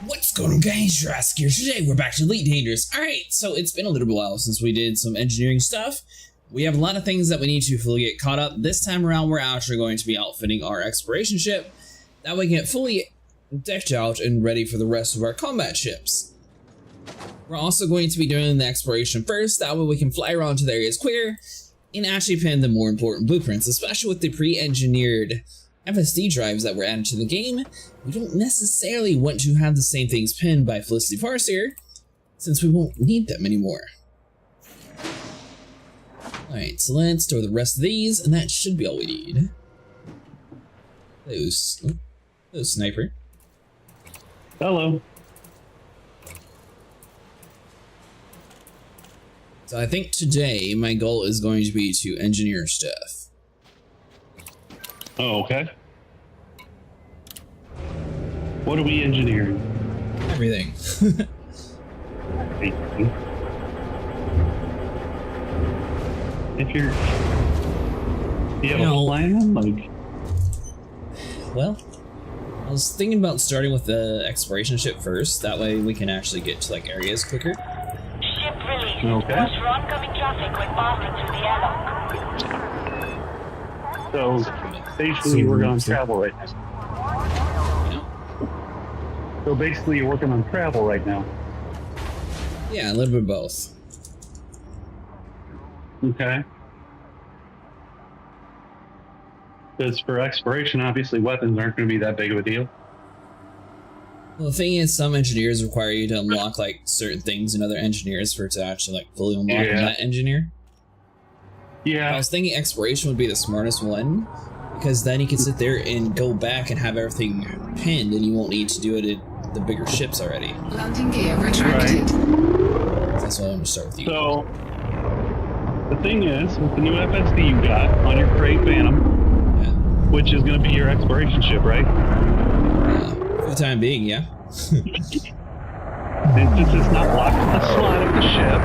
What's going on, guys? Jurassic here. Today we're back to Elite Dangerous. Alright, so it's been a little while since we did some engineering stuff. We have a lot of things that we need to fully get caught up. This time around, we're actually going to be outfitting our exploration ship. That way we can get fully decked out and ready for the rest of our combat ships. We're also going to be doing the exploration first. That way we can fly around to the areas quicker and actually pin the more important blueprints, especially with the pre-engineered FSD drives that were added to the game. We don't necessarily want to have the same things pinned by Felicity Farseer, since we won't need them anymore. Alright, so let's store the rest of these, and that should be all we need. Those sniper. Hello. So I think today my goal is going to be to engineer stuff. Oh, okay. What are we engineering? Everything. If you're... Do you have a plan? Like... Well, I was thinking about starting with the exploration ship first. That way we can actually get to like areas quicker. Ship released. Okay. Watch for oncoming traffic when passing through the airlock. So, basically we're going to travel right now. So basically you're working on travel right now. Yeah, a little bit of both. Okay. Because for exploration, obviously weapons aren't going to be that big of a deal. Well, the thing is, some engineers require you to unlock like certain things in other engineers for it to actually like fully unlock that engineer. Yeah. I was thinking exploration would be the smartest one, because then you can sit there and go back and have everything pinned, and you won't need to do it at the bigger ships already. Landing gear retracted. Right. That's why I'm gonna start with you. So, the thing is, with the new FSD you got on your krait Phantom, which is going to be your exploration ship, right? For the time being, yeah. And since it's not locked to the slot of the ship,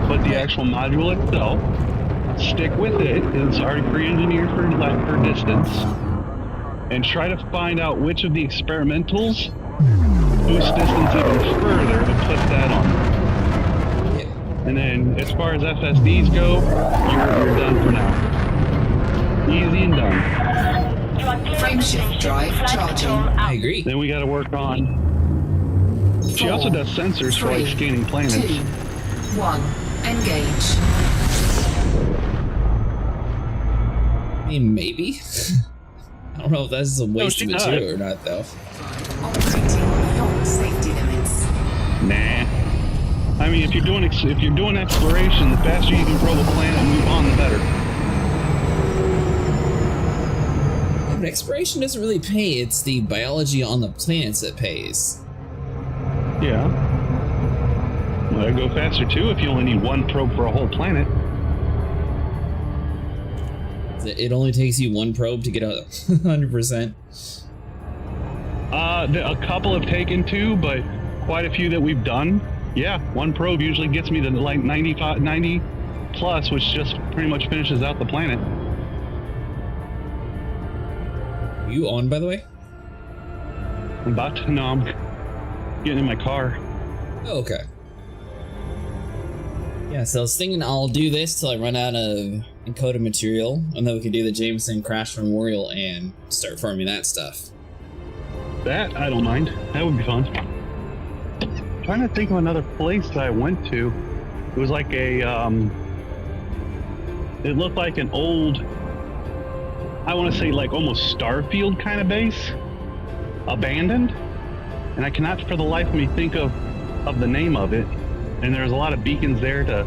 but the actual module itself, stick with it. It's already pre-engineered for distance, and try to find out which of the experimentals boost distance even further to put that on. Yeah. And then, as far as FSDs go, you're done for now. Easy and done. Frameshift drive charging. I agree. Then we got to work on. She also does sensors for like scanning planets. 2, 1, engage. I mean, maybe. I don't know if that's a waste of material or not, though. Operating on full safety limits. Nah. I mean, if you're doing exploration, the faster you can probe a planet and move on, the better. But exploration doesn't really pay, it's the biology on the planets that pays. Yeah. Well, that'd go faster too if you only need one probe for a whole planet. It only takes you one probe to get 100%. A couple have taken two, but quite a few that we've done. Yeah, one probe usually gets me to like 90 plus, which just pretty much finishes out the planet. Are you on, by the way? No, I'm getting in my car. Oh, okay. Yeah, so I was thinking I'll do this till I run out of encoded material, and then we can do the Jameson Crash Memorial and start farming that stuff. That, I don't mind. That would be fun. I'm trying to think of another place that I went to. It was like a, it looked like an old, I want to say like almost Starfield kind of base, abandoned, and I cannot for the life of me think of the name of it. And there's a lot of beacons there to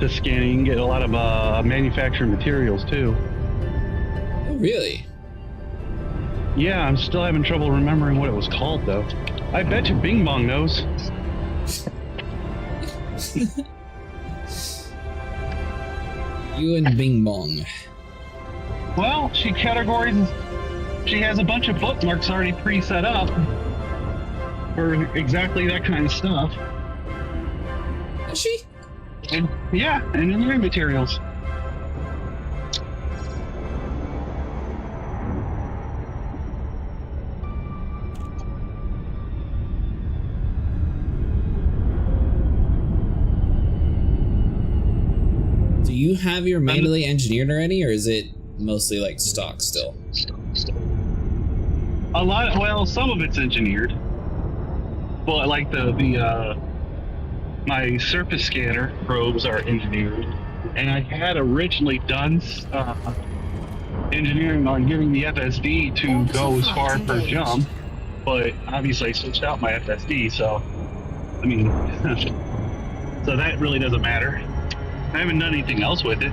scan. You can get a lot of manufactured materials too. Oh, really? Yeah, I'm still having trouble remembering what it was called though. I bet you Bing Bong knows. You and Bing Bong. Well, she has a bunch of bookmarks already pre-set up for exactly that kind of stuff. Is she? And, yeah, engineering materials. you have your mandalay engineered already, or is it mostly like stock still? Well, some of it's engineered, but like my surface scanner probes are engineered, and I had originally done engineering on getting the FSD to go as far per jump, but obviously I switched out my FSD, so I mean, so that really doesn't matter. I haven't done anything else with it.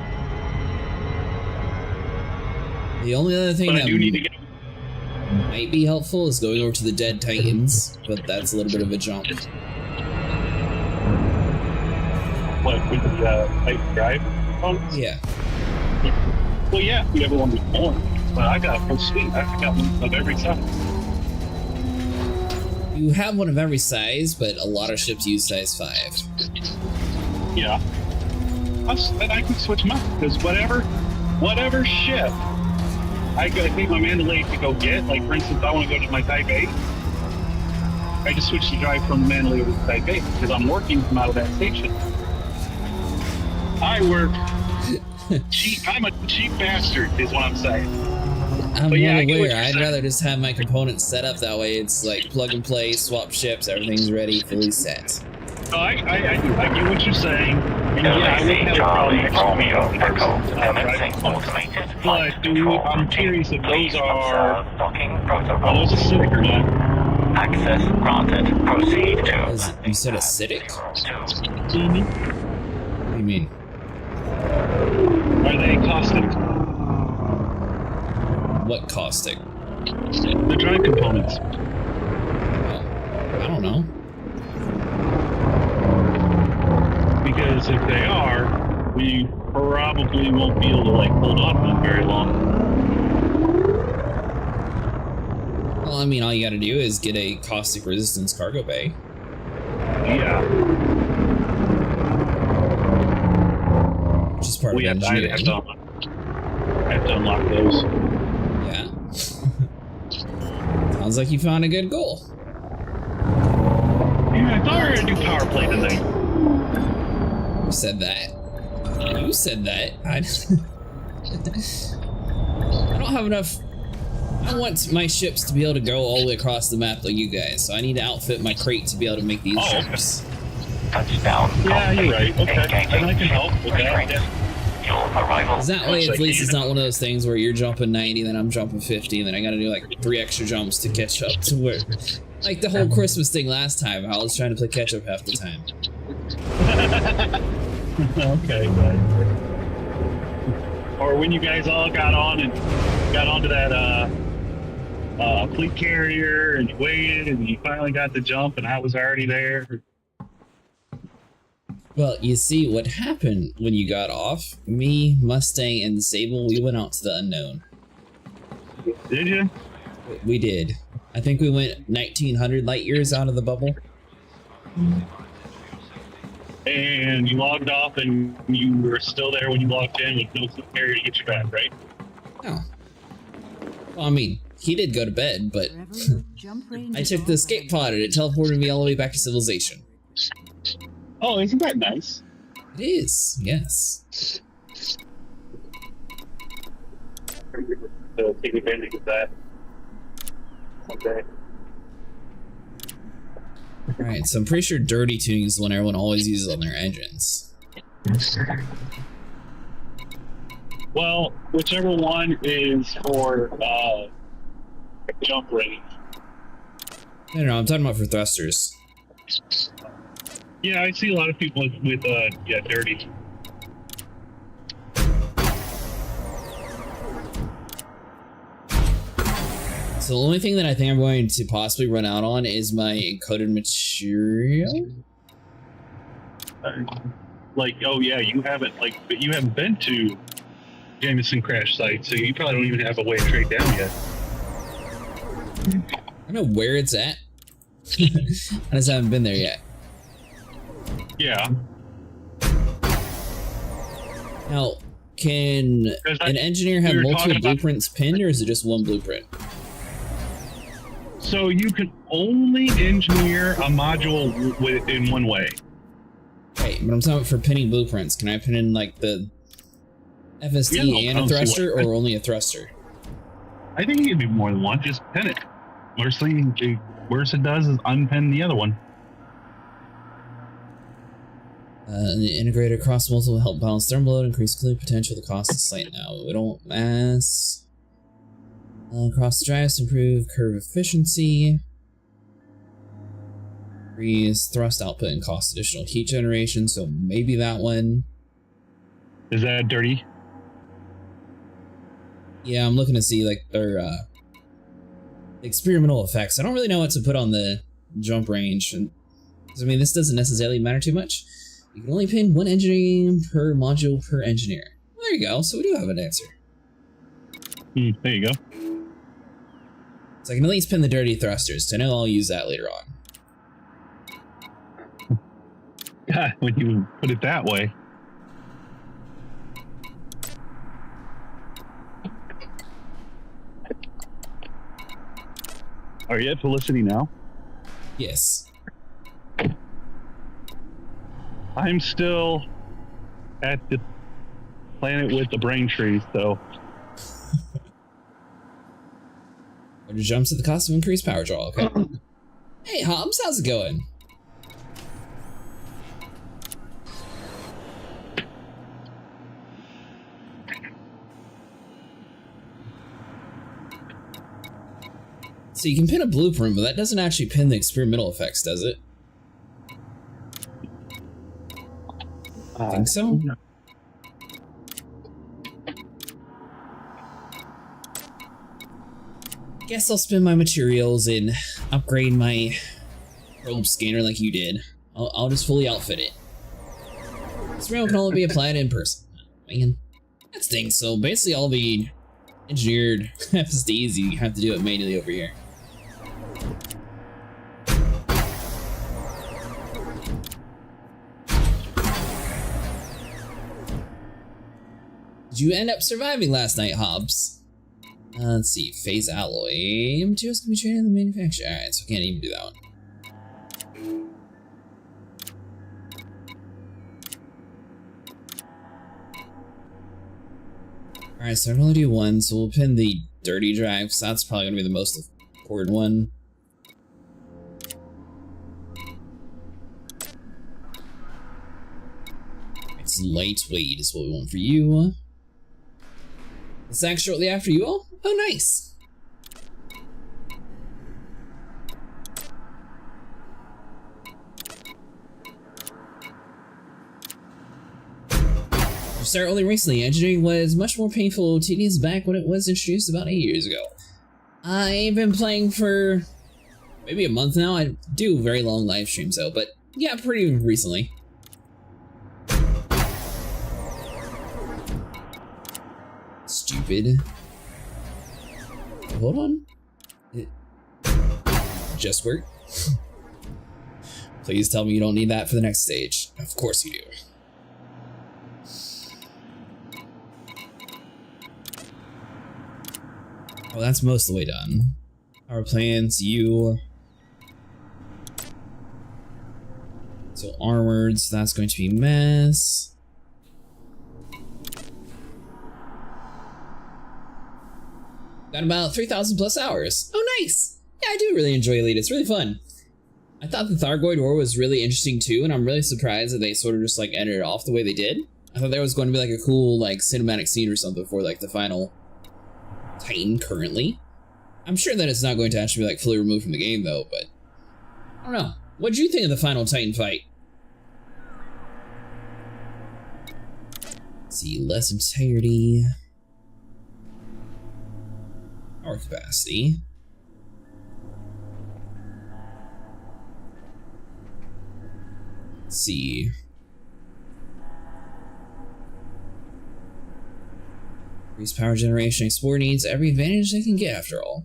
The only other thing But that I do need to get. might be helpful is going over to the Dead Titans, but that's a little bit of a jump. What, with the type drive components? Yeah. Well, yeah, we have one before, but I got full suite. I got one of every size. You have one of every size, but a lot of ships use size 5. Yeah. And I can switch them out, because whatever ship I think my mandalay to go get, like for instance, I want to go to my Type 8, I just switch the drive from the mandalay to the Type 8, because I'm working from out of that station. I work cheap. I'm a cheap bastard, is what I'm saying. I'm But yeah, well I get what aware. you're I'd saying. rather just have my components set up that way. It's like plug and play, swap ships, everything's ready, fully set. No, I get what you're saying. And yeah, I would have a Charlie, problem Romeo, Echo, right? commencing automated But flight control I'm routine. curious if Please those are observe docking those protocols. acidic or not. Access granted. Proceed to. You said acidic? Mm-hmm. What do you mean? Are they caustic? What caustic? The drive components. Well, I don't know. Because if they are, we probably won't be able to like hold on to them very long. Well, I mean, all you gotta do is get a caustic resistance cargo bay. Yeah. Which is part We of have to engineering. have to unlock those. Yeah. Sounds like you found a good goal. Yeah, I thought we were gonna do power play tonight. Who said that? You said that. I don't have enough. I want my ships to be able to go all the way across the map like you guys, so I need to outfit my krait to be able to make these ships. Touchdown. Yeah, you're right. Okay, Engaging and I can help with that. restraint. Yeah. Your arrival. Because that way, at least it's not one of those things where you're jumping 90, then I'm jumping 50, and then I gotta do like 3 extra jumps to catch up to where. Like the whole Christmas thing last time, I was trying to play catch up half the time. Okay, good. Or when you guys all got onto that fleet carrier and you waited and you finally got the jump and I was already there. Well, you see, what happened when you got off, me, Mustang, and Sable, we went out to the unknown. Did you? We did. I think we went 1900 light years out of the bubble. And you logged off and you were still there when you logged in with no fleet carrier to get you back, right? Oh. Well, I mean, he did go to bed, but I took the escape pod and it teleported me all the way back to civilization. Oh, isn't that nice? It is, yes. So take advantage of that. Okay. Alright, so I'm pretty sure dirty tuning is the one everyone always uses on their engines. Well, whichever one is for jump range. No, I'm talking about for thrusters. Yeah, I see a lot of people with dirty. So the only thing that I think I'm going to possibly run out on is my encoded material. Like, oh yeah, you haven't been to Jameson crash site, so you probably don't even have a way to trade down yet. I don't know where it's at. I just haven't been there yet. Yeah. Now, can an engineer have we were multiple talking about- blueprints pinned, or is it just one blueprint? So you can only engineer a module in one way. Right, but I'm talking about for pinning blueprints. Can I pin in like the FSD Yeah, and I a don't see thruster, why- or only a thruster? I think it could be more than one. Just pin it. Worst it does is unpin the other one. The integrator across multiple will help balance thermal load, increase cooling potential. The cost is slight now. We don't mass. Cross drives to improve curve efficiency. Increase thrust output and cost additional heat generation. So maybe that one. Is that dirty? Yeah, I'm looking to see like their experimental effects. I don't really know what to put on the jump range, and I mean this doesn't necessarily matter too much. You can only pin one engineering per module per engineer. Well, there you go. So we do have an answer. There you go. So I can at least pin the dirty thrusters. So I know I'll use that later on. Yeah, when you put it that way. Are you at Felicity now? Yes. I'm still at the planet with the brain tree, so It jumps at the cost of increased power draw. Okay. Hey Hobbs, how's it going? So you can pin a blueprint, but that doesn't actually pin the experimental effects, does it? I think so. Guess I'll spend my materials and upgrade my probe scanner like you did. I'll just fully outfit it. This rail can only be applied in person. Man, that stinks. So basically all the engineered FSDs, you have to do it manually over here. Did you end up surviving last night, Hobbs? Let's see, phase alloy. Materials can be traded in the manufacturer. Alright, so we can't even do that one. Alright, so I can only do one, so we'll pin the dirty drive, so that's probably gonna be the most important one. It's lightweight is what we want for you. The sack shortly after you all? Oh, nice. You started only recently. Engineering was much more painful, tedious back when it was introduced about 8 years ago. I've been playing for maybe a month now. I do very long live streams though, but yeah, pretty recently. Stupid. Hold on. It just worked. Please tell me you don't need that for the next stage. Of course you do. Oh, that's most of the way done. Our plans, you. So armored, so that's going to be mess. Got about 3,000 plus hours. Oh, nice. Yeah, I do really enjoy Elite. It's really fun. I thought the Thargoid War was really interesting too, and I'm really surprised that they sort of just like ended it off the way they did. I thought there was going to be like a cool like cinematic scene or something for like the final Titan currently. I'm sure that it's not going to actually be like fully removed from the game though, but I don't know. What did you think of the final Titan fight? Let's see, less integrity. Power capacity. Let's see. Increase power generation. Explorer needs every advantage they can get after all.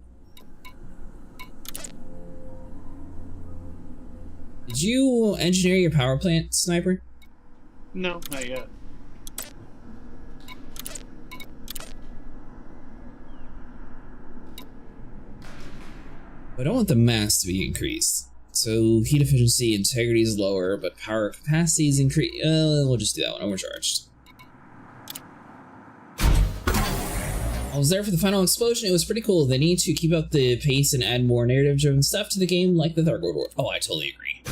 Did you engineer your power plant, Sniper? No, not yet. I don't want the mass to be increased. So heat efficiency, integrity is lower, but power capacity is increased. We'll just do that one, overcharged. I was there for the final explosion. It was pretty cool. They need to keep up the pace and add more narrative-driven stuff to the game, like the Thargoid War. Oh, I totally agree.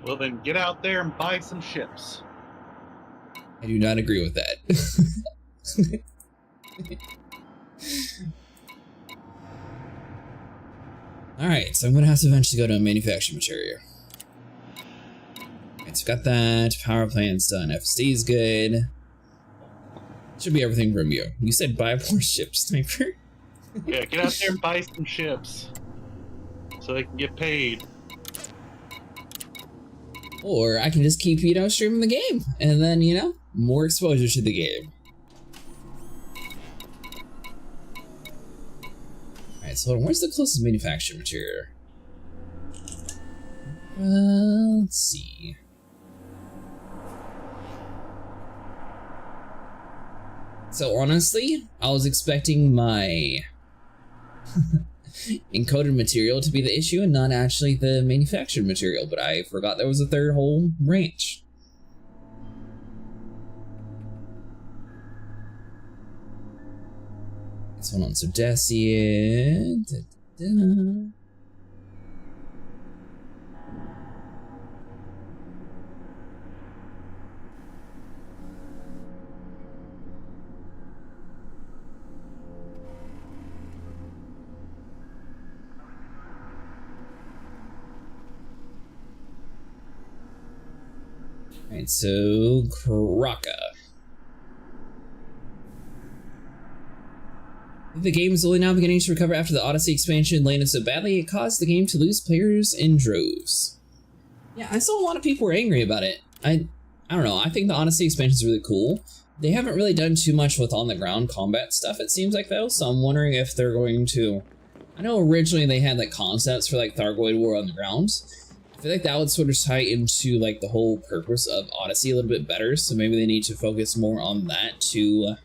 Well, then get out there and buy some ships. I do not agree with that. Alright, so I'm gonna have to eventually go to a manufacturing material. Alright, so got that. Power plant's done. FSD's good. Should be everything from you. You said buy more ships, Sniper. Yeah, get out there and buy some ships. So they can get paid. Or I can just keep, streaming the game. And then, more exposure to the game. Alright, so hold on. Where's the closest manufacturing material? Let's see. So honestly, I was expecting my encoded material to be the issue and not actually the manufactured material, but I forgot there was a third whole branch. Let's hold on, so Dacia. Alright, so Kraka. The game is only now beginning to recover after the Odyssey expansion landed so badly it caused the game to lose players in droves. Yeah, I saw a lot of people were angry about it. I don't know, I think the Odyssey expansion is really cool. They haven't really done too much with on-the-ground combat stuff, it seems like, though, so I'm wondering if they're going to... I know originally they had, concepts for, Thargoid War on the ground. I feel like that would sort of tie into, the whole purpose of Odyssey a little bit better, so maybe they need to focus more on that to,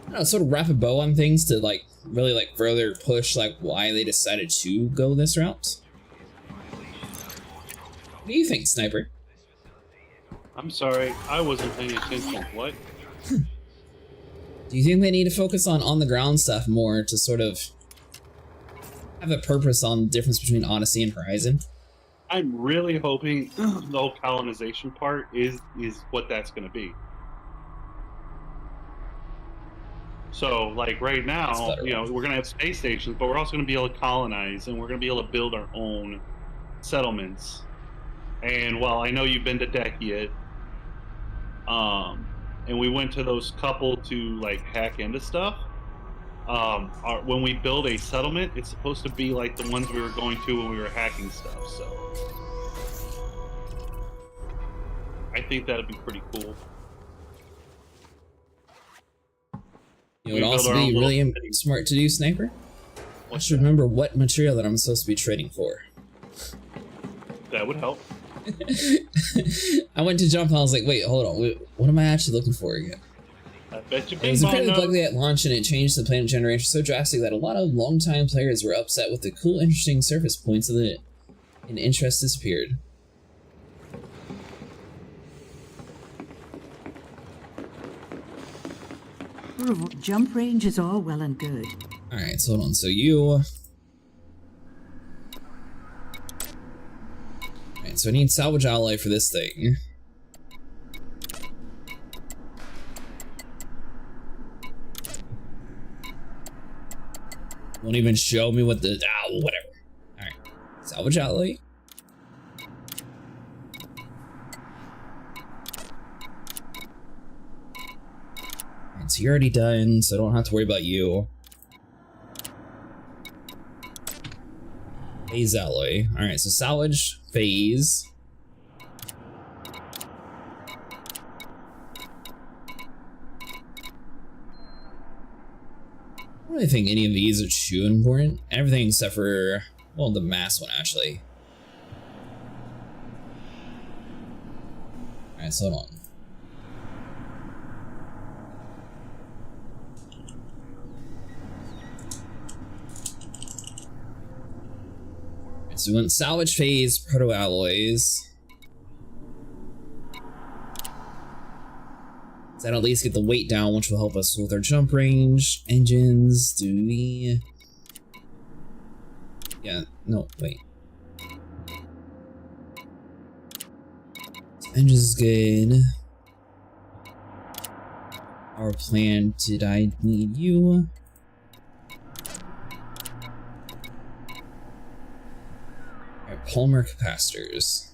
I don't know, sort of wrap a bow on things to, really, further push, why they decided to go this route. What do you think, Sniper? I'm sorry, I wasn't paying attention. What? Do you think they need to focus on the ground stuff more to sort of have a purpose on the difference between Odyssey and Horizon? I'm really hoping the whole colonization part is what that's going to be. So, right now, we're going to have space stations, but we're also going to be able to colonize, and we're going to be able to build our own settlements. And while I know you've been to Dacia, and we went to those couple to hack into stuff, when we build a settlement, it's supposed to be like the ones we were going to when we were hacking stuff. So I think that'd be pretty cool. It would also be really smart to do, Sniper. I should remember what material that I'm supposed to be trading for. That would help. I went to jump and I was like, wait, hold on, what am I actually looking for again? I bet you it was incredibly buggy at launch, and it changed the planet generation so drastically that a lot of longtime players were upset with the cool, interesting surface points of it, and interest disappeared. Jump range is all well and good. Alright, so hold on, so you... Alright, so I need salvage alloy for this thing. Won't even show me what the... whatever. Alright, salvage alloy. So you're already done, so I don't have to worry about you. Phase alloy. Alright, so salvage, phase. I don't really think any of these are too important. Everything except for, well, the mass one, actually. Alright, so hold on. So we went salvage phase, proto alloys. That'll at least get the weight down, which will help us with our jump range. Engines, do we... Yeah, no, wait. Engines is good. Our plan, did I need you? Alright, polymer capacitors.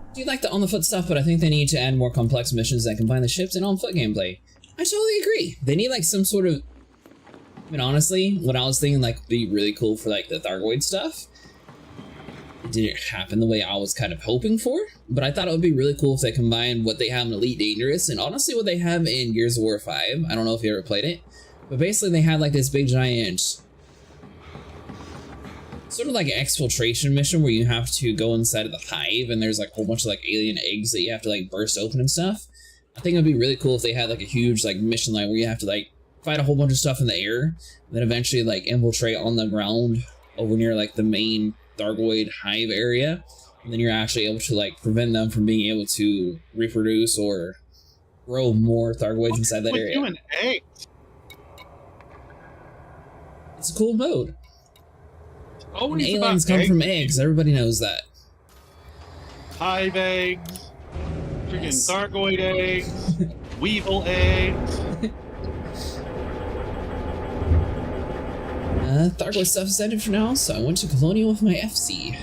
I do like the on-the-foot stuff, but I think they need to add more complex missions that combine the ships and on-foot gameplay. I totally agree. They need like some sort of... I mean, honestly, what I was thinking like would be really cool for like the Thargoid stuff, it didn't happen the way I was kind of hoping for, but I thought it would be really cool if they combined what they have in Elite Dangerous and honestly what they have in Gears of War 5. I don't know if you ever played it, but basically they had like this big giant sort of like an exfiltration mission where you have to go inside of the hive and there's like a whole bunch of like alien eggs that you have to like burst open and stuff. I think it'd be really cool if they had like a huge like mission line where you have to like fight a whole bunch of stuff in the air, and then eventually like infiltrate on the ground over near like the main Thargoid hive area, and then you're actually able to like prevent them from being able to reproduce or grow more Thargoids inside that area. Doing eggs? It's a cool mode. Always and aliens come from eggs. Everybody knows that. Hive eggs, freaking Yes. Thargoid eggs, Weevil eggs. Thargoid stuff is ended for now, so I went to Colonial with my FC.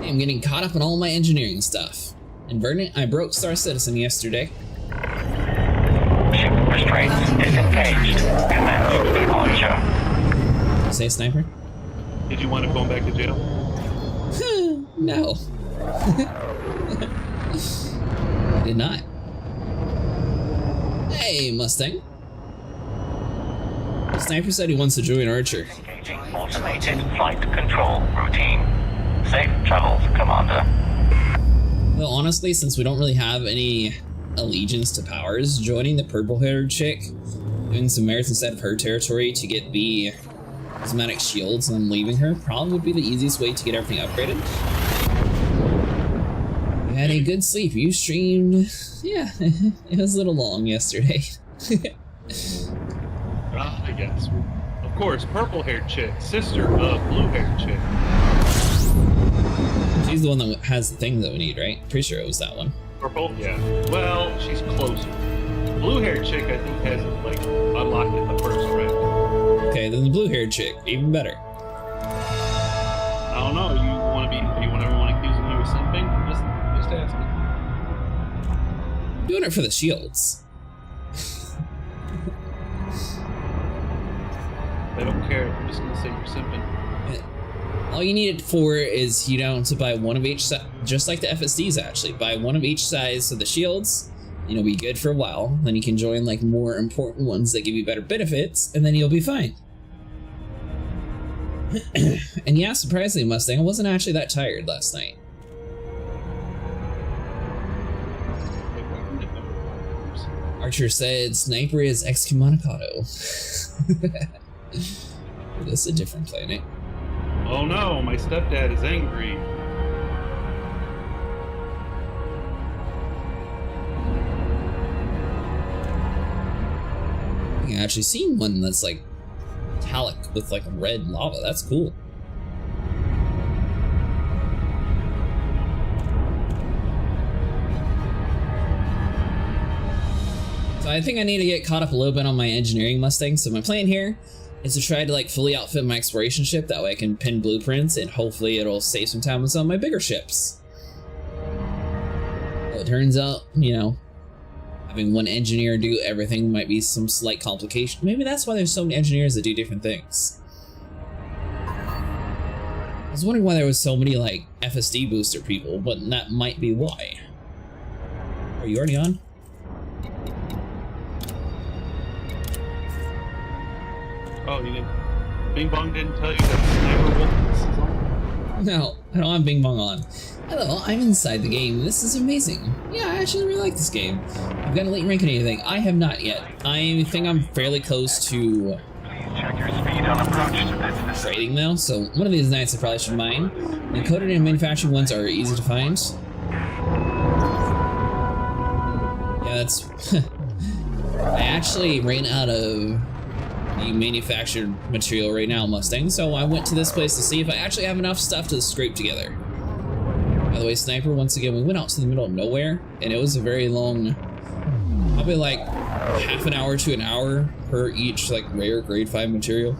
I'm getting caught up on all my engineering stuff. In Verdant, I broke Star Citizen yesterday. Ship restraints disengaged. Commence departure. You say sniper? Did you wind up going back to jail? No. I did not. Hey, Mustang. Sniper said he wants to join Archer. Engaging automated flight control routine. Safe travels, Commander. Well, honestly, since we don't really have any allegiance to powers, joining the purple-haired chick, doing some merits instead of her territory to get the prismatic shields and then leaving her, probably would be the easiest way to get everything upgraded. You had a good sleep. You streamed... Yeah, it was a little long yesterday. I guess. Of course, purple-haired chick, sister of blue-haired chick. She's the one that has the thing that we need, right? Pretty sure it was that one. Purple? Yeah. Well, she's closer. Blue-haired chick, I think, has it, like, unlocked at the first round. Okay, then the blue-haired chick, even better. I don't know. You want everyone accusing you of something? Just ask me. Doing it for the shields. They don't care. I'm just gonna say you're simping. All you need it for is you don't to buy one of each size, just like the FSDs actually. Buy one of each size of the shields, and you'll be good for a while. Then you can join like more important ones that give you better benefits, and then you'll be fine. And yeah, surprisingly, Mustang, I wasn't actually that tired last night. Archer said, Sniper is excommunicado. That's a different planet. Oh no, my stepdad is angry. I actually seen one that's like metallic with like red lava. That's cool. So I think I need to get caught up a little bit on my engineering Mustang. So my plan here is to try to like fully outfit my exploration ship. That way I can pin blueprints and hopefully it'll save some time on some of my bigger ships. Well, it turns out, you know, having one engineer do everything might be some slight complication. Maybe that's why there's so many engineers that do different things. I was wondering why there was so many like FSD booster people, but that might be why. Are you already on? Oh, you didn't. Bing Bong didn't tell you that Sniper Wolf is on? No, I don't have Bing Bong on. Hello, I'm inside the game. This is amazing. Yeah, I actually really like this game. I've got an elite rank in anything. I have not yet. I think I'm fairly close to Please check your Shall approach to this vicinity. Trading though, so one of these nights I probably should mine. The coded and manufacturing ones are easy to find. Yeah, that's... I actually ran out of the manufactured material right now, Mustang, so I went to this place to see if I actually have enough stuff to scrape together. By the way, Sniper, once again, we went out to the middle of nowhere, and it was a very long, probably like half an hour to an hour per each like rare grade 5 material.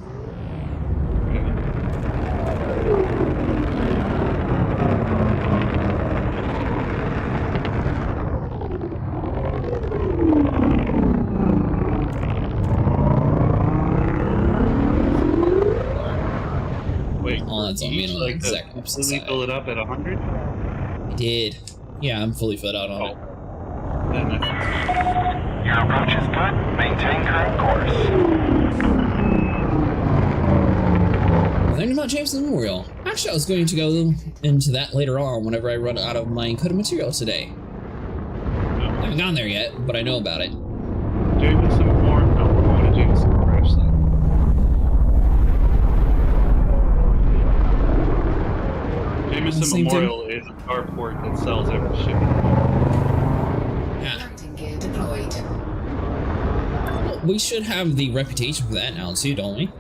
Wait, Oh, that's on me and like exact opposite completely side. fill it up at 100? I did. Yeah, I'm fully filled out on it. Then that's Your approach is good. Maintain current course. Learning about Jameson Memorial. Actually, I was going to go into that later on whenever I run out of my encoded material today. I haven't gone there yet, but I know about it. Jameson Memorial. No, we're going to Jameson Crash Site. Jameson Same thing. Memorial is a carport that sells every ship. Yeah. Landing gear deployed. Well, we should have the reputation for that now too, don't we?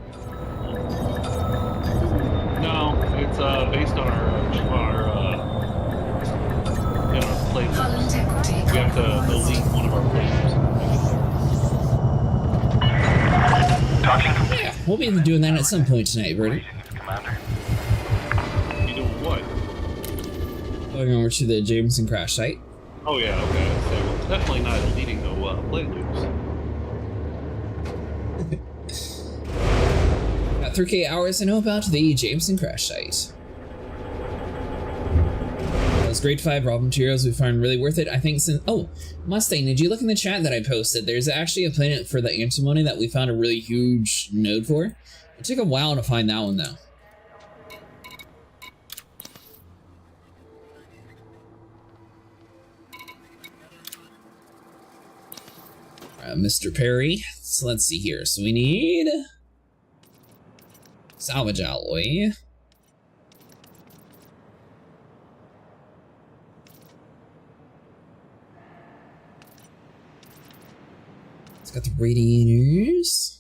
No, it's based on our players. Hull integrity. We have to delete one of our players. Docking complete. Yeah, we'll be doing that at some point tonight, Bertie. Commander. You doing what? Going over to the Jameson crash site. Oh yeah, okay. So it's definitely not deleting the play loops. Got 3K hours to know about the Jameson crash site. Those grade 5 raw materials we find really worth it. I think since... Oh, Mustang, did you look in the chat that I posted? There's actually a planet for the antimony that we found a really huge node for. It took a while to find that one though. Mr. Perry. So let's see here. So we need salvage alloy. It's got the radiators.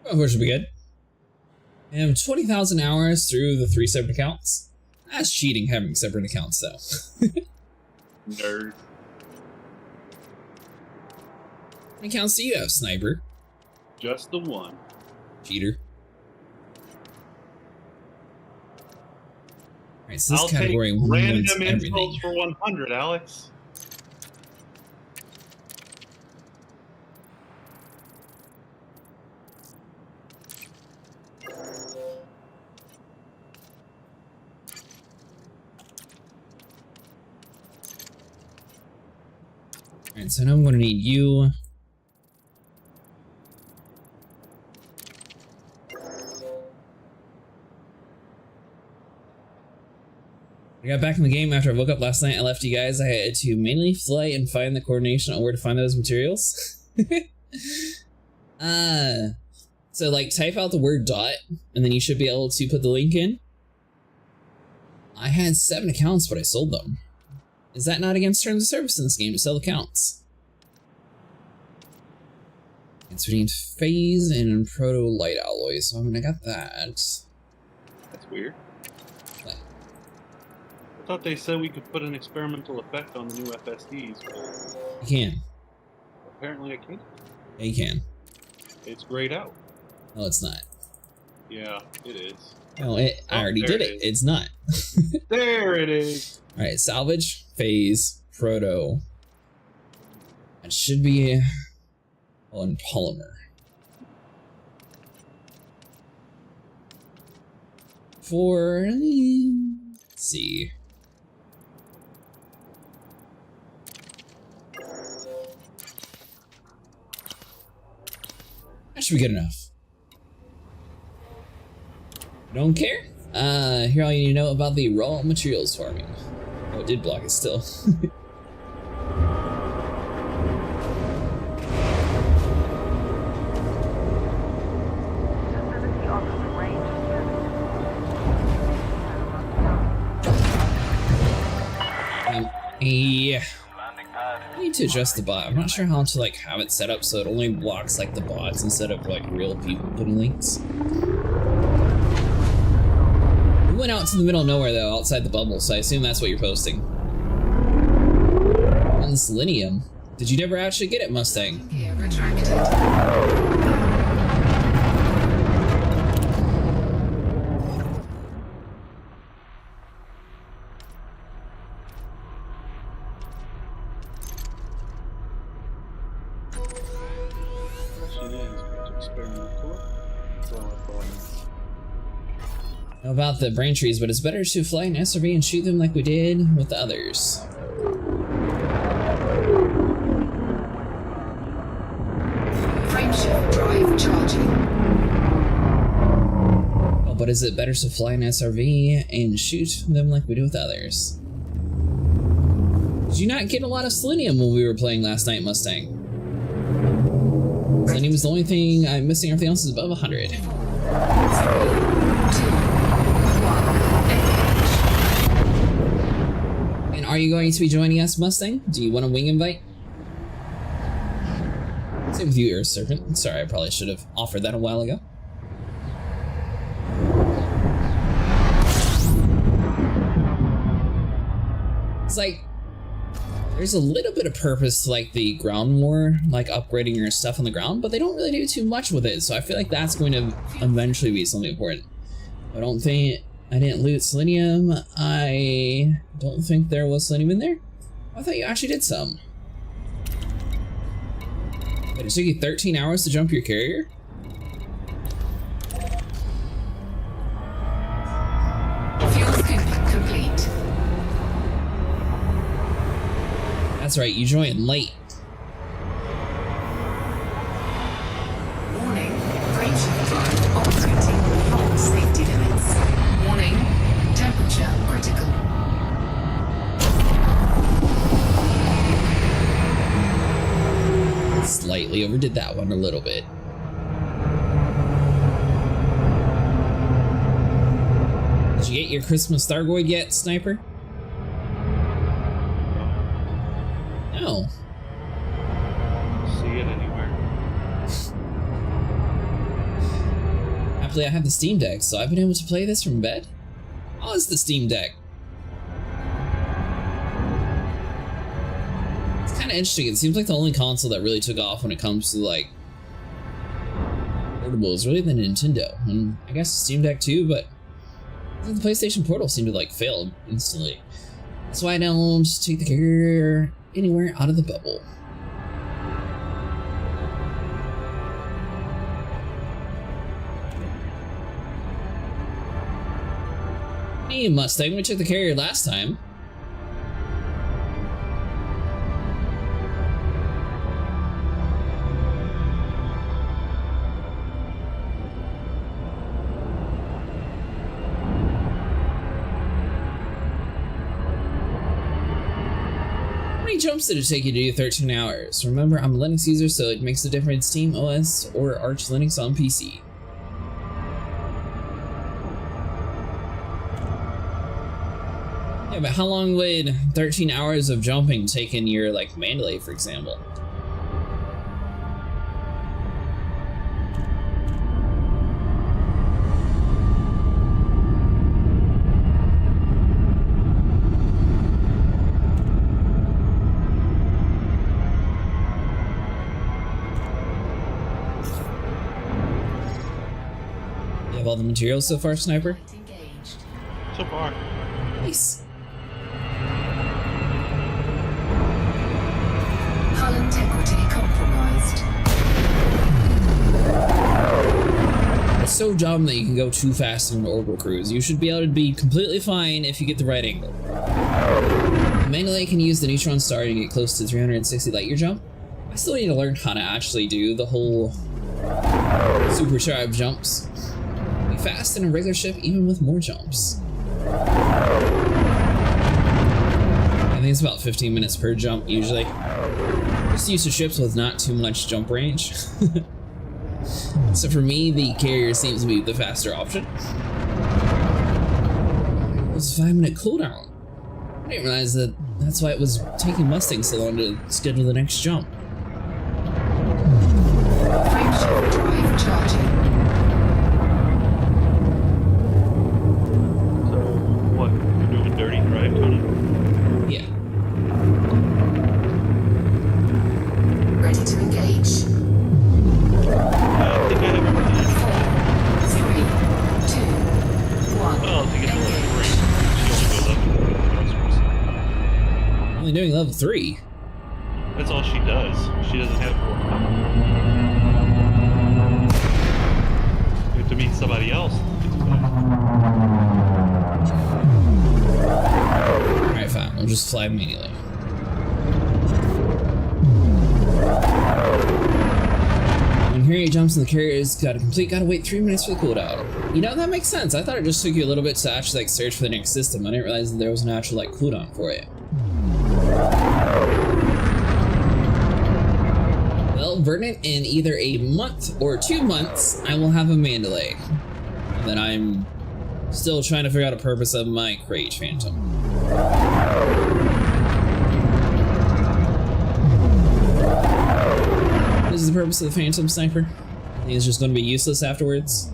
Of course, should be good. I have 20,000 hours through the 3 separate accounts. That's cheating having separate accounts, though. Nerd. How many accounts do you have, Sniper? Just the one. Cheater. Alright, so this I'll category take wants random everything. insults for 100, Alex. Alright, so now I'm going to need you. I got back in the game after I woke up last night. I left you guys. I had to manually fly and find the coordination on where to find those materials. So like type out the word dot, and then you should be able to put the link in. I had 7 accounts, but I sold them. Is that not against terms of service in this game to sell accounts? It's between phase and proto light alloy, so I mean I got that. That's weird. What? I thought they said we could put an experimental effect on the new FSDs, but You can. apparently I can't. Yeah, you can. It's grayed out. No, it's not. Yeah, it is. No, I already there did it it. is. It's not. There it is. Alright, salvage, phase, proto. It should be on polymer. For let's see. That should be good enough. Don't care. Here all you need to know about the raw materials farming. Oh, it did block it still. Yeah. I need to adjust the bot. I'm not sure how to like have it set up so it only blocks like the bots instead of like real people putting links. We went out to the middle of nowhere though, outside the bubble, so I assume that's what you're posting. On selenium. Did you never actually get it, Mustang? Yeah, retracted. Know about the brain trees, but it's better to fly an SRV and shoot them like we did with the others. Frameshift drive charging. Oh, but is it better to fly an SRV and shoot them like we do with others? Did you not get a lot of selenium when we were playing last night, Mustang? Selenium is the only thing I'm missing. Everything else is above 100. 3, 2, 1. And are you going to be joining us, Mustang? Do you want a wing invite? Same with you, Earth Serpent. Sorry, I probably should have offered that a while ago. It's like, there's a little bit of purpose to like the ground war, like upgrading your stuff on the ground, but they don't really do too much with it, so I feel like that's going to eventually be something important. I don't think I didn't loot selenium. I don't think there was selenium in there. I thought you actually did some. But it took you 13 hours to jump your carrier? Fuel scooping complete. That's right, you joined late. Warning. Frameshift drive operating beyond safety limits. Warning. Temperature critical. Slightly overdid that one a little bit. Did you get your Christmas thargoid yet, Sniper? No. See it anywhere. Happily, I have the Steam Deck, so I've been able to play this from bed. Oh, it's the Steam Deck. It's kind of interesting. It seems like the only console that really took off when it comes to like portable is really the Nintendo, and I guess the Steam Deck too. But the PlayStation Portal seemed to like fail instantly. That's why I don't take the carrier anywhere out of the bubble. Hey Mustang, we took the carrier last time. How many jumps did it take you to do 13 hours? Remember, I'm a Linux user, so it makes a difference Steam OS or Arch Linux on PC. Yeah, but how long would 13 hours of jumping take in your, like, Mandalay, for example? You have all the materials so far, Sniper? Engaged. So far. Nice. Hull integrity compromised. It's so dumb that you can go too fast in an orbital cruise. You should be able to be completely fine if you get the right angle. Mandalay can use the neutron star to get close to 360 light year jump. I still need to learn how to actually do the whole supercharged jumps. It'd be fast in a regular ship even with more jumps. I think it's about 15 minutes per jump usually. Just used to ships with not too much jump range. So for me, the carrier seems to be the faster option. It was a 5-minute cooldown. I didn't realize that's why it was taking Mustang so long to schedule the next jump. Frameshift drive charging. So, what? You're doing dirty drive, Tony? Yeah. Ready to engage. I think I have everything. 4, 3, 2, 1. Well, I think it's level 3. She only goes up. Only doing level 3. That's all she does. She doesn't have 4. You have to meet somebody else. Alright, fine. We'll just fly immediately. When Harriet jumps in the carrier's gotta wait 3 minutes for the cooldown. You know, that makes sense. I thought it just took you a little bit to actually like search for the next system. I didn't realize that there was an actual like cooldown for it. Well, Verdant, in either a month or 2 months, I will have a Mandalay. And then I'm still trying to figure out a purpose of my Krait Phantom. This is the purpose of the Phantom Sniper. I think it's just going to be useless afterwards.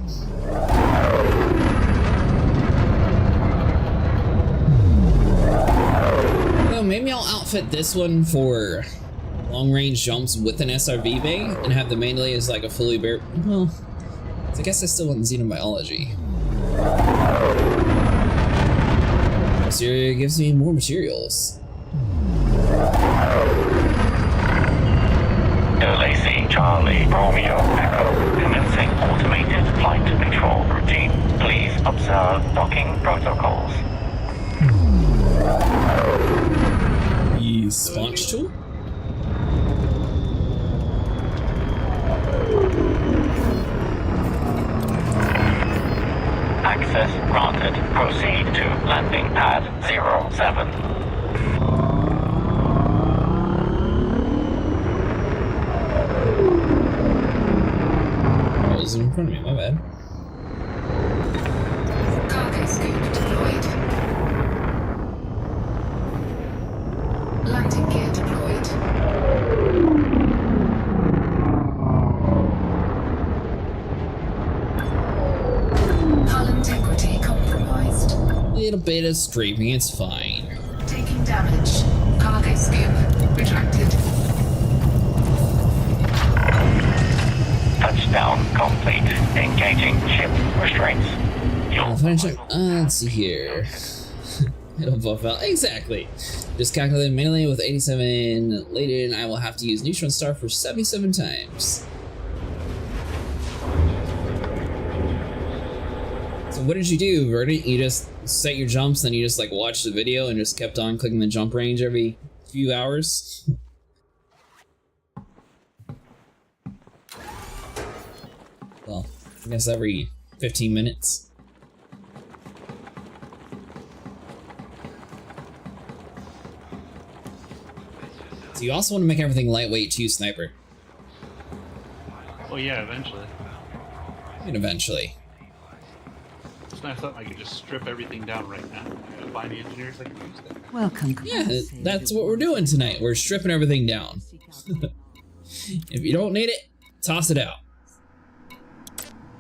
Well, maybe I'll outfit this one for long-range jumps with an SRV bay and have the Mandalay as like a fully bare. Well, I guess I still want xenobiology. Syria gives me more materials. Odyssey, Charlie, Romeo, Echo, commencing automated flight control routine. Please observe docking protocols. The sponge tool? Access granted. Proceed to landing pad 07. Oh, it's in front of me, my bad. Cargo scoop deployed. Landing gear deployed. Hull integrity compromised. Little bit of scraping, it's fine. Taking damage. Cargo scoop retracted. Touchdown complete. Engaging ship restraints. I'll finish it. Let's see here. It'll buff out. Exactly. Just calculated manually with 87 laden. I will have to use neutron star for 77 times. So what did you do, Verdant? You just set your jumps, then you just like watched the video and just kept on clicking the jump range every few hours? Well, I guess every 15 minutes. So you also want to make everything lightweight too, Sniper. Oh yeah, eventually. And eventually. It's not something I could just strip everything down right now. I gotta find the engineers that can use that. Welcome. Yeah, that's what we're doing tonight. We're stripping everything down. If you don't need it, toss it out.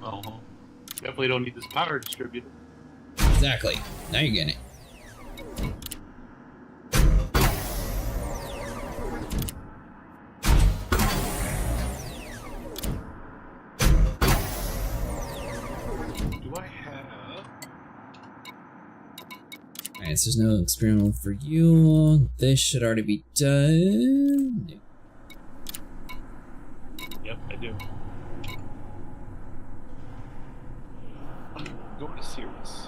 Oh, definitely don't need this power distributor. Exactly. Now you're getting it. Do I have? Alright, so there's no experimental for you. This should already be done. Yep, I do. Go to Sirius.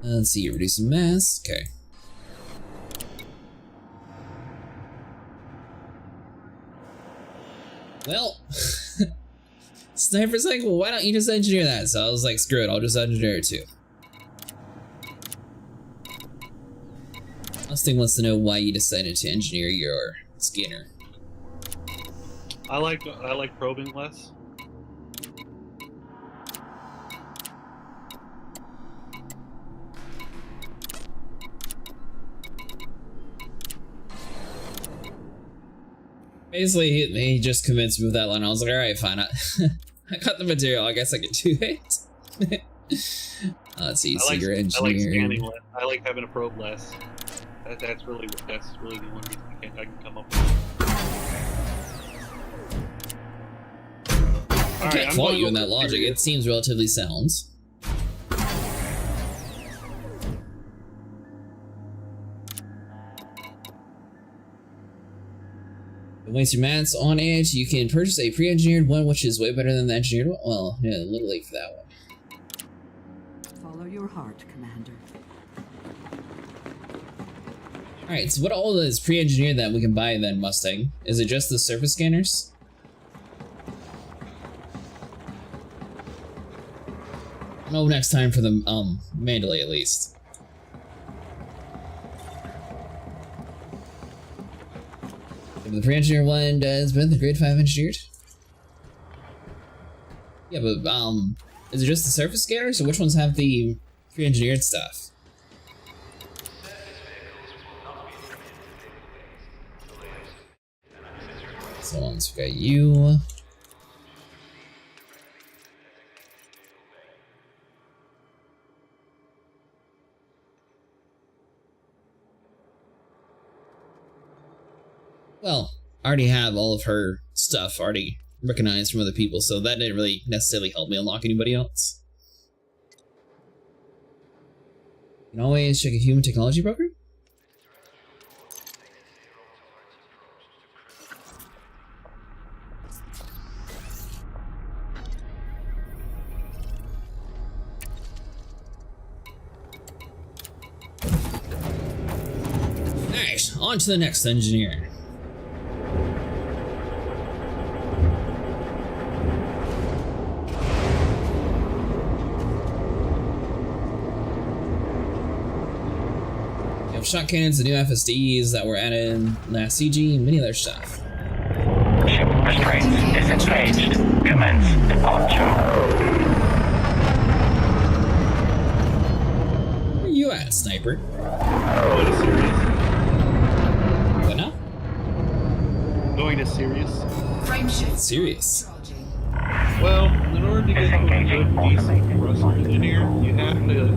Let's see, reducing mass. Okay. Well, Sniper's like, well, why don't you just engineer that? So I was like, screw it, I'll just engineer it too. Mustang wants to know why you decided to engineer your scanner. I like probing less. Basically, he just convinced me with that line. I was like, alright, fine. I got the material. I guess I can do it. Let's see. I like engineering. scanning less. I like having a probe less. That's really the only reason I can come up with. I can't fault you in that logic. It seems relatively sound. Waste your mats on it. You can purchase a pre-engineered one, which is way better than the engineered one. Well, yeah, a little late for that one. Follow your heart, Commander. Alright, so what all is pre-engineered that we can buy then, Mustang? Is it just the surface scanners? Oh, next time for the Mandalay at least. The pre-engineered one does better than the grade 5 engineered. Yeah, but is it just the surface scanners, or which ones have the pre-engineered stuff? So once we got you. Well, I already have all of her stuff already recognized from other people, so that didn't really necessarily help me unlock anybody else. You can always check a human technology broker. Alright, on to the next engineer. Shot cannons, the new FSDs that were added last CG, and many other stuff. Ship restraints disengaged. Commence departure. Where are you at, Sniper? Going to Sirius. What now? Going to Sirius. Frameshift. Serious. Charging. Well, in order to get to a good, decent thrust engineer, you have to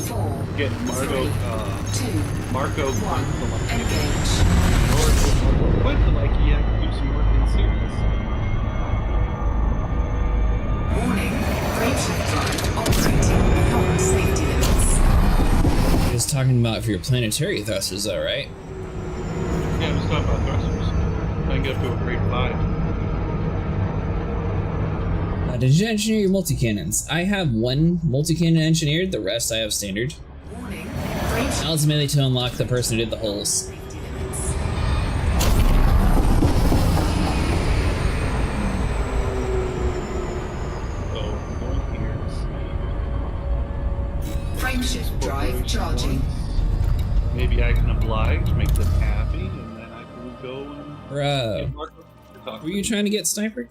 4, get Marco 2, Quint 1. to like you. Engage. In order to get Marco Quint to like you, have to do some work in Sirius. Warning. Frameshift drive operating beyond safety limits. You're just talking about for your planetary thrusters, though, right? Yeah, I'm just talking about thrusters. I can get up to a grade 5. Did you engineer your multi-cannons? I have one multi-cannon engineered, the rest I have standard. Warning. That was mainly to unlock the person who did the holes. Safety limits. So, going here to Frameshift drive charging. maybe I can oblige, make them happy, and then I can go and Bro, get Marco. were you trying to get Sniper?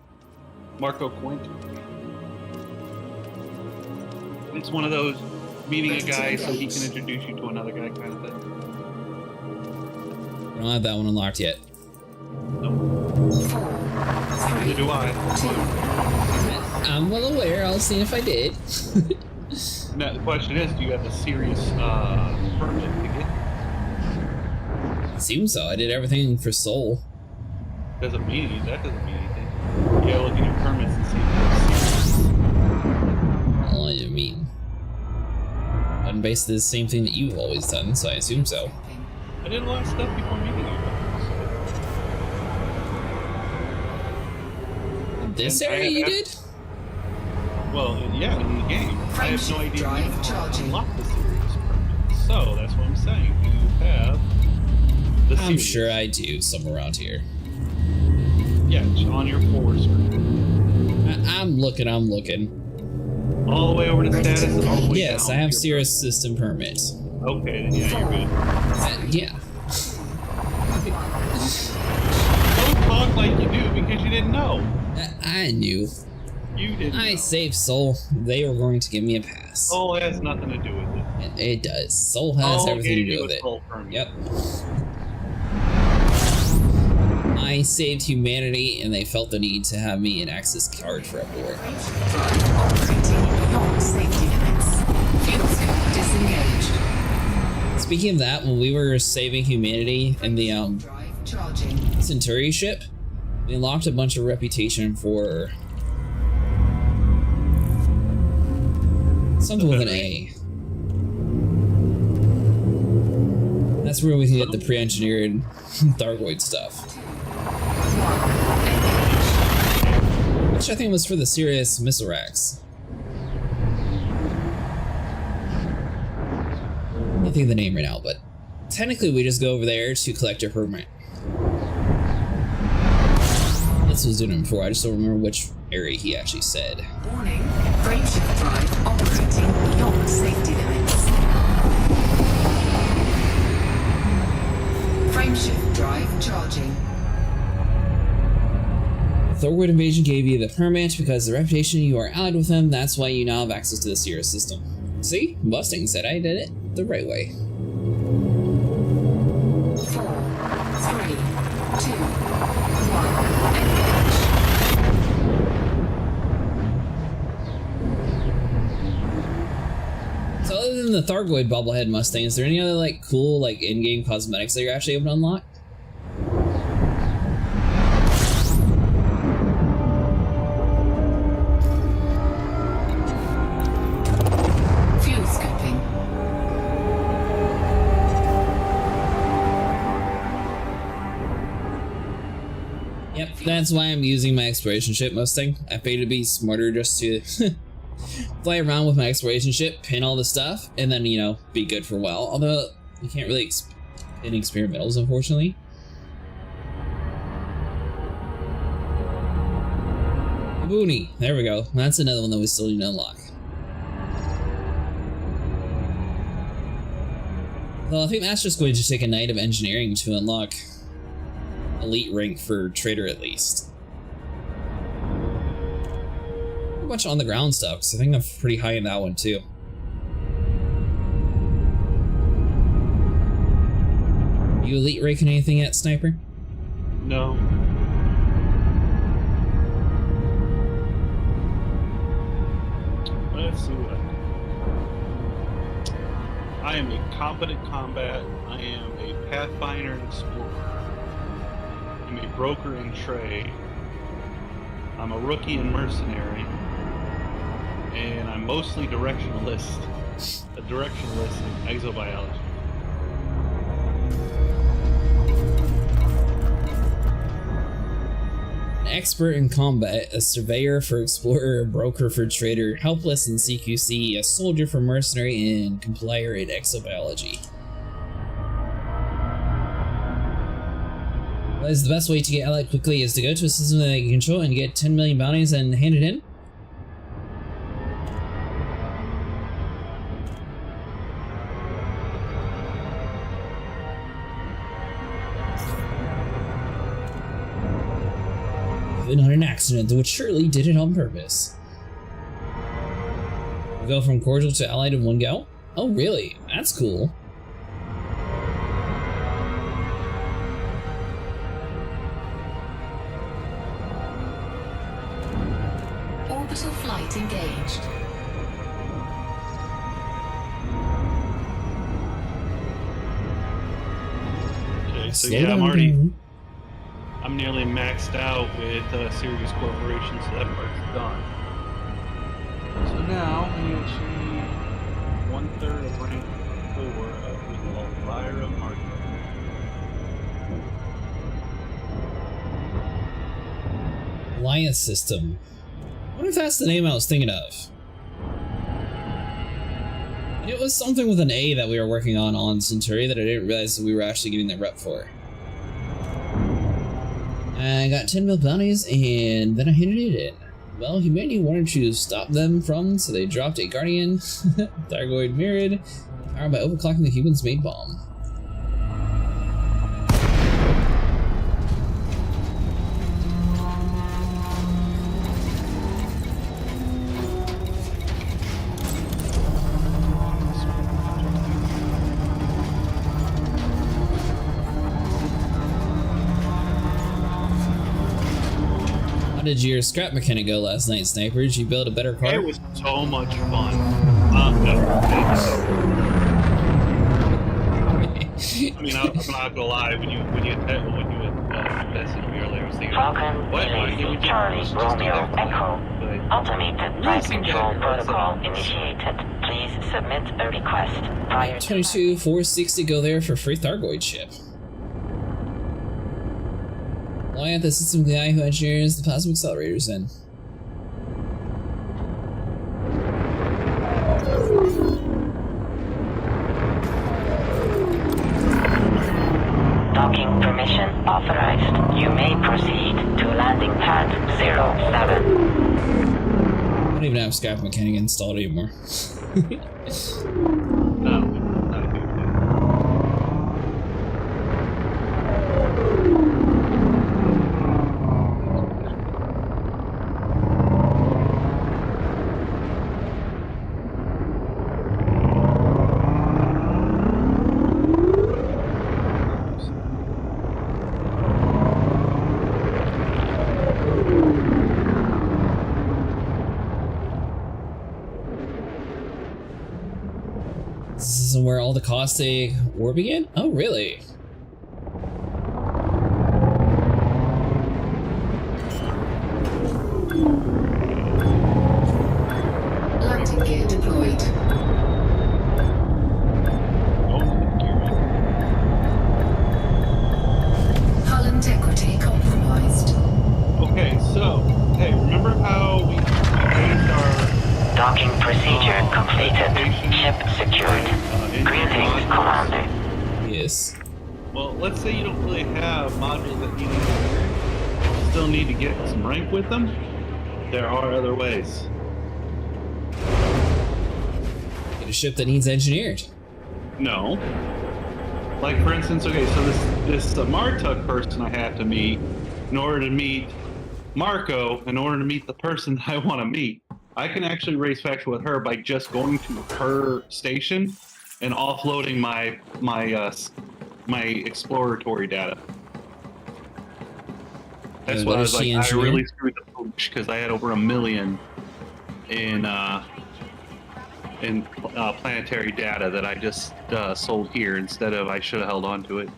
Marco Quint. It's one of those meeting a guy so he can introduce you to another guy kind of thing. I don't have that one unlocked yet. Nope. 4, Neither 3, do I. 2. I'm well aware, I'll see if I did. Now the question is, do you have a serious permit to get? Assume so. I did everything for Soul. That doesn't mean anything. You gotta look at your permits and see if they're All I mean. I'm basically the same thing that you've always done, so I assume so. I did a lot of stuff before meeting you. In this And I area you have- did? Well, yeah, in the game. I have no Frameshift idea drive how to charging. unlock the serious permit. So that's what I'm saying. Do you have the I'm serious? sure I do, somewhere around here. Yeah, it's on your forward screen. I I'm looking. All the way over to status and all the way Yes, down I have to your Cirrus system permit. Okay, then yeah, you're good. Yeah. Don't talk like you do because you didn't know. I knew. You didn't know. Saved Soul. They were going to give me a pass. Soul has nothing to do with it. It does. Soul has everything to do with it. Soul permit. Yep. I saved humanity, and they felt the need to have me an access card for everywhere. Operating beyond safety limits. Fuel scope disengaged. Speaking of that, when we were saving humanity in the Drive charging. Centauri ship, we unlocked a bunch of reputation for something with an A. That's where we can get the pre-engineered thargoid stuff. Which I think was for the Sirius missile racks. I can't think of the name right now, but technically we just go over there to collect a permit. This was doing it before, I just don't remember which area he actually said. Warning, frameshift drive operating beyond safety limits. Frameshift drive charging. Thargoid invasion gave you the permit because the reputation you are allied with them, that's why you now have access to the Sirius system. See? Mustang said I did it the right way. 4, 3, 2, 1, engage. So other than the Thargoid bobblehead Mustang, is there any other like cool like in-game cosmetics that you're actually able to unlock? Fuel scoping. Yep, that's why I'm using my exploration ship Mustang. I figured it'd be smarter just to fly around with my exploration ship, pin all the stuff, and then, you know, be good for a while. Although, you can't really pin experimentals, unfortunately. Booney, there we go. That's another one that we still need to unlock. Well, I think that's just going to take a night of engineering to unlock elite rank for trader at least. A bunch of on the ground stuff, because I think I'm pretty high in that one too. You elite ranking anything yet, Sniper? No. Let's see what I am a competent combat. I am a pathfinder and explorer. I'm a broker in trade. I'm a rookie and mercenary. And I'm mostly directionalist. A directionalist in exobiology. An expert in combat, a surveyor for explorer, a broker for trader, helpless in CQC, a soldier for mercenary, and complier in exobiology. What is the best way to get allied quickly is to go to a system that you control and get 10 million bounties and hand it in? Not an accident, which surely did it on purpose. We go from cordial to allied in one go? Oh really? That's cool. Orbital flight engaged. Okay, so Slow yeah, down, I'm nearly maxed out with Sirius Corporation, so that part's done. So now we achieve 1/3 of rank 4 of the Elvira Market. Alliance system. I wonder if that's the name I was thinking of. It was something with an A that we were working on Centauri that I didn't realize that we were actually getting the rep for. I got 10 mil bounties and then I handed it in. well, humanity wanted to stop them from, so they dropped a guardian, thargoid mirrored, powered by overclocking the humans' made bomb. How did your scrap mechanic go last night, Sniper? Did you build a better car? It was so much fun. I mean, I'm not gonna lie. When you messaged me earlier, I was thinking, Falcon, what? release Charlie, Romeo, Echo. Automated flight control protocol initiated. Please submit a request prior to 22,460 go there for free thargoid ship. Why at the system guy who engineers the plasma accelerators in? docking permission authorized. You may proceed to landing pad 07. I don't even have scrap mechanic installed anymore. No, not a big deal. This isn't where all the caustic war began? Oh, really? Landing gear deployed. Hull integrity compromised. Okay, so, hey, remember how we raised our Docking procedure completed. Ship secured. Greetings, Commander. Yes. well, let's say you don't really have modules that you need, still need to get some rank with them. There are other ways. Get a ship that needs engineered. No. Like, for instance, okay, so this Martuk person I have to meet in order to meet Marco, in order to meet the person that I want to meet. I can actually race factual with her by just going to her station and offloading my exploratory data. That's why I was like, I really screwed the pooch because I had over 1 million in planetary data that I just sold here instead of I should have held on to it.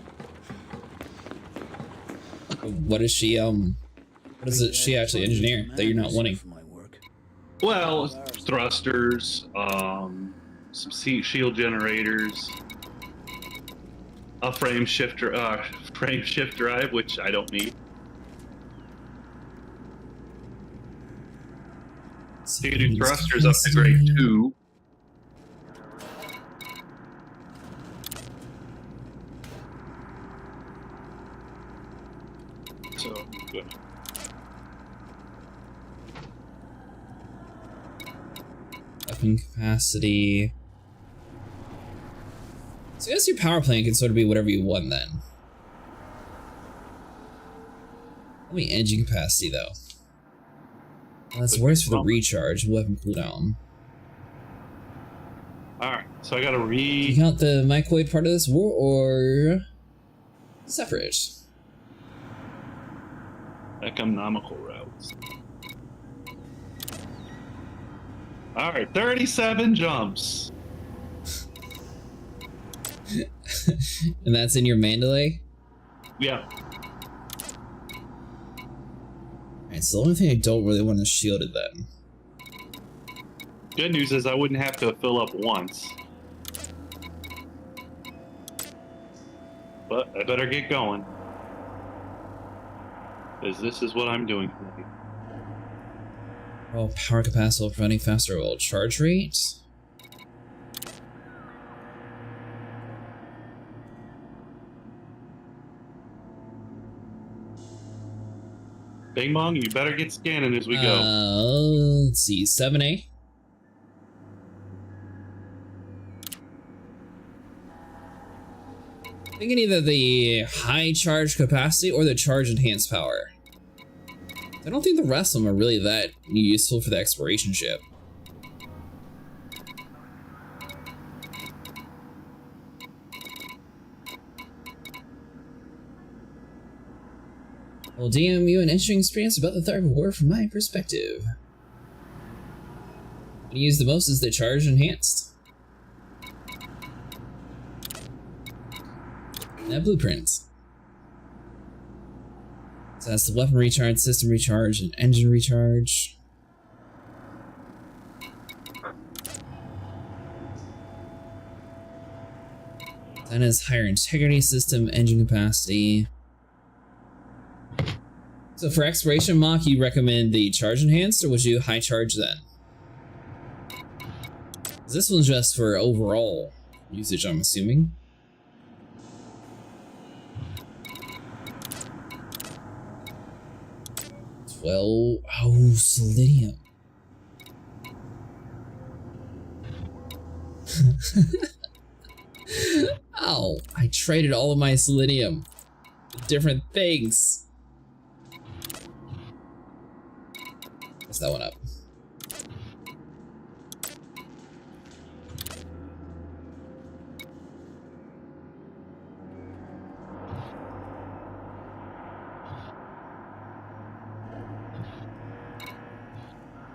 What is she, what does it she actually engineer that you're not wanting? Well, thrusters, some shield generators, a frame shift drive, which I don't need. So you can do thrusters up to grade 2. So good. Weapon capacity. So I guess your power plant can sort of be whatever you want then. How many engine capacity though? Well, that's worse for the recharge weapon cooldown. Alright, so I gotta Do you count the microwave part of this war or separate? economical routes. Alright, 37 jumps. And that's in your mandalay? Yeah. Alright, so the only thing I don't really want is shielded then. Good news is I wouldn't have to fill up once. But I better get going. Because this is what I'm doing today. Oh, power capacity preventing faster oil charge rate. Bing Bong, you better get scanning as we go. Let's see, 7A. I think either the high charge capacity or the charge enhanced power. I don't think the rest of them are really that useful for the exploration ship. Well, damn you, an interesting experience about the Thargoid War from my perspective. What you use the most is the charge enhanced. That blueprint. So that's the weapon recharge, system recharge, and engine recharge. Then has higher integrity system, engine capacity. So for exploration mock, you recommend the charge enhanced, or would you high charge then? This one's just for overall usage, I'm assuming. Oh, selenium. Oh, I traded all of my selenium for different things. What's that one up?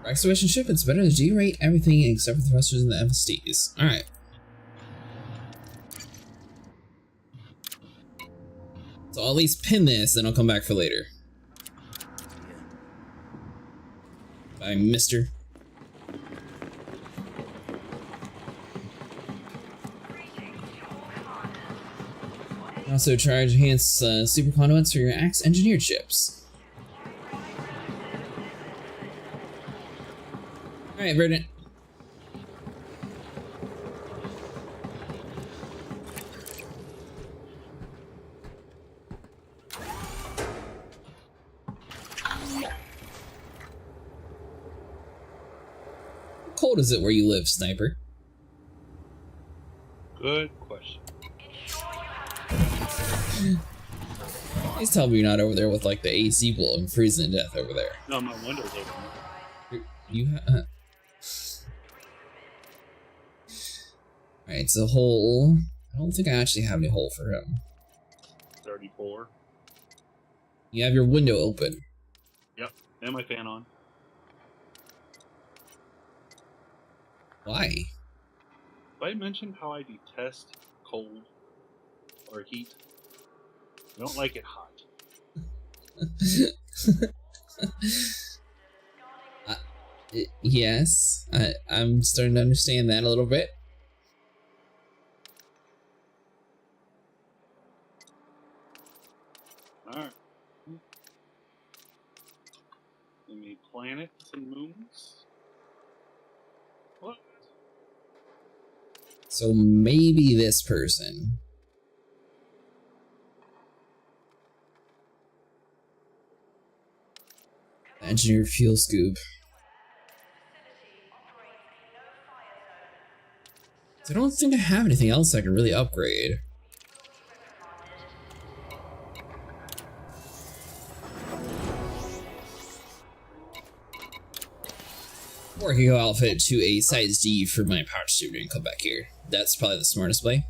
For exploration ship, it's better to G-rate everything except for the thrusters and the FSDs. Alright. So I'll at least pin this, then I'll come back for later. Bye, mister. Also charge enhanced super conduits for your axe engineered ships. Alright, Verdant. How cold is it where you live, Sniper? Good question. Please tell me you're not over there with like the AC blowing, freezing to death over there. No, my window's open. Alright, so hole. I don't think I actually have any hole for him. 34. You have your window open. Yep, and my fan on. Why? Did I mention how I detest cold or heat? I don't like it hot. Yes, I'm starting to understand that a little bit. Alright. Give me planets and moons. What? So maybe this person. Engineer fuel scoop. I don't think I have anything else I can really upgrade. Or I could go outfit to a size D for my power distributor and come back here. That's probably the smartest play.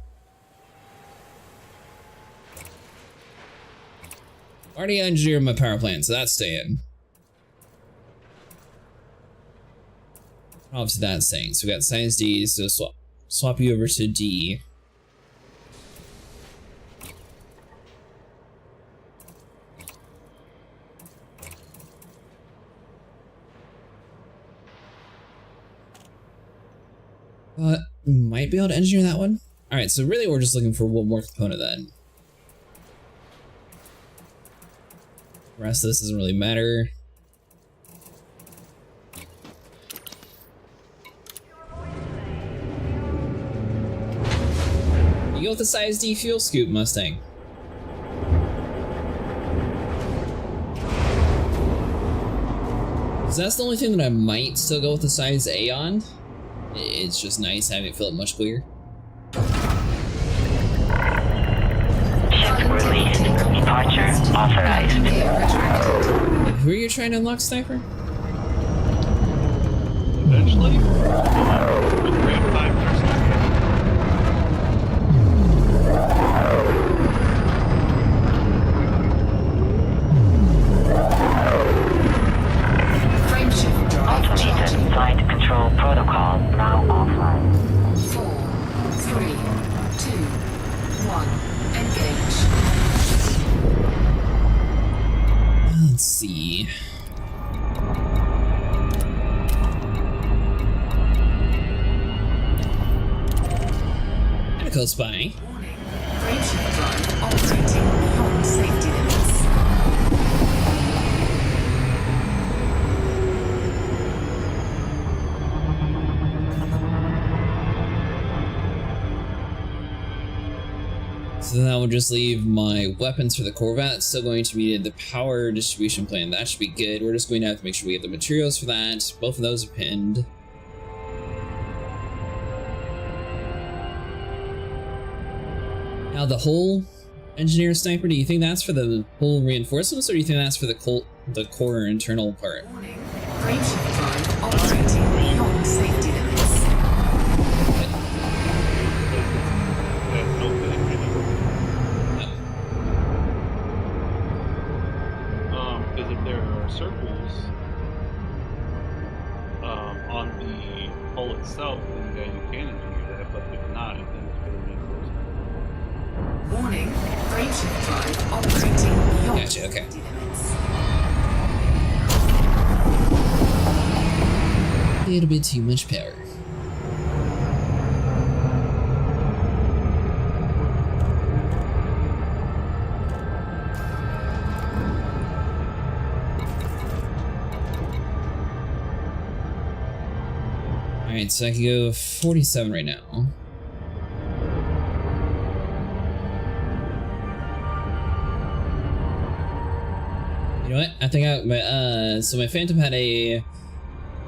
Already engineered my power plant, so that's staying. Obviously that's staying. So we got size D, so swap you over to D. But might be able to engineer that one. Alright, so really we're just looking for one more component then. The rest of this doesn't really matter. You go with the size D fuel scoop, Mustang. So that's the only thing that I might still go with the size A on. It's just nice having it feel much clearer. Ship released. Departure authorized. Who are you trying to unlock, Sniper? Eventually, with grade 5 person. Frameshift drive Automated charging. flight control protocol now offline. 4, 3, 2, 1. Engage. Let's see. Medical spy. Warning. Frameshift drive operating beyond safety limits. So then I will just leave my weapons for the Corvette. Still going to be the power distribution plan. That should be good. We're just going to have to make sure we get the materials for that. Both of those are pinned. Now the whole engineer sniper, do you think that's for the whole reinforcements, or do you think that's for the core internal part? Warning. Frameshift drive operating beyond safety limits. That's no fitting right now. Because if there are circles on the hull itself, then yeah, you can engineer that. But if not, then it's for the reinforcement. Warning. Frameshift drive operating beyond Gotcha, okay. safety limits. A little bit too much power. Alright, so I can go 47 right now. You know what? I think so my Phantom had a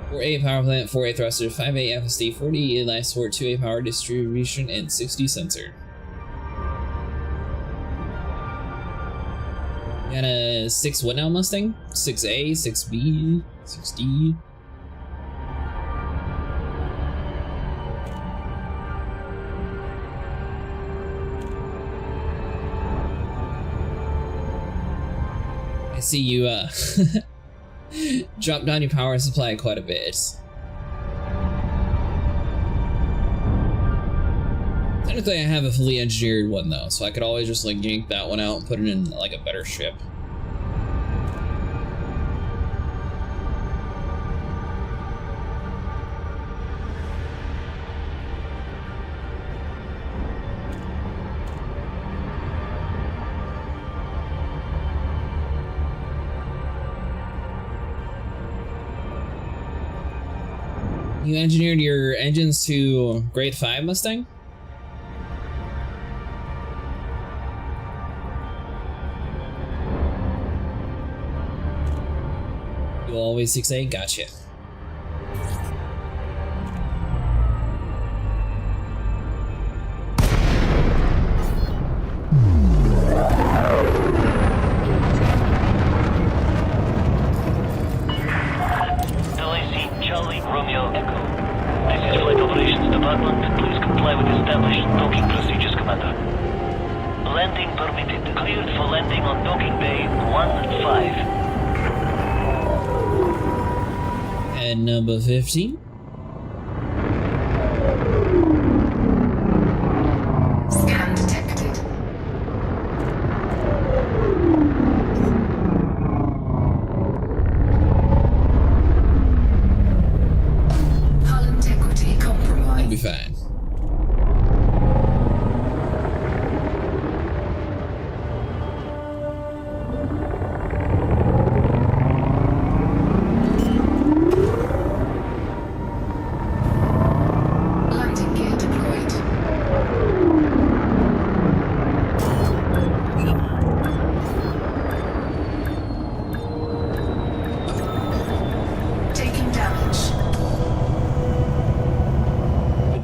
4A power plant, 4A thruster, 5A FSD, 40 life support, 2A power distribution, and 60 sensor. Got a 6 what now Mustang? 6A, 6B, 6D. I see you drop down your power supply quite a bit. Technically I have a fully engineered one though, so I could always just like yank that one out and put it in like a better ship. You engineered your engines to grade 5 Mustang? You always 6A? Gotcha. Charlie Romeo Echo. This is Flight Operations Department. Please comply with established docking procedures, Commander. Landing permitted. Cleared for landing on docking bay 1-5. And number 15. Scan detected. Hull integrity compromised. I'll be fine.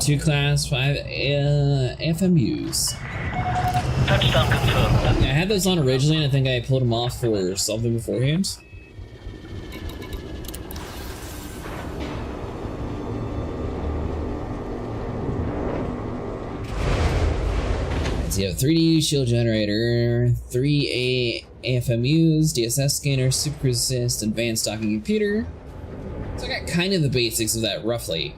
2 class 5 FMUs. Touchdown confirmed. Yeah, I had those on originally, and I think I pulled them off for something beforehand. So you have 3D shield generator, 3 AFMUs, DSS scanner, super resist, advanced docking computer. So I got kind of the basics of that roughly.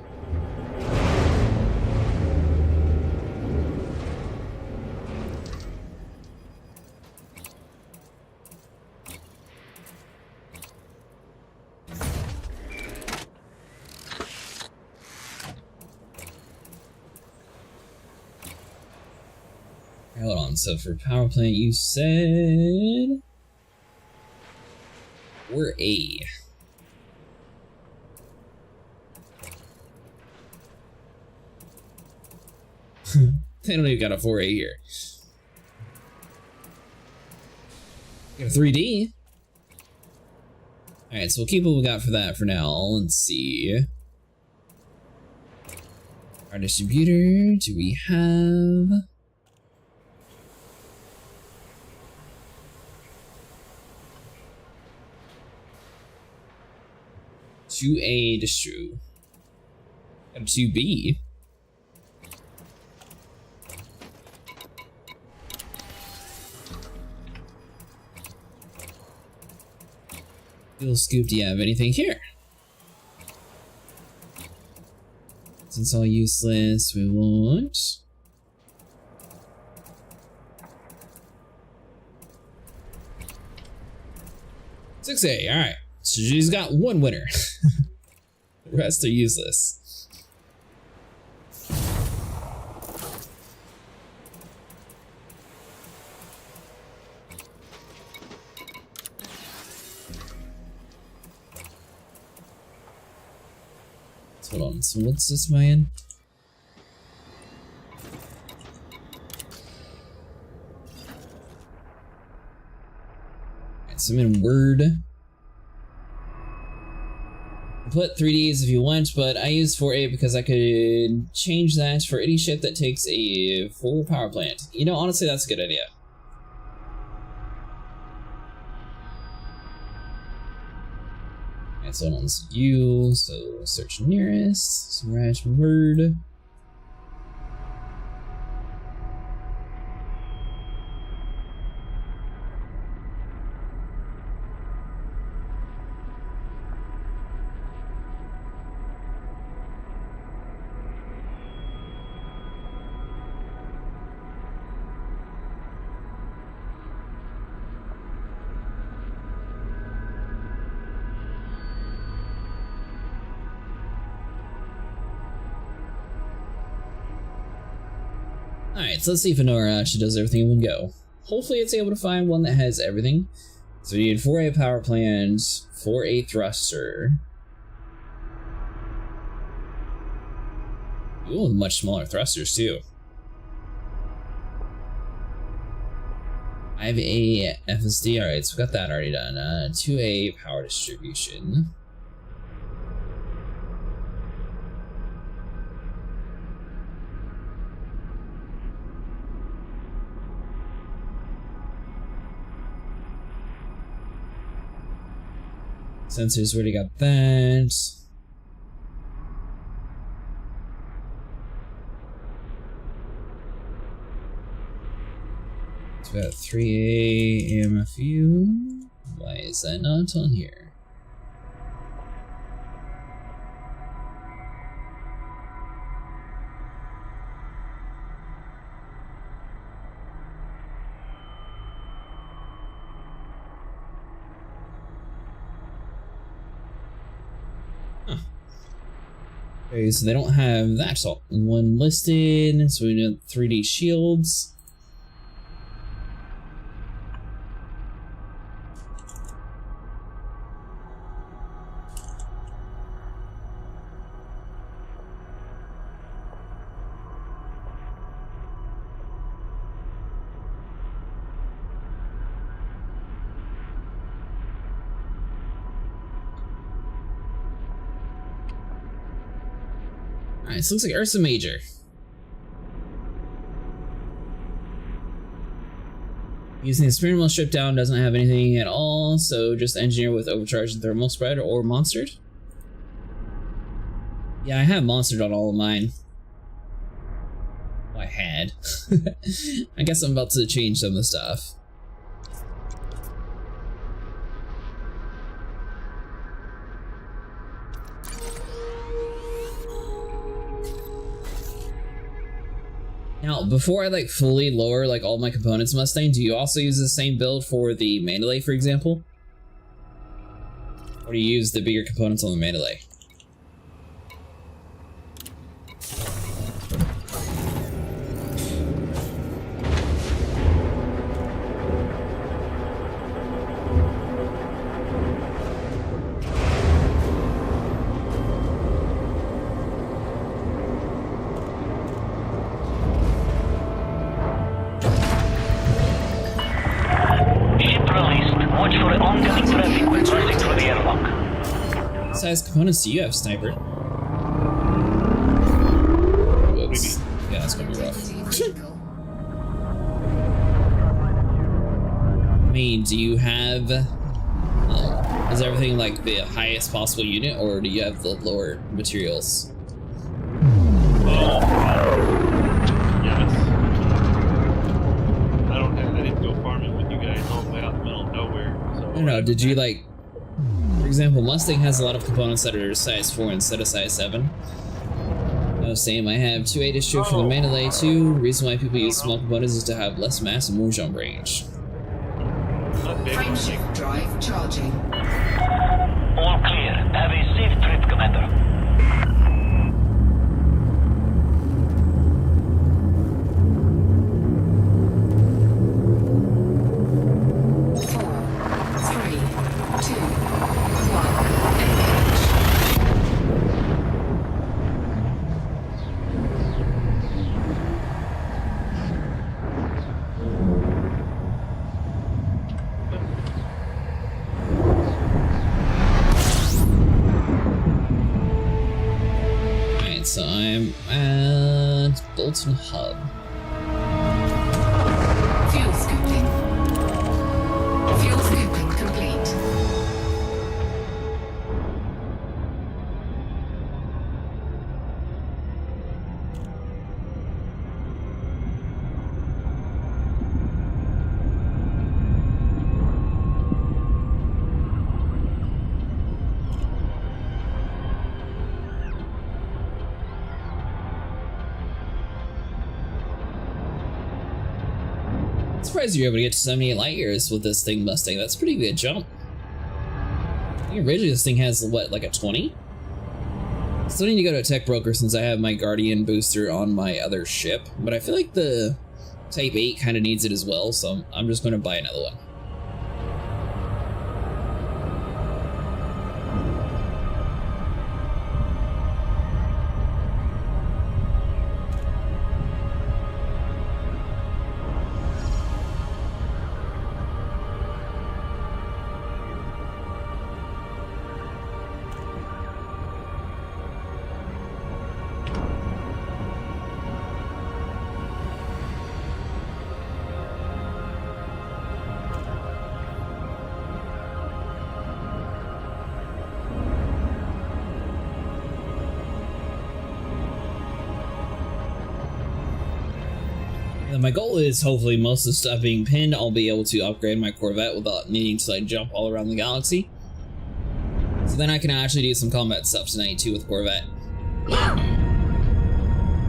Hold on, so for power plant you said we're A. They don't even got a 4A here. Got a 3D. Alright, so we'll keep what we got for that for now. Let's see. Our distributor, do we have? Two A distru. And 2B. Little scoop, do you have anything here? Since all useless, we want 6A, alright. So she's got 1 winner. The rest are useless. So hold on, so what's this, man? Alright, so I'm in Word. Put 3Ds if you want, but I used 4A because I could change that for any ship that takes a full power plant. You know, honestly, that's a good idea. Alright, so it's U, so search nearest, scratch Word. Alright, so let's see if Honora actually does everything in one go. Hopefully it's able to find one that has everything. So we need 4A power plant, 4A thruster. Ooh, much smaller thrusters too. 5A FSD, alright, so we got that already done. 2A power distribution. Sensors already got that. So we got 3A AMFU. Why is that not on here? Okay, so they don't have that one listed, so we need 3D shields. Alright, so it looks like Ursa Major. Using the experimental strip down doesn't have anything at all, so just engineer with overcharged and thermal spread or monstered. Yeah, I have monstered on all of mine. Well, I had. I guess I'm about to change some of the stuff. Now, before I like fully lower like all my components in Mustang, do you also use the same build for the Mandalay, for example? Or do you use the bigger components on the Mandalay? What size components do you have, Sniper? Whoops. Yeah, that's gonna be rough. I mean, do you have... is everything like the highest possible unit, or do you have the lower materials? Yes. I didn't go farming with you guys all the way out in the middle of nowhere. So No, did you like... For example, Mustang has a lot of components that are size 4 instead of size 7. No, same. I have 2 strip for the Mandalay too. Reason why people use small components is to have less mass and more jump range. Frameshift drive charging. All clear. Have a safe trip, Commander. So I'm at Bolton Hub. Fuel scooping. Fuel scooping complete. Surprised you're able to get to 78 light years with this thing, Mustang. That's a pretty good jump. I think originally this thing has, what, like a 20? Still need to go to a tech broker since I have my Guardian booster on my other ship, but I feel like the Type 8 kind of needs it as well, so I'm just going to buy another one. My goal is hopefully most of the stuff being pinned, I'll be able to upgrade my Corvette without needing to like jump all around the galaxy. So then I can actually do some combat stuff tonight too with Corvette.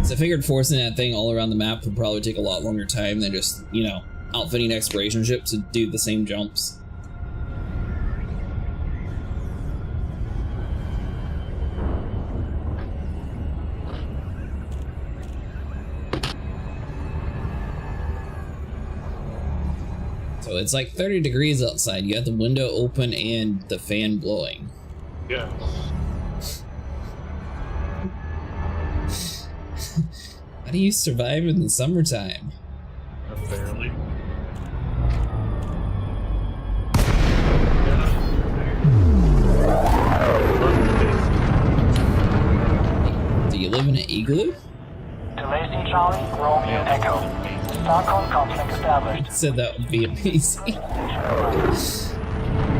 So I figured forcing that thing all around the map would probably take a lot longer time than just, you know, outfitting an exploration ship to do the same jumps. So it's like 30 degrees outside. You have the window open and the fan blowing. Yeah. How do you survive in the summertime? Barely. Do you live live in an igloo? Delaying Charlie, Romeo Echo. Starcom conflict established. Said that would be amazing.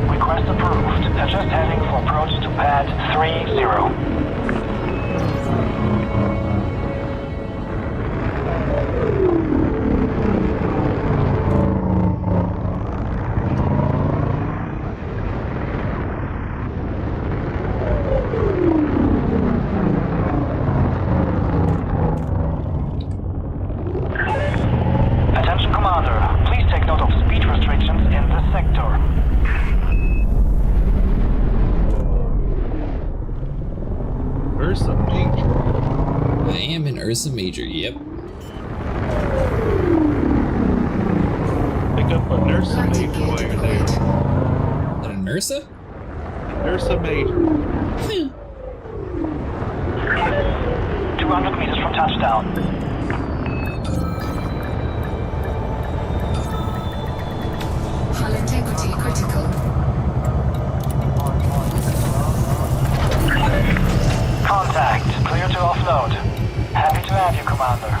Request approved. Adjust heading for approach to pad 30. Attention Commander, please take note of speed restrictions in this sector. Ursa Major. I am in Ursa Major, yep. Pick up a Ursa Major while you're there. Is that an Ursa? Ursa Major. 200 meters from touchdown. Hull integrity critical. Contact. Clear to offload. Happy to have you, Commander.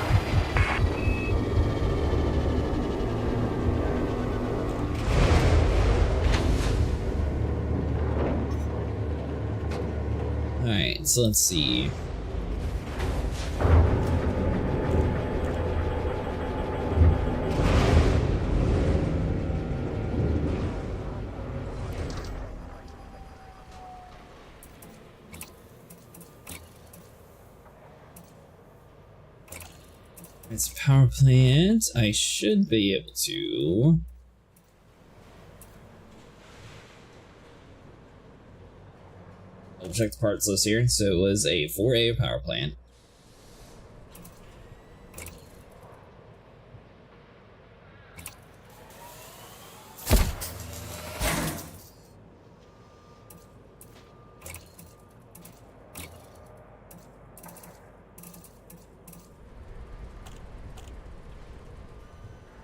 Alright, so let's see. It's power plant. I should be able to. I'll check the parts list here. So it was a 4A power plant.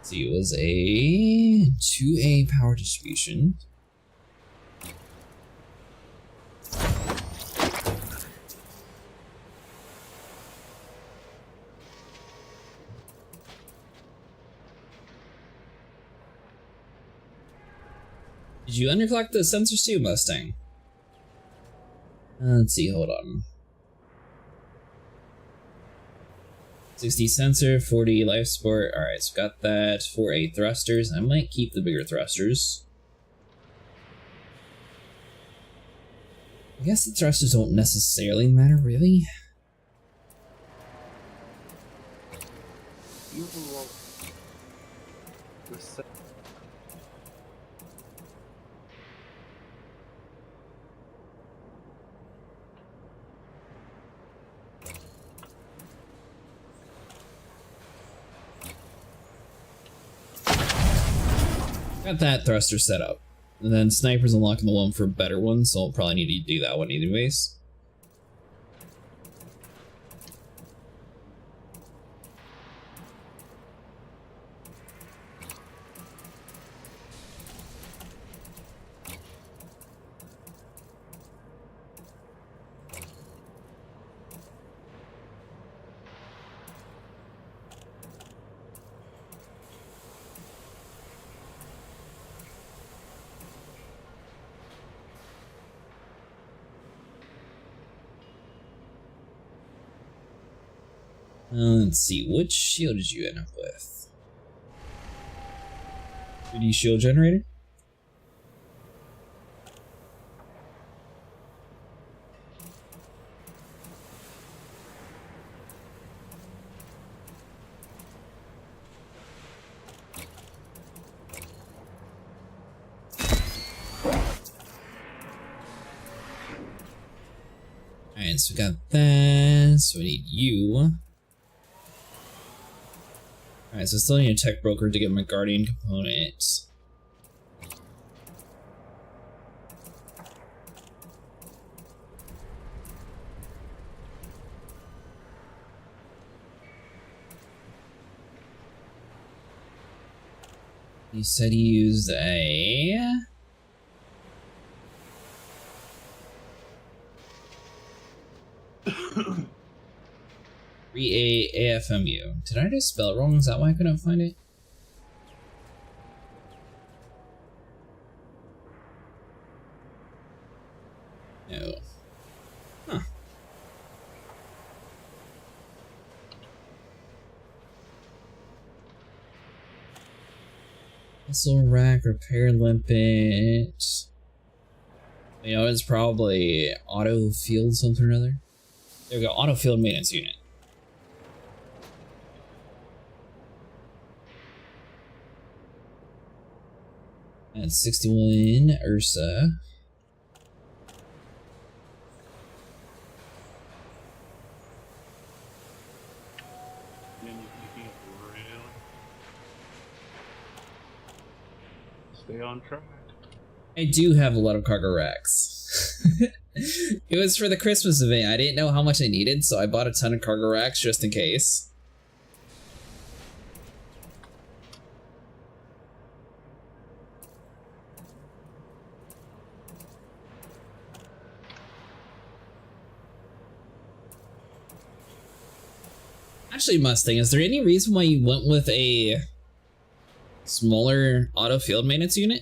See, it was a 2A power distribution. Did you underclock the sensors too, Mustang? Let's see, hold on. 60 sensor, 40 life support. Alright, so got that. 4A thrusters. I might keep the bigger thrusters. I guess the thrusters don't necessarily matter, really. Got that thruster set up. And then sniper's unlocking the one for a better one, so I'll probably need to do that one anyways. Let's see, which shield did you end up with? 3D shield generator? Alright, so we got that, so we need you. Alright, so still need a tech broker to get my guardian component. You said he used a... 3A AFMU. Did I just spell it wrong? Is that why I couldn't find it? No. Huh. Missile rack, repair limpet. You know, it's probably auto field something or other. There we go, auto field maintenance unit. And 61 Ursa. Stay on track. I do have a lot of cargo racks. It was for the Christmas event. I didn't know how much I needed, so I bought a ton of cargo racks just in case. Actually, Mustang, is there any reason why you went with a smaller auto field maintenance unit?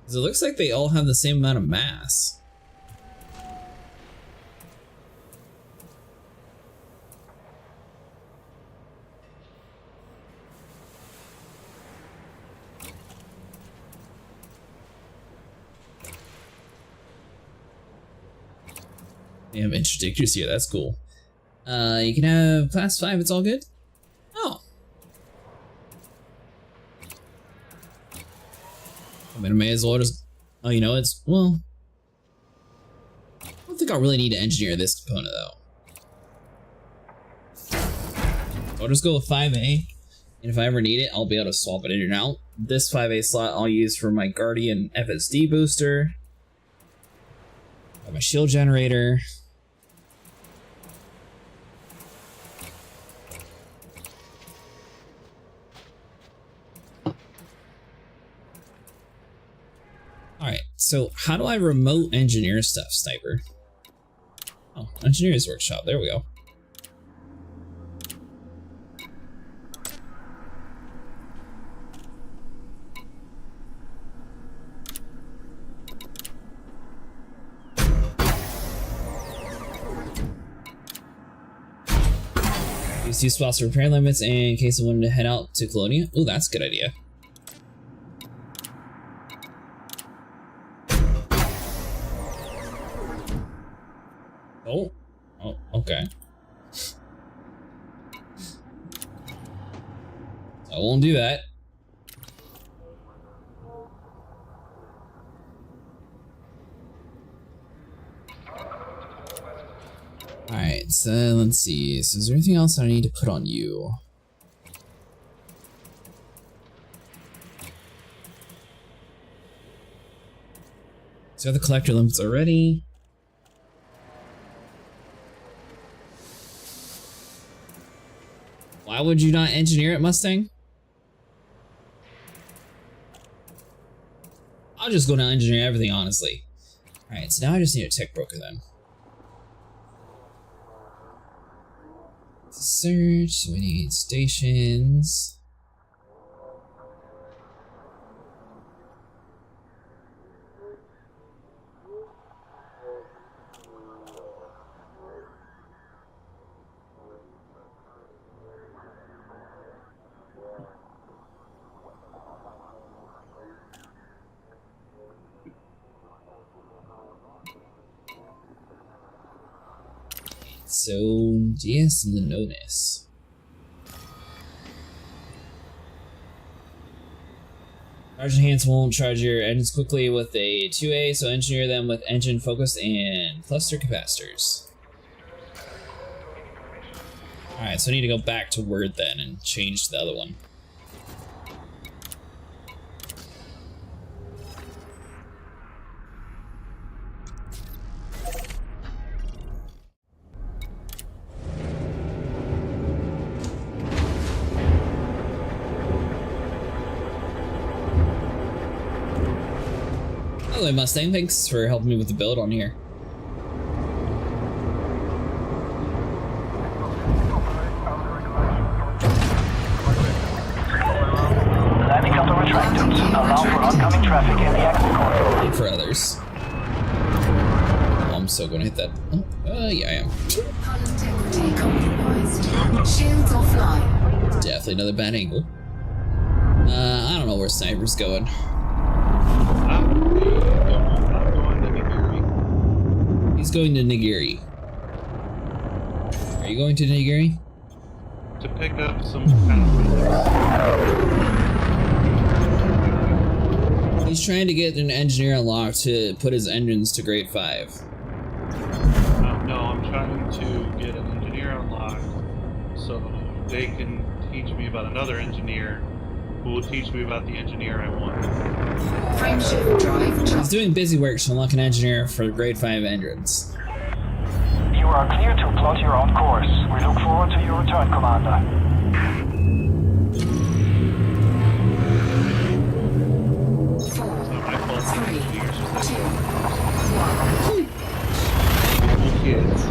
Because it looks like they all have the same amount of mass. They have interdictors here, that's cool. You can have class 5, it's all good? Oh. I mean, I may as well just... Oh, you know, it's... Well... I don't think I'll really need to engineer this component, though. I'll just go with 5A. And if I ever need it, I'll be able to swap it in and out. This 5A slot I'll use for my Guardian FSD booster. My shield generator. Alright, so how do I remote engineer stuff, Sniper? Oh, Engineer's Workshop, there we go. Use 2 spots for repair limits in case I wanted to head out to Colonia. Ooh, that's a good idea. Oh. Oh, okay. I won't do that. Alright, so let's see. So is there anything else I need to put on you? So the collector limits already. Why would you not engineer it, Mustang? I'll just go down and engineer everything, honestly. Alright, so now I just need a tech broker then. Search, so we need stations. So, DS and the notice. Charge enhance won't charge your engines quickly with a 2A, so engineer them with engine focused and cluster capacitors. Alright, so I need to go back to Word then and change the other one. By the way, Mustang, thanks for helping me with the build on here. Landing out the retractors. Allow for oncoming traffic in the exit corridor. And for others. Oh, I'm so gonna hit that. Oh, yeah, I am. Hull integrity compromised. Shields offline. Definitely another bad angle. I don't know where Sniper's going. I'm going to Nigiri. He's going to Nigiri. Are you going to Nigiri? To pick up some kind of. He's trying to get an engineer unlocked to put his engines to grade 5. No, I'm trying to get an engineer unlocked so they can teach me about another engineer who will teach me about the engineer I want. Frameshift drive He's just doing busy work to unlock an engineer for grade 5 engines. You are clear to plot your own course. We look forward to your return, Commander. 4, 3, 2, 1. Kids.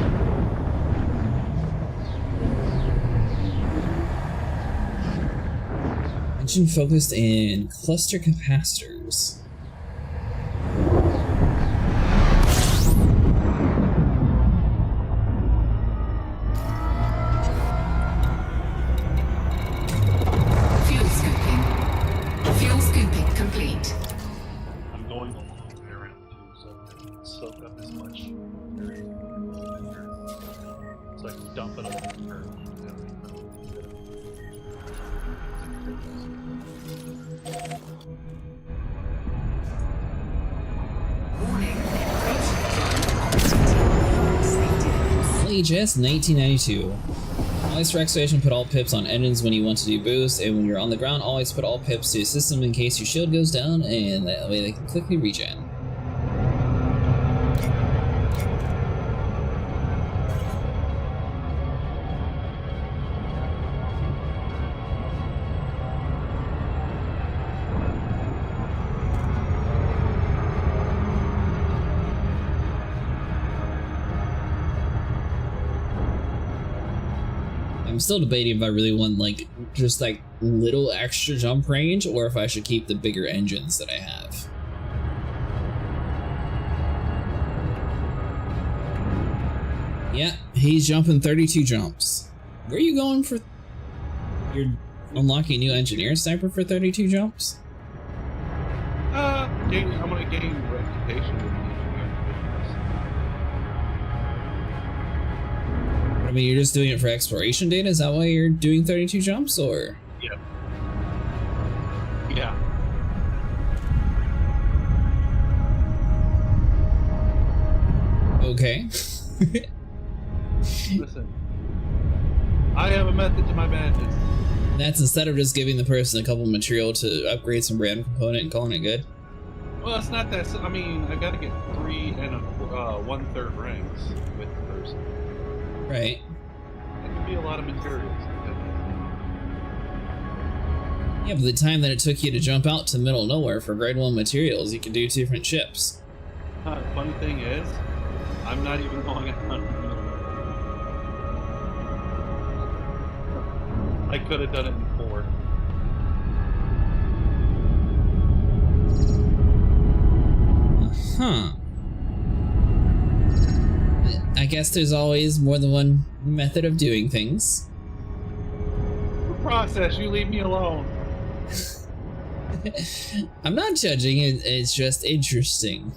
Engine focused in cluster capacitors. Fuel scooping. Fuel scooping complete. I'm going a long way around too, so I can soak up as much area so I can dump it all in the curve. Warning. LHS 1992. Always for excavation, put all pips on engines when you want to do boost, and when you're on the ground, always put all pips to a system in case your shield goes down, and that way they can quickly regen. I'm still debating if I really want like just like little extra jump range or if I should keep the bigger engines that I have. Yeah, he's jumping 32 jumps. Where are you going for? You're unlocking a new engineer sniper for 32 jumps? I'm gonna gain reputation with the engineering business. I mean, you're just doing it for exploration data? Is that why you're doing 32 jumps, or? Yeah. Yeah. Okay. Listen, I have a method to my madness. That's instead of just giving the person a couple of material to upgrade some random component and calling it good? Well, it's not that. I mean, I gotta get 3 and 1/3 ranks with the person. Right. It could be a lot of materials. Yeah, but the time that it took you to jump out to the middle of nowhere for grade 1 materials, you could do 2 different ships. Funny thing is, I'm not even going on. I could have done it in 4. Huh. I guess there's always more than one method of doing things. The process, you leave me alone. I'm not judging, it's just interesting.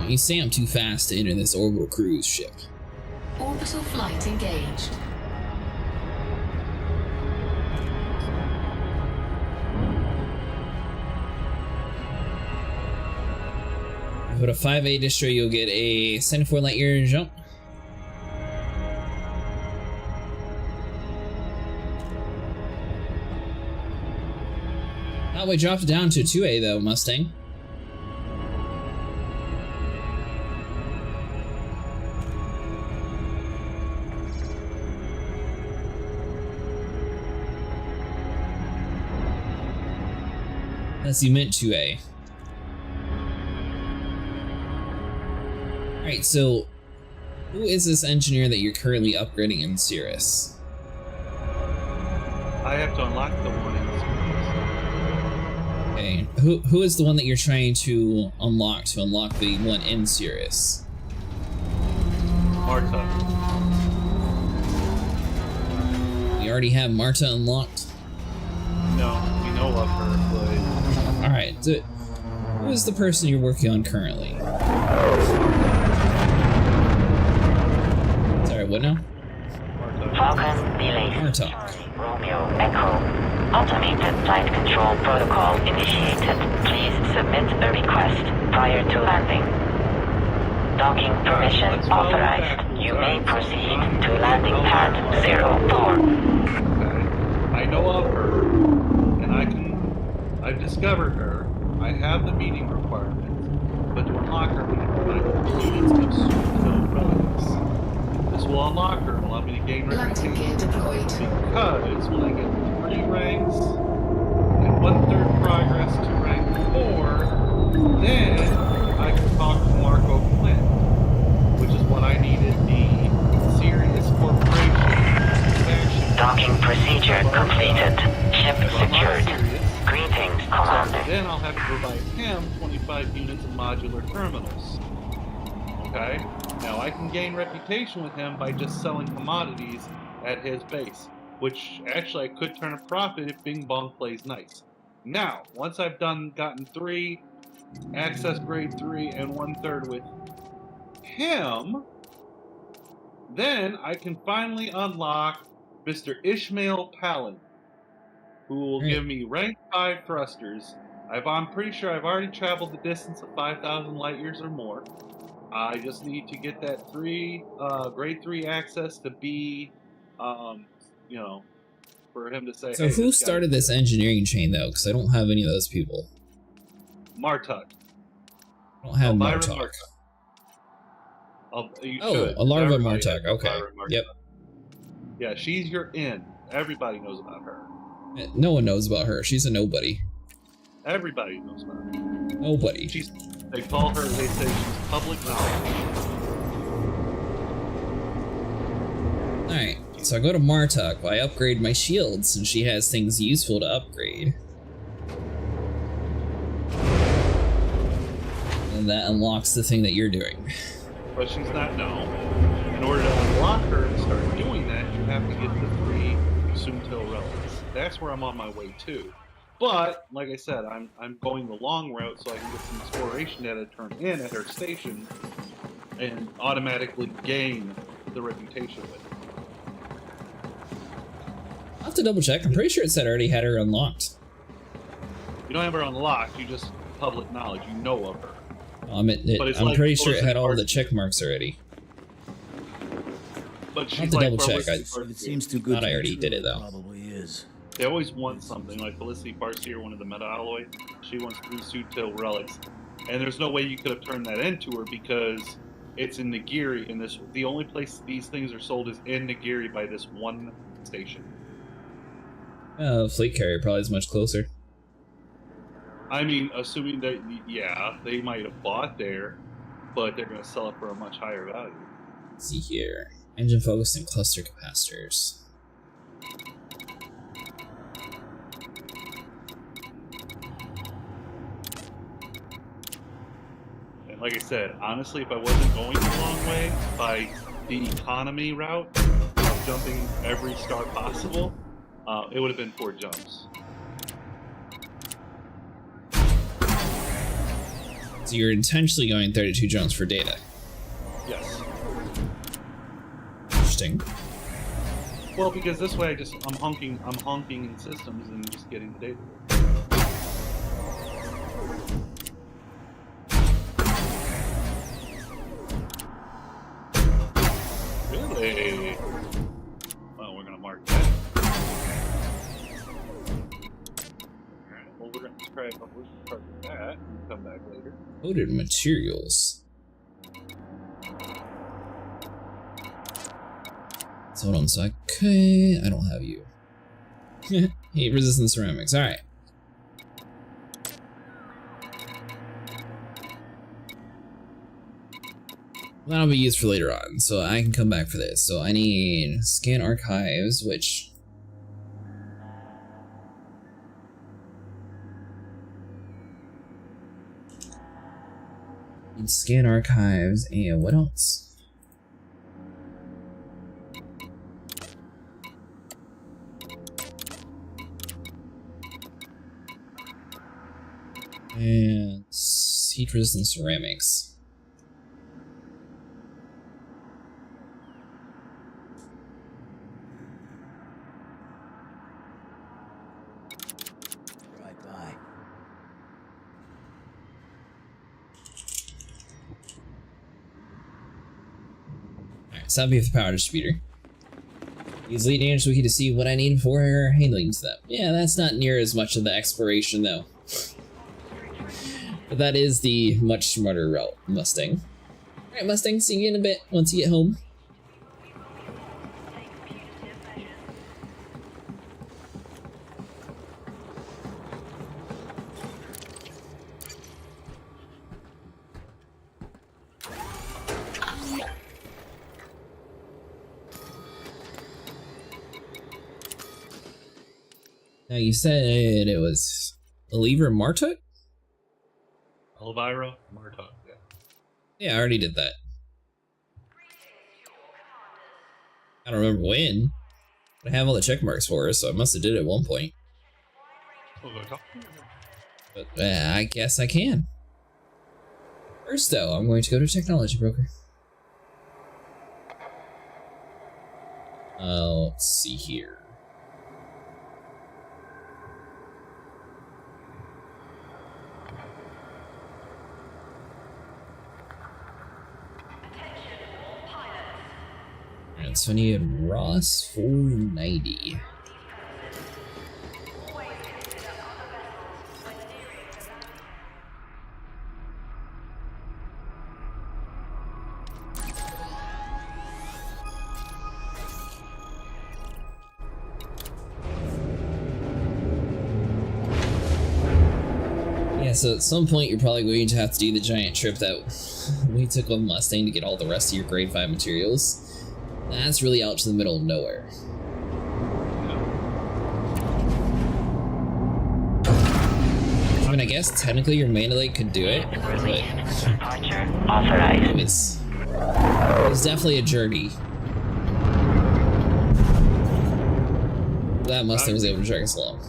You say I'm too fast to enter this orbital cruise ship. Orbital flight engaged. With a 5A distro, you'll get a 74 light year jump. Oh, we dropped it down to 2A though, Mustang. As you meant to, eh? Alright, so who is this engineer that you're currently upgrading in Cirrus? I have to unlock the one in Cirrus. Okay, who is the one that you're trying to unlock the one in Cirrus? Marta. You already have Marta unlocked? No, we know of her, but... Alright, so who is the person you're working on currently? Sorry, what now? Falcon Belay. Marta. Romeo Echo. Automated flight control protocol initiated. Please submit a request prior to landing. Docking permission authorized. You may proceed to landing pad 04. Okay. I know of her, and I've discovered her. I have the meeting requirements, but to unlock her, we need to find units of Supercell relics. This will unlock her and allow me to gain Landing gear reputation. deployed. Because when I get 3 ranks and 1/3 progress to rank 4, then I can talk to Marco Flint, which is what I needed the Sirius Corporation faction. Docking procedure completed. Ship So I'm not secured. serious. Greetings, So Commander. then I'll have to provide him 25 units of modular terminals. Okay? Now I can gain reputation with him by just selling commodities at his base, which actually I could turn a profit if Bing Bong plays nice. Now, once I've gotten 3 access grade 3 and 1/3 with him, then I can finally unlock Mr. Ishmael Palin, who will give me rank 5 thrusters. I'm pretty sure I've already traveled the distance of 5,000 light years or more. I just need to get that grade 3 access to be, for him to say. So hey, who started this engineering chain though? Because I don't have any of those people. Martuk. I don't have Elvira Martok. Alarva Martok. Okay. Yep. Yeah, she's your in. Everybody knows about her. No one knows about her. She's a nobody. Everybody knows about her. Nobody. They call her. They say she's public knowledge. Alright, so I go to Martok. I upgrade my shields, and she has things useful to upgrade. And that unlocks the thing that you're doing. But she's not known. In order to unlock her and start doing that, you have to get the 3 Soontil relics. That's where I'm on my way to. But, like I said, I'm going the long route so I can get some exploration data turned in at her station and automatically gain the reputation with it. I'll have to double check. I'm pretty sure it said I already had her unlocked. You don't have her unlocked, you just public knowledge, you know of her. I'm like pretty sure it had all the check marks already. But she's I'll have to like double check. It seems too good. Thought I already to be did true. it though. Probably is. They always want something, like Felicity Barcier wanted the meta alloy. She wants 3 Soontil relics. And there's no way you could have turned that into her because it's in Nagiri, and the only place these things are sold is in Nagiri by this one station. Fleet carrier probably is much closer. I mean, assuming that, yeah, they might have bought there, but they're going to sell it for a much higher value. Let's see here. Engine focused and cluster capacitors. And like I said, honestly, if I wasn't going the long way by the economy route of jumping every star possible, it would have been 4 jumps. So you're intentionally going 32 jumps for data. Yes. Interesting. Well, because this way I'm honking in systems and just getting the data. Really? Well, we're gonna mark that. Alright, well we're gonna try that and come back later. Loaded materials. So hold on a sec. Okay, I don't have you. Heat resistant ceramics, alright. That'll be used for later on, so I can come back for this. So I need scan archives, which... need scan archives, and what else? And heat resistant ceramics. So that'll be the power distributor. Use Elite Dangerous Wiki to see what I need for handling stuff. Yeah, that's not near as much of the exploration though. But that is the much smarter route, Mustang. Alright, Mustang, see you in a bit once you get home. Now you said it was Elvira Martut? Elvira Martut, yeah. Yeah, I already did that. I don't remember when. But I have all the check marks for her, so I must have did it at one point. But I guess I can. First though, I'm going to go to Technology Broker. Let's see here. Alright, so I need Ross 490. Yeah, so at some point you're probably going to have to do the giant trip that we took on Mustang to get all the rest of your grade 5 materials. That's really out to the middle of nowhere. I mean, I guess technically your mandalay could do it, but it's definitely a journey. That Mustang was able to drag us along.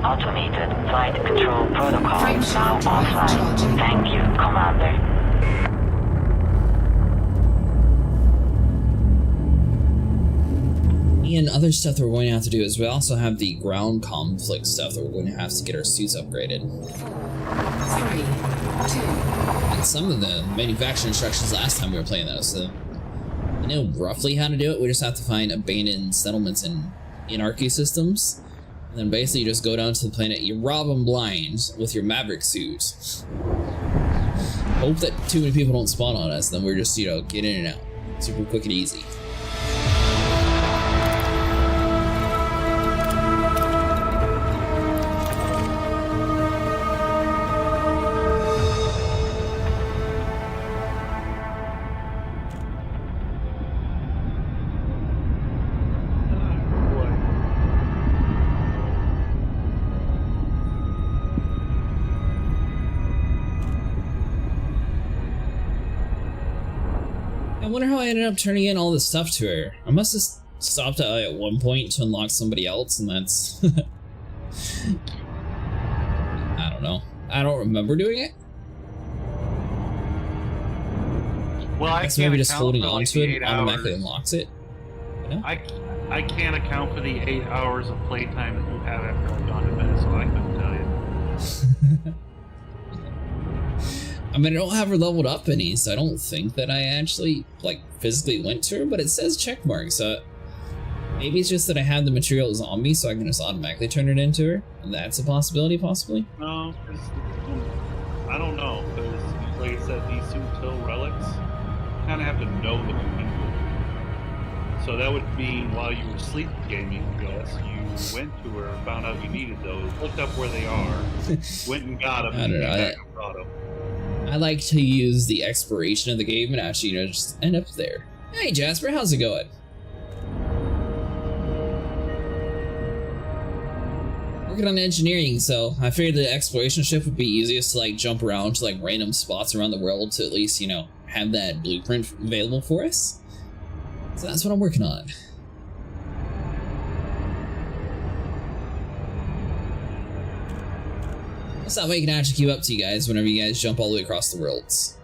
Automated flight control protocol now offline. Thank you, Commander. And other stuff that we're going to have to do is we also have the ground conflict stuff that we're going to have to get our suits upgraded. 4, 3, 2. And some of the manufacturing instructions last time we were playing those, so I know roughly how to do it. We just have to find abandoned settlements in anarchy systems. And then basically you just go down to the planet, you rob them blind with your Maverick suit. Hope that too many people don't spawn on us, then we're just, you know, get in and out. Super quick and easy. I wonder how I ended up turning in all this stuff to her. I must have stopped at one point to unlock somebody else, and that's... I don't know. I don't remember doing it. Well, I guess can't maybe just account holding for, on like, to the it 8 automatically hours. unlocks it. You know? I can't account for the 8 hours of playtime that you have after I've gone to bed, so I couldn't tell you. I mean, I don't have her leveled up any, so I don't think that I actually, like, physically went to her, but it says checkmark, so Maybe it's just that I have the materials on me, so I can just automatically turn it into her. And that's a possibility, possibly. No, 'cause, I don't know, because like I said, these two relics kind of have to know that you need them. So that would mean while you were sleep gaming, I guess, you went to her, found out you needed those, looked up where they are, went and got them, I don't know. and brought them. I like to use the expiration of the game and actually, you know, just end up there. Hey Jasper, how's it going? Working on engineering, so I figured the exploration ship would be easiest to like jump around to like random spots around the world to at least, you know, have that blueprint available for us. So that's what I'm working on. So that way I can actually keep up to you guys whenever you guys jump all the way across the worlds.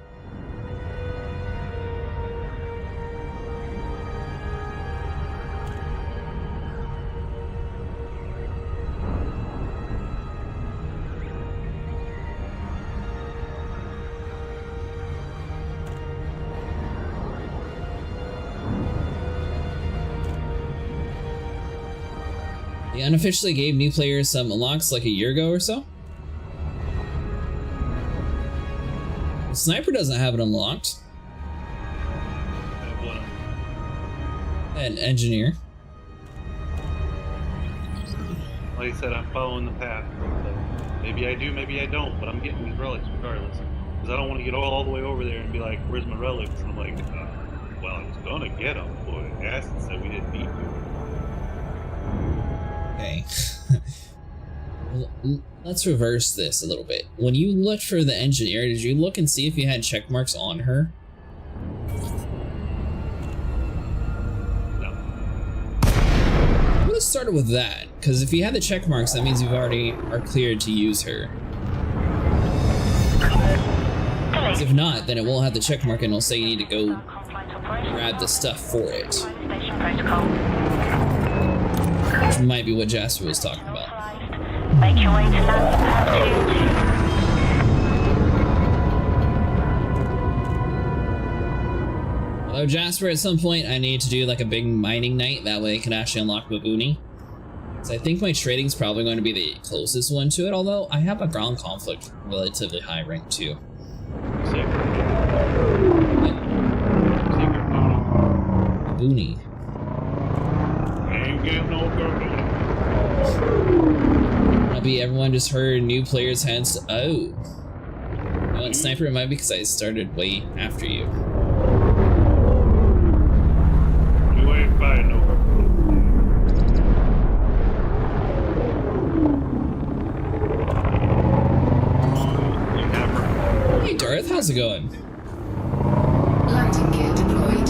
They unofficially gave new players some unlocks like a year ago or so. The sniper doesn't have it unlocked. And engineer. Like I said, I'm following the path. Maybe I do, maybe I don't, but I'm getting these relics regardless. Because I don't want to get all the way over there and be like, where's my relics? And I'm like, well, I was gonna get them, but Acid said we didn't need to. Okay. Let's reverse this a little bit. When you looked for the engineer, did you look and see if you had check marks on her? No. I'm gonna start with that, because if you had the check marks, that means you already are cleared to use her. 'Cause if not, then it won't have the check mark and it'll say you need to go grab the stuff for it. Which might be what Jasper was talking about. Make your way to land Although Jasper, at some point I need to do like a big mining night, that way I can actually unlock Babooni. So I think my trading's probably going to be the closest one to it, although I have a ground conflict relatively high rank too. Babooni. Ain't getting no Babooni. Maybe everyone just heard new players' heads. Oh. You know what, Sniper? It might be because I started way after you. You ain't buying no Babooni. Hey Darth, how's it going? Landing gear deployed.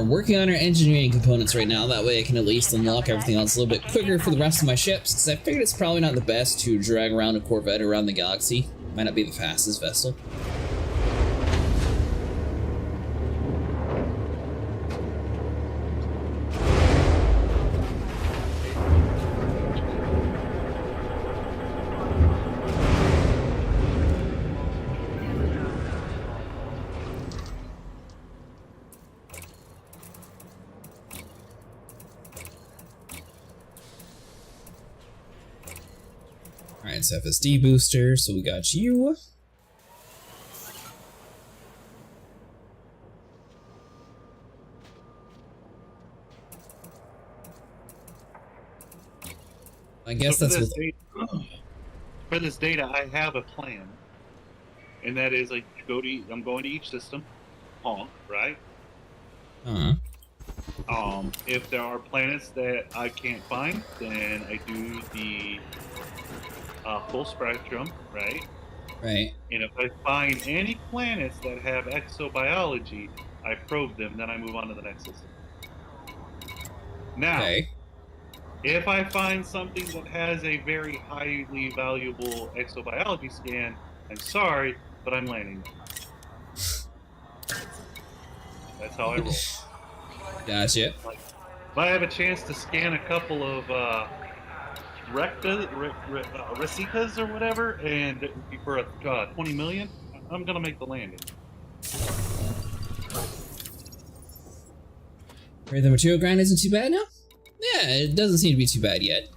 Working on our engineering components right now, that way I can at least unlock everything else a little bit quicker for the rest of my ships, because I figured it's probably not the best to drag around a Corvette around the galaxy. Might not be the fastest vessel. Alright, it's FSD booster, so we got you. I guess So that's what. For this data, I have a plan, and that is like I'm going to each system, right? If there are planets that I can't find, then I do the full spectrum, right? Right. And if I find any planets that have exobiology, I probe them, then I move on to the next system. Now, Okay. if I find something that has a very highly valuable exobiology scan, I'm sorry, but I'm landing. That's how I roll. Gotcha. If I have a chance to scan a couple of Recitas or whatever, and for 20 million, I'm gonna make the landing. The material grind isn't too bad now? Yeah, it doesn't seem to be too bad yet.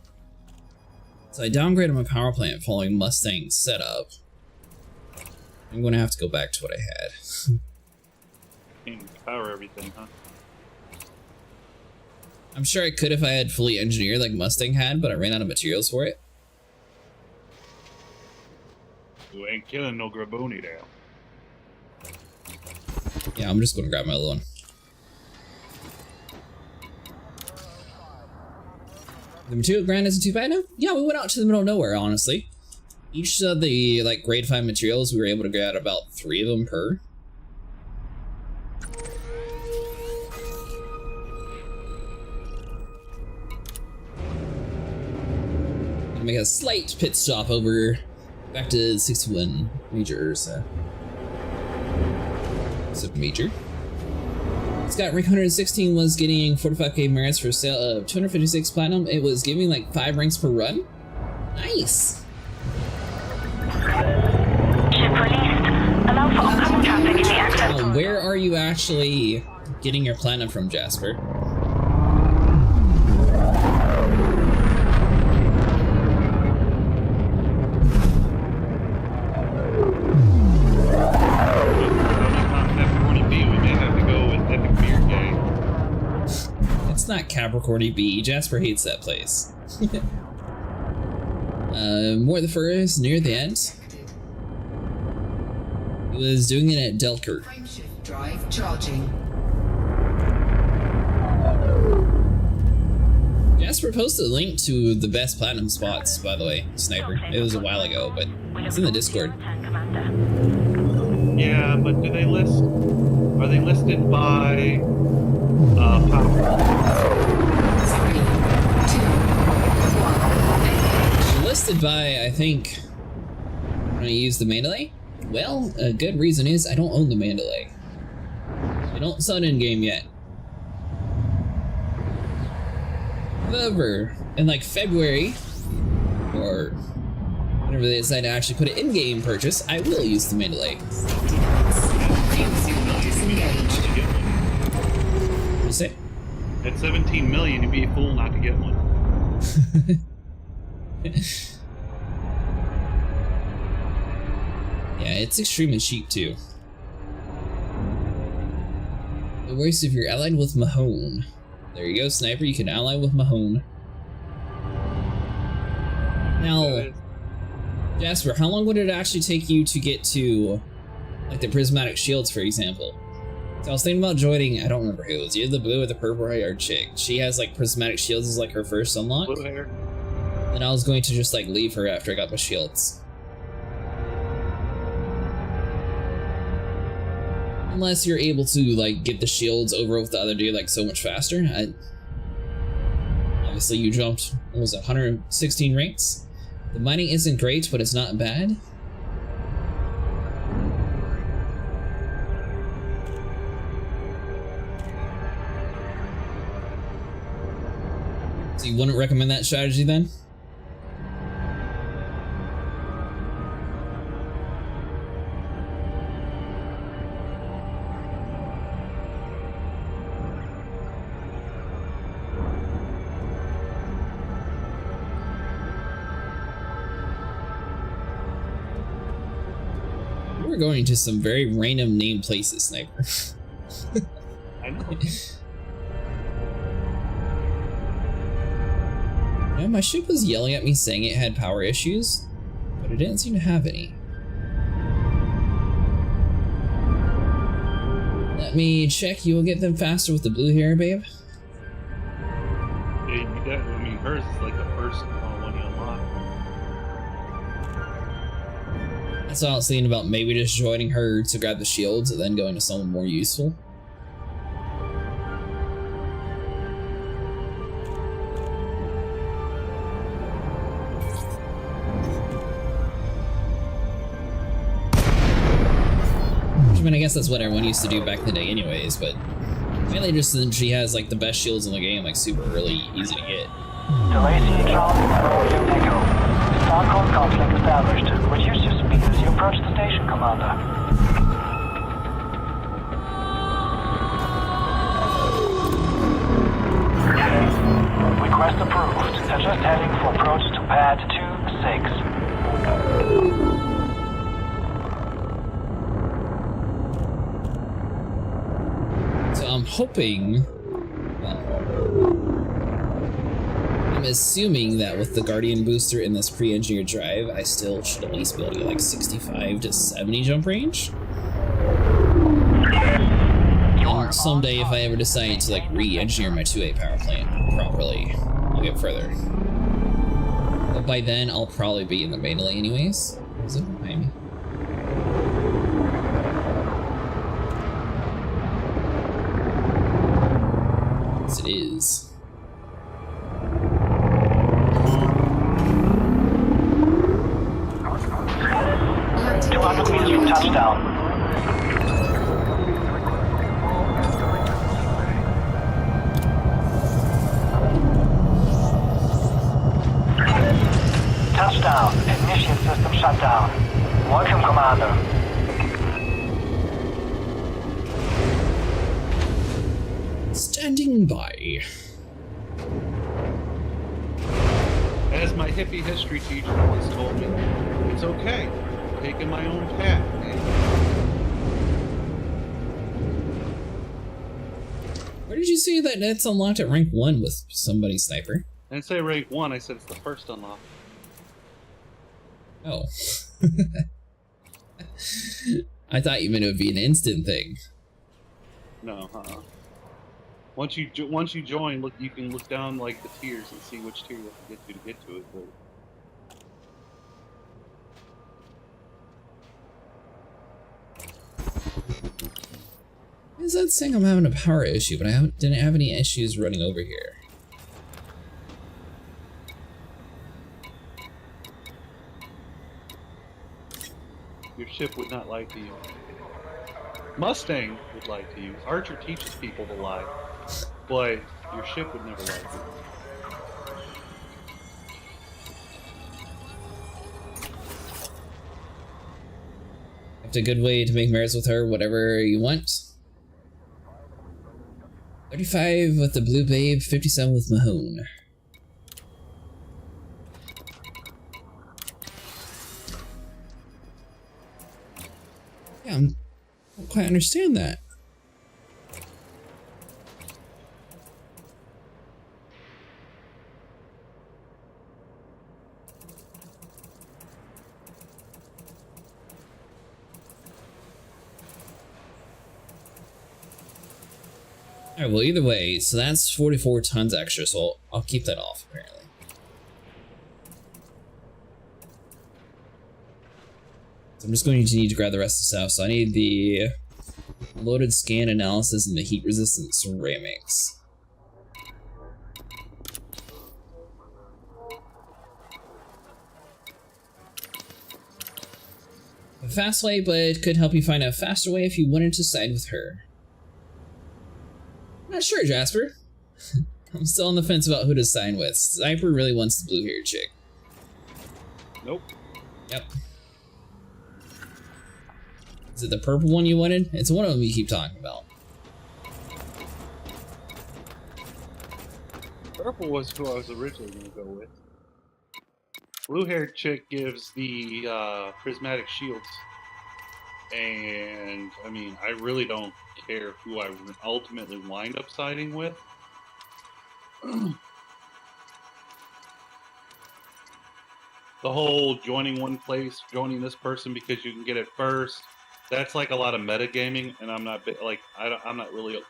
So I downgraded my power plant following Mustang's setup. I'm gonna have to go back to what I had. Can't power everything, huh? I'm sure I could if I had fully engineered like Mustang had, but I ran out of materials for it. You ain't killing no Graboni now. Yeah, I'm just gonna grab my little one. The material grind isn't too bad now? Yeah, we went out to the middle of nowhere, honestly. Each of the like grade 5 materials, we were able to get about 3 of them per. Make a slight pit stop over back to 61 Major. So Major. Scott rank 116 was getting 45k merits for sale of 256 platinum. It was giving like 5 ranks per run. Nice. Ship released. Allow for oncoming traffic in the access. Where are you actually getting your platinum from, Jasper? It's not Capricorn B. Jasper hates that place. More the first, near the end. He was doing it at Delkert. Frameshift drive charging. Jasper posted a link to the best platinum spots, by the way, Sniper. It was a while ago, but it's in the Discord. Yeah, but do they list? Are they listed by power? 3, 2, 1. Listed by, I think, I'm gonna use the Mandalay. Well, a good reason is I don't own the Mandalay. They don't sell it in game yet. However, in like February, or whenever they decide to actually put it in game purchase, I will use the Mandalay. What do you say? At 17 million, you'd be a fool not to get one. Yeah, it's extremely cheap too. It works if you're allied with Mahone. There you go, Sniper, you can ally with Mahone. Now, Jasper, how long would it actually take you to get to, like, the prismatic shields, for example? So I was thinking about joining, I don't remember who it was, either the blue or the purple haired chick. She has, like, prismatic shields as, like, her first unlock. Blue hair. And I was going to just, like, leave her after I got my shields. Unless you're able to, like, get the shields over with the other dude, like, so much faster. Obviously, you jumped, what was it, 116 ranks? The mining isn't great, but it's not bad. So you wouldn't recommend that strategy then? We're going to some very random named places, Sniper. I know. Yeah, my ship was yelling at me saying it had power issues, but it didn't seem to have any. Let me check. You will get them faster with the blue hair, babe. Yeah, you got, I mean, hers is like the first one you unlock. That's what I was thinking about, maybe just joining her to grab the shields and then going to someone more useful. I mean, I guess that's what everyone used to do back in the day anyways, but Mainly just since she has like the best shields in the game, like super early, easy to get. Delay Charlie, Romeo Echo. Stockholm conflict established. Reduce your speed as you approach the station, Commander. Request approved. Adjust heading for approach to pad 26. So I'm hoping, well, I'm assuming that with the Guardian booster in this pre-engineered drive, I still should at least be able to get like 65 to 70 jump range. And someday if I ever decide to like re-engineer my 2A power plant properly, I'll get further. But by then, I'll probably be in the mandalay anyways. Is it behind me? Yes, it is. Landing 200 meters from touchdown. Touchdown. Ignition system shut down. Welcome, Commander. Standing by. As my hippie history teacher once told me, it's okay. I'm taking my own path, man. Where did you say that it's unlocked at rank 1 with somebody sniper? I didn't say rank 1, I said it's the first unlock. Oh. I thought you meant it would be an instant thing. No, Once you join, look, you can look down like the tiers and see which tier you have to get to it. But Why is that saying I'm having a power issue, but I didn't have any issues running over here? your ship would not lie to you. Mustang would lie to you. Archer teaches people to lie, but your ship would never lie to you. It's a good way to make marriage with her, whatever you want. 35 with the Blue Babe, 57 with Mahone. Yeah, I don't quite understand that. Alright, well either way, so that's 44 tons extra, so I'll keep that off apparently. So I'm just going to need to grab the rest of the stuff, so I need the loaded scan analysis and the heat resistant ceramics. A fast way, but it could help you find a faster way if you wanted to side with her. Not sure, Jasper. I'm still on the fence about who to sign with. Sniper really wants the blue-haired chick. Nope. Yep. Is it the purple one you wanted? It's one of them you keep talking about. Purple was who I was originally going to go with. Blue-haired chick gives the prismatic shields. And, I mean, I really don't care who I ultimately wind up siding with. The whole joining one place, joining this person because you can get it first, that's like a lot of metagaming, and I'm not like I'm not really, I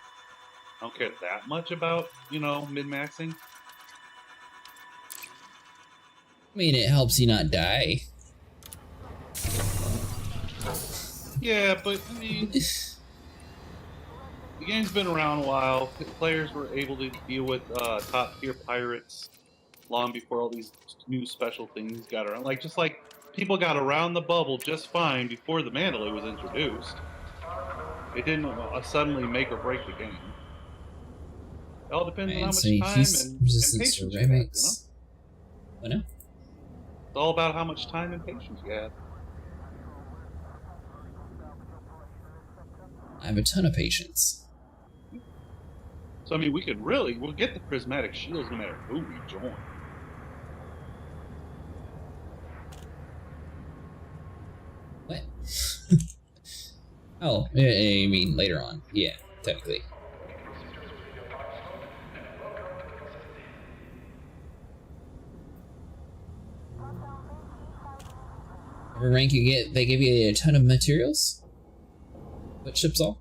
don't care that much about, you know, min-maxing. I mean, it helps you not die. Yeah, but I mean, the game's been around a while. Players were able to deal with top tier pirates long before all these new special things got around. Like, just like people got around the bubble just fine before the mandalay was introduced. It didn't suddenly make or break the game. It all depends on how much so you time use and resistance to patience you have, you know? ceramics. What now? It's all about how much time and patience you have. I have a ton of patience. So I mean, we'll get the prismatic shields no matter who we join. What? Oh, I mean later on. Yeah, technically. Every rank you get, they give you a ton of materials? What ships all?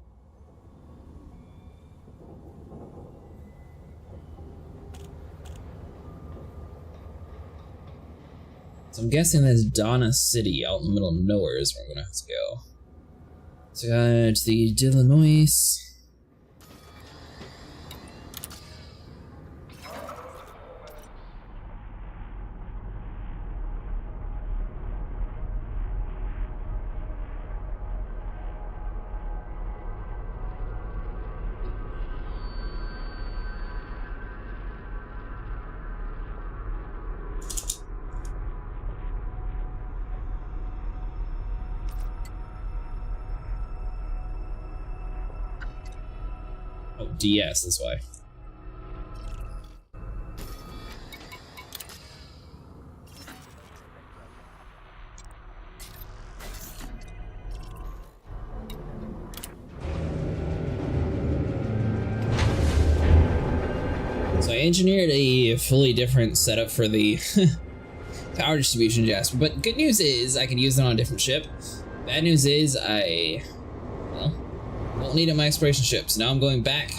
So I'm guessing this Donna City out in the middle of nowhere is where I'm gonna have to go. So got the Illinois. Oh, DS, that's why. So I engineered a fully different setup for the power distribution, Jasper, but good news is I can use it on a different ship. Bad news is well, won't need it on my exploration ship, so now I'm going back,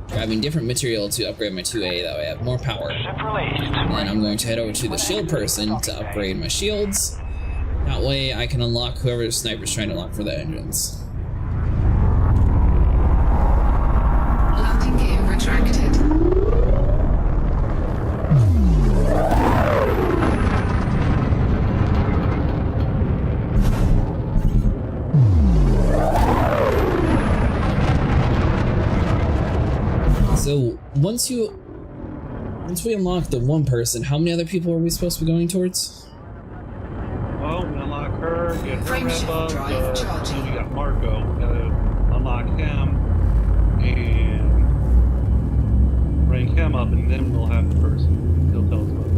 grabbing different material to upgrade my 2A, that way I have more power. Ship released. And then I'm going to head over to the shield person to upgrade my shields. That way I can unlock whoever the sniper's trying to unlock for the engines. Landing gear retracted. So once we unlock the one person, how many other people are we supposed to be going towards? Well, we unlock her, get her Frameshift rep up, drive charging. we got Marco, we gotta unlock him, and rank him up, and then we'll have the person. He'll tell us about the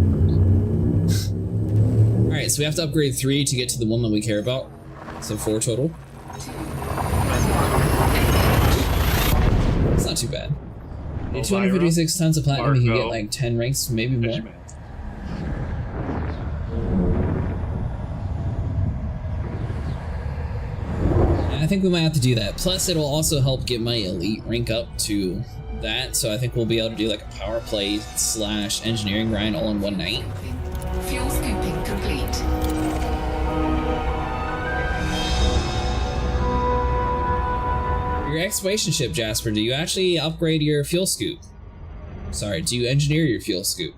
person. Alright, so we have to upgrade 3 to get to the one that we care about. So 4 total. It's not too bad. 256 tons of platinum, you can get like 10 ranks, maybe more. And I think we might have to do that. Plus, it'll also help get my elite rank up to that, so I think we'll be able to do like a power play / engineering grind all in one night. Fuel scooping complete. Your exploration ship, Jasper, do you actually upgrade your fuel scoop? Sorry, do you engineer your fuel scoop?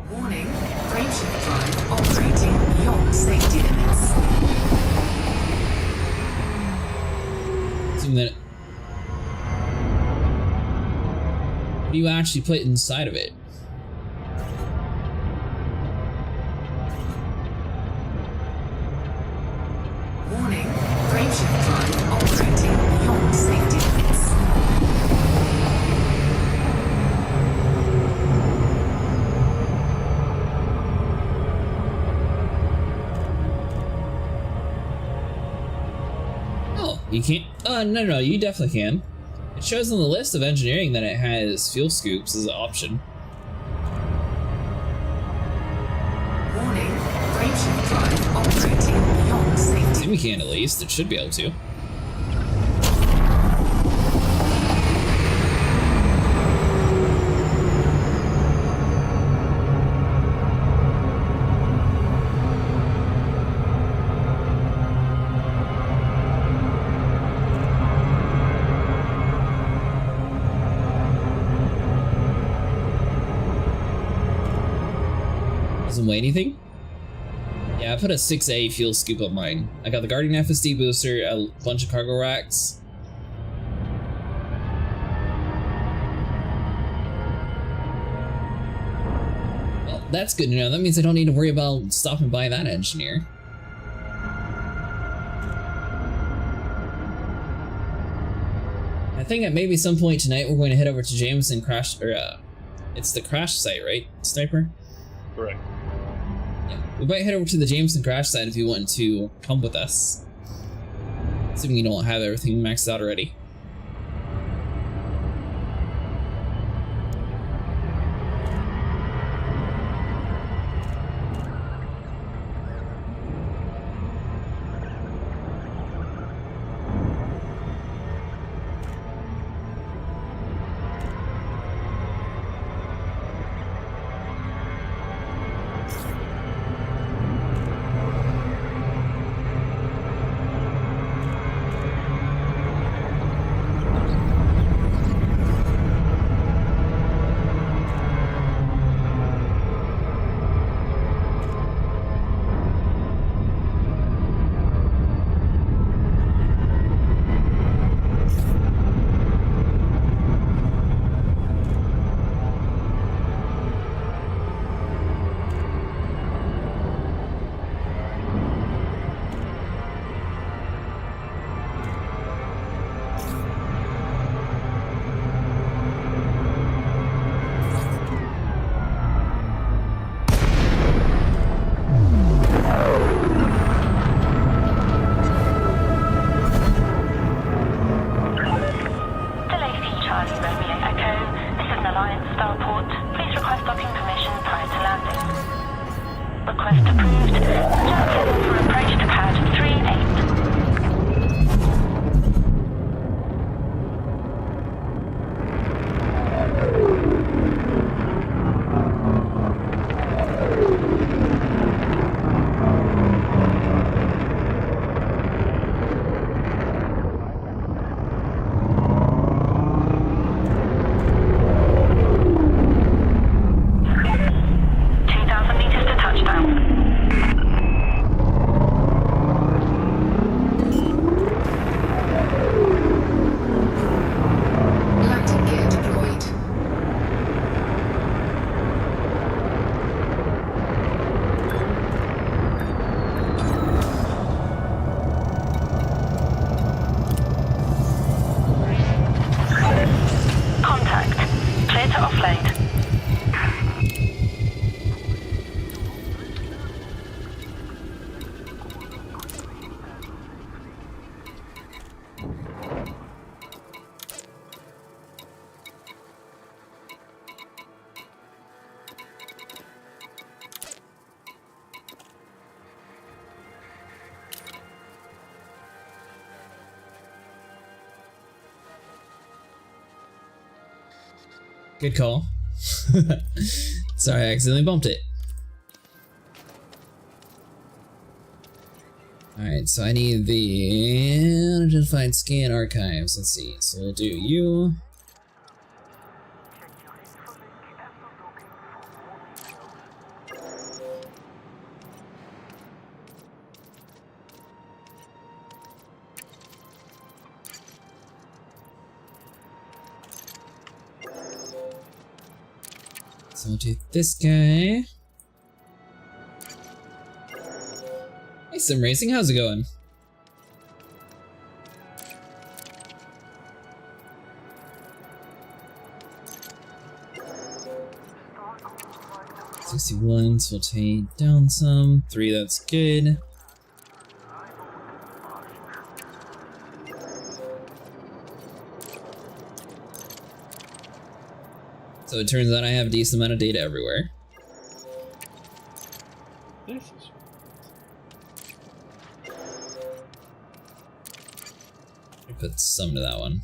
Warning, frameshift drive operating beyond safety limits. Assuming that. What do you actually put inside of it? Warning, frameshift drive operating beyond safety limits. Oh, you can't. No, you definitely can. It shows on the list of engineering that it has fuel scoops as an option. Warning, frameshift drive operating beyond safety. I think we can at least. It should be able to. Doesn't weigh anything? Yeah, I put a 6A fuel scoop on mine. I got the Guardian FSD booster, a bunch of cargo racks. that's good to know. That means I don't need to worry about stopping by that engineer. I think at maybe some point tonight we're going to head over to Jameson crash, or it's the crash site, right, Sniper? Correct. Yeah, we might head over to the Jameson crash site if you want to come with us. Assuming you don't have everything maxed out already. Good call. Sorry, I accidentally bumped it. Alright, so I need the unidentified scan archives. Let's see. So we'll do you. So I'll do this guy. Hey, Sim Racing, how's it going? $61, so we'll take down some. 3, that's good. So it turns out I have a decent amount of data everywhere. This is... I put some to that one.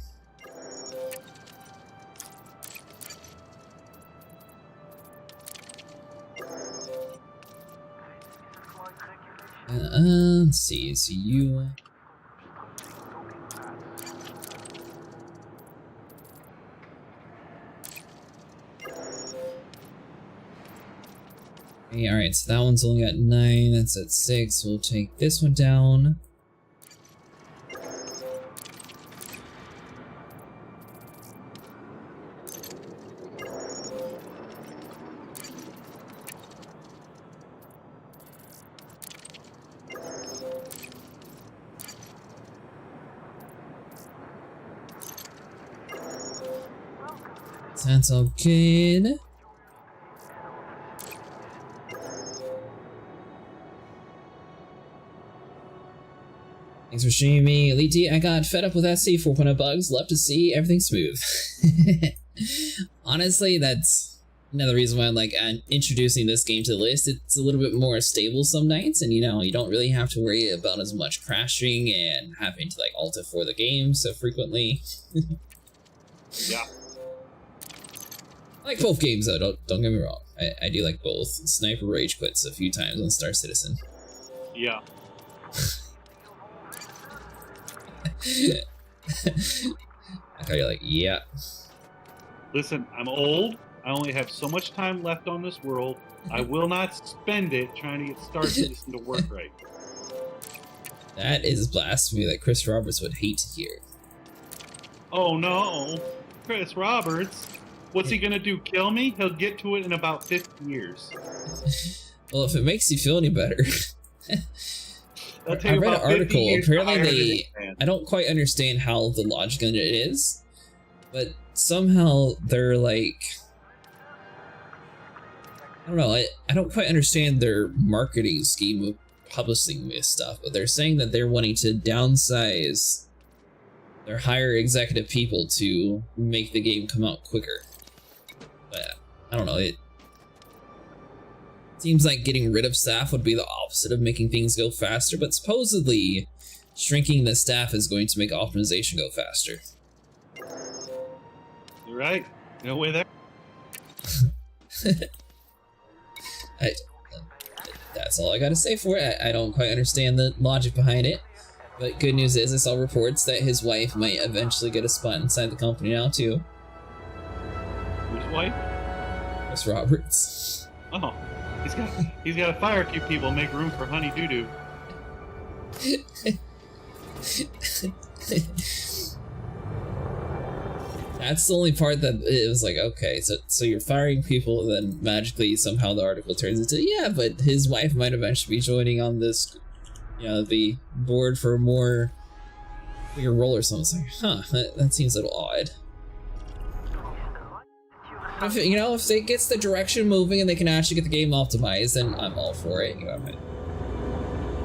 Let's see, so you... Okay, alright, so that one's only got 9, that's at 6, we'll take this one down. That's all good. Thanks for streaming me, Elite D. I got fed up with SC 4.0 bugs. Love to see everything smooth. Honestly, that's another reason why I'm like introducing this game to the list. It's a little bit more stable some nights, and you know, you don't really have to worry about as much crashing and having to like alt F4 the game so frequently. Yeah. I like both games though, don't get me wrong. I do like both. Sniper rage quits a few times on Star Citizen. Yeah. Okay, you're like, yeah. Listen, I'm old. I only have so much time left on this world. I will not spend it trying to get Star Citizen to work right. That is blasphemy that Chris Roberts would hate to hear. Oh no, Chris Roberts. What's he gonna do? Kill me? He'll get to it in about 50 years. Well, if it makes you feel any better. I read an article. Apparently, I don't quite understand how the logic in it is, but somehow they're like, I don't know. I don't quite understand their marketing scheme of publishing this stuff, but they're saying that they're wanting to downsize their higher executive people to make the game come out quicker. But I don't know. It seems like getting rid of staff would be the opposite of making things go faster, but supposedly shrinking the staff is going to make optimization go faster. You're right. No way there. That's all I gotta say for it. I don't quite understand the logic behind it. But good news is I saw reports that his wife might eventually get a spot inside the company now too. Whose wife? Chris Roberts. Oh. He's got to fire a few people and make room for Honey Doo Doo. That's the only part that it was like, okay, so you're firing people, then magically somehow the article turns into, yeah, but his wife might eventually be joining on this, you know, the board for a more bigger role or something. It's like, huh, that seems a little odd. If, you know, if it gets the direction moving and they can actually get the game optimized, then I'm all for it. You know,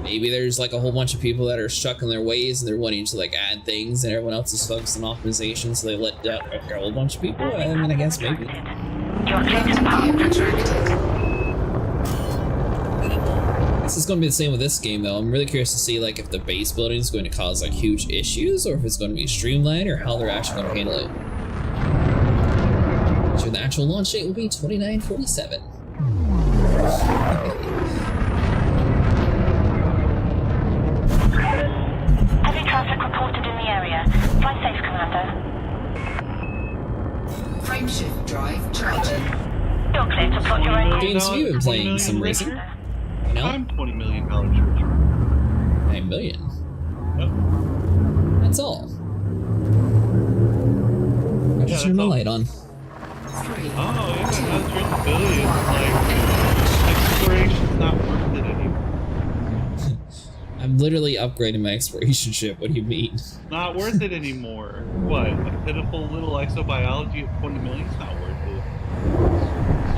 maybe there's like a whole bunch of people that are stuck in their ways and they're wanting to like add things, and everyone else is focused on optimization, so they let down a whole bunch of people. I mean, I guess maybe. This is going to be the same with this game, though. I'm really curious to see like if the base building is going to cause like huge issues, or if it's going to be streamlined, or how they're actually going to handle it. So the actual launch date will be 29/47. Heavy traffic reported in the area. Fly safe, Commander. Frameshift drive charging. You're clear to plot your own Games have you been playing some racing? No? I'm $20 million richer. 9 million. Yep. That's all. I just turned my light on. Oh, yeah, that's your billion. Like, exploration's not worth it anymore. I'm literally upgrading my exploration ship. What do you mean? Not worth it anymore. What? A pitiful little exobiology at 20 million? It's not worth it.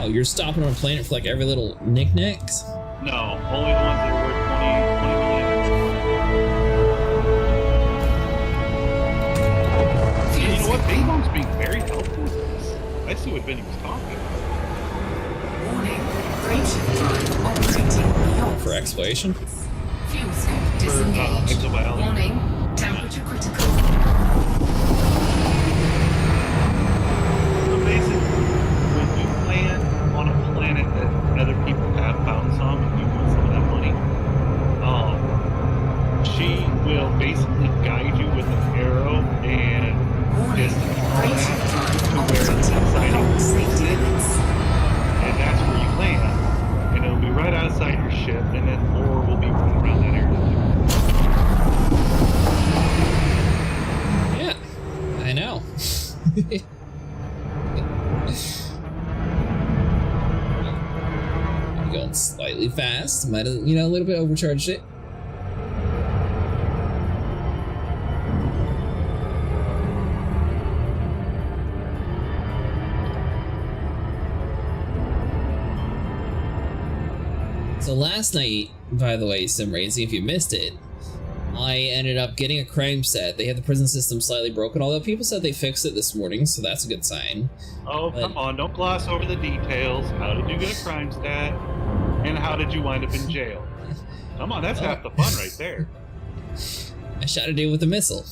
Oh, you're stopping on a planet for like every little knick-knack? No, only the ones that are worth 20 million. You know what? Bing Bong's being very helpful with this. I see what Vinny was talking about. Warning. Frameshift drive operating beyond. For exploration? Fuel scope For disengaged. exobiology. Warning. Temperature critical. So basically, when you land on a planet that other people have found some, and you want some of that money, she will basically guide you with an arrow and distance to where the sighting is, and that's where you land. And it'll be right outside your ship, and then lore will be running around that area. Yeah, I know. I'm going slightly fast. Might have, you know, a little bit overcharged it. So last night, by the way, Sim Racing, if you missed it, I ended up getting a crime set. They had the prison system slightly broken, although people said they fixed it this morning, so that's a good sign. Oh, come on, don't gloss over the details. How did you get a crime stat? And how did you wind up in jail? Come on, that's half the fun right there. I shot a dude with a missile.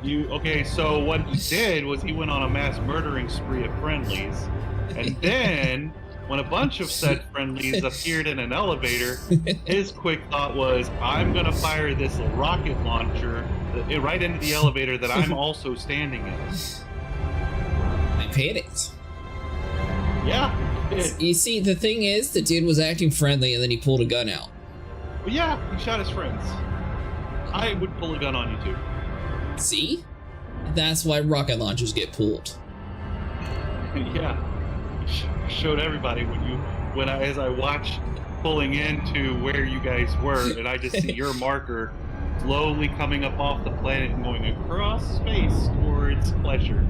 Okay, so what he did was he went on a mass murdering spree of friendlies, and then when a bunch of said friendlies appeared in an elevator, his quick thought was, I'm gonna fire this rocket launcher right into the elevator that I'm also standing in. I panicked. Yeah. You see, the thing is, the dude was acting friendly and then he pulled a gun out. Well, yeah, he shot his friends. I would pull a gun on you too. See? That's why rocket launchers get pulled. Yeah. Showed everybody as I watched pulling into where you guys were, and I just see your marker slowly coming up off the planet and going across space towards Pleasure.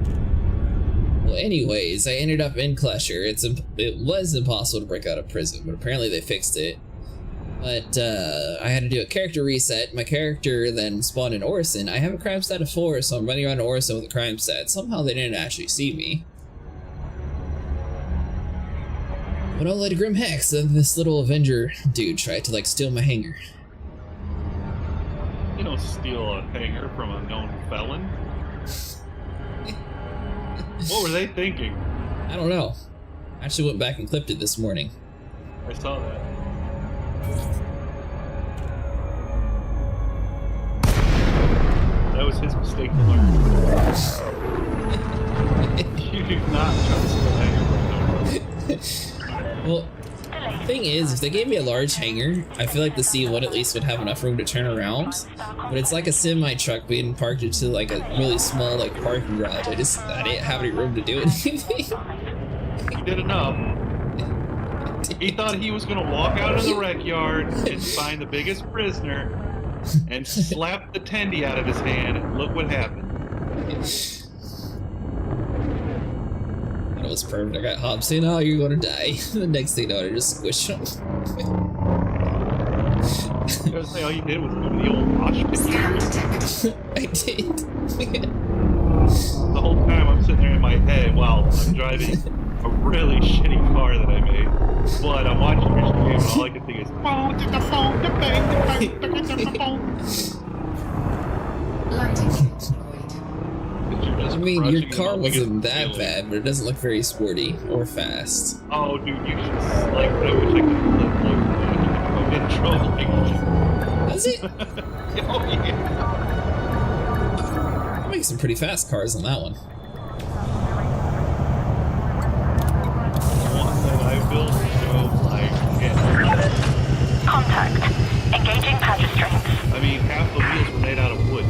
Well, anyways, I ended up in Klesher. It was impossible to break out of prison, but apparently they fixed it. But I had to do a character reset. My character then spawned in Orison. I have a crime stat of 4, so I'm running around Orison with a crime stat. Somehow they didn't actually see me. But I'll let Grim Hex, this little Avenger dude, tried to like steal my hanger. You don't steal a hanger from a known felon. What were they thinking? I don't know. I actually went back and clipped it this morning. I saw that. That was his mistake to learn. You do not trust the hanger from a known felon. Well, the thing is, if they gave me a large hangar, I feel like the C1 at least would have enough room to turn around. But it's like a semi-truck being parked into like a really small like parking garage. I didn't have any room to do anything. He did enough. He thought he was gonna walk out of the rec yard and find the biggest prisoner and slap the tendy out of his hand, and look what happened. That was perfect. I got Hobbs saying, "Oh, you're gonna die." The next thing, I just squish him. I was saying all you did was go to the old mosh pit. I did. The whole time I'm sitting there in my head while I'm driving a really shitty car that I made, but I'm watching your stream and all I can think is Lighting deployed. I mean, your car wasn't that bad, but it doesn't look very sporty or fast. Oh, dude, you should like. I wish I could flip like intro language. Does it? Oh yeah. I make some pretty fast cars on that one. The one that I built show like Contact. Engaging magistrates. I mean, half the wheels were made out of wood.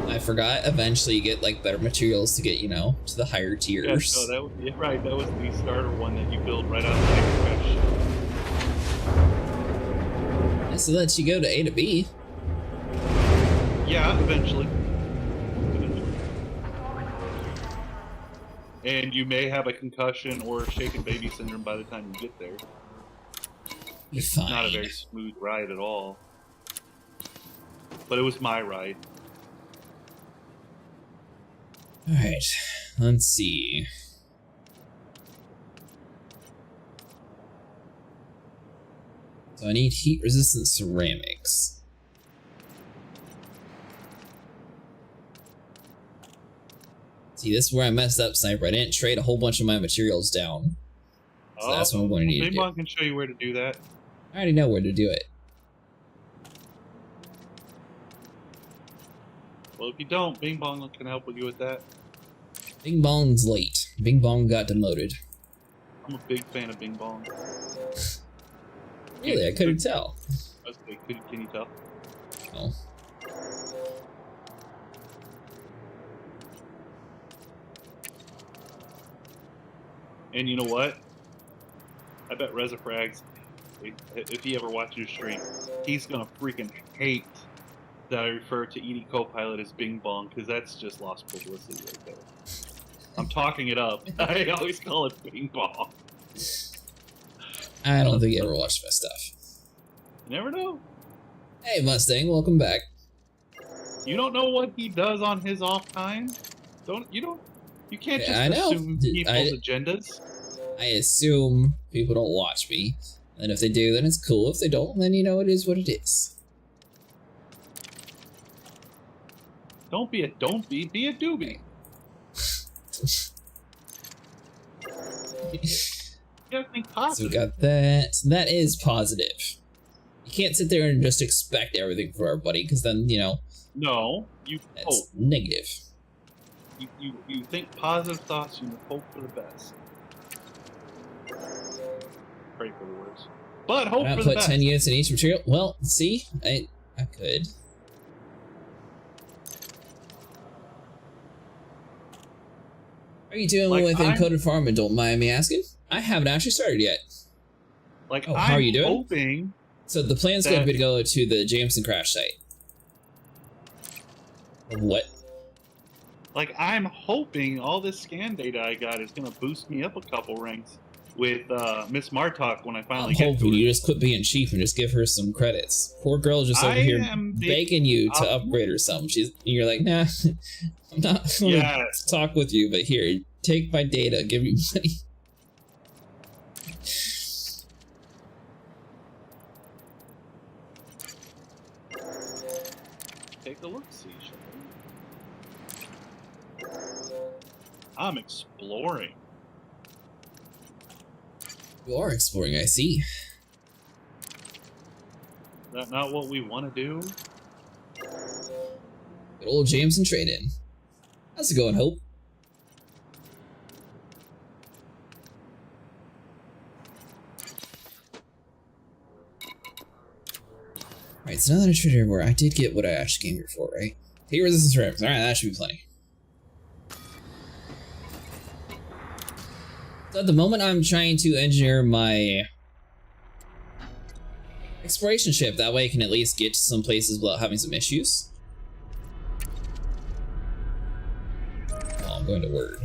I forgot. Eventually, you get like better materials to get, you know, to the higher tiers. Yeah, no, that was, yeah, right. That was the starter one that you build right out of the crash. This lets you go to A to B. Yeah, eventually. And you may have a concussion or shaken baby syndrome by the time you get there. You're It's fine. not a very smooth ride at all. But it was my ride. Alright, let's see. So I need heat-resistant ceramics. See, this is where I messed up, Sniper. I didn't trade a whole bunch of my materials down. So that's what I'm going to need to Big do. Mom can show you where to do that. I already know where to do it. Well, if you don't, Bing Bong can help you with that. Bing Bong's late. Bing Bong got demoted. I'm a big fan of Bing Bong. Really? I couldn't tell. Okay, can you tell? Oh. And you know what? I bet Resifrags, if he ever watches your stream, he's gonna freaking hate that I refer to ED Copilot as Bing Bong, because that's just lost publicity right there. I'm talking it up. I always call it Bing Bong. I don't think you ever watched my stuff. You never know. Hey, Mustang, welcome back. You don't know what he does on his off time. You can't just I know. assume people's agendas. I assume people don't watch me, and if they do, then it's cool. If they don't, then you know it is what it is. Be a doobie. You gotta think So positive. we got that. That is positive. You can't sit there and just expect everything from everybody, because then, you know, No, you that's hope. negative. You think positive thoughts, you hope for the best. Pray for the worst. But hope Why for not the put best. 10 units in each material? Well, see, I could. How are you doing Like, with encoded farming? Don't mind me asking. I haven't actually started yet. Like, Oh, I'm how are you doing? hoping. So the plan's going to be That- to go to the Jameson crash site. What? Like, I'm hoping all this scan data I got is gonna boost me up a couple ranks with Miss Martok when I finally I'm get to hoping her. you just quit being cheap and just give her some credits. Poor girl just over I here am begging you to I'll- upgrade or something. You're like, nah, I'm not going to Yes. talk with you, but here, take my data, give me money. Take a look, see, shall we? I'm exploring. You are exploring, I see. Is that not what we want to do? Good old Jameson trade-in. How's it going, Hope? Alright, so now that I traded everywhere, I did get what I actually came here for, right? Heat resistance rims. Alright, that should be plenty. So at the moment, I'm trying to engineer my exploration ship. That way I can at least get to some places without having some issues. Oh, I'm going to Word.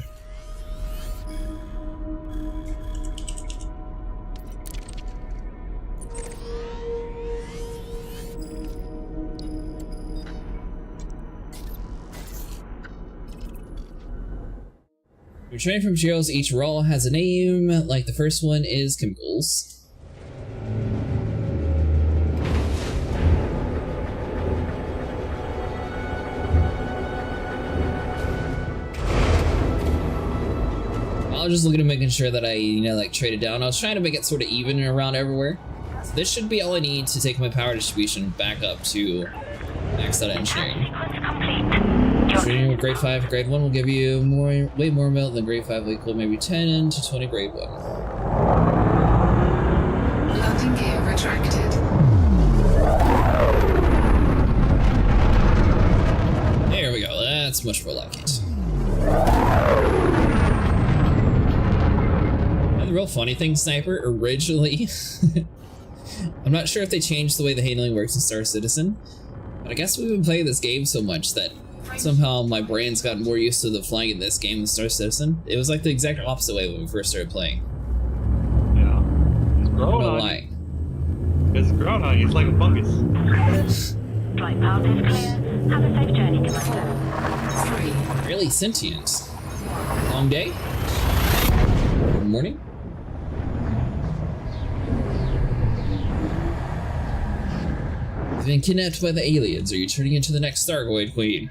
Returning from materials, each raw has a name, like the first one is chemicals. I was just looking at making sure that I, like trade it down. I was trying to make it sort of even around everywhere. So this should be all I need to take my power distribution back up to maxed out engineering. Sequence complete. Training with grade 5 grade 1 will give you way more melt than grade 5 will equal maybe 10 to 20 grade 1. Landing gear retracted. There we go, that's much more like it. And the real funny thing, Sniper, originally, I'm not sure if they changed the way the handling works in Star Citizen, but I guess we've been playing this game so much that somehow my brain's gotten more used to the flying in this game than Star Citizen. It was like the exact opposite way when we first started playing. Yeah. It's I don't growing know on why. you. It's growing on you. It's like a fungus. Flight path is clear. Have a safe journey, Commander. 3, Really sentient. Long day? Good morning? You've been kidnapped by the aliens. Are you turning into the next thargoid queen?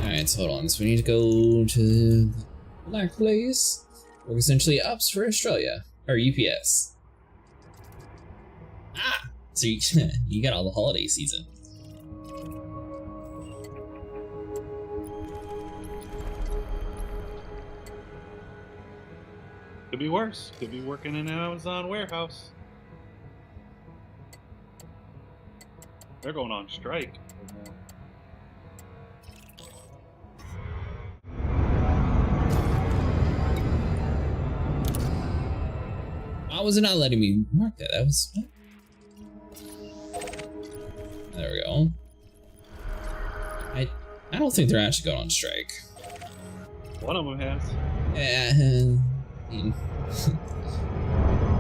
Alright, so hold on. So we need to go to the black place. We're essentially ups for Australia. Or UPS. Ah! So you, you got all the holiday season. Could be worse. Could be working in an Amazon warehouse. They're going on strike. Why was it not letting me mark that? That was... There we go. I don't think they're actually going on strike. One of them has.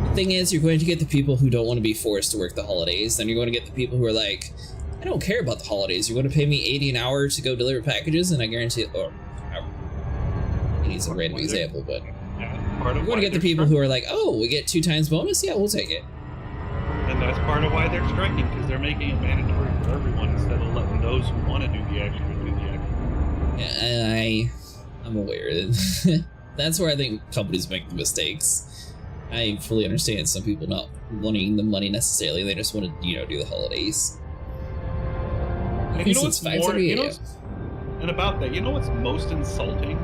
The thing is, you're going to get the people who don't want to be forced to work the holidays. Then you're going to get the people who are like, I don't care about the holidays. You're going to pay me $80 an hour to go deliver packages, and I guarantee. Or, he needs a random example, but you're going to get the people who are like, oh, we get 2 times bonus. Yeah, we'll take it. And that's part of why they're striking, because they're making it mandatory for everyone instead of letting those who want to do the extra do the extra. Yeah, I'm aware that that's where I think companies make the mistakes. I fully understand some people not wanting the money necessarily; they just want to, do the holidays. And you know what's more, and about that, you know what's most insulting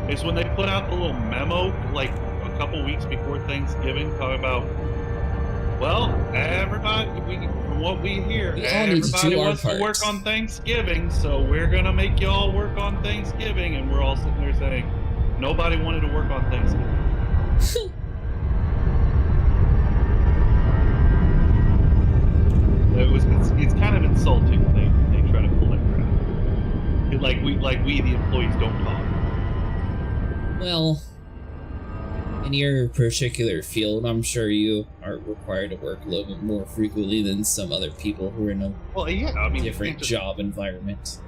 is when they put out the little memo like a couple weeks before Thanksgiving, talking about, well, everybody, from what we hear, everybody wants to work on Thanksgiving, so we're gonna make y'all work on Thanksgiving, and we're all sitting there saying, nobody wanted to work on Thanksgiving. It's kind of insulting when they try to pull that crap. Like we the employees don't talk. Well, in your particular field, I'm sure you are required to work a little bit more frequently than some other people who are in a different job environment.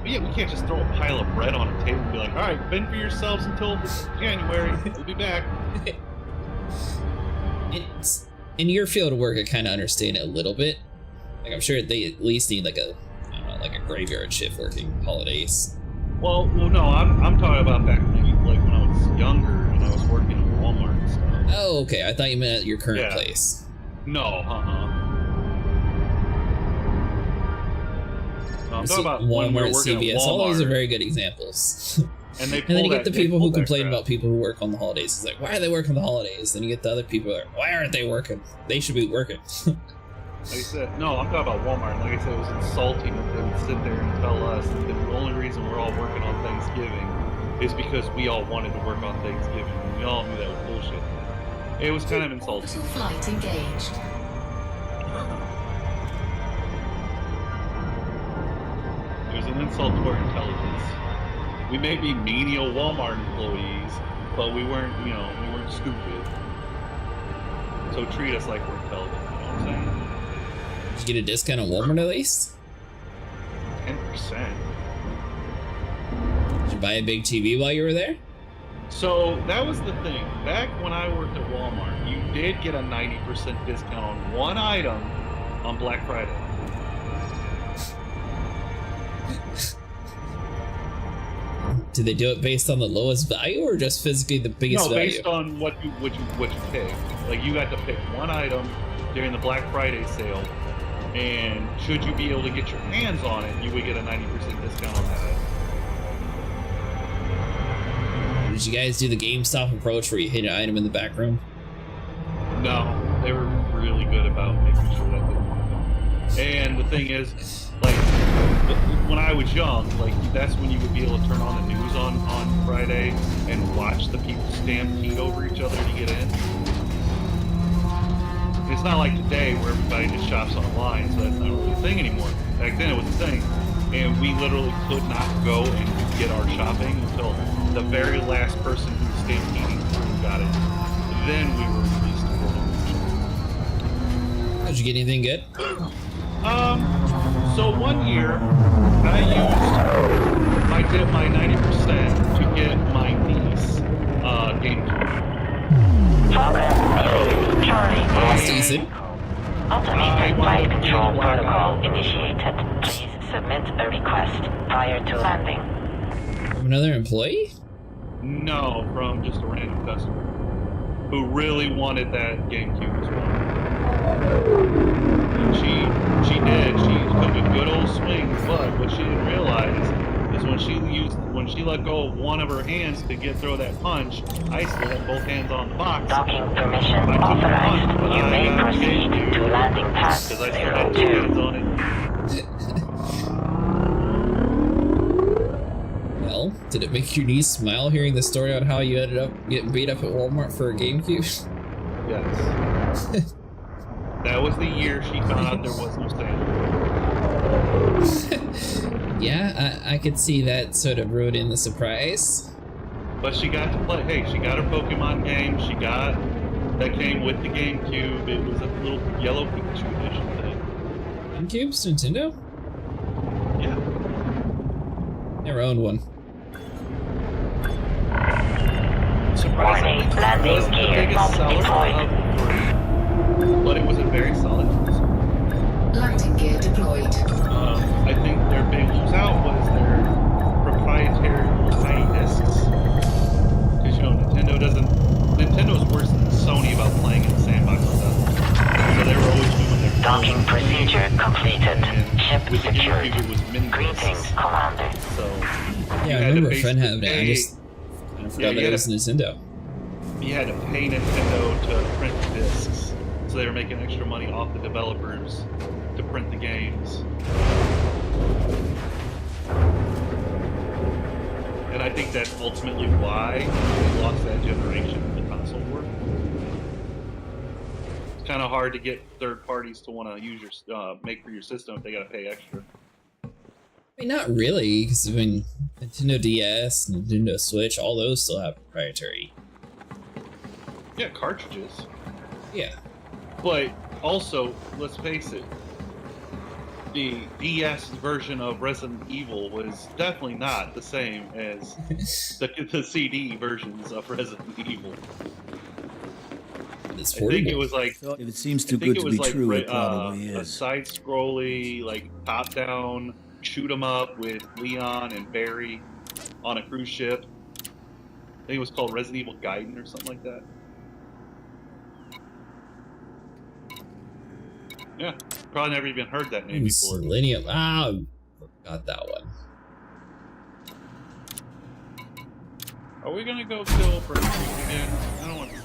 Yeah, we can't just throw a pile of bread on a table and be like, all right, fend for yourselves until January. We'll be back. It's, in your field of work, I kind of understand it a little bit. Like, I'm sure they at least need like a graveyard shift working holidays. Well, no, I'm talking about back maybe like when I was younger and I was working at Walmart and stuff. Oh, okay. I thought you meant at your current place. No, I'm talking about Walmart, CVS. All those are very good examples. And then you get the people who complain about people who work on the holidays. It's like, why are they working on the holidays? Then you get the other people who are like, why aren't they working? They should be working. Like I said, no, I'm talking about Walmart. Like I said, it was insulting that they would sit there and tell us that the only reason we're all working on Thanksgiving is because we all wanted to work on Thanksgiving. And we all knew that was bullshit. It was kind of insulting. Orbital flight engaged. It was an insult to our intelligence. We may be menial Walmart employees, but we weren't stupid. So treat us like we're intelligent, you know what I'm saying? Did you get a discount on Walmart at least? 10%. Did you buy a big TV while you were there? So that was the thing. Back when I worked at Walmart, you did get a 90% discount on one item on Black Friday. Did they do it based on the lowest value or just physically the biggest value? No, based on what you picked. Like you got to pick one item during the Black Friday sale, and should you be able to get your hands on it, you would get a 90% discount on that item. Did you guys do the GameStop approach where you hit an item in the back room? No, they were really good about making sure that didn't happen. And the thing is, like, when I was young, like, that's when you would be able to turn on the news on Friday and watch the people stampede over each other to get in. It's not like today where everybody just shops online, so that's not really a thing anymore. Back then it was a thing, and we literally could not go and get our shopping until the very last person who was stampeding through got it. Then we were released to go home. Did you get anything good? So one year I used my 90% to get my niece GameCube. Charlie. Decent. Automated flight control protocol initiated. Please submit a request prior to landing. From another employee? No, from just a random customer who really wanted that GameCube as well. And she took a good old swing, but what she didn't realize is when she let go of one of her hands to throw that punch, I still had both hands on the box. Docking permission authorized. You may proceed to landing pad 02. Well, did it make your niece smile hearing the story on how you ended up getting beat up at Walmart for a GameCube? Yes. That was the year she found out there was no Santa. Yeah, I could see that sort of ruining the surprise. But she got to play. Hey, she got her Pokemon game. She got that came with the GameCube. It was a little yellow Pikachu edition thing. GameCube's Nintendo? Yeah. Never owned one. Surprisingly, Warning, landing it wasn't the gear biggest not seller deployed. of the 3, but it was a very solid console. Landing gear deployed. I think their big lose out was their proprietary tiny discs. Because, you know, Nintendo's worse than Sony about playing in the sandbox stuff. So they were always doing their Docking procedure completed. Ship with the secured. GameCube, it was mini Greetings, discs. Commander. So, Yeah, I had to remember a friend having it. I basically just forgot you that it had was Nintendo. you had to pay Nintendo to print the discs. So they were making extra money off the developers to print the games. And I think that's ultimately why they lost that generation of the console war. It's kind of hard to get third parties to want to use your make for your system if they got to pay extra. I mean, not really, because I mean, Nintendo DS, Nintendo Switch, all those still have proprietary. Yeah, cartridges. Yeah. But also, let's face it, the DS version of Resident Evil was definitely not the same as the CD versions of Resident Evil. It's I think portable. it was like If it seems too I think good it to was be like true, it probably a is. side-scrolly, like top-down shoot 'em up with Leon and Barry on a cruise ship. I think it was called Resident Evil Gaiden or something like that. Yeah, probably never even heard that name before. Selenium. Ah, forgot that one. Are we gonna go kill Bird again? I don't want to.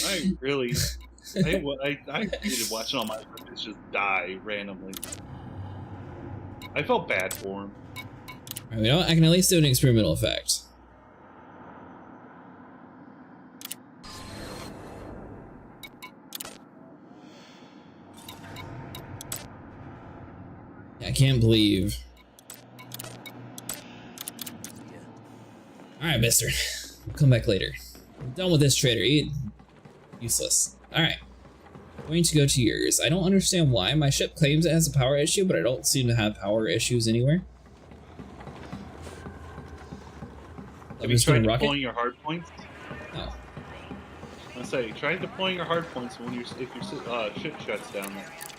I really, I hated watching all my friends just die randomly. I felt bad for him. Alright, you know what? I can at least do an experimental effect. I can't believe. Alright, mister. We'll come back later. I'm done with this trader. Useless. Alright. Going to go to yours. I don't understand why my ship claims it has a power issue, but I don't seem to have power issues anywhere. Have you tried deploying your hard points? No. I say, try deploying your hard points when if your ship shuts down.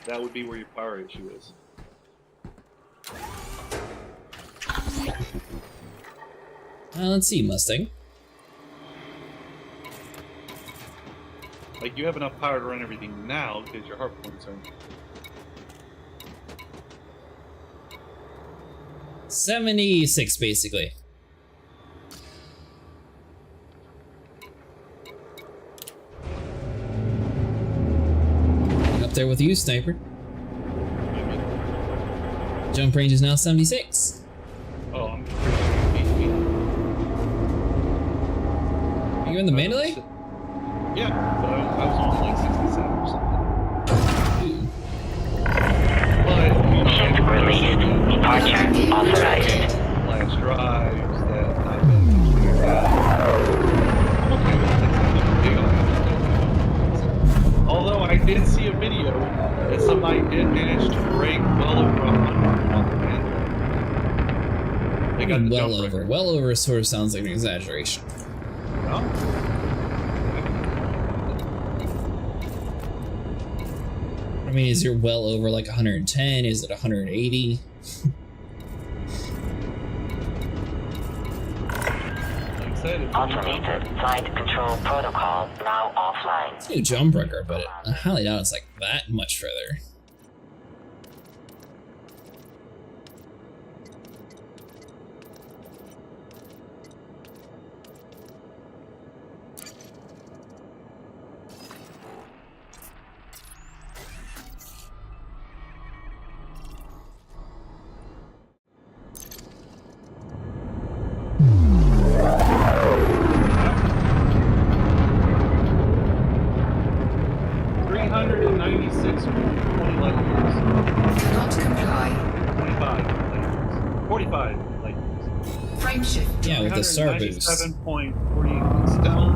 That would be where your power issue is. Let's see, Mustang. Like, you have enough power to run everything now because your hard points are. 76, basically. Up there with you, sniper. Jump range is now 76. Oh, I'm Are you in the Mandalay? Yeah, but I was only like 67 or something. But, you know, Ship released. Departure authorized. Flash drives that I've been using that. I'm okay with it. Although I did see a video that somebody did manage to break well over 100 on the Mandalay. They got the Well jump over. record. Well over sort of sounds like an exaggeration. No? I mean, is your well over like 110? Is it 180? Like I said, it's Automated flight control protocol now offline. It's a new jump record, but I highly doubt it's like that much further. 5. Like, Frame shift. Yeah, with the star boost. 7.48 still.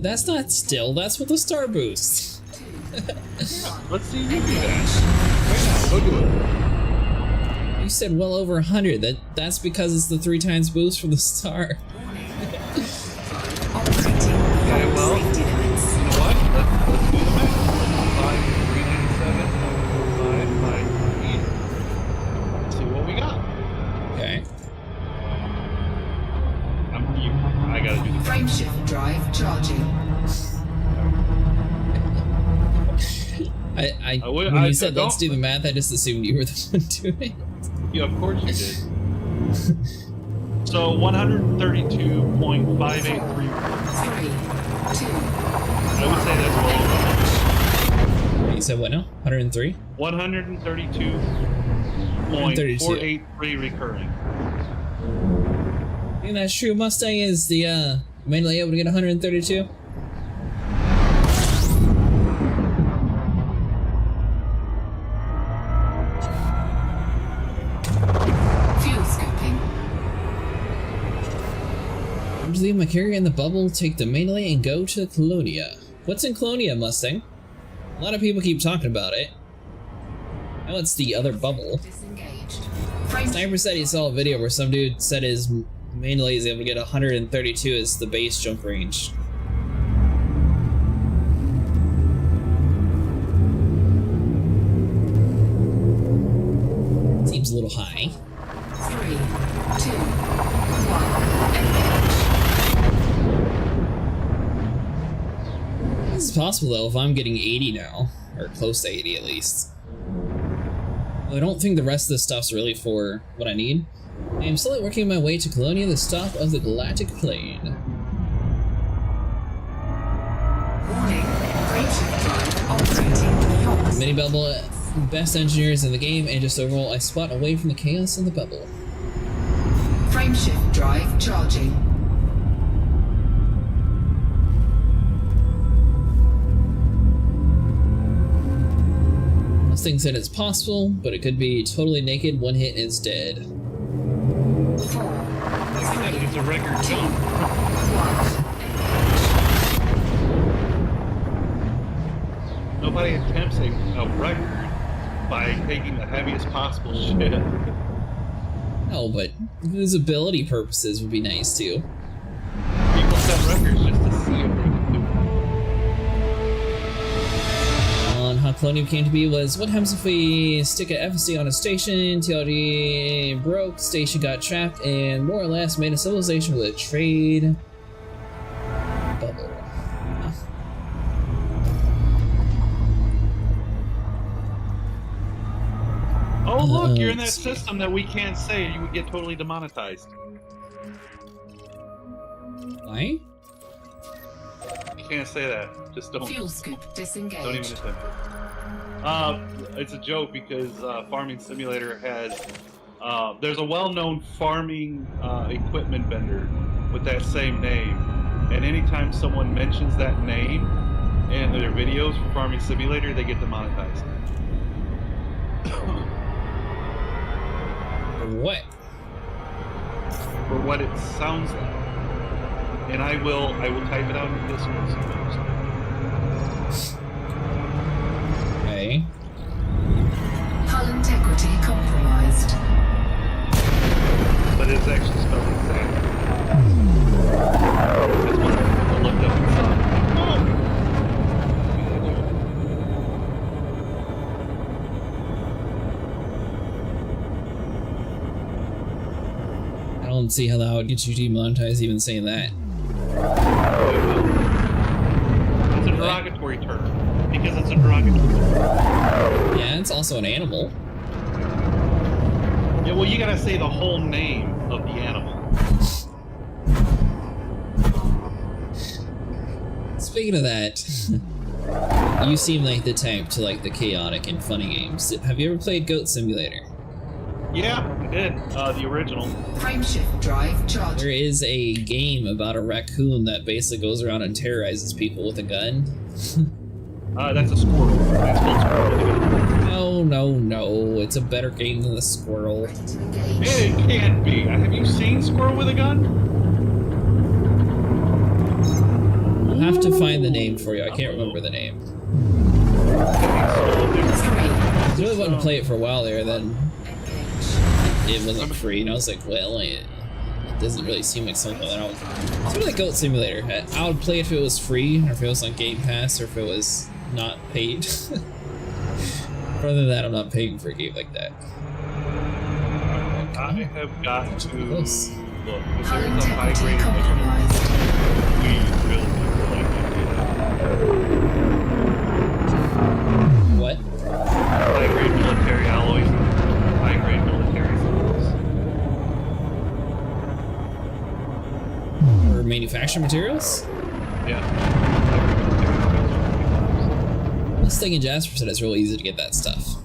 That's not still, that's with the star boost. Let's see you do that. Right now, go do it. You said well over 100. That's because it's the 3 times boost from the star. Okay, well, you know what? Let's do the math. 5, 397.5 by 8. Let's see what we got. Okay. I gotta do the Frame shift drive charging. When you said let's do the math, I just assumed you were the one doing it. Yeah, of course you did. So 132.583. 3, 2. I would say that's well. You said what now? 103? 132.483 recurring. I think that's true. Mustang is the mainly able to get 132. Fuel scooping. I'm just leaving my carrier in the bubble, take the mainlay, and go to Colonia. What's in Colonia, Mustang? A lot of people keep talking about it. Now it's the other bubble. Disengaged. Sniper said he saw a video where some dude said his mainlay is able to get 132 as the base jump range. Seems a little high. 3, 2, 1. This is possible though if I'm getting 80 now, or close to 80 at least. Well, I don't think the rest of this stuff's really for what I need. I am slowly working my way to Colonia, the stop of the galactic plane. Warning. Frame shift drive operating beyond. Mini bubble, best engineers in the game, and just overall I spot away from the chaos in the bubble. Frame shift drive charging. Mustang said it's possible, but it could be totally naked, one hit and it's dead. 4, It's a record 2, jump. 1. Nobody attempts a record by taking the heaviest possible shit. No, but visibility purposes would be nice too. People set records just to see if they can do it. On how Colonia came to be was, what happens if we stick an FSC on a station, TLD broke, station got trapped, and more or less made a civilization with a trade bubble. Oh look, you're in that system that we can't say, you would get totally demonetized. Why? You can't say that. Just don't. Fuel scoop disengaged. Don't even attempt it. It's a joke because Farming Simulator has. There's a well-known farming equipment vendor with that same name, and anytime someone mentions that name in their videos for Farming Simulator, they get demonetized. What? For what it sounds like. And I will type it out in Discord so you understand. Okay. Hull integrity compromised. But it's actually spelled exactly. That's what I looked up and saw. I don't see how that would get you demonetized even saying that. It's a derogatory term. Because it's a derogatory term. Yeah, it's also an animal. Yeah, well, you gotta say the whole name of the animal. Speaking of that, you seem like the type to like the chaotic and funny games. Have you ever played Goat Simulator? Yeah, I did. The original. Frameshift drive charged. There is a game about a raccoon that basically goes around and terrorizes people with a gun. That's a squirrel. It's called Squirrel. No, no. It's a better game than the squirrel. It can't be. Have you seen Squirrel with a gun? I'll have to find the name for you. I can't remember the name. I really wanted to play it for a while there, then it wasn't free, and I was like, well, it doesn't really seem like something that I would... It's sort of like Goat Simulator. I would play if it was free, or if it was on Game Pass, or if it was not paid. Other than that, I'm not paying for a game like that. I have got to look. Close. If there's a high grade we really What? high grade military alloys, high grade military systems. Or manufactured materials? Yeah. This thing in Jasper said it's really easy to get that stuff.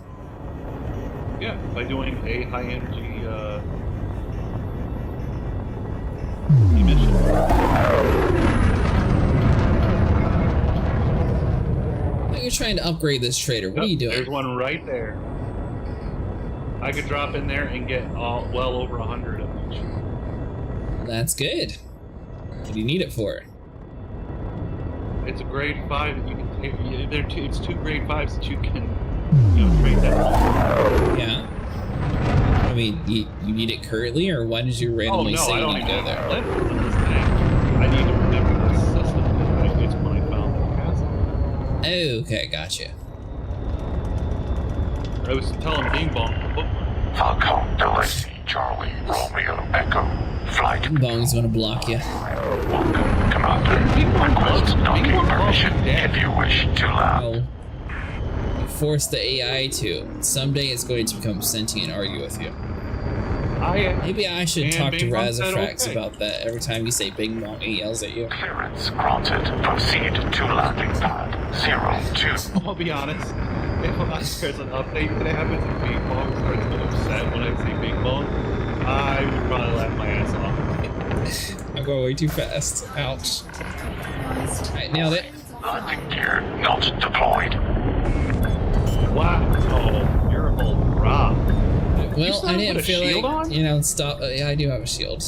Yeah, by doing a high energy emission. Now you're trying to upgrade this trader. What are you doing? There's one right there. I could drop in there and get well over 100 of each. That's good. What do you need it for? It's a grade 5 that you can take. It's 2 grade 5s that you can, trade that. Yeah. I mean, you need it currently, or why did you randomly say you need to go there? I need to remember this system because it's when I found that it has it. Okay, gotcha. I was telling Bing Bong the bookmark. Falcon, Odyssey, Charlie, Romeo, Echo, Flight. Bing Bong's gonna block you. Welcome, Commander. Request docking permission if you wish to land. Well, you force the AI to. Someday it's going to become sentient and argue with you. Maybe I should talk to Razafrax about that. Every time you say Bing Bong, he yells at you. Clearance granted. Proceed to landing pad 02. I'll be honest. If there's an update that happens and Bing Bong starts to get upset when I say Bing Bong, I would probably laugh my ass off. I'm going way too fast. Ouch. Alright, nailed it. Landing gear not deployed. Wow. Oh, you're a whole rock. Well, I didn't feel like, stop. Yeah, I do have a shield.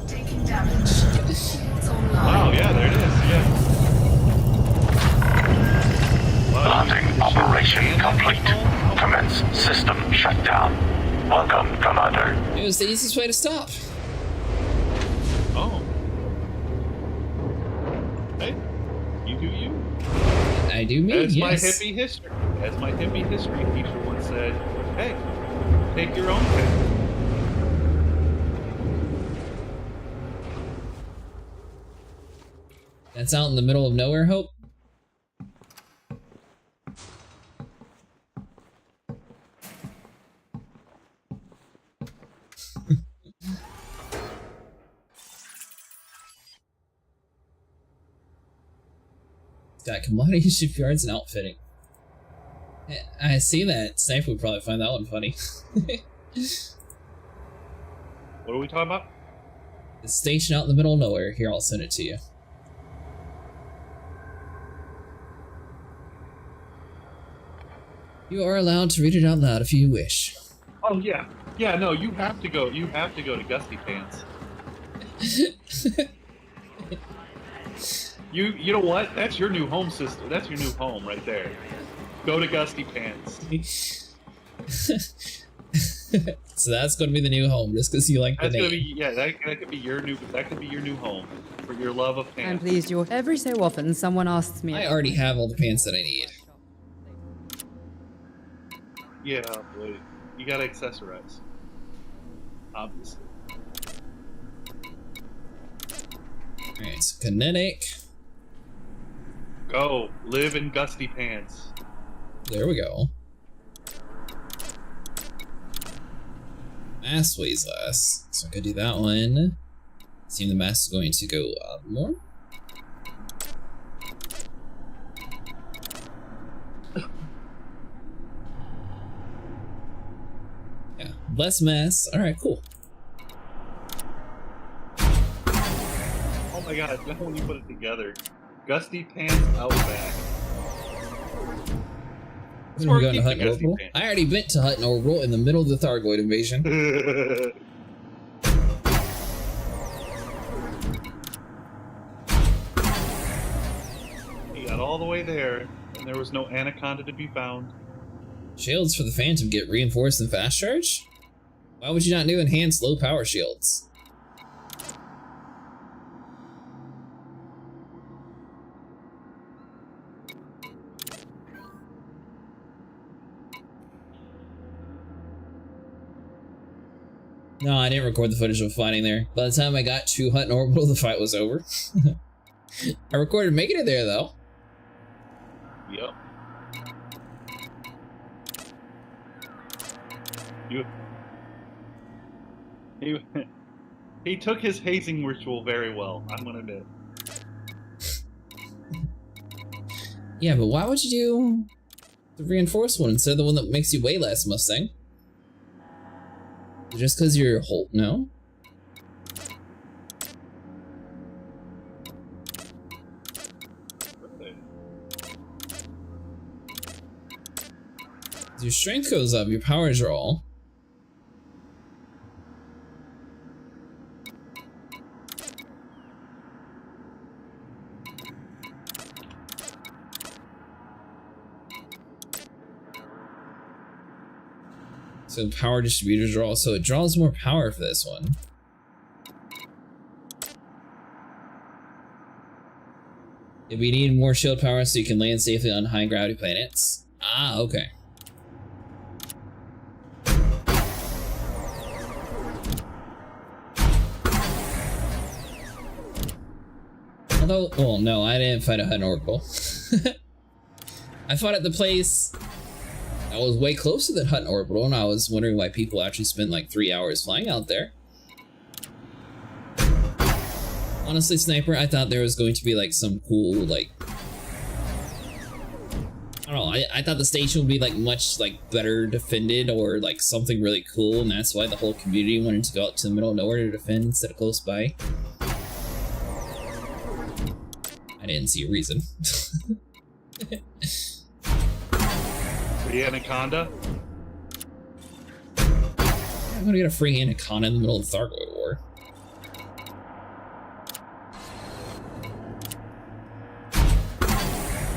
Taking damage. Shields online. Wow, yeah, there it is. Yeah. Wow. Landing operation complete. Commence system shutdown. Welcome, Commander. It was the easiest way to stop. Oh. Hey, you do you. I do me, As my yes. hippie history teacher once said, hey, take your own pick. That's out in the middle of nowhere, Hope? Got commodity shipyards and outfitting. I see that. Sniper would probably find that one funny. What are we talking about? It's stationed out in the middle of nowhere. Here, I'll send it to you. You are allowed to read it out loud if you wish. Oh yeah. Yeah, no, you have to go to Gusty Pants. You know what? That's your new home system. That's your new home right there. Go to Gusty Pants. So that's going to be the new home, just because you like the name. Gonna be, yeah, that could be your new home for your love of pants. I'm pleased you're... Every so often, someone asks me... I already have all the pants that I need. Yeah, but you gotta accessorize. Obviously. Alright, so kinetic. Go. Live in Gusty Pants. There we go. Mass weighs less, so I could do that one. Seeing the mass is going to go up more. Yeah, less mass. Alright, cool. Oh my god, now when you put it together. Gusty Pants Outback. That's We're where going to keep Hut the and Gusty Orbital. Pants. I already went to Hut and Orbital in the middle of the Thargoid invasion. He got all the way there, and there was no anaconda to be found. Shields for the Phantom get reinforced and fast charge? Why would you not do enhanced low power shields? No, I didn't record the footage of fighting there. By the time I got to Hut and Orbital, the fight was over. I recorded making it there, though. Yep. He took his hazing ritual very well, I'm gonna admit. Yeah, but why would you do the reinforced one instead of the one that makes you way less, Mustang? Just because you're no? As your strength goes up, your power draw. So power distributor draw, so it draws more power for this one. If we need more shield power so you can land safely on high gravity planets. Ah, okay. Although, well, no, I didn't fight a Hut and Orbital. I fought at the place I was way closer than Hut and Orbital, and I was wondering why people actually spent like 3 hours flying out there. Honestly, Sniper, I thought there was going to be like some cool, like, I don't know, I thought the station would be like much like better defended or like something really cool, and that's why the whole community wanted to go out to the middle of nowhere to defend instead of close by. I didn't see a reason. Free anaconda? I'm gonna get a free anaconda in the middle of the Thargoid War.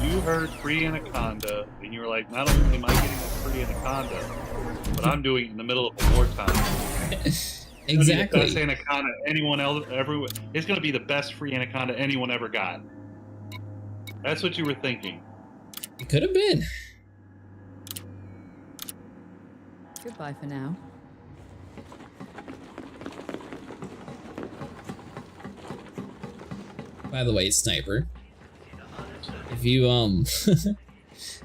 You heard free anaconda, and you were like, not only am I getting a free anaconda, but I'm doing it in the middle of wartime. Exactly. The best anaconda anyone else ever. It's gonna be the best free anaconda anyone ever got. That's what you were thinking. It could have been. Goodbye for now. By the way, Sniper, if you,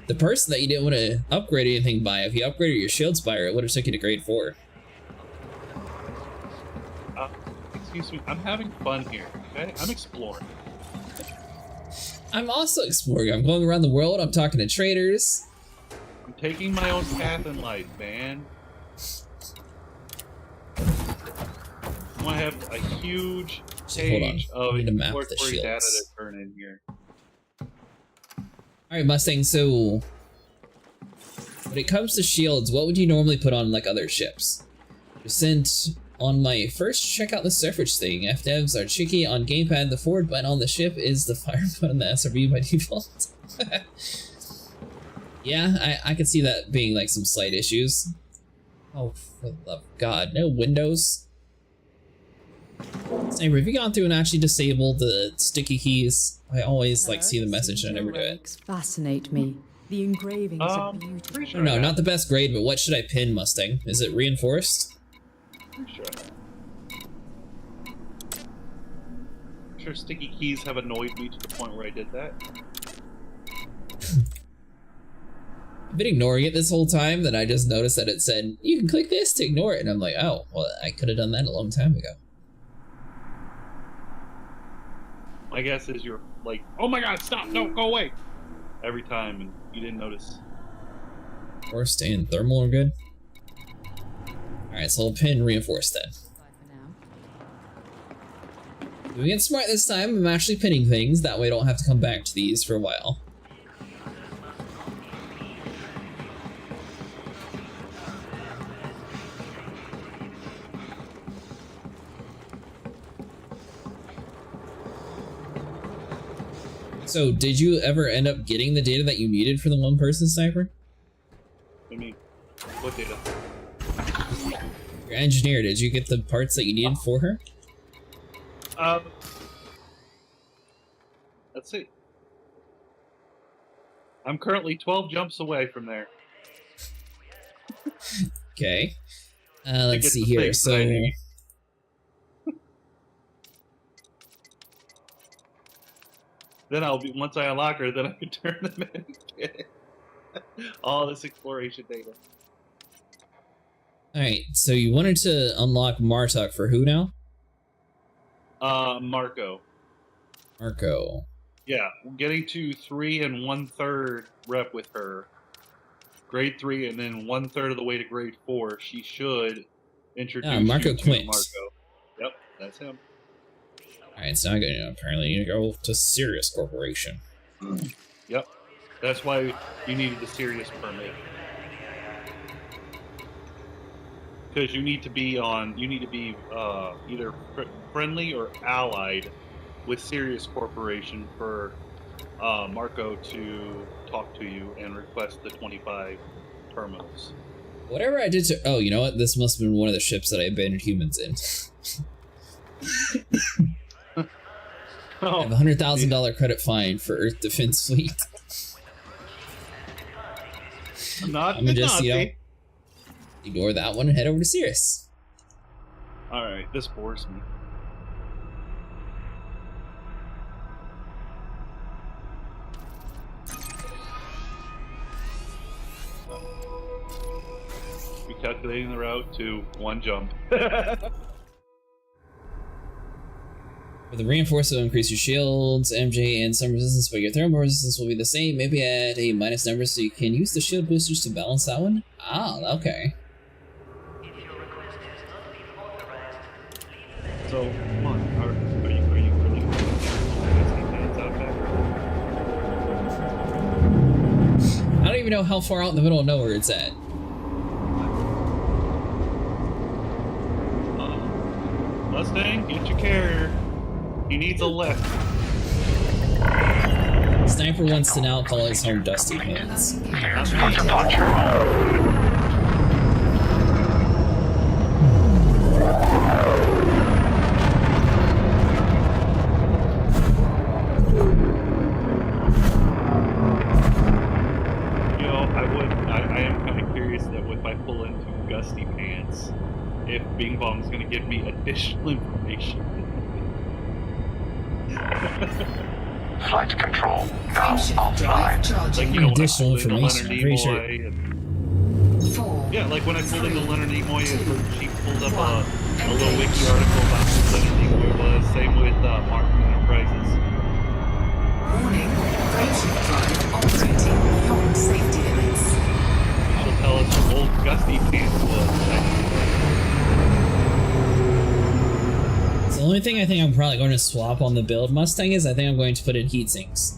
the person that you didn't want to upgrade anything by, if you upgraded your shield spire, it would have took you to grade 4. Excuse me, I'm having fun here, okay? I'm exploring. I'm also exploring. I'm going around the world. I'm talking to traders. I'm taking my own path in life, man. I want to have a huge page of exploratory data to turn in here. Alright, Mustang, so when it comes to shields, what would you normally put on like other ships? Sent on my first check out the suffrage thing. FDevs are tricky on gamepad. The forward button on the ship is the fire button on the SRB by default. Yeah, I could see that being like some slight issues. Oh, for the love of God, no windows. Sniper, have you gone through and actually disabled the sticky keys? I always like see the message and I never do it. Fascinate me. The engravings are beautiful. Sure No, not the best grade, but what should I pin, Mustang? Is it reinforced? Sure. Sure, sticky keys have annoyed me to the point where I did that. I've been ignoring it this whole time, then I just noticed that it said, you can click this to ignore it, and I'm like, oh, well, I could have done that a long time ago. My guess is you're like, oh my god, stop, no, go away! Every time, and you didn't notice. Forced and thermal are good. Alright, so we'll pin reinforced then. Doing it smart this time, I'm actually pinning things, that way I don't have to come back to these for a while. So, did you ever end up getting the data that you needed for the one-person sniper? I mean, what data? Your engineer, did you get the parts that you needed for her? Let's see. I'm currently 12 jumps away from there. Okay. Let's see here. So, then I'll be, once I unlock her, then I can turn them in again. All this exploration data. alright, so you wanted to unlock Martok for who now? Marco. Marco. Yeah, getting to 3 1/3 rep with her. Grade 3 and then 1/3 of the way to grade 4. She should introduce Marco you to Quint. Marco. Yep, that's him. Alright, it's not good. Apparently, you need to go to Sirius Corporation. Yep, that's why you needed the Sirius permit. Because you need to be either friendly or allied with Sirius Corporation for Marco to talk to you and request the 25 terminals. Whatever I did to... Oh, you know what? This must have been one of the ships that I abandoned humans in. I have a $100,000 credit fine for Earth Defense Fleet. I'm gonna just, ignore that one and head over to Sirius. Alright, this bores me. Recalculating the route to 1 jump. For the reinforcement, increase your shields, MJ, and some resistance, but your thermal resistance will be the same. Maybe add a minus number so you can use the shield boosters to balance that one. Ah, okay. So, come on, are you really going to fans out there? I don't even know how far out in the middle of nowhere it's at. Mustang, get your carrier. He needs a lift. Sniper wants to now call his home Dusty Pants. I am kind of curious that if I pull into Gusty Pants, if Bing Bong's going to give me additional information. Flight control now offline. Like, you know, additional information. I'm pretty sure. Yeah, like when I pulled into Leonard Nimoy, she pulled up a little wiki article about who Leonard Nimoy was. Same with Martin Enterprises. Warning, friendship drive operating beyond safety limits. She'll tell us who old Gusty Pants was. The only thing I think I'm probably going to swap on the build Mustang is I think I'm going to put in heat sinks.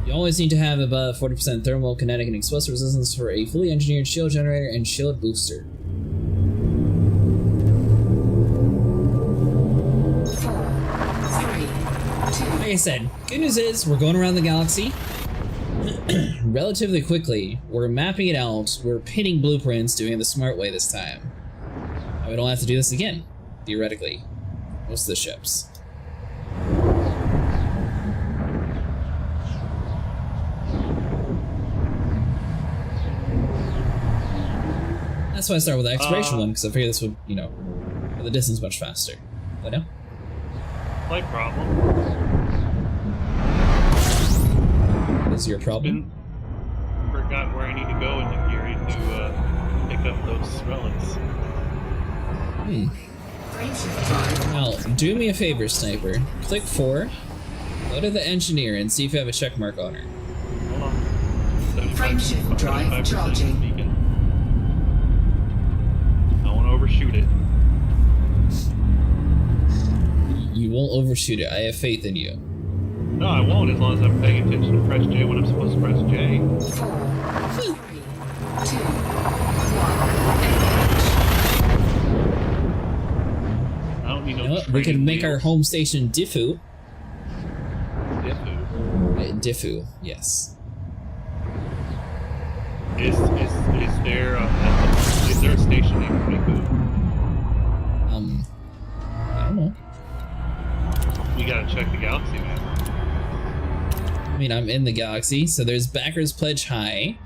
You always need to have above 40% thermal, kinetic, and explosive resistance for a fully engineered shield generator and shield booster. 4, 3, 2. Like I said, good news is we're going around the galaxy relatively quickly. We're mapping it out. We're pitting blueprints, doing it the smart way this time. And we don't have to do this again, theoretically. Most of the ships. That's why I started with the exploration one, because I figured this would, you know, go the distance much faster. But no. Slight problem. What is your problem? Forgot where I need to go in the Fury to pick up those relics. Now, do me a favor, Sniper. Click 4, go to the engineer, and see if you have a check mark on her. Hold on. Frameshift drive charging. I won't overshoot it. You won't overshoot it. I have faith in you. No, I won't, as long as I'm paying attention to press J when I'm supposed to press J. 4, 3, 2, 1. You know what? We can make our home station Diffu. Diffu? Diffu, yes. Is there a station named Diffu? I don't know. We gotta check the galaxy map. I mean, I'm in the galaxy, so there's Backers Pledge High,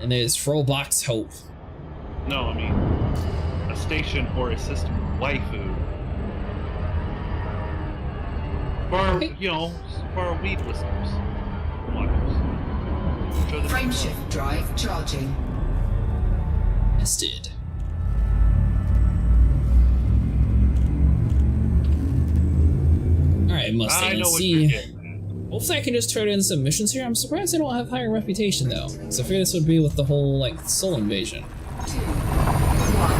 and there's Frollbox Hope. No, I mean a station or a system. Waifu. For for our weed listeners. Frameshift drive charging. Nested. Alright, Mustang, I know let's what see. you're getting. Hopefully I can just turn in some missions here. I'm surprised I don't have higher reputation though. So I figured this would be with the whole like soul invasion. 2, 1,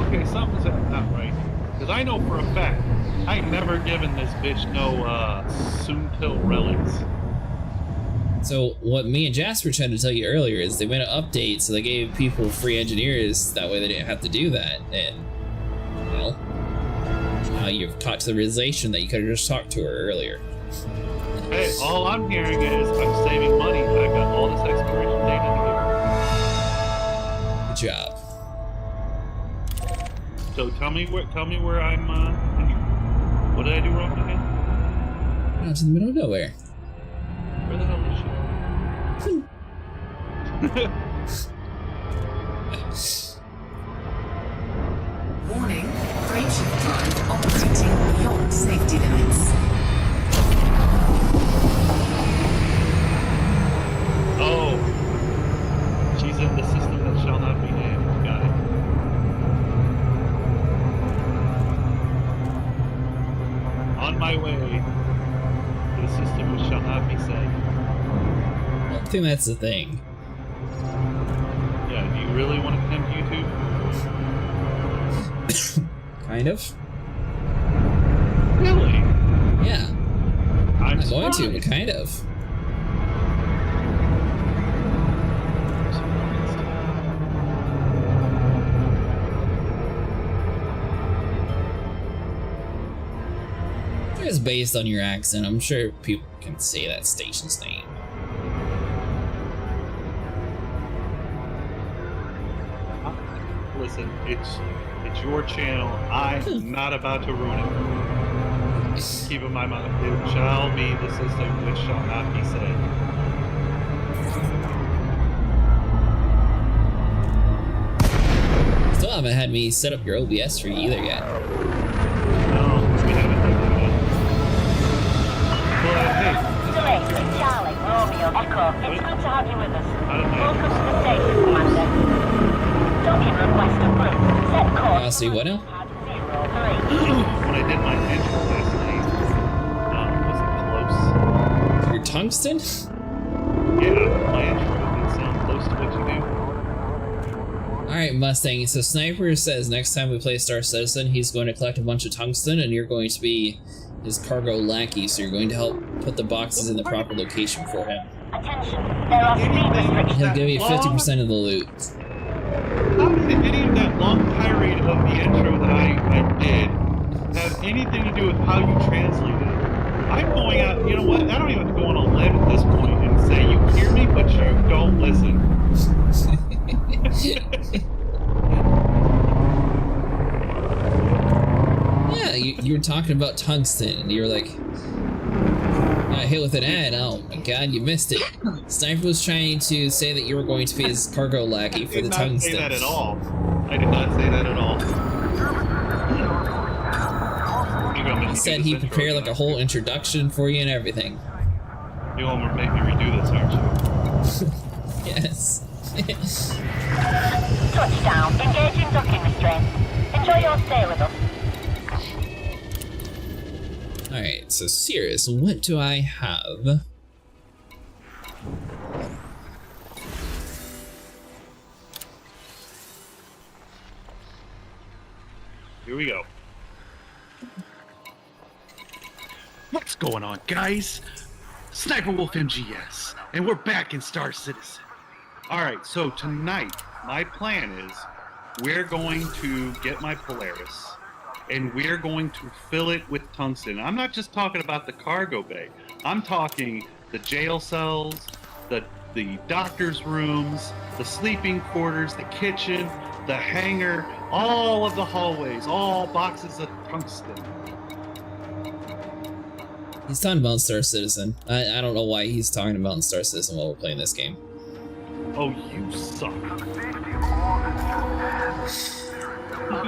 engage. Okay, something's not right. Because I know for a fact I ain't never given this bitch no soon-kill relics. So what me and Jasper tried to tell you earlier is they made an update so they gave people free engineers, that way they didn't have to do that, and well, you've caught to the realization that you could have just talked to her earlier. Hey, all I'm hearing is I'm saving money. I got all this expiration data to Good job. give her. So tell me where I'm injured. What did I do wrong again? Out in the middle of nowhere. Where the hell is she? Warning, frameshift drive operating beyond safety limits. Oh, she's in the system that shall not be named. Got it. On my way to the system which shall not be said. I don't think that's the thing. Yeah, do you really want to attempt YouTube? Kind of. Really? Yeah. I'm going to, surprised. but kind of. It's based on your accent. I'm sure people can say that station's name. Listen, it's your channel. I'm not about to ruin it. Keep in my mind, it shall be the system which shall not be said. Still haven't had me set up your OBS for you either yet. No, we haven't done that yet. But hey, Delay, Charlie, Romeo, Echo. It's good to have you with us. I don't know. Welcome to the station, Commander. Docking request approved. Set course. See what now? Pad 03. when I did my intro last night, wasn't close. Your tungsten? Yeah, my intro didn't sound close to what you do. Alright, Mustang, so Sniper says next time we play Star Citizen, he's going to collect a bunch of tungsten and you're going to be his cargo lackey, so you're going to help put the boxes in the proper location for him. Attention, there are speed restrictions. He'll give you 50% of the loot. How did any of that long tirade of the intro that I did have anything to do with how you translated it? I'm going out, you know what, I don't even have to go on a limb at this point and say you hear me, but you don't listen. Yeah, you were talking about tungsten, and you were like, got hit with an ad. Oh my god, you missed it. Sniper was trying to say that you were going to be his cargo lackey for the tungsten. I did not say that at all. I did not say that at all. He said he prepared like a whole introduction for you and everything. You want to make me redo this, aren't you? Yes. Touchdown. Engaging docking restraints. Enjoy your stay with us. Alright, so Sirius, what do I have? Here we go. What's going on, guys? Sniper Wolf MGS, and we're back in Star Citizen. Alright, so tonight, my plan is we're going to get my Polaris, and we're going to fill it with tungsten. I'm not just talking about the cargo bay. I'm talking the jail cells, the doctor's rooms, the sleeping quarters, the kitchen, the hangar, all of the hallways, all boxes of tungsten. He's talking about Star Citizen. I don't know why he's talking about Star Citizen while we're playing this game. Oh, you suck.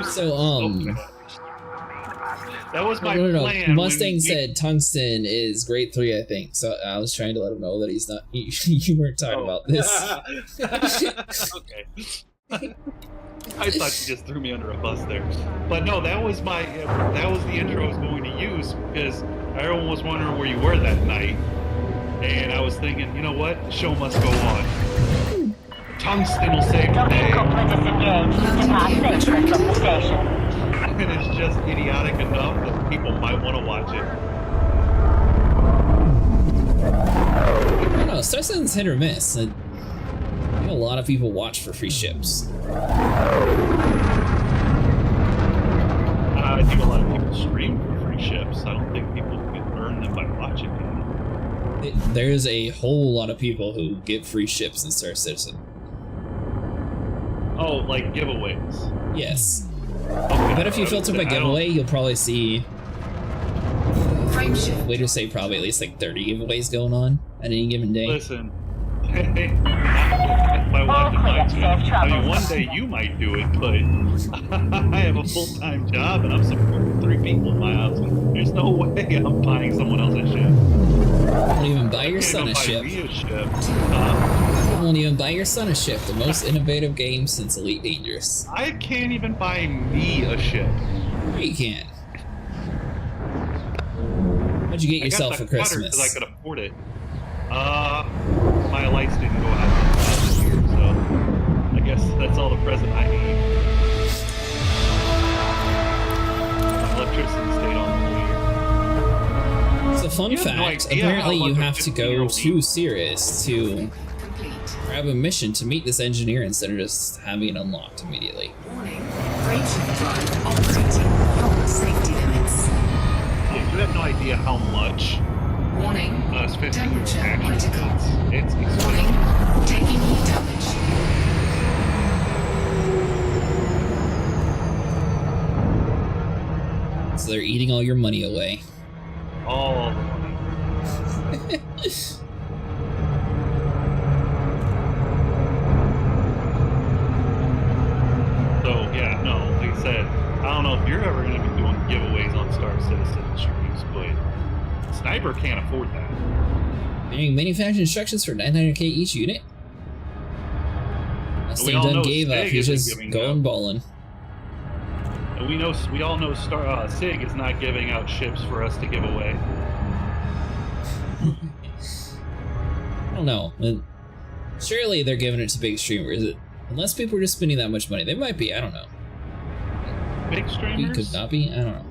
So, that was my no. plan. Mustang said tungsten is grade 3, I think. So I was trying to let him know that he's not. You weren't talking about this. Okay. I thought you just threw me under a bus there, but no, that was the intro I was going to use because everyone was wondering where you were that night, and I was thinking, you know what, the show must go on. Tungsten will save the day. And it's just idiotic enough that people might want to watch it. I don't know, Star Citizen's hit or miss. I think a lot of people watch for free ships. I think a lot of people stream for free ships. I don't think people can earn them by watching them. There's a whole lot of people who get free ships in Star Citizen. Oh, like giveaways? Yes. Okay, but if you filter by giveaway, you'll probably see. Way to say probably at least like 30 giveaways going on at any given day. Listen, my wife and my too. I mean, one day you might do it, but I have a full-time job and I'm supporting 3 people in my house. There's no way I'm buying someone else a ship. Won't even buy your son a ship. Won't even buy your son a ship. The most innovative game since Elite Dangerous. I can't even buy me a ship. No, you can't. What'd you get yourself for Christmas? Because I could afford it. My lights didn't go out this year, so I guess that's all the present I need. My electricity stayed on the whole year. So fun fact, apparently you have to go to Sirius to grab a mission to meet this engineer instead of just having it unlocked immediately. Warning, braking drive operating beyond safety limits. Yeah, you have no idea how much. Warning, temperature critical. It's Warning, taking heat damage. So they're eating all your money away. All the money. So yeah, no, like I said, I don't know if you're ever going to be doing giveaways on Star Citizen streams, but Sniper can't afford that. Being manufacturing instructions for 900k each unit. Mustang done gave up. He's just going ballin'. And we all know Sig is not giving out ships for us to give away. I don't know. Surely they're giving it to big streamers. Unless people are just spending that much money. They might be. I don't know. Big streamers? Could not be. I don't know.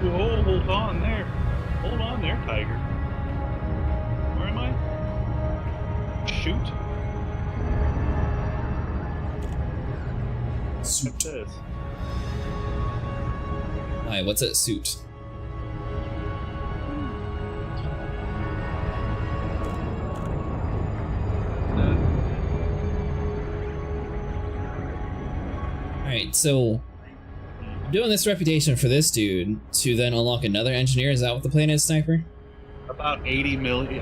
Oh, hold on there. Hold on there, Tiger. Where am I? Shoot. Suit. What's this? Hi, what's that suit? Alright, so I'm doing this reputation for this dude to then unlock another engineer. Is that what the plan is, Sniper? About 80 million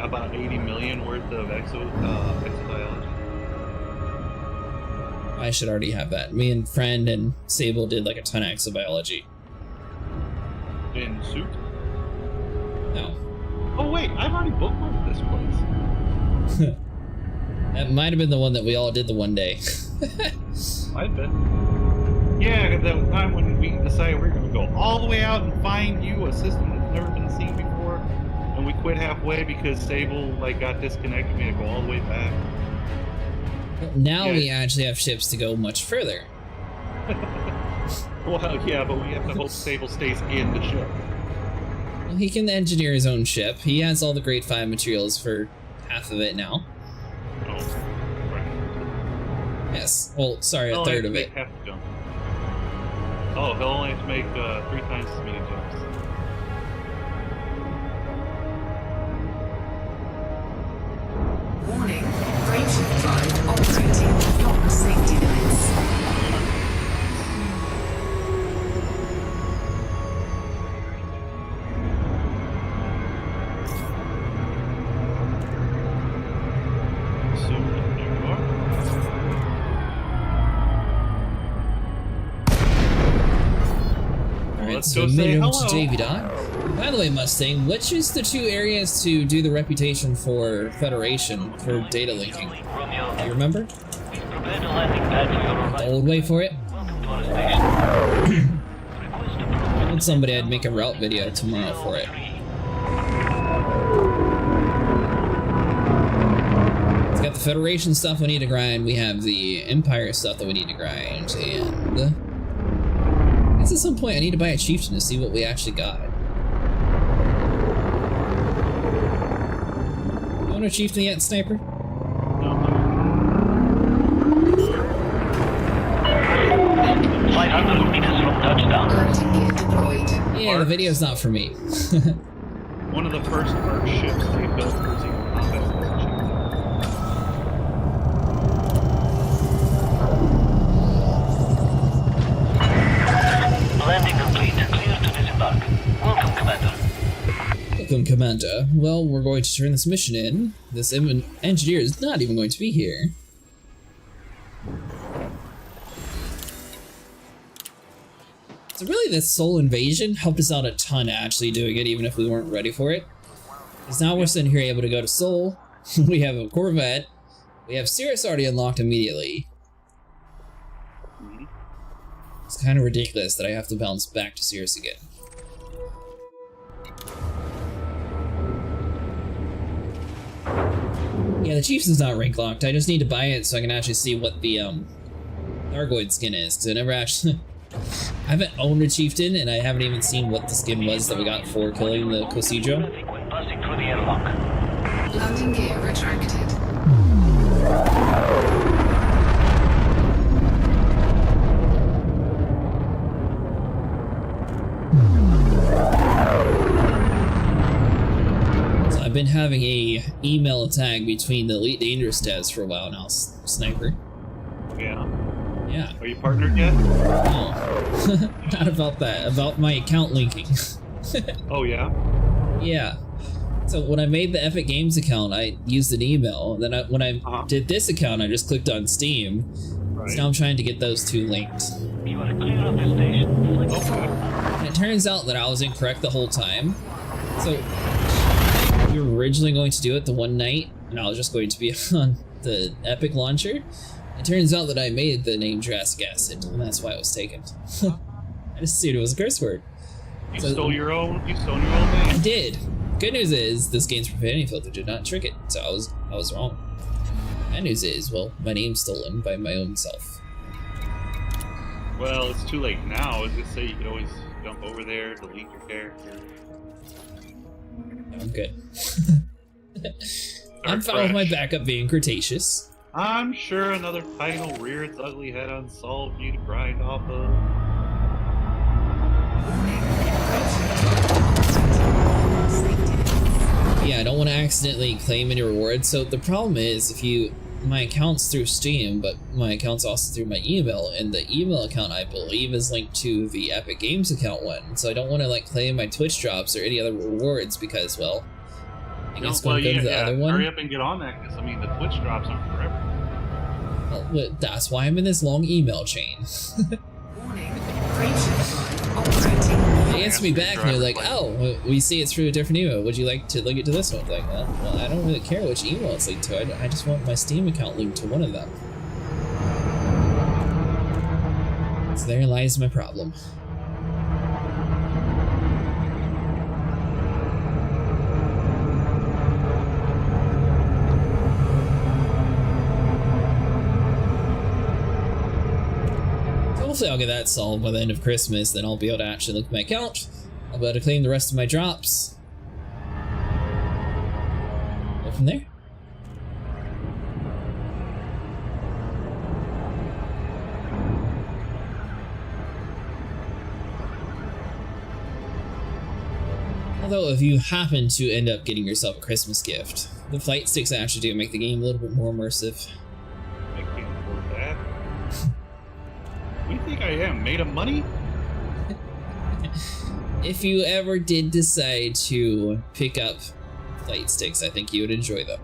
worth of exobiology. I should already have that. Me and Friend and Sable did like a ton of exobiology. In suit? No. Oh wait, I've already bookmarked this place. That might have been the one that we all did the one day. Might have been. Yeah, the time when we decided we were going to go all the way out and find you a system that's never been seen before, and we quit halfway because Sable got disconnected. We had to go all the way back. Now we actually have ships to go much further. Well, yeah, but we have to hope Sable stays in the ship. Well, he can engineer his own ship. He has all the grade 5 materials for half of it now. Oh. Yes. Well, sorry, a third of it. Half the jump. Oh, he'll only have to make 3 times as many jumps. Warning, frameshift drive operating beyond safety limits. So we made it over to Davy Dot. By the way, Mustang, which is the 2 areas to do the reputation for Federation for data linking? Do you remember? The old way for it? I told somebody I'd make a route video tomorrow for it. It's got the Federation stuff we need to grind, we have the Empire stuff that we need to grind, and I guess at some point I need to buy a chieftain to see what we actually got. You own a chieftain yet, Sniper? No. 500 meters from touchdown. Landing gear deployed. Yeah, the video's not for me. One of the first Ark ships they built was even combat warship. Landing complete. Clear to disembark. Welcome, Commander. Welcome, Commander. Well, we're going to turn this mission in. This engineer is not even going to be here. So really, this Soul Invasion helped us out a ton actually doing it, even if we weren't ready for it. Because now we're sitting here able to go to Soul. We have a Corvette. We have Cirrus already unlocked immediately. It's kind of ridiculous that I have to bounce back to Cirrus again. Yeah, the Chieftain's not rank locked. I just need to buy it so I can actually see what the thargoid skin is. Because I never actually... I haven't owned a Chieftain, and I haven't even seen what the skin was that we got for killing the Cosijo. Passing through the airlock. Landing gear retracted. So I've been having a email tag between the Elite Dangerous devs for a while now, Sniper. Yeah. Yeah. Are you partnered yet? No. Not about that. About my account linking. Oh, yeah? Yeah. So when I made the Epic Games account, I used an email. Then when I did this account, I just clicked on Steam. Right. So now I'm trying to get those 2 linked. You are clear of the station. Okay. And it turns out that I was incorrect the whole time. So we were originally going to do it the one night, and I was just going to be on the Epic launcher. It turns out that I made the name Jurassic Acid, and that's why it was taken. I just assumed it was a curse word. You stole your own name? I did. Good news is, this game's profanity filter did not trick it, so I was wrong. Bad news is, well, my name's stolen by my own self. Well, it's too late now. I was gonna say you could always jump over there, delete your character. I'm good. I'm fine with my backup being Cretaceous. I'm sure another fight will rear its ugly head on Sol for you to grind off of. Yeah, I don't want to accidentally claim any rewards. So the problem is, my account's through Steam, but my account's also through my email, and the email account I believe is linked to the Epic Games account one. So I don't want to like claim my Twitch drops or any other rewards because, well, I guess going to go to the other one. Hurry up and get on that, because I mean the Twitch drops aren't forever. Well, that's why I'm in this long email chain. They answer me back and they're like, oh, we see it's through a different email. Would you like to link it to this one? Like, well, I don't really care which email it's linked to. I just want my Steam account linked to one of them. So there lies my problem. Hopefully I'll get that solved by the end of Christmas, then I'll be able to actually look at my account. I'll be able to claim the rest of my drops. Go from there. though, if you happen to end up getting yourself a Christmas gift, the flight sticks actually do make the game a little bit more immersive. I can't afford that. What do you think I am? Made of money? If you ever did decide to pick up flight sticks, I think you would enjoy them.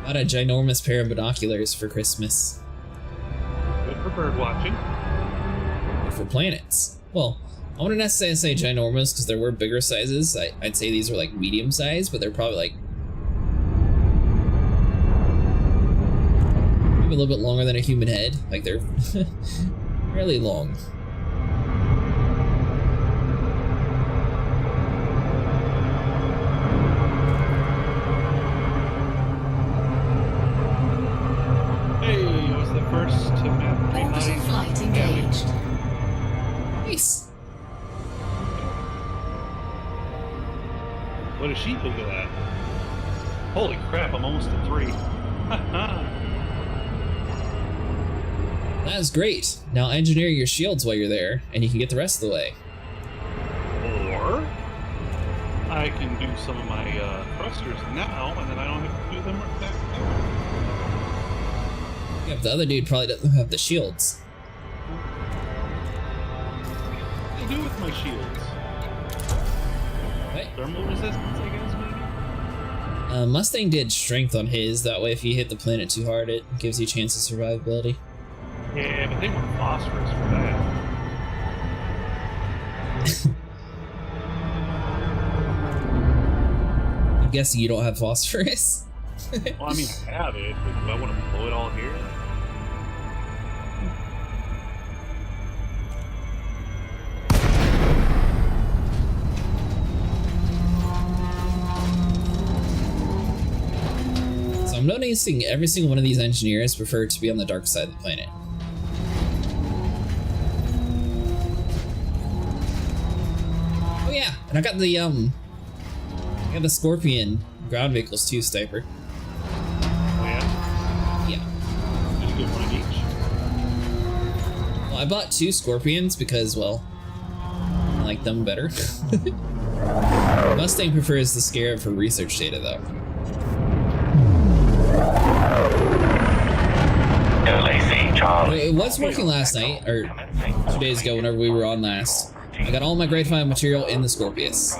Got a ginormous pair of binoculars for Christmas. Good for bird watching. Good for planets. Well, I wouldn't necessarily say ginormous because there were bigger sizes. I'd say these were like medium size, but they're probably like maybe a little bit longer than a human head. Like they're fairly long. First to map Orbital flight engaged. Nice. What does she think of that? Holy crap, I'm almost at 3. That is great. Now engineer your shields while you're there, and you can get the rest of the way. Or I can do some of my thrusters now, and then I don't have to do them back there. Yeah, but the other dude probably doesn't have the shields. What do I do with my shields? What? Thermal resistance, I guess, maybe? Mustang did strength on his, that way if you hit the planet too hard, it gives you a chance of survivability. Yeah, but they want phosphorus for that. I'm guessing you don't have phosphorus? Well, I mean, I have it, but do I want to blow it all here? So I'm noticing every single one of these engineers prefer to be on the dark side of the planet. Oh yeah, and I got the Scorpion ground vehicles too, Stiper. Oh yeah? Yeah. Did you get one of each? Well, I bought 2 Scorpions because, well, I like them better. Mustang prefers the Scarab for research data, though. It was working last night, or 2 days ago, whenever we were on last. I got all my grade 5 material in the Scorpius.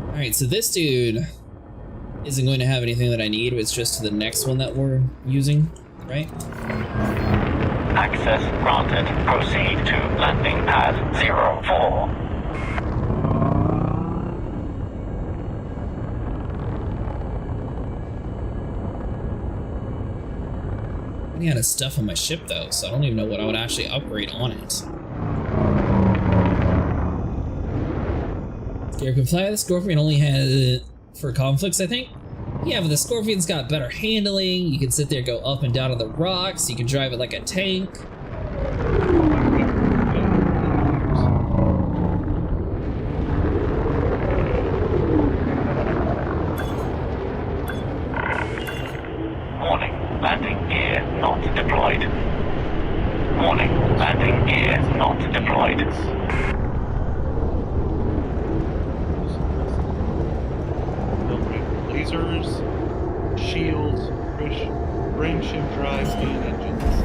Alright, so this dude isn't going to have anything that I need, it's just to the next one that we're using, right? Access granted. Proceed to landing pad 04. I'm running out of stuff on my ship though, so I don't even know what I would actually upgrade on it. Scarab can fly. The Scorpion only has for conflicts, I think. Yeah, but the Scorpion's got better handling. You can sit there, go up and down on the rocks. You can drive it like a tank. Warning, landing gear not deployed. Warning, landing gear not deployed. Lasers, shields, brain ship drives, and engines.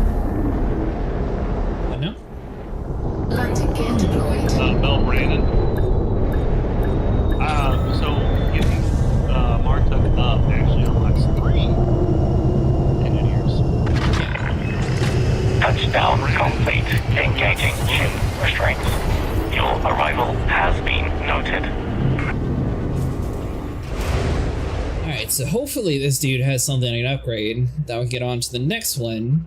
What now? Landing gear deployed. Bell Brandon. So getting Martuk up actually unlocks 3 engineers. Touchdown complete. Engaging ship restraints. Your arrival has been noted. Alright, so hopefully this dude has something I can upgrade that would get on to the next one.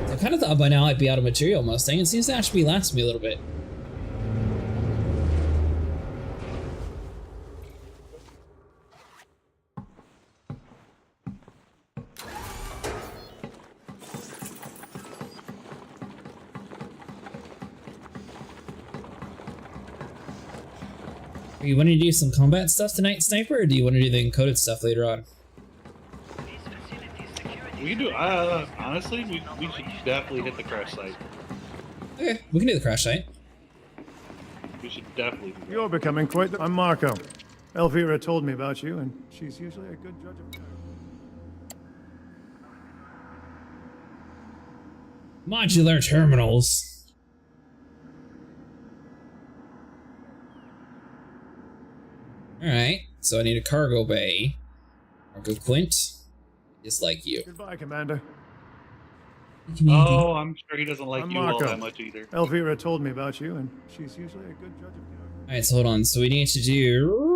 I kind of thought by now I'd be out of material, Mustang. It seems to actually last me a little bit. Are you wanting to do some combat stuff tonight, Sniper, or do you want to do the encoded stuff later on? We can do. Honestly, we should definitely hit the crash site. Okay, we can do the crash site. We should definitely do that. You're becoming quite the... I'm Marco. Elvira told me about you, and she's usually a good judge of character. Modular terminals. Alright, so I need a cargo bay. Cargo Quint. Just like you. Goodbye, Commander. Oh, I'm sure he doesn't like I'm you all Marco. that much either. Elvira told me about you, and she's usually a good judge of character. Alright, so hold on. So we need to do...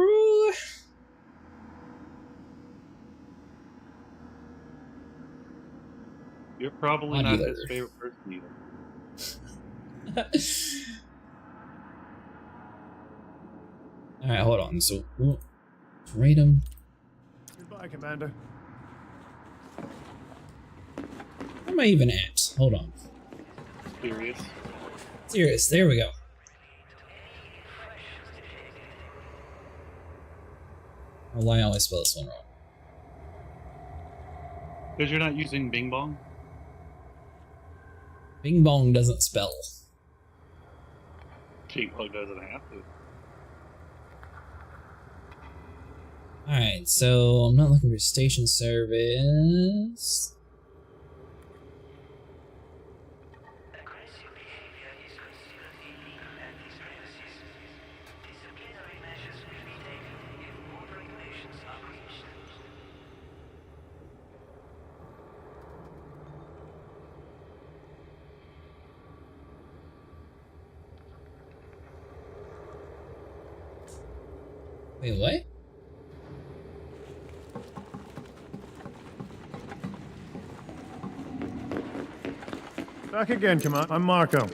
You're probably not his favorite person either. Alright, hold on. So, rate him. Goodbye, Commander. Where am I even at? Hold on. Serious. Serious. There we go. Or why I always spell this one wrong? Because you're not using Bing Bong? Bing Bong doesn't spell. Bing Bong doesn't have to. Alright, so I'm not looking for station service. Wait, what? Back again, Commander. I'm Marco.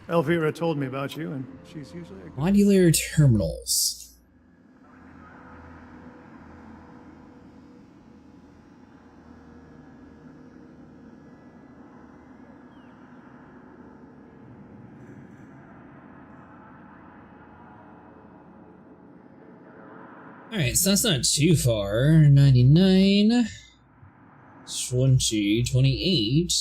Elvira told me about you, and she's usually a good... Modular terminals. Alright, so that's not too far. 99, 20, 28.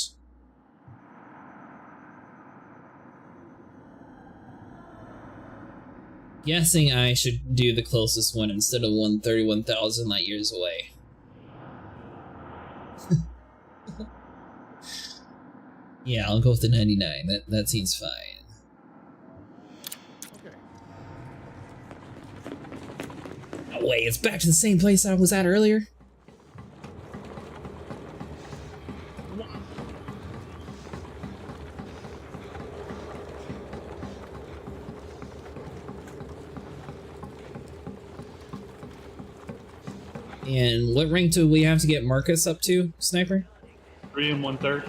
Guessing I should do the closest one instead of 131,000 light years away. Yeah, I'll go with the 99. That seems fine. No way, it's back to the same place I was at earlier. And what rank do we have to get Marcus up to, Sniper? 3 1/3.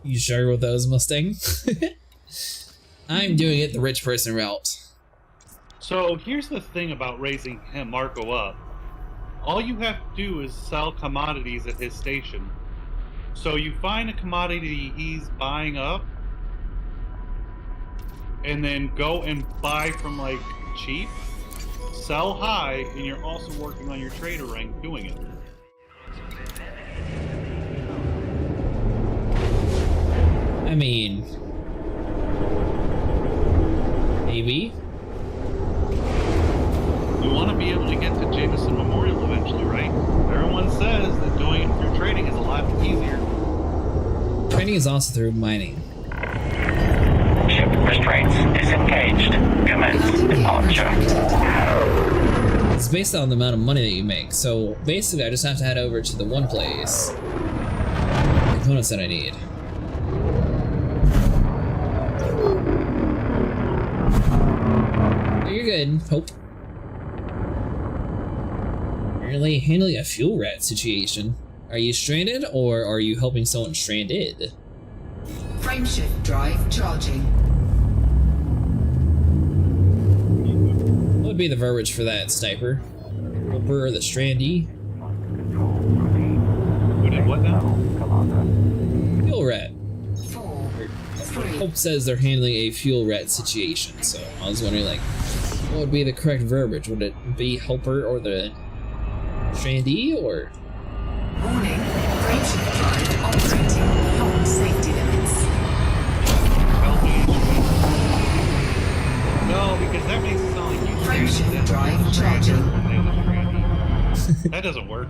You sure with those, Mustang? I'm doing it the rich person route. So here's the thing about raising him, Marco, up. All you have to do is sell commodities at his station. So you find a commodity he's buying up, and then go and buy from like cheap, sell high, and you're also working on your trader rank doing it. I mean, maybe. You want to be able to get to Jameson Memorial eventually, right? Everyone says that doing it through trading is a lot easier. Trading is also through mining. Ship restraints disengaged. Commence departure. It's based on the amount of money that you make. So basically, I just have to head over to the one place. Components that I need. You're good, Hope. Apparently handling a fuel rat situation. Are you stranded, or are you helping someone stranded? Frameshift drive charging. What would be the verbiage for that, Sniper? Helper or the strandee? Who did what now? Fuel rat. 4 Hope says they're handling a fuel rat situation, so I was wondering, like, what would be the correct verbiage? Would it be Helper or the Shandy, or? Warning, Graveship Drive operating beyond safety limits. No, because that makes it sound like you Graveship Drive charging. That doesn't work.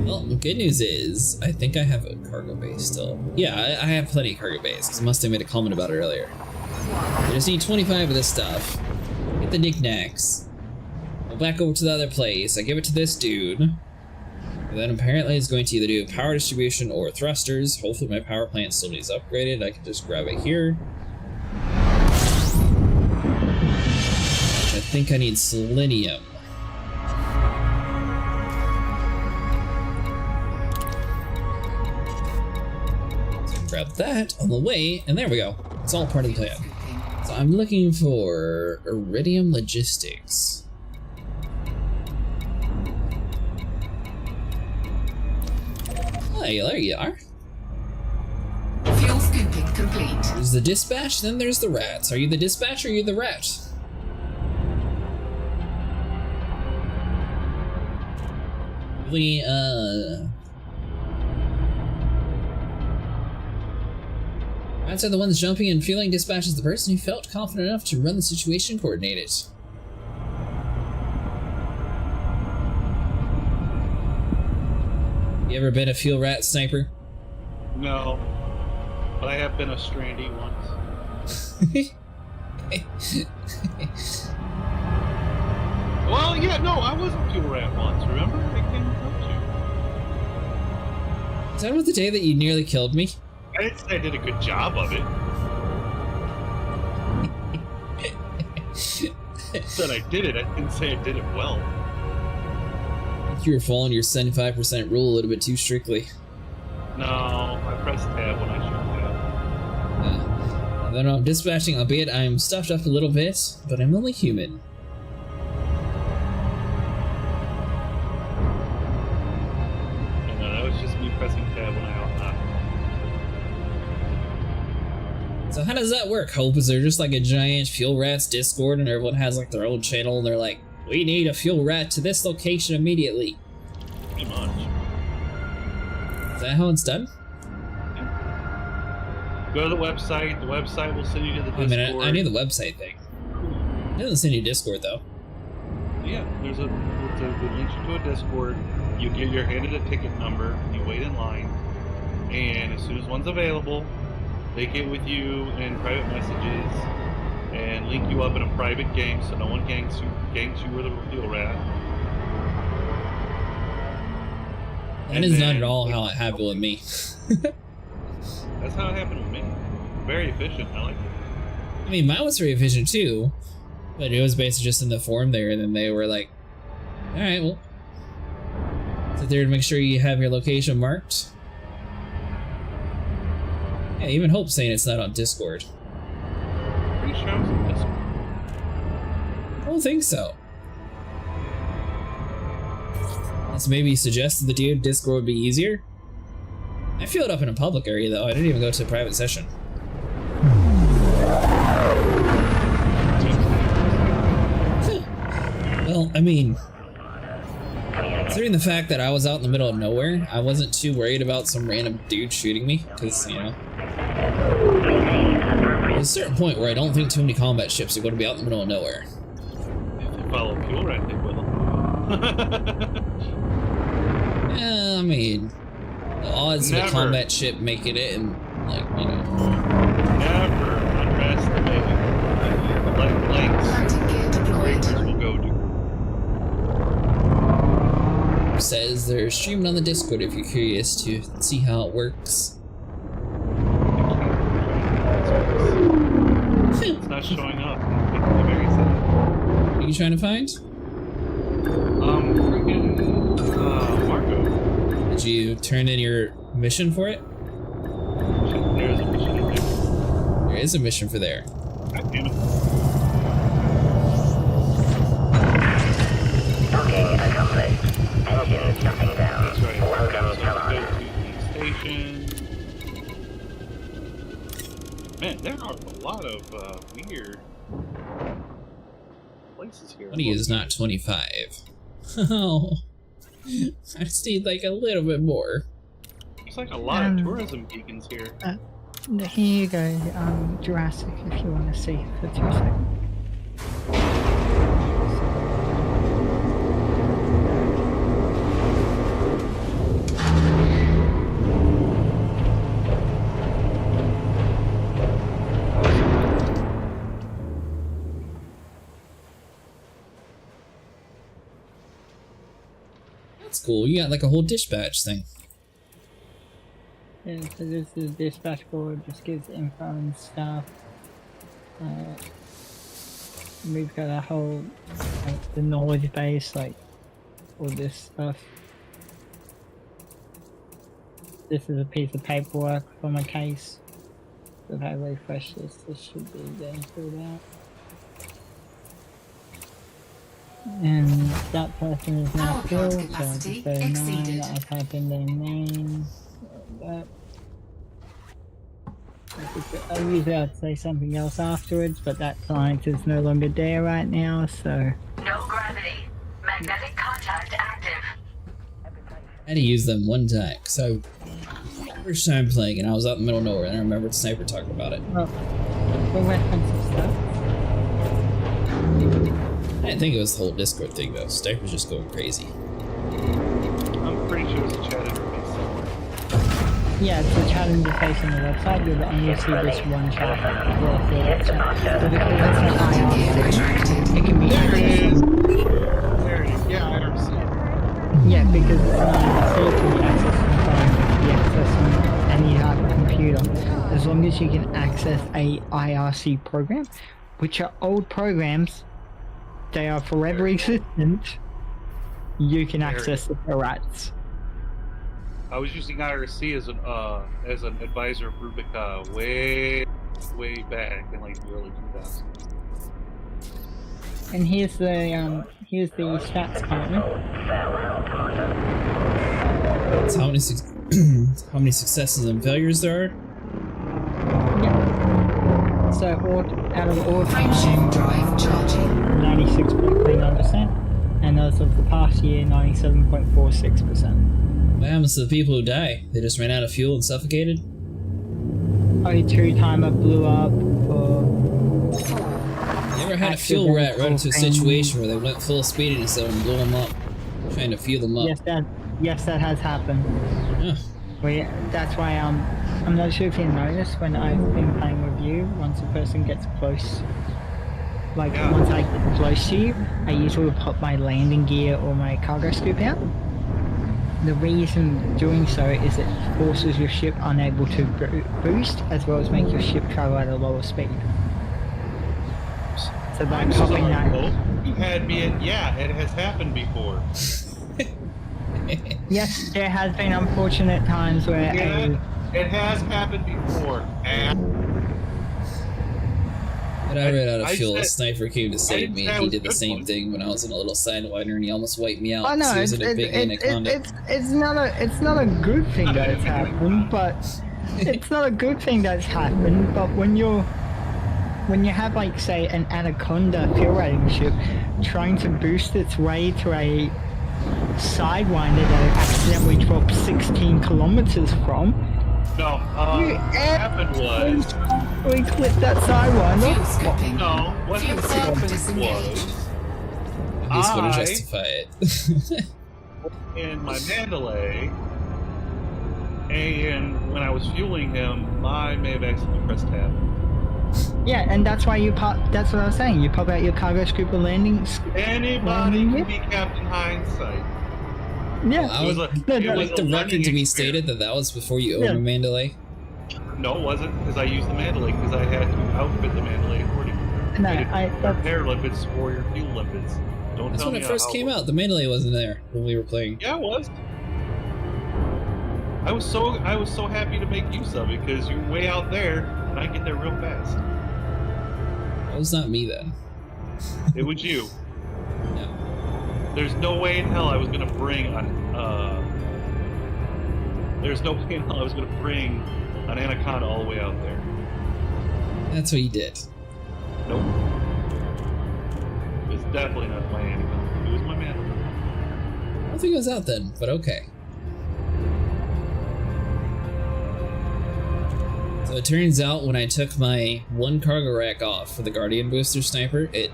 Well, the good news is, I think I have a cargo bay still. Yeah, I have plenty of cargo bays, because Mustang made a comment about it earlier. I just need 25 of this stuff. Get the knickknacks. Go back over to the other place. I give it to this dude. And then apparently it's going to either do power distribution or thrusters. Hopefully my power plant still needs upgraded. I can just grab it here. I think I need selenium. So grab that on the way, and there we go. It's all part of the plan. So I'm looking for Iridium Logistics. Oh, there you are. Fuel scooping complete. There's the dispatch, then there's the rats. Are you the dispatch or are you the rat? Really, rats are the ones jumping and feeling. Dispatch is the person who felt confident enough to run the situation and coordinate it. You ever been a fuel rat sniper? No. But I have been a strandy once. Well, yeah, no, I was a fuel rat once, remember? I came up to you. Is that about the day that you nearly killed me? I didn't say I did a good job of it. I said I did it, I didn't say I did it well. I think you were following your 75% rule a little bit too strictly. No, I pressed tab when I shouldn't have. I don't know, I'm dispatching, albeit I'm stuffed up a little bit, but I'm only human. No, that was just me pressing tab when I ought not. So how does that work, Hope? Is there just like a giant fuel rats Discord and everyone has like their own channel and they're like, we need a fuel rat to this location immediately? Pretty much. Is that how it's done? Go to the website will send you to the Discord. I mean, I knew the website thing. It doesn't send you to Discord though. Yeah, it links you to a Discord. You're handed a ticket number, you wait in line, and as soon as one's available, they get with you in private messages and link you up in a private game so no one gangs you with a fuel rat. That is not at all how it happened with me. That's how it happened with me. Very efficient, I like it. I mean, mine was very efficient too, but it was basically just in the form there, and then they were like, alright, well, sit there to make sure you have your location marked. Yeah, even Hope saying it's not on Discord. Pretty sure I was on Discord. I don't think so. Let's maybe suggest that the Discord would be easier. I filled up in a public area though, I didn't even go to a private session. Well, I mean, considering the fact that I was out in the middle of nowhere, I wasn't too worried about some random dude shooting me, because, you know, there's a certain point where I don't think too many combat ships are going to be out in the middle of nowhere. If they follow fuel rat, they will. Yeah, I mean, the odds of a combat ship making it and, like, you know. Never underestimate the lengths the will go to. Says they're streaming on the Discord if you're curious to see how it works. It's not showing up. It's very sad. What are you trying to find? Freaking Marco. Did you turn in your mission for it? There's a mission in there. There is a mission for there. God damn it. Docking accomplished. Engine shutting down. station. Man, there are a lot of weird places here. 20 is not 25. Oh, I just need like a little bit more. There's like a lot of tourism beacons here. Here you go, Jurassic, if you want to see for 2 seconds. That's cool. You got like a whole dispatch thing. Yeah, so this is dispatch board, just gives info and stuff. We've got a whole, the knowledge base, like, all this stuff. This is a piece of paperwork from a case. If I refresh this, this should be getting filled out. And that person is now filled, so I just go 9, I type in their name, that. I usually I'd say something else afterwards, but that client is no longer there right now, so... No gravity. Magnetic contact active. I had to use them one time, so first time playing and I was out in the middle of nowhere and I remembered Sniper talking about it. Well, for reference of stuff. I didn't think it was the whole Discord thing though. Sniper's just going crazy. I'm pretty sure it's a chat interface somewhere. Yeah, it's a chat interface on the website. You'll only see this one chat. But because it's an IR, it can be accessed. There it is. Yeah, I understand. Yeah, because it's an IRC, it can be accessed from phone, it can be accessed from any type of computer. As long as you can access a IRC program, which are old programs, they are forever existent, you can access the rats. I was using IRC as an advisor of Rubica way back in like the early 2000s. And here's the stats currently. That's how many successes and failures there are? Yeah. So out of all Frameshift drive charging. 96.39%, and as of the past year, 97.46%. What happens to the people who die? They just ran out of fuel and suffocated? O2 timer blew up, or... You ever had a fuel rat run into a situation where they went full speed into someone and blew them up? Trying to fuel them up. Yes, that has happened. Yeah. That's why I'm not sure if you noticed when I've been playing with you, once a person gets close, once I get close to you, I usually put my landing gear or my cargo scoop out. The reason doing so is it forces your ship unable to boost, as well as make your ship travel at a lower speed. So by popping that... You had me at, yeah, it has happened before. Yes, there has been unfortunate times where it has happened before. When I ran out of fuel, a sniper came to save me, and he did the same thing when I was in a little sidewinder, and he almost wiped me out. Oh no, it's not a good thing that it's happened, but it's not a good thing that's happened. But when you have like say an Anaconda fuel rating ship trying to boost its way to a sidewinder that it accidentally dropped 16 kilometers from. No, what happened was... We clipped that sidewinder. No, what happened was... He's going to justify it. In my mandalay, and when I was fueling him, I may have accidentally pressed tab. Yeah, and that's why you pop. That's what I was saying. You pop out your cargo scoop or landing. Anybody can be Captain Hindsight. Yeah, well, it was the record to be stated that was before you owned a Mandalay. No, it wasn't, because I used the Mandalay because I had to outfit the Mandalay accordingly. No, I repair lipids for your fuel lipids. Don't That's tell when me it first came out. The Mandalay wasn't there when we were playing. Yeah, it was. I was so happy to make use of it because you're way out there and I get there real fast. That was not me then. It was you. No. There's no way in hell I was gonna bring There's no way in hell I was going to bring an anaconda all the way out there. That's what you did. Nope. It was definitely not my anaconda. It was my mandalay. I don't think it was out then, but okay. So it turns out when I took my one cargo rack off for the Guardian Booster Sniper, it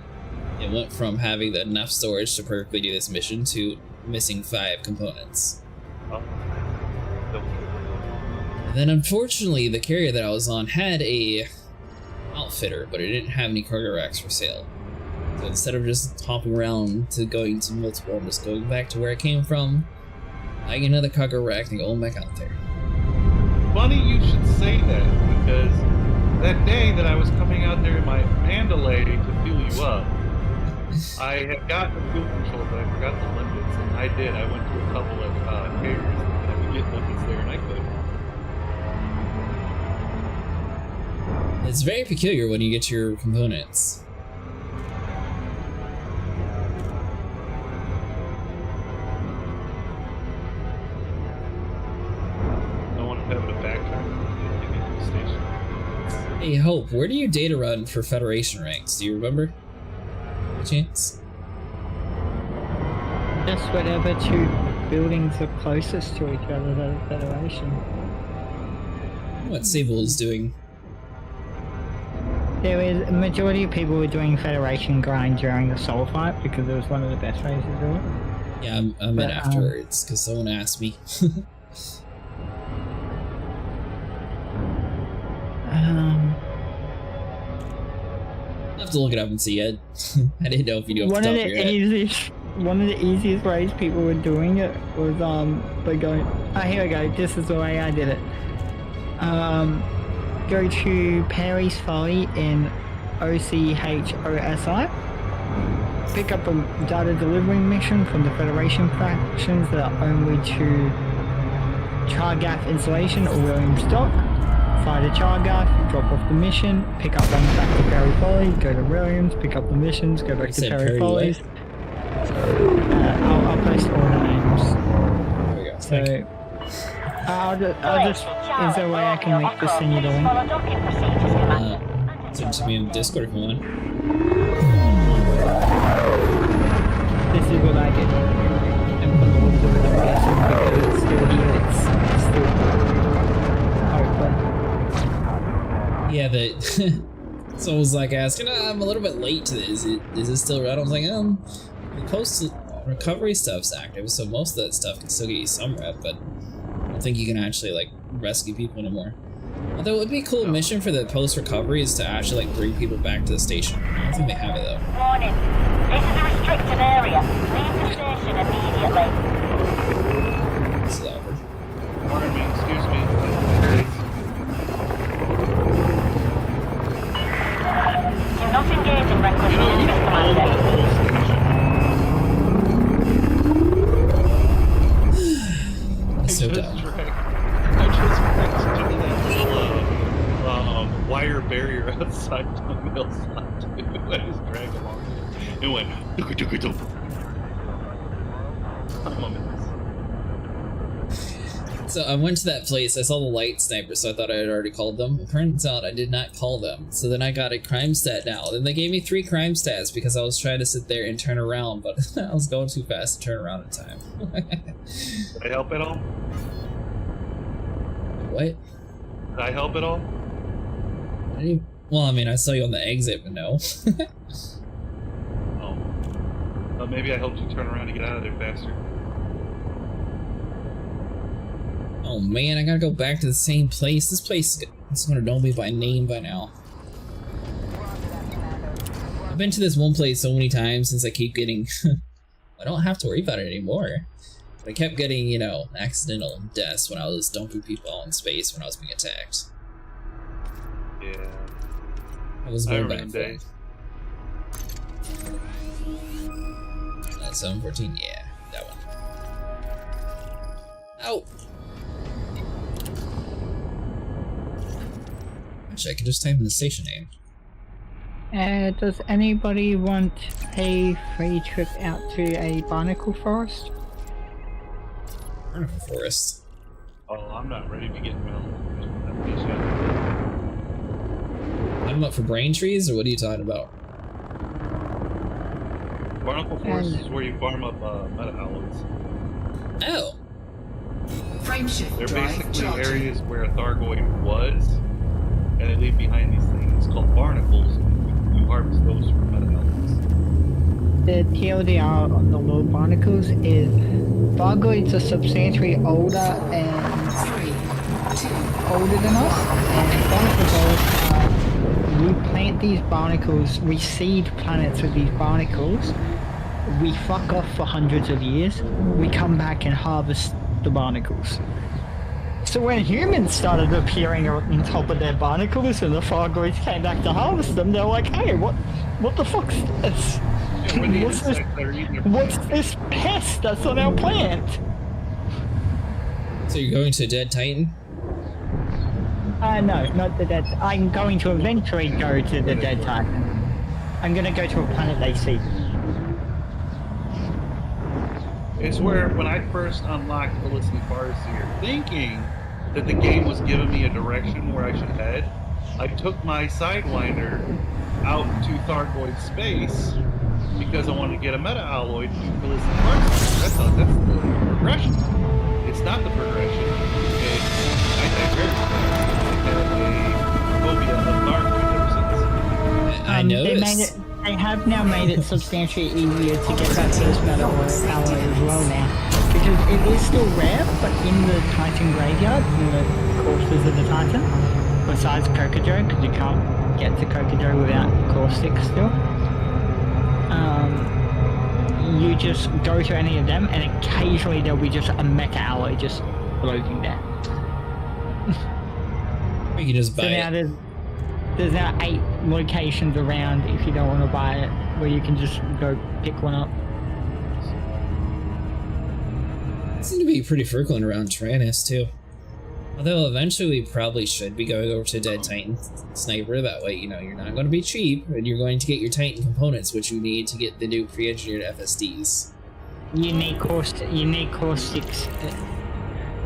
went from having enough storage to perfectly do this mission to missing 5 components. Oh. And then unfortunately the carrier that I was on had a outfitter, but it didn't have any cargo racks for sale. So instead of just hopping around to going to multiple, I'm just going back to where I came from, buying another cargo rack and going back out there. Funny you should say that, because that day that I was coming out there in my mandalay to fuel you up, I had gotten the fuel control, but I forgot the limits, and I did. I went to a couple of carriers and I could get limits there, and I couldn't. It's very peculiar when you get your components. No one having a backtrack to get to the station. Hey Hope, where do you data run for Federation ranks? Do you remember? By chance? Just whatever 2 buildings are closest to each other, the Federation. What Sable is doing. There is a majority of people were doing Federation grind during the soul fight because it was one of the best ways to do it. Yeah, I'm in afterwards because someone asked me. I'll have to look it up and see it. I didn't know if you knew off the top of your head. One of the easiest ways people were doing it was by going, here we go, this is the way I did it. Go to Perry's Folly in OCHOSI, pick up a data delivery mission from the Federation factions that are only to Chargaff installation or Williams dock. Fly to Chargaff, drop off the mission, pick up one back to Perry Folly, go to Williams, pick up the missions, go back to Perry Follies. I'll post all the names. There we go. So I'll just, is there a way I can make this send you the link? Send it to me in Discord if you want. This is what I did. And for the ones that are guessing, because it's still here, it's still open. Yeah, someone was like asking, I'm a little bit late to this. Is it still red? I was like, the post recovery stuff's active, so most of that stuff can still get you some rep, but I don't think you can actually like rescue people anymore. Although it would be a cool mission for the post recovery is to actually like bring people back to the station. I don't think they have it though. Warning, this is a restricted area. Leave the station immediately. This is awkward. Pardon me, excuse me. Do not engage in reckless movement, Commander. So dumb. I just wrecked to that little wire barrier outside the mail slot too. I just dragged along. It went dooka. I'm a mess. So I went to that place, I saw the light sniper, so I thought I had already called them. It turns out I did not call them. So then I got a crime stat now. Then they gave me 3 crime stats because I was trying to sit there and turn around, but I was going too fast to turn around in time. Did I help at all? What? Did I help at all? Well, I mean, I saw you on the exit, but no. Oh. Well, maybe I helped you turn around to get out of there faster. Oh man, I gotta go back to the same place. This place is gonna know me by name by now. I've been to this one place so many times since I keep getting... I don't have to worry about it anymore. But I kept getting, you know, accidental deaths when I was dumping people out in space when I was being attacked. Yeah. I was going back for 714, yeah, that one. Ow! Actually, I could just type in the station name. Does anybody want a free trip out to a barnacle forest? Barnacle forest? Oh, I'm not ready to get metal. I'm up for brain trees, or what are you talking about? Barnacle Forest is where you farm up meta alloys. Oh. Frameshift They're drive basically charging. areas where a thargoid was, and they leave behind these things called barnacles, and you harvest those for meta alloys. The TLDR on the little barnacles is thargoids are substantially older and older than us, and barnacles are, we plant these barnacles, we seed planets with these barnacles, we fuck off for hundreds of years, we come back and harvest the barnacles. So when humans started appearing on top of their barnacles and the thargoids came back to harvest them, they're like, hey, what the fuck's this? What's this pest that's on our plant? So you're going to Dead Titan? No, not the Dead. I'm going to eventually go to the Dead Titan. I'm gonna go to a planet they see. It's where, when I first unlocked Odyssey Unlocking, thinking that the game was giving me a direction where I should head, I took my Sidewinder out to Thargoid space because I wanted to get a meta alloy to do Odyssey Unlocking. I thought that's the progression. It's not the progression. I digress. I have a phobia of Thargoid ever since. I noticed. They have now made it substantially easier to get that first meta alloy as well now. Because it is still rare, but in the Titan graveyard, in the corpses of the Titan, besides Kokoro, because you can't get to Kokoro without caustic still, you just go to any of them, and occasionally there'll be just a mecha alloy just floating there. We can just buy it. There's now 8 locations around if you don't want to buy it, where you can just go pick one up. It seems to be pretty frequent around Tyrannus too. Although eventually we probably should be going over to Dead Titan Sniper, that way, you know, you're not going to be cheap, and you're going to get your Titan components, which you need to get the new pre-engineered FSDs. You need caustics.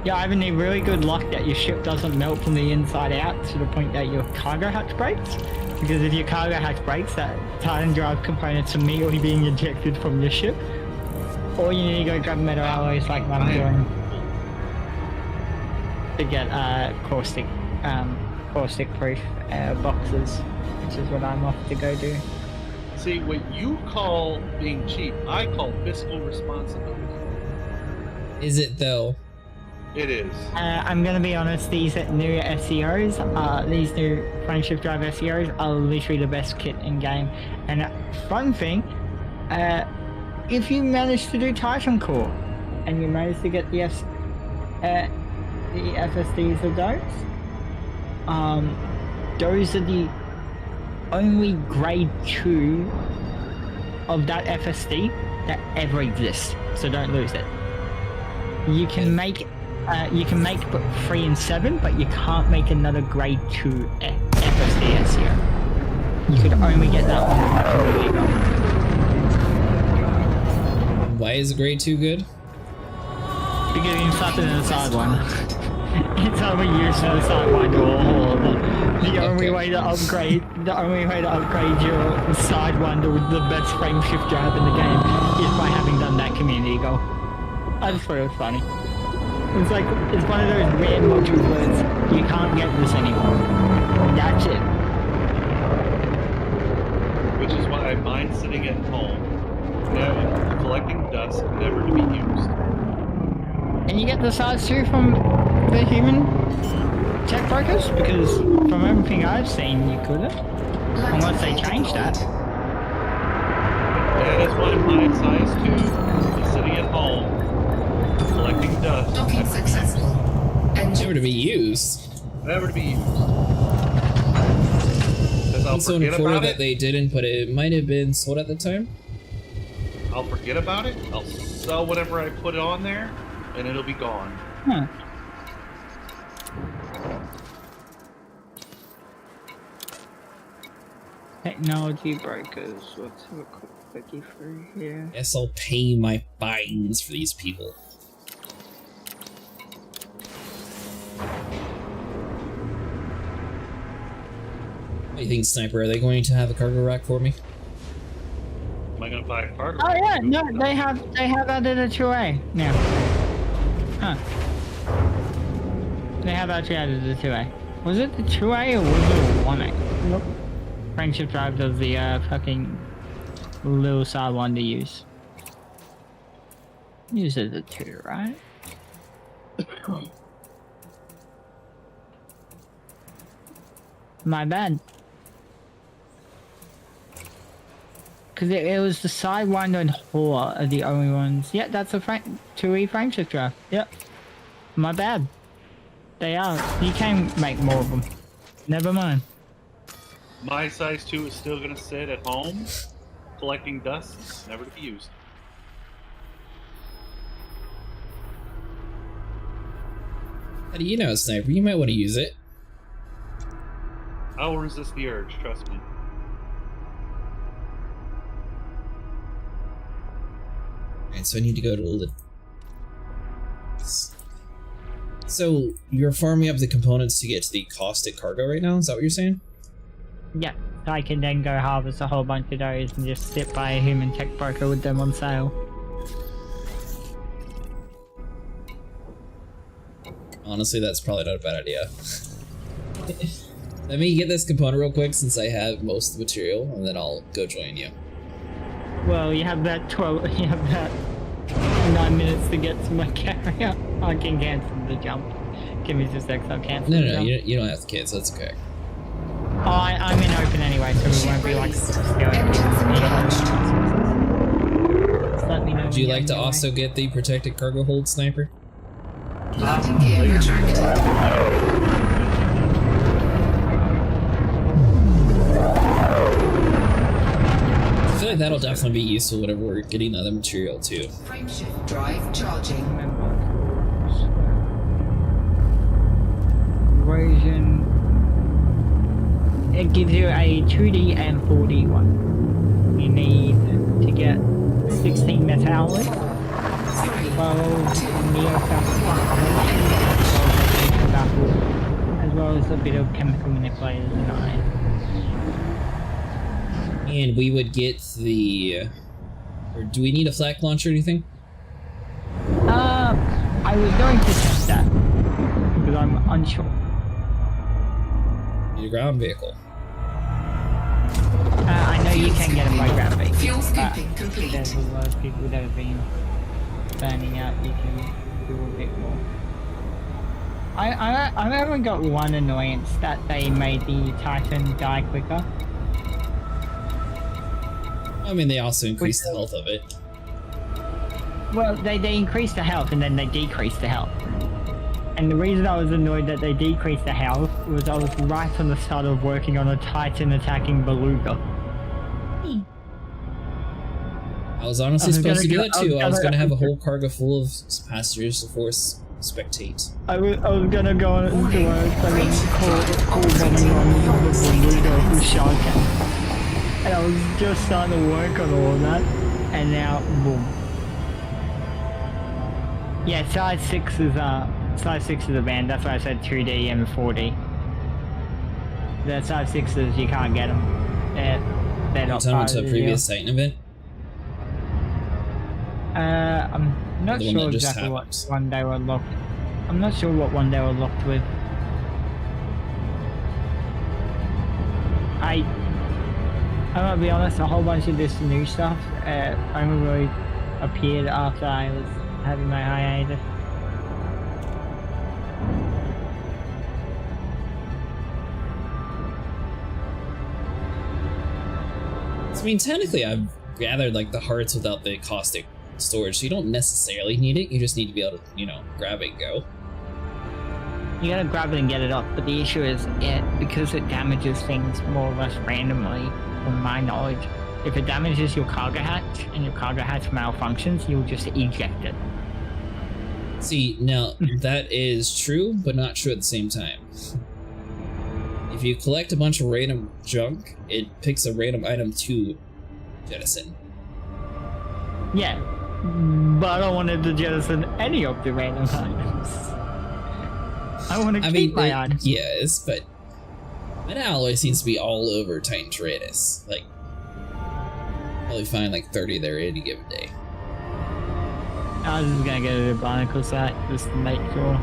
Yeah, I need really good luck that your ship doesn't melt from the inside out to the point that your cargo hatch breaks. Because if your cargo hatch breaks, that Titan drive component's immediately being ejected from your ship. Or you need to go grab metal alloys like I'm doing to get caustic proof boxes, which is what I'm off to go do. See, what you call being cheap, I call fiscal responsibility. Is it though? It is. I'm gonna be honest, these new SEOs, these new Frameshift Drive SEOs are literally the best kit in game. And fun thing, if you manage to do Titan Core, and you manage to get the FSDs of those are the only grade 2 of that FSD that ever exists, so don't lose it. You can make but 3 and 7, but you can't make another grade 2 FSD SEO. You could only get that on the League. Why is grade 2 good? Because you can slap it in the sidewinder. It's only used in the sidewinder or the only way to upgrade your sidewinder with the best frameshift drive in the game is by having done that community goal. I just thought it was funny. It's like, it's one of those rare modules where you can't get this anymore. That's it. Which is why mine's sitting at home, now collecting dust, never to be used. And you get the size too from the human tech brokers? Because from everything I've seen, you couldn't. Unless they changed that. Yeah, that's why mine size 2 is sitting at home, collecting dust. Docking successful. Never to be used. Never to be used. Because I'll Someone forget reported about that it. they didn't, but it might have been sold at the time. I'll forget about it. I'll sell whatever I put on there, and it'll be gone. Huh. Technology brokers. Let's have a quick quickie through here. Guess I'll pay my fines for these people. What do you think, Sniper? Are they going to have a cargo rack for me? Am I gonna buy a cargo? Oh yeah, no, they have added a 2A now. Huh. They have actually added a 2A. Was it the 2A or was it a 1A? Nope. Friendship Drive does the fucking little side one to use. Use it as a 2, right? My bad. Because it was the Sidewinder and Whore are the only ones. Yeah, that's a 2E frameshift draft. Yep. My bad. They are. You can make more of them. Never mind. My size 2 is still gonna sit at home, collecting dust, never to be used. How do you know, Sniper? You might want to use it. I will resist the urge, trust me. Alright, so I need to go to the... So, you're farming up the components to get to the caustic cargo right now? Is that what you're saying? Yeah, I can then go harvest a whole bunch of those and just sit by a human tech broker with them on sale. Honestly, that's probably not a bad idea. Let me get this component real quick since I have most of the material, and then I'll go join you. Well, you have that 9 minutes to get to my carrier. I can cancel the jump. Give me just a sec, I'll cancel the jump. You don't have to cancel, that's okay. Oh, I'm in open anyway, so we won't be like... Let me know. Would you like to also get the protected cargo hold, Sniper? Landing gear retracted. I feel like that'll definitely be useful whenever we're getting other material too. Frameshift drive charging. Version. It gives you a 2D and 4D one. You need to get 16 metallic, 12 neophyte, as well as a bit of chemical manipulators and iron. And we would get the... Or do we need a flak launcher or anything? I was going to test that, because I'm unsure. Need a ground vehicle. I know you can get them by ground vehicle. Fuel skipping complete. There's a lot of people that have been burning out, you can do a bit more. I haven't got one annoyance that they made the Titan die quicker. I mean, they also increased the health of it. Well, they increased the health and then they decreased the health. And the reason I was annoyed that they decreased the health was I was right on the start of working on a Titan attacking Beluga. I was honestly supposed to do that too. I was gonna have a whole cargo full of passengers to force spectate. I was gonna go on and do a fucking call bombing on the Beluga with shotgun. And I was just starting to work on all of that, and now, boom. Yeah, size 6 is a band, that's why I said 2D and 4D. The size 6s, you can't get them. They're not part of the previous Titan event? I'm not sure exactly what one they were locked. I'm not sure what one they were locked with. I'm gonna be honest, a whole bunch of this new stuff only really appeared after I was having my hiatus. I mean, technically I've gathered like the hearts without the caustic storage, so you don't necessarily need it, you just need to be able to, grab it and go. You gotta grab it and get it up, but the issue is, because it damages things more or less randomly, from my knowledge, if it damages your cargo hatch and your cargo hatch malfunctions, you'll just eject it. See, now, that is true, but not true at the same time. If you collect a bunch of random junk, it picks a random item to jettison. Yeah, but I don't want it to jettison any of the random items. I want to keep my items. Yes, but Mandalay seems to be all over Titan Tyrannus. Like, probably find like 30 there any given day. I was just gonna go to the barnacle site just to make sure.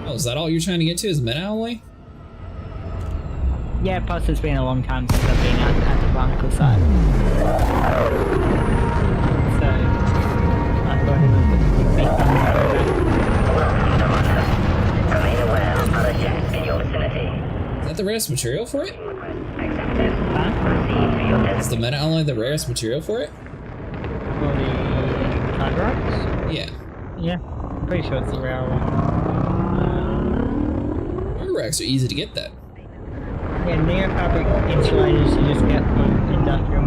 Oh, is that all you're trying to get to? Is Mandalay? Yeah, plus it's been a long time since I've been at the barnacle site. So, I thought it would be fun. Remain aware of other jets in your vicinity. Is that the rarest material for it? Accepted. Proceed to your Is destination. the Mandalay the rarest material for it? For the thargoids? Yeah. Yeah, I'm pretty sure it's the rare one. Racks are easy to get then. Yeah, near fabric insulators you just get from industrial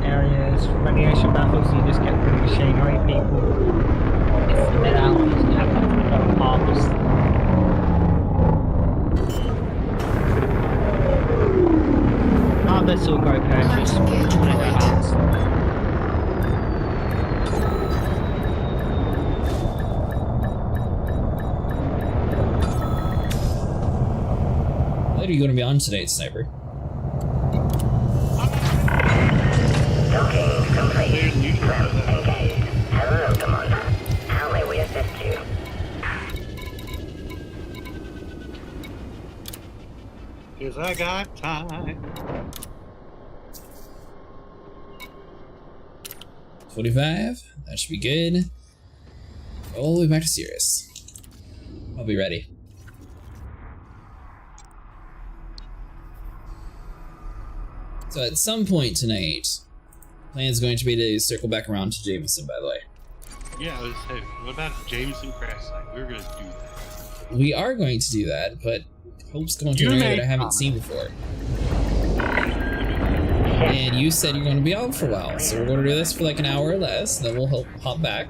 areas. Radiation battles you just get from machinery people. It's the mid-hours you have to harvest. Harvest will go purchase whenever it happens. What are you going to be on today, Sniper? Docking complete. Clamp engaged. Hello, Commander. How may we assist you? Cause I got time. 45. That should be good. All the way back to Sirius. I'll be ready. So at some point tonight, plan is going to be to circle back around to Jameson, by the way. Yeah, I was saying, what about Jameson Crash Site? We were gonna do that. We are going to do that, but Hope's going to an area that I haven't seen before. And you said you're going to be on for a while, so we're going to do this for like an hour or less, then we'll hop back.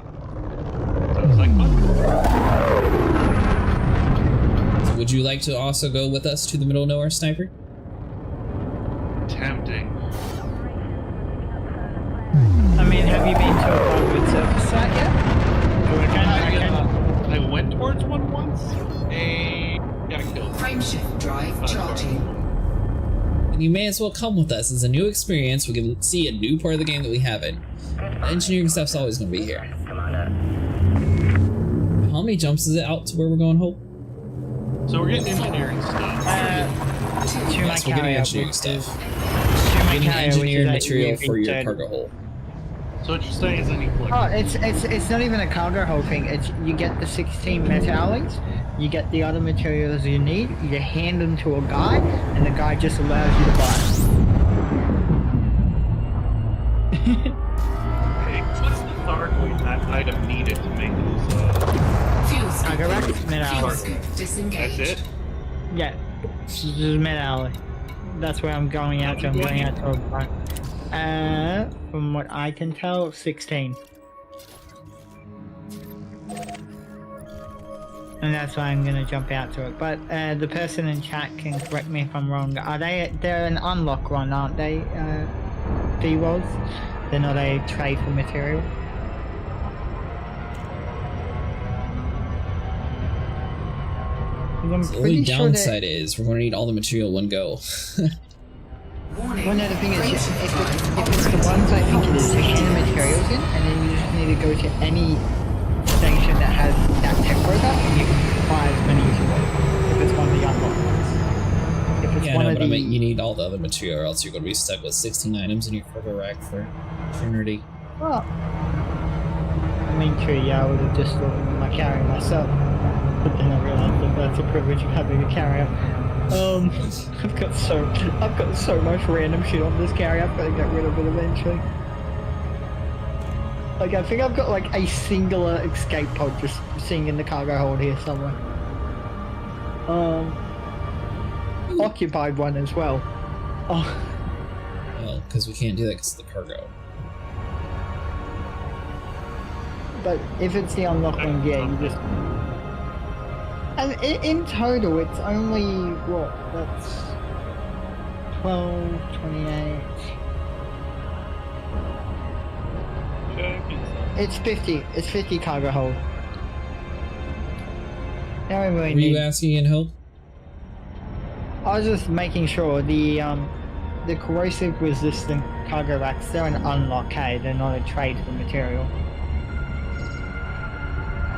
Sounds like fun. So would you like to also go with us to the middle of nowhere, Sniper? Tempting. I mean, have you been to a thargoid surface site yet? I went towards one once and got killed. Frameshift drive charging. And you may as well come with us. It's a new experience. We can see a new part of the game that we haven't. The engineering stuff's always going to be here. How many jumps is it out to where we're going, Hope? So we're getting engineering stuff. Yes, we're getting engineering stuff. Getting engineered material for your cargo hold. So what you say is any flicker? Oh, it's not even a cargo hold thing. It's you get the 16 metallics, you get the other materials you need, you hand them to a guy, and the guy just allows you to buy them. Hey, what's the thargoid item needed to make those? Fuel Cargo rack, metallic. Disengaged. That's it. Yeah, just metallic. That's where I'm going out to. I'm going out to a bar. From what I can tell, 16. And that's why I'm gonna jump out to it. But the person in chat can correct me if I'm wrong. They're an unlock run, aren't they? D-Walls? They're not a trade for material. So the only downside is we're going to need all the material in one go. Well, no, the thing is, if it's the ones I think it is, you hand the materials in, and then you just need to go to any station that has that tech robot, and you can buy as many as you want. If it's one of the unlocked ones. If it's Yeah, one no, of but the... I mean, you need all the other material, or else you're going to be stuck with 16 items in your cargo rack for eternity. Well, I mean, true, yeah, I would have just thought of my carrier myself. But then I realised that that's a privilege of having a carrier. I've got so much random shit on this carrier. I've got to get rid of it eventually. Like, I think I've got like a singular escape pod just sitting in the cargo hold here somewhere. Occupied one as well. Oh. Well, because we can't do that because of the cargo. But if it's the unlock one, yeah, you just... And in total, it's only, what, that's 12, 28... It's 50. It's 50 cargo hold. Now I really Were need... you asking in Hope? I was just making sure the corrosive resistant cargo racks, they're an unlock, hey? They're not a trade for material.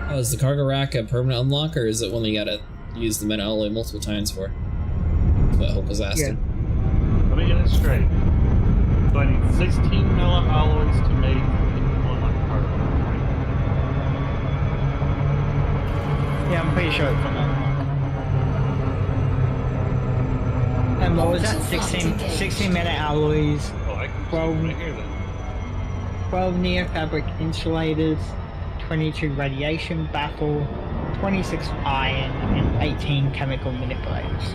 Oh, is the cargo rack a permanent unlock, or is it one that you gotta use the metal alloy multiple times for? That's what Hope was asking. Yeah. Let me get it straight. So I need 16 metal alloys to make one like cargo rack. Yeah, I'm pretty sure it's an unlock. And what was that? 16 metal alloys, Oh, I can 12, right here then. 12 neo-fabric insulators, 22 radiation baffle, 26 iron, and 18 chemical manipulators.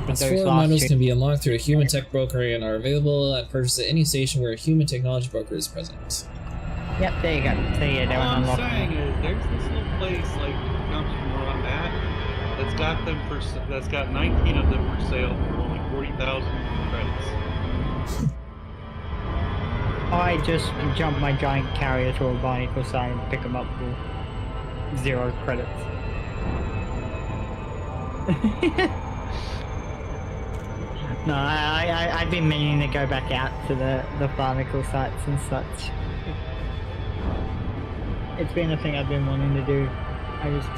Its 4 modules can be unlocked through a human tech broker and are available at purchase at any station where a human technology broker is present. Yep, there you go. So yeah, they're All I'm unlocked. saying is, there's this little place like comes from where I'm at that's got them for that's got 19 of them for sale for only 40,000 credits. I just jumped my giant carrier to a barnacle side and pick them up for 0 credits. No, I've been meaning to go back out to the barnacle sites and such. It's been a thing I've been wanting to do. I just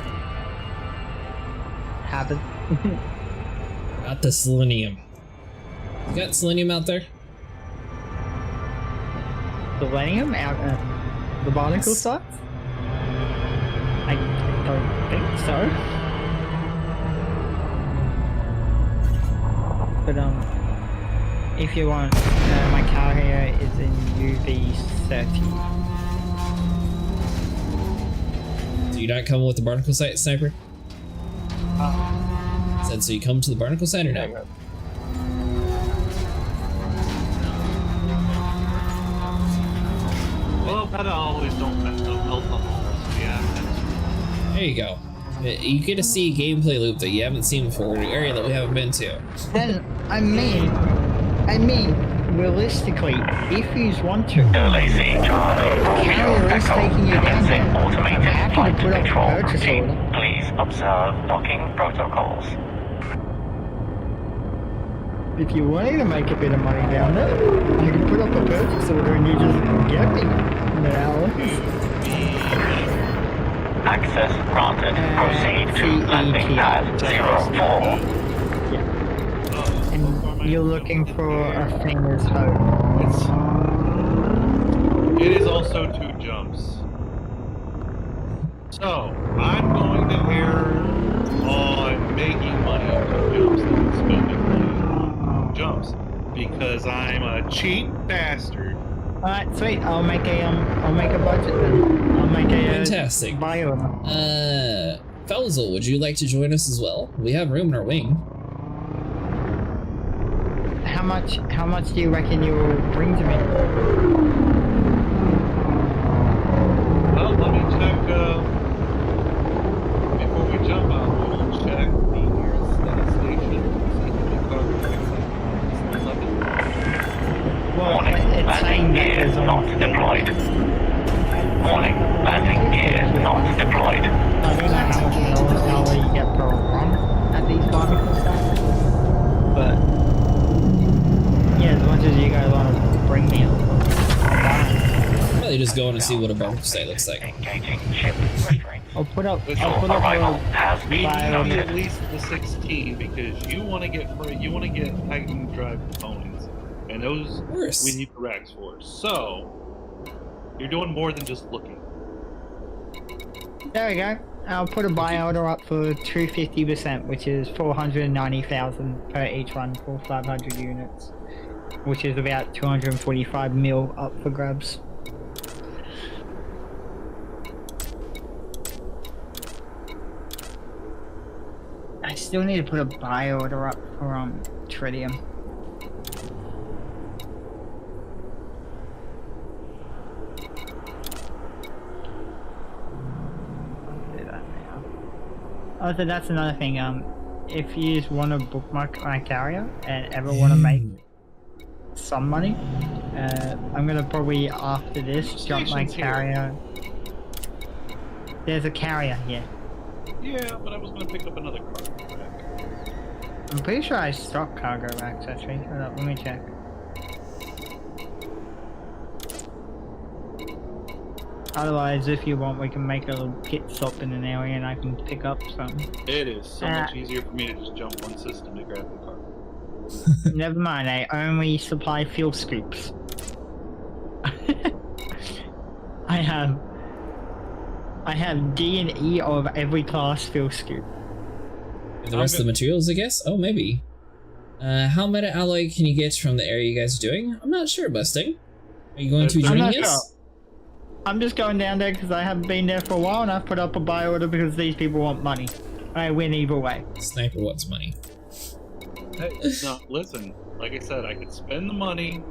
haven't. Got the selenium. You got selenium out there? Selenium out at the barnacle sites? I don't think so. But if you want, my car here is in UV30. So you're not coming with the barnacle site, Sniper? Said so you come to the barnacle site or no? Well, that always don't mess up alcohol. Yeah. There you go. You get to see a gameplay loop that you haven't seen before, an area that we haven't been to. And I mean, realistically, if you want to, carrier is taking you down there. I'm happy to put up a purchase order. Please observe docking protocols. If you wanted to make a bit of money down there, you can put up a purchase order and you just get me the hours. Access granted. Proceed to landing pad 04. Yeah. And you're looking for a famous home. It is also 2 jumps. So, I'm going to err on making money on jumps than spending money on jumps. Because I'm a cheap bastard. Alright, sweet. I'll make a budget then. I'll make a fantastic buy order. Felzel, would you like to join us as well? We have room in our wing. How much do you reckon you'll bring to me? Well, let me check, before we jump out, we'll check the nearest station. Well, Warning, landing gear not deployed. Warning, landing gear not deployed. I don't know how much dollar you get per run at these barnacle sites, but yeah, as much as you guys want to bring me up. Probably just going to see what a barnacle site looks like. Engaging ship restraints. I'll put up arrival has We been need noted. at least the 16 because you want to get Titan drive components, and those we need the racks for. So you're doing more than just looking. There we go. I'll put a buy order up for 250%, which is 490,000 per each one for 500 units, which is about 245 mil up for grabs. I still need to put a buy order up for tritium. Oh, so that's another thing. If you just want to bookmark my carrier and ever want to make some money, I'm gonna probably after this jump my carrier. There's a carrier here. Yeah, but I was gonna pick up another car. I'm pretty sure I stopped cargo racks actually. Hold up, let me check. Otherwise, if you want, we can make a little pit stop in an area and I can pick up something. It is so much easier for me to just jump one system to grab the car. Never mind, I only supply fuel scoops. I have D and E of every class fuel scoop. And the rest of the materials, I guess? Oh, maybe. How meta alloy can you get from the area you guys are doing? I'm not sure, Mustang. Are you going to be joining us? I'm just going down there because I haven't been there for a while and I've put up a buy order because these people want money. I win either way. Sniper wants money. Hey, no, listen. Like I said, I could spend the money,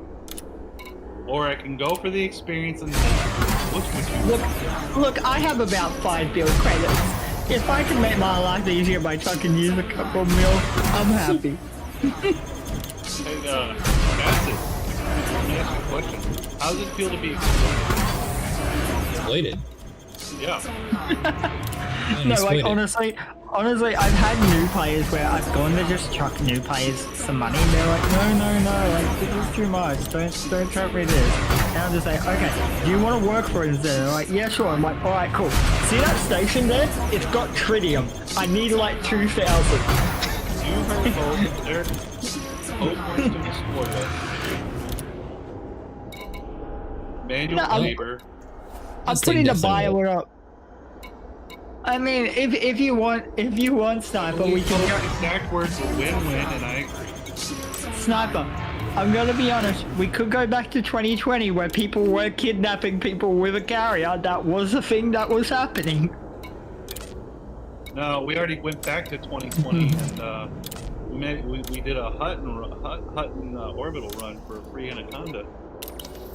or I can go for the experience and Look, I have about 5 build credits. If I can make my life easier by chucking use a couple of mil, I'm happy. Hey, Acid, let me ask you a question. How does it feel to be exploited? Yeah. No, like honestly, I've had new players where I've gone to just chuck new players some money and they're like, no, like this is too much, don't chuck me this. And I'm just like, okay, do you want to work for it instead? They're like, yeah, sure. I'm like, alright, cool. See that station there? It's got tritium. I need like 2,000. You heard both. They're both ways to exploit us. Manual labor. I'm putting the buy order up. I mean, if you want Sniper, we can go. Exact words were win-win, and I agree. Sniper, I'm gonna be honest. We could go back to 2020 where people were kidnapping people with a carrier. That was a thing that was happening. No, we already went back to 2020, and we did a Hutton orbital run for a free Anaconda.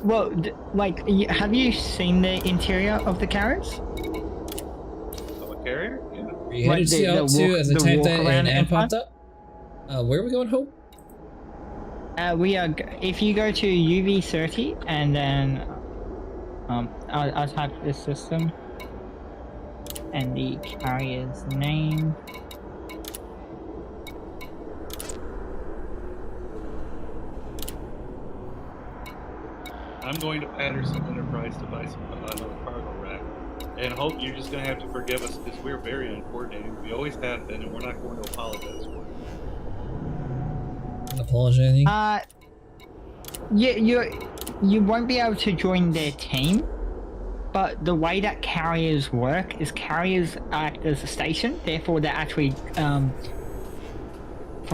Well, like, have you seen the interior of the carriers? Carrier? Yeah. Are you headed to L2 as I typed that and ad popped up? Where are we going, Hope? We are. If you go to UV30 and then I'll type this system and the carrier's name. I'm going to Patterson Enterprise to buy another cargo rack. And Hope, you're just going to have to forgive us because we're very uncoordinated. We always have been, and we're not going to apologize for it. Apologizing? You won't be able to join their team, but the way that carriers work is carriers act as a station, therefore they're actually, from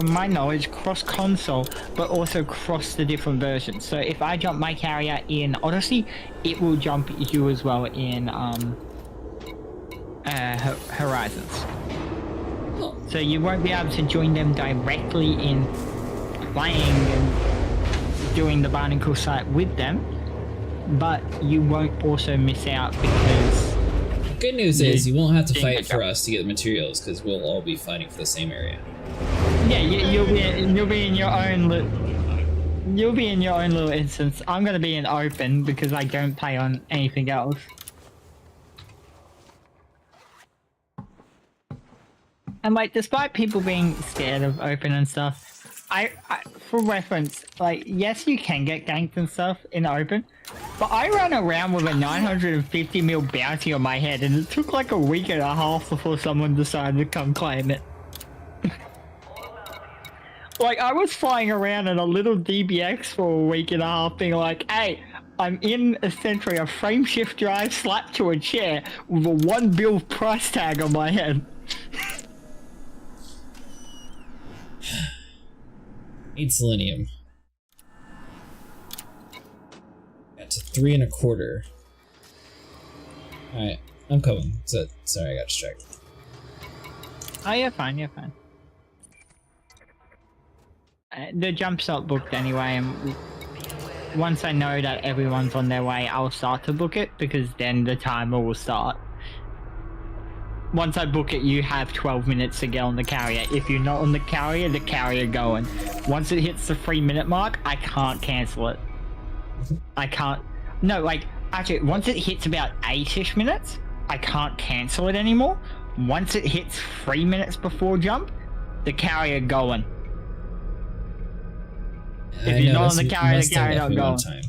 my knowledge, cross-console, but also cross the different versions. So if I jump my carrier in Odyssey, it will jump you as well in, Horizons. So you won't be able to join them directly in playing and doing the barnacle site with them, but you won't also miss out because... The good news is you won't have to fight for us to get the materials because we'll all be fighting for the same area. Yeah, you'll be in your own little instance. I'm gonna be in open because I don't play on anything else. And like, despite people being scared of open and stuff, I for reference, like, yes, you can get ganked and stuff in open, but I ran around with a 950 mil bounty on my head, and it took like a week and a half before someone decided to come claim it. Like, I was flying around in a little DBX for a week and a half, being like, hey, I'm in essentially a frame shift drive slapped to a chair with a 1 bill price tag on my head. Need selenium. Got to 3 1/4. Alright, I'm coming. Sorry, I got distracted. Oh, you're fine, you're fine. The jump's not booked anyway, and once I know that everyone's on their way, I'll start to book it, because then the timer will start. Once I book it, you have 12 minutes to get on the carrier. If you're not on the carrier going. Once it hits the 3-minute mark, I can't cancel it. I can't... No, like, actually, once it hits about 8-ish minutes, I can't cancel it anymore. Once it hits 3 minutes before jump, the carrier going. If you're not on the carrier Mustang don't go. time.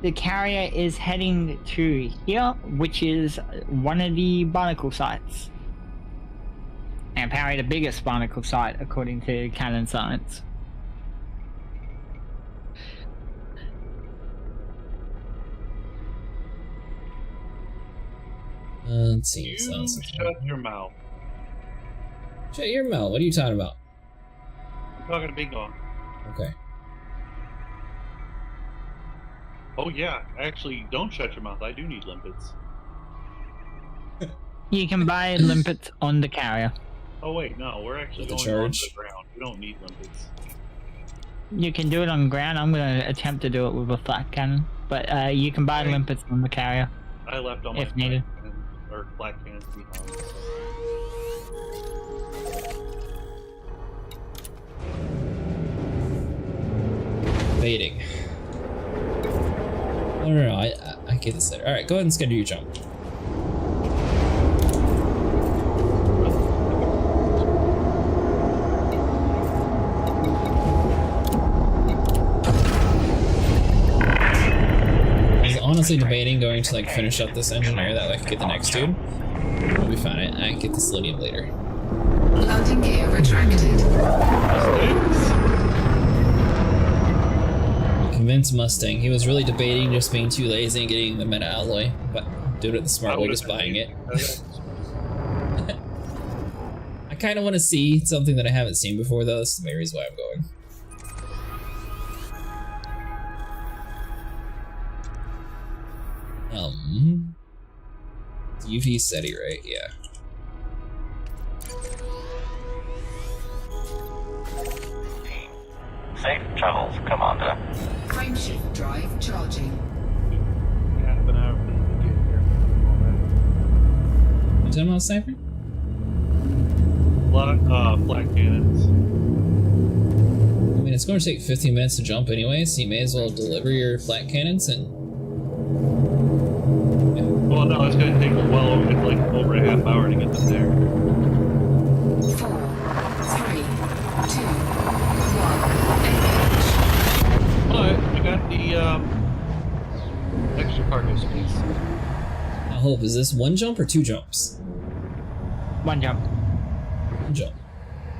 The carrier is heading to here, which is one of the barnacle sites. And apparently the biggest barnacle site, according to canon science. Let's see. You shut your mouth. Shut your mouth. What are you talking about? I'm talking to Big Dog. Okay. Oh yeah, actually, don't shut your mouth. I do need limpets. You can buy limpets on the carrier. Oh wait, no, we're actually With the going on charge? the ground. We don't need limpets. You can do it on ground. I'm going to attempt to do it with a flat cannon. But you can buy limpets on the carrier. I left all my if needed. or black cannons behind. So. Baiting. No, I get this later. Alright, go ahead and schedule your jump. I was honestly debating going to like finish up this engineer that I could get the next dude. We'll be fine. I can get the selenium later. Landing gear retracted. Convince Mustang. He was really debating just being too lazy and getting the meta alloy, but doing it the smart way, just buying it. I kind of want to see something that I haven't seen before, though. That's the main reason why I'm going. It's UV SETI, right? Yeah. Safe travels, Commander. Frameshift drive charging. Half an hour to get here. You talking about sniper? Black cannons. I mean, it's going to take 15 minutes to jump anyway, so you may as well deliver your flat cannons and... Yeah. Well, no, it's going to take over a half hour to get them there. 4, 3, 2, 1, engage. But I got the extra cargo space. Now, Hope, is this one jump or two jumps? One jump. One jump.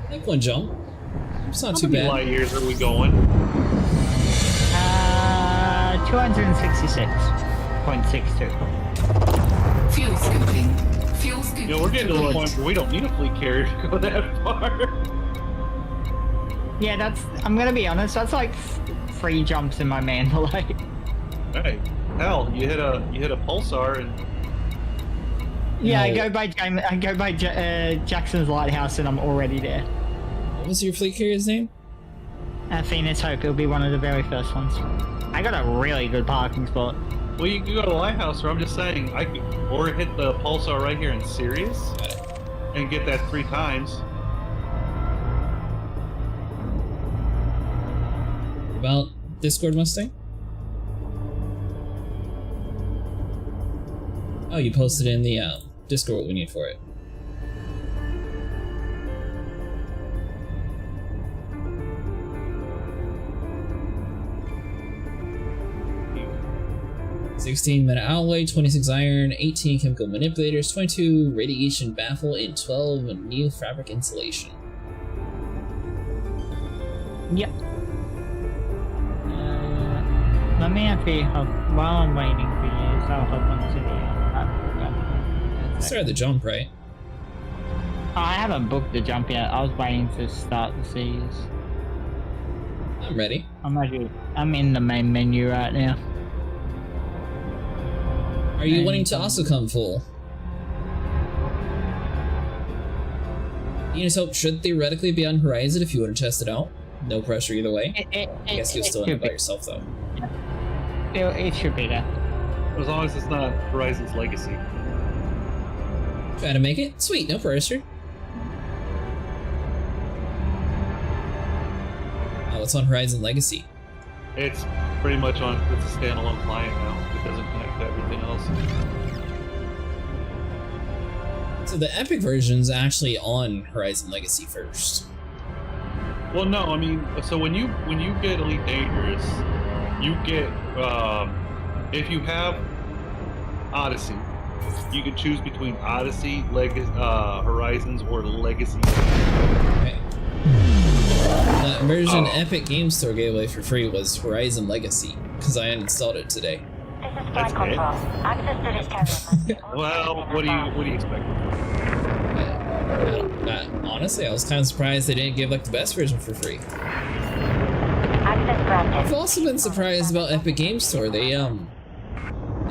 I like one jump. It's not too How many bad. light years are we going? 266.62. Fuel scooping. Fuel scooping. You know, we're getting to the point where we don't need a fleet carrier to go that far. Yeah, I'm gonna be honest, that's like 3 jumps in my mandalay. Hey, hell, you hit a pulsar and Yeah, No. I go by Jackson's Lighthouse and I'm already there. What was your fleet carrier's name? Phoenix Hope, it'll be one of the very first ones. I got a really good parking spot. well, you can go to the lighthouse. Or I'm just saying, or hit the pulsar right here in Sirius and get that 3 times. About Discord Mustang? Oh, you posted in the Discord what we need for it. $16-minute alloy, 26 iron, 18 chemical manipulators, 22 radiation baffle, and 12 new fabric insulation. Yep. Let me actually hop, while I'm waiting for you, so I'll hop onto the Started the jump, right? I haven't booked the jump yet. I was waiting to start the seas. I'm ready. I'm in the main menu right now. Are you wanting to also come full? Venus Hope should theoretically be on Horizon if you want to test it out. No pressure either way. I guess you'll still end up by yourself though. It should be there. As long as it's not Horizon's Legacy. Try to make it? Sweet, no pressure. Oh, it's on Horizon Legacy. It's pretty much on. It's a standalone client now. It doesn't connect to everything else. So the Epic version's actually on Horizon Legacy first. Well, no, I mean, so when you get Elite Dangerous, you get if you have Odyssey, you can choose between Odyssey, Horizons, or Legacy. Okay. The version Epic Game Store gave away for free was Horizon Legacy, because I uninstalled it today. This is Flight Control. Access to this terminal. Well, what do you expect? Honestly, I was kind of surprised they didn't give like the best version for free. Access granted. I've also been surprised about Epic Game Store. They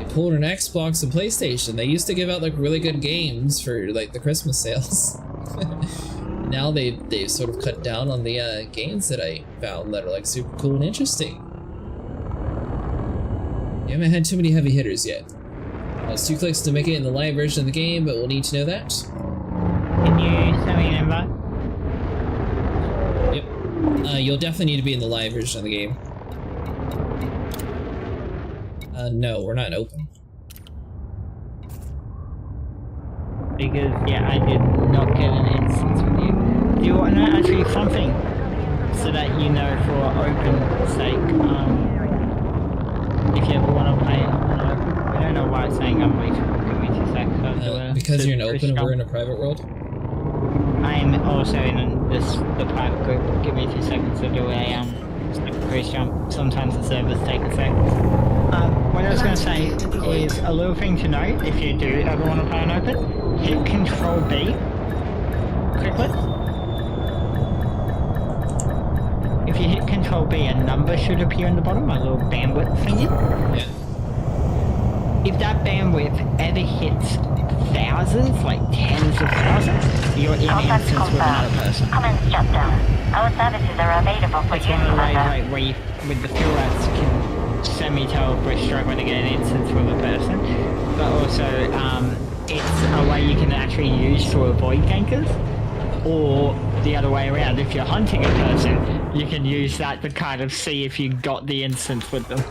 pulled an Xbox and PlayStation. They used to give out like really good games for like the Christmas sales. Now they've sort of cut down on the games that I found that are like super cool and interesting. You haven't had too many heavy hitters yet. It's 2 clicks to make it in the live version of the game, but we'll need to know that. Can you send me an invite? Yep. You'll definitely need to be in the live version of the game. No, we're not open. Because, yeah, I did not get an instance with you. Do you want to know actually something? So that you know for open sake, if you ever want to play it on open. I don't know why it's saying unreachable. Give me 2 seconds. Because you're in open and we're in a private world? I'm also in the private group. Give me 2 seconds to do a cruise jump. Sometimes the servers take a sec. What I was going to say is a little thing to note if you do ever want to play on open. Hit Control B quickly. If you hit Control B, a number should appear in the bottom, a little bandwidth thingy. Yeah. If that bandwidth ever hits thousands, like tens of thousands, you're in an instance with another person. Comments shut down. Our services are available for It's you, one of the ways Commander. like, where you, with the fill rats, can semi-tell a breaststroke when they get an instance with a person. But also, it's a way you can actually use to avoid gankers. Or the other way around, if you're hunting a person, you can use that to kind of see if you got the instance with them.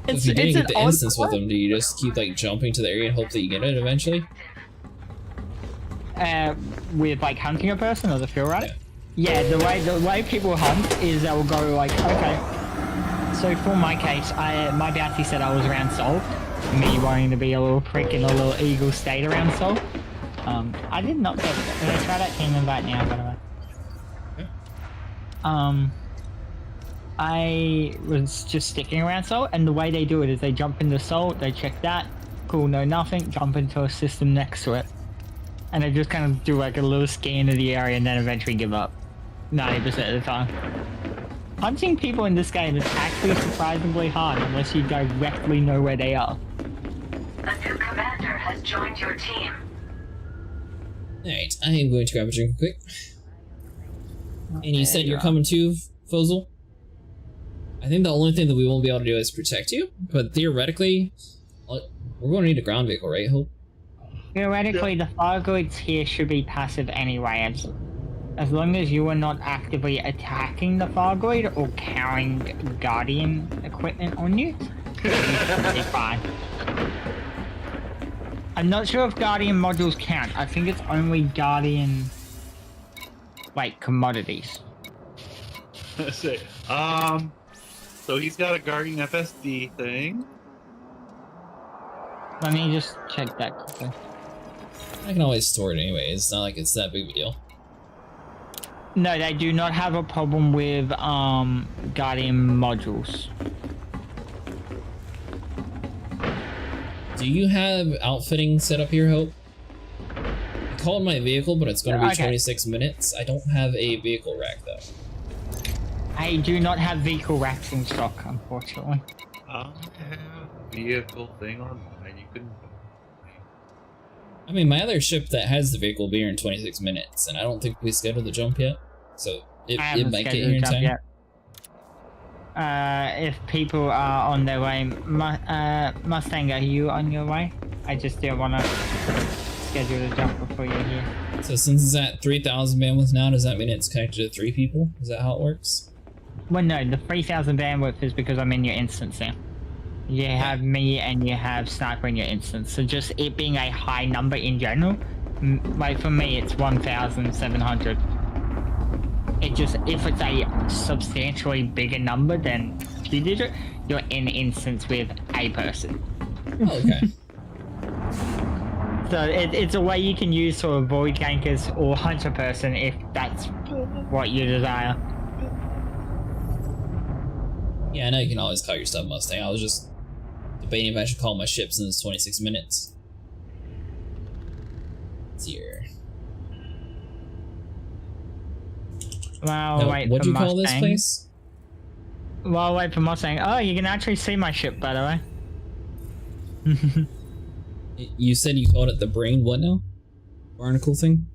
If you didn't get the instance with them, do you just keep like jumping to the area and hope that you get it eventually? With like hunting a person or the fill rat? Yeah, the way people hunt is they'll go like, okay. So for my case, my bounty said I was around Sol. Me wanting to be a little prick in a little eagle state around Sol. I did not get it. Let's try that team invite now, by the way. Okay. I was just sticking around Sol, and the way they do it is they jump into Sol, they check that, cool, no nothing, jump into a system next to it. And they just kind of do like a little scan of the area and then eventually give up. 90% of the time. Hunting people in this game is actually surprisingly hard unless you directly know where they are. A new commander has joined your team. Alright, I am going to grab a drink quick. And you said you're coming too, Fozel? I think the only thing that we won't be able to do is protect you, but theoretically, we're going to need a ground vehicle, right, Hope? Theoretically, the thargoids here should be passive anyway, as long as you are not actively attacking the thargoid or carrying Guardian equipment on you, you should be fine. I'm not sure if Guardian modules count. I think it's only Guardian, like, commodities. Let's see. So he's got a Guardian FSD thing. Let me just check that quickly. I can always store it anyway. It's not like it's that big of a deal. No, they do not have a problem with Guardian modules. Do you have outfitting set up here, Hope? I called my vehicle, but it's going to be 26 minutes. I don't have a vehicle rack, though. I do not have vehicle racks in stock, unfortunately. I have a vehicle thing on mine. You can... I mean, my other ship that has the vehicle will be here in 26 minutes, and I don't think we scheduled the jump yet. So it might get here in time. Yet. If people are on their way, Mustang, are you on your way? I just didn't want to schedule the jump before you're here. So since it's at 3,000 bandwidth now, does that mean it's connected to 3 people? Is that how it works? Well, no, the 3,000 bandwidth is because I'm in your instance now. You have me and you have Sniper in your instance. So just it being a high number in general Like for me, it's 1,700. It just, if it's a substantially bigger number than 2-digit, you're in instance with a person. Okay. So it's a way you can use to avoid gankers or hunt a person if that's what you desire. Yeah, I know you can always call your stuff Mustang. I was just debating if I should call my ship since it's 26 minutes. It's here. Well, No, wait what'd for you Mustang. call this place? Well, wait for Mustang. Oh, you can actually see my ship, by the way. You said you called it the brain what now? Barnacle thing?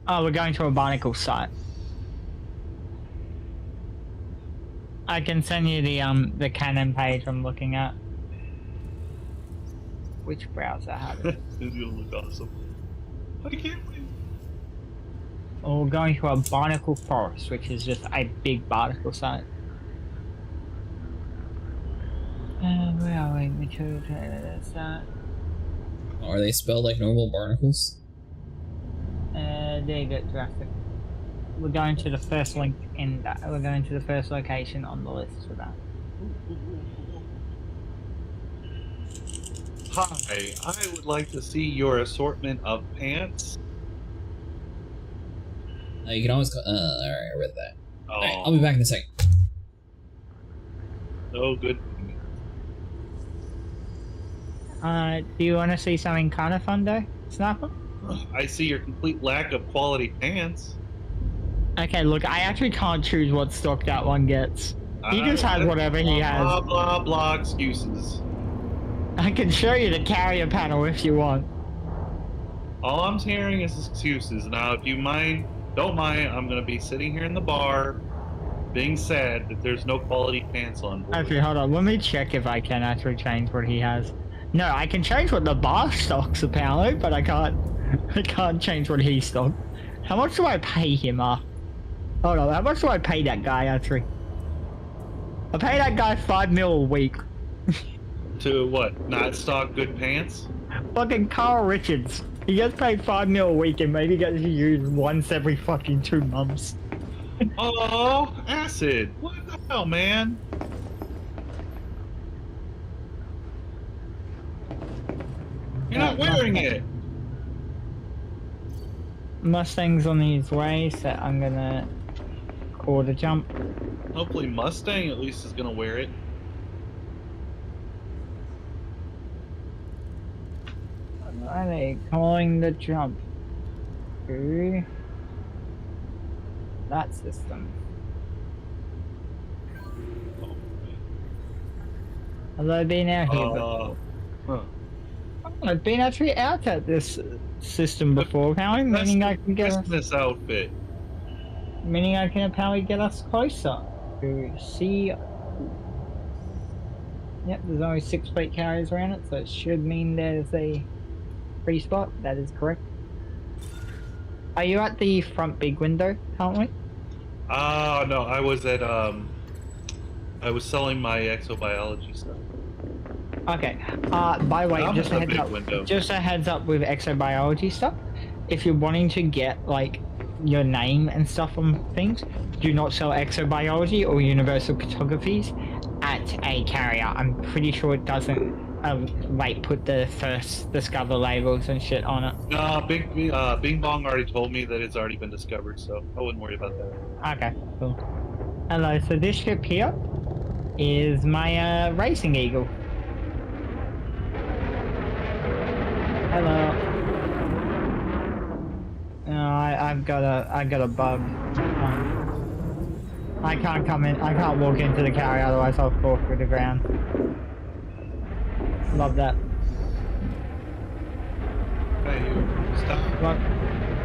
Oh, we're going to a barnacle site. I can send you the canon page I'm looking at. Which browser have it? It's gonna look awesome. I can't wait. Or we're going to a barnacle forest, which is just a big barnacle site. Where are we? Material trailer, that's that. Are they spelled like normal barnacles? There you go, Jurassic. We're going to the first link in that. We're going to the first location on the list for that. Hi, I would like to see your assortment of pants. You can always call. Alright, I read that. Oh, Alright, I'll be back in a second. no good. Do you want to see something kind of fun though, Sniper? I see your complete lack of quality pants. Okay, look, I actually can't choose what stock that one gets. He just has whatever he has. Blah, blah, blah excuses. I can show you the carrier panel if you want. All I'm hearing is excuses. Now, if you don't mind, I'm going to be sitting here in the bar being sad that there's no quality pants on board. Actually, hold on. Let me check if I can actually change what he has. No, I can change what the bar stocks apparently, but I can't change what he stocked. How much do I pay him? Hold on, how much do I pay that guy actually? I pay that guy 5 mil a week. To what? Not stock good pants? Fucking Carl Richards. He gets paid 5 mil a week and maybe gets to use once every fucking 2 months. Oh, acid! What the hell, man? You're not wearing it! Mustang's on his way, so I'm gonna call the jump. Hopefully Mustang at least is gonna wear it. Are they calling the jump? To that system. Hello, been out here before. I've been actually out at this system before, apparently, meaning I can get Christmas outfit. Meaning I can apparently get us closer to see. Yep, there's only 6 plate carriers around it, so it should mean there's a free spot. That is correct. Are you at the front big window currently? No, I was at I was selling my exobiology stuff. Okay. By the way, just a heads up. Just a heads up with exobiology stuff. If you're wanting to get like your name and stuff on things, do not sell exobiology or universal photographies at a carrier. I'm pretty sure it doesn't like put the first discover labels and shit on it. No, Bing Bong already told me that it's already been discovered, so I wouldn't worry about that. Okay, cool. Hello, so this ship here is my racing eagle. Hello. No, I've got a bug. I can't come in. I can't walk into the carrier, otherwise I'll fall through the ground. Love that. Hey, you stop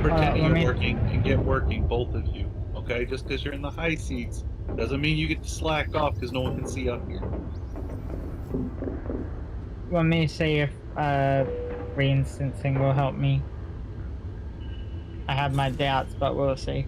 pretending you're working and get working, both of you. Okay, just because you're in the high seats doesn't mean you get to slack off because no one can see up here. Let me see if reinstancing will help me. I have my doubts, but we'll see.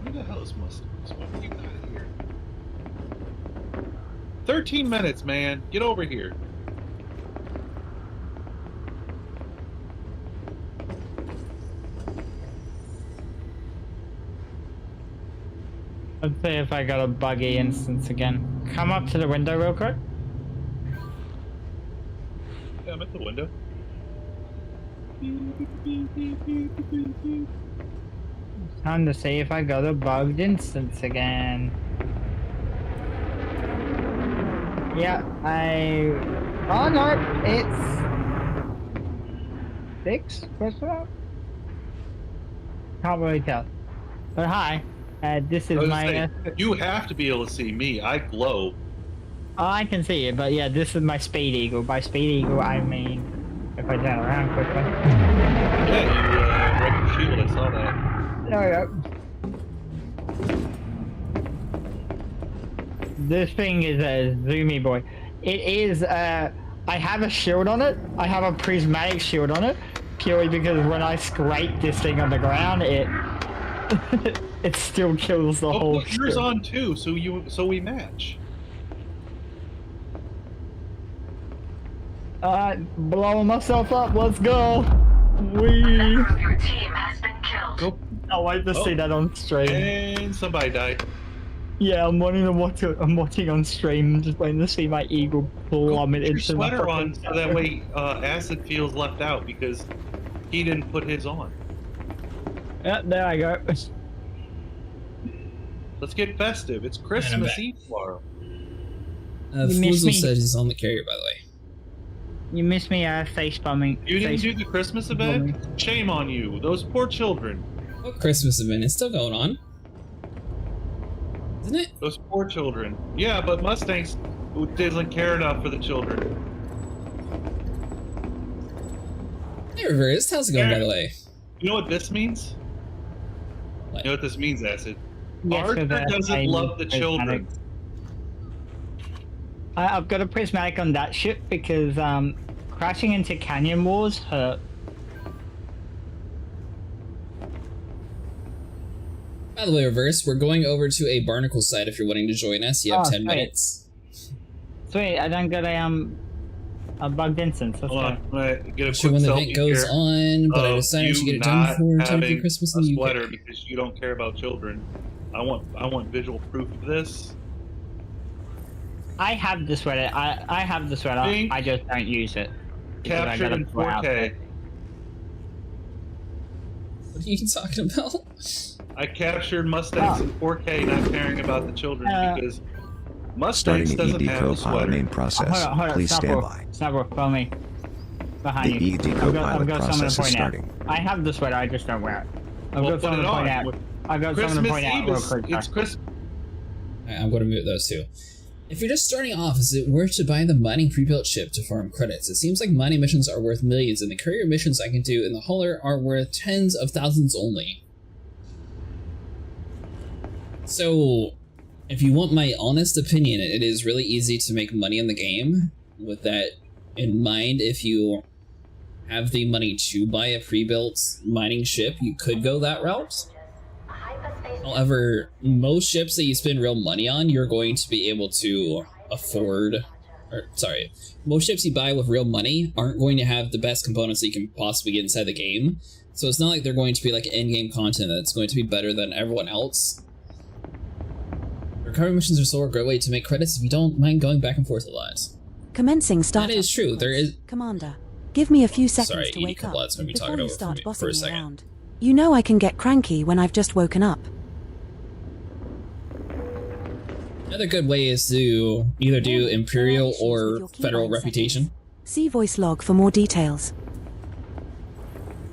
Who the hell is Mustangs? What are you out of here? 13 minutes, man. Get over here. Let's see if I got a buggy instance again. Come up to the window real quick. Yeah, I'm at the window. Time to see if I got a bugged instance again. Yeah, oh no, it's 6? Question mark? Can't really tell. But hi, this is my... you have to be able to see me. I glow. Oh, I can see it, but yeah, this is my Speed Eagle. By Speed Eagle, I mean if I turn around quickly. Yeah, you wrecked your shield. I saw that. There we go. This thing is a zoomy boy. It is, I have a shield on it. I have a prismatic shield on it, purely because when I scrape this thing on the ground, it it still kills the whole put yours on too, so we match. Blowing myself up. Let's go. Wee. Your team has been killed. Go. I'll wait to see that on stream. And somebody died. Yeah, I'm watching on stream, just waiting to see my eagle plummet into your sweater on, so that way Acid feels left out because he didn't put his on. Yeah, there I go. Let's get festive. It's Christmas Eve tomorrow. Fuzel says he's on the carrier, by the way. You missed me face bombing. You didn't do the Christmas event? Shame on you. Those poor children. What Christmas event? It's still going on. Isn't it? Those poor children. Yeah, but Mustangs didn't care enough for the children. Hey, Reverse. How's it going, by the way? You know what this means? What? You know what this means, Acid? Yes, Arthur doesn't love the children. I've got a prismatic on that ship because crashing into canyon walls hurt. By the way, Reverse, we're going over to a barnacle site if you're wanting to join us. You have 10 minutes. Sweet, I don't get a bugged instance. Let's go. Get a sure when the event goes on, but I decided to get it done before time for Christmas in the UK. Sweater because you don't care about children. I want visual proof of this. I have the sweater. I have the sweater. Pink. I just don't use it. Captured in 4K. What are you talking about? I captured Mustangs in 4K, not caring about the children because Mustangs Starting doesn't the have a ED sweater. main process. Hold on, Please stand by. Snapper, follow me. Behind The you. ED co-pilot process is starting. I have the sweater. I just don't wear it. I've Well, got something to point out. I've got something to point out real quick. It's Christmas. Alright, I'm going to mute those two. If you're just starting off, is it worth to buy the mining pre-built ship to farm credits? It seems like mining missions are worth millions, and the courier missions I can do in the hauler are worth tens of thousands only. So, if you want my honest opinion, it is really easy to make money in the game. With that in mind, if you have the money to buy a pre-built mining ship, you could go that route. However, most ships that you spend real money on, you're going to be able to afford, most ships you buy with real money aren't going to have the best components that you can possibly get inside the game. So it's not like they're going to be like in-game content that's going to be better than everyone else. Recovery missions are still a great way to make credits if you don't mind going back and forth a lot. Commencing start. That is true. There is. Commander, give me a few seconds Sorry, to wake up going to be talking before you over start for bossing a me second. around. You know I can get cranky when I've just woken up. Another good way is to either do Imperial or Federal Reputation. See voice log for more details.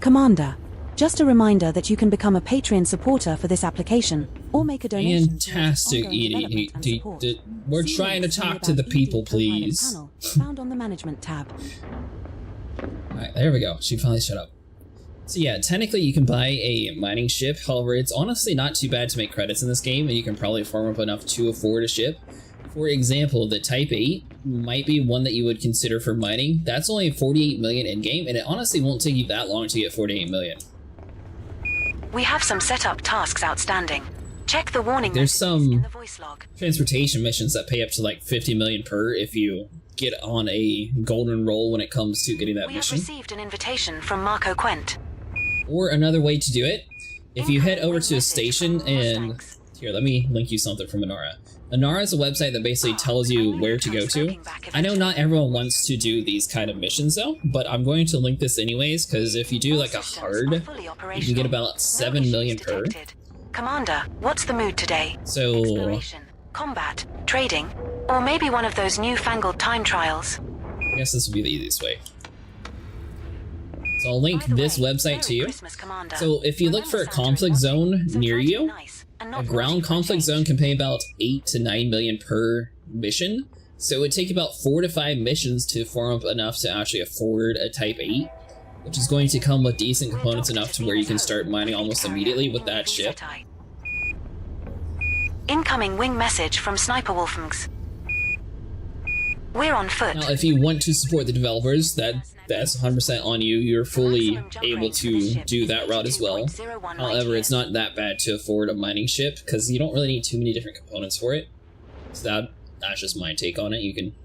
Commander, just a reminder that you can become a Patreon supporter for this application, or make a donation. Fantastic, Edie. We're trying to talk to the people, please. Found on the Management tab. Alright, there we go. She finally shut up. So yeah, technically you can buy a mining ship, however it's honestly not too bad to make credits in this game, and you can probably farm up enough to afford a ship. For example, the Type 8 might be one that you would consider for mining. That's only 48 million in-game, and it honestly won't take you that long to get 48 million. We have some setup tasks outstanding. Check the warning There's messages in some the voice log. transportation missions that pay up to like 50 million per if you get on a golden roll when it comes to getting that We mission. have received an invitation from Marco Quent. Or another way to do it, if you head over to a station and... Here, let me link you something from Inara. Inara is a website that basically tells you where to go to. I know not everyone wants to do these kind of missions though, but I'm going to link this anyways, because if you do like a hard, you can get about 7 million per. Commander, what's the mood today? So... Exploration, combat, trading, or maybe one of those newfangled time trials. I guess this would be the easiest way. So I'll link this website to you. So if you look for a conflict zone near you, a ground conflict zone can pay about 8 to 9 million per mission. So it would take about 4 to 5 missions to form up enough to actually afford a Type 8, which is going to come with decent components enough to where you can start mining almost immediately with that ship. Incoming wing message from Sniper Wolfengs. We're on foot. Now, if you want to support the developers, that's 100% on you. You're fully able to do that route as well. However, it's not that bad to afford a mining ship because you don't really need too many different components for it. So that's just my take on it. You can...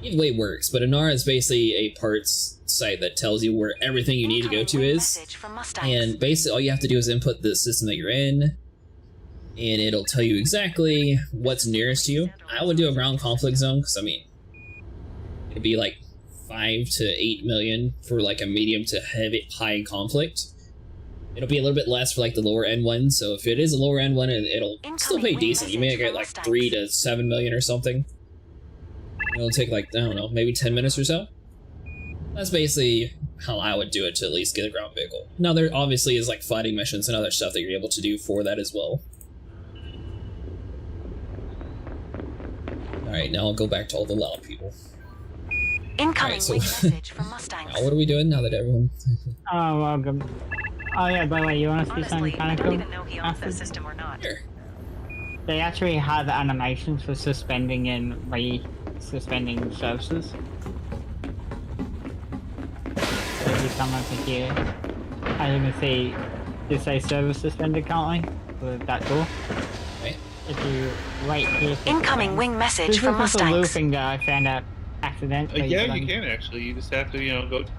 Either way works, but Inara is basically a parts site that tells you where everything you need to go to is. And basically all you have to do is input the system that you're in, and it'll tell you exactly what's nearest to you. I would do a ground conflict zone, because I mean, it'd be like 5 to 8 million for like a medium to heavy high conflict. It'll be a little bit less for like the lower end one, so if it is a lower end one, it'll still pay decent. You may get like 3 to 7 million or something. It'll take like, I don't know, maybe 10 minutes or so. That's basically how I would do it to at least get a ground vehicle. Now there obviously is like fighting missions and other stuff that you're able to do for that as well. Alright, now I'll go back to all the loud people. Incoming wing message from Mustangs. Now what are we doing now that everyone... Oh, welcome. Oh yeah, by the way, you want to see something kind of cool? Here. They actually have animations for suspending and re-suspending services. So if you come over here, as you can see, it says service suspended currently for that door. Right. If you wait here for incoming wing message from Mustangs. This is Mustangs. a little thing that I found out accidentally. Yeah, you can actually. You just have to, you know, go to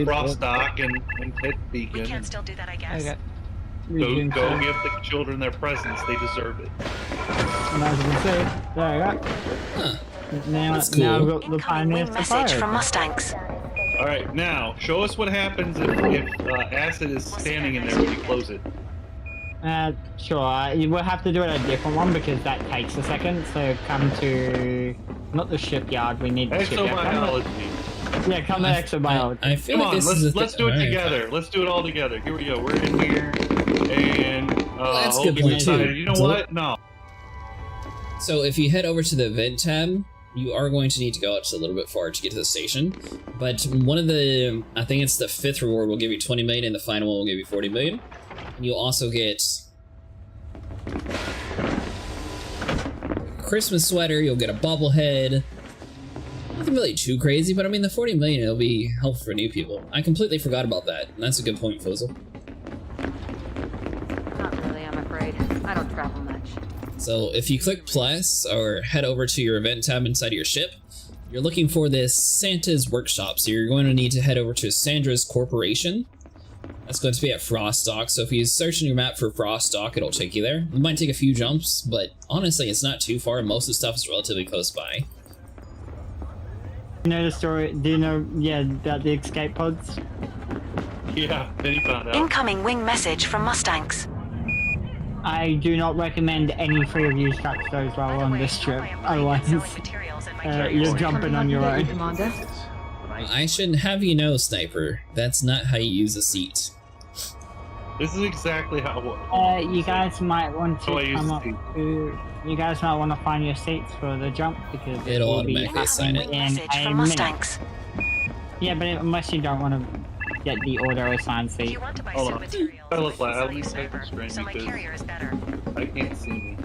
Frost Dock and hit Beacon. We can still do that, I guess. Okay. Go give the children their presents. They deserve it. And as you can see, there you go. Huh. Now, That's cool. now we've got the Incoming Pioneer wing message from Mustangs. All right, now show us what happens if acid is standing in there when you close it. Sure. You will have to do it a different one because that takes a second. So come to not the shipyard. We need the shipyard. Exobiology. Yeah, come to exobiology. I feel Come like on, this is let's do it together. Let's do it all together. Here we go. We're in here, and that's a good point too. You know what? No. So if you head over to the event tab, you are going to need to go out just a little bit far to get to the station. But one of the, I think it's the 5th reward will give you 20 million, and the final one will give you 40 million. And you'll also get a Christmas sweater. You'll get a bobblehead. Nothing really too crazy, but I mean the 40 million, it'll be helpful for new people. I completely forgot about that, and that's a good point, Fuzzle. Not really, I'm afraid. I don't travel much. So if you click plus or head over to your event tab inside of your ship, you're looking for this Santa's Workshop. So you're going to need to head over to Sandra's Corporation. That's going to be at Frost Dock. So if you search in your map for Frost Dock, it'll take you there. It might take a few jumps, but honestly, it's not too far. Most of the stuff is relatively close by. You know the story? Do you know, yeah, about the escape pods? Yeah, then you found out. Incoming wing message from Mustangs. I do not recommend any free of use touch those while on this trip. Otherwise, you're jumping on your own. I shouldn't have you know, Sniper. That's not how you use a seat. This is exactly how it works. You guys might want to come up seat. to... You guys might want to find your seats for the jump because It'll will be automatically assign it. in Message a from minute. Mustangs. Yeah, but unless you don't want to get the auto-assigned If seat. you want to buy Hold some on. materials, I look like sell I you look sniper, like screen so my because carrier is better. I can't see me.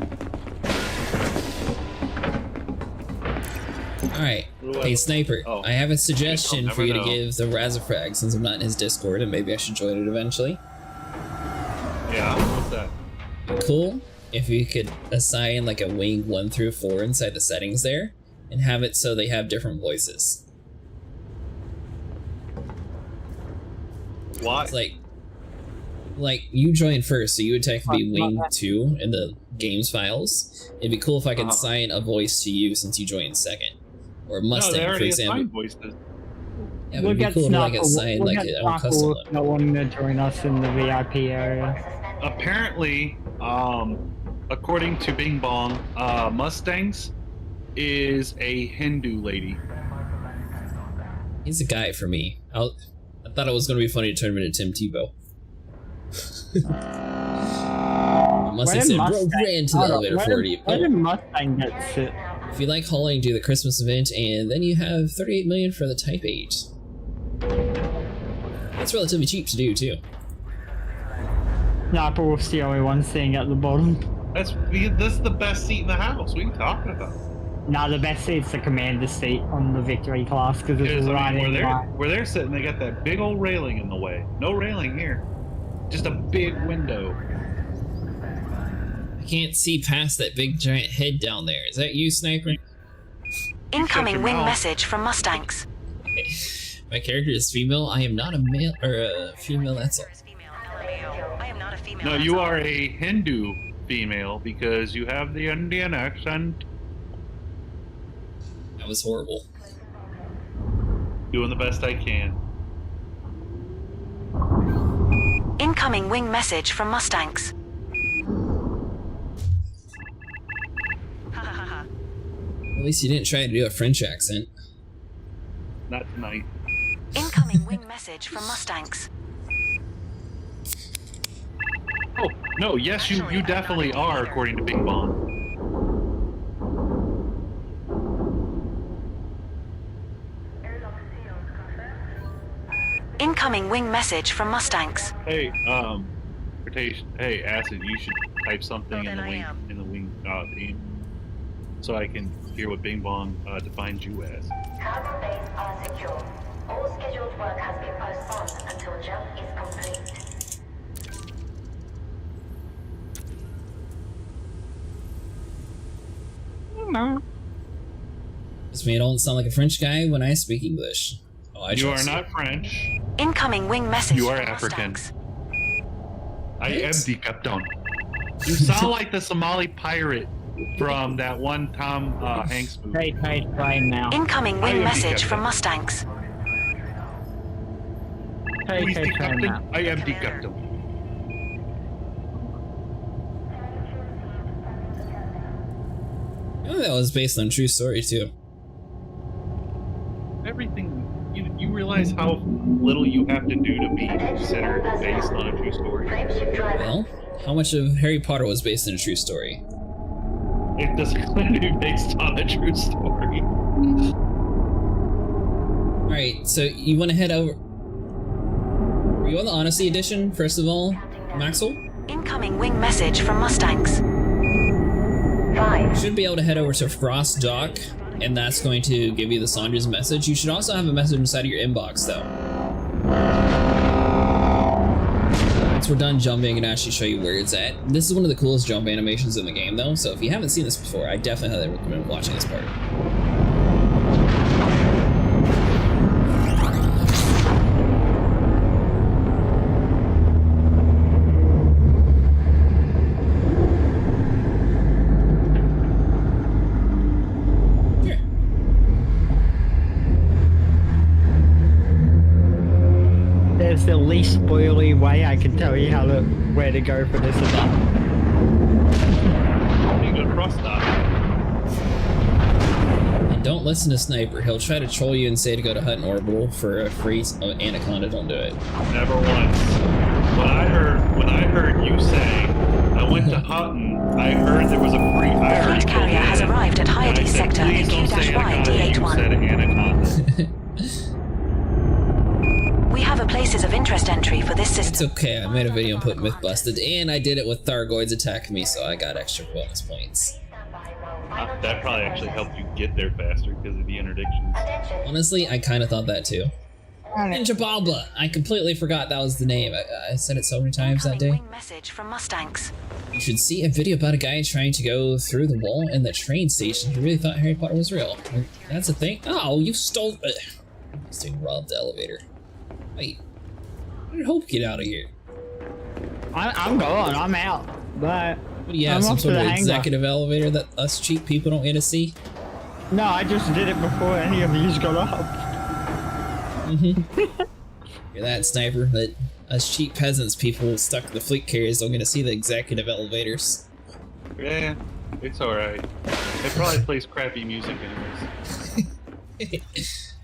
Alright, hey Sniper, Oh. I have a suggestion I'll for you never to know. give the Razafrag since I'm not in his Discord and maybe I should join it eventually. Yeah, what's that? Cool if you could assign like a wing 1 through 4 inside the settings there and have it so they have different voices. Why? It's like you joined first, so you would technically be wing 2 in the games files. It'd be cool if I could assign a voice to you since you joined second. Or Mustang, for example. Voices. Yeah, it'd be cool if like assign like a own custom one. No one to join us in the VIP area. Apparently, according to Bing Bong, Mustangs is a Hindu lady. He's a guy for me. I thought it was going to be funny to turn him into Tim Tebow. Mustang said, bro, ran to the elevator for you. Where did Mustang get sit? If you like hauling, do the Christmas event, and then you have 38 million for the Type 8. That's relatively cheap to do, too. Nah, but we're the only one sitting at the bottom. This is the best seat in the house. What are you talking about? Nah, the best seat's the commander seat on the Victory class, because it's right in where they're sitting, they got that big old railing in the way. No railing here. Just a big window. I can't see past that big giant head down there. Is that you, Sniper? Incoming wing message from Mustangs. My character is female. I am not a male or a female. That's all. No, you are a Hindu female because you have the Indian accent. That was horrible. Doing the best I can. Incoming wing message from Mustangs. At least you didn't try to do a French accent. Not tonight. Incoming wing message from Mustangs. Oh, no, yes, you definitely are, according to Bing Bong. Incoming wing message from Mustangs. Hey, hey, Acid, you should type something in the wing team, so I can hear what Bing Bong defines you as. Cargo bays are secure. All scheduled work has been postponed until jump is complete. No. This may don't sound like a French guy when I speak English. Oh, you are not French. Incoming wing message. You are African. I am the captain. You sound like the Somali pirate from that one Tom Hanks movie. Right now. Incoming wing message from Mustangs. Who is the captain? I am the captain. I think that was based on true story too. Everything, you realize how little you have to do to be considered based on a true story? Well, how much of Harry Potter was based on a true story? It doesn't have to be based on a true story. Alright, so you want to head over... Are you on the Odyssey edition, first of all, Maxwell? Incoming wing message from Mustangs. You should be able to head over to Frost Dock, and that's going to give you the Saunders message. You should also have a message inside of your inbox, though. Once we're done jumping, I can actually show you where it's at. This is one of the coolest jump animations in the game, though, so if you haven't seen this before, I definitely highly recommend watching this part. The least spoilery way I can tell you where to go for this event. You go to Frost Dock. And don't listen to Sniper. He'll try to troll you and say to go to Hutton Orbital for a free Anaconda. Don't do it. Never once. When I heard you say I went to Hutton, I heard there was a free. I heard carrier has arrived at Hyades sector in Q-Y D81. We have a places of interest entry for this system. It's okay, I made a video and put Myth Busted, and I did it with Thargoids attacking me, so I got extra bonus points. That probably actually helped you get there faster because of the interdictions. Honestly, I kind of thought that too. Ninja Baba. I completely forgot that was the name. I said it so many times that day. Message from Mustangs. You should see a video about a guy trying to go through the wall in the train station. He really thought Harry Potter was real. That's a thing? Oh, you stole it. This thing robbed the elevator. Wait. How did Hope get out of here? I'm going. I'm out. But what do you have, some sort of executive elevator that us cheap people don't get to see? No, I just did it before any of you got up. You're that sniper, but us cheap peasants, people stuck to the fleet carriers, don't get to see the executive elevators. Yeah, it's alright. It probably plays crappy music anyways.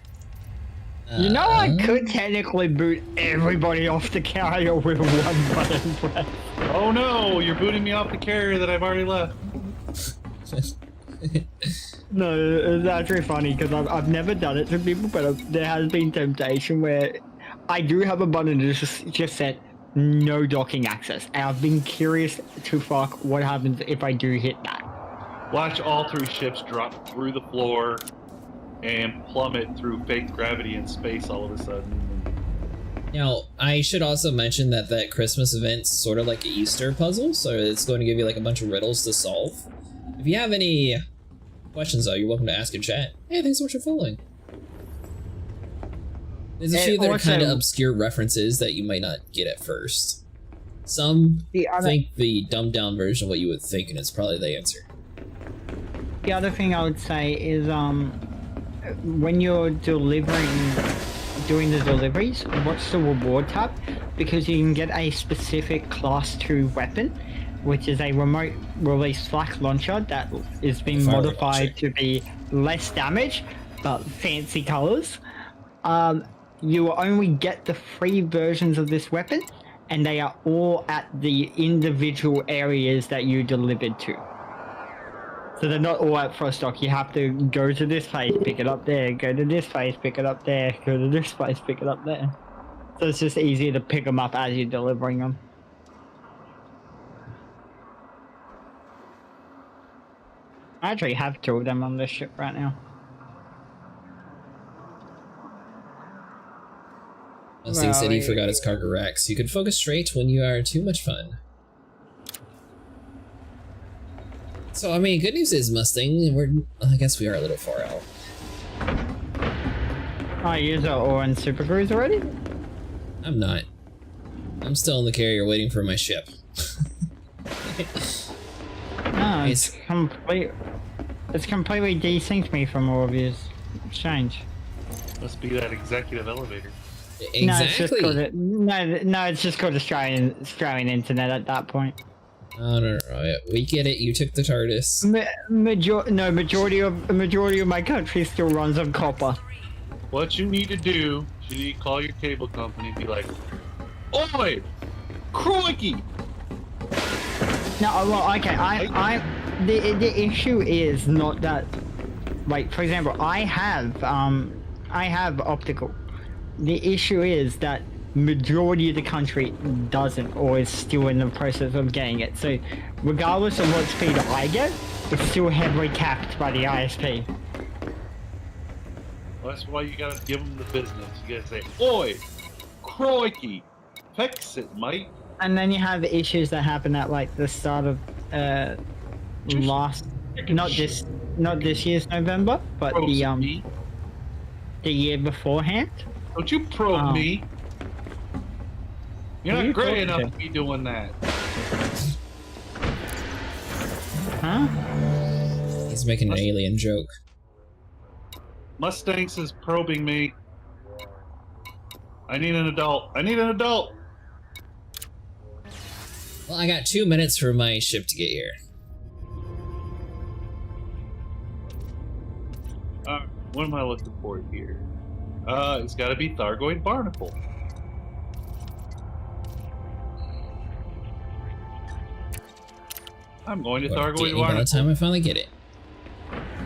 You know, I could technically boot everybody off the carrier with one button press. Oh no, you're booting me off the carrier that I've already left. No, it's actually funny because I've never done it to people, but there has been temptation where I do have a button that just said no docking access, and I've been curious to fuck what happens if I do hit that. Watch all 3 ships drop through the floor and plummet through fake gravity in space all of a sudden. Now, I should also mention that Christmas event's sort of like an Easter puzzle, so it's going to give you like a bunch of riddles to solve. If you have any questions, though, you're welcome to ask in chat. Hey, thanks so much for following. There's a few that are kind of obscure references that you might not get at first. Some think the dumbed down version of what you would think, and it's probably the answer. The other thing I would say is, when you're doing the deliveries, watch the reward tab, because you can get a specific class 2 weapon, which is a remote release flak launcher that is being modified to be less damage, but fancy colors. You will only get the free versions of this weapon, and they are all at the individual areas that you delivered to. So they're not all at first stock. You have to go to this place, pick it up there, go to this place, pick it up there, go to this place, pick it up there. So it's just easier to pick them up as you're delivering them. I actually have 2 of them on this ship right now. Mustang said he forgot his cargo racks. You can focus straight when you are too much fun. So, I mean, good news is, Mustang, I guess we are a little far out. Oh, you guys are all in Super Cruise already? I'm not. I'm still in the carrier waiting for my ship. No, it's completely desynced me from all of yous. Strange. Must be that executive elevator. Exactly. No, it's just called Australian internet at that point. Oh, no, we get it. You took the TARDIS. Majority of my country still runs on copper. What you need to do, you need to call your cable company and be like, "Oi, crikey!" No, well, okay. The issue is not that. Like, for example, I have optical. The issue is that majority of the country doesn't, or is still in the process of getting it. So regardless of what speed I get, it's still heavily capped by the ISP. Well, that's why you gotta give them the business. You gotta say, "Oi, crikey, fix it, mate." And then you have issues that happen at like the start of not this year's November, but the year beforehand. Don't you probe me. You're not great enough to be doing that. Huh? He's making an alien joke. Mustangs is probing me. I need an adult. I need an adult. Well, I got 2 minutes for my ship to get here. What am I looking for here? It's got to be thargoid barnacle. I'm going to thargoid barnacle. By the time I finally get it.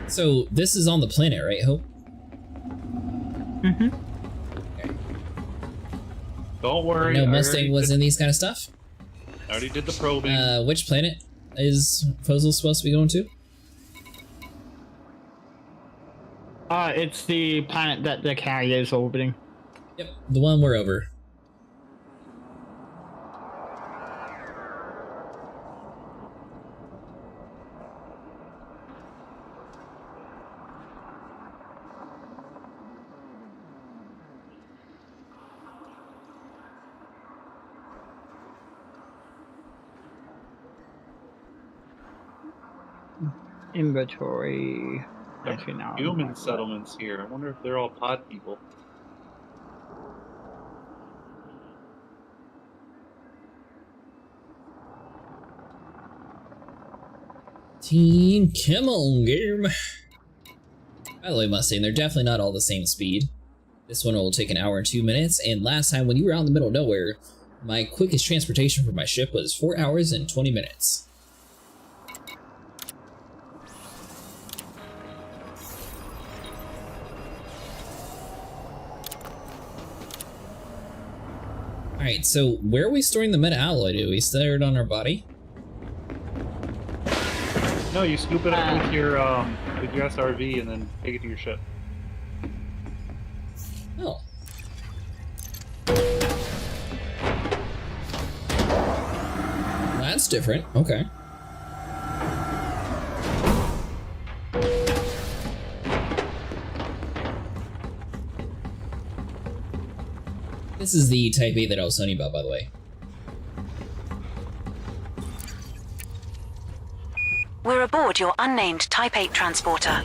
So this is on the planet, right, Hope? Mm-hmm. Okay. Don't worry. No Mustang was in these kind of stuff? I already did the probing. Which planet is Fuzzle supposed to be going to? It's the planet that the carrier is orbiting. Yep, the one we're over. Inventory. Human settlements here. I wonder if they're all pod people. Team, come on, game. By the way, Mustang, they're definitely not all the same speed. This one will take 1 hour and 2 minutes, and last time when you were out in the middle of nowhere, my quickest transportation for my ship was 4 hours and 20 minutes. Alright, so where are we storing the meta alloy? Do we store it on our body? No, you scoop it up with your SRV and then take it to your ship. Oh. That's different. Okay. This is the Type 8 that I was telling you about, by the way. We're aboard your unnamed Type 8 transporter.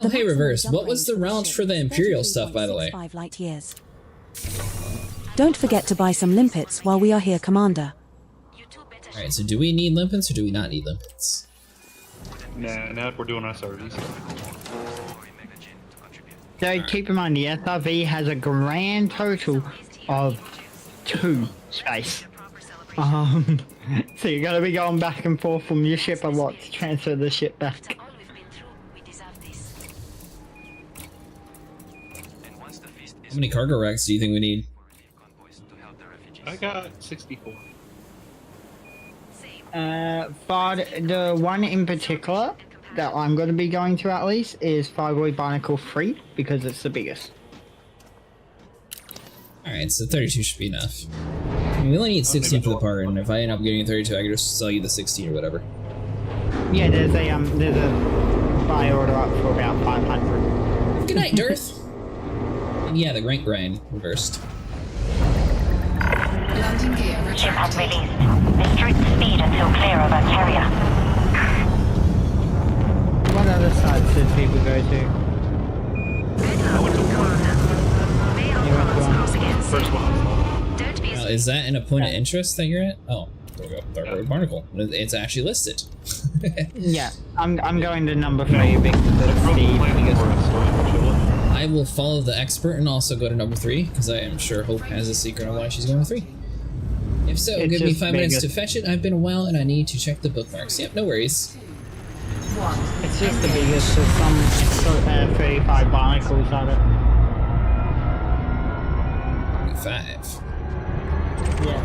Oh, hey, Reverse, what was the route for the Imperial stuff, by the way? 5 light years. Don't forget to buy some limpets while we are here, Commander. Alright, so do we need limpets or do we not need limpets? Nah, now we're doing SRVs. So keep in mind, the SRV has a grand total of 2 space. So you're gonna be going back and forth from your ship a lot to transfer the ship back. How many cargo racks do you think we need? I got 64. But the one in particular that I'm going to be going to at least is thargoid barnacle freight because it's the biggest. Alright, so 32 should be enough. I mean, we only need 16 for the part, and if I end up getting 32, I can just sell you the 16 or whatever. Yeah, there's a buy order up for about 500. Good night, Dirth. And yeah, the rank grind reversed. Landing gear Ship has released. Restrict speed until clear of our carrier. What other sites did people go to? First one. Is that in a point of interest that you're at? Oh, there we go. Thargoid barnacle. It's actually listed. Yeah, I'm going to number 3 because it's the biggest. I will follow the expert and also go to number 3 because I am sure Hope has a secret on why she's going to 3. If so, It's give me just 5 minutes to biggest. fetch it. I've been a while and I need to check the bookmarks. Yep, no worries. It's just the biggest. There's some 35 barnacles on it. 35. Yeah.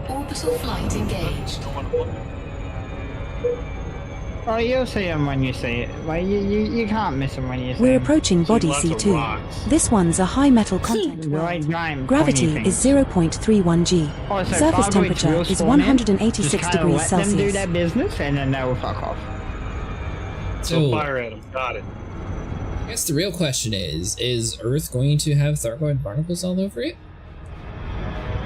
Orbital flight engaged. Oh, you'll see them when you see it. Like, you can't miss them when you see We're them. approaching body lots of C2. rocks. This one's a high metal content Right, world. giant Gravity pointy is things. 0.31 G. Oh, so Surface thargoids temperature will is spawn in, 186 just kinda degrees let them do Celsius. their business and then they'll fuck off. So fire at him. Got it. I guess the real question is Earth going to have Thargoid barnacles all over it?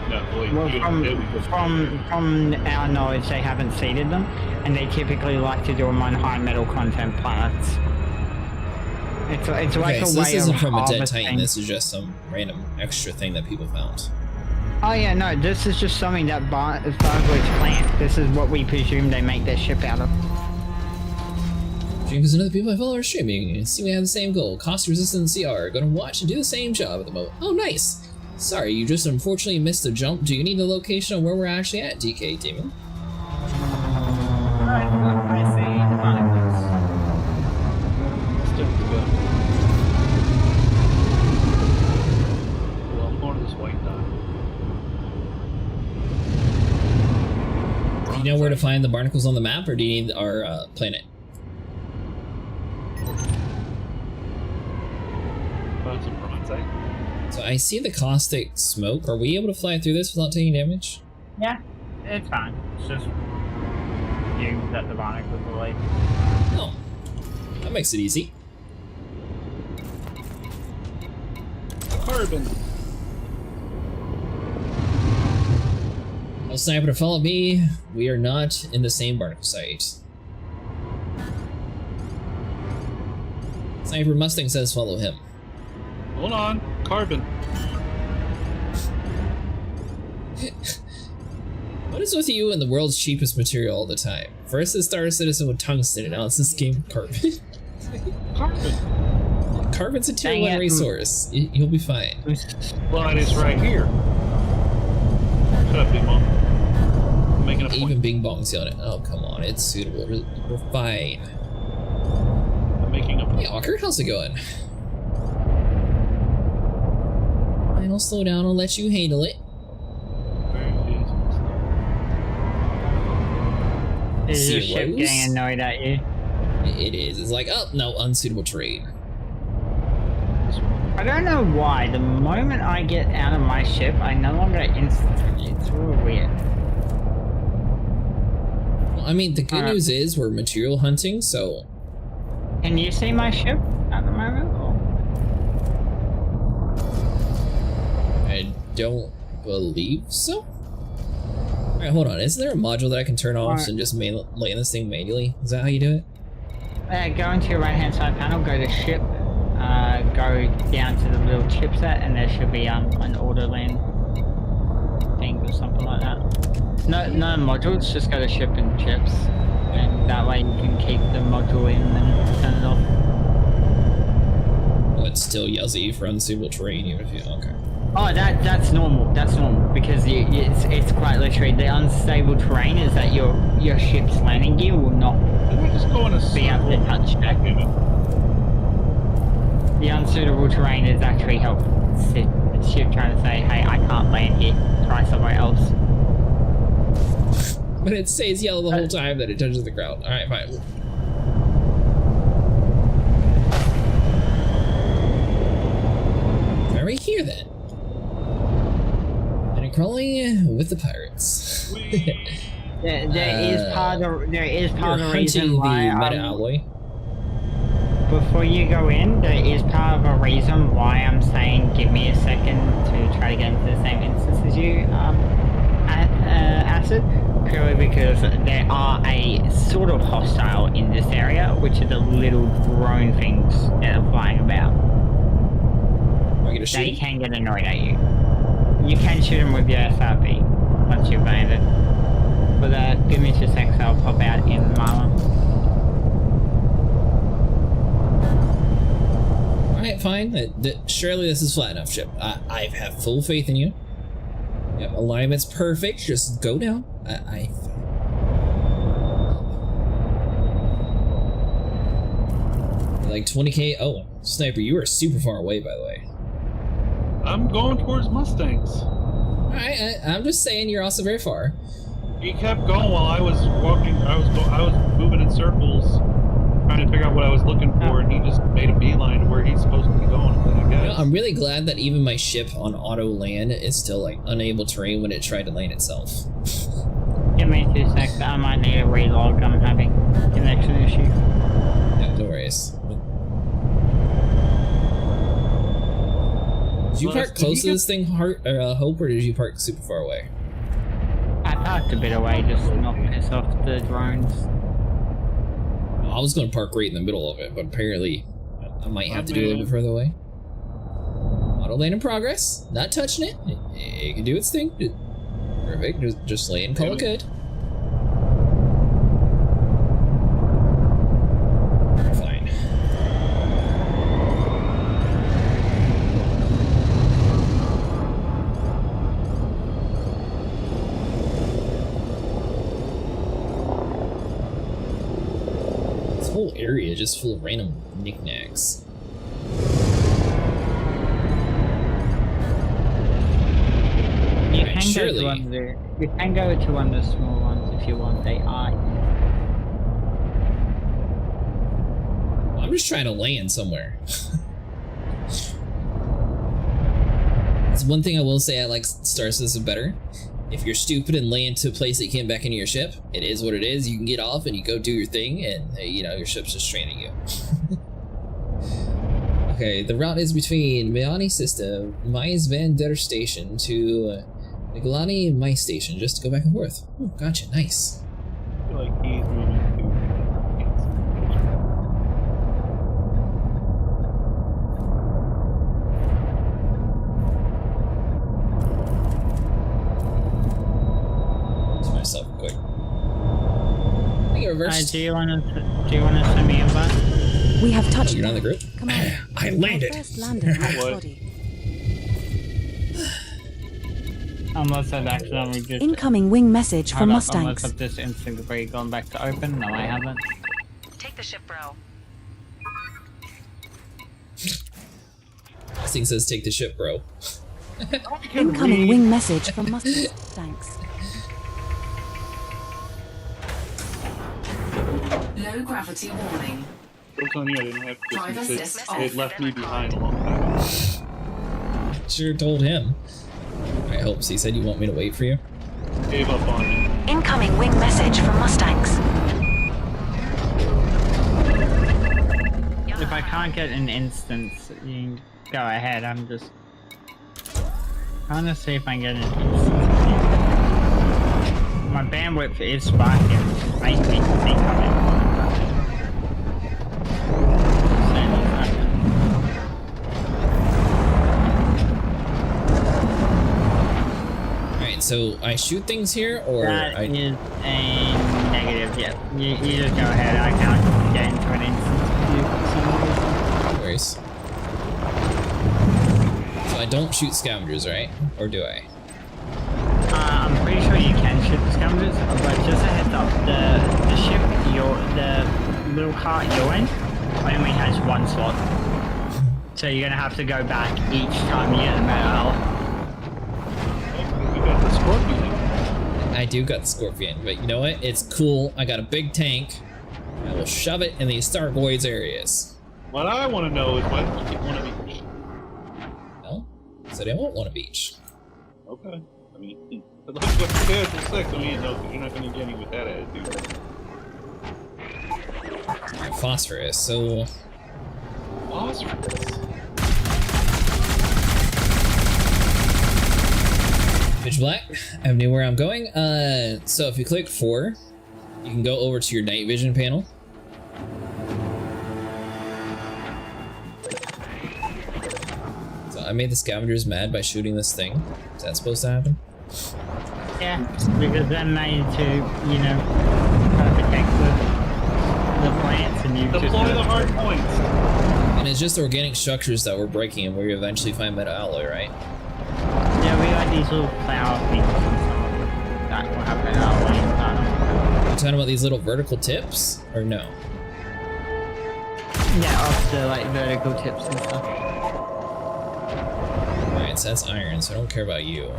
No, boy, Well, you don't do it. from our knowledge, they haven't seeded them, and they typically like to do them on high metal content planets. It's like Okay, a so way this isn't of from a dead harvesting. titan, this is just some random extra thing that people found. Oh yeah, no, this is just something that thargoids plant. This is what we presume they make their ship out of. Because another people I follow are streaming and see we have the same goal, cost resistant CR, gonna watch and do the same job at the moment. Oh nice! Sorry, you just unfortunately missed the jump. Do you need the location of where we're actually at, DK Demon? Stick to go. Well, I'm going to this white dot. find the barnacles on the map, or do you need our planet? Found some bronzite. So I see the caustic smoke. Are we able to fly through this without taking damage? Yeah, it's fine. It's just fumes that the barnacles are like. Oh, that makes it easy. Carbon. Well, sniper, to follow me. We are not in the same barnacle site. Sniper Mustang says follow him. Hold on, carbon. What is with you and the world's cheapest material all the time? First it's Star Citizen with tungsten, and now it's this game carbon. Carbon. Carbon's a tier 1 resource. You'll be fine. Well, it is right here. Shut up, Bing Bong. I'm making a point. Even Bing Bong's yelling it. Oh, come on. It's suitable. We're fine. I'm making a point. Hey, Awkward, how's it going? I'll slow down. I'll let you handle it. Is your ship getting annoyed at you? It is. It's like, oh, no, unsuitable terrain. I don't know why. The moment I get out of my ship, I no longer instantly. It's really weird. Well, I mean, the good news is we're material hunting, so... Can you see my ship at the moment? Or? I don't believe so. Alright, hold on. Isn't there a module that I can turn off and just lay this thing manually? Is that how you do it? Go into your right hand side panel, go to ship, go down to the little chipset, and there should be an auto land thing or something like that. No modules, just go to ship and chips, and that way you can keep the module in and then turn it off. Oh, it still yells at you for unsuitable terrain, even if you... Okay. Oh, that's normal. That's normal because it's quite literally the unstable terrain is that your ship's landing gear will not be able to touch back. The unsuitable terrain is actually helping the ship trying to say, hey, I can't land here. Try somewhere else. But it stays yellow the whole time that it touches the ground. All right, fine. Are we here then? Crawling with the pirates. there is part of the reason why meta alloy. Before you go in, there is part of a reason why I'm saying give me a second to try to get into the same instance as you, Acid. Purely because there are a sort of hostile in this area, which are the little drone things that are flying about. They can get annoyed at you. You can shoot them with your SRB once you've landed. But give me 2 seconds, I'll pop out in Marlon. Alright, fine. Surely this is flat enough, ship. I have full faith in you. Yep, alignment's perfect. Just go down. Like 20k. Oh, Sniper, you are super far away, by the way. I'm going towards Mustangs. Alright, I'm just saying you're also very far. He kept going while I was walking. I was moving in circles, trying to figure out what I was looking for, and he just made a beeline to where he's supposed to be going. I guess. You know, I'm really glad that even my ship on auto land is still like unable terrain when it tried to land itself. Give me 2 seconds. I might need a relog. I'm having a connection issue. Yeah, no worries. Did you park close to this thing, Hope, or did you park super far away? I parked a bit away, just to not piss off the drones. I was going to park right in the middle of it, but apparently I might have to do a little bit further away. Auto lane in progress. Not touching it. It can do its thing. Perfect. Just lay and call it good. Fine. Whole area just full of random knickknacks. You can Surely. You can go to one of the small ones if you want. They are. I'm just trying to land somewhere. It's one thing I will say I like Star Citizen better. If you're stupid and land to a place that you can't back into your ship, it is what it is. You can get off and you go do your thing, and you know your ship's just training you. Okay, the route is between Meani System, Mais Van Der Station to Nikolani Mais Station, just to go back and forth. Oh, gotcha, nice. I feel like he's moving to. Myself quick. I think it reversed. Do you want to send me a button? We have touched. You're not in the group. Come on. I landed. First landing on its body. Unless I've accidentally just... Incoming wing message from Mustangs. Unless I've just instantly gone back to open. No, I haven't. Take the ship, bro. This thing says take the ship, bro. Incoming wing message from Mustangs. Thanks. Low gravity warning. It's on you, I didn't have Driver to. assist off. It left me behind a long time ago. Sure told him. I hope so. He said you want me to wait for you? Gave up on me. Incoming wing message from Mustangs. If I can't get an instance, you can go ahead. I'm just trying to see if I can get an instance. My bandwidth is sparking. I think of it. Alright, so I shoot things here, or that I... is a negative, yeah. You just go ahead, I can't get into an instance. No worries. So I don't shoot scavengers, right? Or do I? I'm pretty sure you can shoot the scavengers, but just a heads up, the ship, the little cart you're in, only has one slot. So you're gonna have to go back each time you get the metal. You got the Scorpion. I do got the Scorpion, but you know what? It's cool. I got a big tank. I will shove it in these thargoids areas. What I want to know is why did you get one of each? No? So they won't want a beach. Okay. I mean, look what you did for 6. I mean, no, because you're not going to get any with that attitude. Alright, phosphorus, so... Phosphorus? Pitch black. I have no where I'm going. So if you click 4, you can go over to your night vision panel. So I made the scavengers mad by shooting this thing. Is that supposed to happen? Yeah, because then they need to, you know, kind of protect the plants and you deploy the hard points. And it's just organic structures that we're breaking and where you eventually find metal alloy, right? Yeah, we got these little flower things that will have metal alloy inside them. You talking about these little vertical tips, or no? Yeah, off the like vertical tips and stuff. Alright, so that's iron, so I don't care about you.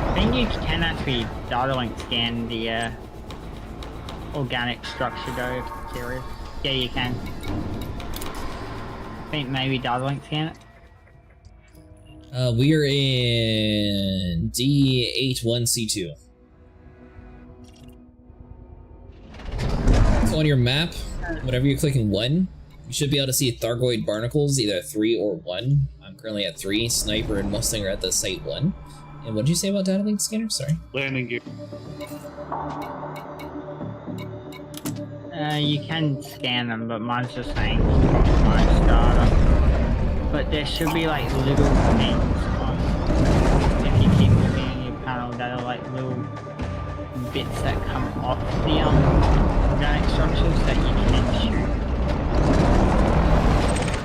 I think you can actually data link scan the organic structure though, if you're curious. Yeah, you can. I think maybe data link scan it. We are in D81C2. So on your map, whenever you're clicking 1, you should be able to see thargoid barnacles, either 3 or 1. I'm currently at 3. Sniper and Mustang are at the site 1. And what did you say about data link scanner? Sorry. Landing gear. You can scan them, but mine's just saying optimized data. But there should be like little things on, if you keep looking at your panel, that are like little bits that come off the organic structures that you can shoot.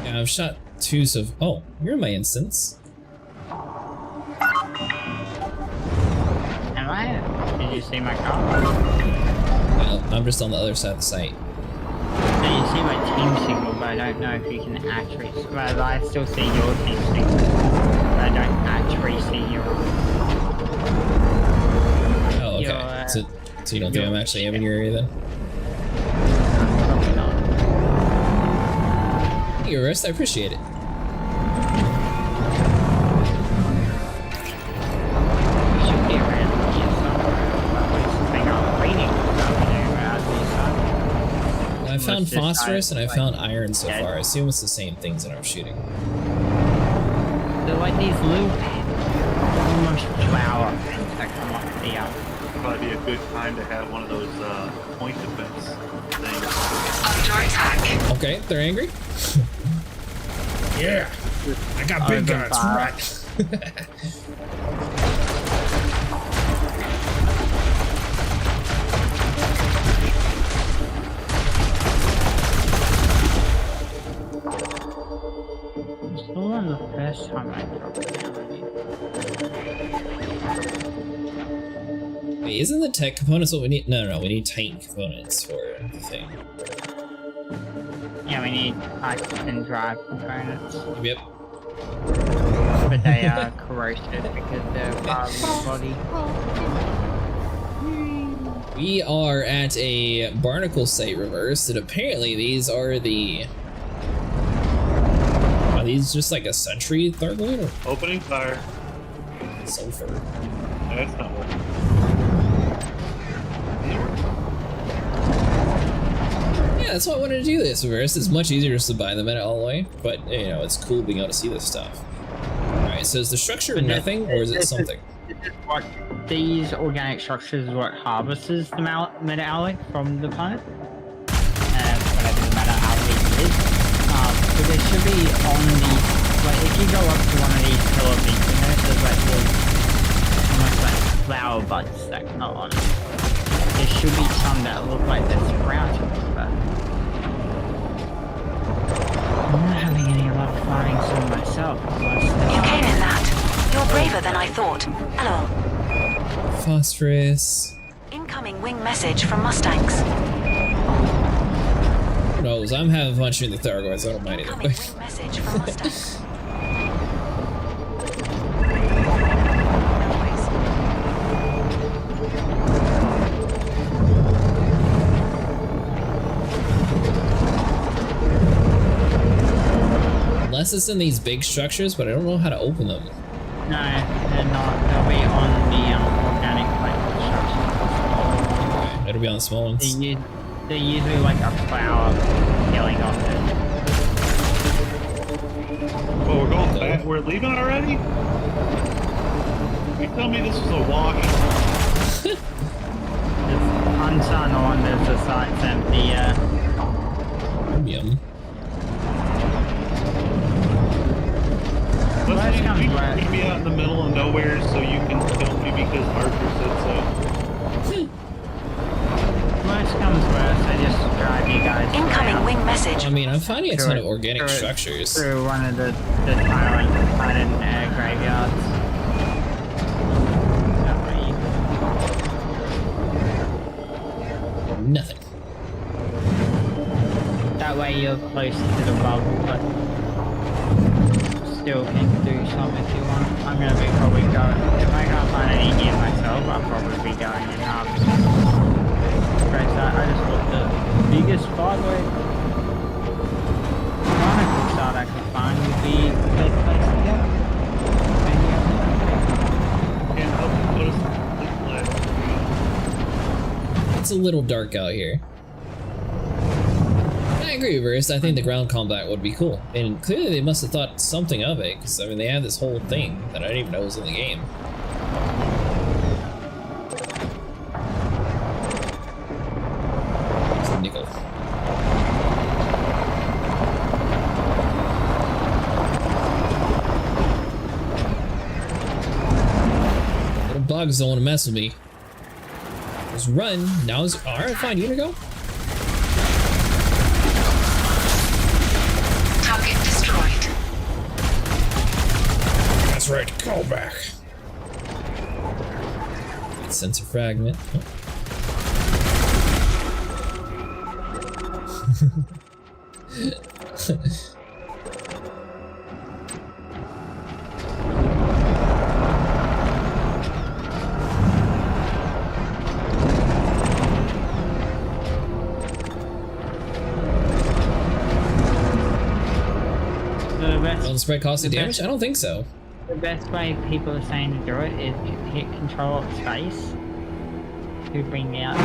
Yeah, I've shot 2 so... Oh, you're in my instance. Am I? Did you see my car? Well, I'm just on the other side of the site. So you see my team signal, but I don't know if you can actually... Well, I still see your team signal. I don't actually see you. Oh, okay. So you don't think I'm actually aiming your area then? Probably not. Thank you, Rest. I appreciate it. You should be around here somewhere. At least think I'm waiting for something. I found phosphorus and I found iron so far. I assume it's the same things that I'm shooting. They're like these little almost flower things that come off the Probably be a good time to have one of those point defense things. Under attack. Okay, they're angry. Yeah, I got big guns, right? Still on the first time I dropped it down. Wait, isn't the tech components what we need? No, we need tank components for the thing. Yeah, we need ice and drive components. Yep. But they are corrosive because they're part of the body. We are at a barnacle site reverse, and apparently these are the... Are these just like a sentry thargoid? Or... Opening fire. Sulfur. That's not working. Yeah, that's why I wanted to do this reverse. It's much easier just to buy them at all the way, but you know, it's cool being able to see this stuff. Alright, so is the structure nothing, or is it something? These organic structures are what harvests the meta-alloy from the planet. Whatever the meta-alloy is. So there should be on the, like, if you go up to one of these pillar beams, you notice there's like little, almost like flower buds that come on it. There should be some that look like they're sprouting, but I'm not having any luck finding some myself. You came in that. You're braver than I thought. Hello. Phosphorus. Incoming wing message from Mustangs. Who knows? I'm having fun shooting the thargoids. I don't mind either way. Wing message from Mustangs. Unless it's in these big structures, but I don't know how to open them. No, they're not. They'll be on the organic plate structures. Okay, it'll be on the small ones. They're usually like a flower peeling off it. Oh, we're going back. We're leaving already? You tell me this was a wash. It's unsung on, there's the site's empty, Yum. Let's be out in the middle of nowhere so you can kill me because Arthur said so. Worst comes worst, I just drive you guys Incoming around. wing message. I mean, I'm finding a ton of organic structures. Through one of the Thailand graveyards. Nothing. That way you're close to the bubble, but still can do some if you want. I'm gonna be probably going, if I can't find any here myself, I'll probably be going in Great start. I just looked the biggest thargoid barnacle start I could find would be a good place to go. Can't help but notice the It's a little dark out here. I agree, Verse. I think the ground combat would be cool. And clearly they must have thought something of it, because I mean they have this whole thing that I didn't even know was in the game. It's a nickel. Little bugs don't want to mess with me. Just run. Now is alright, fine, you wanna go? Target destroyed. That's right, go back. Sensor fragment. Don't spread costly damage? I don't think so. The best way people are saying to do it is hit control of space to bring out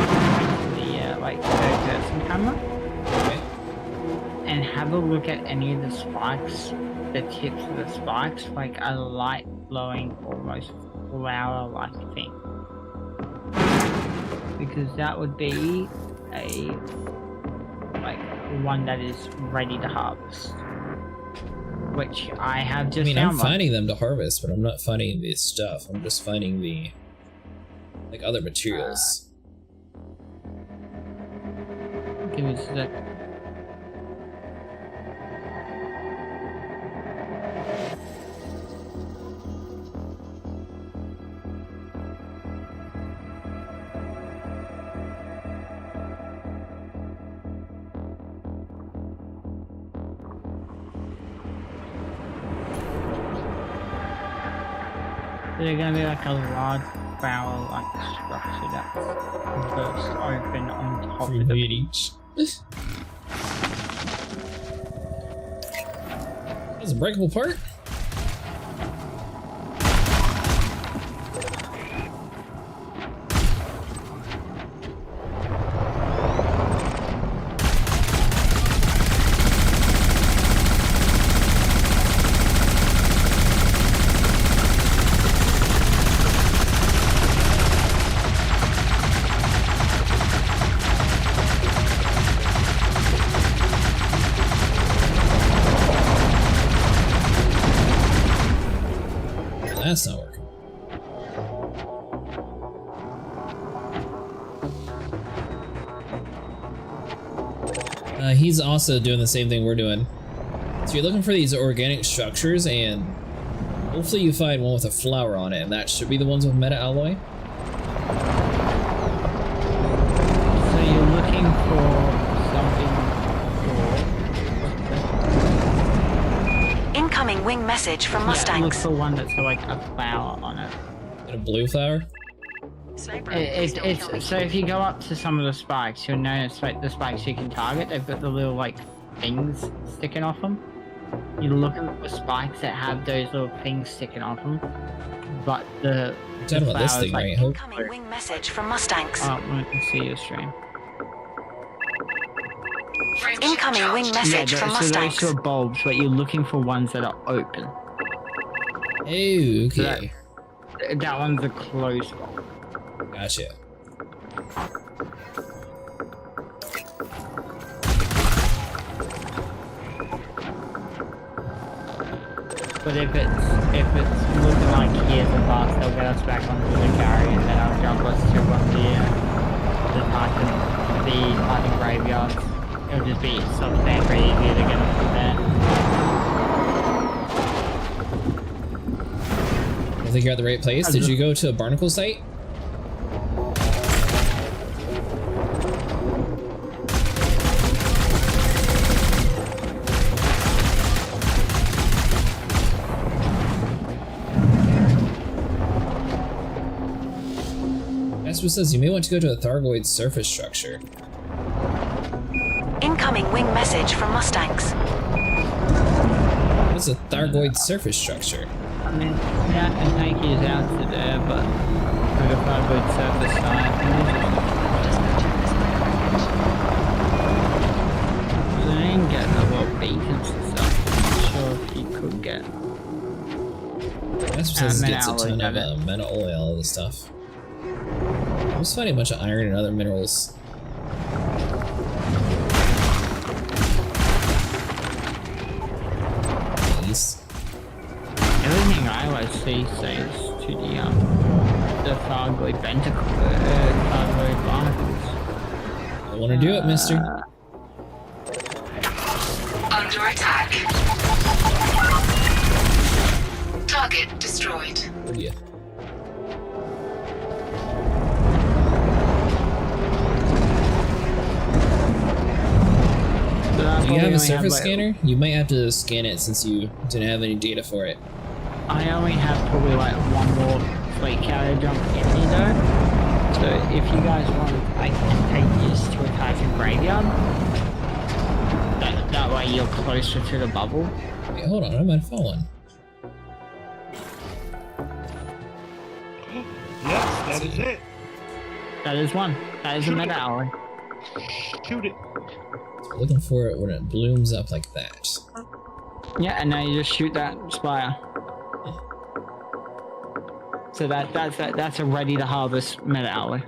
the like third person camera. Okay. And have a look at any of the spikes, the tips of the spikes, like a light glowing almost flower-like thing. Because that would be a one that is ready to harvest. Which I have just found. I'm finding them to harvest, but I'm not finding this stuff. I'm just finding the like other materials. Give me a sec. They're gonna be like a large barrel-like structure that's burst open on top of the each. That's a breakable part. That's not working. He's also doing the same thing we're doing. So you're looking for these organic structures, and hopefully you find one with a flower on it, and that should be the ones with meta alloy. So you're looking for something. Incoming wing message from Mustangs. Look for one that's got like a flower on it. And a blue flower? It's so if you go up to some of the spikes, you'll notice like the spikes you can target, they've got the little like things sticking off them. You're looking for spikes that have those little things sticking off them, but the talking about this thing, right? Incoming wing message from Mustangs. Oh, let me see your stream. Incoming wing message from Mustangs. So those are bulbs, but you're looking for ones that are open. Oh, okay. So that one's a closed bulb. Gotcha. But if it's looking like here's a boss, they'll get us back onto the carry, and then I'll jump us to one of the Titan graveyards. It'll just be substantially easier to get us from there. I think you're at the right place. Did you go to a barnacle site? That's what says you may want to go to a thargoid surface structure. Incoming wing message from Mustangs. What's a thargoid surface structure? I mean, yeah, I can take you out to there, but with a thargoid surface side, I ain't getting a lot of beacons and stuff. I'm sure if you could get. That's what says it gets a ton of meta oil, all this stuff. I'm just finding a bunch of iron and other minerals. Everything I always see says to the thargoid thargoid barnacles. I want to do it, mister. Under attack. Target destroyed. Oh, yeah. Do you have a surface scanner? You might have to scan it since you didn't have any data for it. I only have probably like one more fleet carrier jump in me though. So if you guys want, I can take this to a Titan graveyard. That way you're closer to the bubble. Wait, hold on, I might have found one. Yes, that is it. That is one. That is a meta alloy. Shoot it. So looking for it when it blooms up like that. Yeah, and now you just shoot that spire. So that's a ready to harvest meta alloy.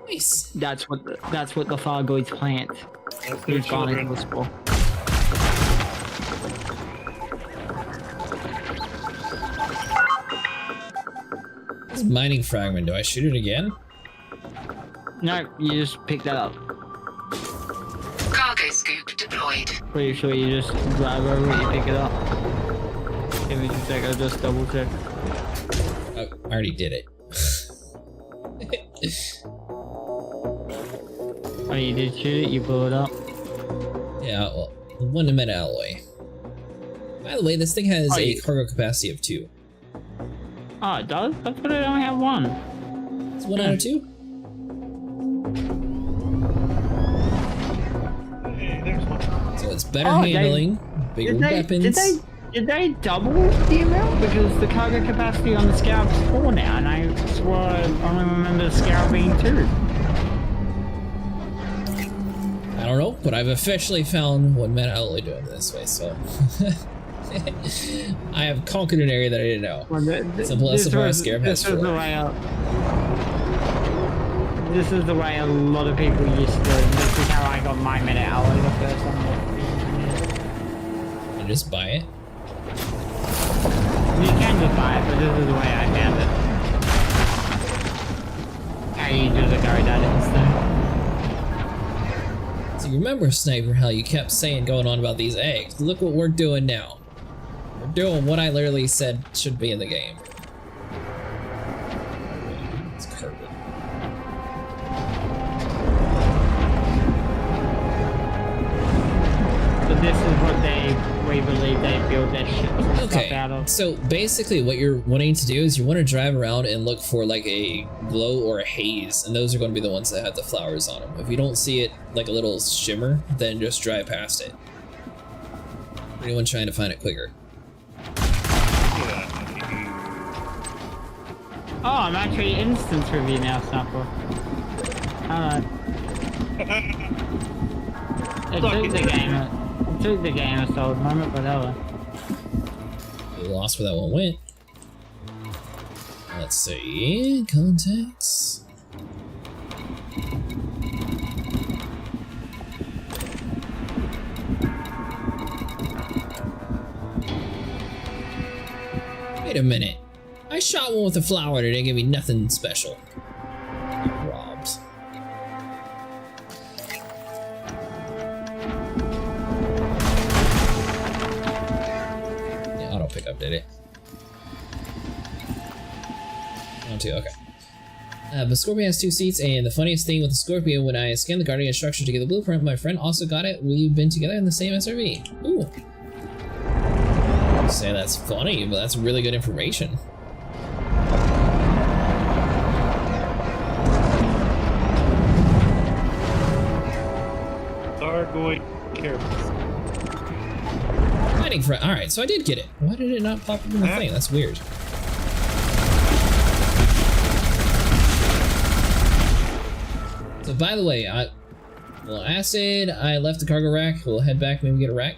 Nice. That's what the thargoids plant. That's their children. This mining fragment, do I shoot it again? No, you just pick that up. Cargo scoop deployed. Pretty sure you just drive over it, you pick it up. Give me 2 seconds, I'll just double check. Oh, I already did it. Oh, you did shoot it? You blew it up? Yeah, well, one meta alloy. By the way, this thing has a cargo capacity of 2. Oh, it does? I thought it only had 1. It's 1 out of 2? Hey, there's one. So it's better handling, bigger weapons. Did they double the amount? Because the cargo capacity on the Scout is 4 now, and I swore I only remember the Scout being 2. I don't know, but I've officially found what meta alloy doing this way, so I have conquered an area that I didn't know. Well, Simple SFR Scarab has 4. This is the way a lot of people used to do it. This is how I got my meta alloy the first time. You just buy it? You can just buy it, but this is the way I found it. How you do the guard at it instead. So you remember, Sniper, how you kept saying going on about these eggs? Look what we're doing now. We're doing what I literally said should be in the game. It's carbon. So this is what we believe they build their ships and stuff out of. So basically what you're wanting to do is you want to drive around and look for like a glow or a haze, and those are going to be the ones that have the flowers on them. If you don't see it like a little shimmer, then just drive past it. Anyone trying to find it quicker? Oh, I'm actually instance review now, Snapper. Alright. It took the game a solid moment, but whatever. We lost where that one went. Let's see. Contacts. Wait a minute. I shot one with a flower and it didn't give me nothing special. Robbed. Yeah, auto pickup did it. 1, 2, okay. The Scorpion has 2 seats, and the funniest thing with the Scorpion, when I scanned the Guardian structure to get the blueprint, my friend also got it. We've been together in the same SRV. Ooh. I'd say that's funny, but that's really good information. Thargoid careless. Mining front. Alright, so I did get it. Why did it not pop up in the thing? That's weird. So by the way, well, Acid, I left the cargo rack. We'll head back, maybe get a rack.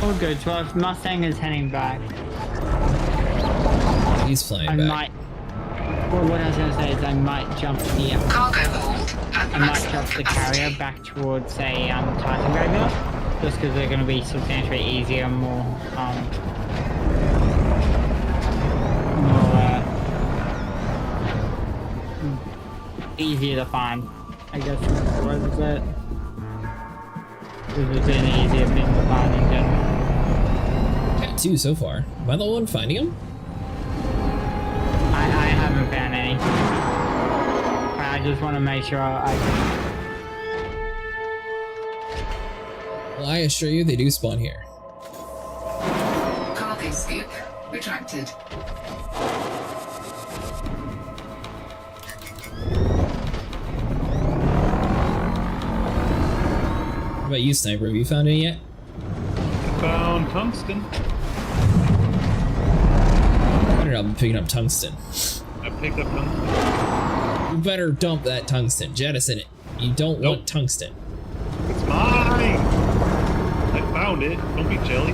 All good. So if Mustang is heading back, he's flying back. Well, what I was gonna say is I might jump the cargo hold. I might jump the carrier back towards a Titan graveyard, just because they're gonna be substantially easier, more easier to find. I guess what is it? This has been an easier thing to find in general. Got 2 so far. Am I the one finding them? I haven't found any. I just want to make sure Well, I assure you they do spawn here. Cargo scoop retracted. What about you, Sniper? Have you found any yet? found tungsten. I don't know, I'm picking up tungsten. I picked up tungsten. You better dump that tungsten. Jettison it. You don't want tungsten. It's mine! I found it. Don't be jelly.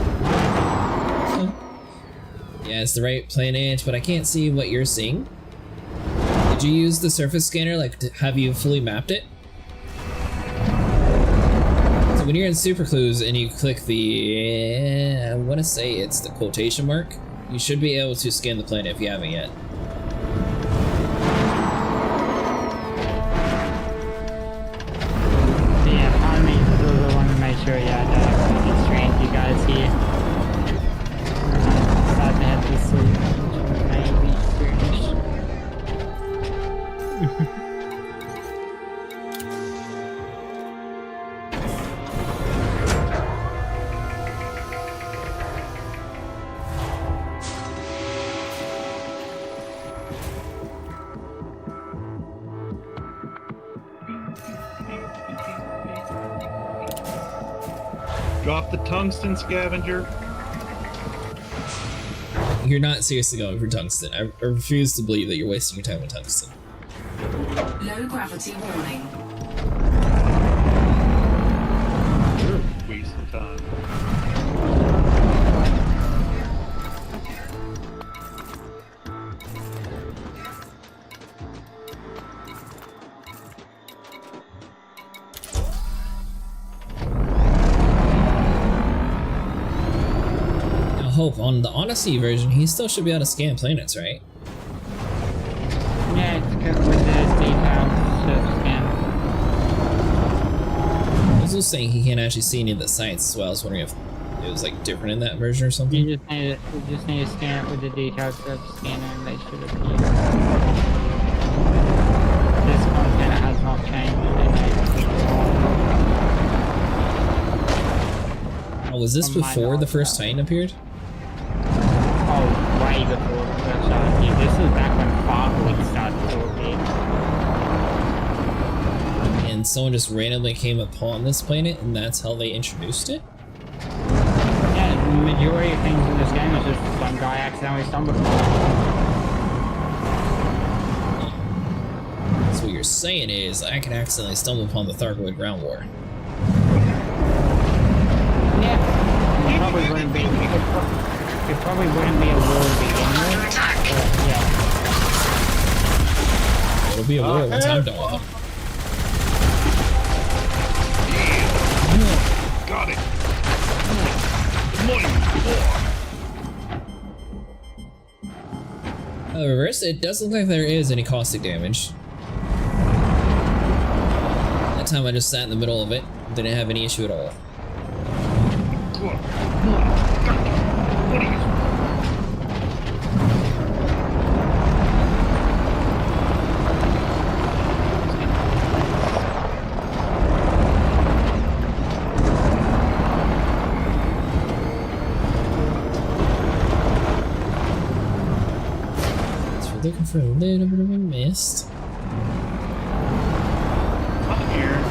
Yeah, it's the right planet, but I can't see what you're seeing. Did you use the surface scanner? Like, have you fully mapped it? So when you're in Super Clues and you click the, I want to say it's the quotation mark, you should be able to scan the planet if you haven't yet. Yeah, I mean, I want to make sure, yeah, that I can strand you guys here. Sad to have this maybe finished. Drop the tungsten, scavenger. You're not seriously going for tungsten. I refuse to believe that you're wasting your time with tungsten. Low gravity warning. You're a waste of time. Hope on the Odyssey version, he still should be able to scan planets, right? Yeah, it's good with the detailed scan. I was also saying he can't actually see any of the sites, so I was wondering if it was like different in that version or something. You just need to scan it with the detailed surface scanner and they should appear. This content has not changed. Oh, was this before the first Titan appeared? Oh, way before the first Titan. Yeah, this is back when thargoid started to appear. And someone just randomly came upon this planet, and that's how they introduced it? Yeah, the majority of things in this game is just some guy accidentally stumbled upon it. So what you're saying is, I can accidentally stumble upon the Thargoid ground war. Yeah, it probably wouldn't be. It probably wouldn't be a war to begin with. But yeah. It'll be a war once I'm done with it. Yeah. Got it. Reverse, it doesn't look like there is any caustic damage. That time I just sat in the middle of it, didn't have any issue at all. Looking for a little bit of a mist. I'm here.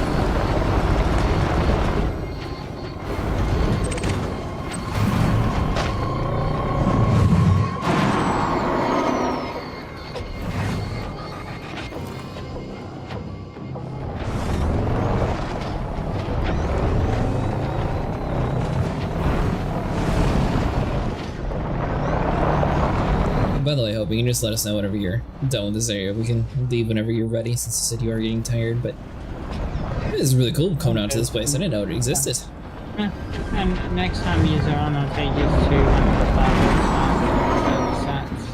By the way, Hope, you can just let us know whenever you're done with this area. We can leave whenever you're ready, since you said you are getting tired, but it is really cool coming out to this place. I didn't know it existed. Yeah. And next time you're on, I'll take you to one of the service sites.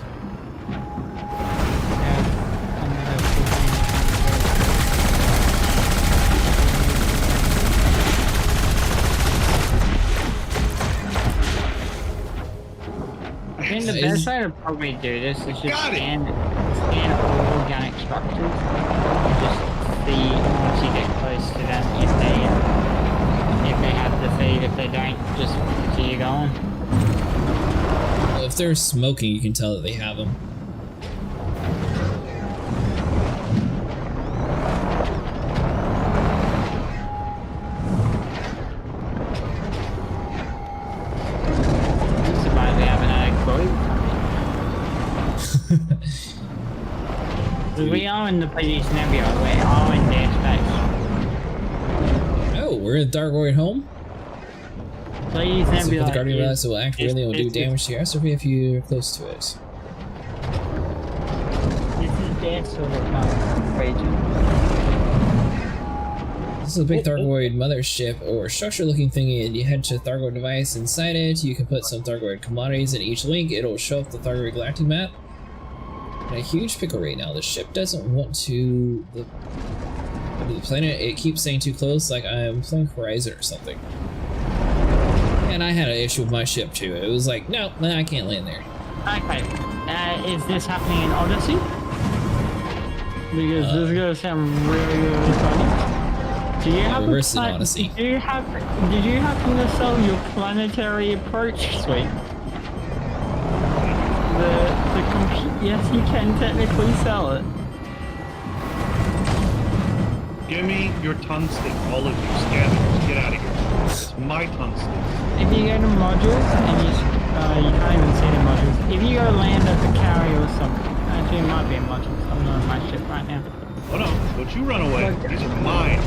I think the best way to probably do this is just scan all organic structures and just see once you get close to them if they have the feed. If they don't, just keep going. Well, if they're smoking, you can tell that they have them. we are in the Pleiades Nebula. We are in their space. Oh, we're in Thargoid home? Pleiades Nebula. The Guardian Relics will act really and will do damage to your SRP if you're close to it. This is their sort of region. This is a big Thargoid mothership or structure looking thingy, and you head to a Thargoid device. Inside it, you can put some Thargoid commodities in each link. It'll show up the Thargoid galactic map. In a huge pickle right now. The ship doesn't want to the planet. It keeps saying too close, like I'm playing Horizon or something. And I had an issue with my ship too. It was like, no, I can't land there. Okay. Is this happening in Odyssey? Because this is gonna sound really funny. Do you have reverse in Odyssey? Did you happen to sell your planetary approach suite? Yes, you can technically sell it. Give me your tungsten, all of you scavengers. Get out of here. It's my tungsten. If you go to modules and you can't even see the modules. If you go land at the carrier or something, actually it might be a module. I'm not on my ship right now. Oh no! Don't you run away? These are mine.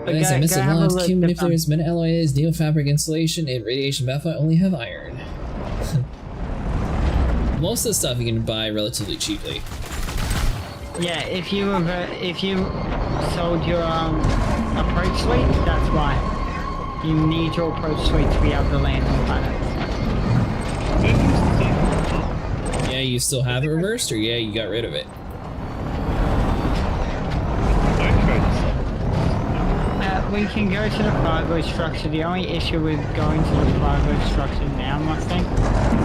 As I missed a lot, Q manipulators, meta alloys, neofabric insulation, and radiation baffle only have iron. Most of the stuff you can buy relatively cheaply. Yeah, if you sold your approach suite, that's why. You need your approach suite to be able to land on planets. Yeah, you still have it reversed, or yeah, you got rid of it? We can go to the thargoid structure. The only issue with going to the thargoid structure now, Mustang, is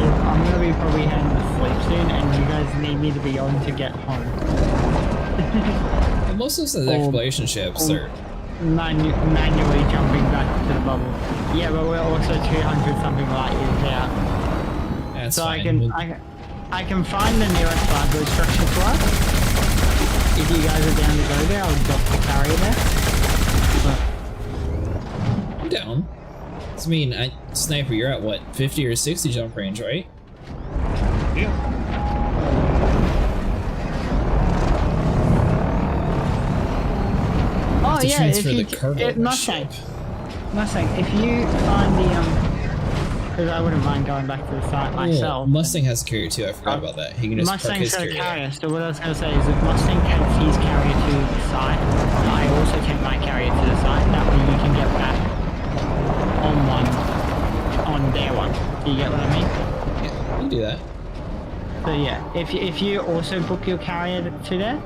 I'm going to be probably heading to sleep soon, and you guys need me to be on to get home. Most of the exploration ships are manually jumping back to the bubble. Yeah, but we're also 200 something light years out. That's so fine. I can find the nearest thargoid structure to us. If you guys are down to go there, I'll drop the carrier there. I'm down. I mean, Sniper, you're at what, 50 or 60 jump range, right? Yeah. Oh yeah, if you Mustang, if you find the because I wouldn't mind going back to the site myself. Mustang has a carrier too. I forgot about that. He can just park his carrier. So what I was going to say is, if Mustang takes his carrier to the site, I also take my carrier to the site. That way you can get back on their one. Do you get what I mean? Yeah, you can do that. So yeah, if you also book your carrier to there,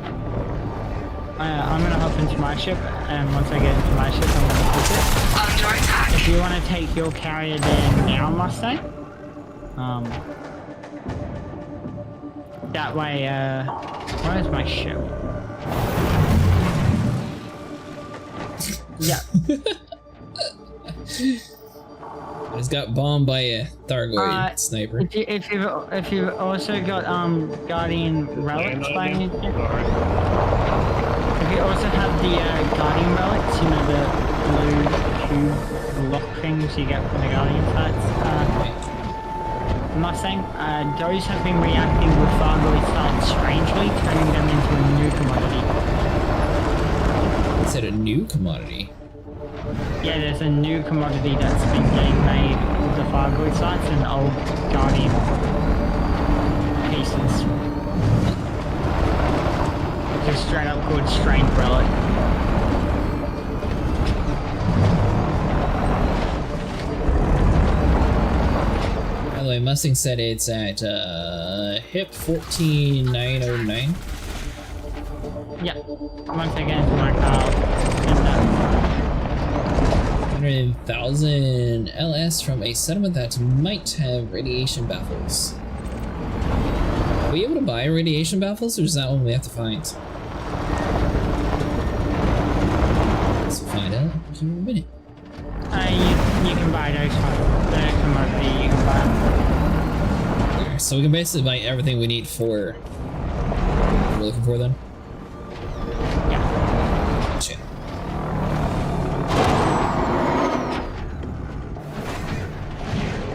I'm gonna hop into my ship, and once I get into my ship, I'm gonna book it. Under attack. If you want to take your carrier there now, Mustang, that way, where's my ship? Yeah. I just got bombed by a Thargoid sniper. If you've also got Guardian relics by any chance. If you also have the Guardian relics, you know, the blue cube lock things you get from the Guardian sites. Mustang, those have been reacting with Thargoid sites strangely, turning them into a new commodity. Is it a new commodity? Yeah, there's a new commodity that's been getting made with the Thargoid sites and old Guardian pieces. Just straight up called Strength Relic. By the way, Mustang said it's at HIP 14909. Yeah. Once I get into my car, and 100,000 LS from a settlement that might have radiation baffles. Are we able to buy radiation baffles, or is that one we have to find? Let's find out in a minute. You can buy those ones. The commodity you can buy. Okay, so we can basically buy everything we need for what we're looking for then? Yeah. Gotcha.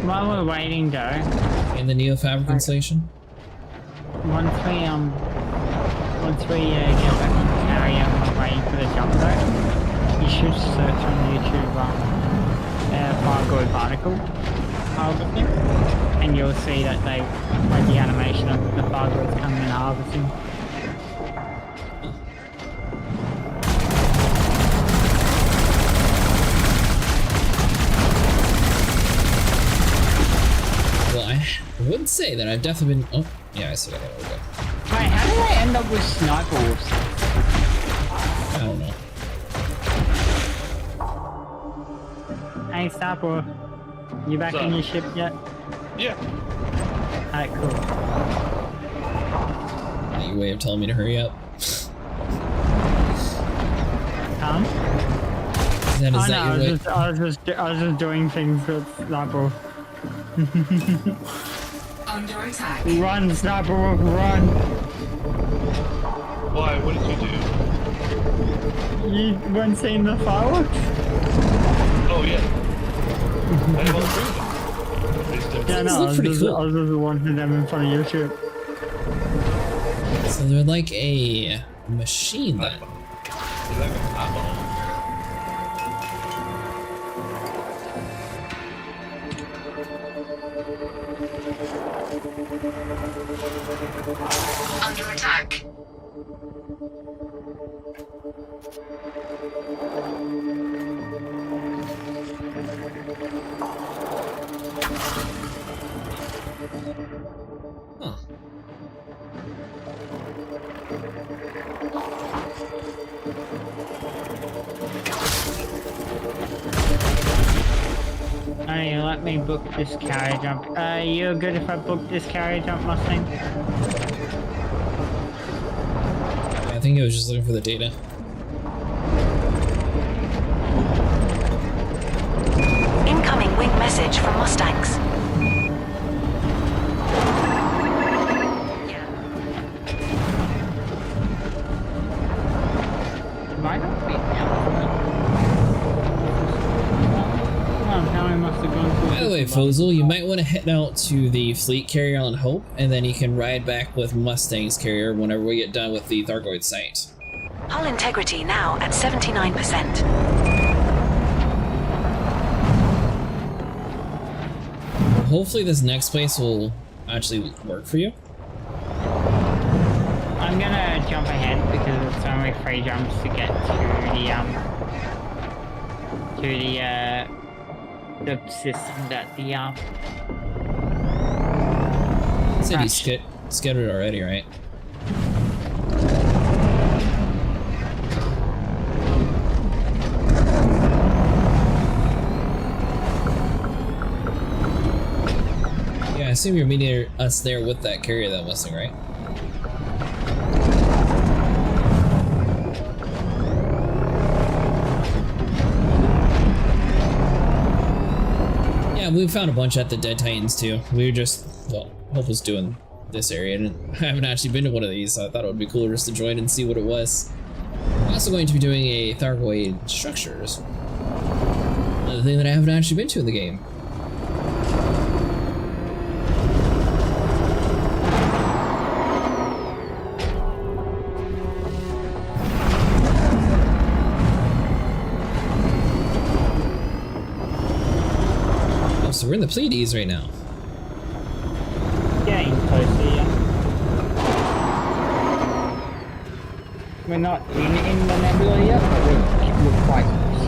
While we're waiting though. In the Neofabric installation? Once we get back to the carrier and we're waiting for the jump though, you should search on YouTube thargoid barnacle harvesting, and you'll see that they like the animation of the thargoids coming and harvesting. Well, I would say that I've definitely been. Oh, yeah, I see that. There we go. Wait, how did I end up with sniper wolves? I don't know. Hey, Sniper, you back in your ship yet? Yeah. Alright, cool. Your way of telling me to hurry up. Tom? Is I was just doing things with Sniper. Under attack. Run, Sniper Wolf, run! Why? What did you do? You weren't seeing the fireworks? Oh, yeah. I went through them. Yeah, no, I was just watching them in front of your ship. So they're like a machine then. Under attack. Huh. Hey, let me book this carrier jump. You good if I book this carrier jump, Mustang? I think I was just looking for the data. Incoming wing message from Mustangs. Might not be. By the way, Fozel, you might want to head out to the fleet carrier on Hope, and then you can ride back with Mustang's carrier whenever we get done with the Thargoid site. Hull integrity now at 79%. Hopefully this next place will actually work for you. I'm gonna jump ahead because it's only 3 jumps to get to the system that the Said you scattered already, right? Yeah, I assume you're meeting us there with that carrier that Mustang, right? Yeah, we found a bunch at the Dead Titans too. We were just, well, Hope was doing this area, and I haven't actually been to one of these, so I thought it would be cooler just to join and see what it was. I'm also going to be doing a Thargoid structures. Another thing that I haven't actually been to in the game. So we're in the Pleiades right now. Getting close here. We're not in the nebula yet, but we're quite close.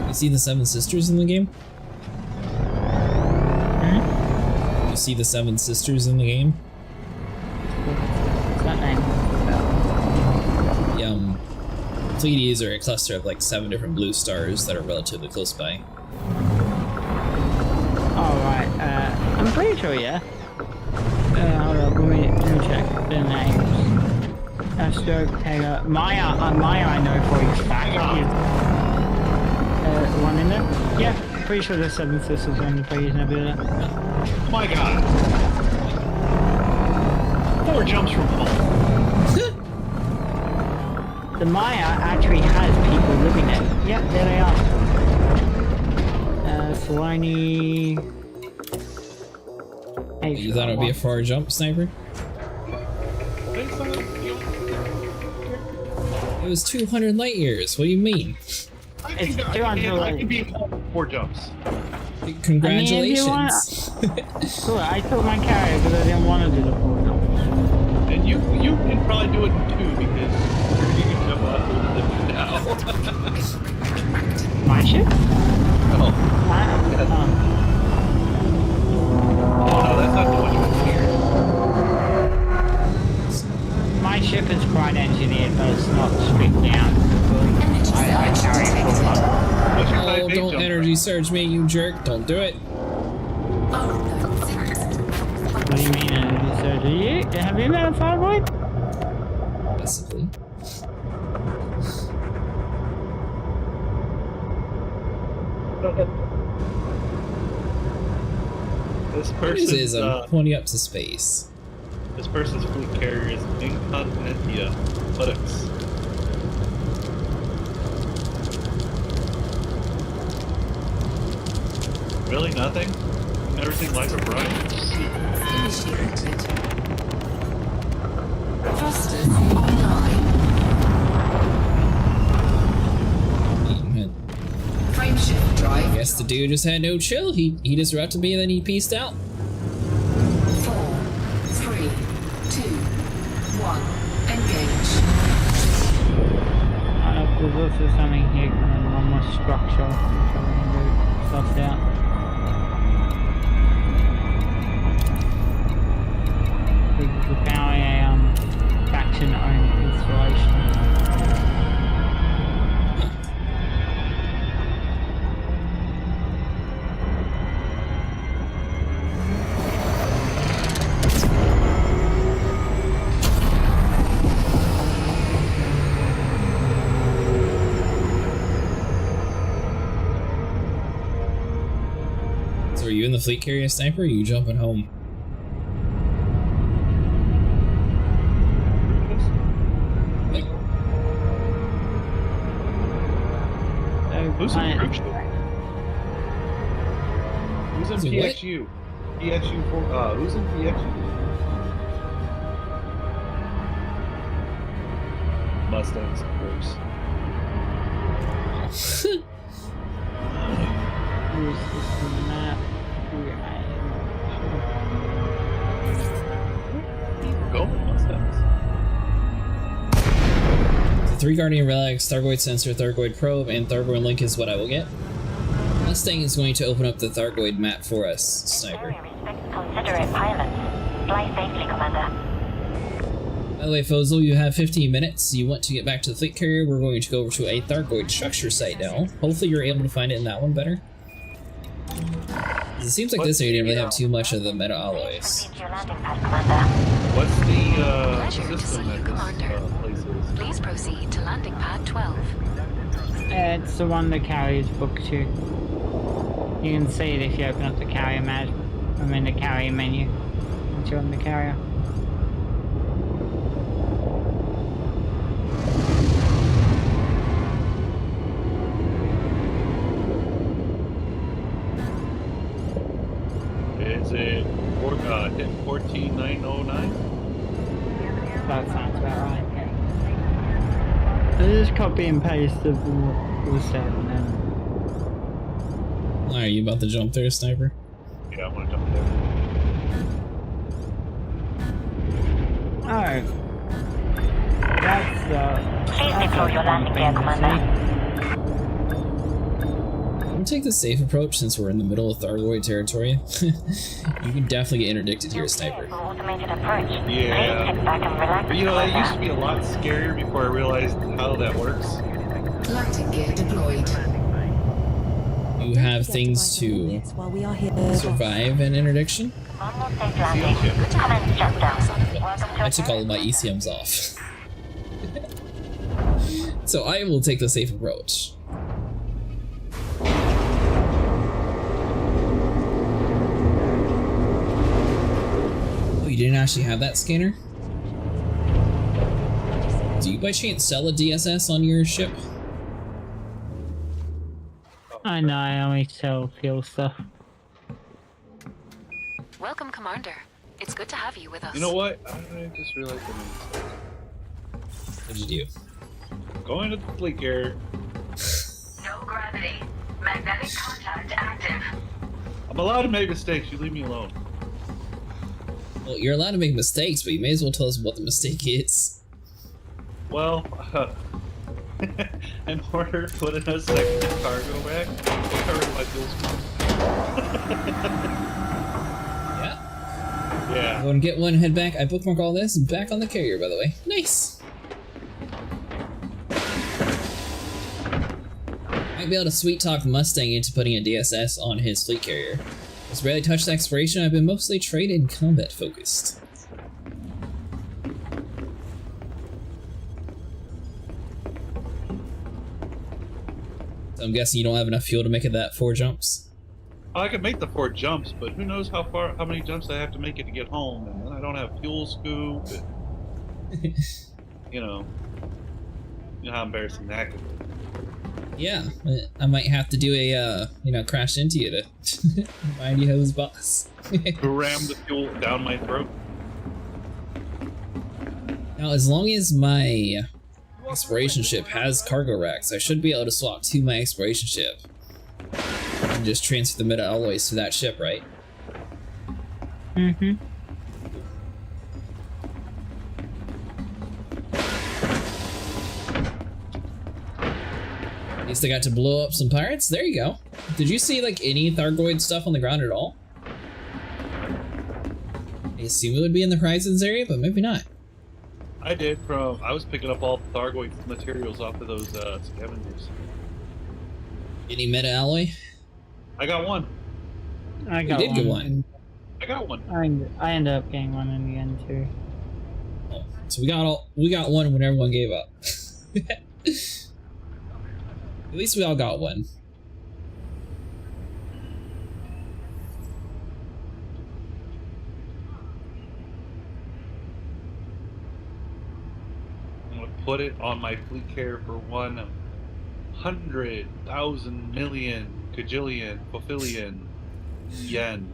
You see the Seven Sisters in the game? Hmm? You see the Seven Sisters in the game? What's that name? Pleiades are a cluster of like 7 different blue stars that are relatively close by. Alright, I'm pretty sure, yeah. Hold on, let me check the names. Astro, Pega, Maya I know for a fact. One in there? Yeah, pretty sure there's 7 sisters on the Pleiades Nebula. My god. 4 jumps from home. The Maya actually has people living there. Yep, there they are. slimy. Hey, You thought it would be a far jump, Sniper? It was 200 light years. What do you mean? It's 200 I can be 4 jumps. Congratulations. Cool, I took my carrier because I didn't want to do the 4 jumps. And you can probably do it in 2 because you can jump up now. My ship? Oh. Oh no, that's not the one you want here. My ship is quite engineered, but it's not stripped down. I carry full load. Oh, don't energy surge me, you jerk. Don't do it. What do you mean energy surge? Have you met a thargoid? Possibly. This What is this? I'm pointing up to space. This person's fleet carrier is Incontinentia buttocks. Really? Nothing? Never seen Life of Brian? Initiated. Thrusters online. Frameshift drive. I guess the dude just had no chill. He disrupted me and then he peaced out. 4, 3, 2, 1. Engage. There's also something here, one more structure. Stuffed out. We found a faction-owned installation. So are you in the fleet carrier, Sniper, or are you jumping home? Who's in group ship? Who's in PXU? PXU for who's in PXU? Mustangs, of course. Here's this map. Go, Mustangs. The 3 Guardian relics, Thargoid sensor, Thargoid probe, and Thargoid link is what I will get. Mustang is going to open up the Thargoid map for us, Sniper. Considerate pilots. Fly safely, Commander. By the way, Fozel, you have 15 minutes. You want to get back to the fleet carrier. We're going to go over to a Thargoid structure site now. Hopefully you're able to find it in that one better. It seems like this area didn't really have too much of the meta alloys. What's the Pleasure to system see you, that this place is? Please proceed to landing pad 12. It's the one the carrier's booked to. You can see it if you open up the carrier the carrier menu. Once you're on the carrier. Is it 14909? That sounds about right. This is copy and paste of what was said and then. Are you about to jump there, Sniper? Yeah, I want to jump there. Alright. That's Please deploy your landing gear, Commander. I'm gonna take the safe approach since we're in the middle of Thargoid territory. You can definitely get interdicted here, Sniper. Automated approach. Yeah. Please sit back and relax. But you know, that used to be a lot scarier before I realized how that works. Landing gear deployed. You have things to survive an interdiction. Normal safe landing. Commence shutdown. I took all of my ECMs off. So I will take the safe approach. Oh, you didn't actually have that scanner? Do you by chance sell a DSS on your ship? Oh, I know, I only sell fuel stuff. Welcome, Commander. It's good to have you with us. You know what? I just realized I made a mistake. What'd you do? Going to the fleet carrier. No gravity. Magnetic contact active. I'm allowed to make mistakes. You leave me alone. Well, you're allowed to make mistakes, but you may as well tell us what the mistake is. Well, in order to put in a second cargo rack, I covered my fuel Yeah. Yeah. Go and get one, head back. I bookmark all this and back on the carrier, by the way. Nice. Might be able to sweet talk Mustang into putting a DSS on his fleet carrier. It's barely touched exploration. I've been mostly trade and combat focused. So I'm guessing you don't have enough fuel to make it that 4 jumps. I could make the 4 jumps, but who knows how many jumps I have to make it to get home, and then I don't have fuel scoop. And, you know how embarrassing that could be. Yeah, I might have to do a, crash into you to remind you who's boss. Ram the fuel down my throat. Now, as long as my exploration ship has cargo racks, I should be able to swap to my exploration ship and just transfer the meta alloys to that ship, right? Mm-hmm. At least I got to blow up some pirates. There you go. Did you see like any thargoid stuff on the ground at all? I assume it would be in the horizons area, but maybe not. I did I was picking up all the thargoid materials off of those scavengers. Any meta alloy? I got one. I got you did get one. I got one. I ended up getting one in the end too. Oh, so we got one when everyone gave up. At least we all got one. I'm gonna put it on my fleet carrier for 100,000 million kajillion quafillion yen.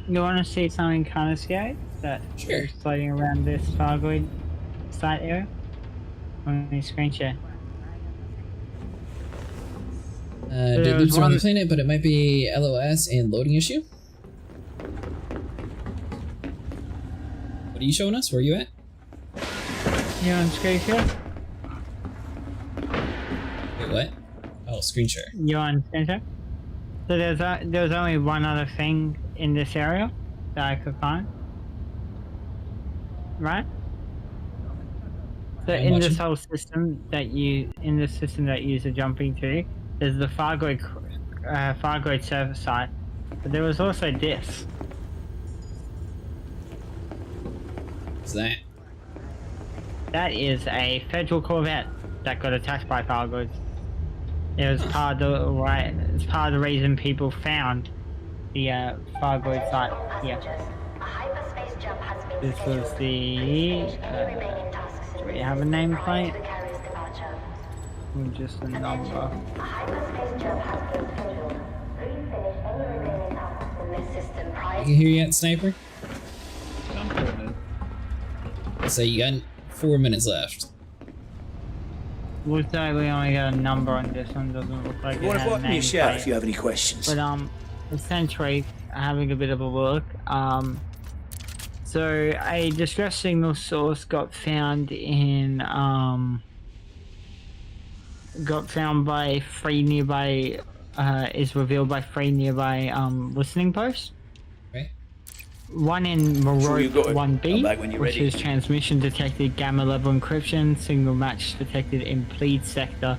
You want to see something kind of scary that is floating around this thargoid site area? On the screen share. Did loops around the planet, but it might be LOS and loading issue. What are you showing us? Where are you at? You on screen share? Wait, what? Oh, screen share. You on screen share? So there's only one other thing in this area that I could find. Right? So in this whole system that you're jumping to, there's the Thargoid server site, but there was also this. What's that? That is a federal corvette that got attacked by Thargoids. It was part of the reason people found the Thargoid site here. This was the. Do we have a nameplate? Or just a number? I can hear you yet, Sniper? So you got 4 minutes left. Looks like we only got a number on this one, doesn't look like it Want to has a put me a name shout plate. if you have any questions. But essentially, having a bit of a look, so a distress signal source got found in by 3 nearby is revealed by 3 nearby listening posts. Right. One in Morocco 1B, which is transmission detected, gamma level encryption, signal match detected in Plead sector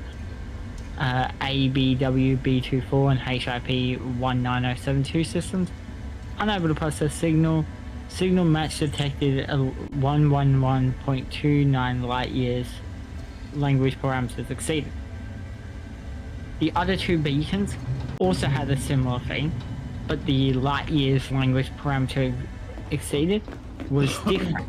ABWB24 and HIP 19072 systems. Unable to process signal. Signal match detected 111.29 light years. Language parameters exceeded. The other 2 beacons also had a similar thing, but the light years language parameter exceeded was different.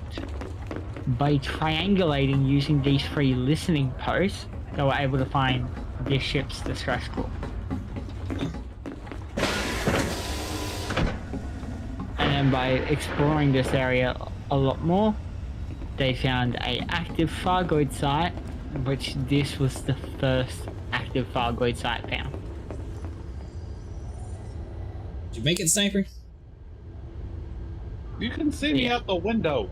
By triangulating using these 3 listening posts, they were able to find this ship's distress call. And by exploring this area a lot more, they found a active thargoid site, which this was the first active thargoid site found. Did you make it, Sniper? You can see me out the window.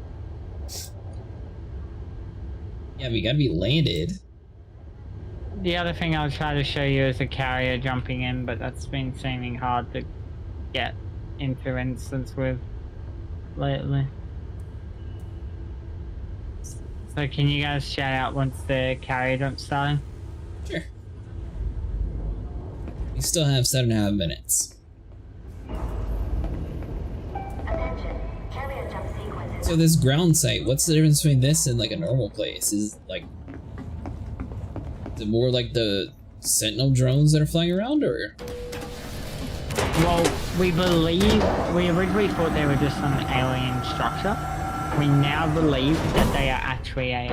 Yeah, we gotta be landed. The other thing I'll try to show you is a carrier jumping in, but that's been seeming hard to get into instance with lately. So can you guys shout out once the carrier jump's starting? Sure. We still have 7.5 minutes. So this ground site, what's the difference between this and like a normal place? Is it more like the Sentinel drones that are flying around, or? Well, we originally thought they were just some alien structure. We now believe that they are actually a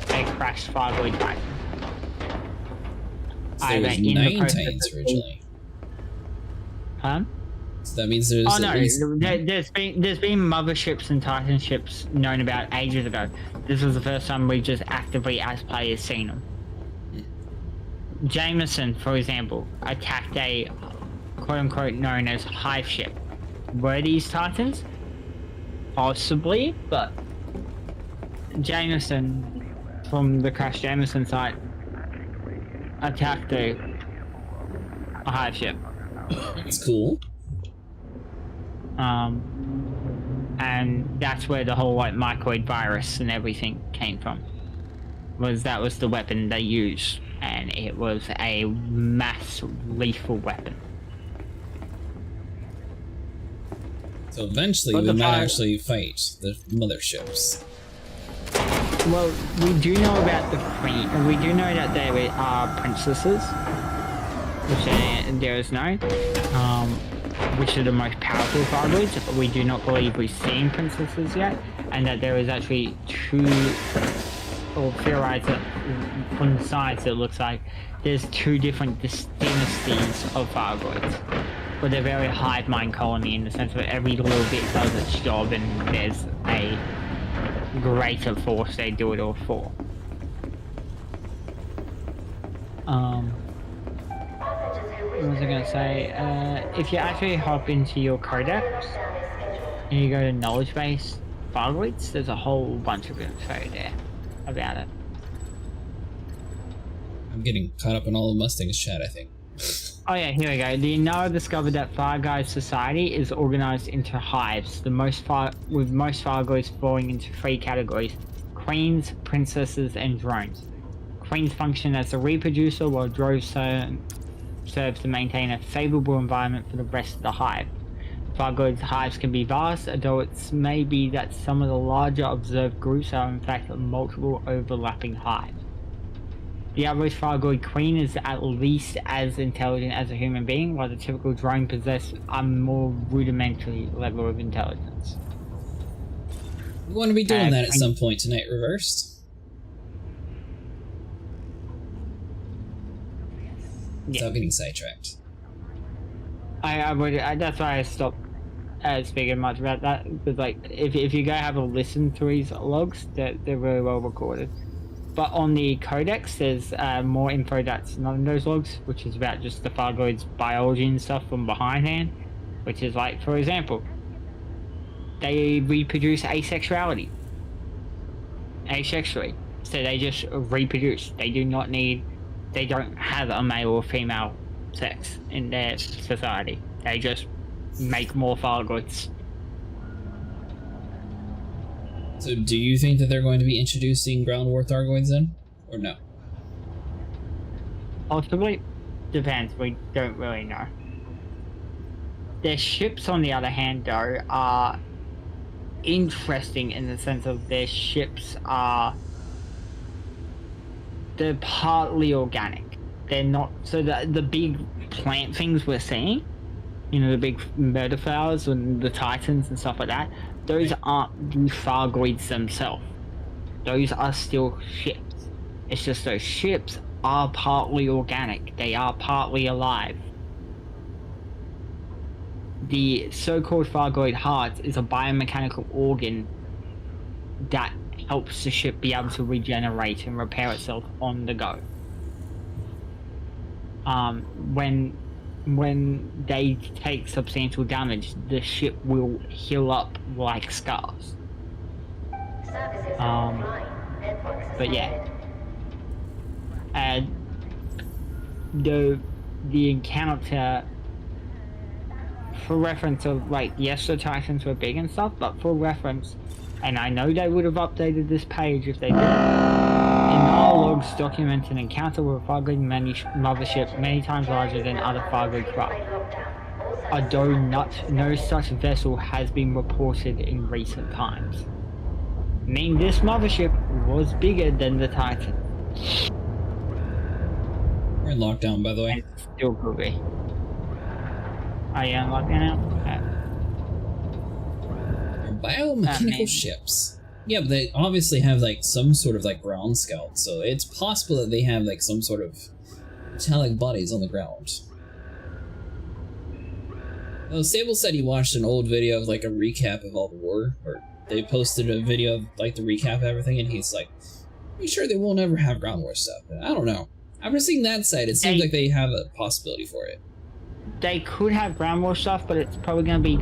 crashed thargoid titan. So there was 9 titans originally. Huh? So that means there's at least... there's been motherships and titan ships known about ages ago. This was the first time we just actively, as players, seen them. Jameson, for example, attacked a quote-unquote known as hive ship. Were these titans? Possibly, but Jameson from the crashed Jameson site attacked a hive ship. It's cool. And that's where the whole like mycoid virus and everything came from. That was the weapon they used, and it was a mass lethal weapon. So eventually we might actually fight the motherships. Well, we do know about the queen. We do know that there are princesses, which there is known, which are the most powerful thargoids. We do not believe we've seen princesses yet, and that there is actually 2, or theorized that from the sides it looks like there's 2 different dynasties of thargoids. But they're very hive mind colony in the sense that every little bit does its job and there's a greater force they do it all for. What was I gonna say? If you actually hop into your codex and you go to knowledge base thargoids, there's a whole bunch of info there about it. I'm getting caught up in all of Mustang's chat, I think. Oh yeah, here we go. The Inara discovered that Thargoid society is organized into hives, with most Thargoids falling into 3 categories: queens, princesses, and drones. Queens function as a reproducer, while drones serve to maintain a favorable environment for the rest of the hive. Thargoid hives can be vast, although it may be that some of the larger observed groups are in fact multiple overlapping hives. The average Thargoid queen is at least as intelligent as a human being, while the typical drone possesses a more rudimentary level of intelligence. We want to be doing that at some point tonight, Reversed. Without getting sidetracked. That's why I stopped speaking much about that, because like, if you go have a listen to these logs, they're really well recorded. But on the codex, there's more info that's not in those logs, which is about just the Thargoid's biology and stuff from behindhand, which is like, for example, they reproduce asexually. So they just reproduce. They don't have a male or female sex in their society. They just make more Thargoids. So do you think that they're going to be introducing ground war Thargoids then? Or no? Possibly. Depends, we don't really know. Their ships, on the other hand, though, are interesting in the sense of their ships are... They're partly organic. They're not... So the big plant things we're seeing, you know, the big murder flowers and the titans and stuff like that, those aren't the Thargoids themselves. Those are still ships. It's just those ships are partly organic. They are partly alive. the so-called thargoid heart is a biomechanical organ that helps the ship be able to regenerate and repair itself on the go. When they take substantial damage, the ship will heal up like scars. But yeah. And the encounter, for reference of, like, yes, the Titans were big and stuff, but for reference, and I know they would have updated this page if they did, in our logs document an encounter with a Thargoid mothership many times larger than other Thargoid craft. Although no such vessel has been reported in recent times. Meaning this mothership was bigger than the Titan. We're in lockdown, by the way. It still could be. Are you in lockdown now? Biomechanical ships. Yeah, but they obviously have like some sort of like ground scout, so it's possible that they have like some sort of metallic bodies on the ground. Oh, Sable said he watched an old video of like a recap of all the war, or they posted a video of like the recap of everything, and he's like, "I'm sure they won't ever have ground war stuff." But I don't know. After seeing that side, it seems like they have a possibility for it. They could have ground war stuff, but it's probably going to be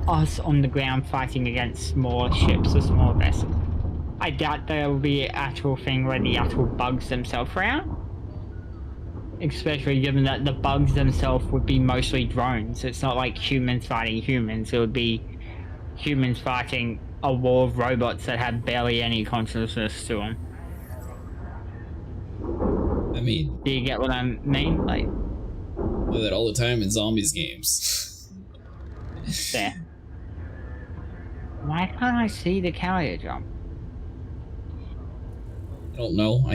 us on the ground fighting against smaller ships or smaller vessels. I doubt there will be an actual thing where the actual bugs themselves are out. Especially given that the bugs themselves would be mostly drones. It's not like humans fighting humans. It would be humans fighting a war of robots that have barely any consciousness to them. I mean... Do you get what I mean? Like... I do that all the time in zombies games. Yeah. Why can't I see the carrier jump? I don't know.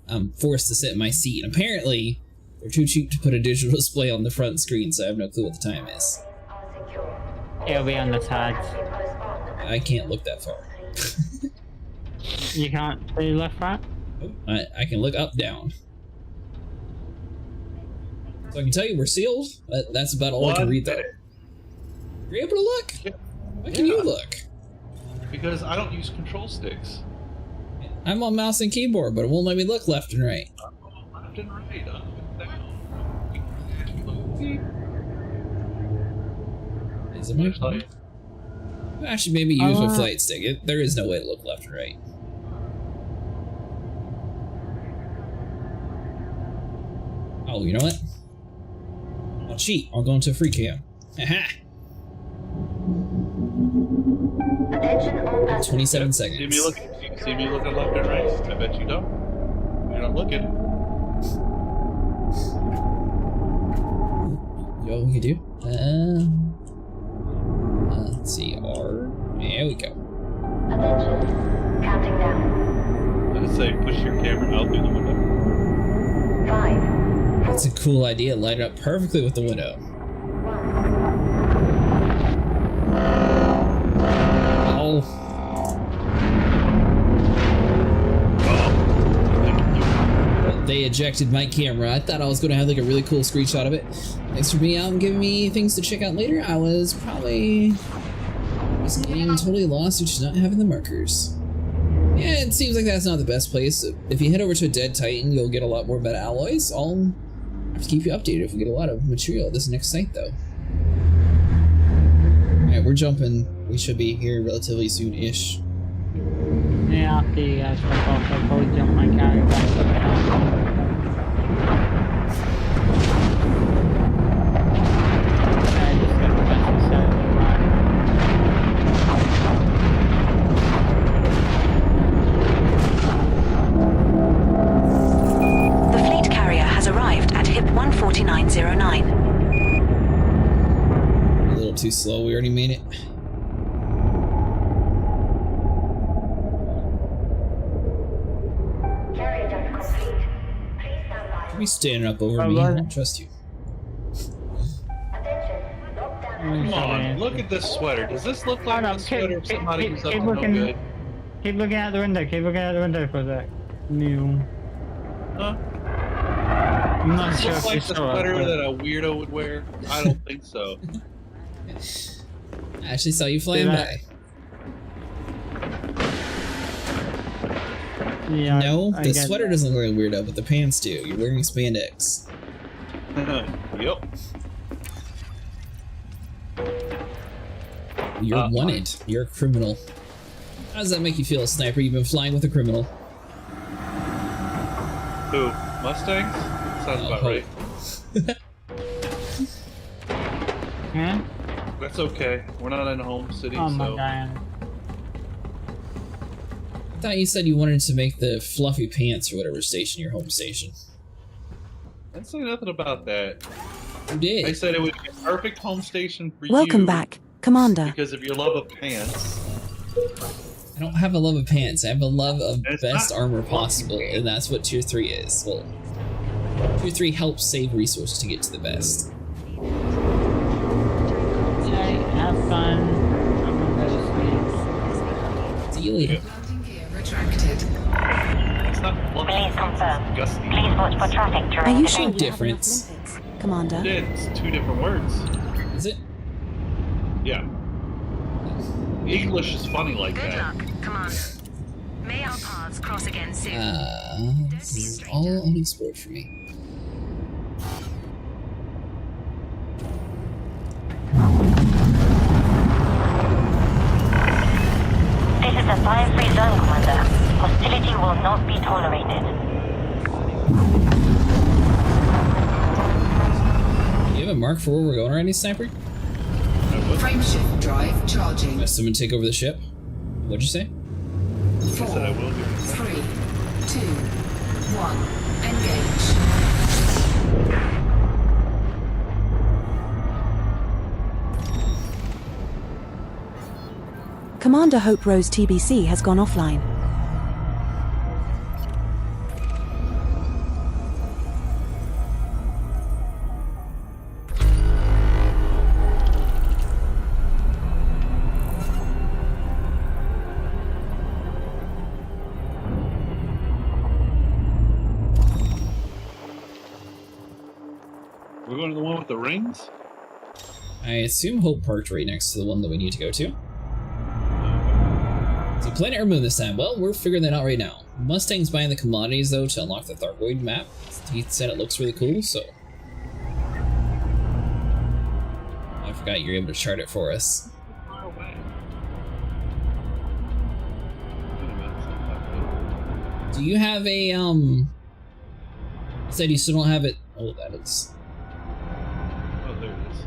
I'm forced to sit in my seat, and apparently they're too cheap to put a digital display on the front screen, so I have no clue what the time is. It'll be on the sides. I can't look that far. You can't see left, right? Nope. I can look up, down. So I can tell you we're sealed. That's about all I can read, though. You're able to look? Why can you look? Because I don't use control sticks. I'm on mouse and keyboard, but it won't let me look left and right. Left and right, up and down. Is it my flight? Actually, maybe use a flight stick. There is no way to look left and right. Oh, you know what? I'll cheat. I'll go into free cam. Aha! 27 seconds. See me looking left and right? I bet you don't. You're not looking. You know what we can do? Let's see. R. There we go. Attention. Counting down. Let's say push your camera out through the window. 5. That's a cool idea. Light it up perfectly with the window. Oh. They ejected my camera. I thought I was going to have like a really cool screenshot of it. Thanks for being out and giving me things to check out later. I was probably just getting totally lost due to not having the markers. Yeah, it seems like that's not the best place. If you head over to a Dead Titan, you'll get a lot more meta alloys. I'll have to keep you updated if we get a lot of material at this next site, though. Alright, we're jumping. We should be here relatively soon-ish. Yeah, after you guys jump off, I'll probably jump my carrier back up now. The fleet carrier has arrived at HIP 14909. A little too slow, we already made it. Be standing up over me. I don't trust you. Come on, look at this sweater. Does this look like a sweater of somebody who's up to no good? Keep looking out the window. Keep looking out the window for that. New. Huh? I'm not Does sure this if look like you the saw sweater it, that a weirdo would wear? I don't think so. I actually saw you flying by. Yeah, no, the sweater doesn't look like weirdo, but the pants do. You're wearing spandex. Yep. You're wanted. You're a criminal. How does that make you feel, Sniper? You've been flying with a criminal. Who? Mustangs? Sounds about right. Huh? That's okay. We're not in a home city, Oh my so... god. I thought you said you wanted to make the fluffy pants or whatever station your home station. I didn't say nothing about that. You did. I said it would be a perfect home station for you. Welcome back, Commander. Because of your love of pants. I don't have a love of pants. I have a love of best armor possible, and that's what Tier 3 is. Well, Tier 3 helps save resources to get to the best. Okay, have fun. I'm gonna go to sleep. See you later. Please confirm. Please watch for traffic during Are you the sure day. difference, Commander? It's two different words. Is it? Yeah. English is funny like that. Good luck, Commander. May our paths cross again soon. This is all on sport for me. This is a fire-free zone, Commander. Hostility will not be tolerated. Do you have a mark for where we're going already, Sniper? Frameshift drive charging. Has someone take over the ship? What'd you say? 4, 3, 2, 1. Engage. Commander Hope Rose TBC has gone offline. We're going to the one with the rings? I assume Hope parked right next to the one that we need to go to. So planet or moon this time? Well, we're figuring that out right now. Mustang's buying the commodities though to unlock the Thargoid map. He said it looks really cool, so... I forgot you're able to chart it for us. Do you have a, You said you still don't have it... Oh, that is... Oh, there it is.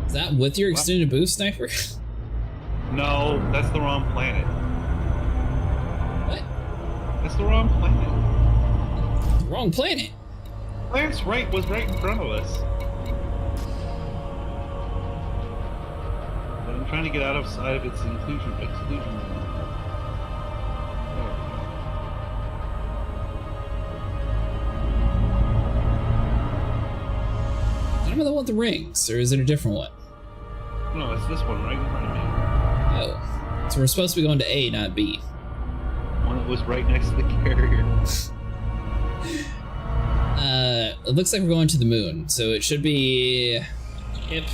Is that with your extended boost, Sniper? No, that's the wrong planet. What? That's the wrong planet. Wrong planet? Planet's right was right in front of us. But I'm trying to get outside of its exclusion zone. I don't know the one with the rings, or is it a different one? No, it's this one right in front of me. Oh. So we're supposed to be going to A, not B. One that was right next to the carrier. It looks like we're going to the moon, so it should be... Yep.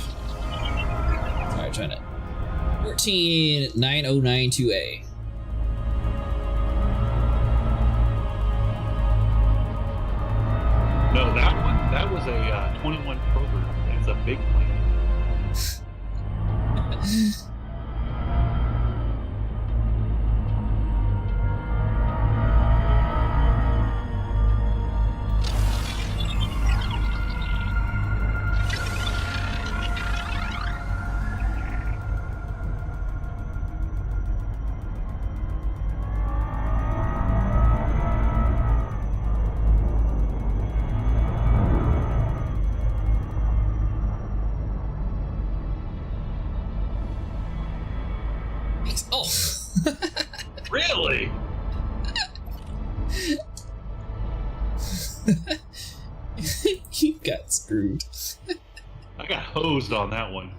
Sorry, trying to... 14992A. No, that was a 21 Prober. It's a big plane. Oh! Really? You got screwed. I got hosed on that one.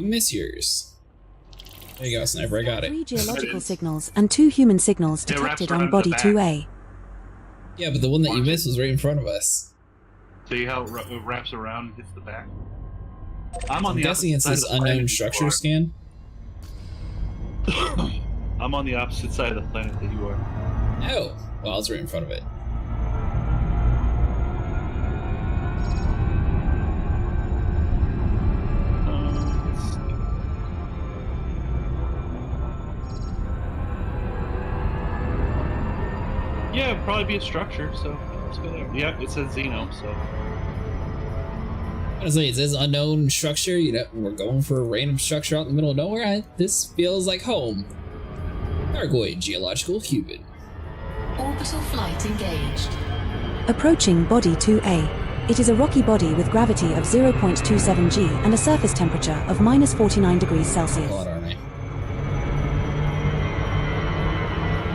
You miss yours. There you go, sniper. I got it. 3 geological signals and 2 human signals detected on body 2A. Yeah, but the one that you missed was right in front of us. See how it wraps around and hits the back? I'm guessing it's this unknown structure scan. I'm on the opposite side of the planet that you are. Oh, well, I was right in front of it. Yeah, it'd probably be a structure, so let's go there. Yeah, it says Xeno, so. Honestly, it says unknown structure. You know, we're going for a random structure out in the middle of nowhere. This feels like home. Thargoid geological cubid. Orbital flight engaged. Approaching body 2A. It is a rocky body with gravity of 0.27 g and a surface temperature of -49 degrees Celsius.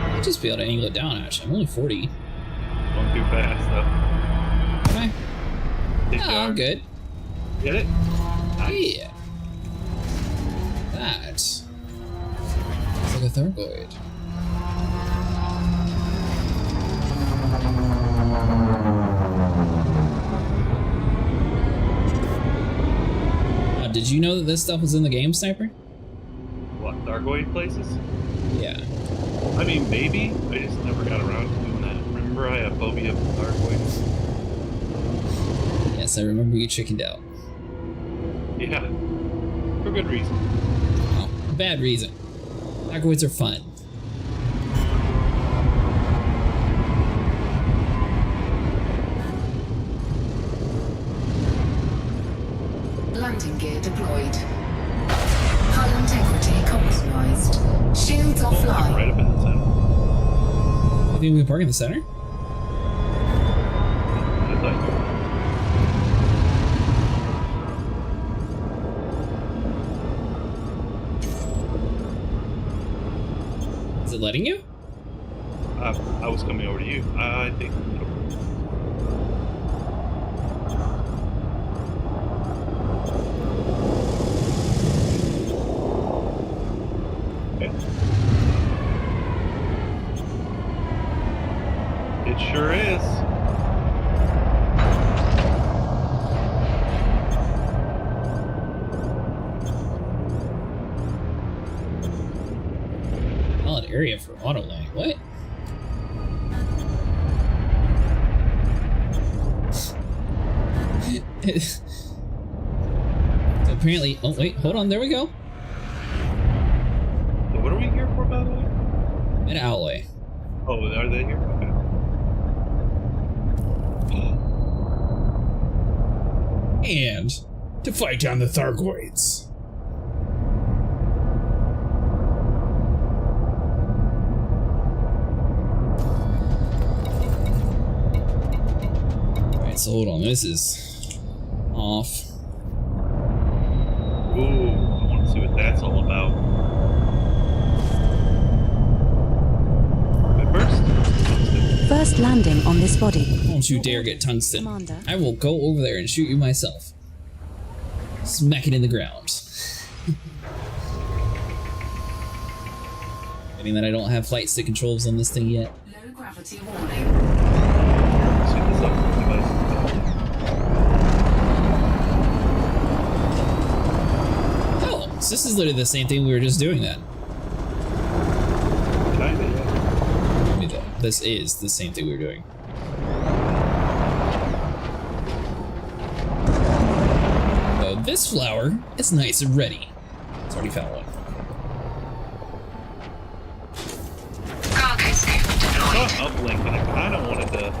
I'll just be able to angle it down, actually. I'm only 40. Going too fast, though. Okay. No, I'm good. Get it? Nice. Yeah. That looks like a thargoid. Did you know that this stuff was in the game, Sniper? What, Thargoid places? Yeah. I mean, maybe. I just never got around to doing that. Remember, I have phobia of Thargoids. Yes, I remember you chickened out. Yeah. For good reason. Oh, bad reason. Thargoids are fun. Landing gear deployed. Hull integrity compromised. Shields offline. Right up in the center. You think we can park in the center? Is it letting you? I was coming over to you. I think. It sure is. Solid area for autolay. What? Apparently. Oh wait, hold on. There we go. So what are we here for, by the way? An outlay. Oh, are they here? Okay. And to fight down the Thargoids. Alright, so hold on, this is off. Ooh, I want to see what that's all about. First landing on this body. Don't you dare get tungsten. Commander. I will go over there and shoot you myself. Smack it in the ground. Meaning that I don't have flight stick controls on this thing yet. Low gravity warning. Oh, so this is literally the same thing we were just doing then. This is the same thing we were doing. Oh, this flower is nice and ready. It's already found one. Cargo scope deployed. Uplink, and I kind of wanted to.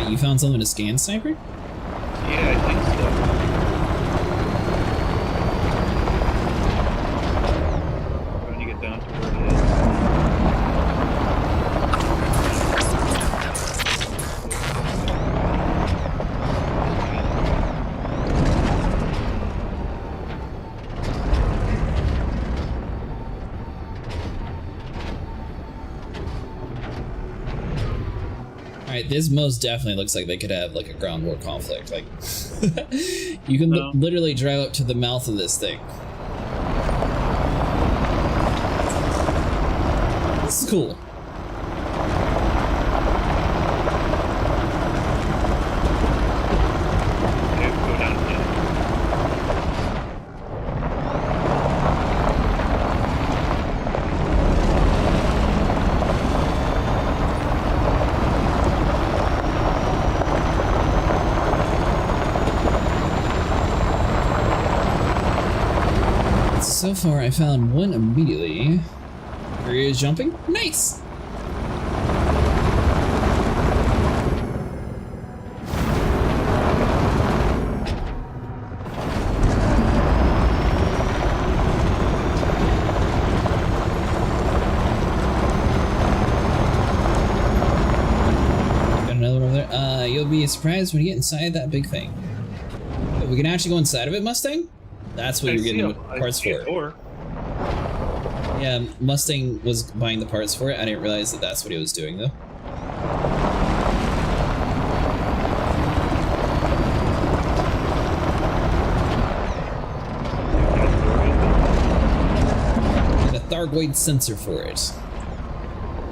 You found something to scan, Sniper? Yeah, I think so. Trying to get down to where it Alright, this most definitely looks like they could have like a ground war conflict. Like, you can literally drive up to the mouth of this thing. This is cool. So far, I found one immediately. Here he is jumping. Nice! Got another one over there. You'll be surprised when you get inside that big thing. But we can actually go inside of it, Mustang? That's what you're getting the parts for. Yeah, Mustang was buying the parts for it. I didn't realize that that's what he was doing, though. And a thargoid sensor for it.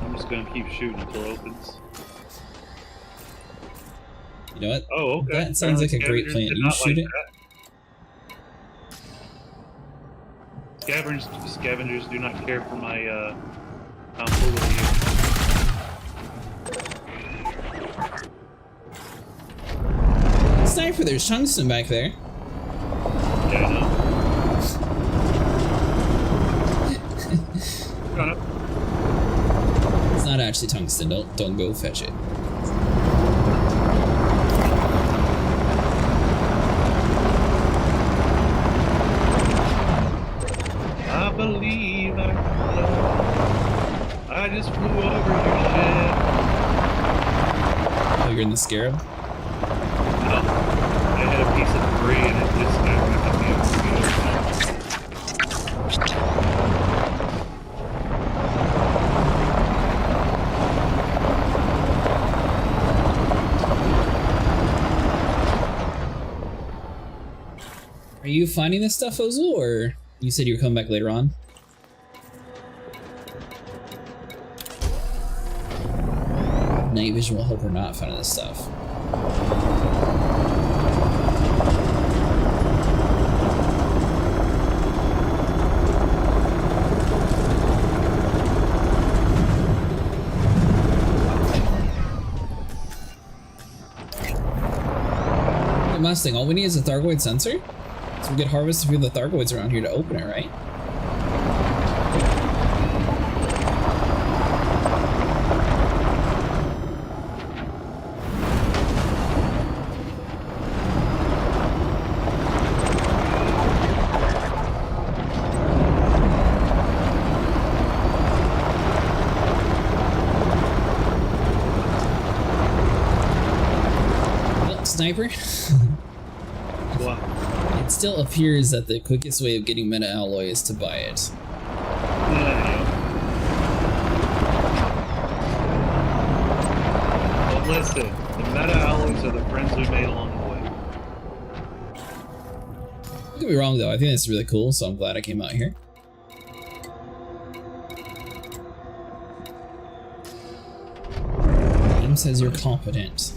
I'm just gonna keep shooting until it opens. You know what? Oh, okay. That sounds like a great plan. You shoot it. Scavengers do not care for my tomfoolery. Sniper, there's tungsten back there. Yeah, I know. It's not actually tungsten. Don't go fetch it. I believe I can fly. I just flew over your ship. Oh, you're in the Scarab? No. I had a piece of debris and it just got me over Are you finding this stuff, Ozul, or you said you were coming back later on? Night vision will help her not finding this stuff. Hey, Mustang, all we need is a thargoid sensor? So we could harvest a few of the thargoids around here to open it, right? Well, sniper. What? It still appears that the quickest way of getting meta alloy is to buy it. But listen, the meta alloys are the friends we made along the way. Don't get me wrong though, I think that's really cool, so I'm glad I came out here. Game says you're competent.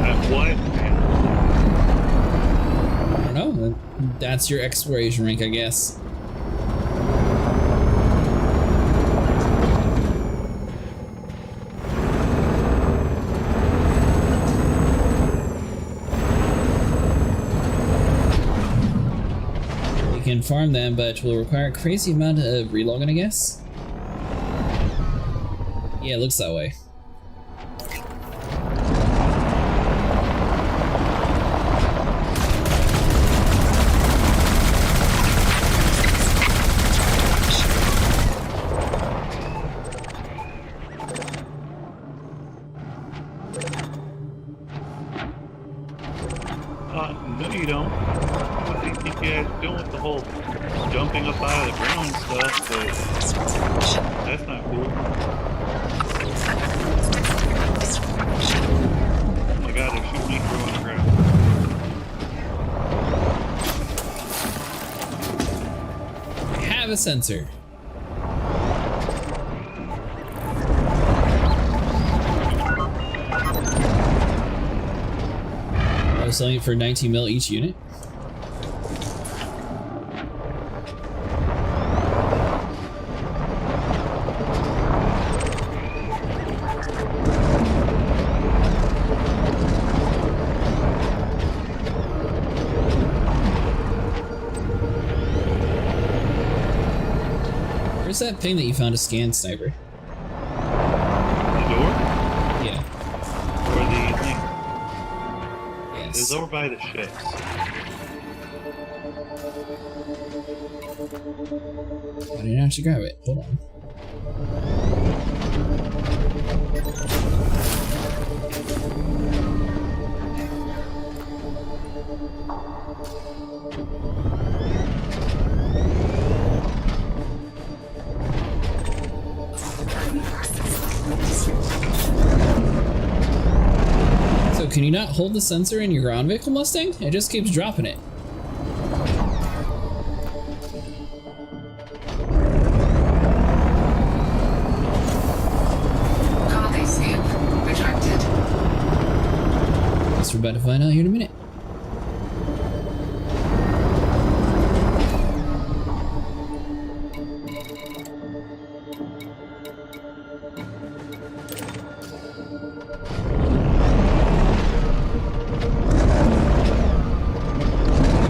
At what? I don't know, that's your exploration rank, I guess. You can farm them, but will require a crazy amount of relogging, I guess? Yeah, it looks that way. No, you don't. What do you think you guys are doing with the whole jumping up out of the ground stuff? But that's not cool. have a sensor. I was selling it for 19 mil each unit. Where's that thing that you found a scan sniper? The door? Yeah. Or the thing? Yes. It's over by the ships. Why didn't I actually grab it? Hold on. So can you not hold the sensor in your ground vehicle, Mustang? It just keeps dropping it. Cargo scoop retracted. Guess we're about to find out here in a minute.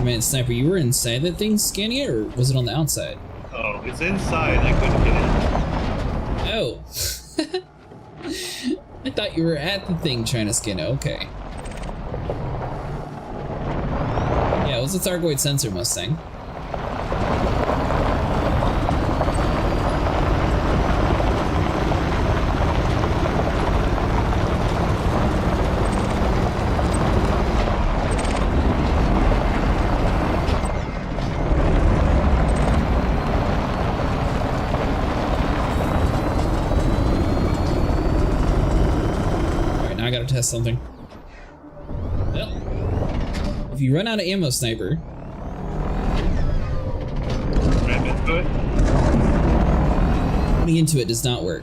Man, Sniper, you were inside that thing scanning it, or was it on the outside? Oh, it's inside. I couldn't get in. Oh. I thought you were at the thing trying to scan it. Okay. Yeah, it was a thargoid sensor, Mustang. I gotta test something. Well, if you run out of ammo, Sniper. Ram into it? Running into it does not work.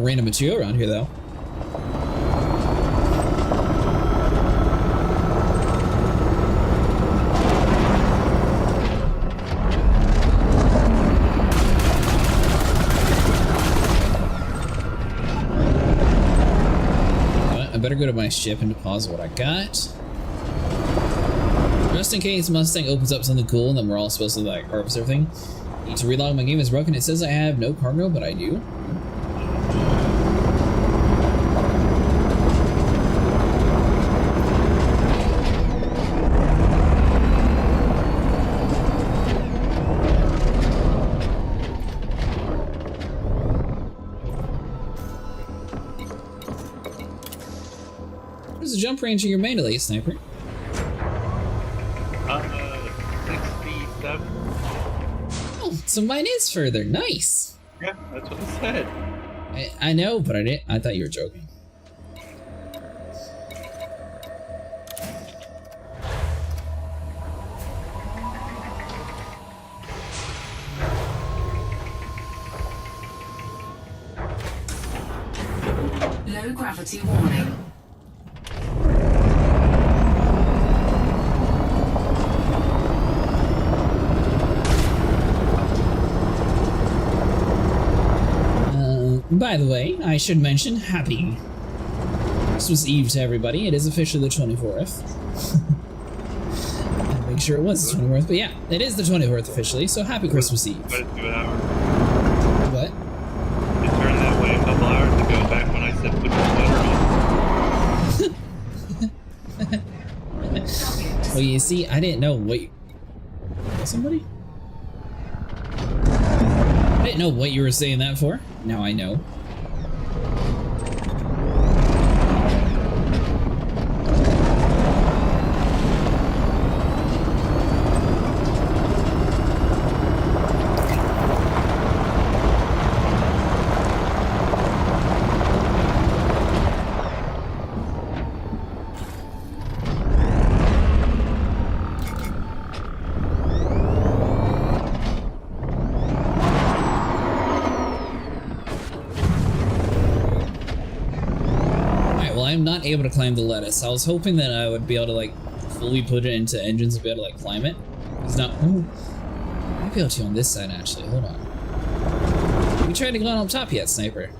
Random material around here, though. I better go to my ship and deposit what I got. Just in case Mustang opens up something cool and then we're all supposed to like harvest everything. Need to relog, my game is broken. It says I have no cargo, but I do. Where's the jump range of your mandalay, Sniper? 67. Oh, so mine is further. Nice. Yeah, that's what I said. I know, but I thought you were joking. Low gravity warning. By the way, I should mention happy Christmas Eve to everybody. It is officially the 24th. I'll make sure it was the 24th, but yeah, it is the 24th officially, so happy Christmas Eve. But it's 2 hours. What? It turned that way a couple hours ago, back when I said put your sweater on. Well, you see, I didn't know what you... Somebody? I didn't know what you were saying that for. Now I know. able to climb the lettuce. I was hoping that I would be able to like fully put it into engines and be able to like climb it. It's not. Oh, I might be able to on this side actually. Hold on. We tried to go on top yet, sniper?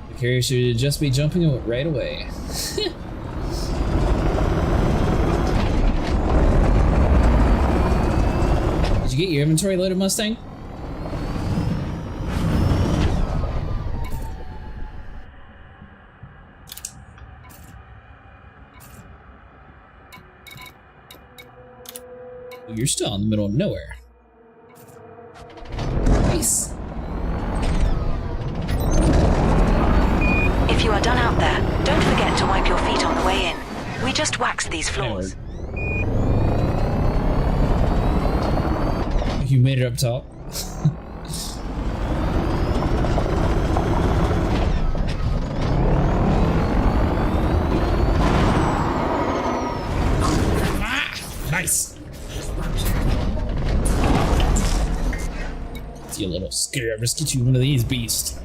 The carrier should just be jumping right away. Did you get your inventory loaded, Mustang? You're still in the middle of nowhere. Nice. If you are done out there, don't forget to wipe your feet on the way in. We just waxed these floors. You made it up top. Nice. You little scare. Just get you one of these beasts.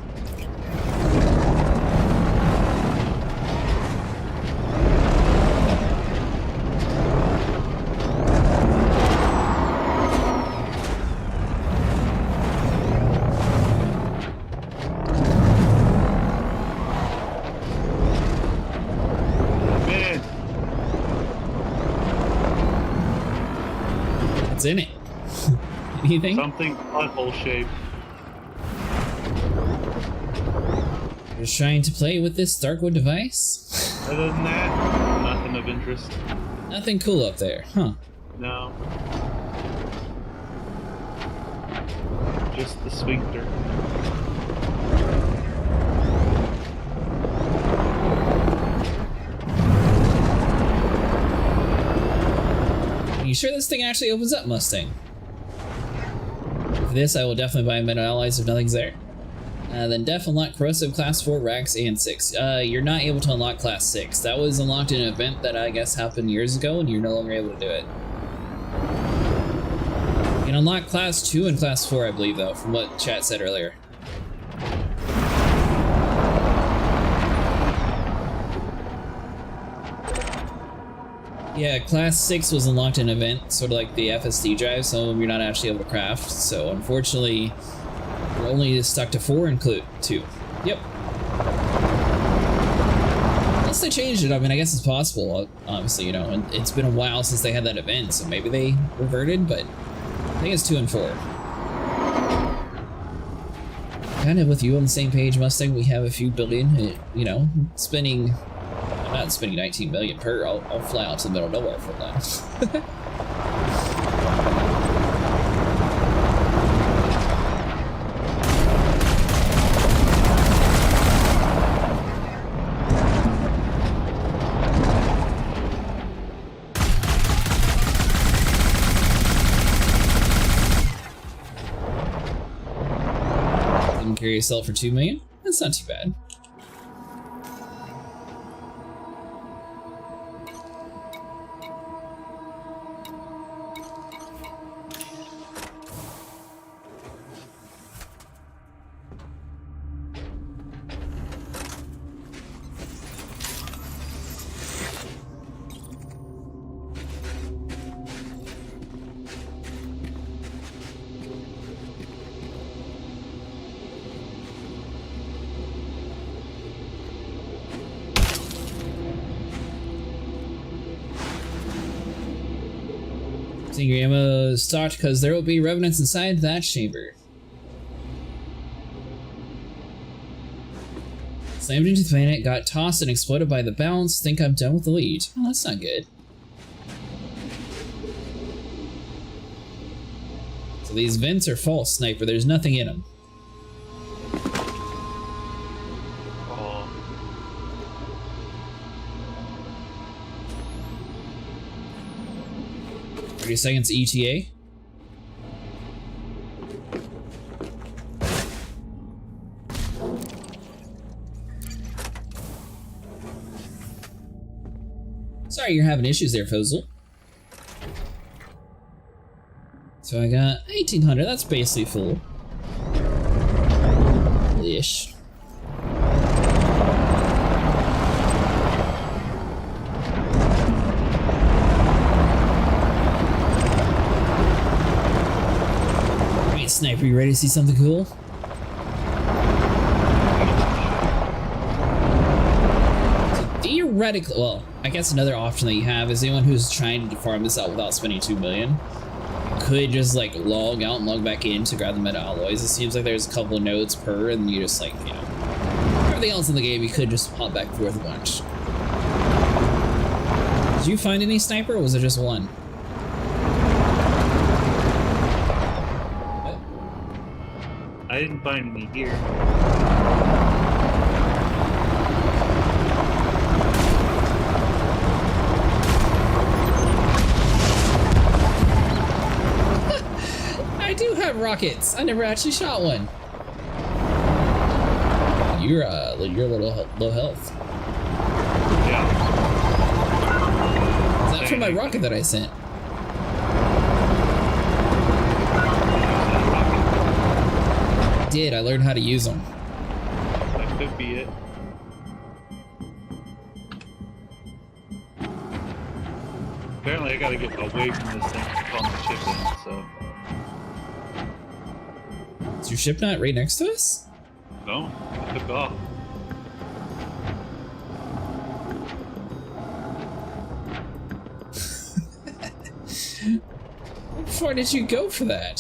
What's in it? Anything? Something butthole shaped. Just trying to play with this thargoid device? Other than that, nothing of interest. Nothing cool up there, huh? No. Just the sphincter. Are you sure this thing actually opens up, Mustang? For this, I will definitely buy metal alloys if nothing's there. Then def unlock corrosive class 4 racks and 6. You're not able to unlock class 6. That was unlocked in an event that I guess happened years ago and you're no longer able to do it. You can unlock class 2 and class 4, I believe, though, from what chat said earlier. Yeah, class 6 was unlocked in an event, sort of like the FSD drive, some of them you're not actually able to craft, so unfortunately, we're only stuck to 4 and 2. Yep. Unless they changed it, I mean, I guess it's possible, obviously, you know, and it's been a while since they had that event, so maybe they reverted, but I think it's 2 and 4. Kind of with you on the same page, Mustang, we have a few billion, you know, I'm not spending 19 million per, I'll fly out to the middle of nowhere for that. Didn't carry yourself for 2 million? That's not too bad. Your ammo stocked because there will be revenants inside that chamber. Slammed into the planet, got tossed and exploded by the bounce. Think I'm done with the lead. Oh, that's not good. So these vents are false, sniper. There's nothing in them. 30 seconds ETA. Sorry you're having issues there, Fozel. So I got 1800, that's basically full. ish. Alright, Sniper, you ready to see something cool? Theoretically, well, I guess another option that you have is anyone who's trying to farm this out without spending 2 million could just like log out and log back in to grab the meta alloys. It seems like there's a couple of nodes per, and you just like, you know, everything else in the game you could just hop back and forth a bunch. Did you find any sniper, or was it just one? I didn't find any here. I do have rockets. I never actually shot one. You're a little low health. Yeah. Is that from my rocket that I sent? I did. I learned how to use them. That could be it. Apparently, I gotta get away from this thing to call my ship in, so. Is your ship not right next to us? No, it took off. How far did you go for that?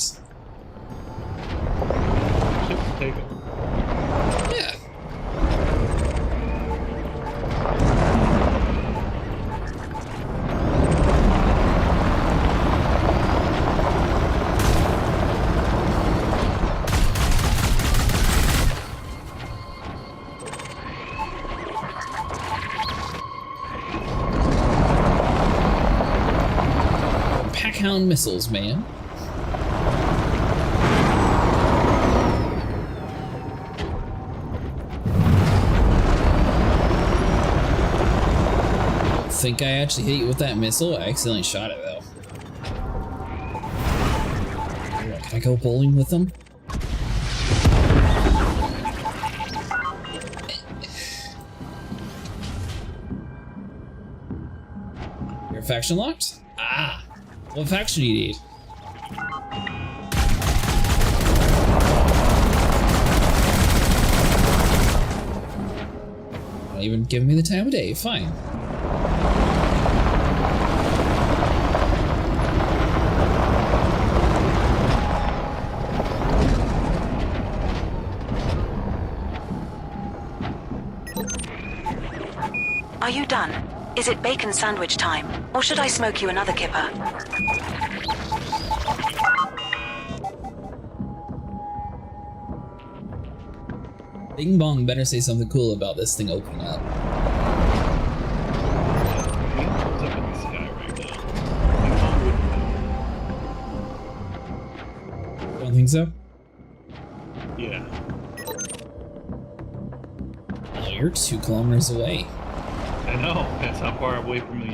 Ship can take it. Yeah. Packhound missiles, man. Think I actually hit you with that missile? I accidentally shot it though. Can I go bowling with them? Your faction locked? Ah! What faction do you need? Not even giving me the time of day. Fine. Are you done? Is it bacon sandwich time? Or should I smoke you another kipper? Bing Bong better say something cool about this thing opening up. It's up in the sky right now. Don't think so? Yeah. Oh, you're 2 kilometers away. I know. That's how far away from the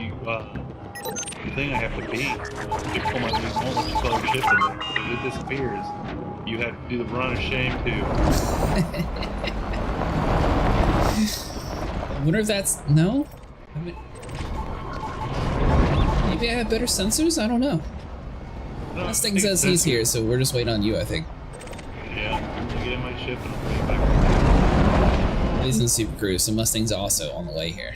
thing I have to be to pull my what you call your ship in there. If it disappears, you have to do the run of shame too. I wonder if that's no. I mean, maybe I have better sensors. I don't know. No, This thing says he's here, so we're just waiting on you, I think. Yeah, I'm gonna get in my ship and I'll bring it back. He's in Super Cruise, so Mustang's also on the way here.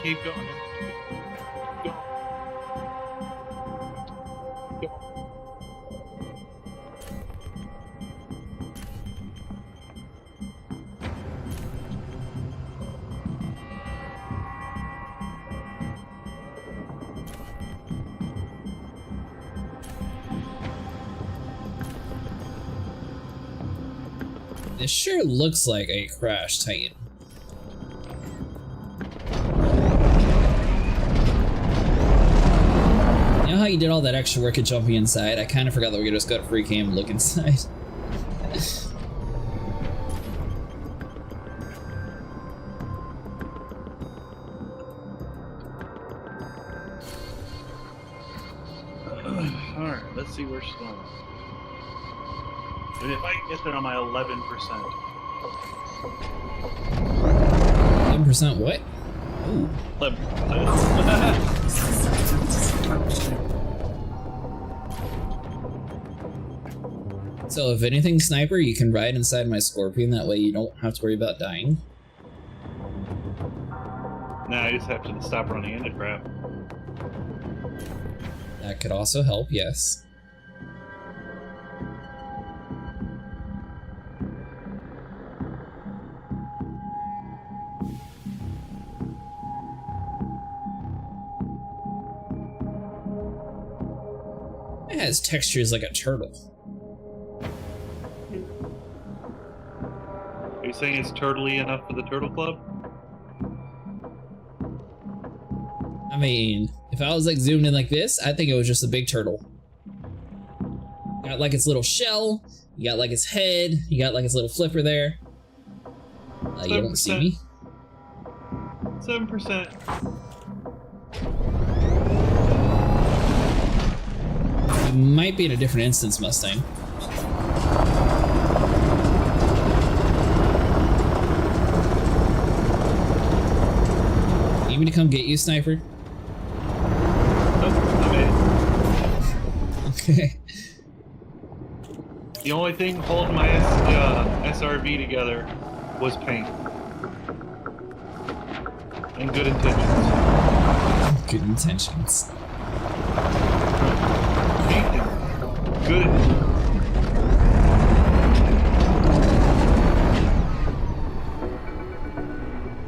Keep going. Go. Go. This sure looks like a crash Titan. You know how you did all that extra work at jumping inside? I kind of forgot that we could just go to free cam and look inside. Alright. Let's see where she's going. And if I can get there on my 11%. 11% what? Ooh. 11%. So if anything, Sniper, you can ride inside my Scorpion, that way you don't have to worry about dying. Nah, I just have to stop running into crap. That could also help, yes. It has textures like a turtle. Are you saying it's turtly enough for the Turtle Club? I mean, if I was like zoomed in like this, I think it was just a big turtle. Got like its little shell, you got like its head, you got like its little flipper there. You don't see me. 7%. You might be in a different instance, Mustang. You need me to come get you, Sniper? Okay. The only thing holding my SRV together was paint. And good intentions. Good intentions. Paint and good.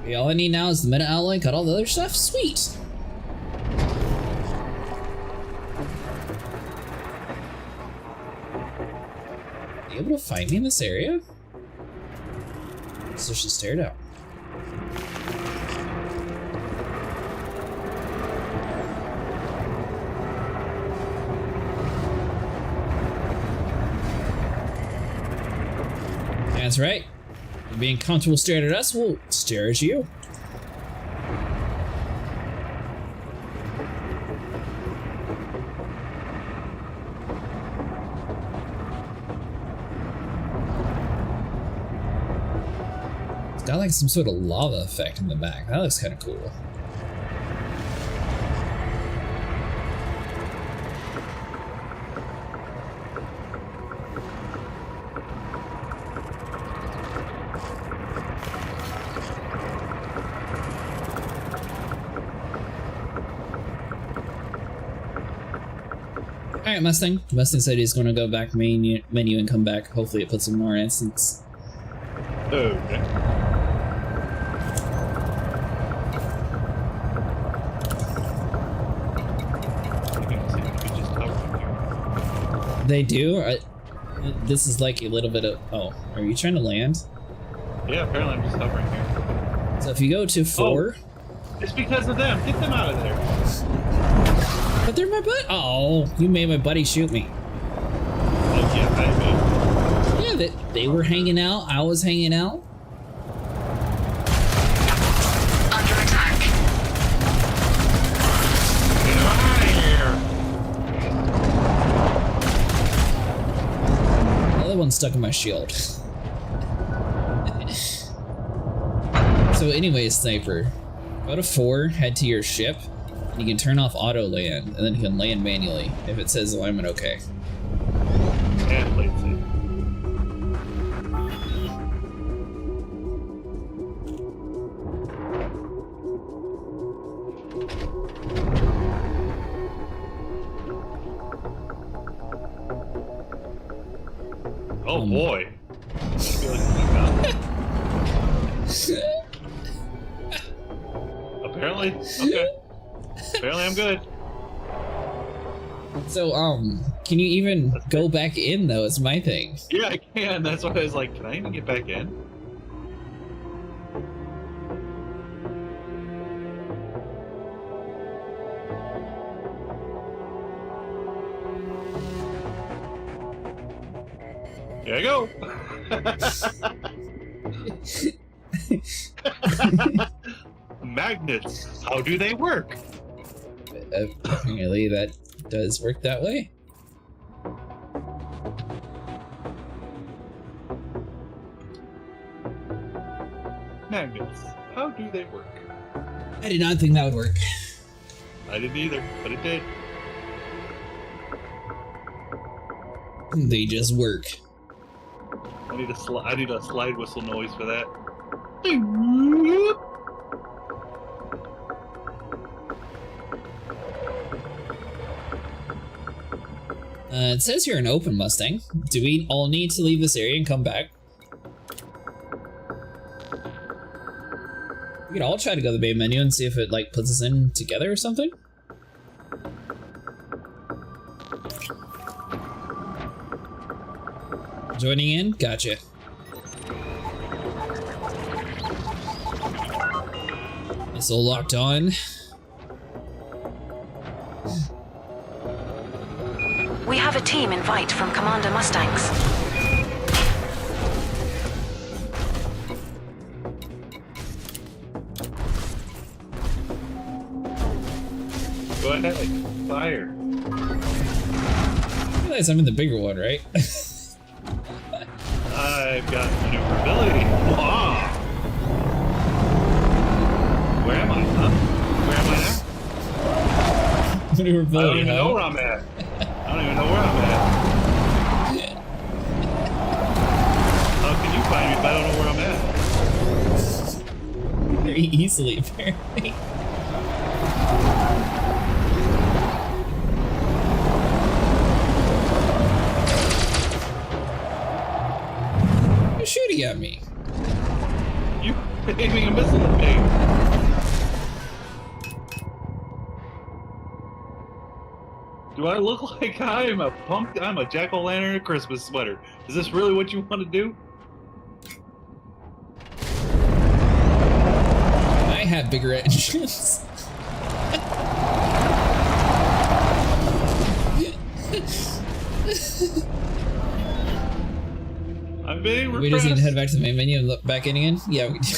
Okay, all I need now is the meta alloy, got all the other stuff? Sweet! Able to find me in this area? So she stared out. That's right. You're being comfortable staring at us, we'll stare at you. Got like some sort of lava effect in the back. That looks kind of cool. Alright, Mustang. Mustang said he's going to go back menu and come back. Hopefully it puts him in our instance. Okay. They do? This is like a little bit of... Oh, are you trying to land? Yeah, apparently I'm just hovering here. So if you go to 4... Oh, it's because of them. Get them out of there. But they're my butt. Oh, you made my buddy shoot me. Oh, yeah, I did. Yeah, they were hanging out. I was hanging out. Under attack. Get out of here. The other one's stuck in my shield. So anyways, Sniper, go to 4, head to your ship, and you can turn off auto land, and then you can land manually if it says alignment okay. And plate safe. Oh boy. I feel like apparently? Okay. Apparently I'm good. So, can you even go back in though, is my thing. Yeah, I can. That's why I was like, can I even get back in? Here I go. Magnets, how do they work? Apparently that does work that way. magnets? How do they work? I did not think that would work. I didn't either, but it did. They just work. I need a slide whistle noise for that. It says you're an open Mustang. Do we all need to leave this area and come back? We could all try to go to the main menu and see if it like puts us in together or something. Joining in? Gotcha. Missile locked on. We have a team invite from Commander Mustangs. Go ahead, fire. I realize I'm in the bigger one, right? I've got maneuverability. Wow. Where am I, huh? Where am I now? Maneuverability, I don't even know where I'm at. I don't even know where I'm at. How can you find me if I don't know where I'm at? Very easily, apparently. You're shooting at me. You aiming a missile at me. Do I look like I'm a jack-o'-lantern in a Christmas sweater? Is this really what you want to do? I have bigger engines. I'm being repressed. We just need to head back to the main menu and look back in again? Yeah, we do.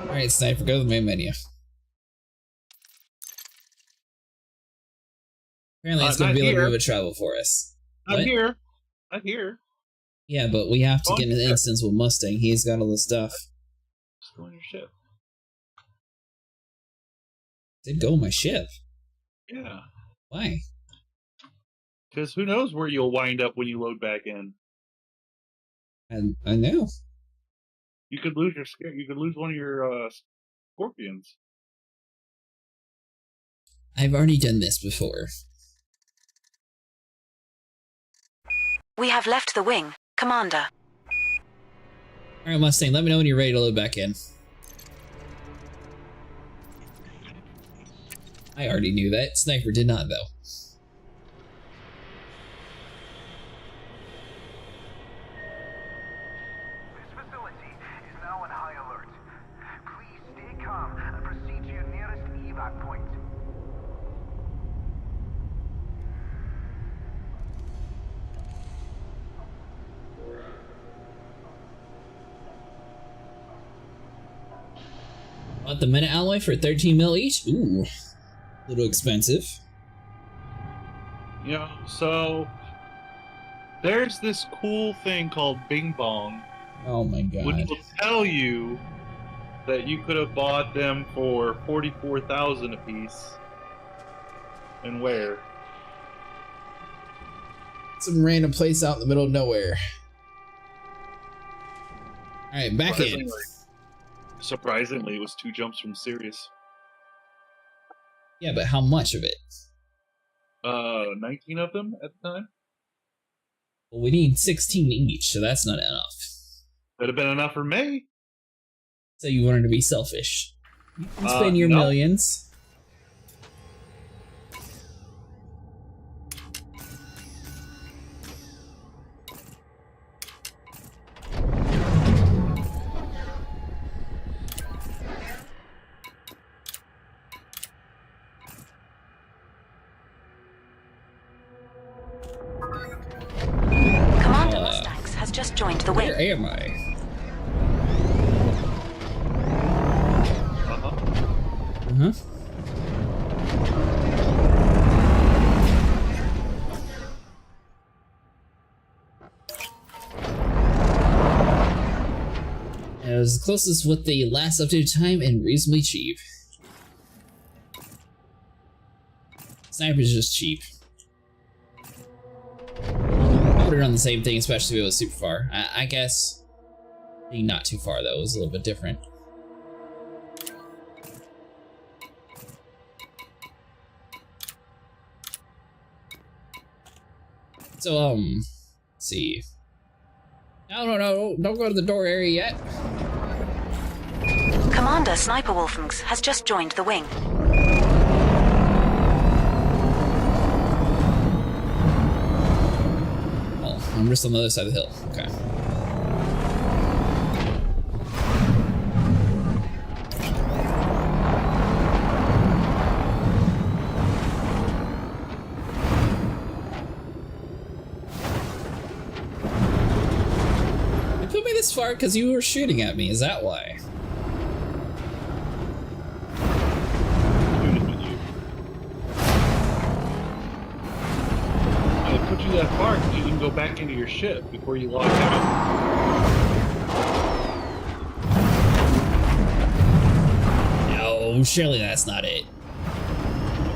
Alright, Sniper, go to the main menu. Apparently it's going to be a little bit of a travel for us. I'm here. Yeah, but we have to get an instance with Mustang. He's got all the stuff. Just go on your ship. Did go on my ship? Yeah. Why? Because who knows where you'll wind up when you load back in. I know. You could lose one of your scorpions. I've already done this before. We have left the wing, Commander. Alright, Mustang, let me know when you're ready to load back in. I already knew that. Sniper did not, though. Want the minute alloy for 13 mil each? Ooh, a little expensive. You know, so there's this cool thing called Bing Bong. Oh my god. Which will tell you that you could have bought them for 44,000 apiece. And where? Some random place out in the middle of nowhere. Alright, back in. Surprisingly, it was 2 jumps from Sirius. Yeah, but how much of it? 19 of them at the time. Well, we need 16 each, so that's not enough. That'd have been enough for me. So you wanted to be selfish. You can spend your millions. Just joined the wing. Where am I? was the closest with the last updated time and reasonably cheap. Sniper's just cheap. I would have done the same thing, especially if it was super far. I guess being not too far though was a little bit different. So let's see. No, don't go to the door area yet. Commander Sniper Wolfengs has just joined the wing. Oh, I'm just on the other side of the hill. Okay. You put me this far because you were shooting at me. Is that why? That far, you can go back into your ship before you log out. No, surely that's not it.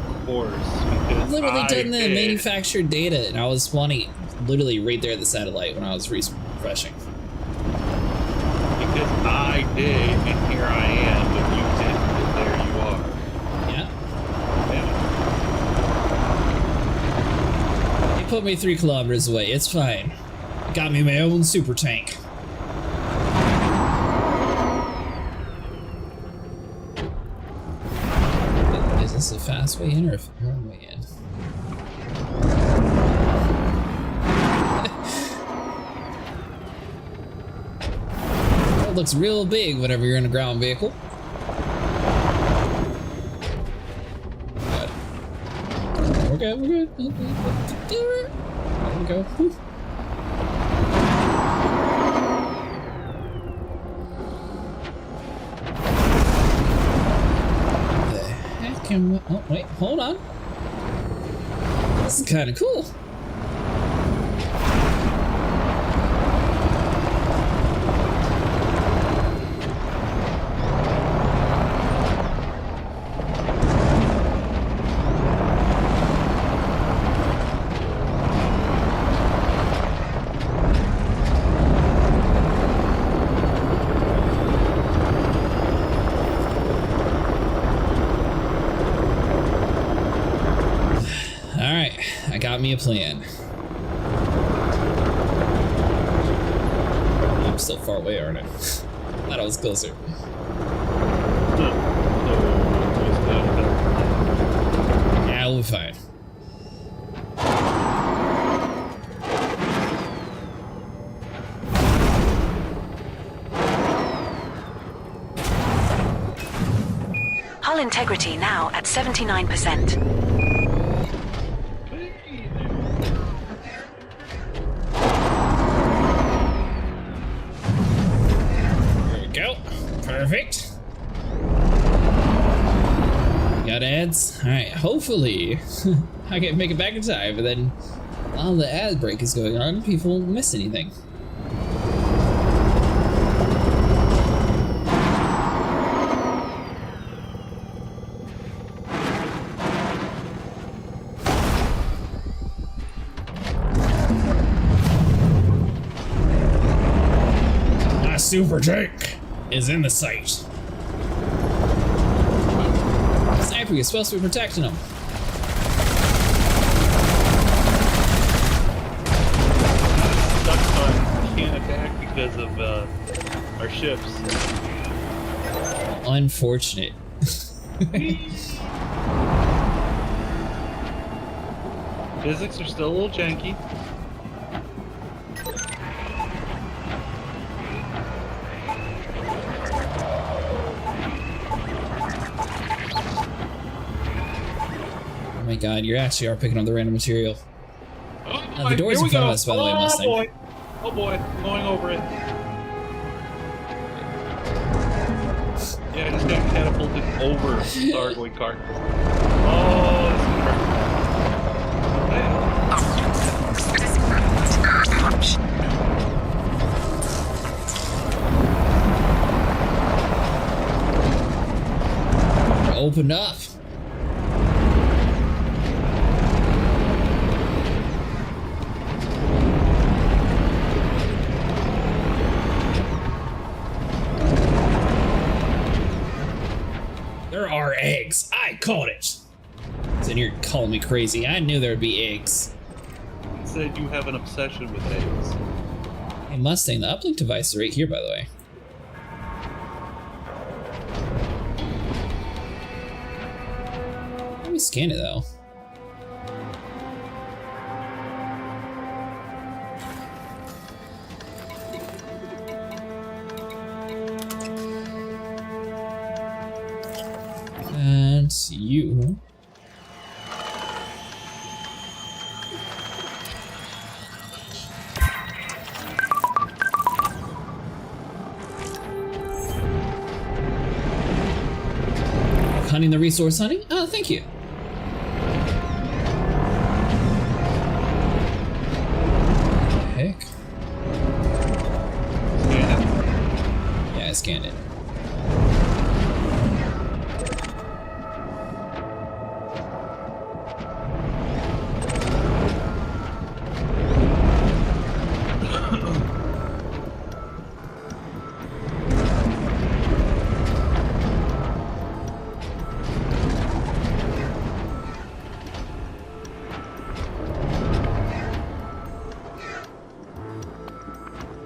Of course. I've literally done the manufactured data, and I was spawning literally right there at the satellite when I was refreshing. Because I did, and here I am, but you didn't, and there you are. Yeah. Yeah. Put me 3 kilometers away, it's fine. Got me my own super tank. Is this a fast way in or a long way in? It looks real big whenever you're in a ground vehicle. We're good, we're good. There we go. Whew. The heck can we, oh wait, hold on. This is kind of cool. Got me a plan. I'm still far away, aren't I? Thought I was closer. Yeah, we'll be fine. Hull integrity now at 79%. Perfect. Got ads? Alright, hopefully I can make it back in time, but then while the ad break is going on, people won't miss anything. My super tank is in the sight. Sniper, you're supposed to be protecting them. Can't attack because of our ships. Unfortunate. Physics are still a little janky. Oh my god, you actually are picking up the random material. Oh, the door's in front of us, by the way, Mustang. Boy. Oh boy, going over it. Yeah, I just got catapulted over thargoid cart. Oh, this is hurt. opened up. There are eggs. I caught it. And you're calling me crazy. I knew there would be eggs. You said you have an obsession with eggs. Hey Mustang, the uplink device is right here, by the way. Let me scan it though. That's you. Hunting the resource hunting? Oh, thank you. What the heck? Scan it. Yeah, I scanned it.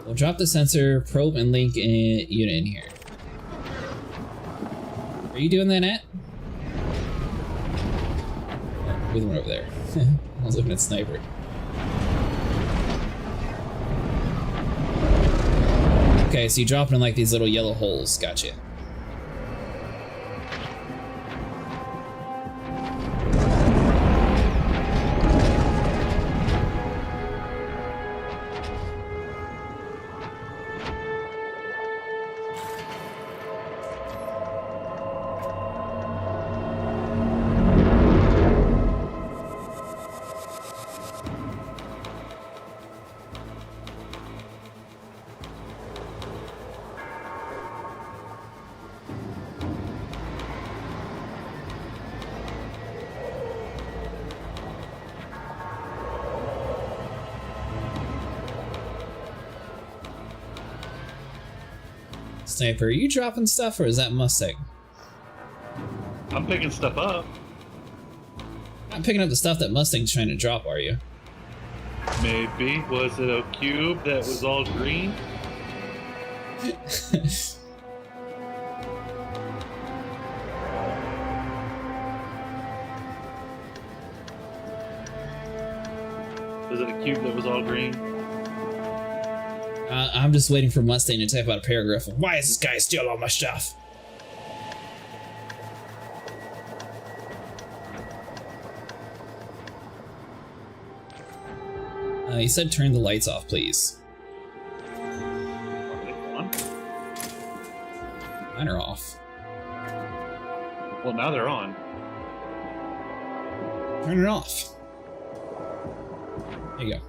We'll drop the sensor, probe, and link unit in here. Are you doing that, Nat? Oh, we're the one over there. I was looking at Sniper. Okay, so you drop it in like these little yellow holes. Gotcha. Sniper, are you dropping stuff or is that Mustang? I'm picking stuff up. Not picking up the stuff that Mustang's trying to drop, are you? Maybe. Was it a cube that was all green? Was it a cube that was all green? I'm just waiting for Mustang to type out a paragraph of, why is this guy stealing all my stuff? He said turn the lights off, please. Are they on? Mine are off. Well, now they're on. Turn it off. There you go.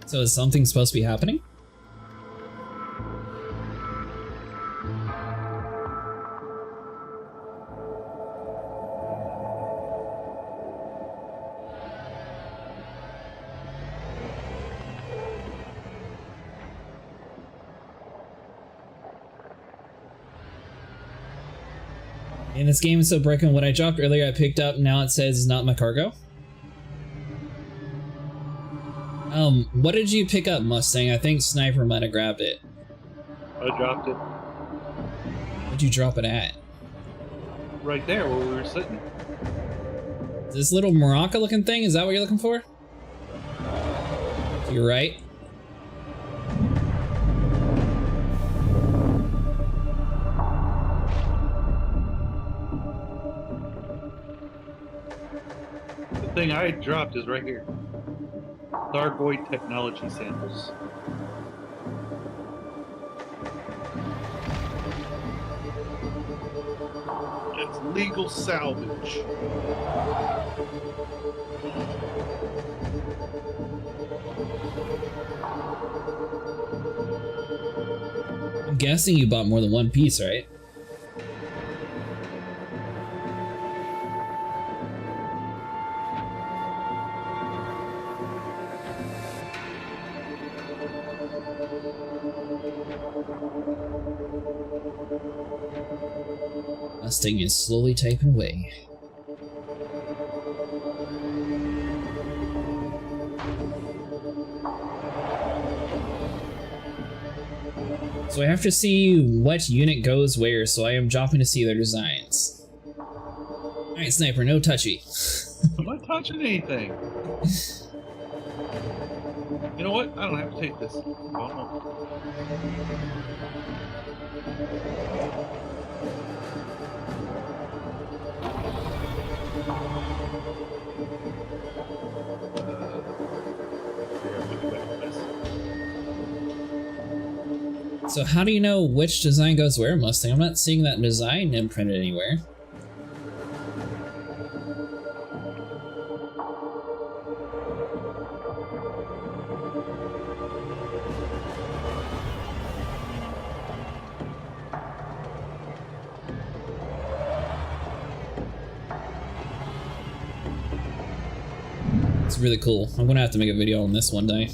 So is something supposed to be happening? And this game is so broken. What I dropped earlier I picked up, now it says not my cargo. What did you pick up, Mustang? I think Sniper might have grabbed it. I dropped it. Where'd you drop it at? Right there where we were sitting. This little Morocco looking thing, is that what you're looking for? You're right. thing I dropped is right here. Thargoid technology samples. It's legal salvage. I'm guessing you bought more than one piece, right? Mustang is slowly typing away. So I have to see what unit goes where, so I am dropping to see their designs. Alright, Sniper, no touchy. I'm not touching anything. You know what? I don't have to take this. So how do you know which design goes where, Mustang? I'm not seeing that design imprinted anywhere. It's really cool. I'm gonna have to make a video on this one day.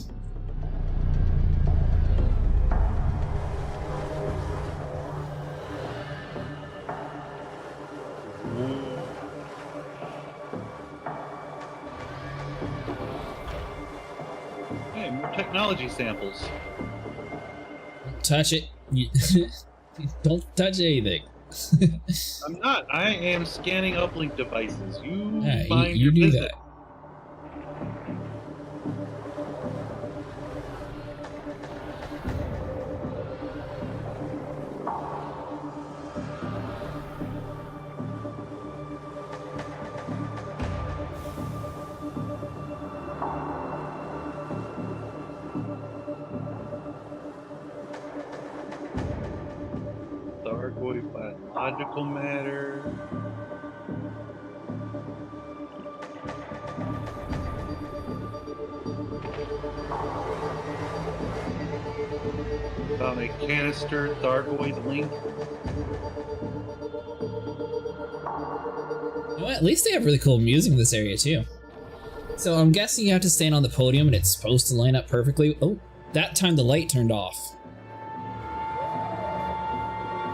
Hey, more technology samples. Don't touch it. Don't touch anything. I'm not. I am scanning uplink devices. You Yeah, mind you your do business. that. Thargoid biological matter. Found a canister Thargoid link. You know what? At least they have really cool music in this area too. So I'm guessing you have to stand on the podium and it's supposed to line up perfectly. Oh, that time the light turned off.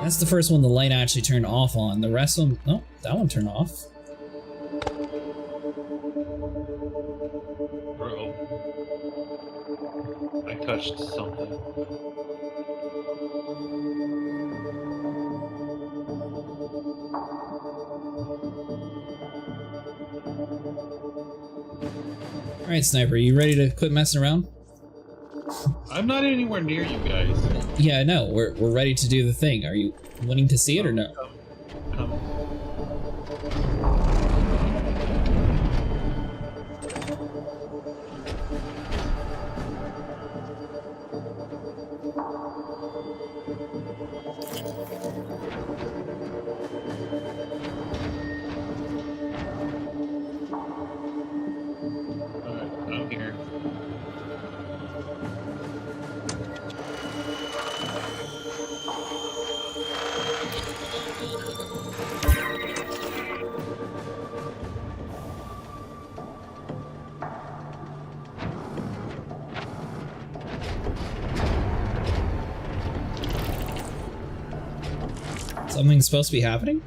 That's the first one the light actually turned off on. The rest of them, no, that one turned off. Bro, I touched something. Alright, Sniper, you ready to quit messing around? I'm not anywhere near you guys. Yeah, I know. We're ready to do the thing. Are you wanting to see it or no? Come. Alright, I'm here. Something's supposed to be happening?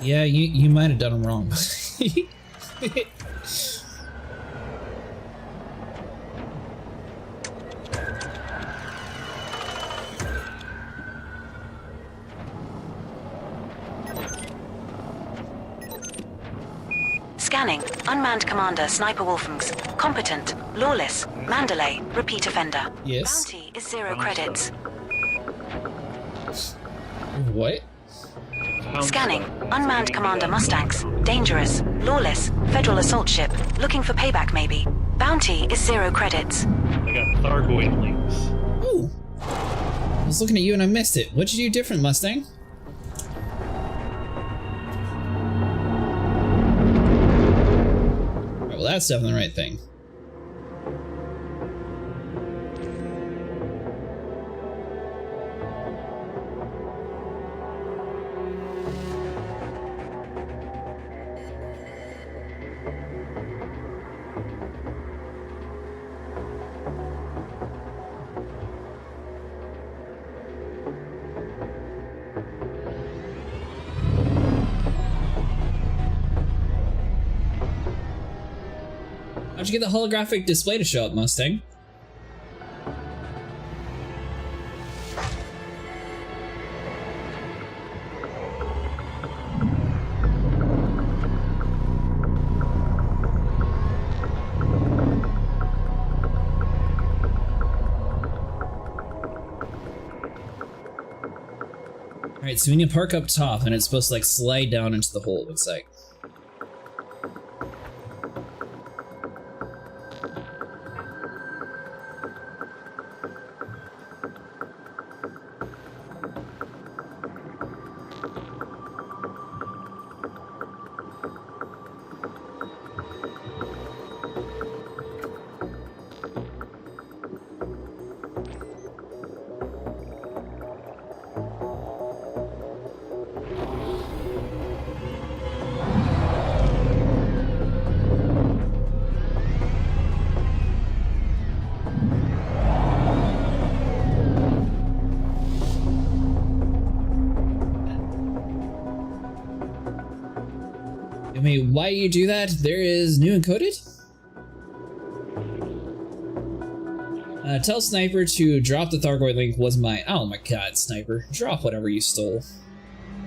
Yeah, you might have done them wrong. Scanning. Unmanned Commander Sniper Wolfengs. Competent. Lawless. Mandalay. Repeat offender. Yes. Bounty is 0 credits. What? Scanning. Unmanned Commander Mustangs. Dangerous. Lawless. Federal assault ship. Looking for payback maybe. Bounty is 0 credits. I got thargoid links. Ooh. I was looking at you and I missed it. What'd you do different, Mustang? Alright, well that's definitely the right thing. How'd you get the holographic display to show up, Mustang? Alright, so we need to park up top and it's supposed to like slide down into the hole, it looks like. I mean, why you do that? There is new encoded? Tell Sniper to drop the Thargoid link was mine. Oh my god, Sniper. Drop whatever you stole.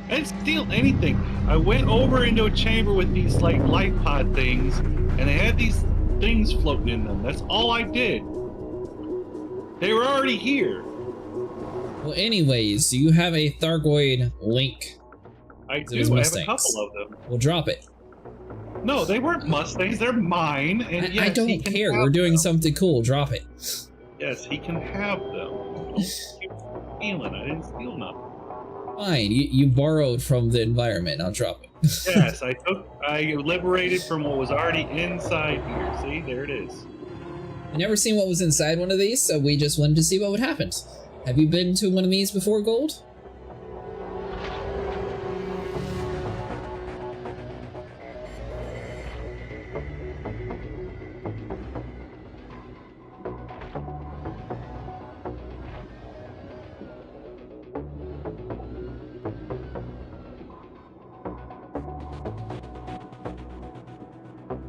I didn't steal anything. I went over into a chamber with these like light pod things, and they had these things floating in them. That's all I did. They were already here. Well, anyways, do you have a Thargoid link? I do. I have a couple of them. Well, drop it. No, they weren't Mustangs. They're mine. And yes, I don't care. We're doing something cool. Drop it. Yes, he can have them. Don't keep stealing. I didn't steal nothing. Fine. You borrowed from the environment. I'll drop it. Yes, I liberated from what was already inside here. See, there it is. I've never seen what was inside one of these, so we just wanted to see what would happen. Have you been to one of these before, Gold?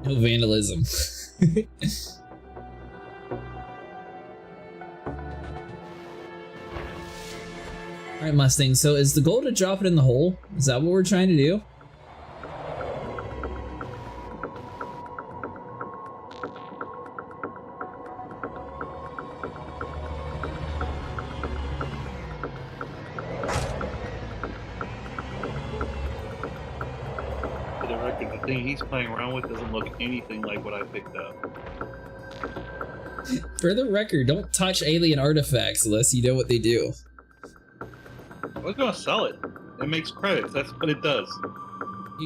No vandalism. Alright, Mustang, so is the goal to drop it in the hole? Is that what we're trying to do? For the record, the thing he's playing around with doesn't look anything like what I picked up. For the record, don't touch alien artifacts unless you know what they do. I was gonna sell it. It makes credits. That's what it does.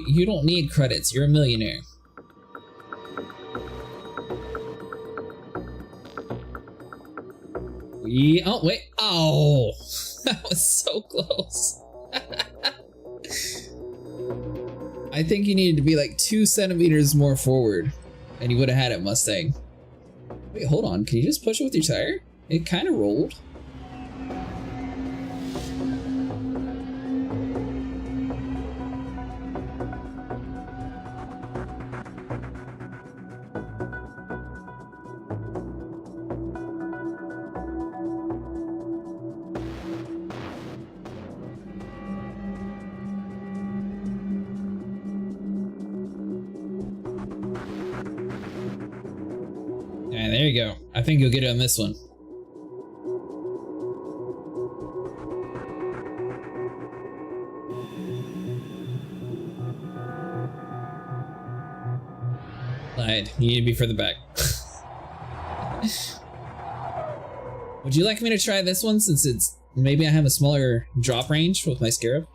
You don't need credits. You're a millionaire. Oh, wait. Oh, that was so close. I think you needed to be like 2 centimeters more forward and you would have had it, Mustang. Wait, hold on. Can you just push it with your tire? It kind of rolled. Alright, there you go. I think you'll get it on this one. Lied. You need to be further back. Would you like me to try this one since it's maybe I have a smaller drop range with my scarab?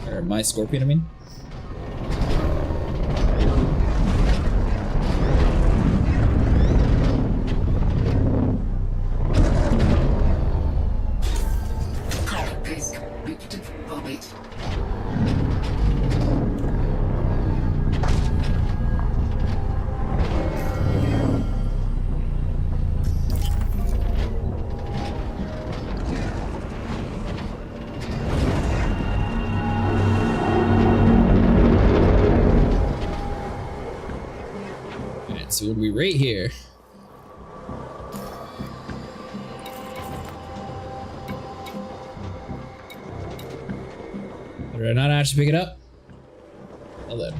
Or my scorpion, I mean. So we'll be right here. Did I not actually pick it up? Well then.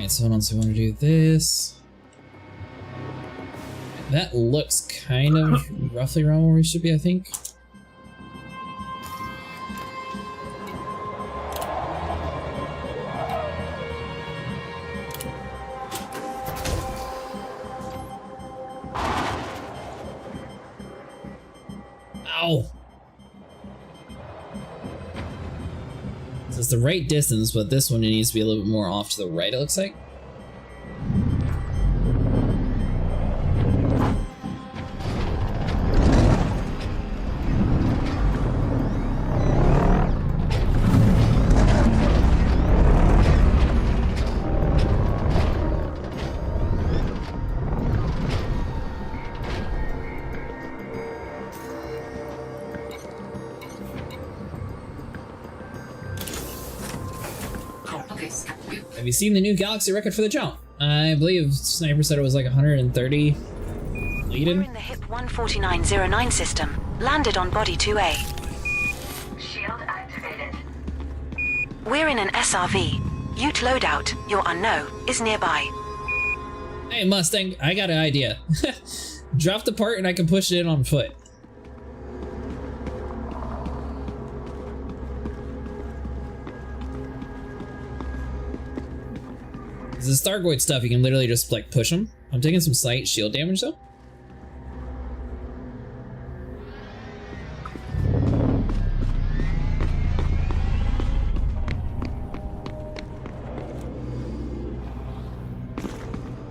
So hold on, so we want to do this. That looks kind of roughly around where we should be, I think. Ow! So it's the right distance, but this one it needs to be a little bit more off to the right, it looks like. Have you seen the new galaxy record for the jump? I believe Sniper said it was like 130 lead-in. We're in the HIP 14909 system. Landed on body 2A. Shield activated. We're in an SRV. Ute loadout, your unknown, is nearby. Hey Mustang, I got an idea. Drop the part and I can push it in on foot. This thargoid stuff, you can literally just like push them. I'm taking some slight shield damage though.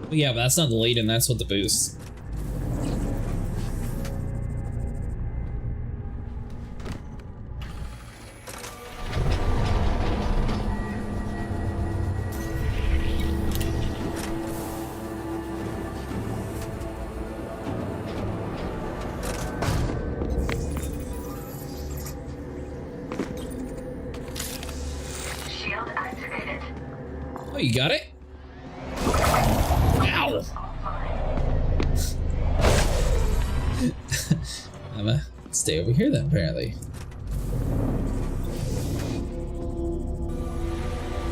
But yeah, but that's not the lead-in, that's what the boost. Oh, you got it? Ow! I'm gonna stay over here then, apparently.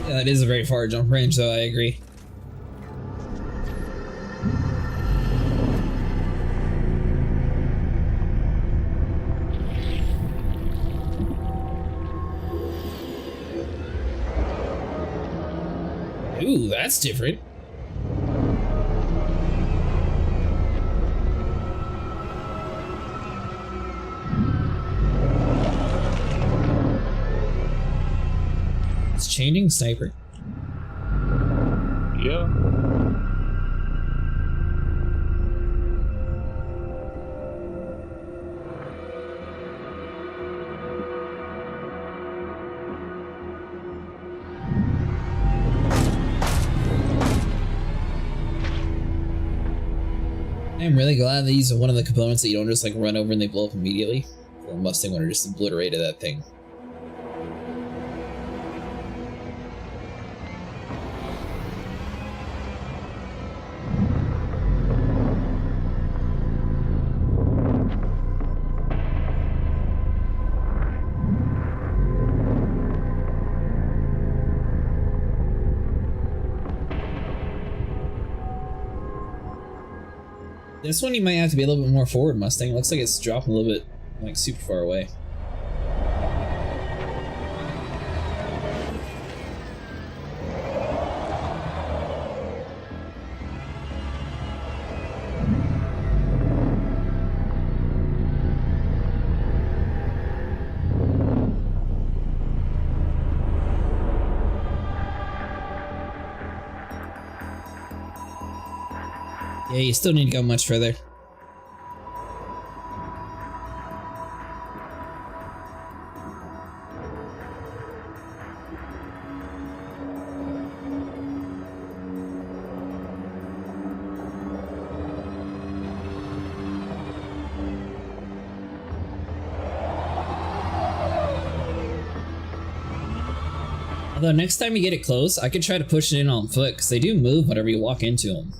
Yeah, that is a very far jump range, though, I agree. Ooh, that's different. It's changing Sniper. Yeah. I'm really glad these are one of the components that you don't just like run over and they blow up immediately. For a Mustang would have just obliterated that thing. This one you might have to be a little bit more forward, Mustang. It looks like it's dropping a little bit, like, super far away. Yeah, you still need to go much further. Although next time you get it close, I could try to push it in on foot, because they do move whenever you walk into them.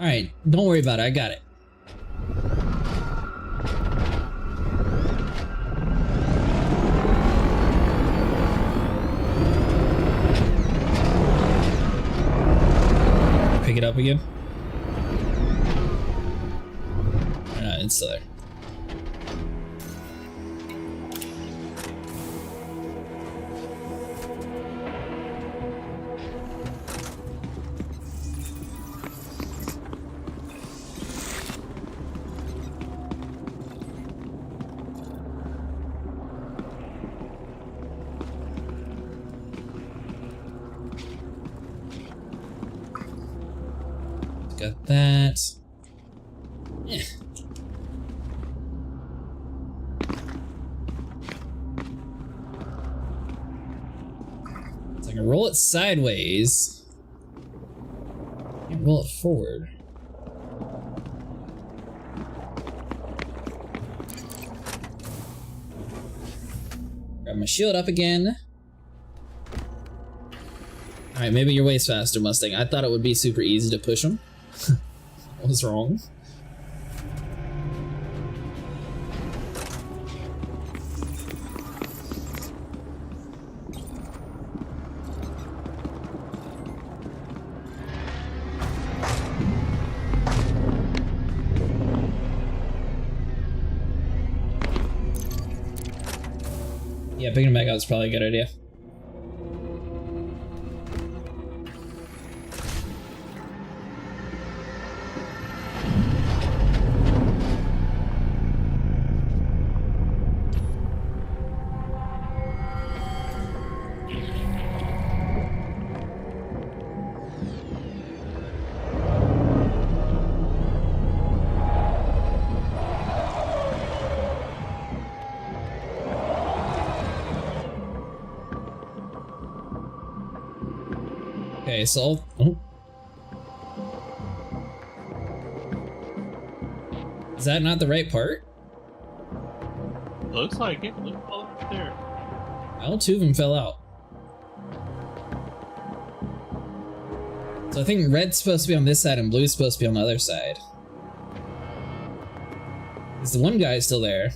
Alright, don't worry about it, I got it. Pick it up again? It's still there. Got that. Yeah. So I can roll it sideways. Can't roll it forward. Grab my shield up again. Alright, maybe your way's faster, Mustang. I thought it would be super easy to push them. I was wrong. Yeah, picking them back up is probably a good idea. Okay, so is that not the right part? Looks like it. Look all up there. Well, two of them fell out. So I think red's supposed to be on this side and blue's supposed to be on the other side. Because the one guy is still there.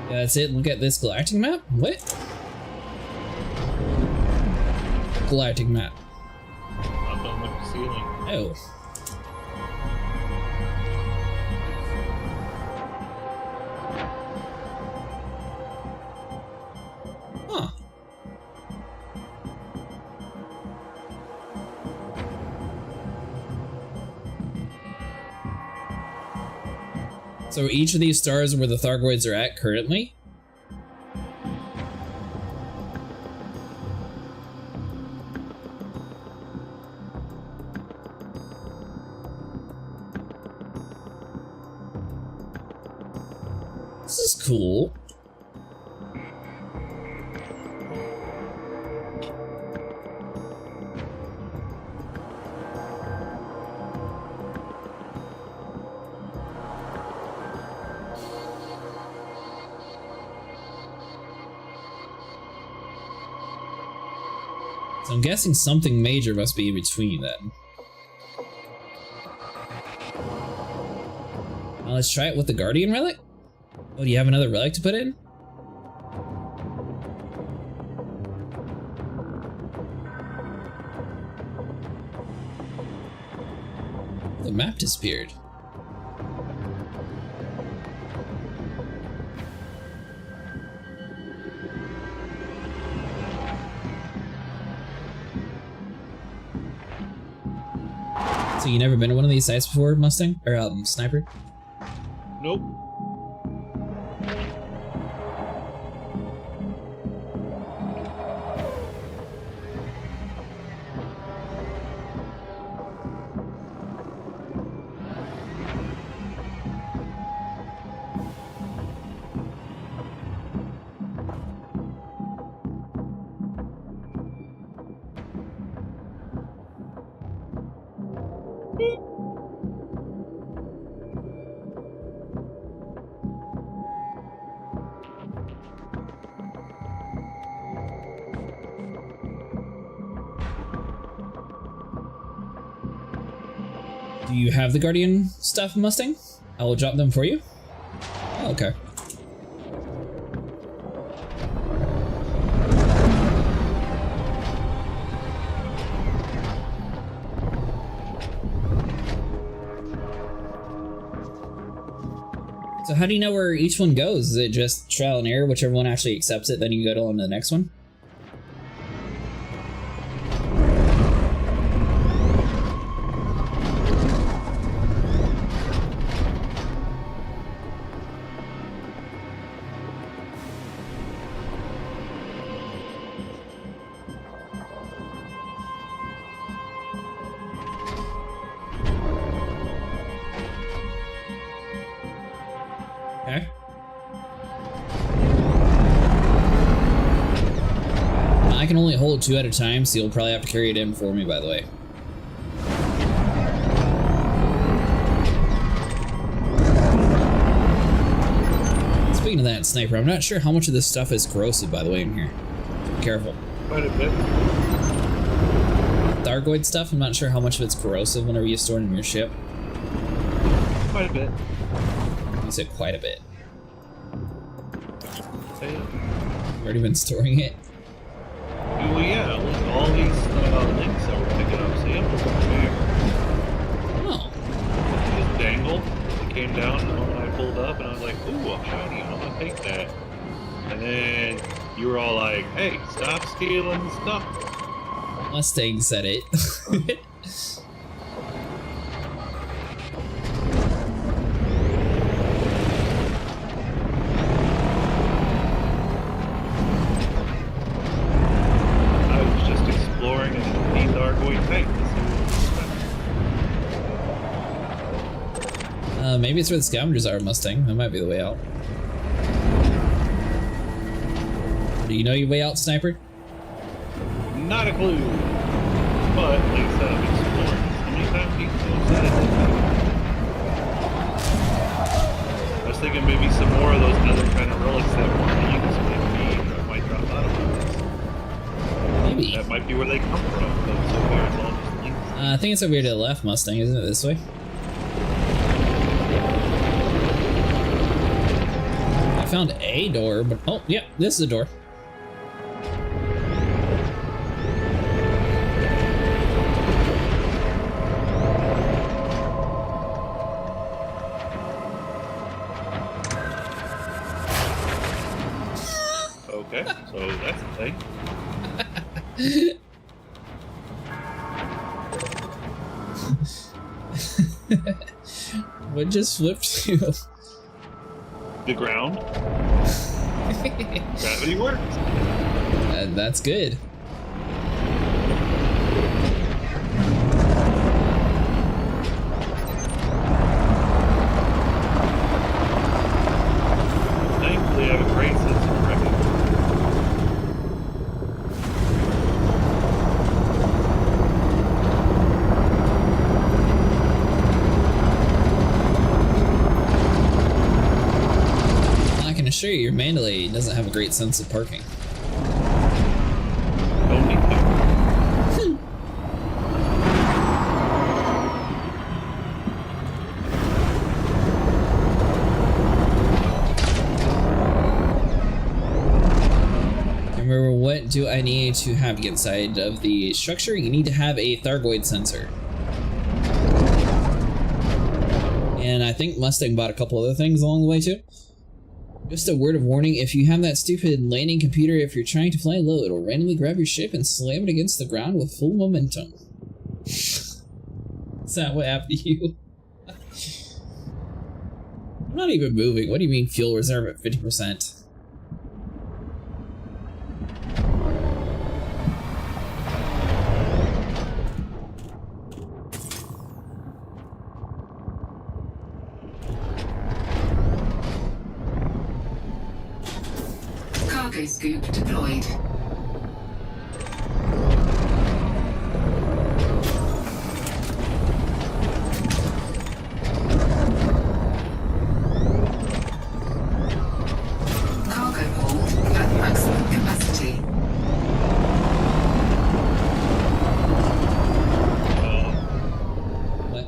Yeah, that's it. Look at this galactic map. What? Galactic map. Up on the ceiling. Oh. Huh. So each of these stars are where the thargoids are at currently? This is cool. So I'm guessing something major must be in between then. Well, let's try it with the Guardian relic. Oh, do you have another relic to put in? The map disappeared. So you never been to one of these sites before, Mustang? Or Sniper? Nope. Do you have the Guardian stuff, Mustang? I will drop them for you. Oh, okay. So how do you know where each one goes? Is it just trial and error? Whichever one actually accepts it, then you go on to the next one? Okay. I can only hold 2 at a time, so you'll probably have to carry it in for me, by the way. Speaking of that, Sniper, I'm not sure how much of this stuff is corrosive, by the way, in here. Be careful. Quite a bit. Thargoid stuff, I'm not sure how much of it's corrosive whenever you store it in your ship. Quite a bit. You said quite a bit. Say it. You've already been storing it? Well, yeah, look, all these links that we're picking up samples there. Oh. They just dangled. They came down, and I pulled up, and I was like, ooh, I'm shiny, I'm gonna take that. And then you were all like, hey, stop stealing stuff. Mustang said it. Maybe it's where the scavengers are, Mustang. That might be the way out. Do you know your way out, Sniper? Not a clue. But, like I said, I'm exploring. How many times people have said it? I was thinking maybe some more of those other kind of relics that weren't used that might drop out of this. Maybe. That might be where they come from, but so far it's all just links. I think it's over here to the left, Mustang. Isn't it this way? I found a door, but oh, yeah, this is a door. Okay, so that's a thing. What just flipped you? The ground. Gravity works. That's good. sure your mandalay doesn't have a great sense of parking. Don't need to. Remember, what do I need to have inside of the structure? You need to have a thargoid sensor. And I think Mustang bought a couple other things along the way too. Just a word of warning, if you have that stupid landing computer, if you're trying to fly low, it'll randomly grab your ship and slam it against the ground with full momentum. Is that what happened to you? I'm not even moving. What do you mean fuel reserve at 50%? Cargo scoop deployed. Cargo hold at maximum capacity. What?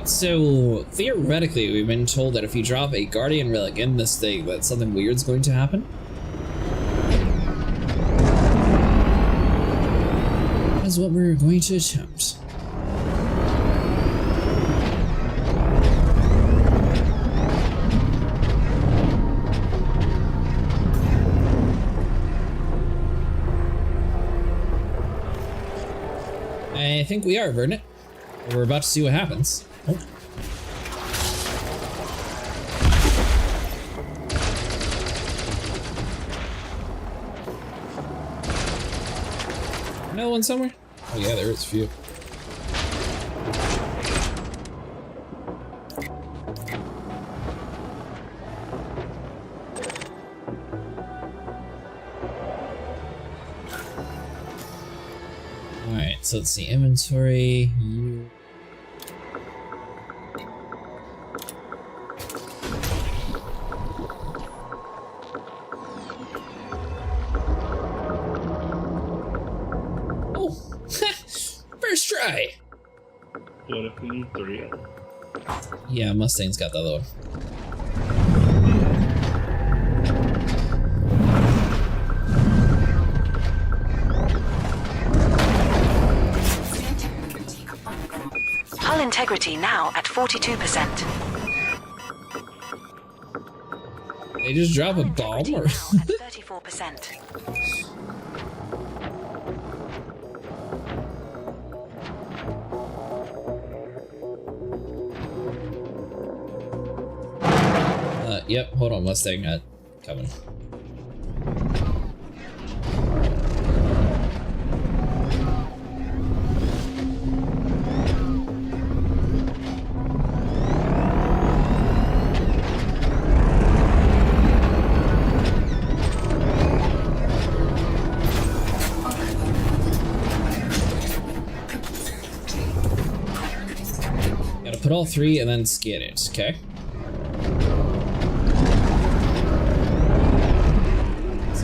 So, theoretically, we've been told that if you drop a Guardian Relic in this thing, that something weird's going to happen. That's what we're going to attempt. I think we are, Vernet. We're about to see what happens. Oh. Another one somewhere? Oh yeah, there is a few. Alright, so let's see, inventory. First try! What if we need 3? Yeah, Mustang's got that though. Hull integrity now at 42%. They just drop a bomb or? At 34%. Yep, hold on, Mustang, not coming. Gotta put all 3 and then scan it, okay?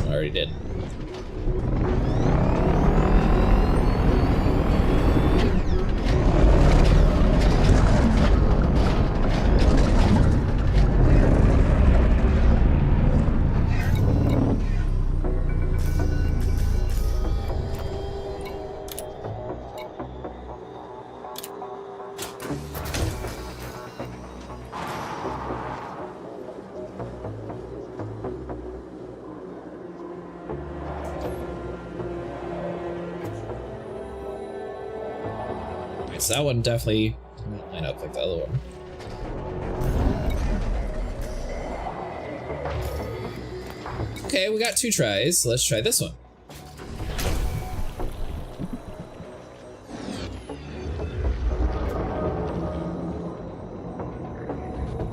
Already did. So that one definitely didn't line up like the other one. Okay, we got 2 tries, so let's try this one.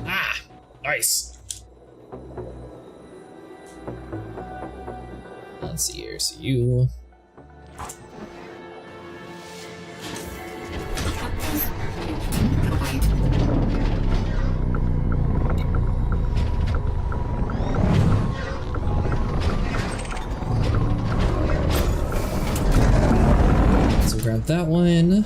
Ah! Nice! let's see here. So you. So grab that one.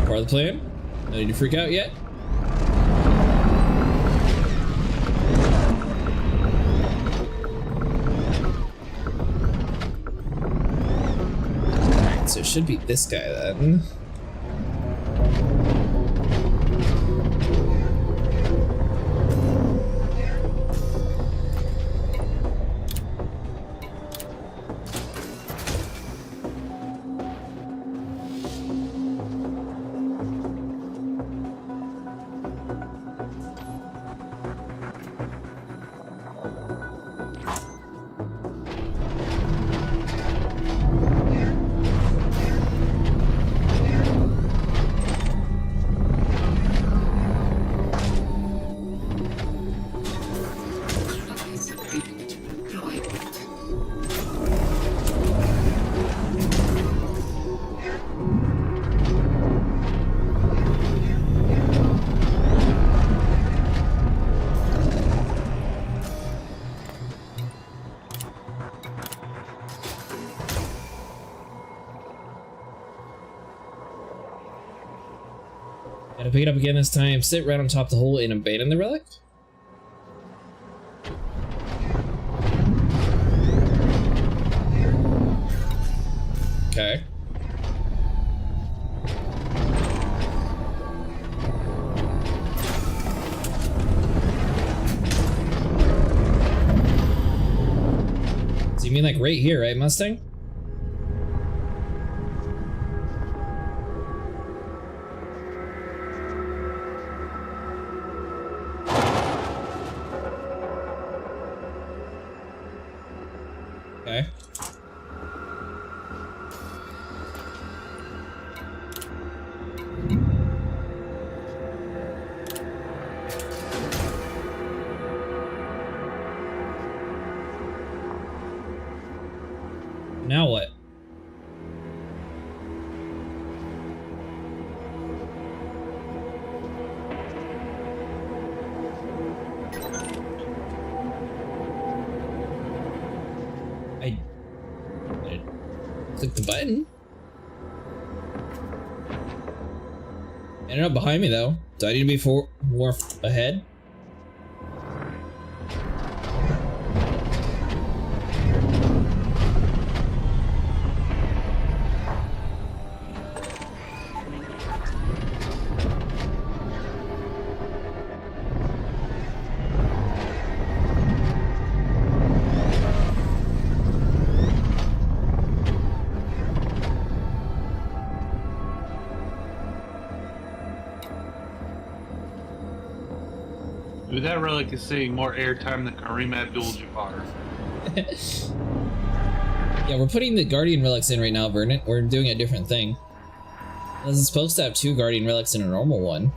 Part of the plan. No need to freak out yet. Alright, so it should be this guy then. Gotta pick it up again this time. Sit right on top of the hole and abandon the relic. Okay. So you mean like right here, right, Mustang? Okay. Now what? I click the button. Ended up behind me though. Do I need to be more ahead? Dude, that relic is seeing more airtime than Kareem Abdul-Jabbar. Yeah, we're putting the Guardian relics in right now, Vernon. We're doing a different thing. This is supposed to have 2 Guardian relics and a normal one.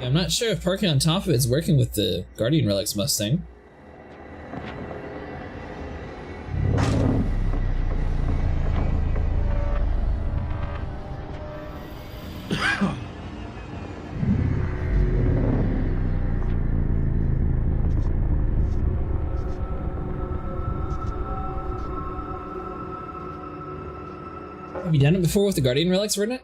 I'm not sure if parking on top of it is working with the Guardian Relics Mustang. Have you done it before with the Guardian Relics, Vernon?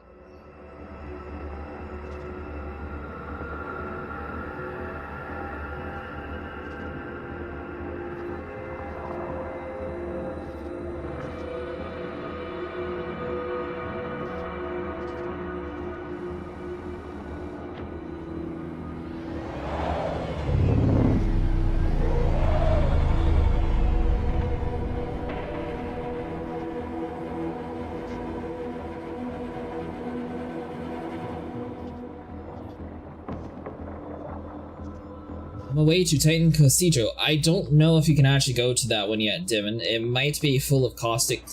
On my way to Titan Castillo. I don't know if you can actually go to that one yet, Divin. It might be full of caustic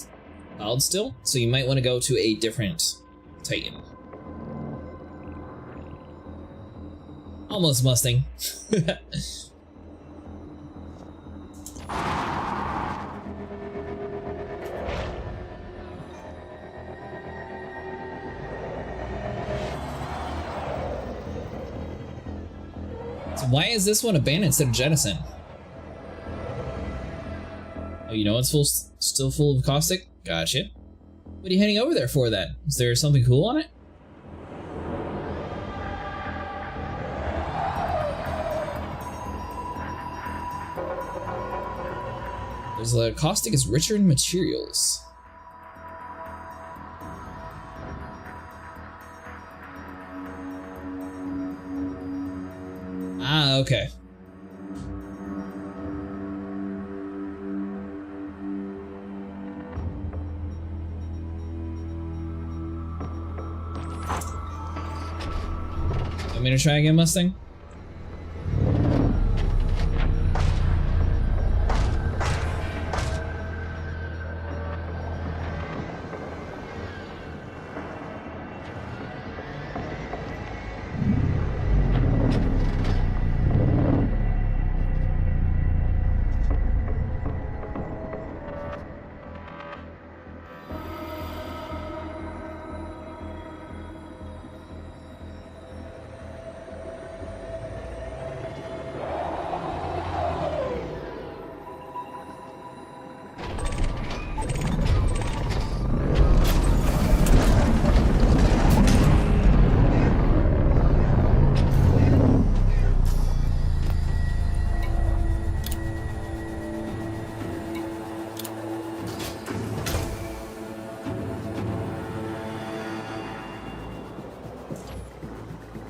clouds still, so you might want to go to a different Titan. Almost Mustang. So why is this one abandoned instead of jettisoned? Oh, you know it's still full of caustic? Gotcha. What are you heading over there for then? Is there something cool on it? There's a caustic is richer in materials. Ah, okay. Want me to try again, Mustang?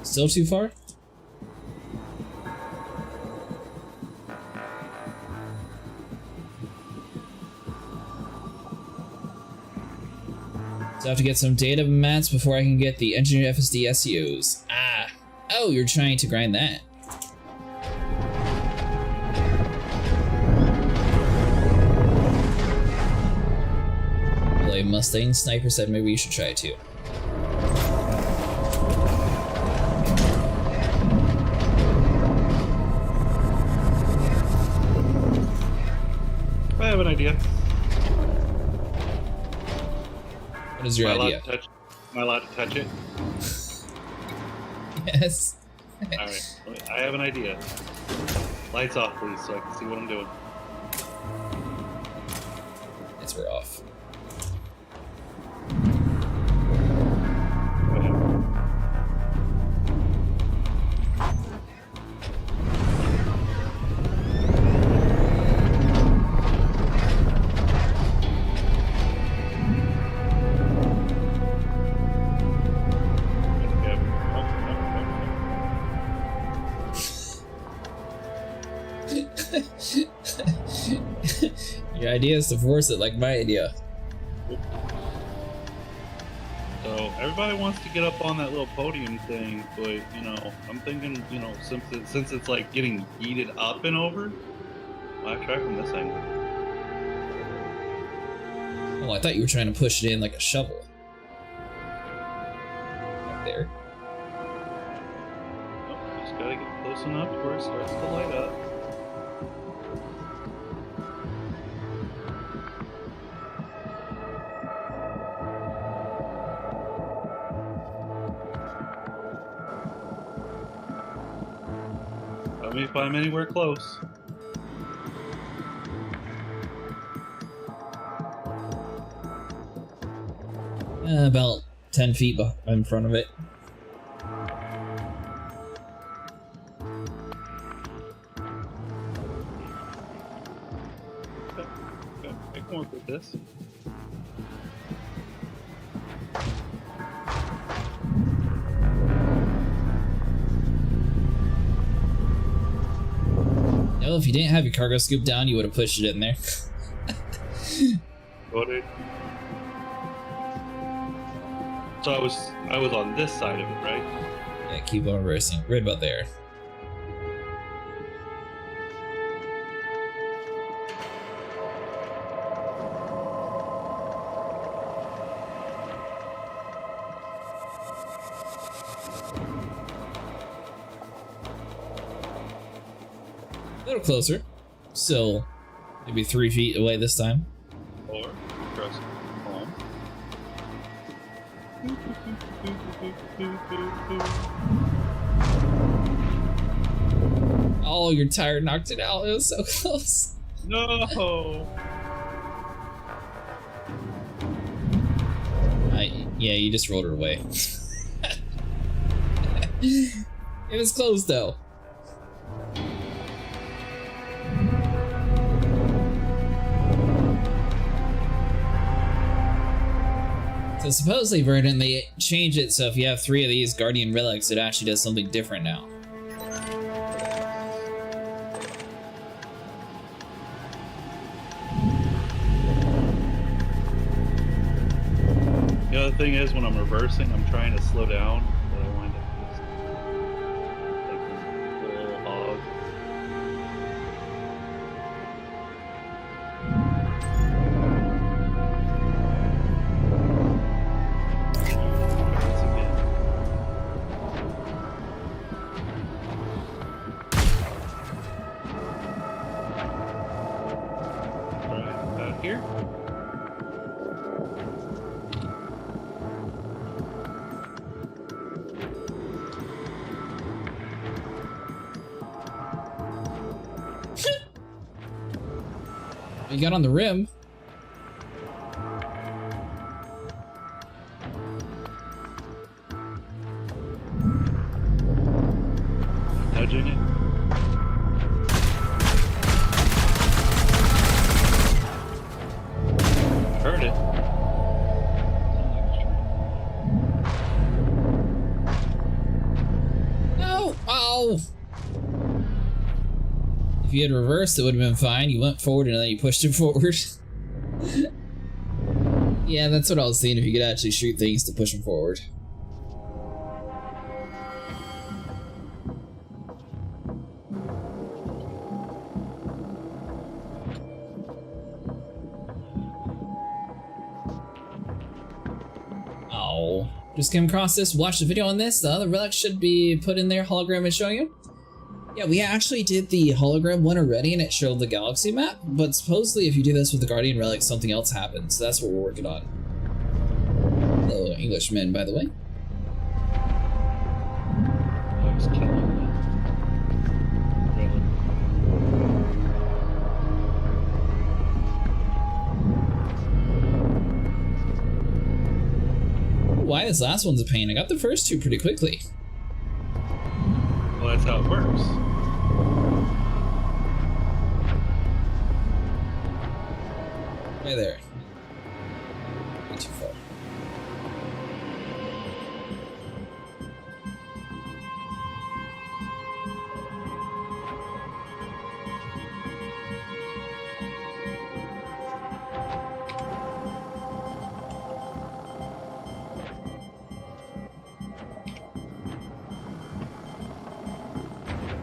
Still too far? So I have to get some data mats before I can get the engineer FSD SEOs. Ah! Oh, you're trying to grind that. Well, a Mustang sniper said maybe you should try it too. I have an idea. What is your idea? Am I allowed to touch it? Yes. Alright, I have an idea. Lights off, please, so I can see what I'm doing. Lights were off. Your idea is to force it like my idea. So everybody wants to get up on that little podium thing, but you know, I'm thinking, you know, since it's like getting heated up and over, why try from this angle? Oh, I thought you were trying to push it in like a shovel. Right there. Nope, just gotta get close enough to where it starts to light up. If I'm anywhere close. About 10 feet in front of it. Okay, I can work with this. No, if you didn't have your cargo scoop down, you would have pushed it in there. Got it. So I was on this side of it, right? Yeah, keep on reversing. Right about there. A little closer. Still, maybe 3 feet away this time. Or press home. Oh, your tire knocked it out. It was so close. No. Yeah, you just rolled it away. It was close though. So supposedly, Vernon, they changed it so if you have 3 of these Guardian relics, it actually does something different now. The other thing is, when I'm reversing, I'm trying to slow down, but I wind up just taking full hog. Right out here. You got on the rim. Nudging it. Heard it. No! Oh! If you had reversed, it would have been fine. You went forward and then you pushed it forward. Yeah, that's what I was saying. If you could actually shoot things to push them forward. Oh, just came across this. Watch the video on this. The other relic should be put in there. Hologram is showing you. Yeah, we actually did the hologram one already and it showed the galaxy map, but supposedly if you do this with the Guardian Relic, something else happens. So that's what we're working on. Hello, Englishmen, by the way. I was killing them. Why this last one's a pain? I got the first 2 pretty quickly. Well, that's how it works. Right there. Not too far.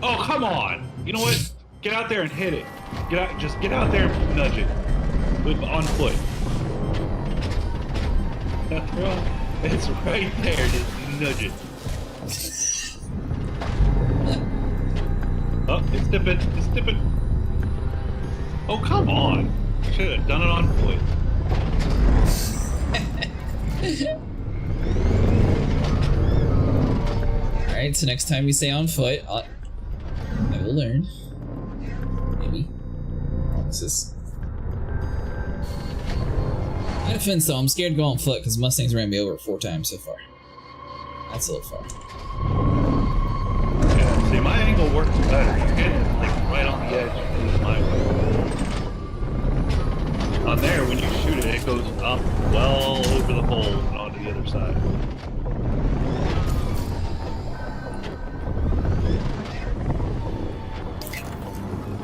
Oh, come on! You know what? Get out there and hit it. Just get out there and nudge it. On foot. It's right there. Just nudge it. Oh, it's dipping. It's dipping. Oh, come on. Should have done it on foot. Alright, so next time you say on foot, I will learn. Maybe. Promises. My defense though, I'm scared to go on foot because Mustangs ran me over 4 times so far. That's a little far. Yeah, see, my angle works better. You're getting like right on the edge of my way. On there, when you shoot it, it goes up well over the hole and onto the other side.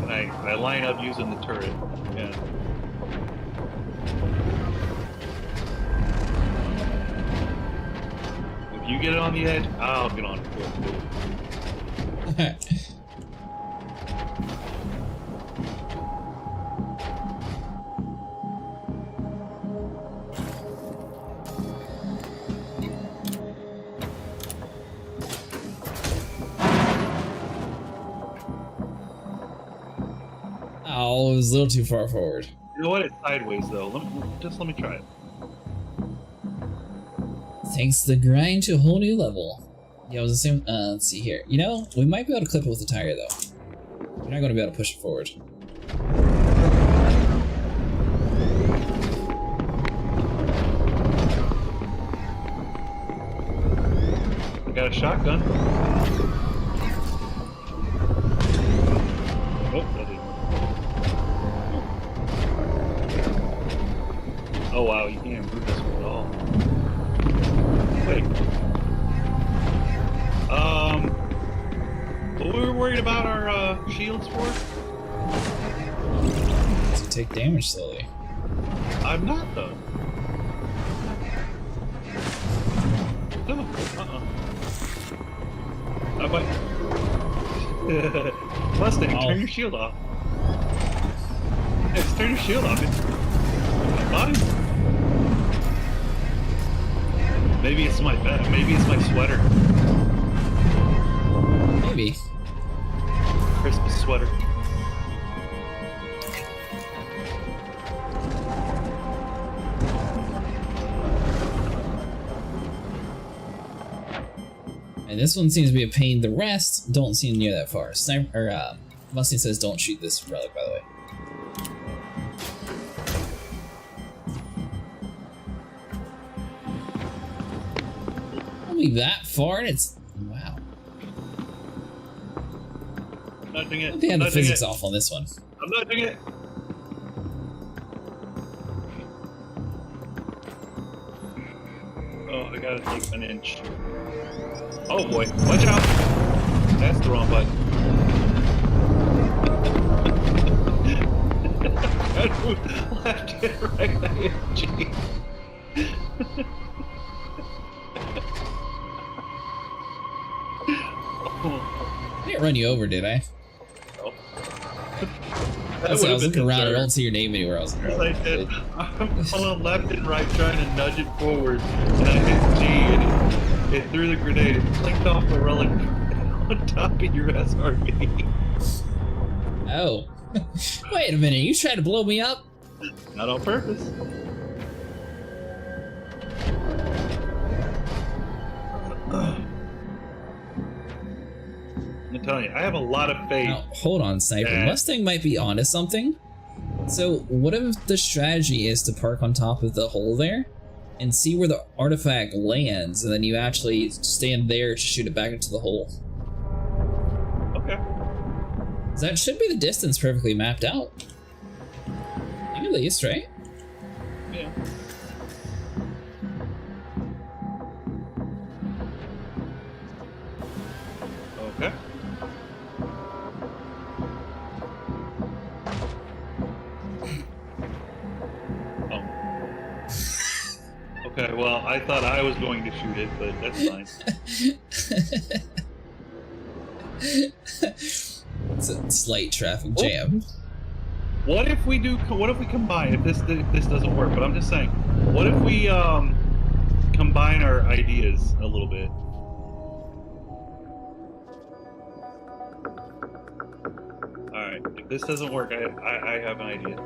And I line up using the turret. Yeah. If you get it on the edge, I'll get on foot. Oh, it was a little too far forward. You know what? It's sideways though. Let me try it. Takes the grind to a whole new level. Yeah, I was assuming. Let's see here. You know, we might be able to clip it with the tire though. We're not going to be able to push it forward. I got a shotgun. Oh, that didn't work. Oh wow, you can't move this one at all. Wait. What were we worried about our shields for? To take damage slowly. I'm not though. No, I might. Mustang, turn your shield off. Yeah, just turn your shield off. It's fine. Maybe it's my bed. Maybe it's my sweater. Maybe. Christmas sweater. And this one seems to be a pain. The rest don't seem near that far. Sniper, or Mustang says don't shoot this relic, by the way. Only that far, and it's wow. I'm not doing it. They had the physics off on this one. I'm not doing it. Oh, I gotta take an inch. Oh boy, watch out! That's the wrong button. Left and right, ING. I didn't run you over, did I? No. That's why I was looking around. I don't see your name anywhere else. I did. I'm pulling left and right, trying to nudge it forward, and I hit G, and it threw the grenade. It clicked off the relic on top of your SRV. Oh. Wait a minute, you tried to blow me up? Not on purpose. I'm telling you, I have a lot of faith. Now, hold on, Sniper. Mustang might be onto something. So, what if the strategy is to park on top of the hole there and see where the artifact lands, and then you actually stand there to shoot it back into the hole? Okay. That should be the distance perfectly mapped out. I think at least, right? Yeah. Okay. Oh. Okay, well, I thought I was going to shoot it, but that's fine. It's a slight traffic jam. What if we combine, if this doesn't work, but I'm just saying, what if we combine our ideas a little bit? Alright, if this doesn't work, I have an idea.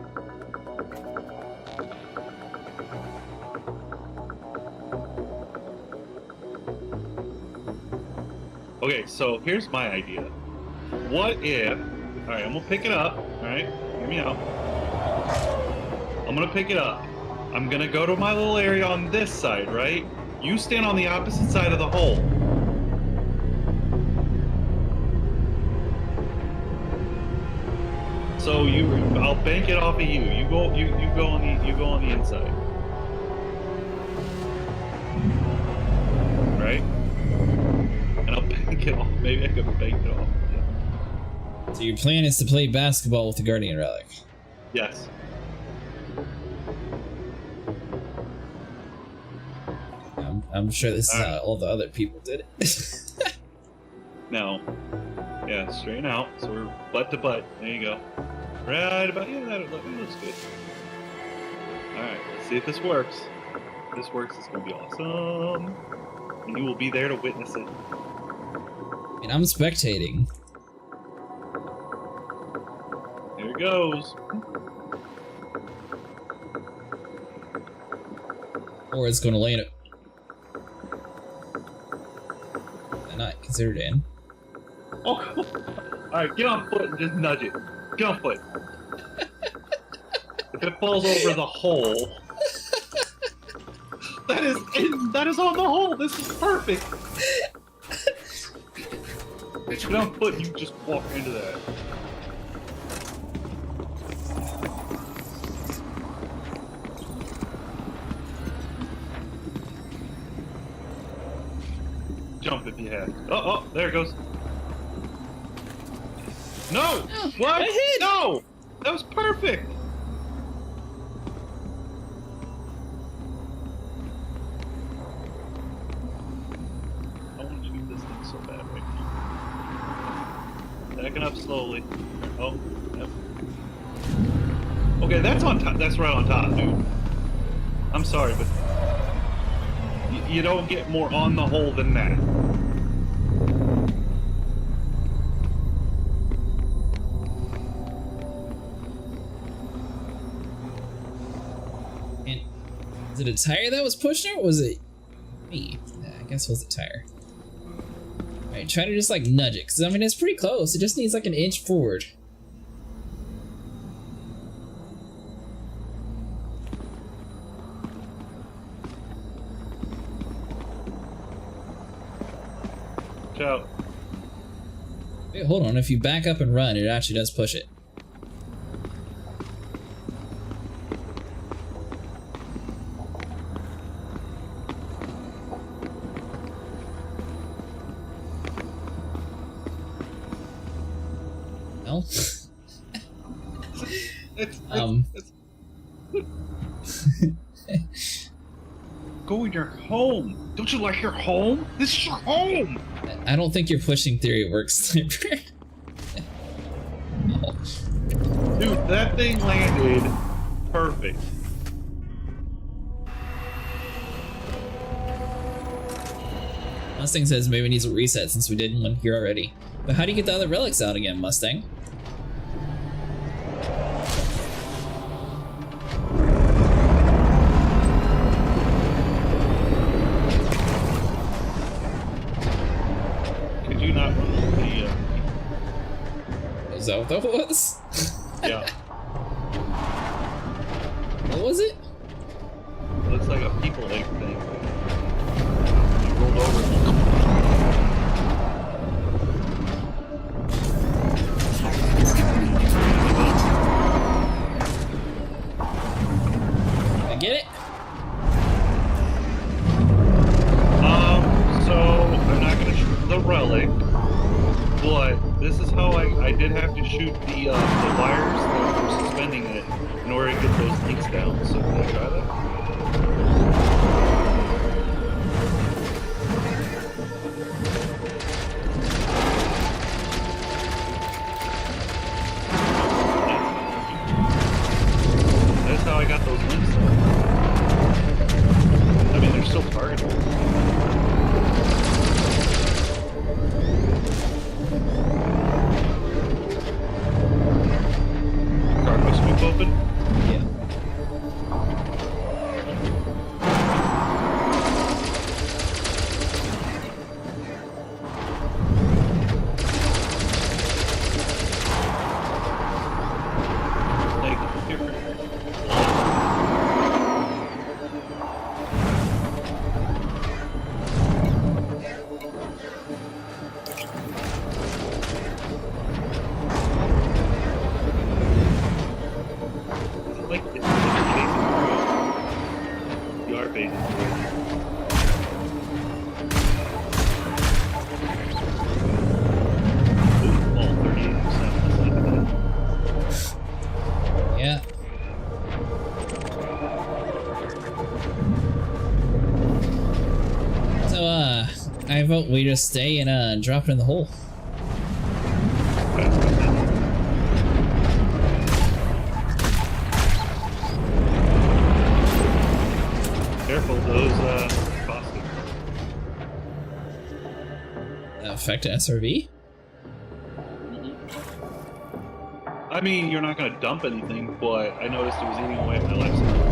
Okay, so here's my idea. What if, alright, I'm gonna pick it up, alright? Hear me out. I'm gonna pick it up. I'm gonna go to my little area on this side, right? You stand on the opposite side of the hole. So I'll bank it off of you. You go on the inside. Right? And I'll bank it off. Maybe I could bank it off. Yeah. So your plan is to play basketball with the Guardian Relic? Yes. I'm sure this is how all the other people did it. No. Yeah, straighten out. So we're butt to butt. There you go. Right about, yeah, that looks good. Alright, let's see if this works. If this works, it's gonna be awesome. And you will be there to witness it. And I'm spectating. There we goes. Or it's going to land it. Not considered in. Oh, alright, get on foot and just nudge it. Get on foot. If it falls over the hole, that is on the hole. This is perfect. Get on foot, you just walk into that. Jump if you have. Oh, there it goes. No! Oh, what? I hit. No! That was perfect! I want to shoot this thing so bad right now. Backing up slowly. Oh, yep. Okay, that's on top. That's right on top, dude. I'm sorry, but you don't get more on the hole than that. And is it a tire that was pushing it, or was it me? Yeah, I guess it was a tire. Alright, try to just like nudge it, because I mean it's pretty close. It just needs like an inch forward. Out. Wait, hold on. If you back up and run, it actually does push it. No. Go in your home. Don't you like your home? This is your home. I don't think your pushing theory works, Sniper. Oh. Dude, that thing landed perfect. Mustang says maybe it needs a reset since we did one here already. But how do you get the other relics out again, Mustang? Could you not run the Is that what that was? Yeah. What was it? Looks like a people egg thing. You rolled over. I get it? So I'm not gonna shoot the relic, but this is how I did have to shoot the wires that were suspending it in order to get those links down. So can I try that? That's how I got those links down. I mean, they're still targetable. Cargo scoop open? Yeah. Like, here. Like, it's chasing through it. You are phasing through it. Ooh, all 38%. Let's look at that. Yeah. So, I vote we just stay and drop it in the hole. Careful, those caustic. Affect SRV? I mean, you're not going to dump anything, but I noticed it was eating away at my life support.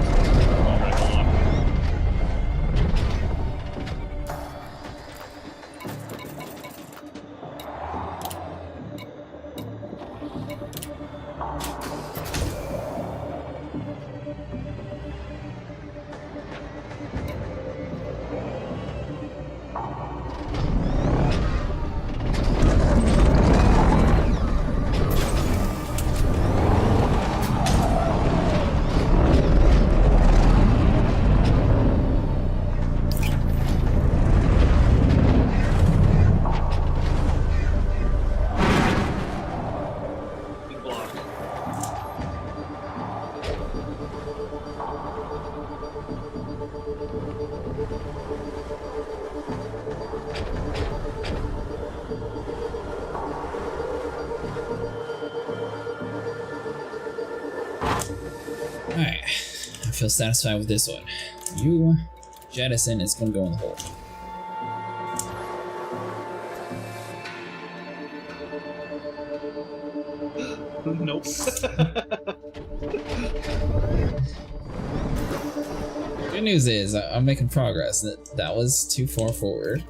Alright, I feel satisfied with this one. You jettison is gonna go in the hole. Nope. Good news is I'm making progress. That was too far forward.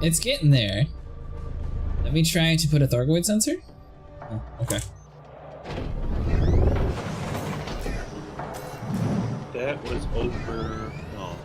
It's getting there. Let me try to put a thargoid sensor. Oh, okay. That was over. Oh.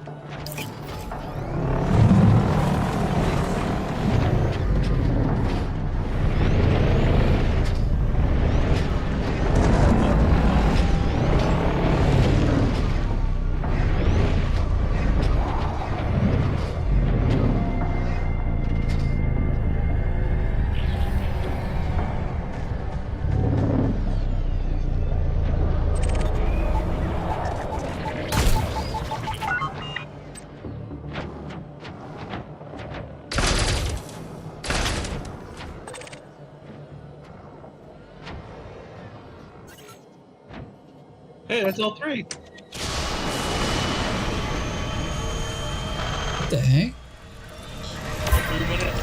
Hey, that's all three. What the heck? 3 minutes.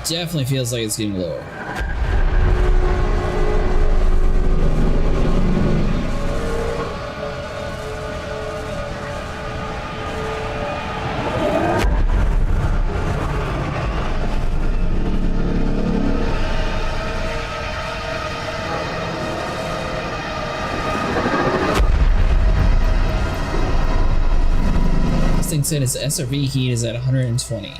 Definitely feels like it's getting lower. Mustang said his SRV heat is at 120.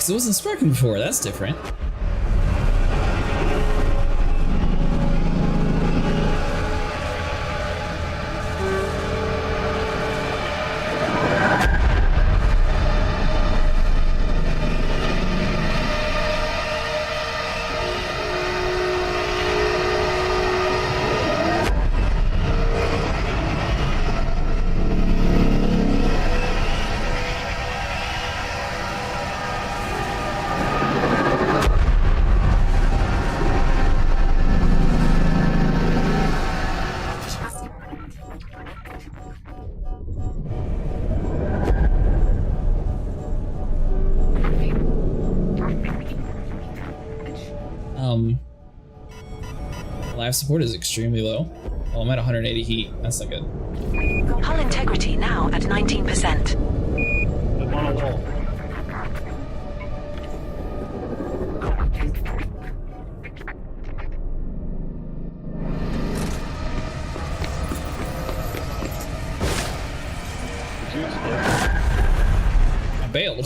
It wasn't sparking before, that's different. Live support is extremely low. Oh, I'm at 180 heat. That's not good. Hull integrity now at 19%. I'm on a wall. I bailed.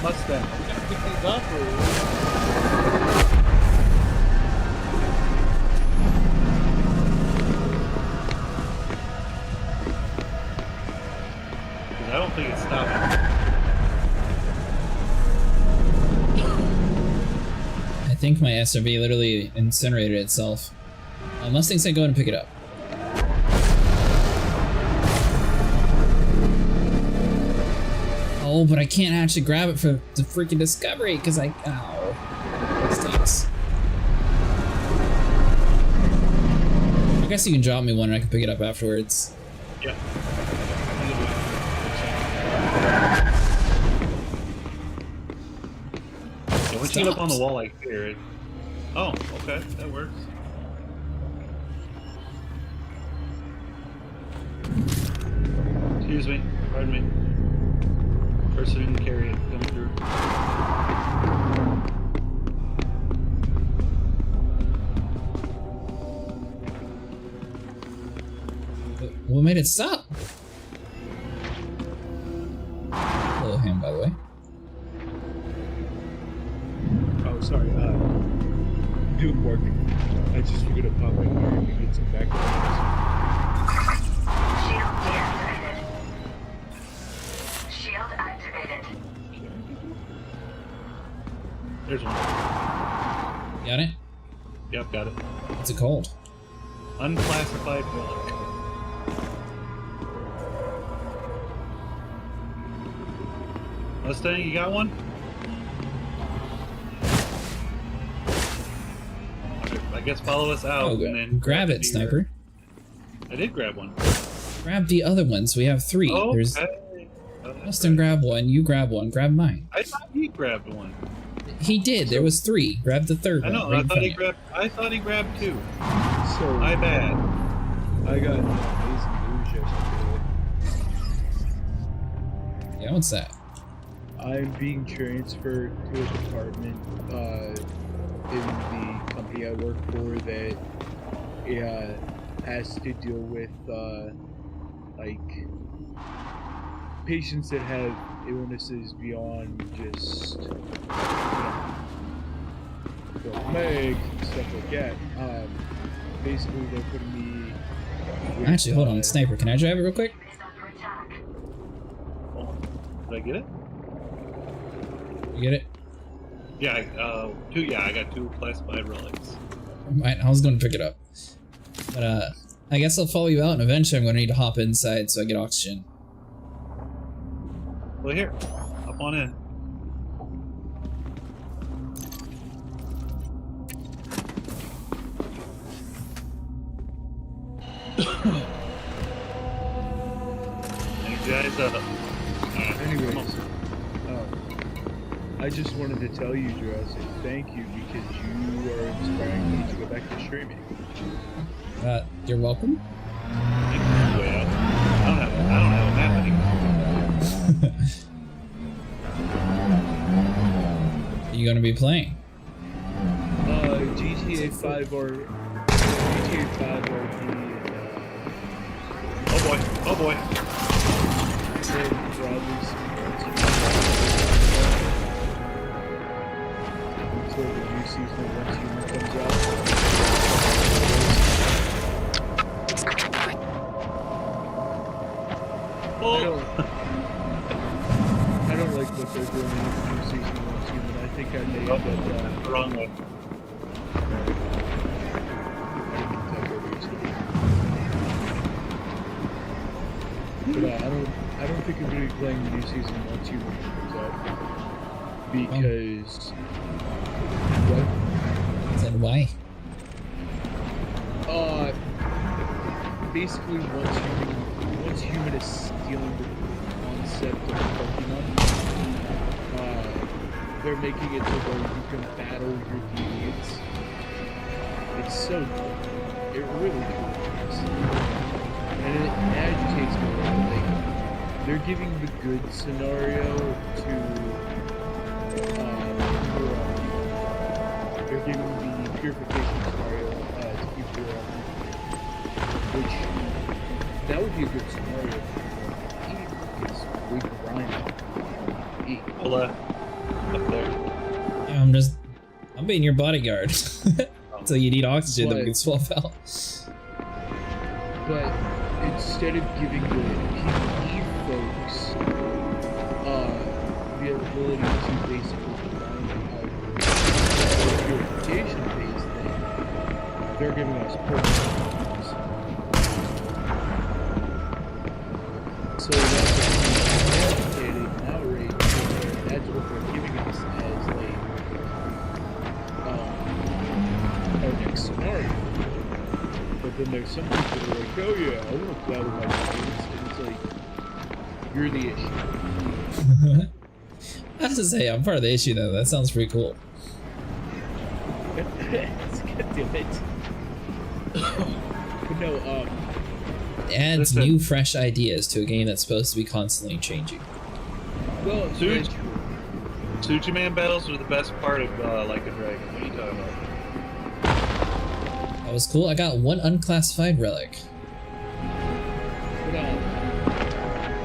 Mustang, I'm gonna pick these up or... I don't think it's stopping. I think my SRV literally incinerated itself. Mustang said go ahead and pick it up. Oh, but I can't actually grab it for the freaking discovery because I... Ow. Stinks. I guess you can drop me one and I can pick it up afterwards. Yeah. Once you get up on the wall like here, it... Oh, okay, that works. Excuse me, pardon me. Person didn't carry it, come through. What made it stop? Hello, him, by the way. Oh, sorry. Doing work. I just figured to pop in here and get some background. Shield deactivated. There's one. Got it? Yep, got it. What's it called? Unclassified relic. Mustang, you got one? I guess follow us out and then grab it, Sniper. I did grab one. Grab the other ones. We have 3. Oh, There's okay. Mustang grab one, you grab one, grab mine. I thought he grabbed one. He did. There was 3. Grab the third I know. one. Right I thought he grabbed 2. So my bad. I got amazing news yesterday. Yeah, what's that? I'm being transferred to a department in the company I work for that has to deal with like patients that have illnesses beyond just eggs and stuff like that. Basically, they're putting me. Actually, hold on, Sniper. Can I drive it real quick? Did I get it? You get it? Yeah, two. Yeah, I got 2 classified relics. Right, I was going to pick it up, but I guess I'll follow you out, and eventually I'm going to need to hop inside so I get oxygen. Well, here, hop on in. You guys, anyways, I just wanted to tell you, Jurassic, thank you because you are inspiring me to go back to streaming. You're welcome. I don't have a map anymore. Are you going to be playing? GTA 5 or GTA 5 RP. Oh boy. And probably until the new season of Once Human comes out. I don't like what they're doing in the new season of Once Human. I think I may have the wrong way. But I don't think I'm going to be playing the new season Once Human comes out. Because... What? Then why? Basically, Once Human is stealing the concept of Pokemon. They're making it to where you can battle your deviants. It's so cool. It really is. And it agitates me a lot. Like, they're giving the good scenario to they're giving the purification scenario to people which that would be a good scenario because we grind Well, up there. Yeah, I'm being your bodyguard. So you need oxygen that we can swap out. But instead of giving the PvE folks the ability to basically grind out the purification phase thing, they're giving us Pokemon's. So that's agitated and outraged. That's what they're giving us as like our next scenario. But then there's some people that are like, oh yeah, I want to play with my students, and it's like, you're the issue. I have to say, I'm part of the issue though. That sounds pretty cool. God damn it. But no, it adds new, fresh ideas to a game that's supposed to be constantly changing. Well, Suji-Man battles are the best part of Like a Dragon. What are you talking about? That was cool. I got 1 unclassified relic. But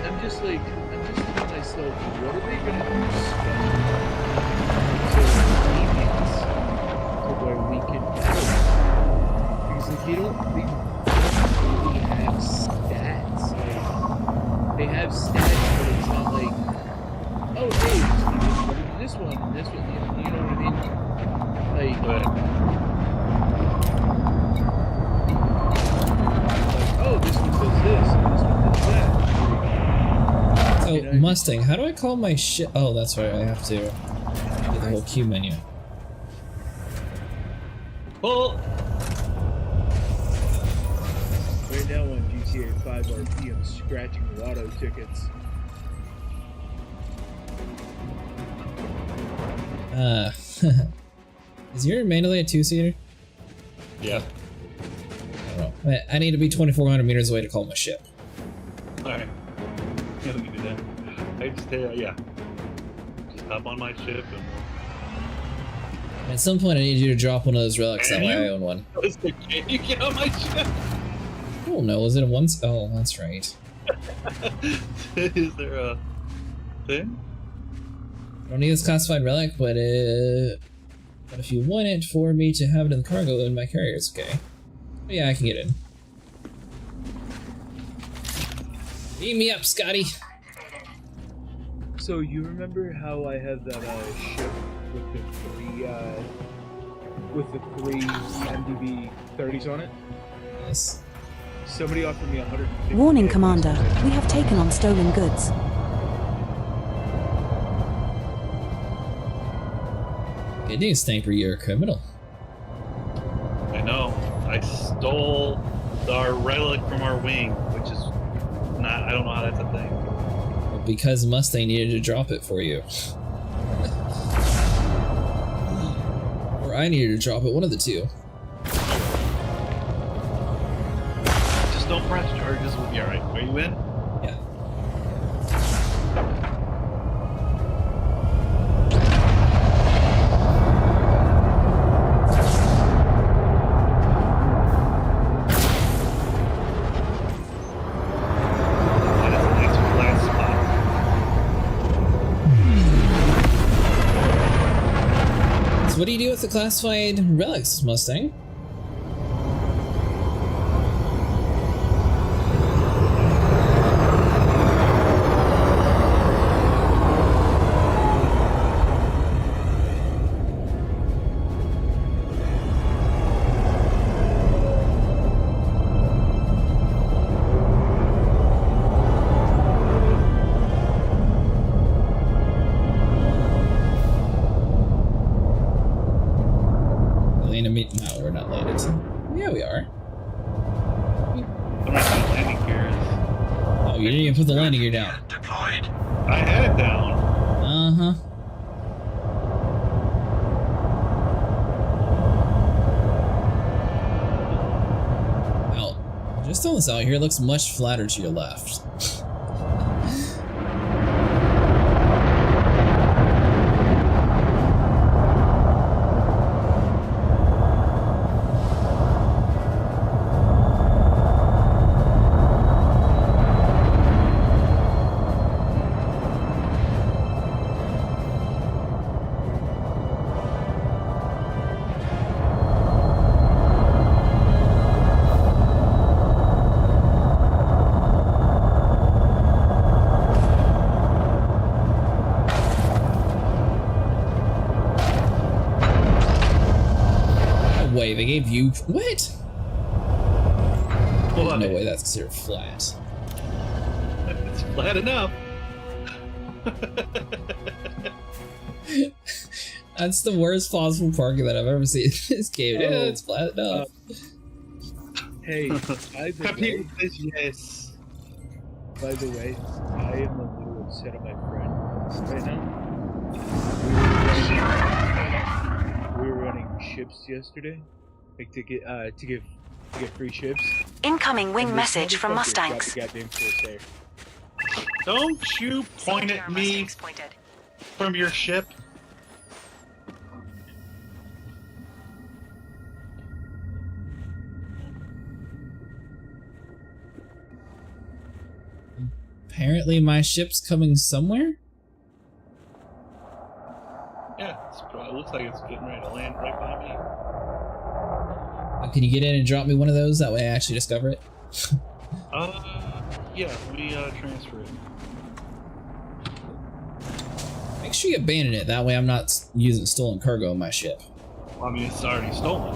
I'm just thinking to myself, what are they gonna do special to where we can battle? Because like they don't really have stats. Like they have stats, but it's not like, oh hey, this one, and this one. You know what I mean? Like. Oh, this one does this, and this one does that. So, Mustang, how do I call my shit? Oh, that's right, I have to do the whole queue menu. Oh! Right now on GTA 5 RP, I'm scratching lotto tickets. Is your mandalay a 2-seater? Yeah. I need to be 2,400 meters away to call my ship. Alright. Yeah, we can do that. I just, yeah. Just hop on my ship and... At some point I need you to drop one of those relics, that way I own one. Can you get on my ship? Oh no, is it a once? Oh, that's right. Is there a thing? I don't need this classified relic, but But if you want it for me to have it in the cargo in my carrier, it's okay. But yeah, I can get in. Beam me up, Scotty. So you remember how I had that ship with the three MDB 30s on it? Yes. Somebody offered me 150. Warning, Commander. We have taken on stolen goods. Good news, Sniper, you're a criminal. I know. I stole our relic from our wing, which is not, I don't know how that's a thing. Well, because Mustang needed to drop it for you. Or I needed to drop it, one of the two. Just don't press charges, we'll be alright. Are you in? Yeah. What do you do with the classified relics, Mustang? No, we're not landed. Yeah, we are. I'm not putting landing gears. Oh, you didn't even put the landing gear down. Deployed. I had it down. Uh-huh. Well, just on this out here, it looks much flatter to your left. Way they gave you what? What? No way that's considered flat. It's flat enough. That's the worst possible parking that I've ever seen in this game. Yeah, it's flat enough. Hey, by the way, yes. By the way, I am a little upset at my friend right now. We were running ships yesterday, like to get free ships. Incoming wing message from Mustangs. Don't you point at me from your ship. Apparently my ship's coming somewhere? Yeah, it looks like it's getting ready to land right by me. Can you get in and drop me one of those? That way I actually discover it. Yeah, we transfer it. Make sure you abandon it. That way I'm not using stolen cargo on my ship. Well, I mean, it's already stolen.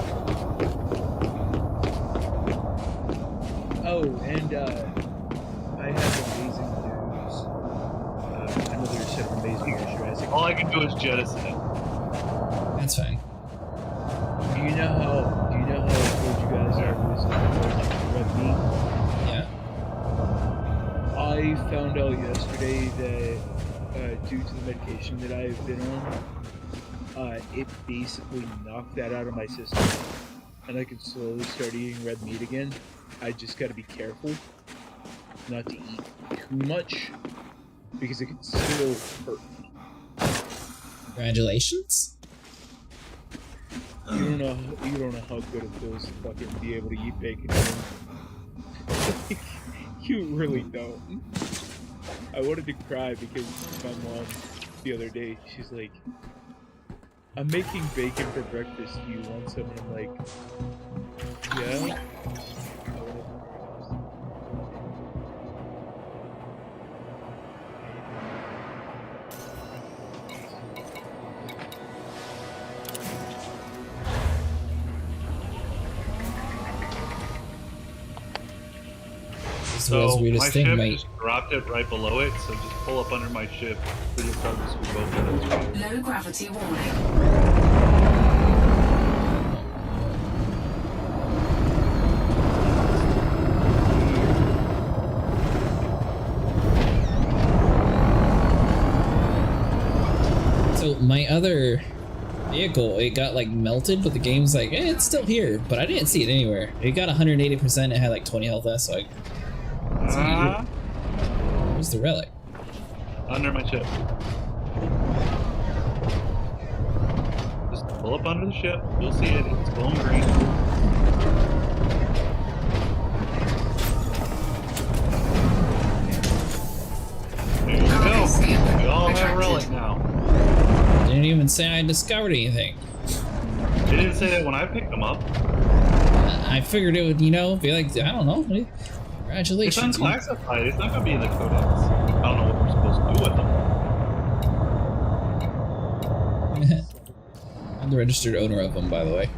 Oh, and I have amazing news. Another set of amazing news, Jurassic. All I can do is jettison it. That's fine. Do you know how I told you guys I was allergic to red meat? Yeah. I found out yesterday that due to the medication that I've been on, it basically knocked that out of my system, and I can slowly start eating red meat again. I just gotta be careful not to eat too much, because it can still hurt me. Congratulations. You don't know how good it feels to fucking be able to eat bacon. You really don't. I wanted to cry because my mom the other day, she's like, I'm making bacon for breakfast. Do you want some? And I'm like, yeah. So my ship just dropped it right below it, so just pull up under my ship. It'll start to scoop over. Low gravity warning. So my other vehicle, it got like melted, but the game's like, it's still here, but I didn't see it anywhere. It got 180%, it had like 20 health left, so I... Where's the relic? Under my ship. Just pull up under the ship, you'll see it, it's glowing green. There you go, we all have a relic now. Didn't even say I discovered anything. They didn't say that when I picked them up. I figured it would, you know, be like, I don't know. Congratulations. It's unclassified. It's not going to be in the codex. I don't know what we're supposed to do with them. I'm the registered owner of them, by the way.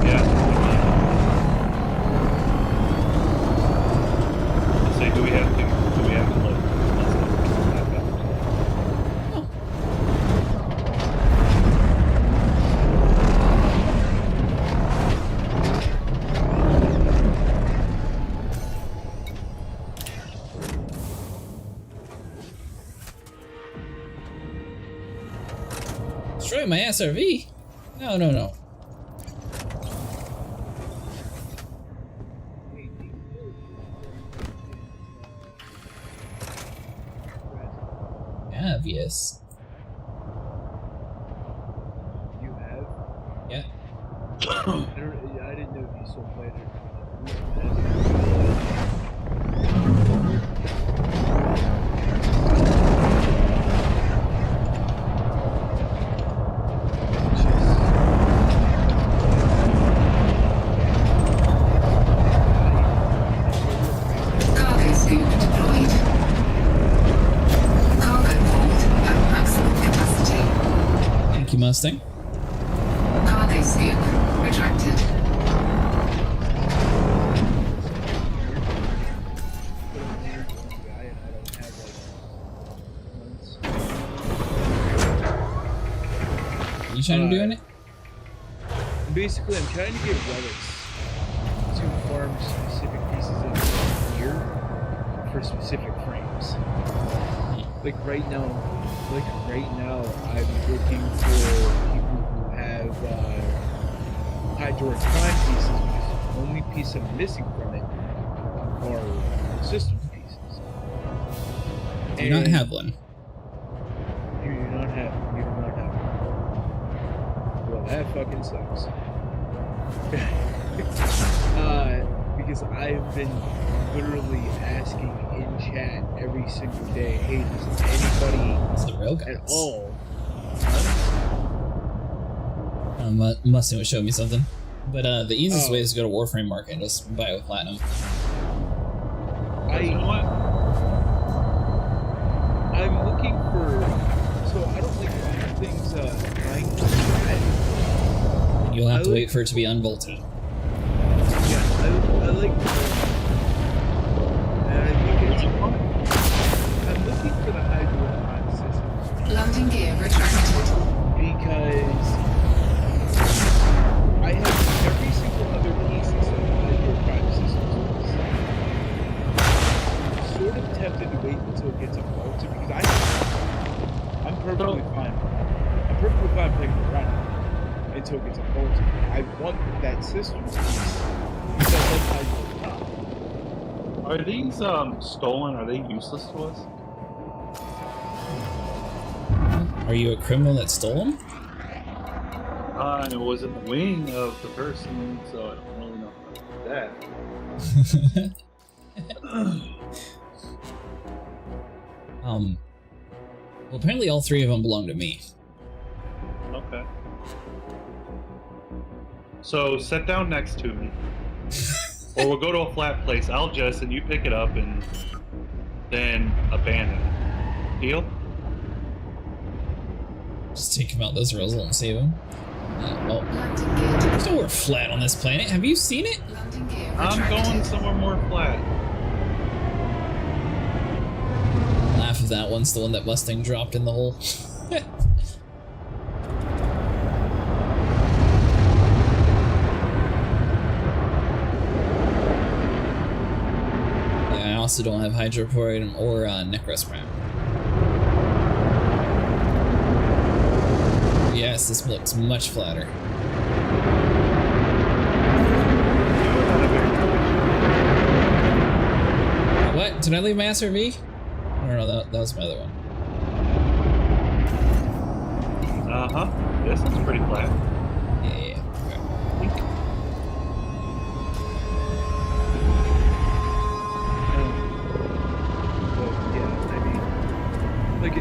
Yeah. Let's say, do we have to look? Destroy my SRV? No, no, no. Obvious. You have? Yeah. I didn't know if you still played it. Mustang. Cargo scoop retracted. You trying to do it? Basically, I'm trying to get relics to farm specific pieces of gear for specific frames. Like right now, I'm looking for people who have hydraulic prime pieces because the only piece I'm missing from it are systems pieces. Do you not have one? You do not have one. Well, that fucking sucks. Because I've been literally asking in chat every single day, hey, does anybody at all? Mustang would show me something. But the easiest way is to go to Warframe Market and just buy it with platinum. I'm looking for. So I don't like buying things buying and you'll have to wait for it to be unbolted. Yeah, I like. And I think it's fun. I'm looking for the hydro system. Landing gear retracted. Because I have every single other piece of the hydro systems. Sort of tempted to wait until it gets bolted because I'm perfectly fine. I'm perfectly fine playing around until it gets bolted. I want that system piece because I like hydro. Are these stolen? Are they useless to us? Are you a criminal that stole them? It was in the wing of the person, so I don't really know about that. Well, apparently all three of them belong to me. Okay. So sit down next to me. Or we'll go to a flat place. I'll just, and you pick it up and then abandon it. Deal? Just take him out those rails and save him. Well, there's nowhere flat on this planet. Have you seen it? I'm going somewhere more flat. Laugh if that one's the one that Mustang dropped in the hole. Yeah, I also don't have hydroporium or necrospram. Yes, this looks much flatter. What? Did I leave my SRV? No, that was my other one. Uh-huh. This is pretty flat. Yeah. Like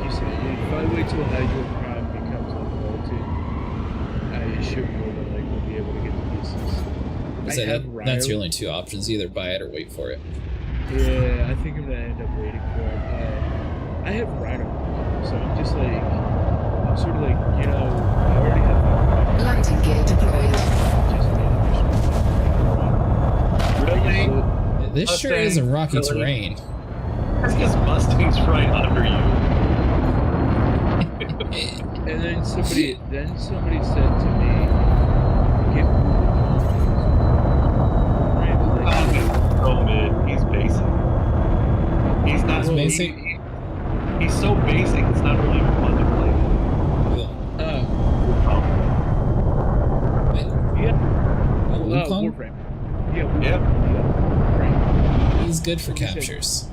you said, if I wait till hydropram becomes unbolted, I should be able to get the pieces. That's your only two options: either buy it or wait for it. Yeah, I think I'm gonna end up waiting for it. I have Rhino, so I'm just like, I'm sort of like, you know, I already have landing gear deployed. This sure is a rocky terrain. That's because Mustang's right under you. And then somebody said to me, so mid. He's basic. He's not basic. He's so basic. It's not really fun to play. Warframe. Yeah. He's good for captures.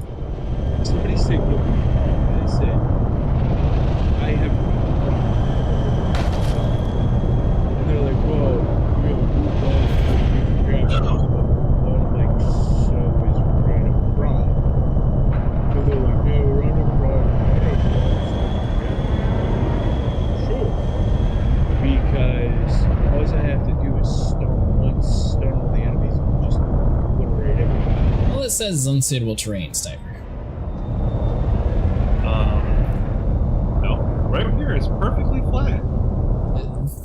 Somebody signaled me and said, I have. And they're like, whoa, we have a group of captures. Like, so is Rhino Prime. So they're like, no, Rhino Prime. Sure. Because all I have to do is stun all the enemies and just obliterate everybody. All it says is unsuitable terrain, Sniper. No. Right here is perfectly flat.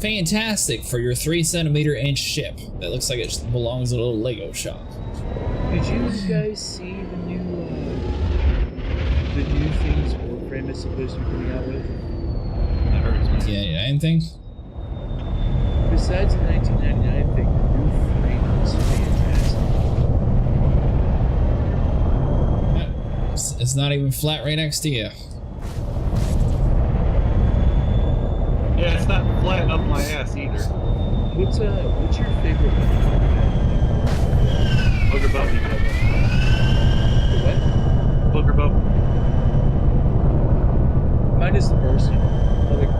Fantastic for your 3-centimeter-inch ship that looks like it belongs in a little Lego shop. Did you guys see the new things Warframe is supposed to be coming out with? That hurts me. Yeah, anything? Besides the 1999 thing, the new frame is fantastic. It's not even flat right next to you. Yeah, it's not flat up my ass either. What's your favorite one? Booger boat. The what? Booger boat. Mine is the person. I like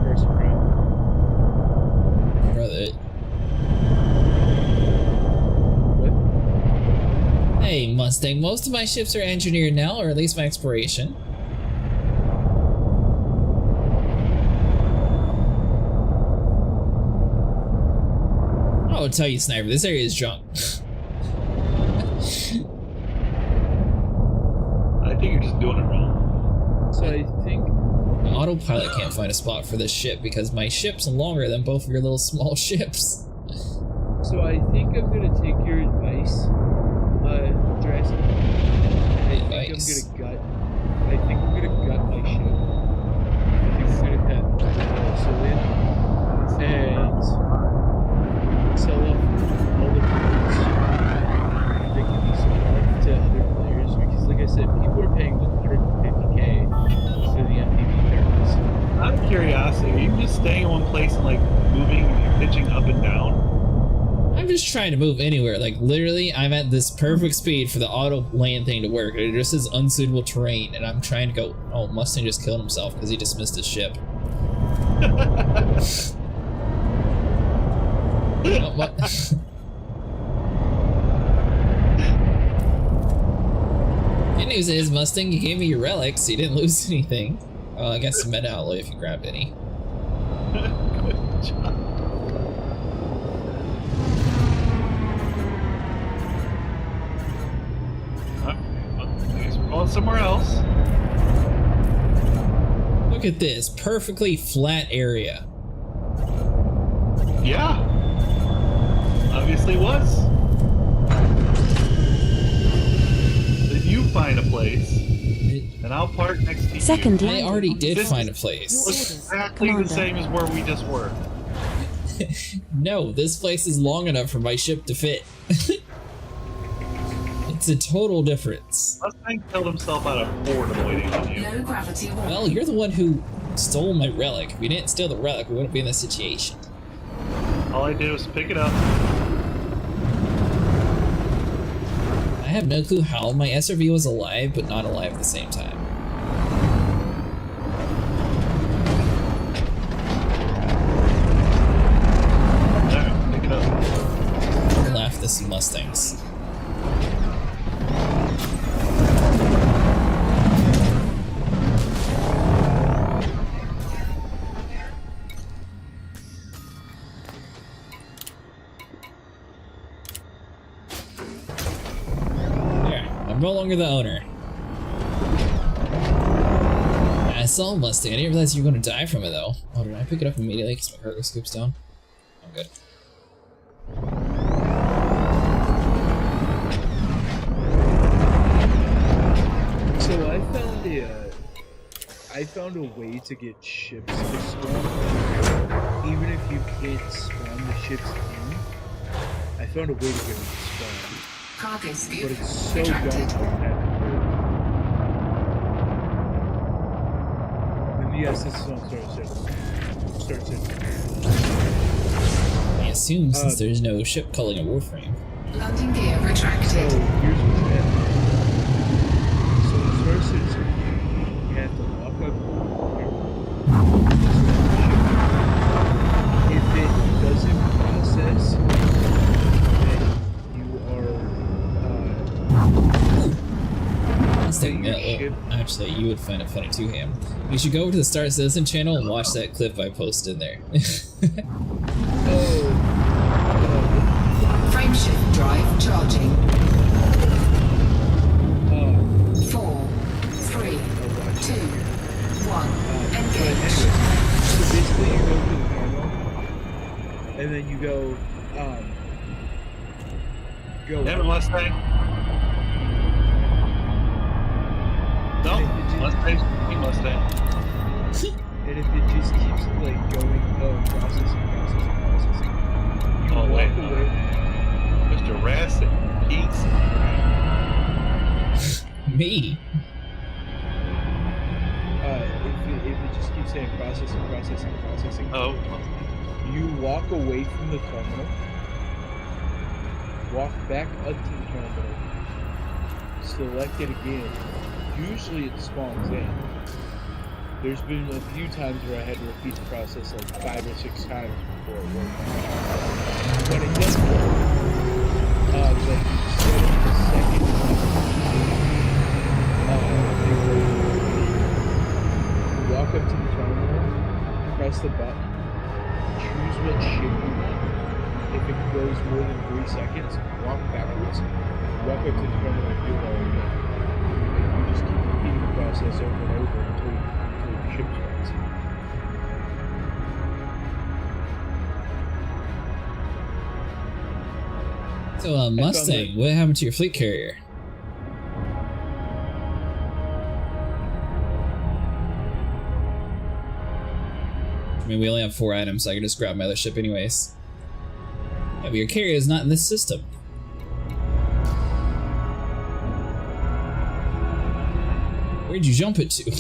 person crowd. Brother. What? Hey, Mustang, most of my ships are engineered now, or at least my exploration. I'll tell you, Sniper, this area is junk. I think you're just doing it wrong. So I think The autopilot can't find a spot for this ship because my ship's longer than both of your little small ships. So I think I'm gonna take your advice, Draxon. I think I'm gonna gut my ship. I think I'm gonna have Cillian and sell off all the parts that can be sold to other players because, like I said, people are paying $150K for the MPV thermals. Out of curiosity, are you just staying in one place and like moving and pitching up and down? I'm just trying to move anywhere. Like, literally, I'm at this perfect speed for the auto land thing to work. It just is unsuitable terrain, and I'm trying to go. Oh, Mustang just killed himself because he dismissed his ship. What? Good news is, Mustang, you gave me your relics. You didn't lose anything. Oh, I guess meta alloy if you grabbed any. Good job. somewhere else. Look at this perfectly flat area. Yeah. Obviously was. Then you find a place, and I'll park next to Second you. I landing already on did this find a list. place. Looks exactly Commander. the same as where we just were. No, this place is long enough for my ship to fit. It's a total difference. Mustang killed himself out of boredom waiting on you. Low gravity warning. Well, you're the one who stole my relic. If we didn't steal the relic, we wouldn't be in this situation. All I did was pick it up. I have no clue how my SRV was alive, but not alive at the same time. Alright, pick it up. Laugh this Mustangs. I'm no longer the owner. I saw a Mustang. I didn't realize you were going to die from it, though. Oh, did I pick it up immediately because my cargo scoops down? I'm good. So I found a way to get ships to spawn, even if you can't spawn the ships in. I found a way to get them to spawn. Cargo scoop But it's so retracted. dumb how you have to do it. And yes, this is on Star Citizen. I assume since there's no ship calling a warframe. Landing gear So retracted. here's what's happening. So in Star Citizen, you have to lock up your if it doesn't process, then you are Mustang, actually, you would find it funny too, Ham. You should go over to the Star Citizen channel and watch that clip I posted there. Frameshift drive charging. 4, 3, 2, 1. Engage. So basically you go to the terminal, and then you go, Damn it, Mustang. No, Mustang's Mustang. and if it just keeps like going, processing, you Oh, walk wait. away. Mr. Rassett, piece. Me? If it just keeps saying processing, Oh. you walk away from the terminal, walk back up to the terminal, select it again. Usually it spawns in. There's been a few times where I had to repeat the process like 5 or 6 times before it worked. But it does work. Like instead of the second you walk up to the terminal, press the button, choose what ship you want. If it goes more than 3 seconds, walk backwards, walk up to the terminal and do it all again. And you just keep repeating the process over and over until the ship spawns. So, Mustang, what happened to your fleet carrier? I mean, we only have 4 items, so I can just grab my other ship anyways. Yeah, but your carrier is not in this system. Where'd you jump it to?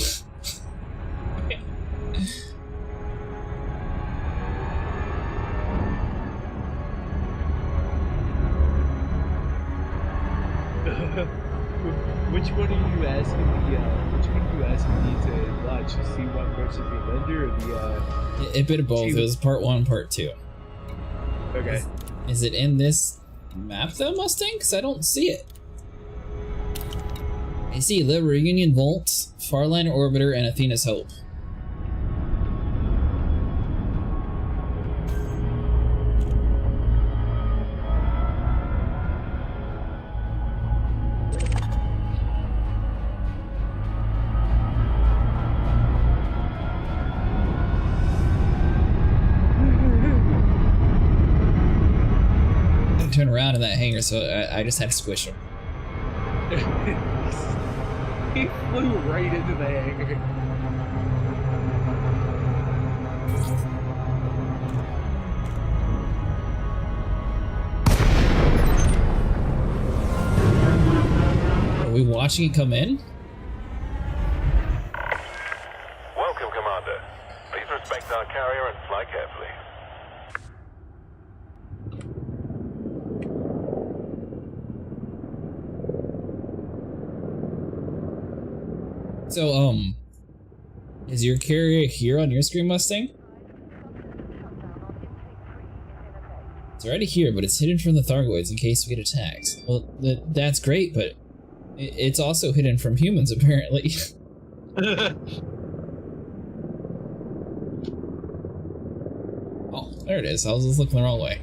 Which one are you asking me to watch? C1 versus the Avenger or the A bit of both. It was part 1, part 2. Okay. Is it in this map though, Mustang? Because I don't see it. I see Liberal Union Volt, Farline Orbiter, and Athena's Hope. turn around in that hangar, so I just had to squish him. He flew right into the hangar. Are we watching it come in? Welcome, Commander. Please respect our carrier and fly carefully. So, is your carrier here on your screen, Mustang? It's already here, but it's hidden from the thargoids in case we get attacked. Well, that's great, but it's also hidden from humans, apparently. Oh, there it is. I was just looking the wrong way.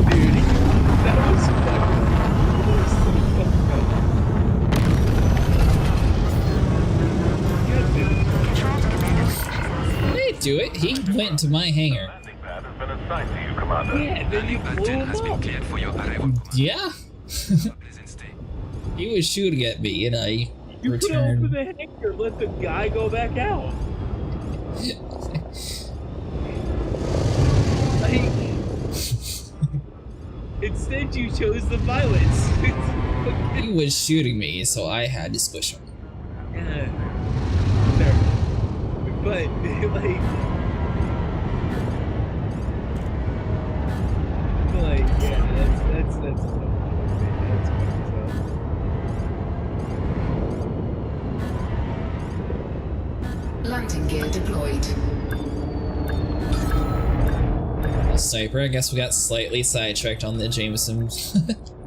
Dude, that was He didn't do it. He went into my hangar. Yeah, then you blew him up. Yeah. He was shooting at me, and I You could returned. open the hangar, let the guy go back out. Like, instead you chose the violence. He was shooting me, so I had to squish him. Yeah. But, yeah, that's fucked up. Landing gear deployed. Well, Sniper, I guess we got slightly sidetracked on the Jameson.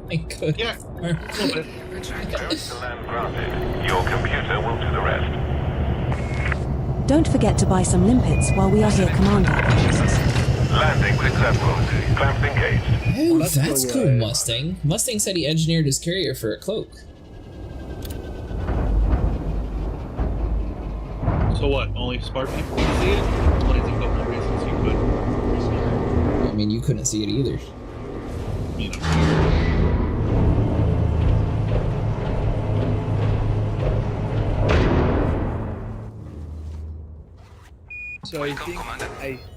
My goodness. Yeah, a little bit. Land granted. Your computer will do the rest. Don't forget to buy some limpets while we are here, Commander. Landing successful. Clamps engaged. Oh, that's cool, Mustang. Mustang said he engineered his carrier for a cloak. So what? Only smart people can see it? Well, there's a couple of reasons you could. I mean, you couldn't see it either. You know. So I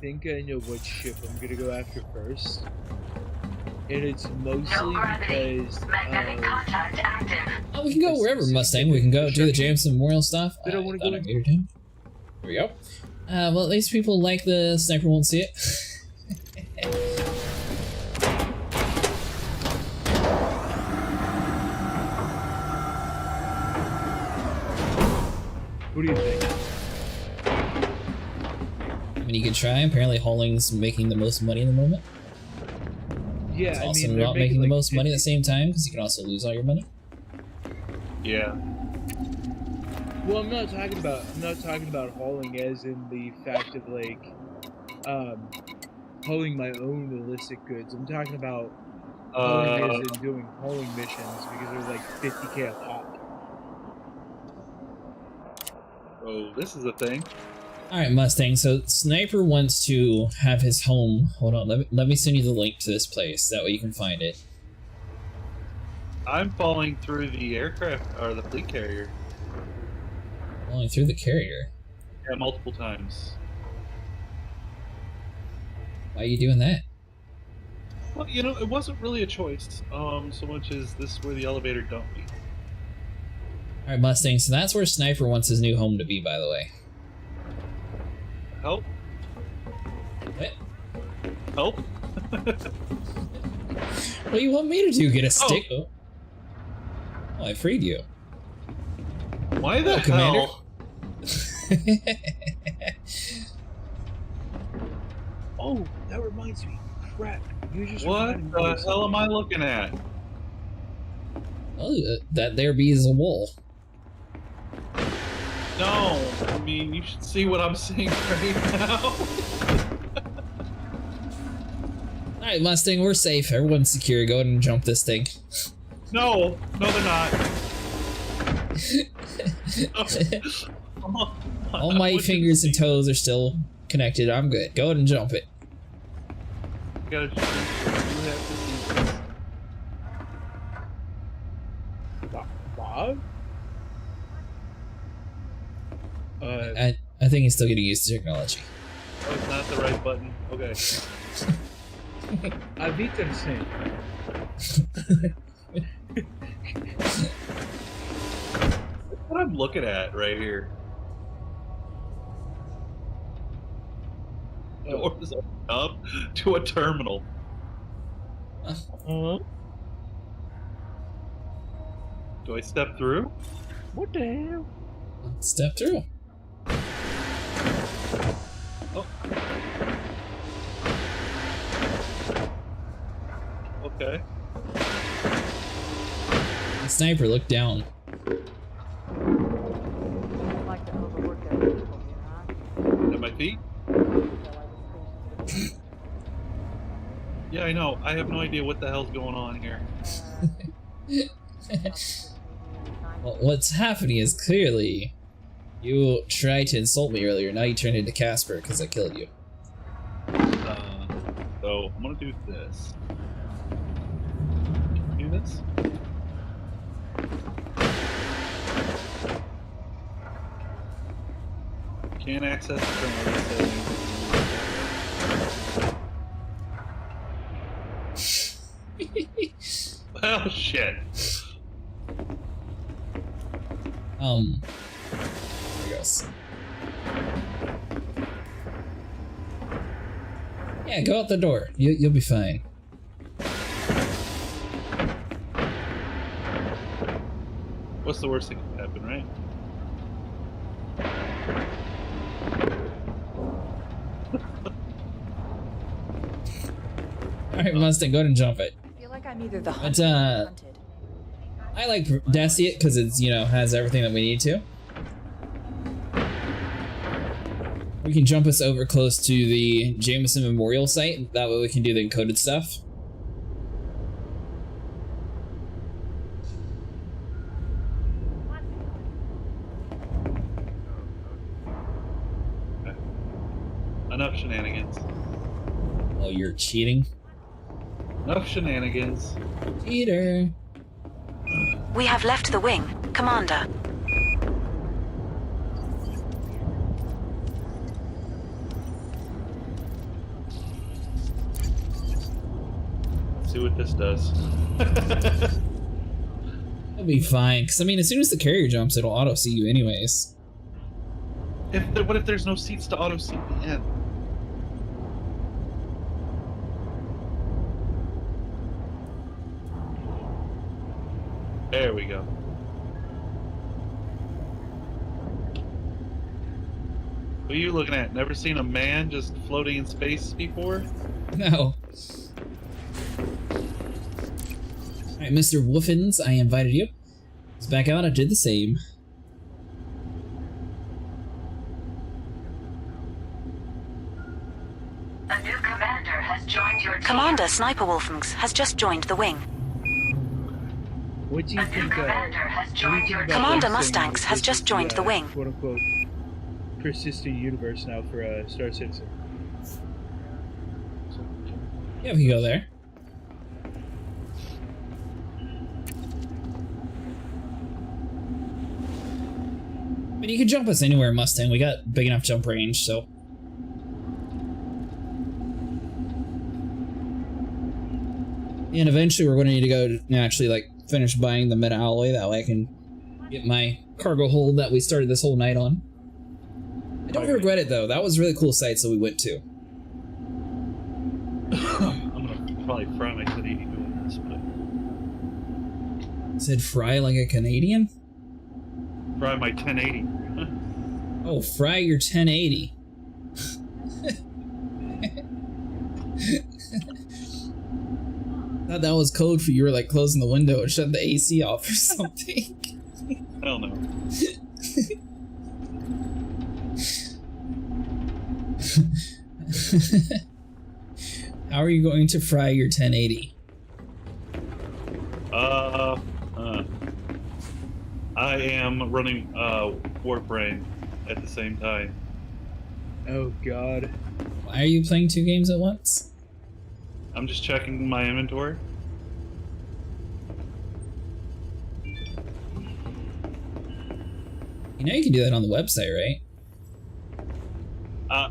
think I know what ship I'm gonna go after first. And it's mostly because Oh, we can go wherever, Mustang. We can go do the Jameson Memorial stuff. I don't want to go. Here we go. Well, at least people like the Sniper won't see it. What do you think? I mean, you can try. Apparently, hauling's making the most money in the moment. Yeah, it's also not making the most money at the same time because you can also lose all your money. Yeah. Well, I'm not talking about hauling as in the fact of like hauling my own illicit goods. I'm talking about hauling as in doing hauling missions because they're like 50K a pop. Oh, this is a thing. Alright, Mustang, so Sniper wants to have his home. Hold on, let me send you the link to this place, that way you can find it. I'm falling through the aircraft, or the fleet carrier. Falling through the carrier? Yeah, multiple times. Why are you doing that? Well, you know, it wasn't really a choice, so much as this is where the elevator dumped me. Alright, Mustang, so that's where Sniper wants his new home to be, by the way. Help? What? Help? What do you want me to do? Get a stick? Oh, I freed you. Why the hell? Oh, that reminds me. Crap. You just what the hell am I looking at? Oh, that there be is a wall. No, I mean, you should see what I'm seeing right now. Alright, Mustang, we're safe. Everyone's secure. Go ahead and jump this thing. No, they're not. All my fingers and toes are still connected. I'm good. Go ahead and jump it. You have to see this. Bob? I think he's still getting used to technology. Oh, it's not the right button. Okay. Avita Singh. What I'm looking at right here. Doors open up to a terminal. Do I step through? What the hell? Step through. Oh. Okay. The sniper, look down. At my feet? Yeah, I know. I have no idea what the hell's going on here. Well, what's happening is clearly you tried to insult me earlier. Now you turned into Casper because I killed you. So I'm gonna do this. Do this. Can't access the terminal settings. Oh shit. There goes. Yeah, go out the door. You'll be fine. What's the worst that can happen, right? Alright, Mustang, go ahead and jump it. I feel like I'm either the But, hunted or the hunted. I like Daciet because it's, you know, has everything that we need to. We can jump us over close to the Jameson Memorial site. That way we can do the encoded stuff. Okay. Enough shenanigans. Oh, you're cheating? Enough shenanigans. Cheater. We have left the wing. Commander. Let's see what this does. It'll be fine, because I mean, as soon as the carrier jumps, it'll auto-see you anyways. What if there's no seats to auto-seat me in? There we go. What are you looking at? Never seen a man just floating in space before? No. Alright, Mr. Woofins, I invited you. Let's back out, I did the same. A new commander has joined your team. Commander Sniper Wolfings has just joined the wing. What do you think? Commander Mustangs has just joined the wing. "Quote unquote," persistent universe now for Star Citizen. Yeah, we can go there. I mean, you can jump us anywhere, Mustang. We got big enough jump range, so. And eventually we're going to need to go to actually, like, finish buying the meta alloy. That way I can get my cargo hold that we started this whole night on. I don't regret it, though. That was a really cool site that we went to. I'm going to probably fry my titty doing this, but... Said fry like a Canadian? Fry my 1080. Oh, fry your 1080. Thought that was code for you were like closing the window and shutting the AC off or something. Hell no. How are you going to fry your 1080? I am running Warframe at the same time. Oh God. Why are you playing 2 games at once? I'm just checking my inventory. You know you can do that on the website, right?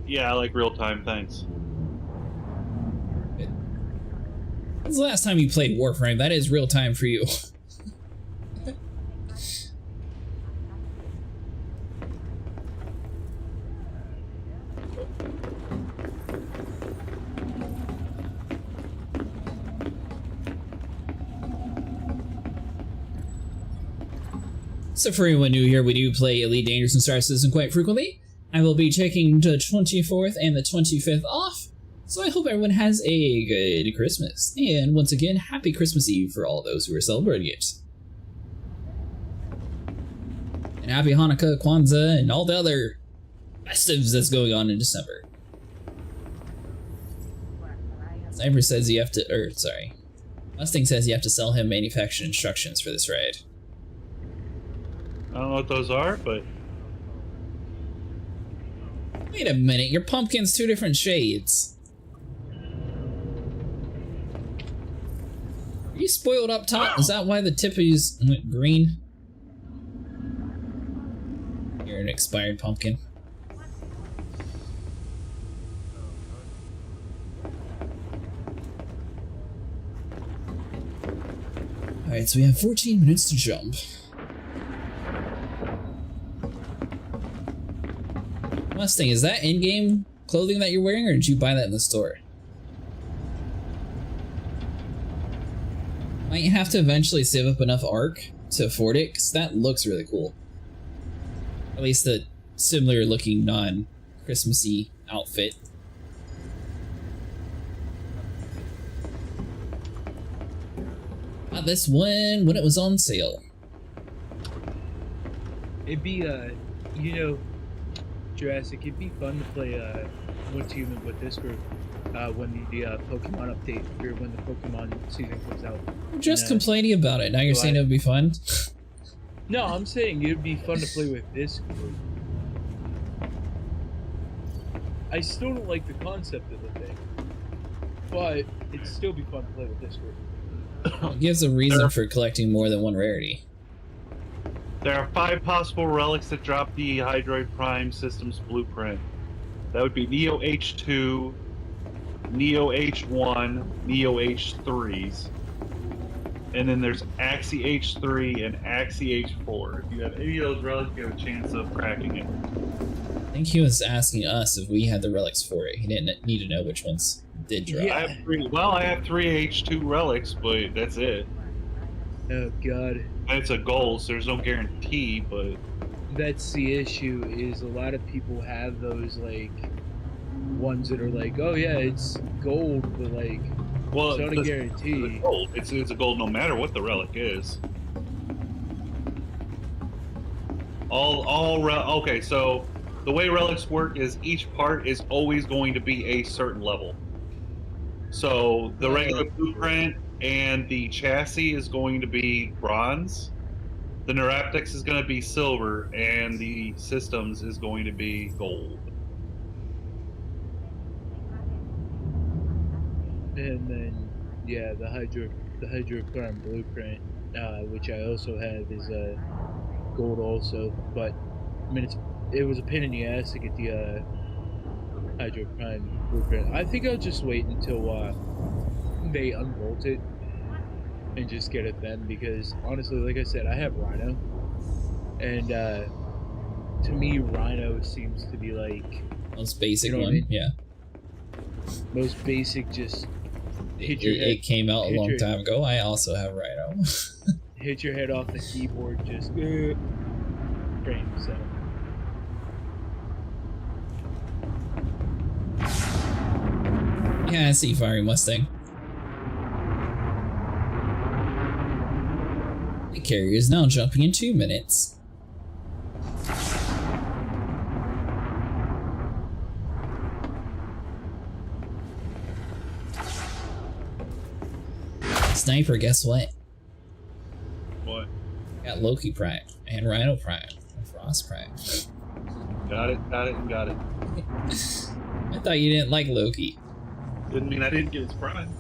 Yeah, I like real time, thanks. When's the last time you played Warframe? That is real time for you. So for anyone new here, we do play Elite Dangerous and Star Citizen quite frequently. I will be taking the 24th and the 25th off, so I hope everyone has a good Christmas. And once again, happy Christmas Eve for all those who are celebrating it. And happy Hanukkah, Kwanzaa, and all the other festives that's going on in December. Sniper says you have to, Mustang says you have to sell him manufacturing instructions for this ride. I don't know what those are, but... Wait a minute, your pumpkin's 2 different shades. Are you spoiled up top? Is that why the tip is green? You're an expired pumpkin. Alright, so we have 14 minutes to jump. Mustang, is that in-game clothing that you're wearing, or did you buy that in the store? Might have to eventually save up enough ARC to afford it, because that looks really cool. At least the similar looking non-Christmassy outfit. Got this one when it was on sale. It'd be, you know, Jurassic, it'd be fun to play One Human with this group when the Pokemon update, or when the Pokemon season comes out. I'm just complaining about it. Now you're saying it would be fun? No, I'm saying it'd be fun to play with this group. I still don't like the concept of the thing, but it'd still be fun to play with this group. It gives a reason for collecting more than one rarity. There are 5 possible relics that drop the Hydroid Prime system's blueprint. That would be Neo H2, Neo H1, Neo H3s. And then there's Axie H3 and Axie H4. If you have any of those relics, you have a chance of cracking it. I think he was asking us if we had the relics for it. He didn't need to know which ones did drop. Yeah, I have 3 H2 relics, but that's it. Oh God. It's a goal, so there's no guarantee, but... That's the issue, is a lot of people have those, like, ones that are like, oh yeah, it's gold, but like, well, it's not a guarantee. It's gold. It's a gold no matter what the relic is. Okay, so the way relics work is each part is always going to be a certain level. So the regular blueprint and the chassis is going to be bronze. The Neuraptics is going to be silver, and the systems is going to be gold. And then, yeah, the Hydro Prime blueprint, which I also have, is gold also. But I mean, it was a pain in the ass to get the Hydro Prime blueprint. I think I'll just wait until they unbolt it and just get it then, because honestly, like I said, I have Rhino, and to me, Rhino seems to be like most basic, you know, one, I mean? Yeah. Most basic, just hit your head. It came out a long time ago. I also have Rhino. Hit your head off the keyboard, just frame. So. Yeah, I see Fiery Mustang. The carrier is now jumping in 2 minutes. Sniper, guess what? What? Got Loki Prime and Rhino Prime and Frost Prime. Got it. I thought you didn't like Loki. Didn't mean I didn't get his prime.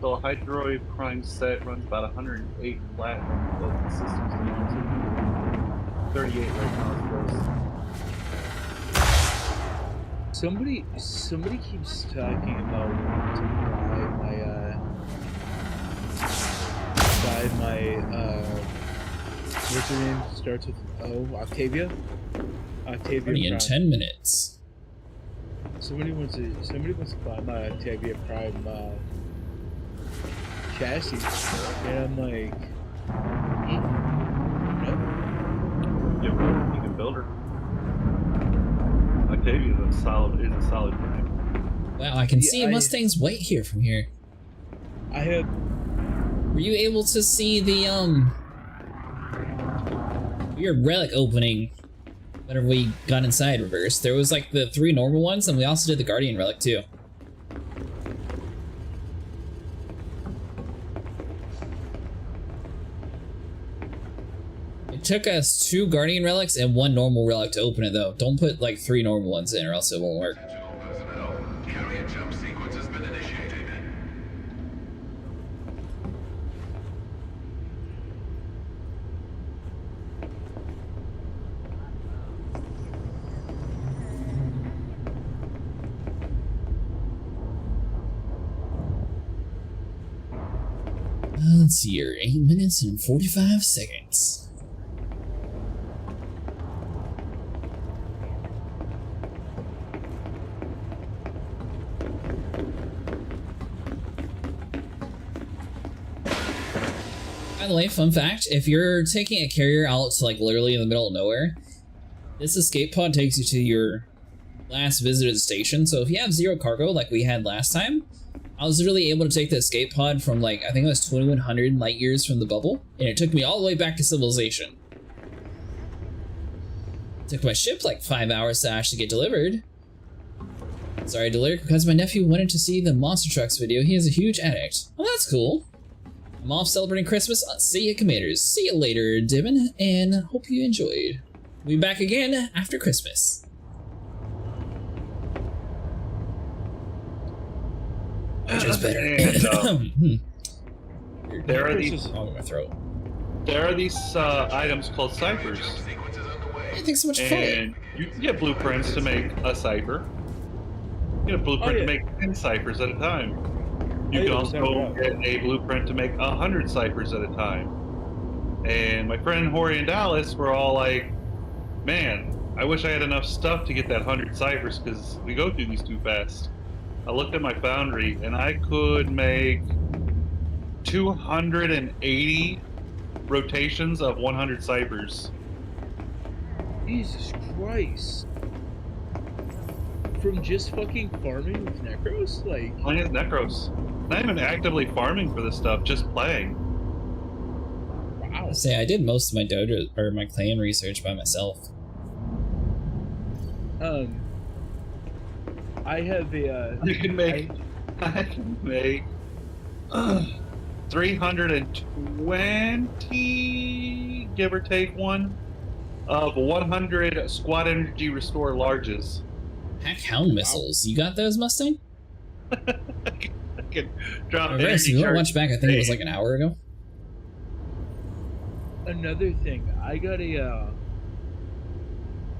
So a Hydroid prime set runs about 108 flat on both the systems. 38 right now, I suppose. Somebody keeps talking about wanting to buy my what's her name? Starts with O. Octavia. Only in 10 minutes. Somebody wants to buy my Octavia Prime chassis, and I'm like, no. You can build her. Octavia is a solid prime. Wow, I can see a Mustang's weight here from here. I have. Were you able to see the weird relic opening whenever we got inside reverse? There was like the 3 normal ones, and we also did the Guardian relic too. It took us 2 Guardian relics and 1 normal relic to open it though. Don't put like 3 normal ones in or else it won't work. Carrier jump sequence has been initiated. Let's see here, 8 minutes and 45 seconds. By the way, fun fact, if you're taking a carrier out to like literally in the middle of nowhere, this escape pod takes you to your last visited station. So if you have 0 cargo like we had last time, I was literally able to take the escape pod from like, I think it was 2100 light years from the bubble, and it took me all the way back to civilization. It took my ship like 5 hours to actually get delivered. Sorry, Deliric, because my nephew wanted to see the Monster Trucks video. He is a huge addict. Well, that's cool. I'm off celebrating Christmas. See ya, Commanders. See you later, Dibbin, and hope you enjoyed. We'll be back again after Christmas. Which is better. And, there are these. Oh, my throat. There are these items called ciphers. I think so much fun. And you can get blueprints to make a cipher. You get a blueprint to make 10 ciphers at a time. You can also get a blueprint to make 100 ciphers at a time. And my friend Hori and Dallas were all like, man, I wish I had enough stuff to get that 100 ciphers because we go through these too fast. I looked at my foundry and I could make 280 rotations of 100 ciphers. Jesus Christ. From just fucking farming with Necros? Like... Playing with Necros. Not even actively farming for this stuff, just playing. Wow. Say, I did most of my dojo, or my clan research by myself. I have a, You can make... I can make... 320, give or take one, of 100 squad energy restore larges. Hack Hound missiles. You got those, Mustang? I can drop Reverse, you watch back, I think it was like an hour ago. Another thing, I got a,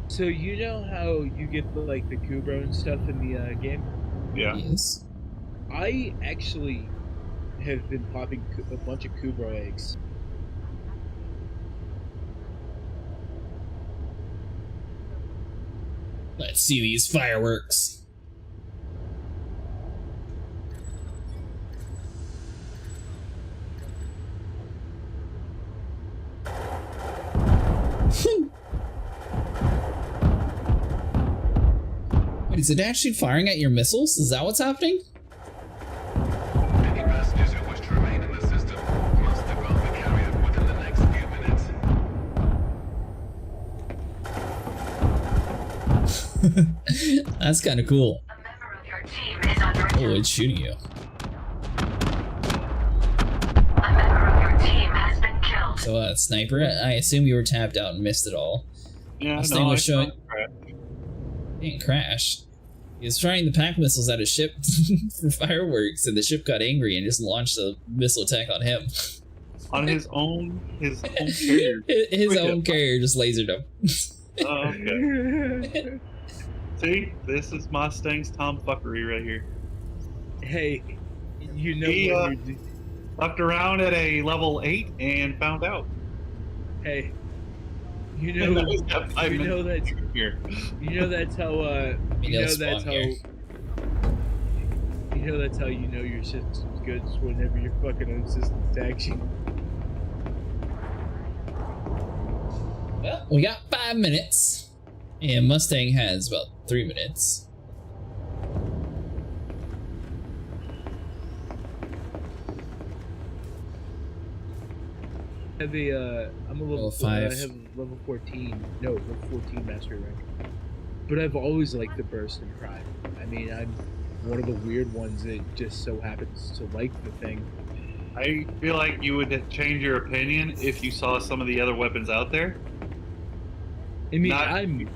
so you know how you get the, like, the Kubro and stuff in the, game? Yeah. Yes. I actually have been popping a bunch of Kubro eggs. Let's see these fireworks. Wait, is it actually firing at your missiles? Is that what's happening? Any passengers who wish to remain in the system must depart the carrier within the next few minutes. That's kind of cool. A member of your team is under attack. Oh, it's shooting you. A member of your team has been killed. So, sniper, I assume you were tapped out and missed it all. Yeah, Mustang was showing. He didn't crash. He was firing the pack missiles at his ship for fireworks, and the ship got angry and just launched a missile attack on him. On his own carrier. His own carrier just lasered him. Oh, okay. See, this is Mustang's tomfuckery right here. Hey, you know he what fucked around at a level 8 and found out. Hey, you know that's how you know that's how you know your system's good is whenever your fucking own system attacks you. Well, we got 5 minutes, and Mustang has about 3 minutes. I'm a level 5. I have level 14. No, level 14 mastery rank. But I've always liked the burst and prime. I mean, I'm one of the weird ones that just so happens to like the thing. I feel like you would change your opinion if you saw some of the other weapons out there. I mean, I'm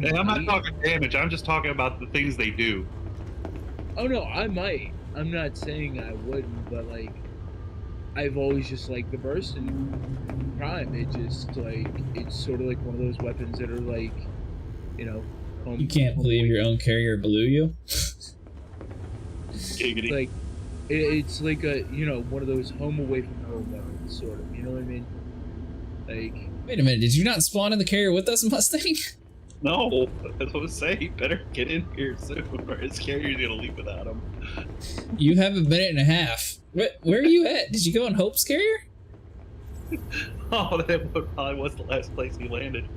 not talking damage. I'm just talking about the things they do. Oh no, I might. I'm not saying I wouldn't, but like, I've always just liked the burst and prime. It just like it's sort of like one of those weapons that are like, you know. You can't believe your own carrier blew you. Like, it's like a one of those home away from home weapons, sort of. You know what I mean? Like. Wait a minute, did you not spawn in the carrier with us, Mustang? No, that's what I say. He better get in here soon, or his carrier's gonna leave without him. You have a minute and a half. Where are you at? Did you go on Hope's carrier? Oh, that probably was the last place he landed.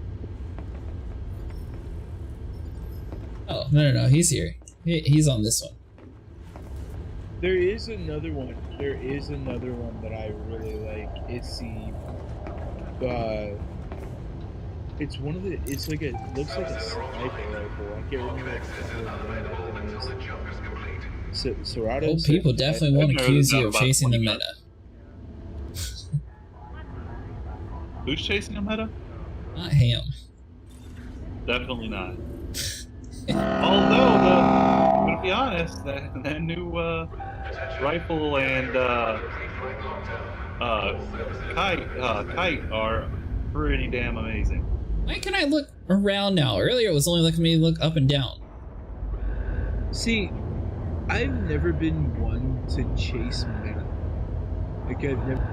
Oh, no, he's here. He's on this one. There is another one. There is another one that I really like. It's it's one of the. It's like it looks like a sniper rifle. I can't remember what the name is. Serato. Well, people definitely won't accuse you of chasing the meta. Who's chasing the meta? Not him. Definitely not. Although, I'm gonna be honest, that new rifle and kite are pretty damn amazing. Why can I look around now? Earlier it was only letting me look up and down. See, I've never been one to chase meta. Like I've never.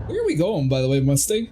Where are we going, by the way, Mustang?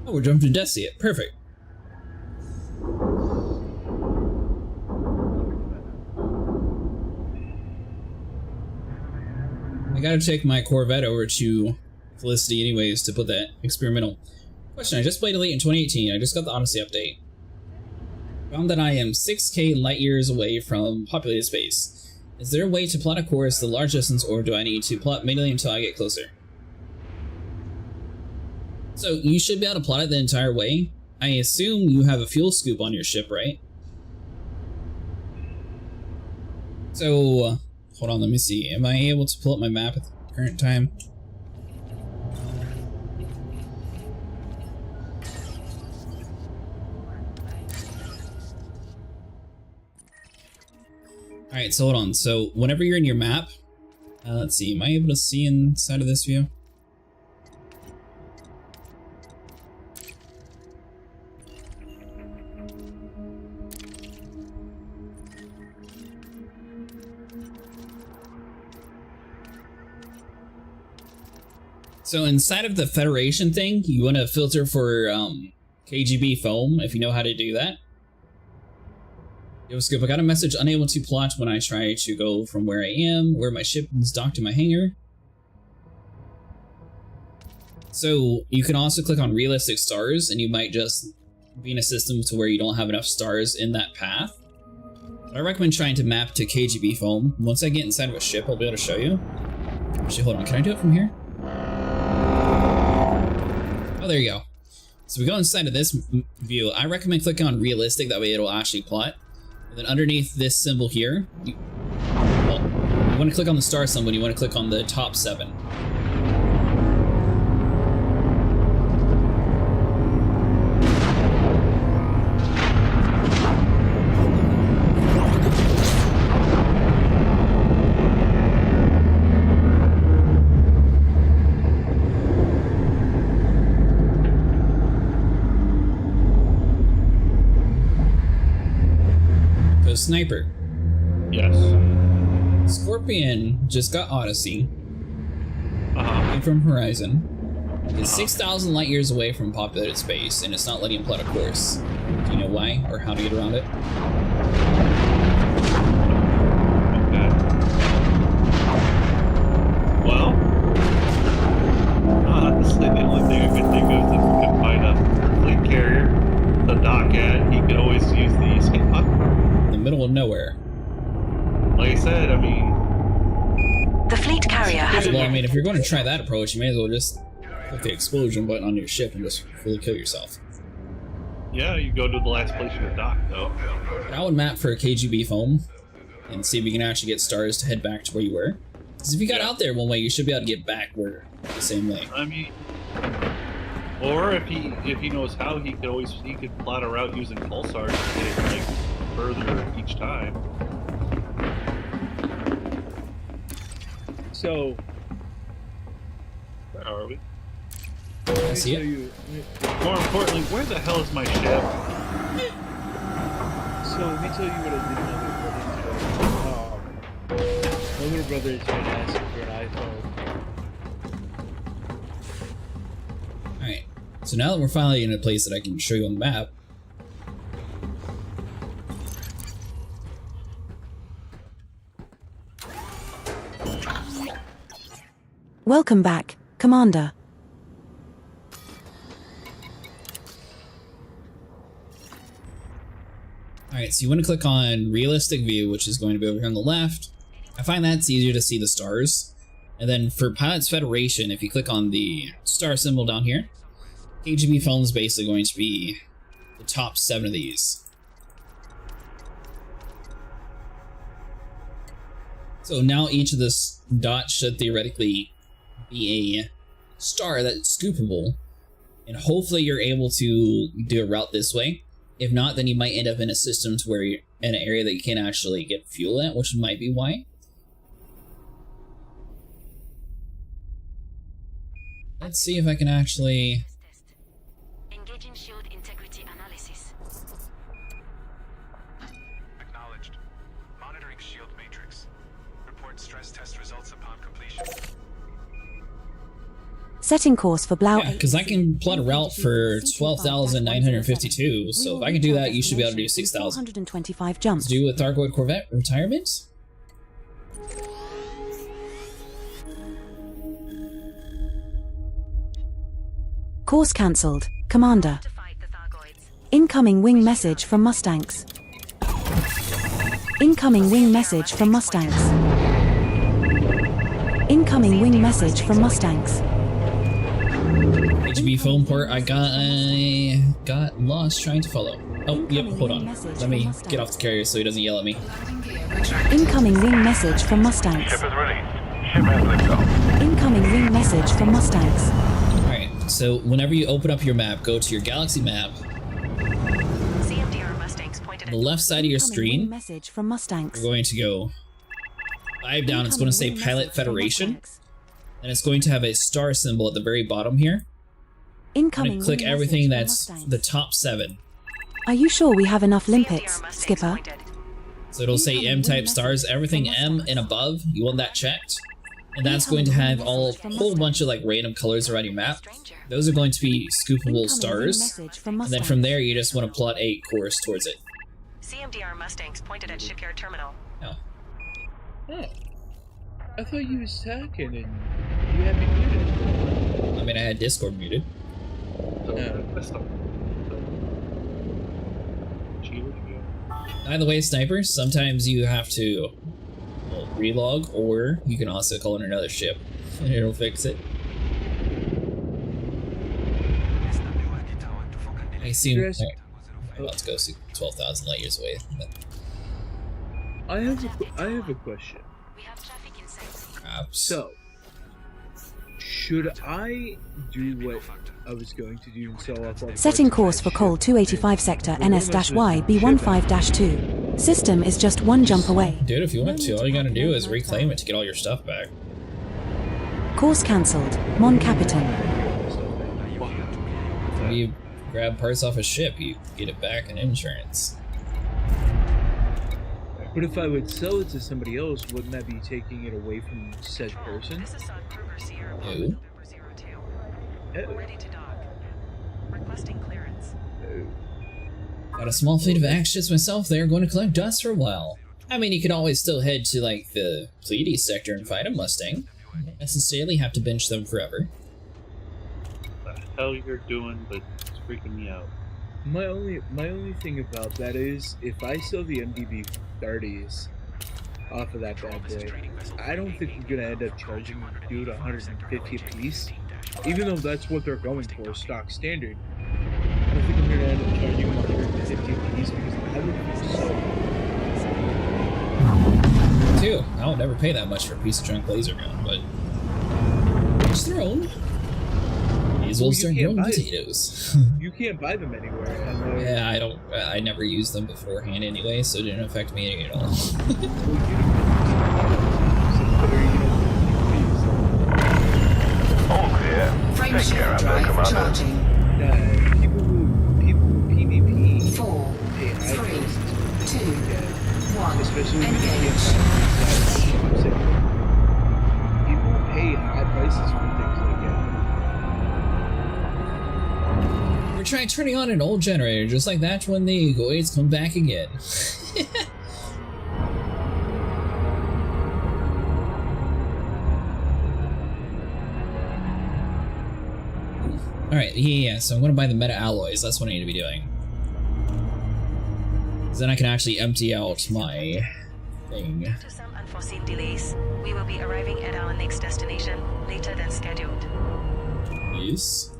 Oh, we're jumping to Desi. Perfect. I gotta take my Corvette over to Felicity anyways to put that experimental. Question, I just played Elite in 2018. I just got the Odyssey update. Found that I am 6k light years away from populated space. Is there a way to plot a course the large distance, or do I need to plot manually until I get closer? So you should be able to plot it the entire way. I assume you have a fuel scoop on your ship, right? So, hold on, let me see. Am I able to pull up my map at the current time? Alright, so hold on. So whenever you're in your map, let's see, am I able to see inside of this view? So inside of the Federation thing, you want to filter for KGB foam, if you know how to do that. Yo, Scoop, I got a message unable to plot when I try to go from where I am, where my ship is docked to my hangar. So you can also click on realistic stars, and you might just be in a system to where you don't have enough stars in that path. I recommend trying to map to KGB foam. Once I get inside of a ship, I'll be able to show you. Actually, hold on, can I do it from here? Oh, there you go. So we go inside of this view. I recommend clicking on realistic, that way it'll actually plot. And then underneath this symbol here, you want to click on the star symbol, and you want to click on the top 7. Sniper. Yes. Scorpion just got Odyssey. Came from Horizon. It's 6,000 light years away from populated space, and it's not letting him plot a course. Do you know why, or how to get around it? Okay. Well, honestly, the only thing I could think of is if we could find a fleet carrier to dock at, he could always use the escape pod. Middle of nowhere. Like I said, I mean... The fleet carrier has... Well, I mean, if you're going to try that approach, you may as well just click the explosion button on your ship and just fully kill yourself. Yeah, you go to the last place you dock, though. But I would map for KGB foam and see if you can actually get stars to head back to where you were. Because if you got out there one way, you should be able to get back where the same way. I mean... Or if he knows how, he could plot a route using pulsars to get it, like, further each time. So, where are we? I see it. More importantly, where the hell is my ship? So let me tell you what I did my little brother today. My little brother is going to ask for an iPhone. Alright, so now that we're finally in a place that I can show you on the map, welcome back, Commander. Alright, so you want to click on realistic view, which is going to be over here on the left. I find that's easier to see the stars. And then for Pilots Federation, if you click on the star symbol down here, KGB foam is basically going to be the top 7 of these. So now each of the dots should theoretically be a star that's scoopable, and hopefully you're able to do a route this way. If not, then you might end up in a system to where you're in an area that you can't actually get fuel at, which might be why. Let's see if I can actually... Engaging shield integrity analysis. Acknowledged. Monitoring shield matrix. Report stress test results upon completion. Setting course for Blau. Yeah, because I can plot a route for 12,952, so if I can do that, you should be able to do 6,000. 425 jumps. Let's do a Thargoid Corvette retirement. Course cancelled, Commander. Incoming wing message from Mustangs. Incoming wing message from Mustangs. Incoming wing message from Mustangs. HB foam port, I got lost trying to follow. Oh, yep, hold on. Let me get off the carrier so he doesn't yell at me. Incoming wing message from Mustangs. Ship is released. Ship has liftoff. Incoming wing message from Mustangs. Alright, so whenever you open up your map, go to your galaxy map. On the left side of your screen, message from Mustangs. you're going to go 5 down. It's going to say Pilot Federation. And it's going to have a star symbol at the very bottom here. Incoming. Click everything that's the top 7. Are you sure we have enough limpets, Skipper? So it'll say M-type stars. Everything M and above, you want that checked. And that's going to have a whole bunch of like random colors around your map. Those are going to be scoopable stars. And then from there, you just want to plot a course towards it. CMDR Mustangs pointed at shipyard terminal. No. Oh. I thought you was talking and you had me muted. I mean, I had Discord muted. By the way, snipers, sometimes you have to relog, or you can also call in another ship, and it'll fix it. I assume... Oh, let's go 12,000 light years away. I have a question. Perhaps. So, should I do what I was going to do and sell off all the Setting course for Col 285 sector NS-Y B15-2. System is just one jump away. Dude, if you want to, all you gotta do is reclaim it to get all your stuff back. Course cancelled. Mon Capitan. If you grab parts off a ship, you get it back in insurance. But if I would sell it to somebody else, wouldn't that be taking it away from said person? Who? Ready to dock. Requesting clearance. Got a small fleet of axe ships myself. They're going to collect dust for a while. I mean, you could always still head to, like, the Pleiades sector and find a Mustang. You don't necessarily have to bench them forever. What the hell you're doing, but it's freaking me out. My only thing about that is, if I sell the MDB 30s off of that bad boy, I don't think I'm gonna end up charging dude 150 a piece, even though that's what they're going for, stock standard. I don't think I'm gonna end up charging 150 a piece because I would be so. Too. I would never pay that much for a piece of junk laser gun, but each their own. May as well start growing potatoes. You can't buy them anywhere. Yeah, I never used them beforehand anyway, so it didn't affect me any at all. All clear. Take care of that, Commander. People who PvP 4, 3, 2, 1. Especially Engage. people pay high prices for things like that. We're trying turning on an old generator, just like that when the Goids come back again. Alright, yeah, so I'm gonna buy the meta alloys, that's what I need to be doing. Because then I can actually empty out my thing. Due to some unforeseen delays, we will be arriving at our next destination later than scheduled. Yes.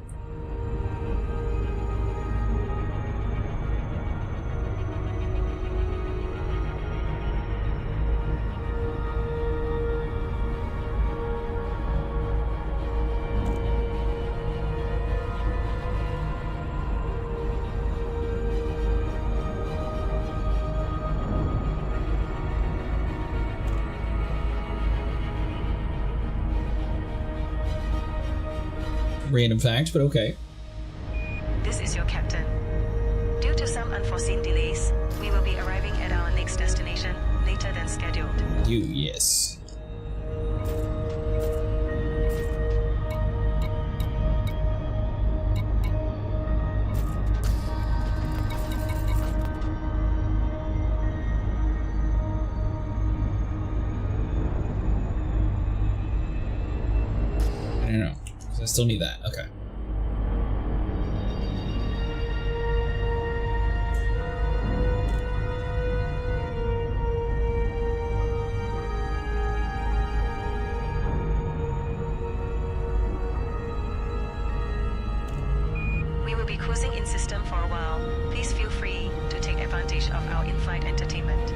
Random fact, but okay. This is your captain. Due to some unforeseen delays, we will be arriving at our next destination later than scheduled. You, yes. I don't know. I still need that. Okay. We will be cruising in system for a while. Please feel free to take advantage of our in-flight entertainment.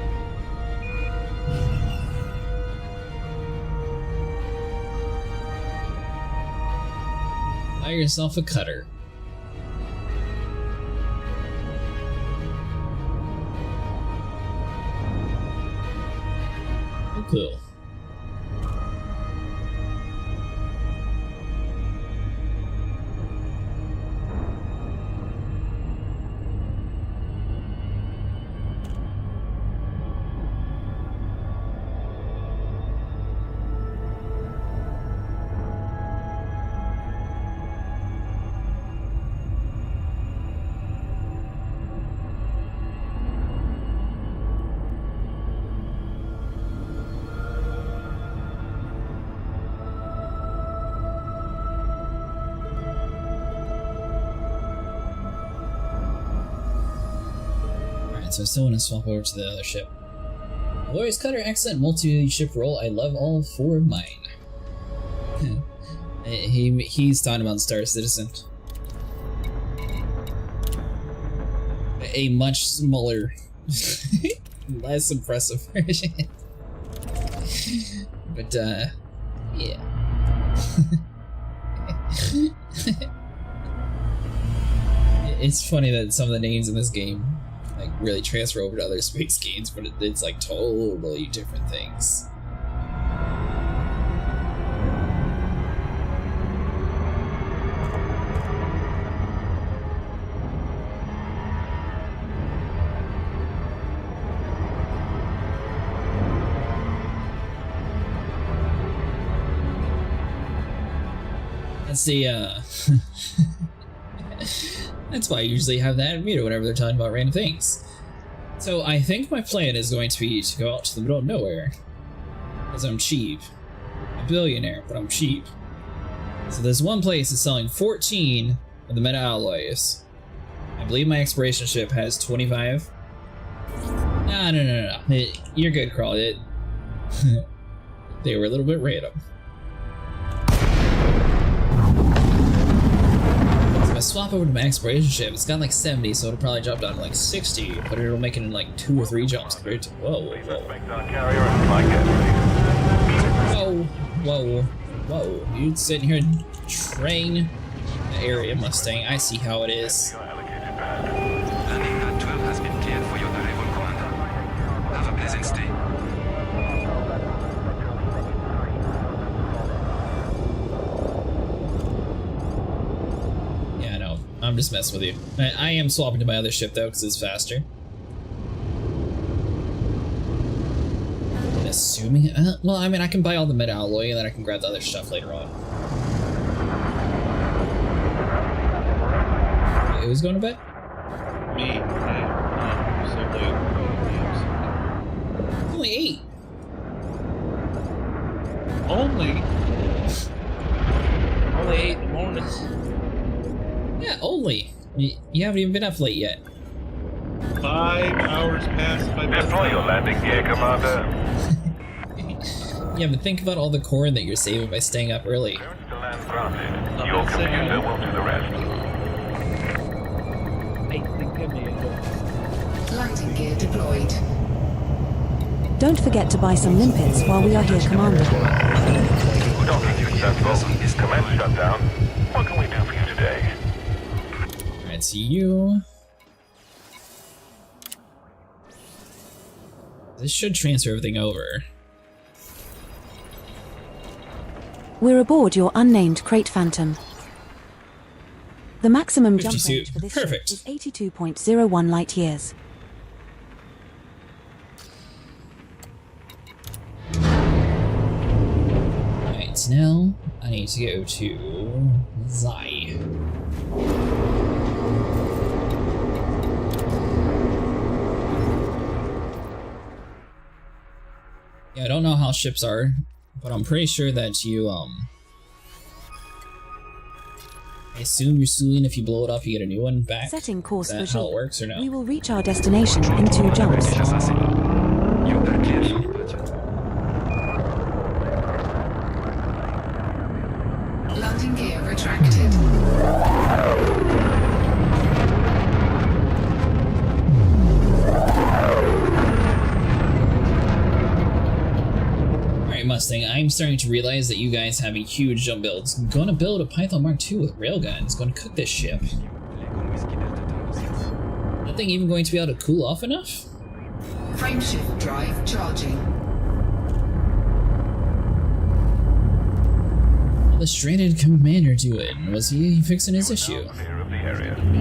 Buy yourself a cutter. Oh, cool. Alright, so I still want to swap over to the other ship. Glorious Cutter, excellent multi-ship roll. I love all 4 of mine. He's talking about Star Citizen. A much smaller, less impressive version. But, yeah. It's funny that some of the names in this game like really transfer over to other space games, but it's like totally different things. That's the that's why I usually have that muted whenever they're talking about random things. So I think my plan is going to be to go out to the middle of nowhere, because I'm cheap. I'm a billionaire, but I'm cheap. So this one place is selling 14 of the meta alloys. I believe my exploration ship has 25. No. You're good, Crawl. They were a little bit random. Swap over to my exploration ship. It's got like 70, so it'll probably drop down to like 60, but it'll make it in like 2 or 3 jumps compared to whoa. You'd sit here and train the area Mustang. I see how it is. Landing pad 12 has been cleared for your arrival, Commander. Have a pleasant stay. I'm just messing with you. I am swapping to my other ship though, because it's faster. And assuming, well, I mean, I can buy all the meta alloy and then I can grab the other stuff later on. Who's going to bed? Me. Only 8. Only 8 in the morning. Yeah, only. You haven't even been up late yet. 5 hours past my bedtime. Deploy your landing gear, Commander. Yeah, but think about all the corn that you're saving by staying up early. Clearance to land granted. Your computer will do the rest. Landing gear deployed. Don't forget to buy some limpets while we are here, Commander. Docking you, Sentinel. Commence shutdown. What can we do for you today? Alright, so you... This should transfer everything over. We're aboard your unnamed Krait Phantom. The maximum jump 52. range for this Perfect. ship is 82.01 light years. Alright, so now I need to go to Zai. Yeah, I don't know how ships are, but I'm pretty sure that you, I assume you're suing if you blow it up, you get a new one back. Setting course Is that for how it works or no? We will reach our destination in 2 jumps. Landing gear retracted. Mustang, I'm starting to realize that you guys have a huge jump builds. I'm going to build a Python Mark II with railguns. Going to cook this ship. That thing even going to be able to cool off enough? Frameshift drive charging. What the stranded commander doing? Was he fixing his issue?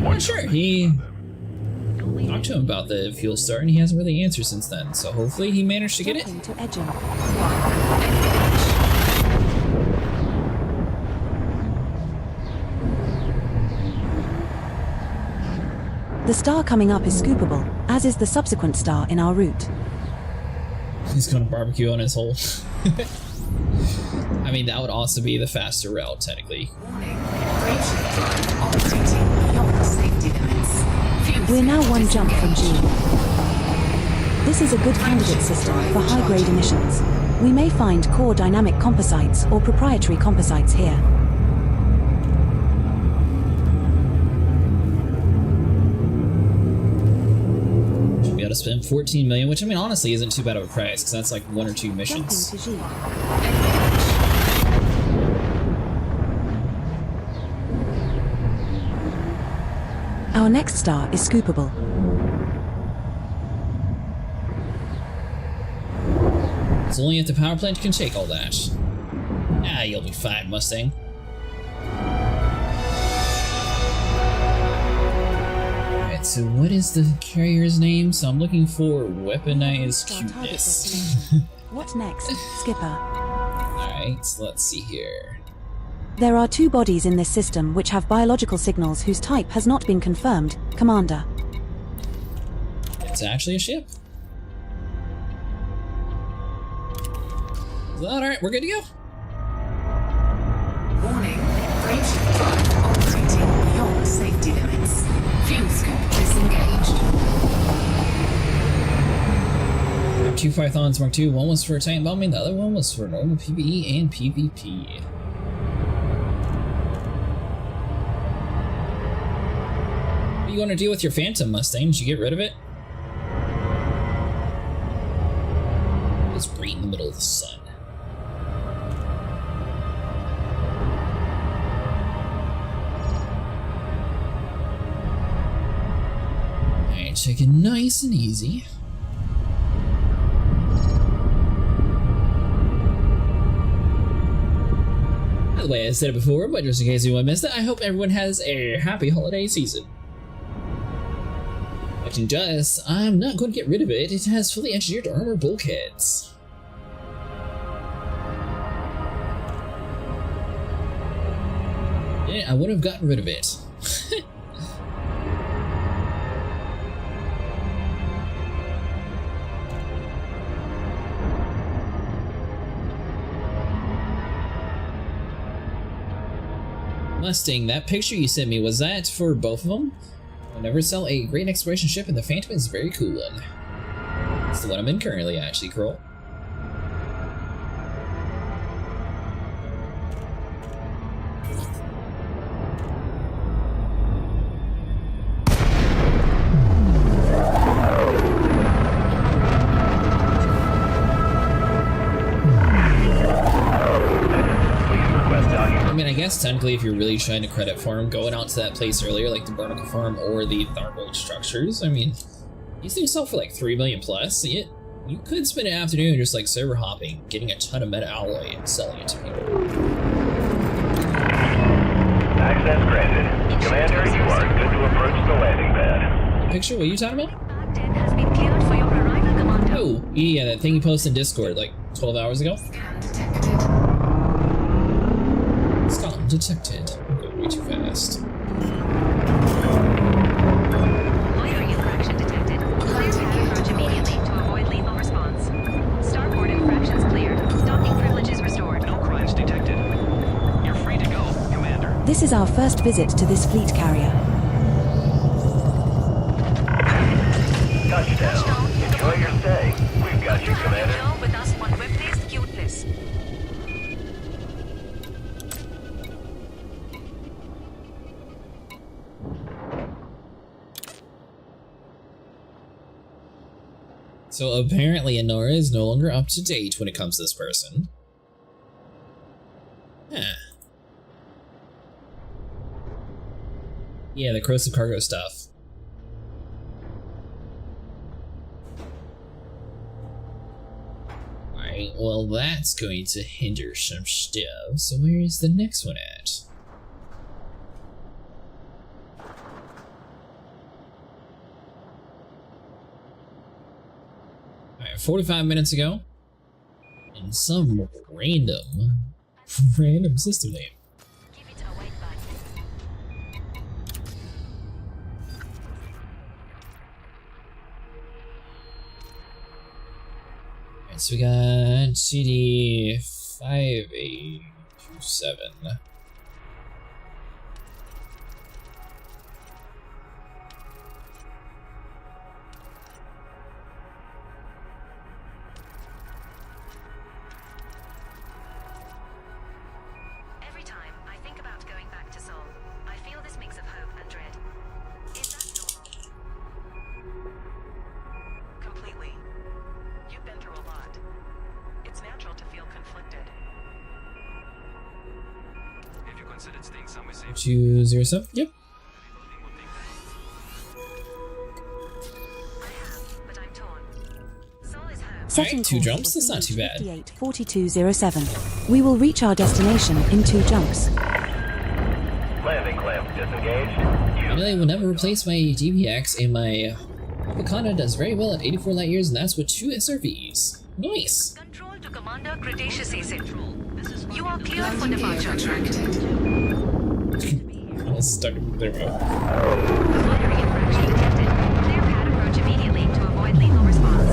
Not sure. He talked to him about the fuel star and he hasn't really answered since then. So hopefully he managed to get it. The star coming up is scoopable, as is the subsequent star in our route. He's gonna barbecue on his hole. I mean, that would also be the faster route, technically. We're now 1 jump from G. This is a good candidate system for high-grade emissions. We may find core dynamic composites or proprietary composites here. Should be able to spend 14 million, which I mean honestly isn't too bad of a price, because that's like 1 or 2 missions. Our next star is scoopable. It's only if the power plant can take all that. Ah, you'll be fine, Mustang. Alright, so what is the carrier's name? So I'm looking for weaponized cuteness. What next, Skipper? Alright, so let's see here. There are 2 bodies in this system which have biological signals whose type has not been confirmed, Commander. It's actually a ship. Alright, we're good to go. Warning, ranging time operating beyond safety limits. Fuel scope disengaged. 2 Pythons Mark II, one was for tank bombing, the other one was for normal PvE and PvP. What do you want to deal with your Phantom, Mustang? Did you get rid of it? It's right in the middle of the sun. Alright, take it nice and easy. By the way, I said it before, but just in case anyone missed it, I hope everyone has a happy holiday season. But it does, I'm not going to get rid of it. It has fully engineered armor bulkheads. Yeah, I would have gotten rid of it. Mustang, that picture you sent me, was that for both of them? I'll never sell a great exploration ship, and the Phantom is a very cool one. It's the one I'm in currently, actually, Kroll. I guess technically if you're really trying to credit farm, going out to that place earlier, like the barnacle farm or the thargoid structures, I mean, these things sell for like 3 million plus. You could spend an afternoon just like server hopping, getting a ton of meta alloy and selling it to people. Access granted. Commander, you are good to approach the landing pad. Picture, what are you talking about? Oh, yeah, that thing you posted in Discord like 12 hours ago. Scan detected. I'm going way too fast. Minor infraction detected. Clear path approach immediately to avoid lethal response. Starboard infractions cleared. Docking privileges restored. No crimes detected. You're free to go, Commander. This is our first visit to this fleet carrier. Touchdown. Enjoy your stay. We've got you, Commander. With us on web-based cuteness. So apparently Enora is no longer up to date when it comes to this person. Huh. Yeah, the corrosive cargo stuff. Alright, well that's going to hinder some stuff, so where is the next one at? Alright, 45 minutes ago, in some random system name. Alright, so we got CD 5827. 207. Yep. Setting 2 course jumps, for that's not too bad. 4207. We will reach our destination in 2 jumps. Landing clamp disengaged. Mandalay will never replace my GPX, and my Anaconda does very well at 84 light years, and that's with 2 SRVs. Nice. Control to Commander Cretaceous Central. You are clear for departure. I was stuck in there. Minor infraction detected. Clear pad approach immediately to avoid lethal response.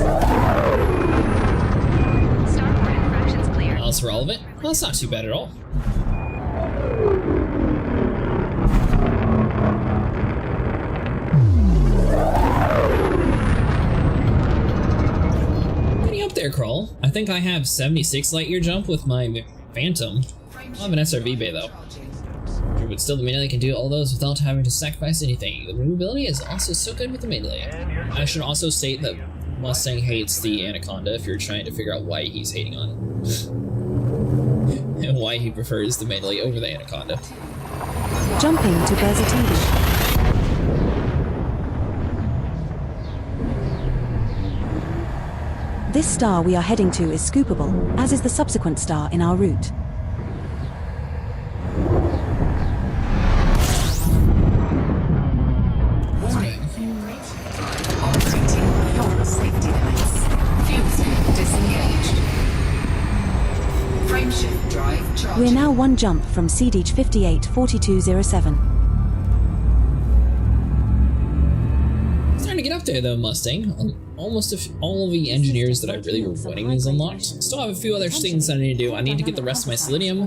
Starboard infractions clear. Miles for all of it? Well, that's not too bad at all. Getting up there, Crawl. I think I have 76 light year jump with my Phantom. I'll have an SRV bay though. But still, the Mandalay can do all those without having to sacrifice anything. The maneuverability is also so good with the Mandalay. I should also state that Mustang hates the Anaconda if you're trying to figure out why he's hating on it. And why he prefers the Mandalay over the Anaconda. Jumping to Versatility. This star we are heading to is scoopable, as is the subsequent star in our route. We are now 1 jump from CDH 584207. Starting to get up there though, Mustang. Almost all of the engineers that I really were winning is unlocked. Still have a few other things that I need to do. I need to get the rest of my selenium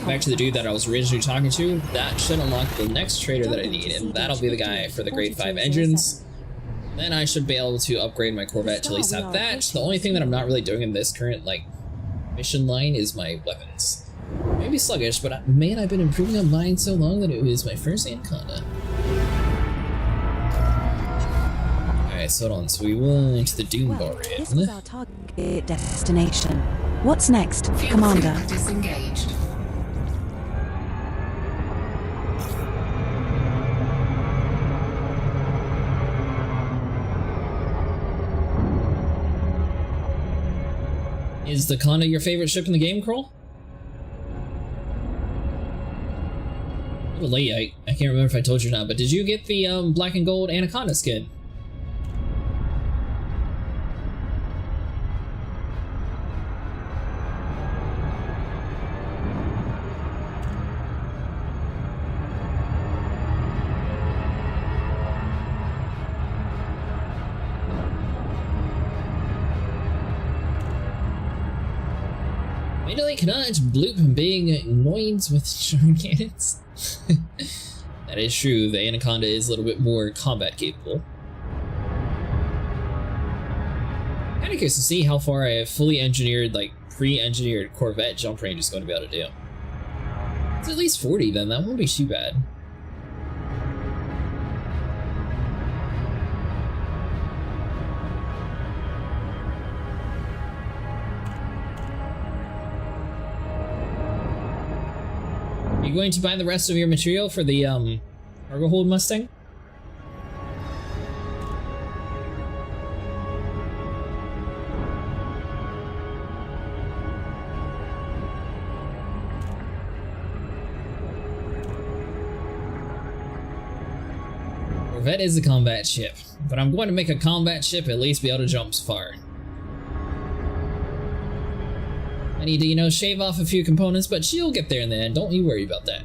back to the dude that I was originally talking to. That should unlock the next trader that I need, and that'll be the guy for the grade 5 engines. Then I should be able to upgrade my Corvette to at least have that. The only thing that I'm not really doing in this current mission line is my weapons. Maybe sluggish, but man, I've been improving on mine so long that it was my first Anaconda. Alright, so hold on. So we went to the Doom Bar in. This was our target destination. What's next, Commander? Disengaged. Is the Conda your favorite ship in the game, Kroll? A little late, I can't remember if I told you or not, but did you get the black and gold Anaconda skin? Mandalay cannot bloop being annoyed with shotgun cannons. That is true, the Anaconda is a little bit more combat capable. Kinda curious to see how far a fully engineered, pre-engineered Corvette jump range is going to be able to do. It's at least 40 then, that won't be too bad. Are you going to buy the rest of your material for the cargo hold Mustang? Corvette is a combat ship, but I'm going to make a combat ship at least be able to jump far. I need to, shave off a few components, but she'll get there in the end. Don't you worry about that.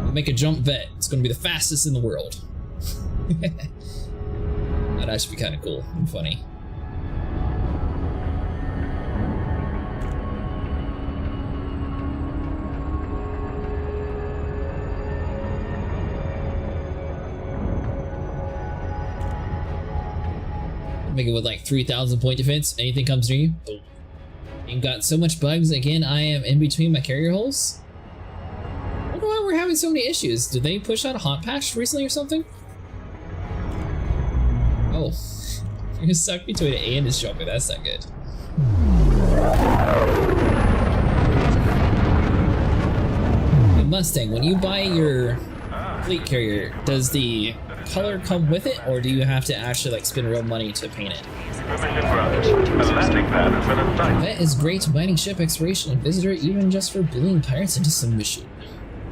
We'll make a jump vet. It's going to be the fastest in the world. That'd actually be kind of cool and funny. Make it with 3,000 point defense. Anything comes near you, boom. You've got so much bugs. Again, I am in between my carrier holes. I wonder why we're having so many issues. Did they push out a hot patch recently or something? Oh, you're stuck between an A and his jumper. That's not good. Mustang, when you buy your fleet carrier, does the color come with it, or do you have to actually like spend real money to paint it? That is great mining ship exploration and visitor, even just for bullying pirates into submission.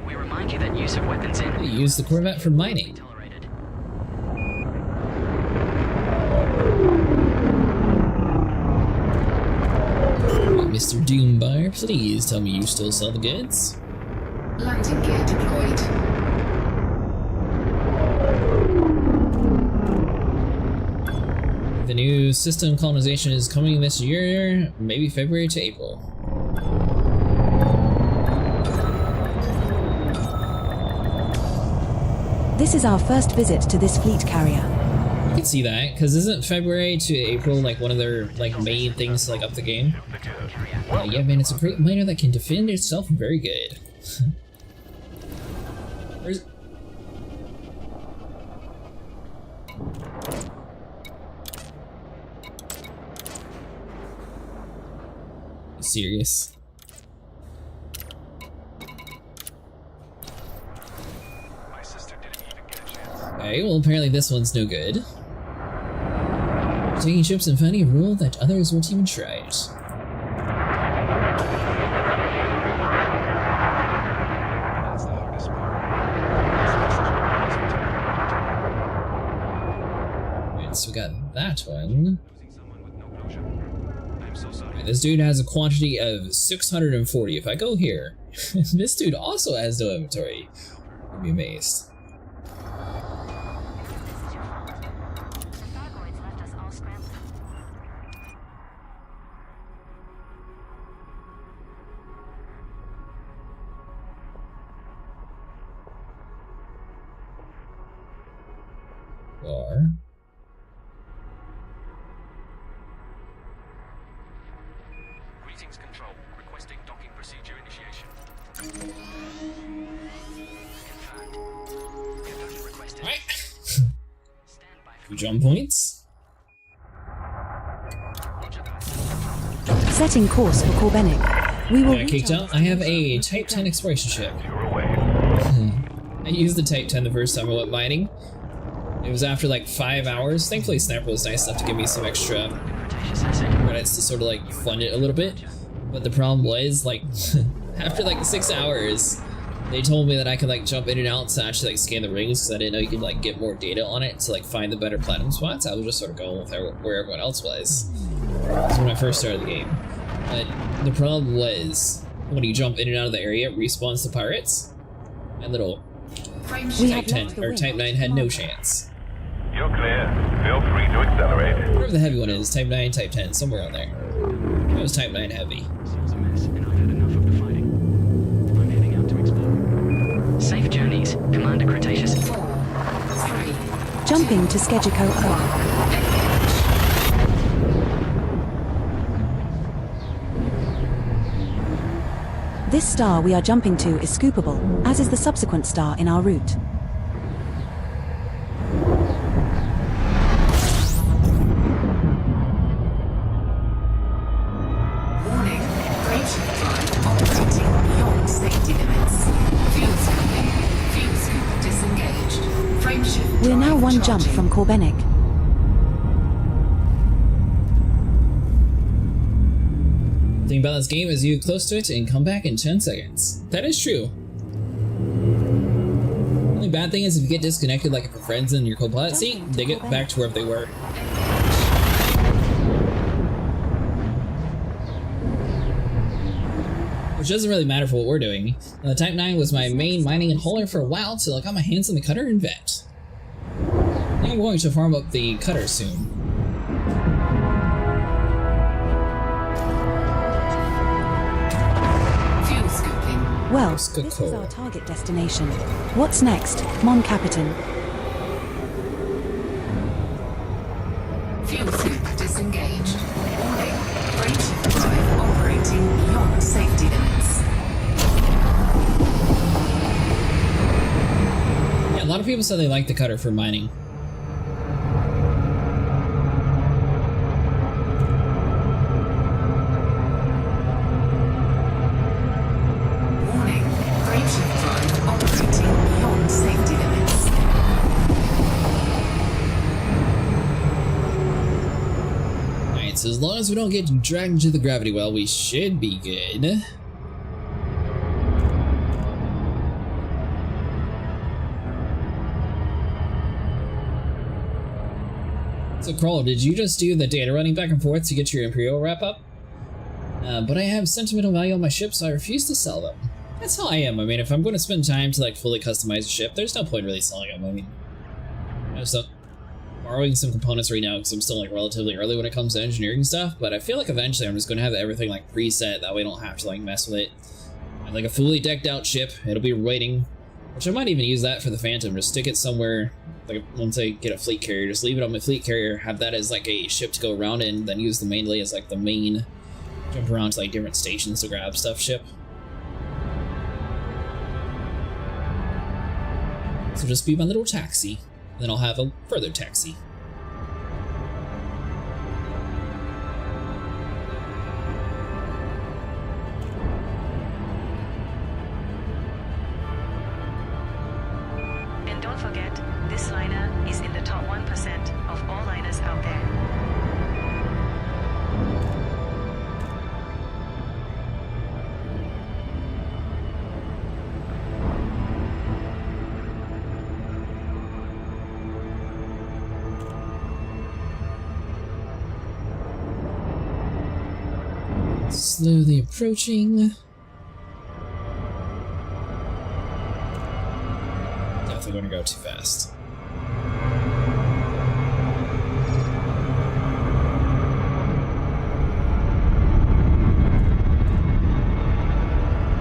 We remind you that use of weapons in... They use the Corvette for mining. Mr. Doombar, please tell me you still sell the goods. Landing gear deployed. The new system colonization is coming this year, maybe February to April. This is our first visit to this fleet carrier. I can see that, because isn't February to April like one of their like main things to like up the game? Yeah, man, it's a great miner that can defend itself very good. Where's... Serious? Okay, well apparently this one's no good. Taking ships and finding a rule that others won't even try it. Right, so we got that one. Right, this dude has a quantity of 640. If I go here, this dude also has no inventory. I'd be amazed. Greetings, Control. Requesting docking procedure initiation. Two jump points. Setting course for Corbenic. We will got kicked out. I have a Type 10 exploration ship. I used the Type 10 the first time I went mining. It was after like 5 hours. Thankfully Sniper was nice enough to give me some extra credits to sort of like fund it a little bit. But the problem was like after like 6 hours, they told me that I could like jump in and out to actually like scan the rings, because I didn't know you could like get more data on it to like find the better platinum spots. I was just sort of going with where everyone else was. That's when I first started the game. But the problem was when you jump in and out of the area, it respawns the pirates. And little Type 10 or Type 9 had no chance. You're clear. Feel free to accelerate. Whatever the heavy one is, Type 9, Type 10, somewhere on there. It was Type 9 heavy. Safe journeys, Commander Cretaceous. 4, 3. Jumping to Skejiko O. This star we are jumping to is scoopable, as is the subsequent star in our route. Warning, braking drive operating beyond safety limits. Fuel scooping. Fuel scoop disengaged. Frameshift We're now one jump from Corbenic. The thing about this game is you get close to it and come back in 10 seconds. That is true. The only bad thing is if you get disconnected, like if your friend's in your co-pilot seat, they get back to wherever they were. Which doesn't really matter for what we're doing. The Type 9 was my main mining and hauler for a while till I got my hands on the cutter and vet. I think I'm going to farm up the cutter soon. Well, this is our target destination. What's next, Mon Capitan? Fuel scoop disengaged. Warning, frameshift drive operating beyond safety limits. Yeah, a lot of people said they like the cutter for mining. Warning, frameshift drive as we don't get dragged into the gravity well, we should be good. So Kroll, did you just do the data running back and forth to get your Imperial wrap up? But I have sentimental value on my ship, so I refuse to sell them. That's how I am. I mean, if I'm going to spend time to like fully customize a ship, there's no point really selling them. I mean, I'm still borrowing some components right now because I'm still like relatively early when it comes to engineering stuff, but I feel like eventually I'm just going to have everything like preset, that way I don't have to like mess with it. I have like a fully decked out ship, it'll be waiting, which I might even use that for the Phantom, just stick it somewhere, like once I get a fleet carrier, just leave it on my fleet carrier, have that as like a ship to go around in, then use the mandalay as like the main jump around to like different stations to grab stuff ship. So just be my little taxi, then I'll have a further taxi. And don't forget, this liner is in the top 1% of all liners out there. Slowly approaching. Definitely going to go too fast.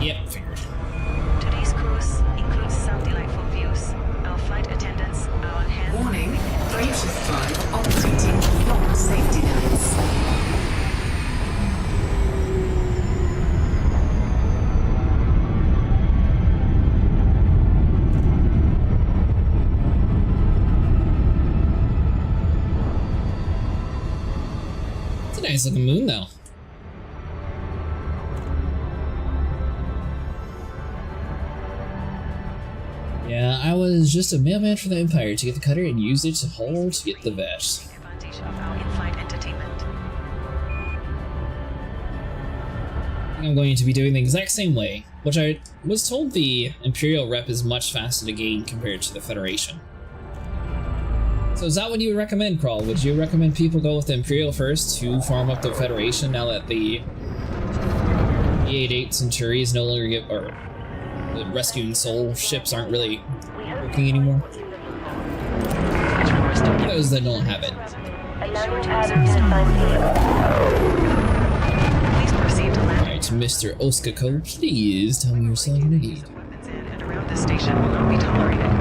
Yep, figured. Today's cruise includes some delightful views. Our flight attendants are on hand. Warning, Bridge 5 operating locked safety limits. Nice looking moon though. Yeah, I was just a mailman for the Empire to get the cutter and used it to haul to get the vet. Advantage of our in-flight entertainment. I'm going to be doing the exact same way, which I was told the Imperial rep is much faster to gain compared to the Federation. So is that what you would recommend, Kroll? Would you recommend people go with the Imperial first to farm up the Federation now that the E-88 Century is no longer or the rescuing soul ships aren't really working anymore? For those that don't have it. Alright, Mr. Oskako, please tell me you're selling your need. And around this station will not be tolerated.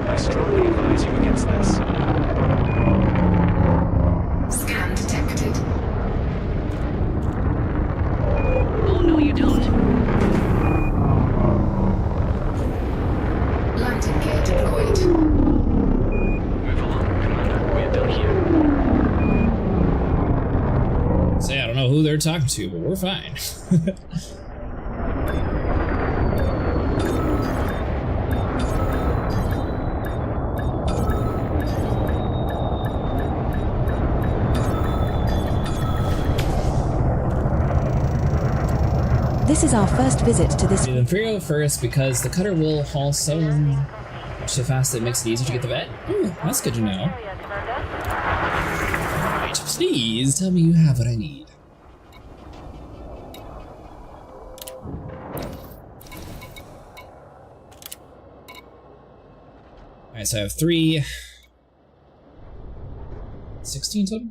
I strongly advise you against this. Scan detected. Oh, no, you don't. Landing gear deployed. Move along, Commander. We're done here. Say, I don't know who they're talking to, but we're fine. This is our first visit to this. The Imperial first because the cutter will haul so fast that it makes it easier to get the vet. Ooh, that's good to know. Alright, please tell me you have what I need. Alright, so I have 16 total?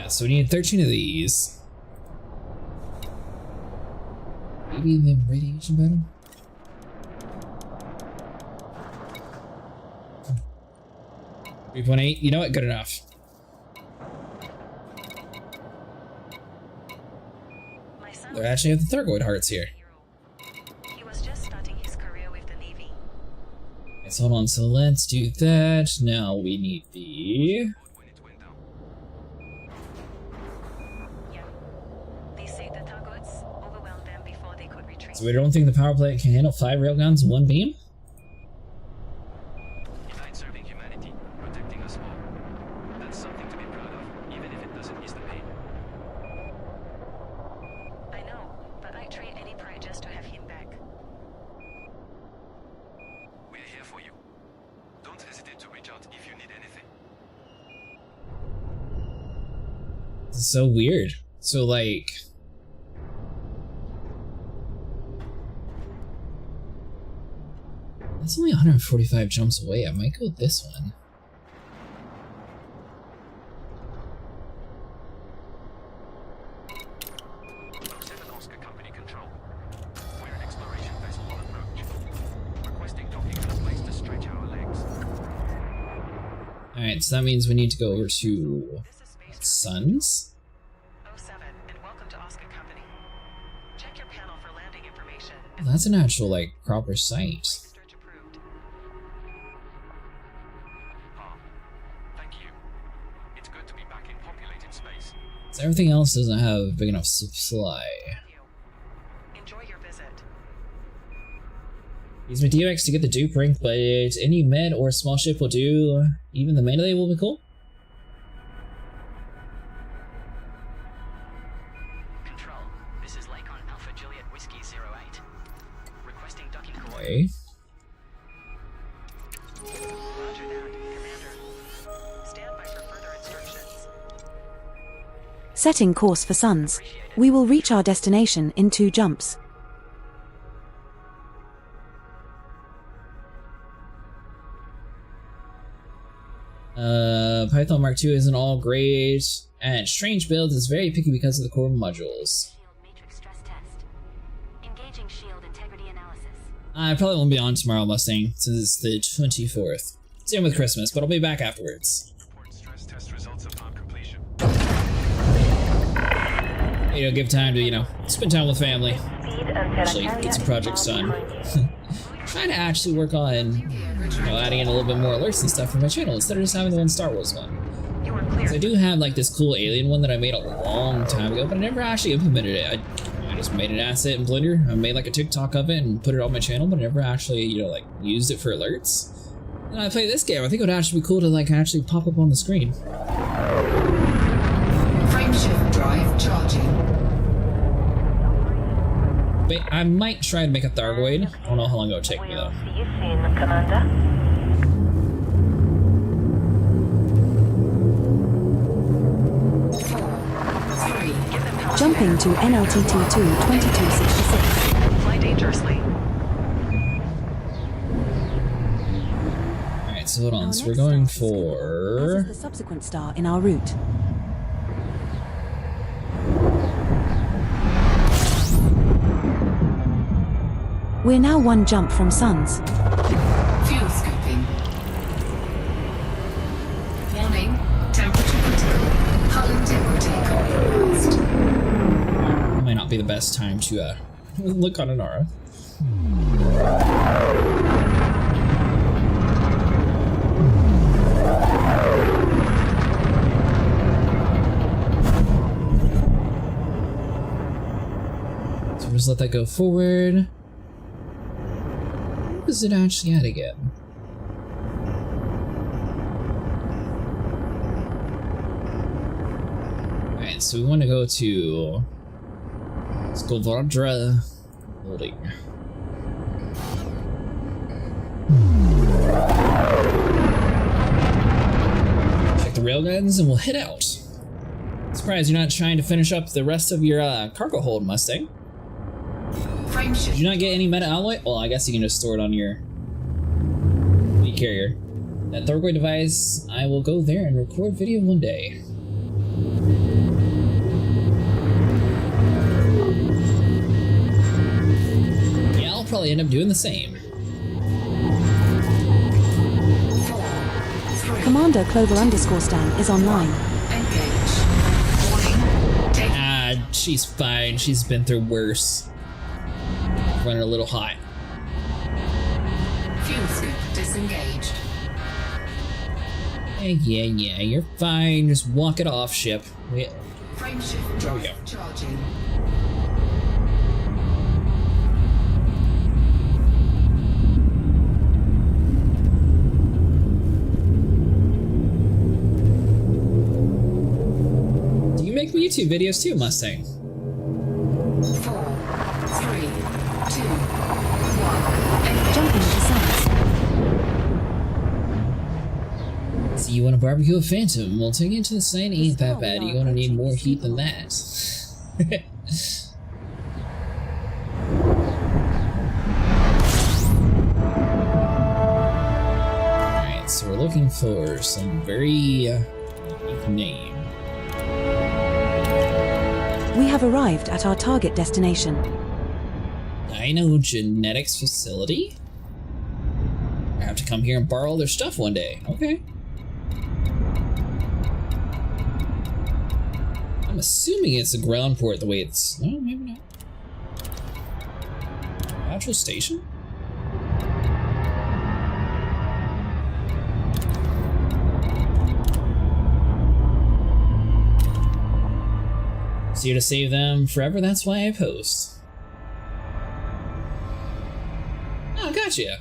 So we need 13 of these. Maybe the radiation battle? 3.8, you know what? Good enough. They actually have the thargoid hearts here. He was just starting his career with the Navy. Okay, so hold on, so let's do that. Now we need the So we don't think the power plant can handle 5 railguns in one beam? United serving humanity, protecting us all. That's something to be proud of, even if it doesn't ease the pain. I know, but I trade any pride just to have him back. We're here for you. Don't hesitate to reach out if you need anything. This is so weird. So like... That's only 145 jumps away. I might go with this one. Oscar Company Control. We're an exploration vessel on approach. Requesting docking for a place to stretch our legs. Alright, so that means we need to go over to Suns. 07 and welcome to Oscar Company. Check your panel for landing information. Well, that's an actual, like, proper site. Thank you. It's good to be back in populated space. So everything else doesn't have a big enough supply. Enjoy your visit. Use my DX to get the dupe rank, but any med or small ship will do. Even the mandalay will be cool. Control, this is Lake on Alpha Juliet Whiskey 08. Requesting docking coordinates. Okay. Roger that, Commander. Stand by for further instructions. Setting course for Suns. We will reach our destination in 2 jumps. Python Mark II isn't all great, and Strange Build is very picky because of the core modules. Engaging shield integrity analysis. I probably won't be on tomorrow, Mustang, since it's the 24th. Same with Christmas, but I'll be back afterwards. Stress test results upon completion. You know, give time to, you know, spend time with family. Actually, get some projects done. Trying to actually work on, you know, adding in a little bit more alerts and stuff for my channel instead of just having the one Star Wars one. So I do have like this cool alien one that I made a long time ago, but I never actually implemented it. I just made an asset in Blender. I made like a TikTok of it and put it on my channel, but I never actually, you know, like used it for alerts. And I play this game. I think it would actually be cool to like actually pop up on the screen. Frameshift drive charging. But I might try to make a thargoid. I don't know how long it'll take me though. See you soon, Commander. Jumping to NLTT 2266. Fly dangerously. Alright, so hold on. So we're going for... This is the subsequent star in our route. We're now 1 jump from Suns. Fuel scooping. Warning, temperature critical. Hull integrity compromised. Might not be the best time to look on an aura. So just let that go forward. What is it actually at again? Alright, so we want to go to Skoldradra building. Check the railguns and we'll head out. Surprised you're not trying to finish up the rest of your cargo hold, Mustang. Did you not get any meta alloy? Well, I guess you can just store it on your carrier. That thargoid device, I will go there and record video one day. Yeah, I'll probably end up doing the same. Commander Clover_Stan is online. Ah, she's fine. She's been through worse. Running a little hot. Fuel scoop disengaged. Yeah, you're fine. Just walk it off, ship. Frameshift drive charging. YouTube videos too, Mustang. 4, 3, 2, 1. Jumping to sides. So you want to barbecue a Phantom? Well, taking it to the side ain't that bad. You're gonna need more heat than that. Alright, so we're looking for some very unique name. We have arrived at our target destination. Dino-genetics facility? I have to come here and borrow all their stuff one day. Okay. I'm assuming it's a ground port the way it's... No, maybe not. Actual station? It's here to save them forever, that's why I post. Oh, gotcha.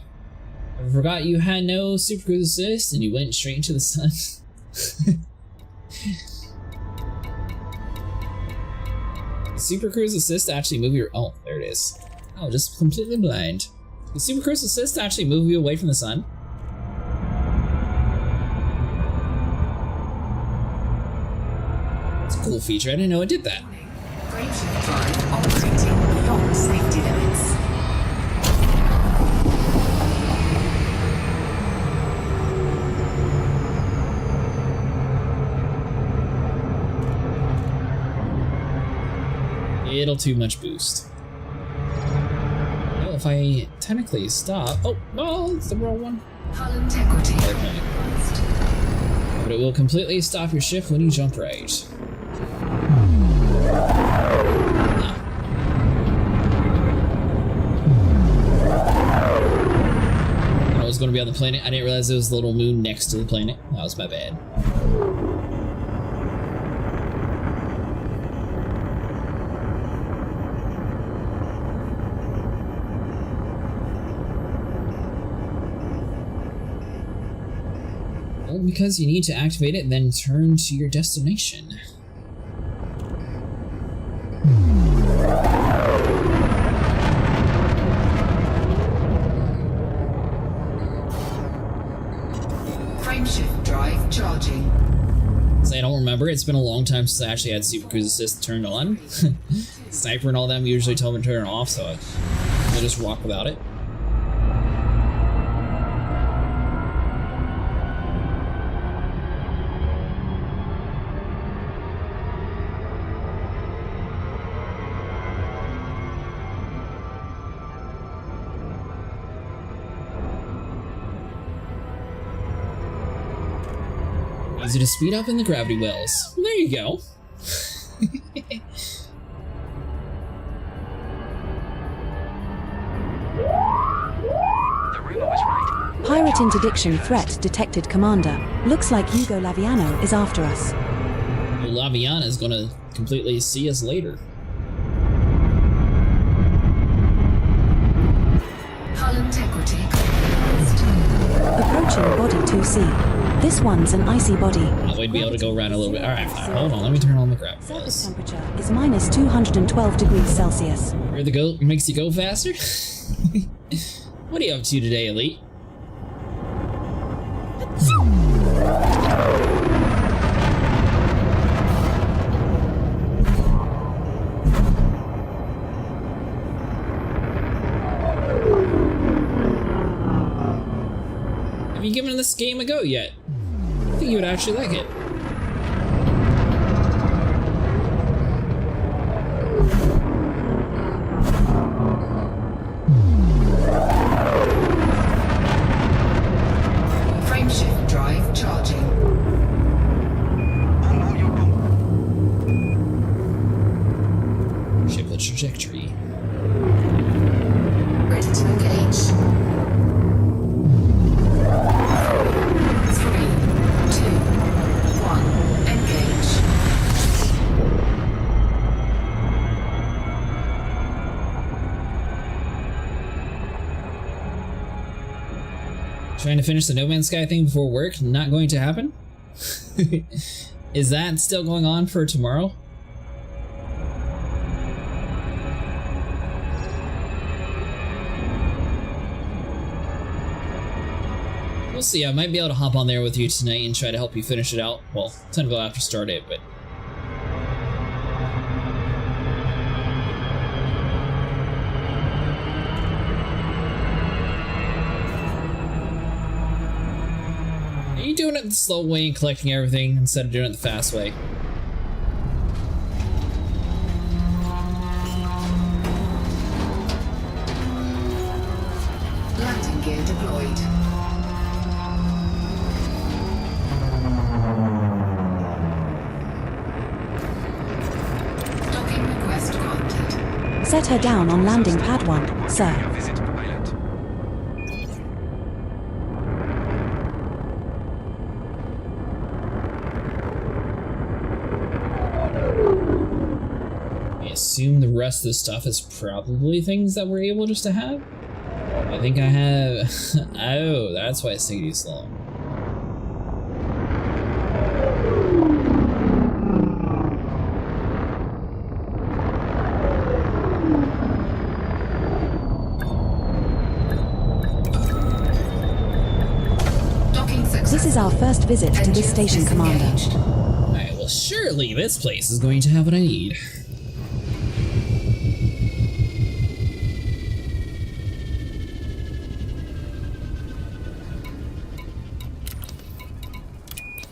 I forgot you had no Super Cruise Assist and you went straight into the sun. Super Cruise Assist actually move your... Oh, there it is. Oh, just completely blind. The Super Cruise Assist actually move you away from the sun? It's a cool feature, I didn't know it did that. Frameshift drive operating beyond safety limits. Little too much boost. Oh, if I technically stop... Oh, no, it's the wrong one. Hull integrity. Okay. But it will completely stop your shift when you jump right. I was going to be on the planet. I didn't realize there was a little moon next to the planet. That was my bad. Well, because you need to activate it, then turn to your destination. Frameshift drive charging. So I don't remember. It's been a long time since I actually had Super Cruise Assist turned on. Sniper and all them usually tell me to turn it off, so I just walk without it. Easy to speed up in the gravity wells. There you go. Pirate interdiction threat detected, Commander. Looks like Hugo Laviano is after us. Well, Laviana is gonna completely see us later. Hull integrity. Approaching body 2C. This one's an icy body. Oh, we'd be able to go around a little bit. Alright, fine. Hold on, let me turn on the gravity wells. Surface temperature is minus 212 degrees Celsius. Where the go makes you go faster? What are you up to today, Elite? Have you given this game a go yet? I think you would actually like it. Frameshift drive charging. Shiplet trajectory. Ready to engage. 3, 2, 1, engage. Trying to finish the No Man's Sky thing before work, not going to happen? Is that still going on for tomorrow? We'll see. I might be able to hop on there with you tonight and try to help you finish it out. Well, time to go after start it, but. Are you doing it the slow way and collecting everything instead of doing it the fast way? Landing gear deployed. Docking request granted. Set her down on landing pad 1, sir. Visit pilot. I assume the rest of the stuff is probably things that we're able just to have. I think I have. Oh, that's why it's taking so long. This is our first visit to this station, Commander. Alright, well, surely this place is going to have what I need.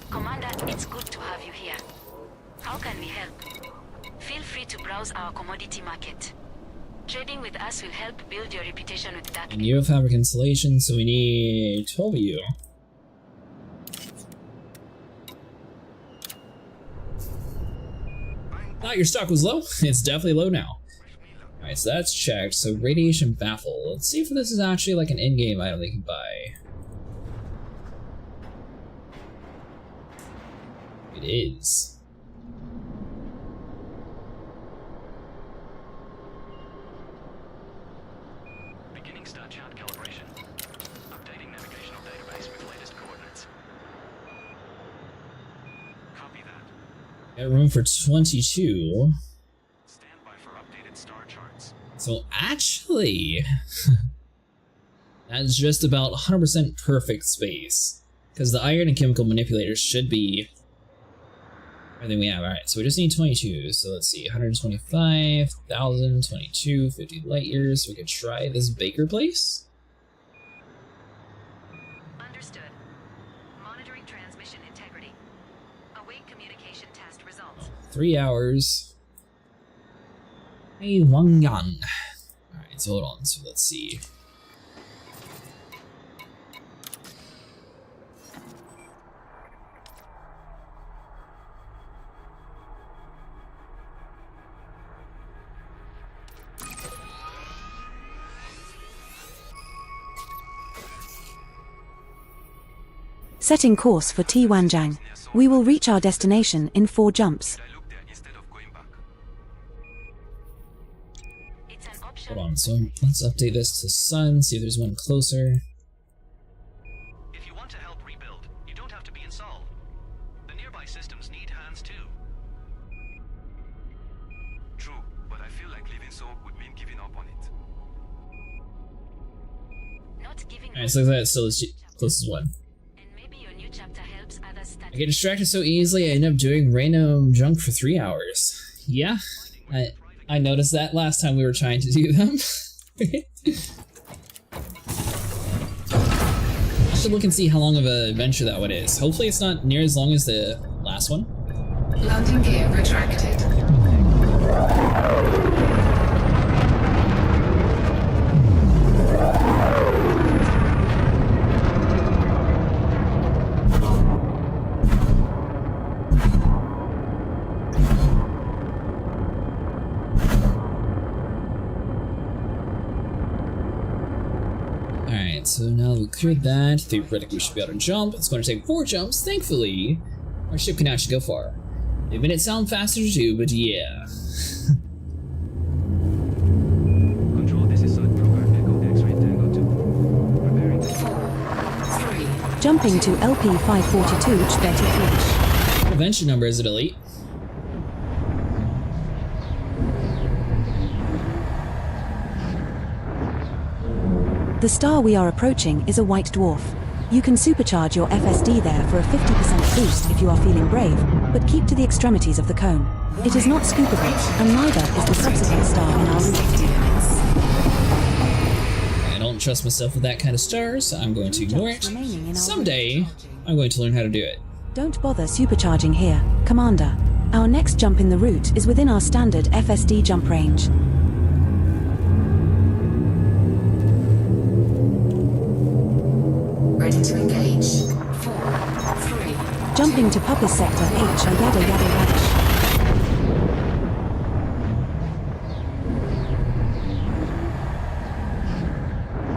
Commander, it's good to have you here. How can we help? Feel free to browse our commodity market. Trading with us will help build your reputation with that. And you have fabric insulation, so we need 12 of you. Thought your stock was low? It's definitely low now. Alright, so that's checked. So radiation baffle. Let's see if this is actually like an in-game item they can buy. It is. Beginning star chart calibration. Updating navigational database with latest coordinates. Copy that. Got room for 22. Stand by for updated star charts. So actually, that's just about 100% perfect space. Because the iron and chemical manipulators should be everything we have. Alright, so we just need 22. So let's see, 125,000, 22, 50 light years. We could try this baker place. Understood. Monitoring transmission integrity. Await communication test results. 3 hours. Hey, Wang Yan. Alright, so hold on. So let's see. Setting course for Tianjin. We will reach our destination in 4 jumps. Hold on, so let's update this to sun, see if there's one closer. If you want to help rebuild, you don't have to be in Seoul. The nearby systems need hands too. True, but I feel like leaving Seoul would mean giving up on it. Not giving Alright, so that's still the closest one. I get distracted so easily, I end up doing random junk for 3 hours. Yeah, I noticed that last time we were trying to do them. I should look and see how long of an adventure that one is. Hopefully it's not near as long as the last one. Landing gear retracted. So now we cleared that. Theoretically, we should be able to jump. It's going to take 4 jumps. Thankfully, our ship can actually go far. They made it sound faster too, but yeah. Control, this is Sud Program Echo X-ray Tango 2. Preparing. 4, 3. Jumping to LP 542 33. What adventure number is it, Elite? The star we are approaching is a white dwarf. You can supercharge your FSD there for a 50% boost if you are feeling brave, but keep to the extremities of the cone. It is not scoopable, and neither is the subsequent star in our route. I don't trust myself with that kind of star, so I'm going to ignore it. Someday, I'm going to learn how to do it. Don't bother supercharging here, Commander. Our next jump in the route is within our standard FSD jump range. Ready to engage. 4, 3. Jumping to Puppis Sector H or yada yada radish.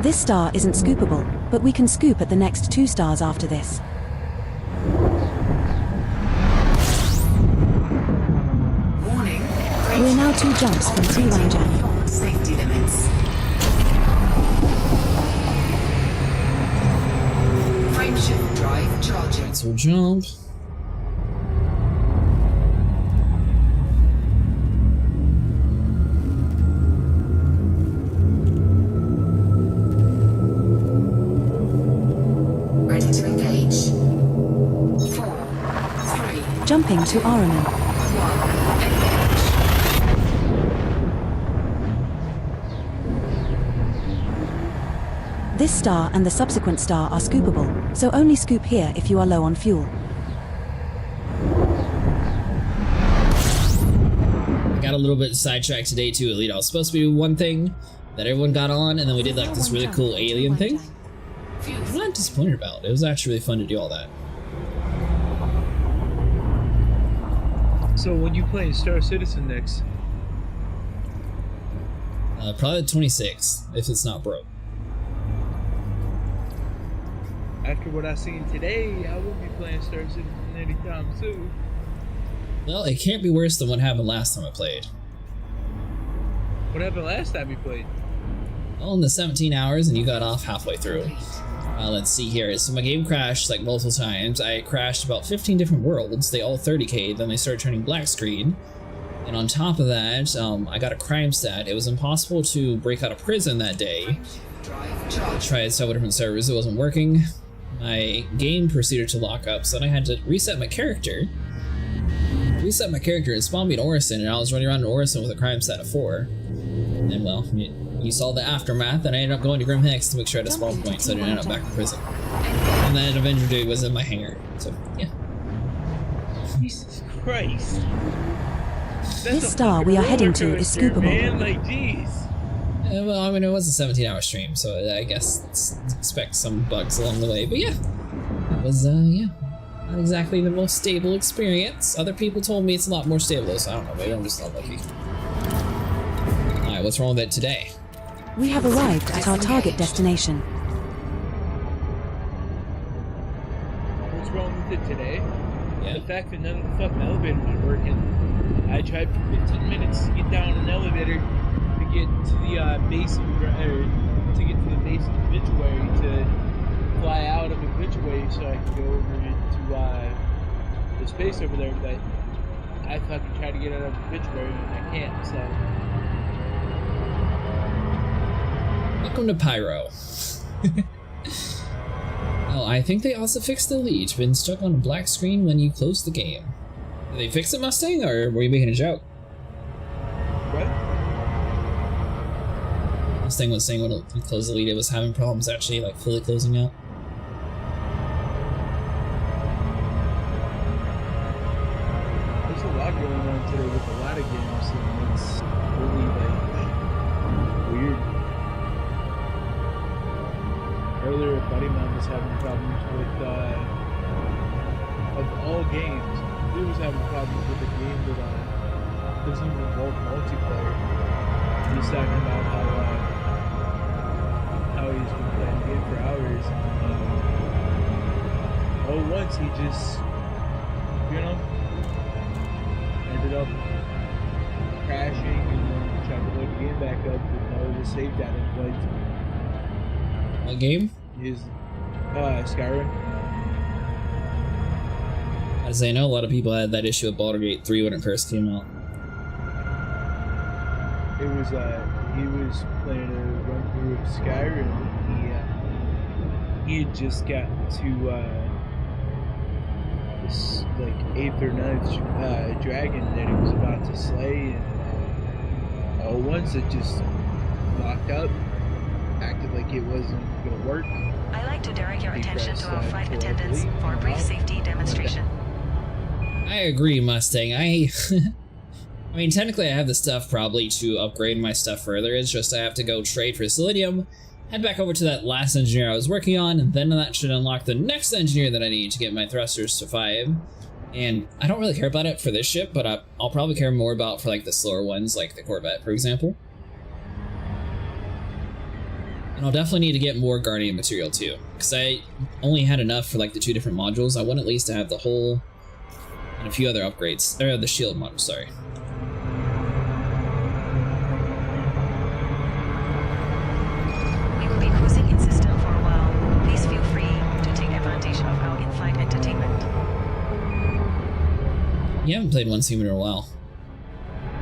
This star isn't scoopable, but we can scoop at the next 2 stars after this. Warning. We're now 2 jumps from T-Ranjan. Safety limits. Frameshift drive charging. So jump. Ready to engage. 4, 3. Jumping to Araman. 1. This star and the subsequent star are scoopable, so only scoop here if you are low on fuel. I got a little bit sidetracked today too, Elite. I was supposed to be doing one thing that everyone got on, and then we did like this really cool alien thing. I'm not disappointed about it. It was actually really fun to do all that. So when you playing Star Citizen next? Probably the 26th, if it's not broke. After what I seen today, I wouldn't be playing Star Citizen anytime soon. Well, it can't be worse than what happened last time I played. What happened last time you played? Well, in the 17 hours, and you got off halfway through. Let's see here. So my game crashed like multiple times. I crashed about 15 different worlds. They all 30k. Then they started turning black screen. And on top of that, I got a crime stat. It was impossible to break out of prison that day. I tried several different servers. It wasn't working. My game proceeded to lock up, so then I had to reset my character. Reset my character and spawn me in Orison, and I was running around in Orison with a crime stat of 4. And well, you saw the aftermath, and I ended up going to Grim Hex to make sure I had a spawn point so I didn't end up back in prison. And then Avenger Day was in my hangar, so yeah. Jesus Christ. This star we are heading to is scoopable. Man, like, jeez. Well, I mean, it was a 17-hour stream, so I guess expect some bugs along the way. But yeah, it was, yeah, not exactly the most stable experience. Other people told me it's a lot more stable, so I don't know, maybe I'm just not lucky. Alright, what's wrong with it today? We have arrived at our target destination. What's wrong with it today? Yeah. The fact that none of the fucking elevators are working. I tried for 15 minutes to get down an elevator to get to the base of the obituary to fly out of obituary so I could go over to the space over there, but I fucking tried to get out of obituary and I can't, so. Welcome to Pyro. Oh, I think they also fixed the lead. Been stuck on a black screen when you close the game. Did they fix it, Mustang, or were you making a joke? What? Mustang was saying when you closed the lead, it was having problems actually like fully closing out. There's a lot going on today with a lot of games, and it's really like weird. Earlier, a buddy of mine was having problems with, of all games, he was having problems with a game that doesn't even involve multiplayer. He's talking about how he's been playing the game for hours, and all at once he just, ended up crashing and then tried to load the game back up with no save data in place. What game? His Skyrim. As I know, a lot of people had that issue with Baldur's Gate 3 when it first came out. It was he was playing a run through of Skyrim. he had just gotten to this like 8th or 9th dragon that he was about to slay, and all once it just locked up, acted like it wasn't gonna work. I'd like to direct your attention to our flight attendants for a brief safety demonstration. I agree, Mustang. I mean, technically I have the stuff probably to upgrade my stuff further. It's just I have to go trade for Selenium, head back over to that last engineer I was working on, and then that should unlock the next engineer that I need to get my thrusters to 5. And I don't really care about it for this ship, but I'll probably care more about for like the slower ones, like the Corvette, for example. And I'll definitely need to get more Guardian material too, because I only had enough for like the 2 different modules. I want at least to have the hull and a few other upgrades. Or the shield module, sorry. We will be cruising in system for a while. Please feel free to take advantage of our in-flight entertainment. You haven't played One Human in a while.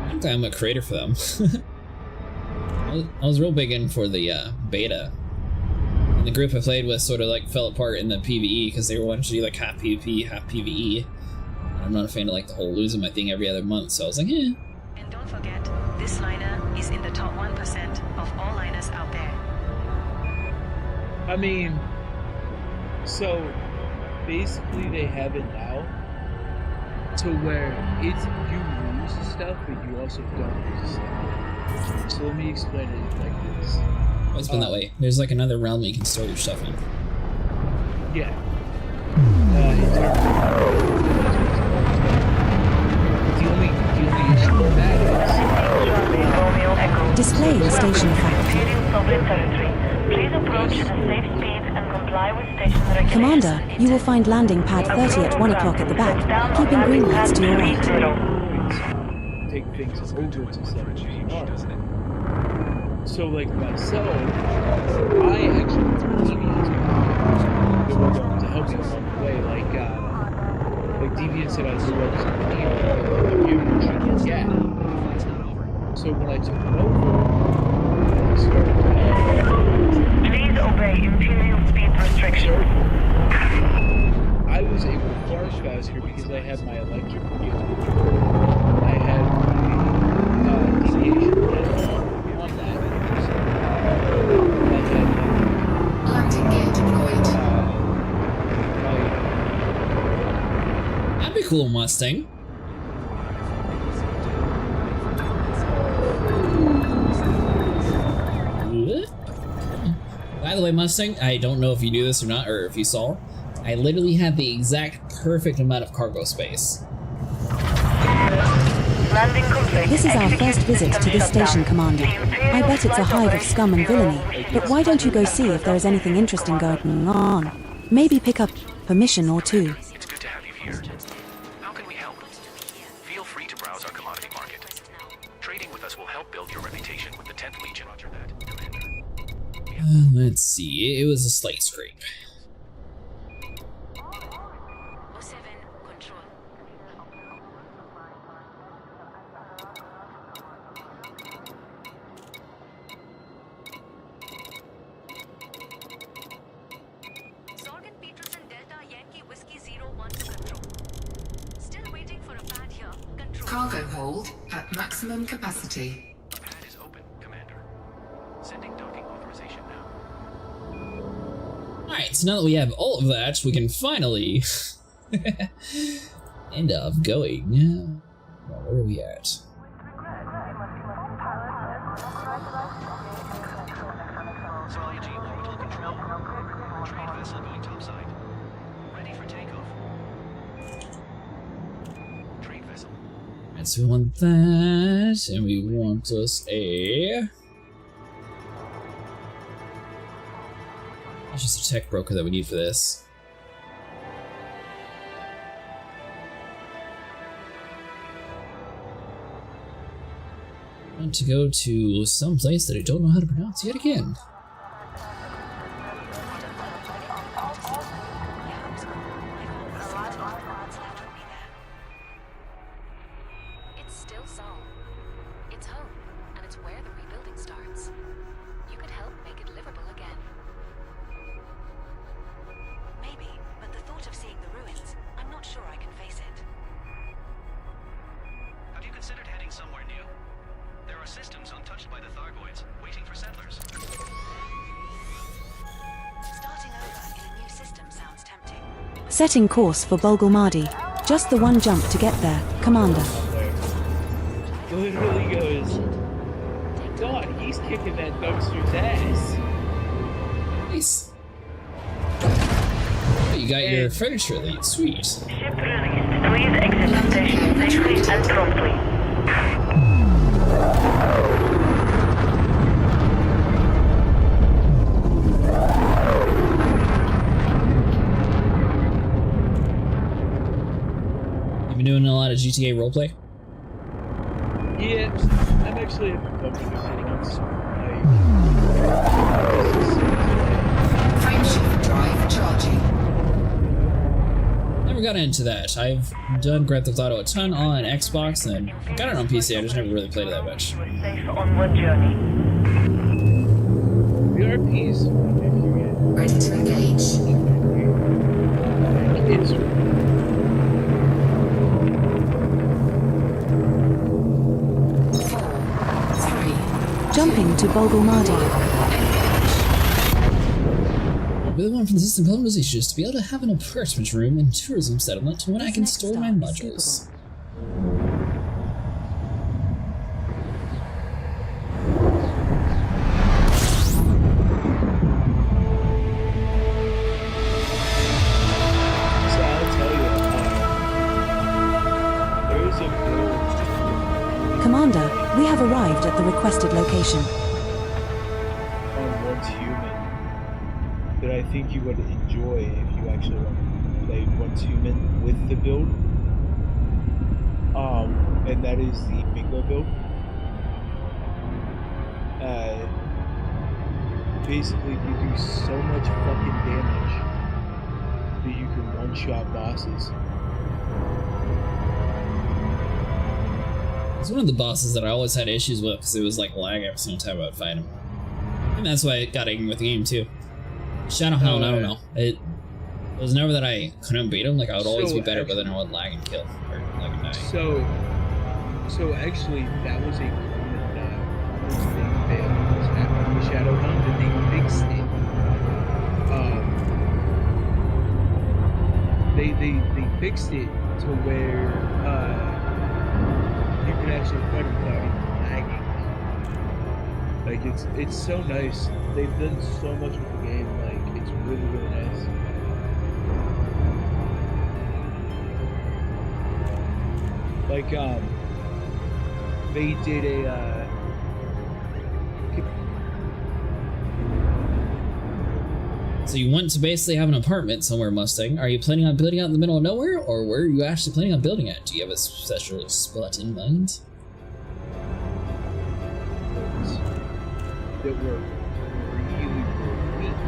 I'm glad I'm a creator for them. I was real big in for the beta. And the group I played with sort of like fell apart in the PvE because they were wanting to do like half PvP, half PvE. I'm not a fan of like the whole losing my thing every other month, so I was like, eh. And don't forget, this liner is in the top 1% of all liners out there. I mean, so basically they have it now to where it's you lose stuff, but you also don't lose stuff. So let me explain it like this. Oh, it's been that way. There's like another realm you can store your stuff in. Yeah. The only issue with that is displaying station fact. Please approach at a safe speed and comply with station regulations. Commander, you will find landing pad 30 at 1 o'clock at the back, keeping green lights to your right. Take things over to 17 doesn't it? So like myself, I actually went through deviants that were going to help me along the way. Like deviants said I knew I was going to need, yeah. So when I took them over, I started to please obey Imperial speed restrictions. I was able to fly faster because I had my electric vehicle. I had the deviation on that. Landing gear deployed. That'd be cool, Mustang. By the way, Mustang, I don't know if you knew this or not, or if you saw, I literally had the exact perfect amount of cargo space. This is our first visit to this station, Commander. I bet it's a hive of scum and villainy, but why don't you go see if there is anything interesting going on? Maybe pick up a mission or 2. It's good to have you here. How can we help? Feel free to browse our commodity market. Trading with us will help build your reputation with the 10th Legion. Roger that, Commander. Let's see, it was a slight scrape. Cargo hold at maximum capacity. Pad is open, Commander. Sending docking authorization now. Alright, so now that we have all of that, we can finally end up going. Well, where are we at? Zoology orbital control. Trade vessel going topside. Ready for takeoff. Trade vessel. Alright, so we want that, and we want us a... It's just a tech broker that we need for this. I want to go to some place that I don't know how to pronounce yet again. It's still Sol. It's home, and it's where the rebuilding starts. You could help make it livable again. Setting course for Bulgulmadi. Just the one jump to get there, Commander. Literally goes, God, he's kicking that dumpster's ass. Nice. Oh, you got your furniture elite. Sweet. Ship released. Please exit the station safely and promptly. You been doing a lot of GTA roleplay? Yeah, I'm actually focusing on Frameshift drive charging. Never got into that. I've done Grand Theft Auto a ton on Xbox and got it on PC. I just never really played it that much. Safe onward journey. BRP's ready to engage. It's Jumping to Bulgulmadi. Really want from the system colonization is to be able to have an apartment room and tourism settlement when I can store my modules. Commander, we have arrived at the requested location. On Once Human that I think you would enjoy if you actually played Once Human with the build. And that is the bingo build. Basically, you do so much fucking damage that you can one-shot bosses. It's one of the bosses that I always had issues with because it was like lag every single time I would fight him. And that's why I got ignorant with the game too. Shadowhound, I don't know. It was never that I couldn't beat him, like I would always be better, but then I would lag and kill. Or like die. So actually that was a common thing that was happening with Shadowhound, and they fixed it. They fixed it to where you can actually fight him without even lagging. Like it's so nice. They've done so much with the game. Like it's really really nice. Like they did a. So you want to basically have an apartment somewhere, Mustang. Are you planning on building out in the middle of nowhere, or where are you actually planning on building it? Do you have a special spot in mind? That were really weak,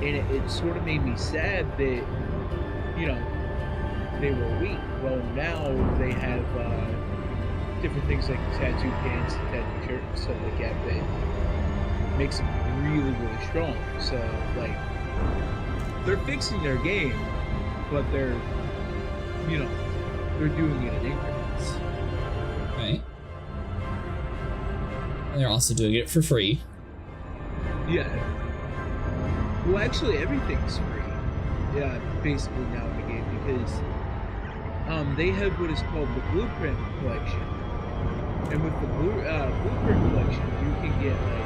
and it sort of made me sad that, you know, they were weak. Well, now they have different things like tattoo pants, tattoo shirts, and stuff like that makes them really really strong. So like they're fixing their game, but they're, you know, they're doing it in increments. Right. They're also doing it for free. Yeah. Well, actually, everything's free. Yeah, basically now in the game, because they have what is called the Blueprint Collection, and with the Blueprint Collection, you can get like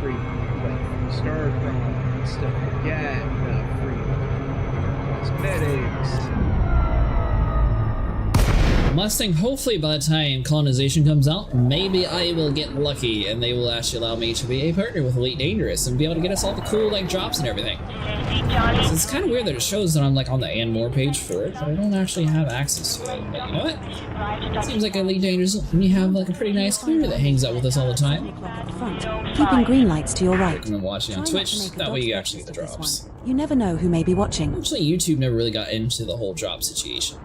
free like star chrome and stuff like that, free cosmetics. Mustang, hopefully by the time colonization comes out, maybe I will get lucky and they will actually allow me to be a partner with Elite Dangerous and be able to get us all the cool like drops and everything. So it's kind of weird that it shows that I'm like on the and more page for it, but I don't actually have access to it. But you know what? Seems like Elite Dangerous, we have like a pretty nice community that hangs out with us all the time. Keeping green lights to your right. Recommend watching on Twitch, that way you actually get the drops. You never know who may be watching. Actually, YouTube never really got into the whole drop situation.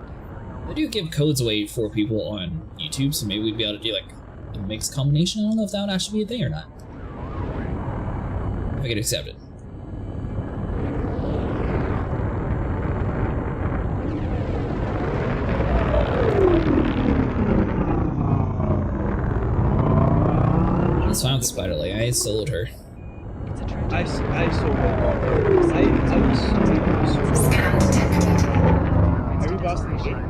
They do give codes away for people on YouTube, so maybe we'd be able to do like a mixed combination. I don't know if that would actually be a thing or not. If I get accepted. That's fine with Spider Lady. I soloed her. It's a I saw that. I was. Scan detected. Are you boss the gate?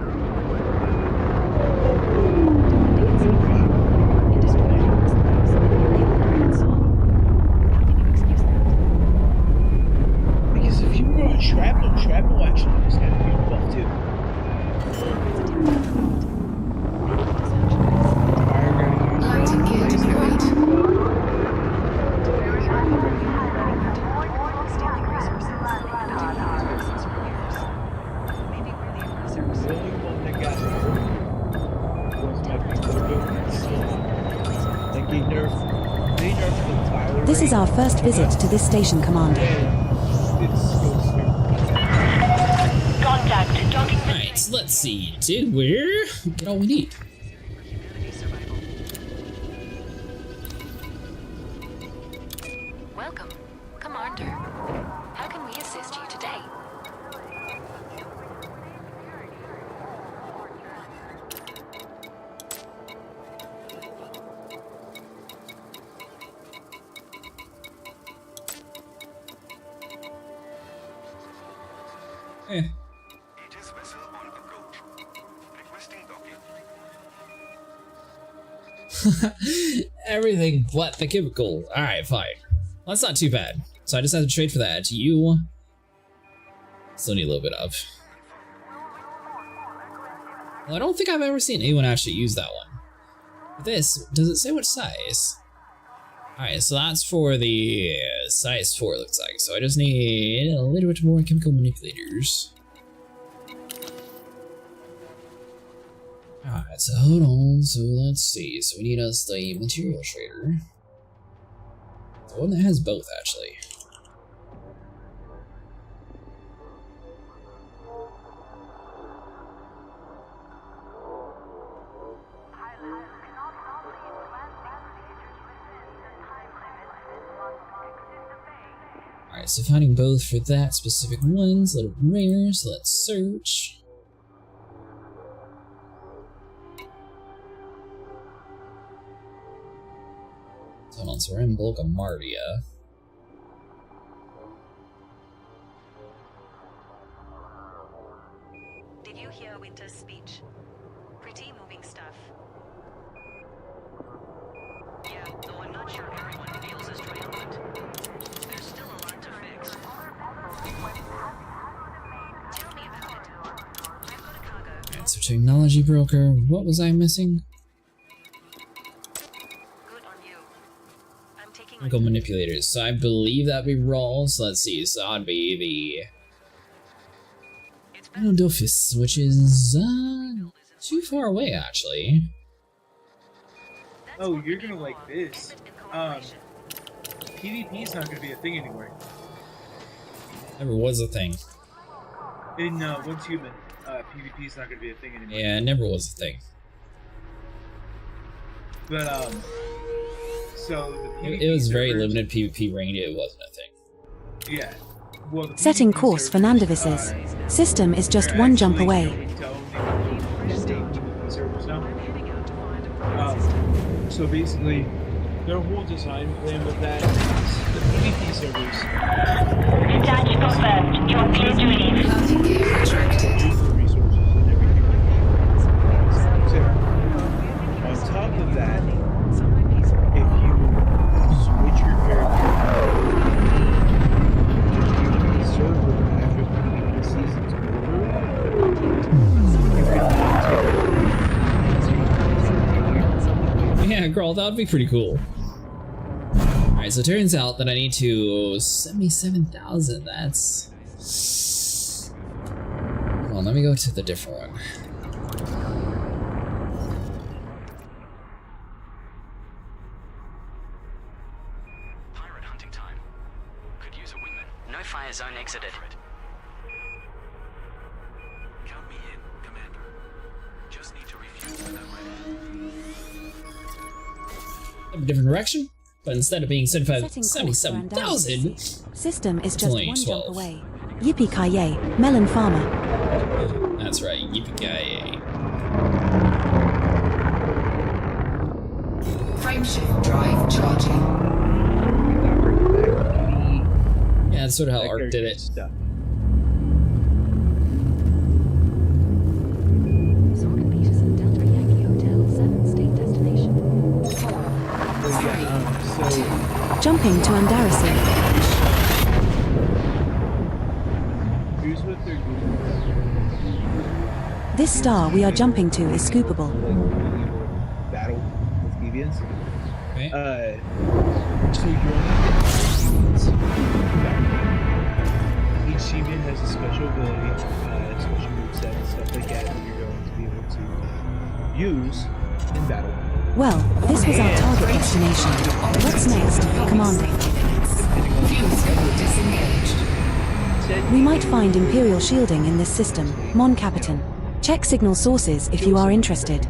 Because if you were on shrapnel actually was kind of beautiful too. Lighting gear deployed. The only one that got hurt was my Like they nerfed the Tyler. This is our first visit to this station, Commander. Contact. Docking. Alright, so let's see. Did we get all we need? Welcome, Commander. How can we assist you today? Eh. Everything but the cubicle. Alright, fine. Well, that's not too bad. So I just have to trade for that. You still need a little bit of. Well, I don't think I've ever seen anyone actually use that one. This, does it say what size? Alright, so that's for the size 4, it looks like. So I just need a little bit more chemical manipulators. Alright, so hold on. So let's see. So we need us the material trader. The one that has both, actually. Alright, so finding both for that specific one's a little rare, so let's search. Hold on, so we're in Bulgamardia. Did you hear Winter's speech? Pretty moving stuff. Yeah, though I'm not sure everyone feels as triumphant. There's still a lot to fix. Tell me about it. I've got a cargo. Alright, so technology broker, what was I missing? Chemical manipulators, so I believe that'd be raw, so let's see, so that'd be the Anodolphus, which is too far away actually. Oh, you're gonna like this. PvP is not gonna be a thing anymore. Never was a thing. In Once Human, PvP is not gonna be a thing anymore. Yeah, it never was a thing. But so the it was very limited PvP range, it wasn't a thing. Yeah. Well, Setting course for Nandavis's. System is just one jump away. So basically, their whole design plan with that is the PvP servers. Detach confirmed. You're clear to leave. Lighting gear attracted. Resources and everything. So, on top of that, if you switch your character to the server after the season's over, Yeah, girl, that would be pretty cool. Alright, so it turns out that I need to 77,000. That's. Hold on, let me go to the different one. Pirate hunting time. Could use a wingman. No fire zone exited. Count me in, Commander. Just need to refuse when I'm ready. A different direction, but instead of being 77,000, system is just only one 12. jump away. Yippee-ki-yay, melon farmer. That's right, yippee-ki-yay. Frameshift drive charging. sort of how Ark did it. Stuff. Jumping to Andarasi. Here's what they're doing. This star we are jumping to is scoopable. Battle with deviants. Okay. So you're only getting each deviant has a special ability, special moveset, and stuff like that that you're going to be able to use in battle. Well, this was our target destination. What's next, Commander? We might find Imperial shielding in this system, Mon Capitan. Check signal sources if you are interested.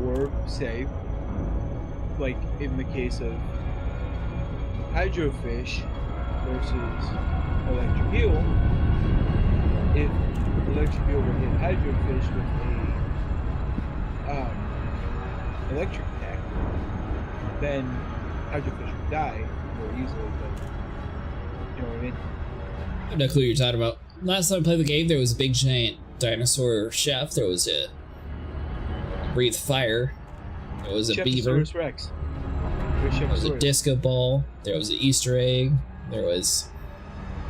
Or say, like in the case of hydrofish versus electric eel, if electric eel would hit hydrofish with a electric attack, then hydrofish would die more easily, but you know what I mean? I have no clue what you're talking about. Last time I played the game, there was a big giant dinosaur chef, there was a breathe fire, there was a beaver, Rex. there was a disco ball, there was an Easter egg, there was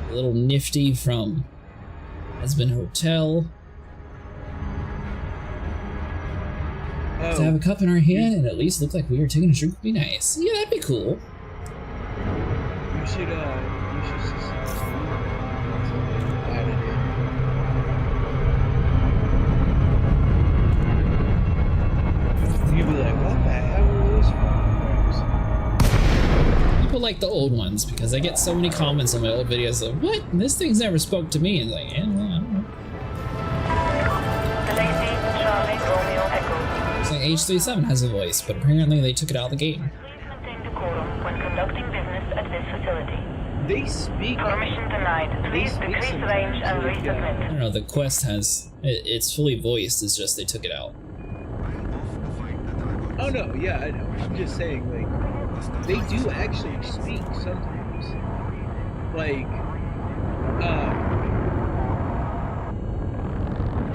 a little nifty from Husband Hotel. To have a cup in our hand and at least look like we were taking a drink would be nice. Yeah, that'd be cool. You should add it in. You'd be like, what the hell are those? People like the old ones because I get so many comments on my old videos of, what? This thing's never spoke to me. And like, yeah, well, I don't know. It's like H37 has a voice, but apparently they took it out of the game. When conducting business at this facility. They speak. Permission denied. Please decrease range and resubmit. I don't know, the quest has, it's fully voiced, it's just they took it out. Oh no, yeah, I know. I'm just saying, like, they do actually speak sometimes. Like,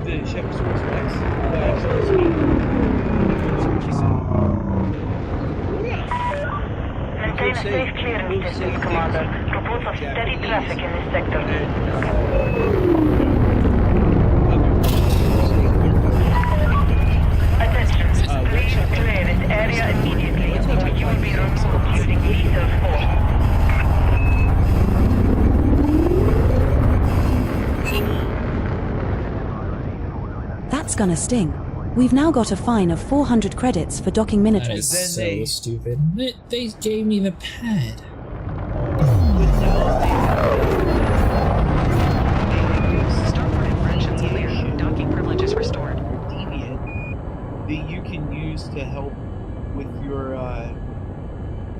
the Shepherd's Rex will actually speak. Maintain a safe clearance distance, Commander. Reports of steady traffic in this sector. Attention. Please clear this area immediately, or you will be removed using lethal force. That's gonna sting. We've now got a fine of 400 credits for docking That military. is so stupid. They gave me the pad. Starport infractions clear. Docking privileges restored. Deviant that you can use to help with your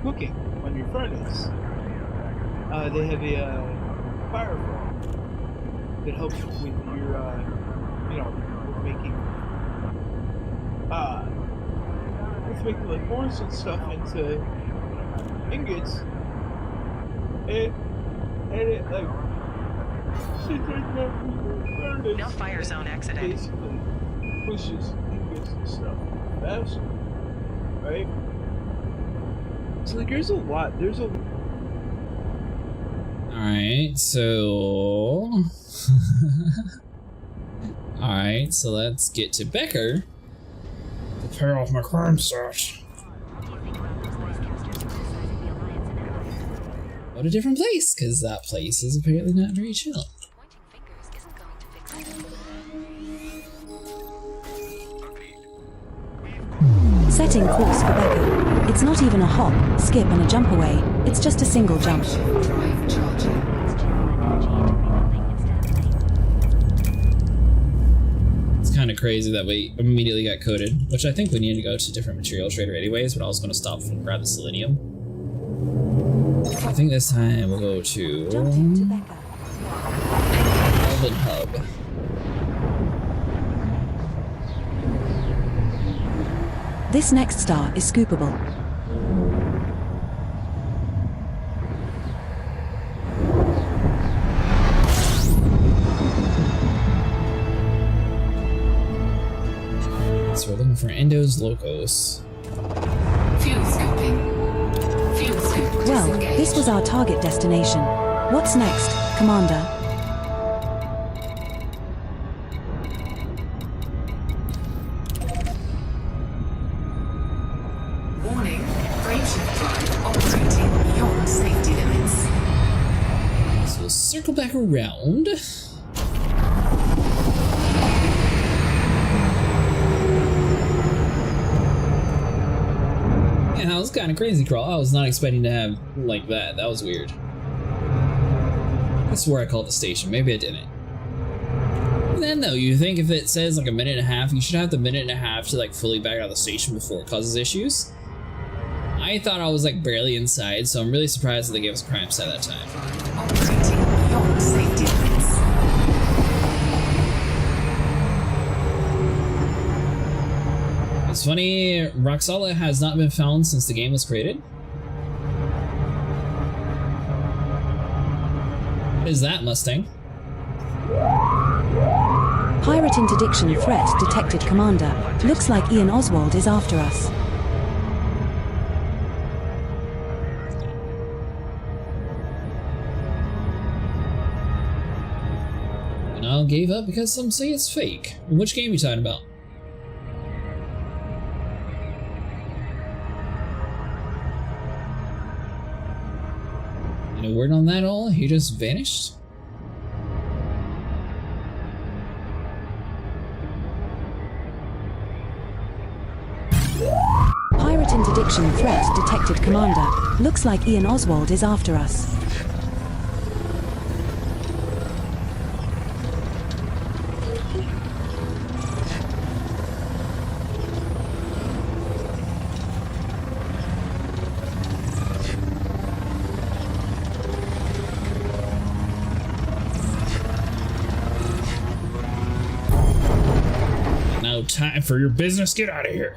cooking on your furnace. They have a firefly that helps with your, with making like ores and stuff into ingots, and it like shit like that with your furnace. No fire zone exited. Basically pushes ingots and stuff faster, right? So like there's a lot. Alright, so... Alright, so let's get to Becker. To pay off my crime stash. Go to a different place, because that place is apparently not very chill. Setting course for Becker. It's not even a hop, skip and a jump away. It's just a single jump. It's kind of crazy that we immediately got coded, which I think we need to go to a different material trader anyways, but I was going to stop and grab the selenium. I think this time we'll go to Melbourne Hub. This next star is scoopable. for Endos Locos. Fuel scooping. Fuel scoop Well, disengaged. this was our target destination. What's next, Commander? Warning, frameshift drive operating beyond safety limits. So we'll circle back around. Yeah, that was kind of crazy, Crawl. I was not expecting to have like that. That was weird. I swore I called the station. Maybe I didn't. And then though, you think if it says like a minute and a half, you should have the minute and a half to like fully back out of the station before it causes issues. I thought I was like barely inside, so I'm really surprised that they gave us a crime set that time. Operating beyond safety limits. It's funny, Roxala has not been found since the game was created. What is that, Mustang? Pirate interdiction threat detected, Commander. Looks like Ian Oswald is after us. And I gave up because some say it's fake. Which game are you talking about? No word on that at all? He just vanished? Pirate interdiction threat detected, Commander. Looks like Ian Oswald is after us. No time for your business. Get out of here.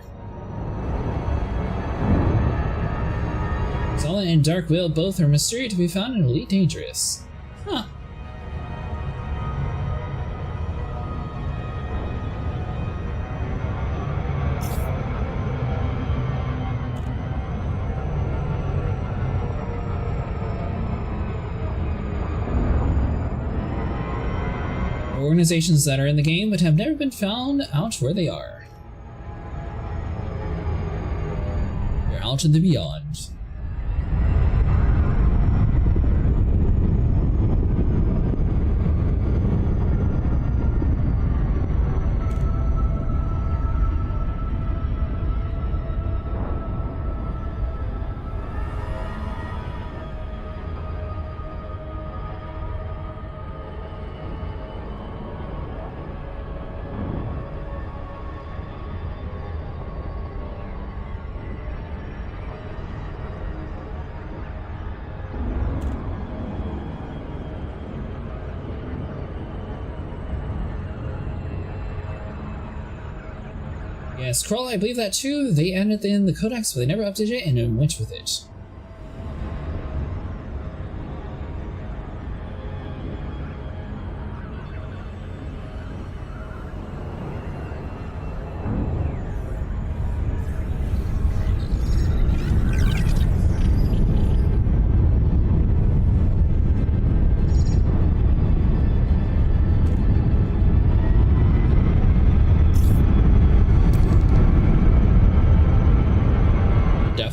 Solid and Dark Whale both are mysterious to be found in Elite Dangerous. Huh. Organizations that are in the game but have never been found out where they are. They're out in the beyond. Yes, Crawl, I believe that too. They added it in the codex, but they never updated it and then went with it.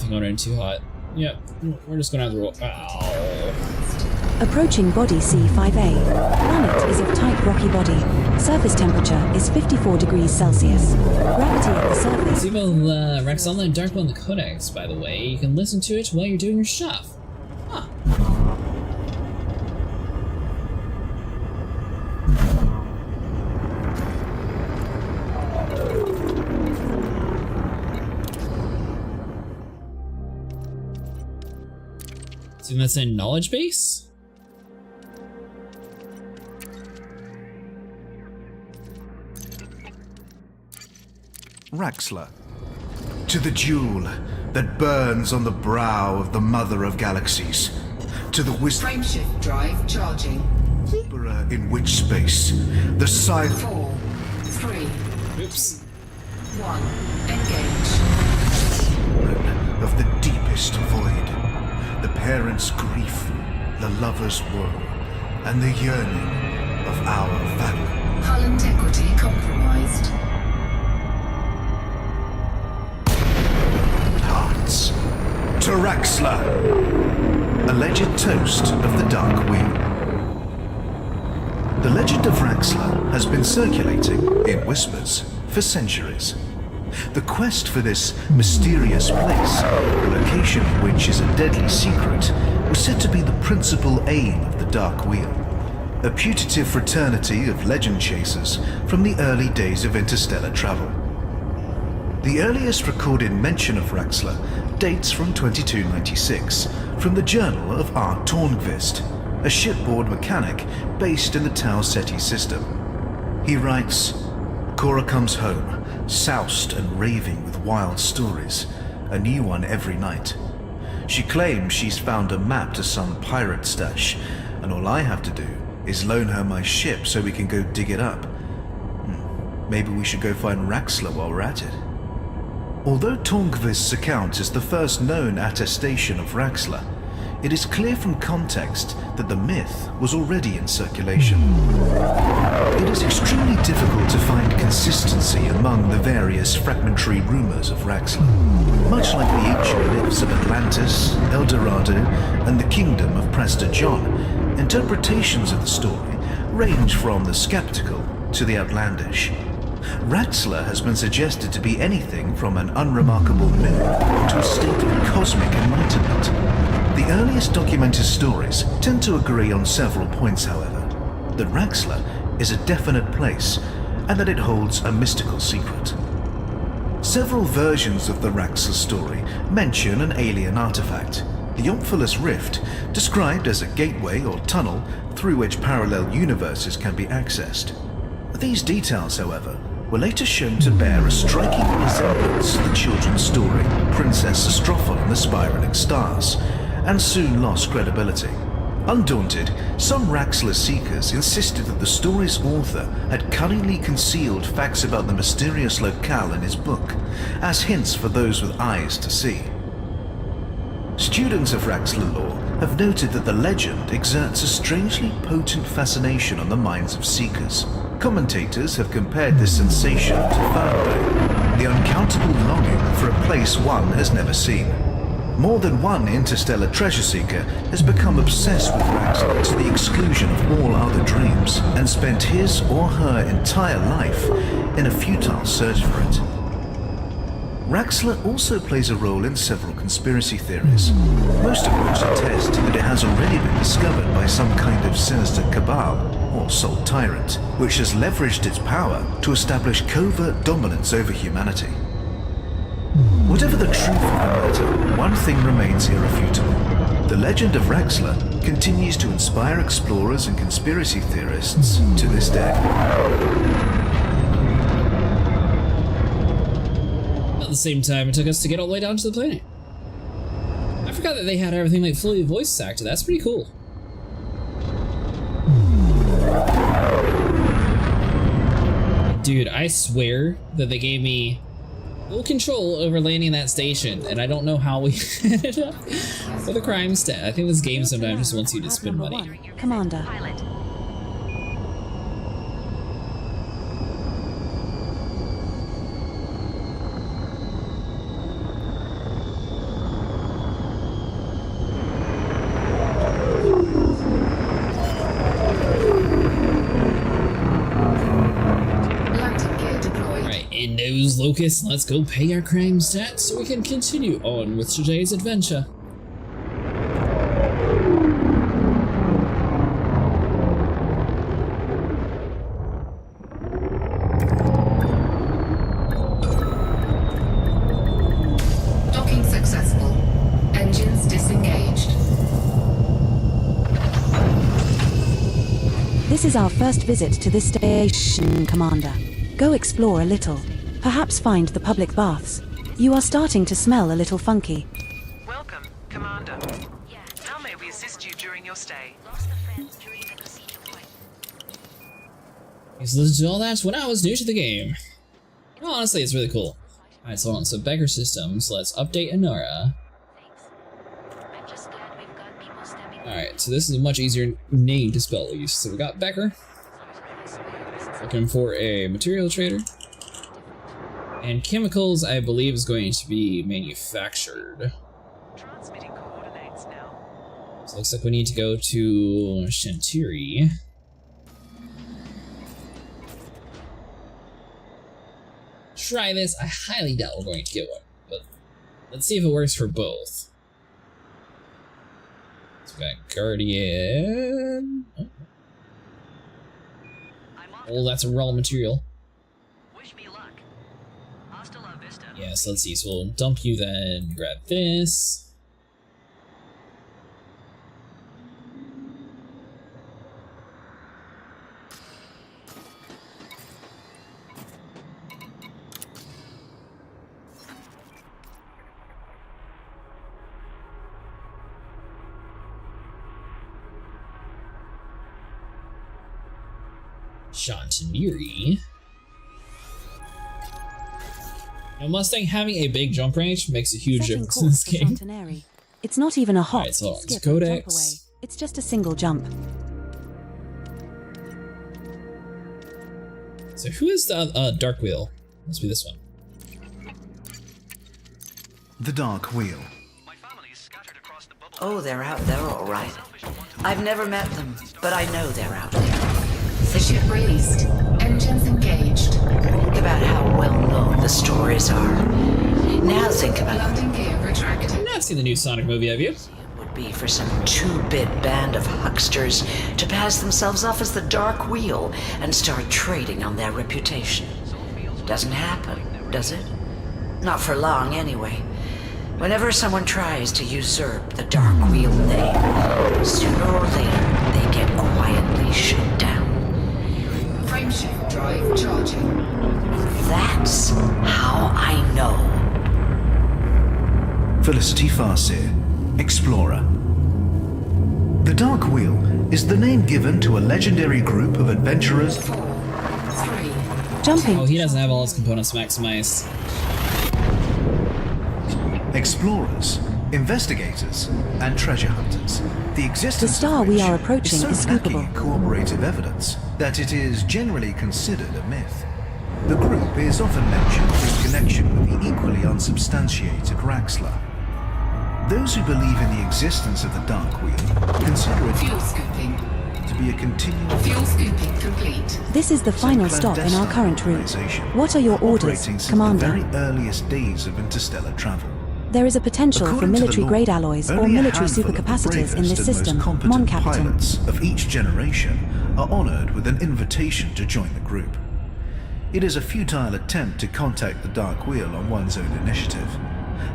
Going in too hot. Yep, we're just gonna have to roll. Ow. Approaching body C5A. Planet is of type rocky body. Surface temperature is 54 degrees Celsius. Gravity at the surface. See both Roxala and Dark Whale in the codex, by the way. You can listen to it while you're doing your stuff. Huh. So that's a knowledge base? Raxla, to the jewel that burns on the brow of the Mother of Galaxies, to the wisdom Frameshift drive charging. in which space, the side 4, 3, Oops. 1. of the deepest void, the parent's grief, the lover's woe, and the yearning of our value. Hull integrity compromised. Hearts. To Raxxla, alleged toast of the Dark Wheel. The legend of Raxxla has been circulating in whispers for centuries. The quest for this mysterious place, the location of which is a deadly secret, was said to be the principal aim of the Dark Wheel, a putative fraternity of legend chasers from the early days of interstellar travel. The earliest recorded mention of Raxxla dates from 2296, from the Journal of R. Tornqvist, a shipboard mechanic based in the Tau Ceti system. He writes, "Cora comes home, soused and raving with wild stories, a new one every night. She claims she's found a map to some pirate stash, and all I have to do is loan her my ship so we can go dig it up. Maybe we should go find Raxxla while we're at it." Although Tornqvist's account is the first known attestation of Raxxla, it is clear from context that the myth was already in circulation. It is extremely difficult to find consistency among the various fragmentary rumors of Raxxla. Much like the ancient myths of Atlantis, El Dorado, and the kingdom of Prester John, interpretations of the story range from the skeptical to the outlandish. Raxxla has been suggested to be anything from an unremarkable myth to a state of cosmic enlightenment. The earliest documented stories tend to agree on several points, however: that Raxxla is a definite place, and that it holds a mystical secret. Several versions of the Raxxla story mention an alien artifact, the Omphilus Rift, described as a gateway or tunnel through which parallel universes can be accessed. These details, however, were later shown to bear a striking resemblance to the children's story, Princess Astrophil and the Spiraling Stars, and soon lost credibility. Undaunted, some Raxxla seekers insisted that the story's author had cunningly concealed facts about the mysterious locale in his book, as hints for those with eyes to see. Students of Raxxla lore have noted that the legend exerts a strangely potent fascination on the minds of seekers. Commentators have compared this sensation to fernweh, the uncountable longing for a place one has never seen. More than one interstellar treasure seeker has become obsessed with Raxxla to the exclusion of all other dreams, and spent his or her entire life in a futile search for it. Raxxla also plays a role in several conspiracy theories, most of which attest that it has already been discovered by some kind of sinister cabal or sole tyrant, which has leveraged its power to establish covert dominance over humanity. Whatever the truth of the matter, one thing remains irrefutable. The legend of Raxxla continues to inspire explorers and conspiracy theorists to this day. At the same time, it took us to get all the way down to the planet. I forgot that they had everything like fully voice acted. That's pretty cool. Dude, I swear that they gave me full control over landing that station, and I don't know how we ended up with a crime stat. I think this game sometimes just wants you to spend money. Commander. In those locusts, let's go pay our crime stats so we can continue on with today's adventure. Docking successful. Engines disengaged. This is our first visit to this station, Commander. Go explore a little. Perhaps find the public baths. You are starting to smell a little funky. Welcome, Commander. How may we assist you during your stay? I used to listen to all that when I was new to the game. Well, honestly, it's really cool. Alright, so hold on. So Becker Systems, let's update Inara. Alright, so this is a much easier name to spell at least. So we got Becker. Looking for a material trader. And chemicals, I believe, is going to be manufactured. So it looks like we need to go to Shantiri. Try this. I highly doubt we're going to get one, but let's see if it works for both. So we got Guardian. Oh, that's a raw material. Yeah, so let's see. So we'll dump you then, grab this. Chantaniri. Now, Mustang having a big jump range makes a huge difference in this game. Chantaniri. It's not even a hop, Alright, so skip, Codex. jump away. It's just a single jump. So who is the Dark Wheel? Must be this one. The Dark Wheel. Oh, they're out there all right. I've never met them, but I know they're out there. The ship released. Engines engaged. Think about how well known the stories are. Now think about landing gear retracted. You've not seen the new Sonic movie, have you? It would be for some two-bit band of hucksters to pass themselves off as the Dark Wheel and start trading on their reputation. Doesn't happen, does it? Not for long, anyway. Whenever someone tries to usurp the Dark Wheel name, sooner or later they get quietly shut down. Frameshift drive charging. That's how I know. Felicity Farseer, Explorer. The Dark Wheel is the name given to a legendary group of adventurers. 4, 3. Jumping. Oh, he doesn't have all his components maximized. Explorers, investigators, and treasure hunters. The existence The star of we which are approaching is so is lacking scoopable. in corroborative evidence that it is generally considered a myth. The group is often mentioned in connection with the equally unsubstantiated Raxler. Those who believe in the existence of the Dark Wheel consider it Fuel scooping. to be a continual Fuel scooping complete. This is the final stop in our current route. What are your orders, operating since Commander? the very earliest days of interstellar travel. There is a potential for According to the military-grade law, alloys or only a military handful of the supercapacitors in bravest this and system, most competent Mon Captain. pilots of each generation are honored with an invitation to join the group. It is a futile attempt to contact the Dark Wheel on one's own initiative.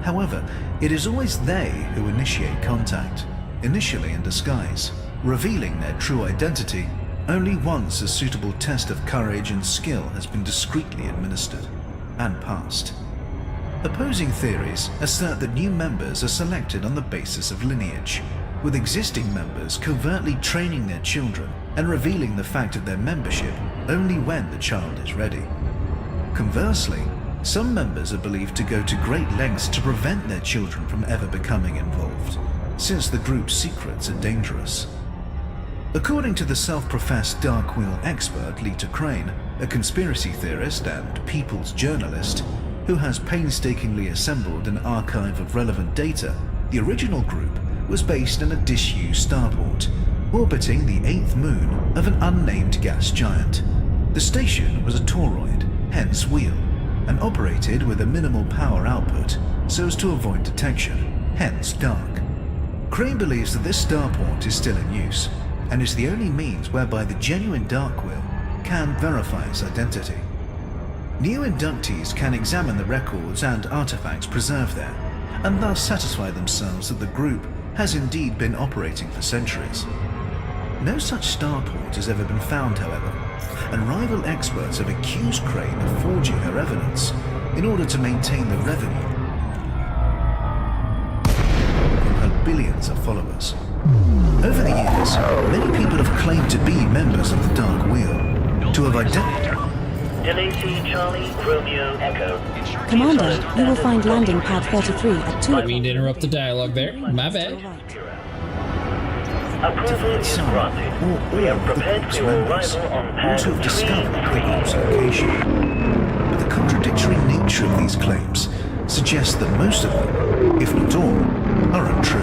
However, it is always they who initiate contact, initially in disguise, revealing their true identity only once a suitable test of courage and skill has been discreetly administered and passed. Opposing theories assert that new members are selected on the basis of lineage, with existing members covertly training their children and revealing the fact of their membership only when the child is ready. Conversely, some members are believed to go to great lengths to prevent their children from ever becoming involved, since the group's secrets are dangerous. According to the self-professed Dark Wheel expert Lita Crane, a conspiracy theorist and people's journalist, who has painstakingly assembled an archive of relevant data, the original group was based in a disused starport, orbiting the 8th moon of an unnamed gas giant. The station was a toroid, hence wheel, and operated with a minimal power output so as to avoid detection, hence dark. Crane believes that this starport is still in use, and is the only means whereby the genuine Dark Wheel can verify its identity. New inductees can examine the records and artifacts preserved there, and thus satisfy themselves that the group has indeed been operating for centuries. No such starport has ever been found, however, and rival experts have accused Crane of forging her evidence in order to maintain the revenue from her billions of followers. Over the years, many people have claimed to be members of the Dark Wheel, to have identified. LAC Charlie Romeo Echo. Commander, you will find landing pad 33 at 2. I mean to interrupt the dialogue there. My bad. Approval is granted. We have prepared for your arrival on pad to have discovered the group's location. But the contradictory nature of these claims suggests that most of them, if not all, are untrue.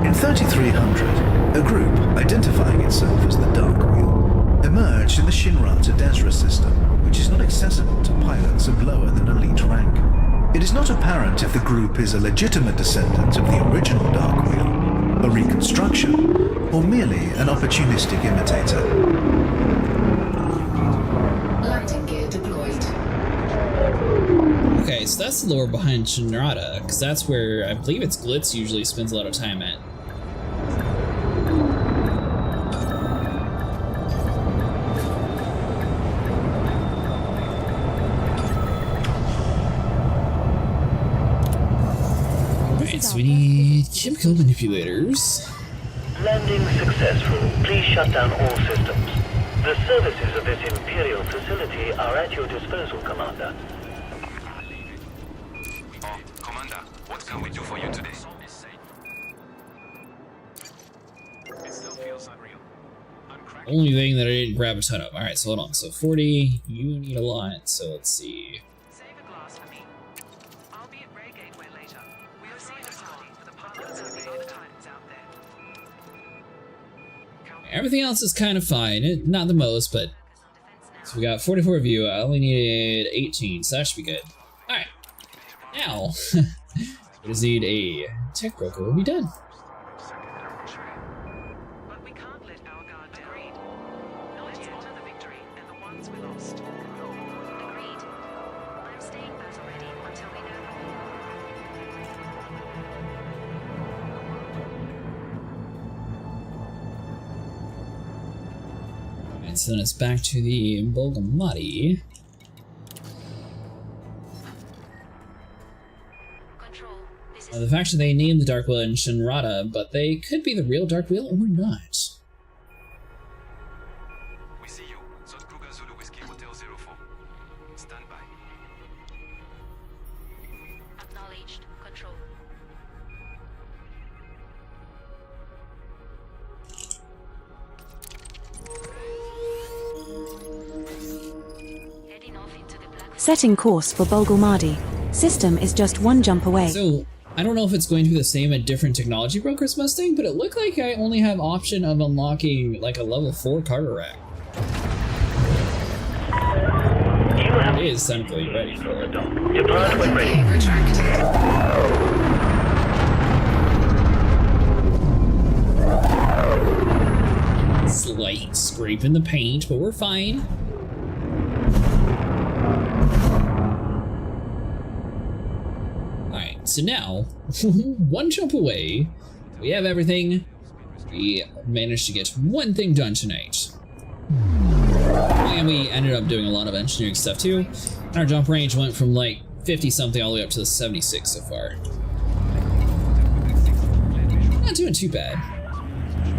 In 3300, a group identifying itself as the Dark Wheel emerged in the Shinrata Desra system, which is not accessible to pilots of lower than elite rank. It is not apparent if the group is a legitimate descendant of the original Dark Wheel, a reconstruction, or merely an opportunistic imitator. Landing gear deployed. Okay, so that's the lore behind Shinrata, because that's where I believe it's Glitz usually spends a lot of time at. Alright, so we need chemical manipulators. Landing successful. Please shut down all systems. The services of this Imperial facility are at your disposal, Commander. Oh, Commander, what can we do for you today? It still feels unreal. Only thing that I didn't grab a ton of. Alright, so hold on. So 40, you need a lot, so let's see. Save a glass for me. I'll be at Ray Gateway later. We'll see a party for the pilots and the other Titans out there. Everything else is kind of fine. Not the most, but... So we got 44 view. I only needed 18, so that should be good. Alright. Now, we just need a tech broker. We'll be done. But we can't let our guard down. Agreed. Let's honor the victory and the ones we lost. Agreed. I'm staying battle ready until we know Alright, so then it's back to the Bolgamati. The fact that they named the Dark Wheel in Shinrata, but they could be the real Dark Wheel or not. We see you. South Kruger Zulu Whiskey Hotel 04. Stand by. Acknowledged. Control. Heading off into the black. Setting course for Bolgamadi. System is just one jump away. So, I don't know if it's going to be the same at different technology brokers Mustang, but it looked like I only have option of unlocking like a level 4 cargo rack. It is technically ready for it. Deploy when ready. Slight scrape in the paint, but we're fine. So now, one jump away, we have everything. We managed to get one thing done tonight. And we ended up doing a lot of engineering stuff too. And our jump range went from like 50 something all the way up to 76 so far. Not doing too bad.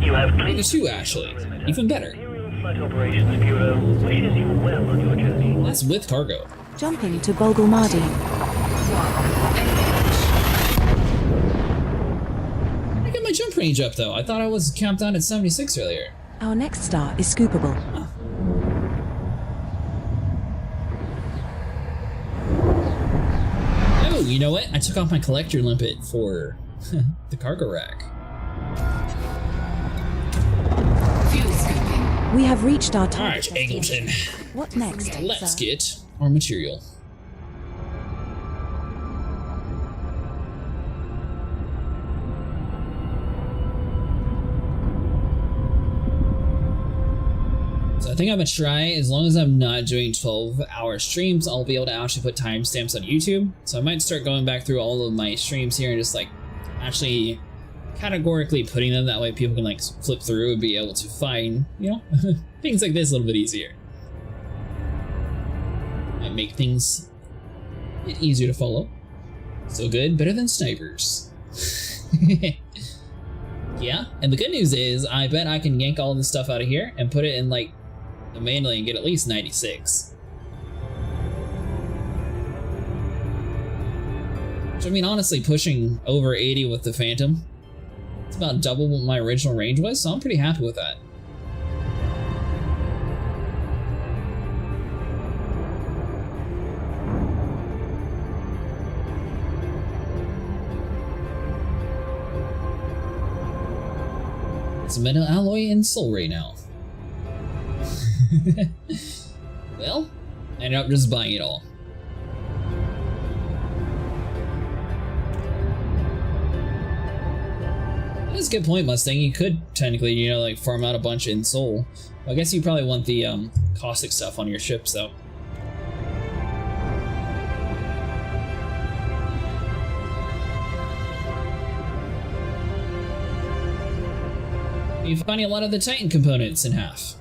You have maybe 2 actually. Even better. Flight Operations Bureau wishes you well on your journey. That's with cargo. Jumping to Bolgamadi. My jump range up though. I thought I was capped on at 76 earlier. Our next star is scoopable. Huh. Oh, you know what? I took off my collector limpet for the cargo rack. We have reached our target. Alright, Angleton. What next? Let's get our material. So I think I'm gonna try, as long as I'm not doing 12-hour streams, I'll be able to actually put timestamps on YouTube. So I might start going back through all of my streams here and just like actually categorically putting them, that way people can like flip through and be able to find, you know, things like this a little bit easier. Might make things a bit easier to follow. So good, better than snipers. Yeah, and the good news is I bet I can yank all this stuff out of here and put it in like the mandalay and get at least 96. Which, I mean, honestly, pushing over 80 with the Phantom, it's about double what my original range was, so I'm pretty happy with that. It's a metal alloy and soul right now. Well, I ended up just buying it all. That's a good point, Mustang. You could technically, you know, like farm out a bunch in soul. I guess you probably want the caustic stuff on your ships, though. You're finding a lot of the Titan components in half.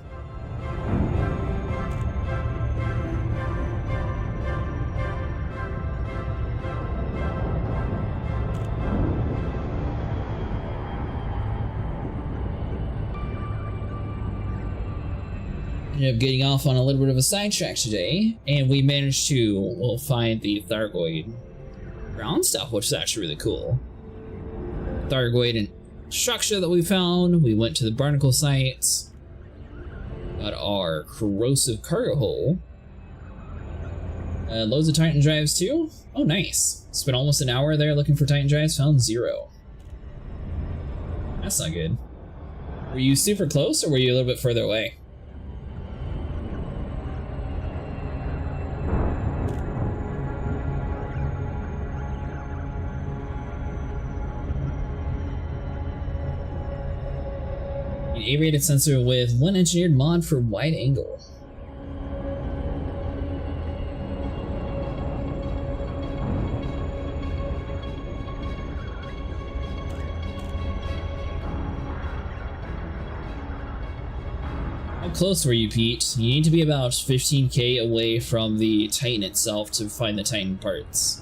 Ended up getting off on a little bit of a sidetrack today, and we managed to, find the thargoid ground stuff, which is actually really cool. Thargoid and structure that we found. We went to the barnacle sites, got our corrosive cargo hull, loads of Titan drives too. Oh, nice. Spent almost an hour there looking for Titan drives, found 0. That's not good. Were you super close, or were you a little bit further away? A-rated sensor with 1 engineered mod for wide angle. How close were you, Pete? You need to be about 15k away from the Titan itself to find the Titan parts.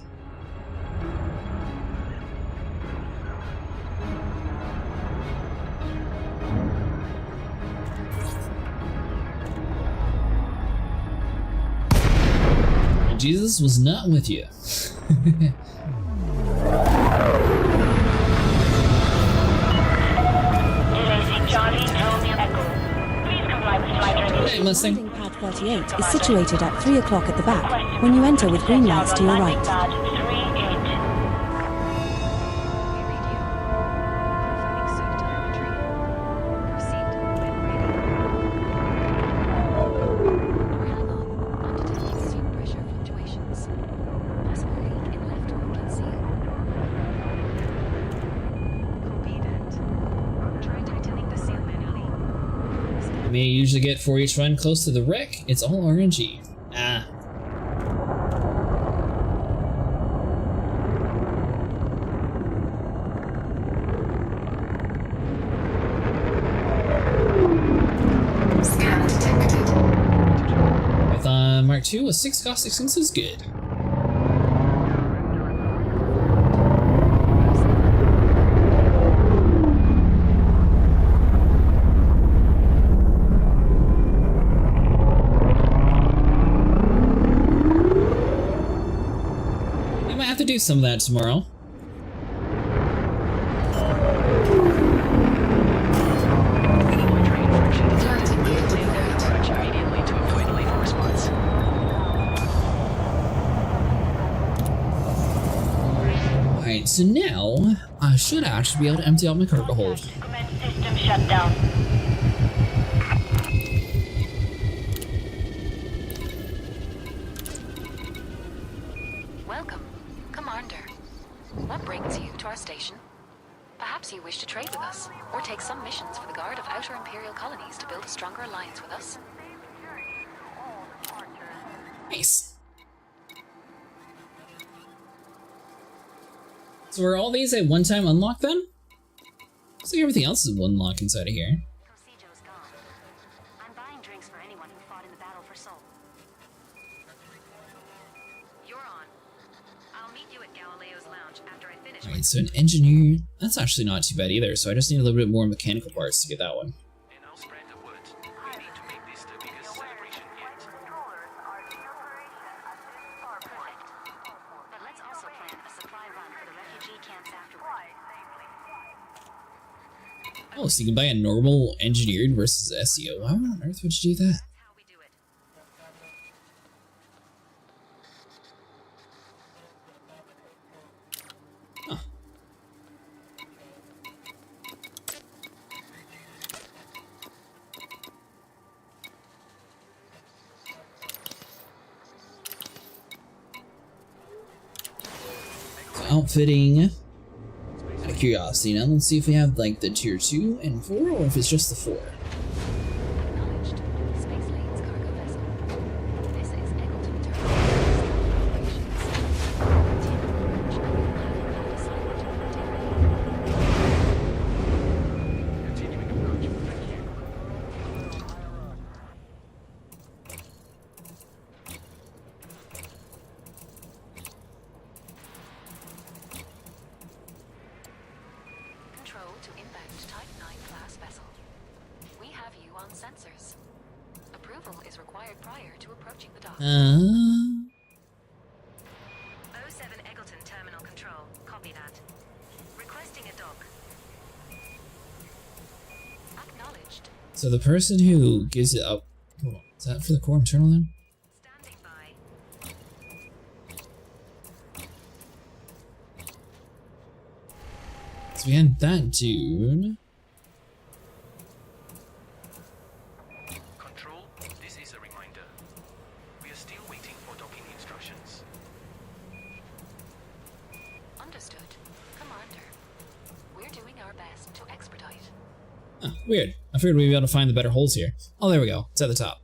Jesus was not with you. Hey, Mustang. Pad 38 is situated at 3 o'clock at the back, when you enter with green lights to your right. You usually get for each run close to the wreck. It's all RNG. Ah. Scan detected. Python Mark II with 6 caustic sinks is good. Do some of that tomorrow. Alright, so now I should actually be able to empty out my cargo hold. System shut down. What brings you to our station? Perhaps you wish to trade with us, or take some missions for the Guard of Outer Imperial Colonies to build a stronger alliance with us. Nice. So are all these a one-time unlock then? Looks like everything else is one unlock inside of here. I'm buying drinks for anyone who fought in the battle for Sol. You're on. I'll meet you at Galileo's lounge after I finish. Alright, so an engineer, that's actually not too bad either, so I just need a little bit more mechanical parts to get that one. But let's also plan a supply run Oh, so you can buy a normal engineered versus SEO. Why on earth would you do that? Huh. So outfitting. Out of curiosity, now let's see if we have like the tier 2 and 4 or if it's just the 4. So the person who gives it up, is that for the core internal then? So we had that dude. Control, this is a reminder. We are still waiting for docking instructions. Understood. Commander, we're doing our best to expedite. Oh, weird. I figured we'd be able to find the better holes here. Oh, there we go. It's at the top.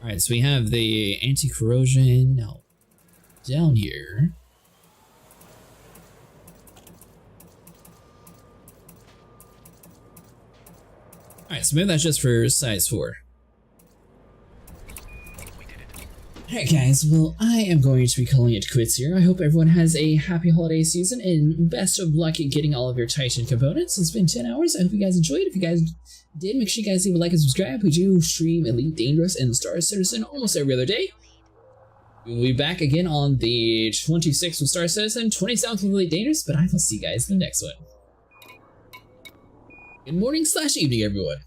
Alright, so we have the anti-corrosion now down here. Alright, so maybe that's just for size 4. Alright guys, well I am going to be calling it quits here. I hope everyone has a happy holiday season and best of luck at getting all of your Titan components. It's been 10 hours. I hope you guys enjoyed. If you guys did, make sure you guys leave a like and subscribe. We do stream Elite Dangerous and Star Citizen almost every other day. We will be back again on the 26th with Star Citizen, 27th with Elite Dangerous, but I will see you guys in the next one. Good morning / evening, everyone.